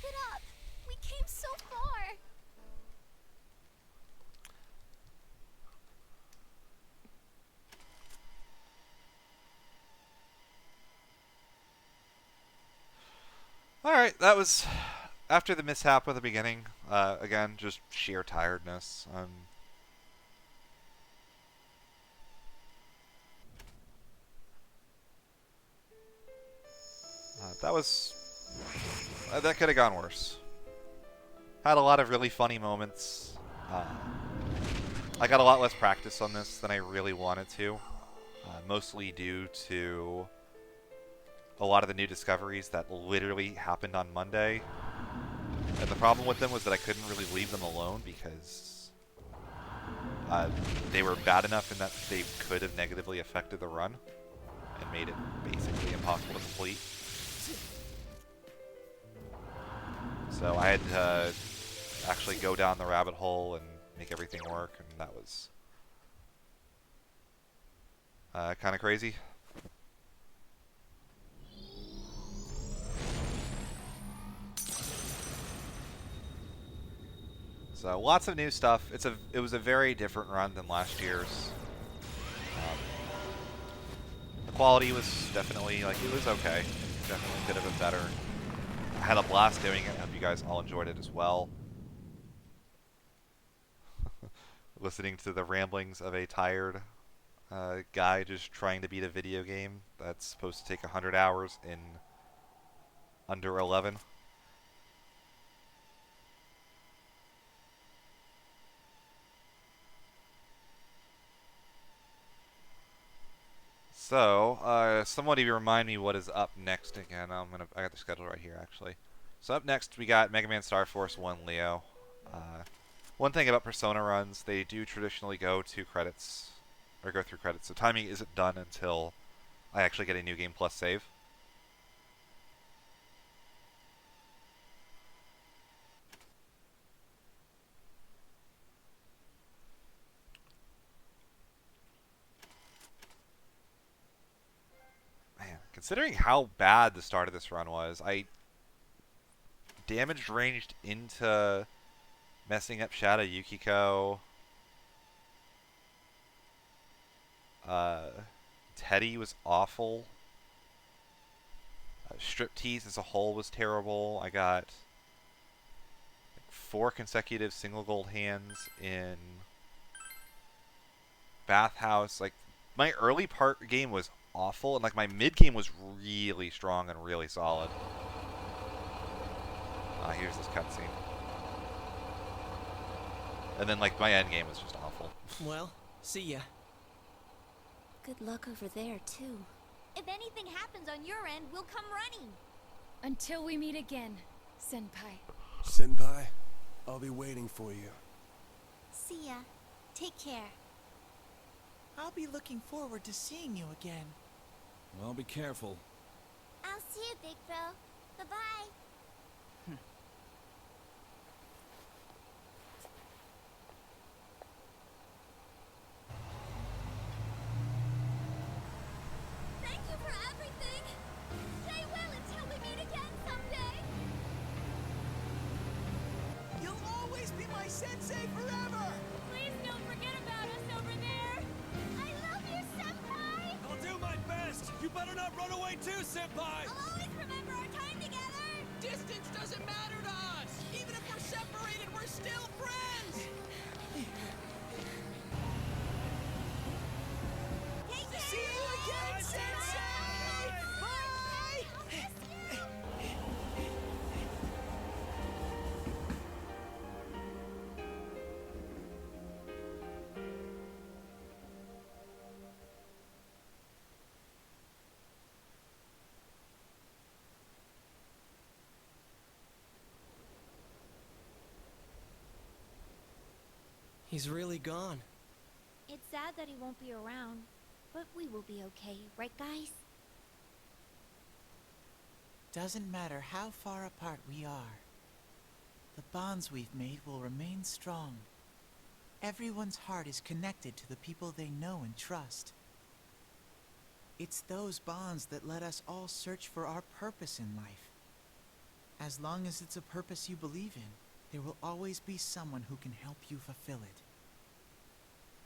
get up. We came so far. Alright, that was after the mishap at the beginning. Again, just sheer tiredness. That could have gone worse. Had a lot of really funny moments. I got a lot less practice on this than I really wanted to. Mostly due to a lot of the new discoveries that literally happened on Monday. And the problem with them was that I couldn't really leave them alone because they were bad enough in that they could have negatively affected the run and made it basically impossible to complete. So I had to actually go down the rabbit hole and make everything work, and that was kind of crazy. So lots of new stuff. It was a very different run than last year's. The quality was definitely, it was okay. Definitely could have been better. I had a blast doing it. I hope you guys all enjoyed it as well. listening to the ramblings of a tired guy just trying to beat a video game that's supposed to take 100 hours in under 11. So, somebody remind me what is up next again. I got the schedule right here actually. So up next we got Mega Man Star Force 1 Leo. One thing about Persona runs, they do traditionally go to credits, or go through credits. So timing isn't done until I actually get a New Game Plus save. Man, considering how bad the start of this run was, I damaged ranged into messing up Shadow Yukiko. Teddy was awful. Striptease as a whole was terrible. I got like 4 consecutive single gold hands in Bathhouse. Like, my early part game was awful, and like my mid game was really strong and really solid. Here's this cutscene. And then like my end game was just awful. Well, see ya. Good luck over there, too. If anything happens on your end, we'll come running. Until we meet again, Senpai. Senpai, I'll be waiting for you. See ya. Take care. I'll be looking forward to seeing you again. Well, be careful. I'll see you, Big Bro. Bye-bye. Thank you for everything. Stay well until we meet again someday. You'll always be my sensei forever! Please don't forget about us over there. I love you, Senpai. I'll do my best. You better not run away too, Senpai. I'll always remember our time together. Distance doesn't matter to us! Even if we're separated, we're still friends! Take care. See you again, Sensei! Bye! I'll miss you. He's really gone. It's sad that he won't be around, but we will be okay, right guys? Doesn't matter how far apart we are. The bonds we've made will remain strong. Everyone's heart is connected to the people they know and trust. It's those bonds that let us all search for our purpose in life. As long as it's a purpose you believe in, there will always be someone who can help you fulfill it.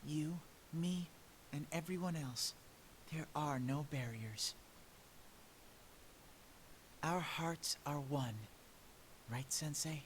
You, me, and everyone else. There are no barriers. Our hearts are one. Right, Sensei?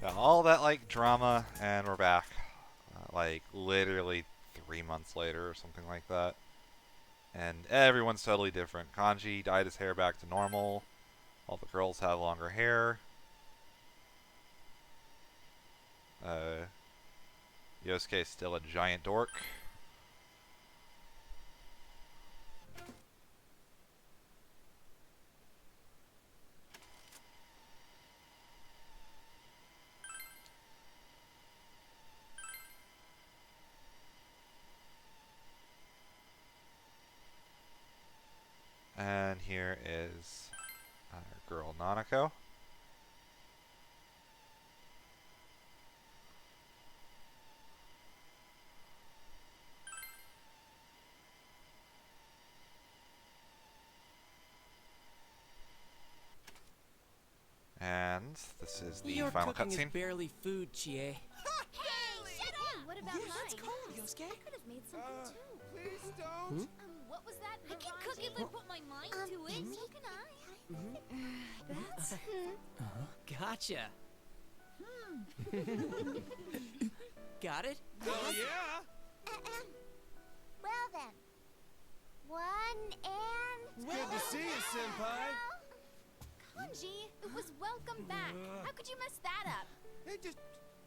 Got all that like drama, and we're back. like literally 3 months later or something like that. And everyone's totally different. Kanji dyed his hair back to normal. All the girls have longer hair. Yosuke's still a giant dork. And here is our girl Nanako. And this is the Your final cooking is cutscene. barely food, Chie. Hey, shut up! What about mine? That's cold, Yosuke. I could have made something too. Please don't. What was that? I can cook if I put my mind to it. So can I. That's. Gotcha. Got it? Hell yeah. Well then. One and. Good to see you, senpai. Kanji, it was welcome back. How could you mess that up? Hey, just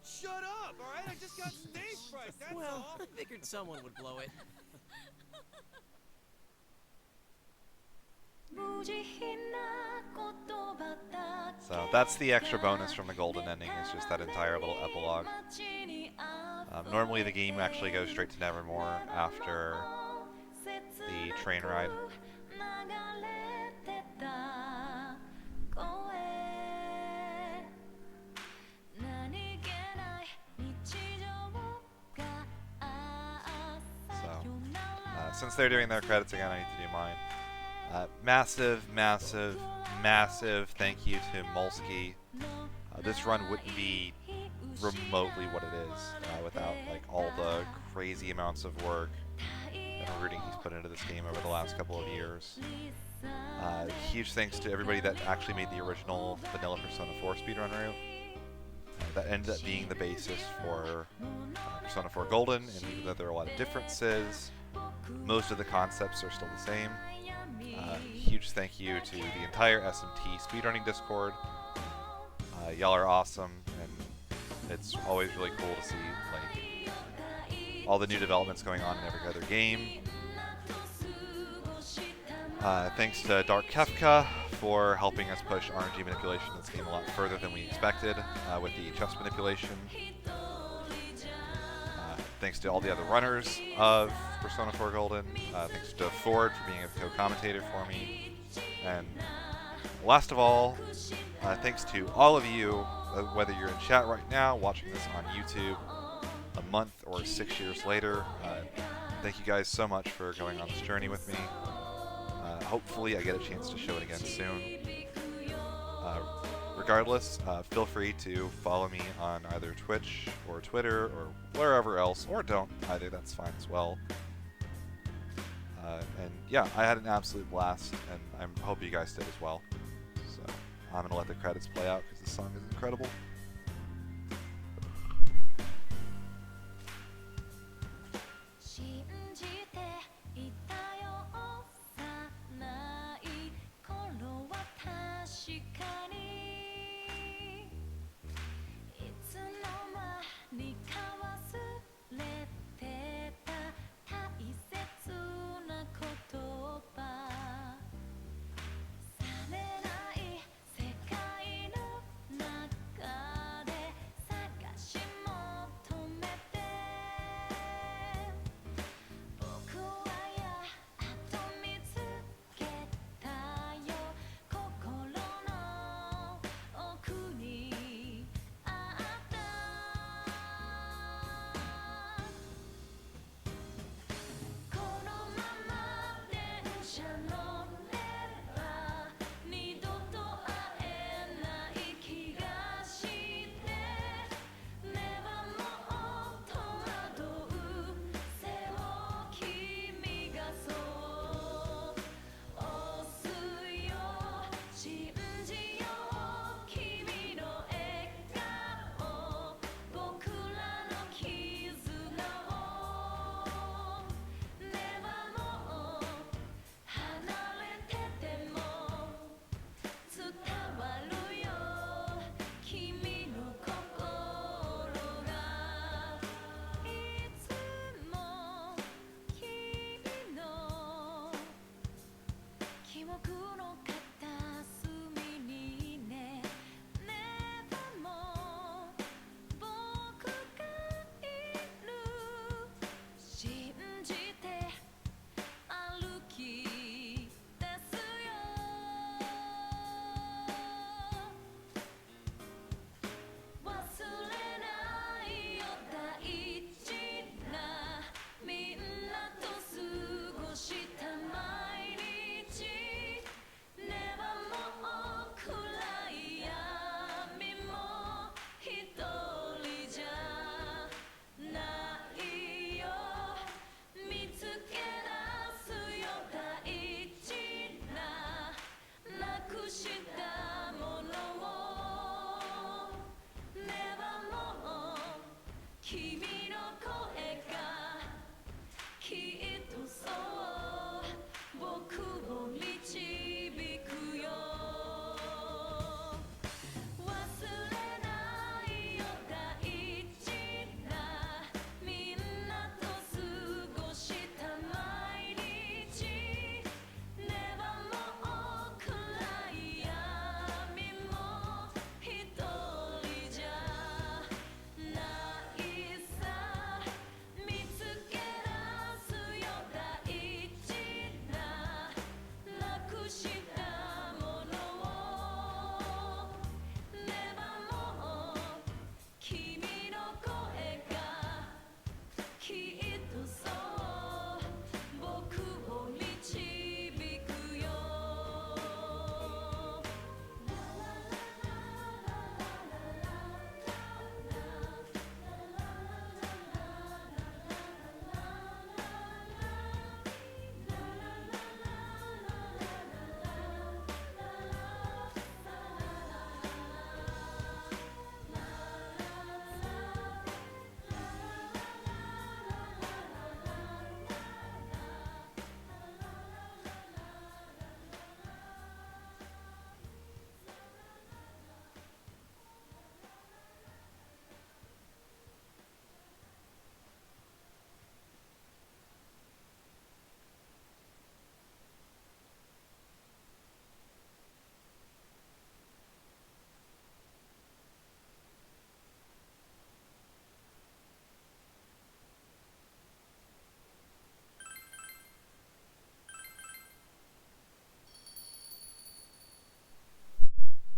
shut up, all right? I just got stage fright, that's Well, all. I figured someone would blow it. So that's the extra bonus from the golden ending, is just that entire little epilogue. Normally the game actually goes straight to Nevermore after the train ride. So, since they're doing their credits again, I need to do mine. Massive, massive, massive thank you to Molsky. This run wouldn't be remotely what it is without like all the crazy amounts of work and rooting he's put into this game over the last couple of years. Huge thanks to everybody that actually made the original vanilla Persona 4 speedrun route. That ended up being the basis for Persona 4 Golden, and even though there are a lot of differences, most of the concepts are still the same. Huge thank you to the entire SMT speedrunning Discord. Y'all are awesome, and it's always really cool to see like all the new developments going on in every other game. Thanks to Dark Kefka for helping us push RNG manipulation in this game a lot further than we expected with the chess manipulation. Thanks to all the other runners of Persona 4 Golden. Thanks to Ford for being a co-commentator for me. And last of all, thanks to all of you, whether you're in chat right now, watching this on YouTube a month or 6 years later. Thank you guys so much for going on this journey with me. Hopefully I get a chance to show it again soon. Regardless, feel free to follow me on either Twitch or Twitter or wherever else, or don't either, that's fine as well. And yeah, I had an absolute blast, and I hope you guys did as well. So I'm going to let the credits play out because this song is incredible.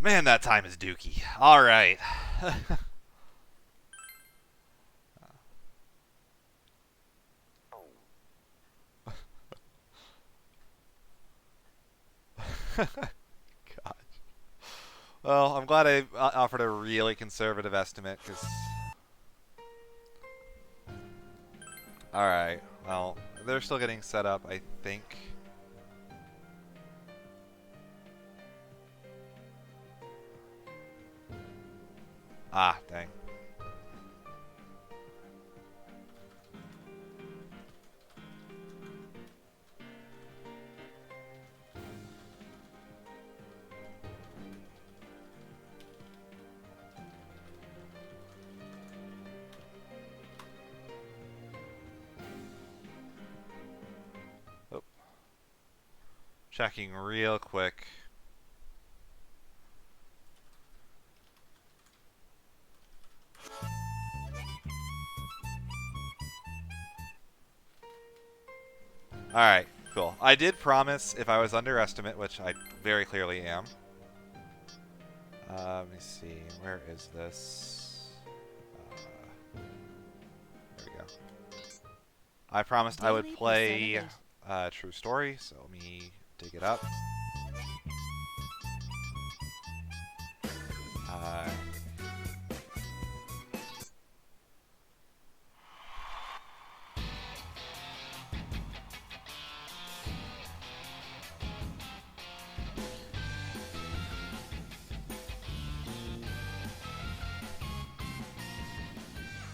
Man, that time is dookie. All right. God. Well, I'm glad I offered a really conservative estimate, because... Alright, well, they're still getting set up, I think. Ah, dang. Oh. Checking real quick. Alright, cool. I did promise if I was underestimate, which I very clearly am. Let me see. Where is this? There we go. I promised I would Daily play percentage. True Story, so let me dig it up.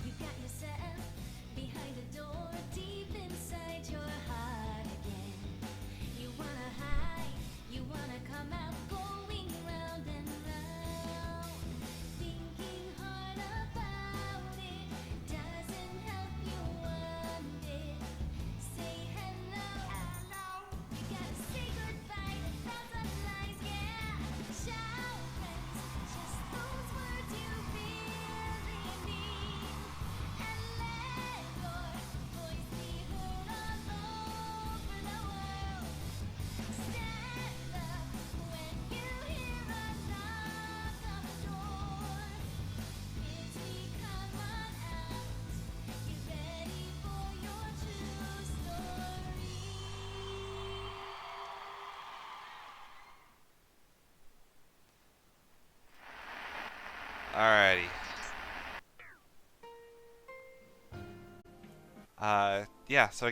You got yourself behind a door deep inside your heart again. You wanna hide, you wanna come out, going round and round. Thinking hard about it doesn't help you one bit. Say hello, you gotta say goodbye to thousand lies, yeah. Shout friends, just those words you really mean. And let your voice be heard all over the world. Stand up when you hear a knock on the door. Kids, come on out. Get ready for your true story. Alrighty. Yeah, so again,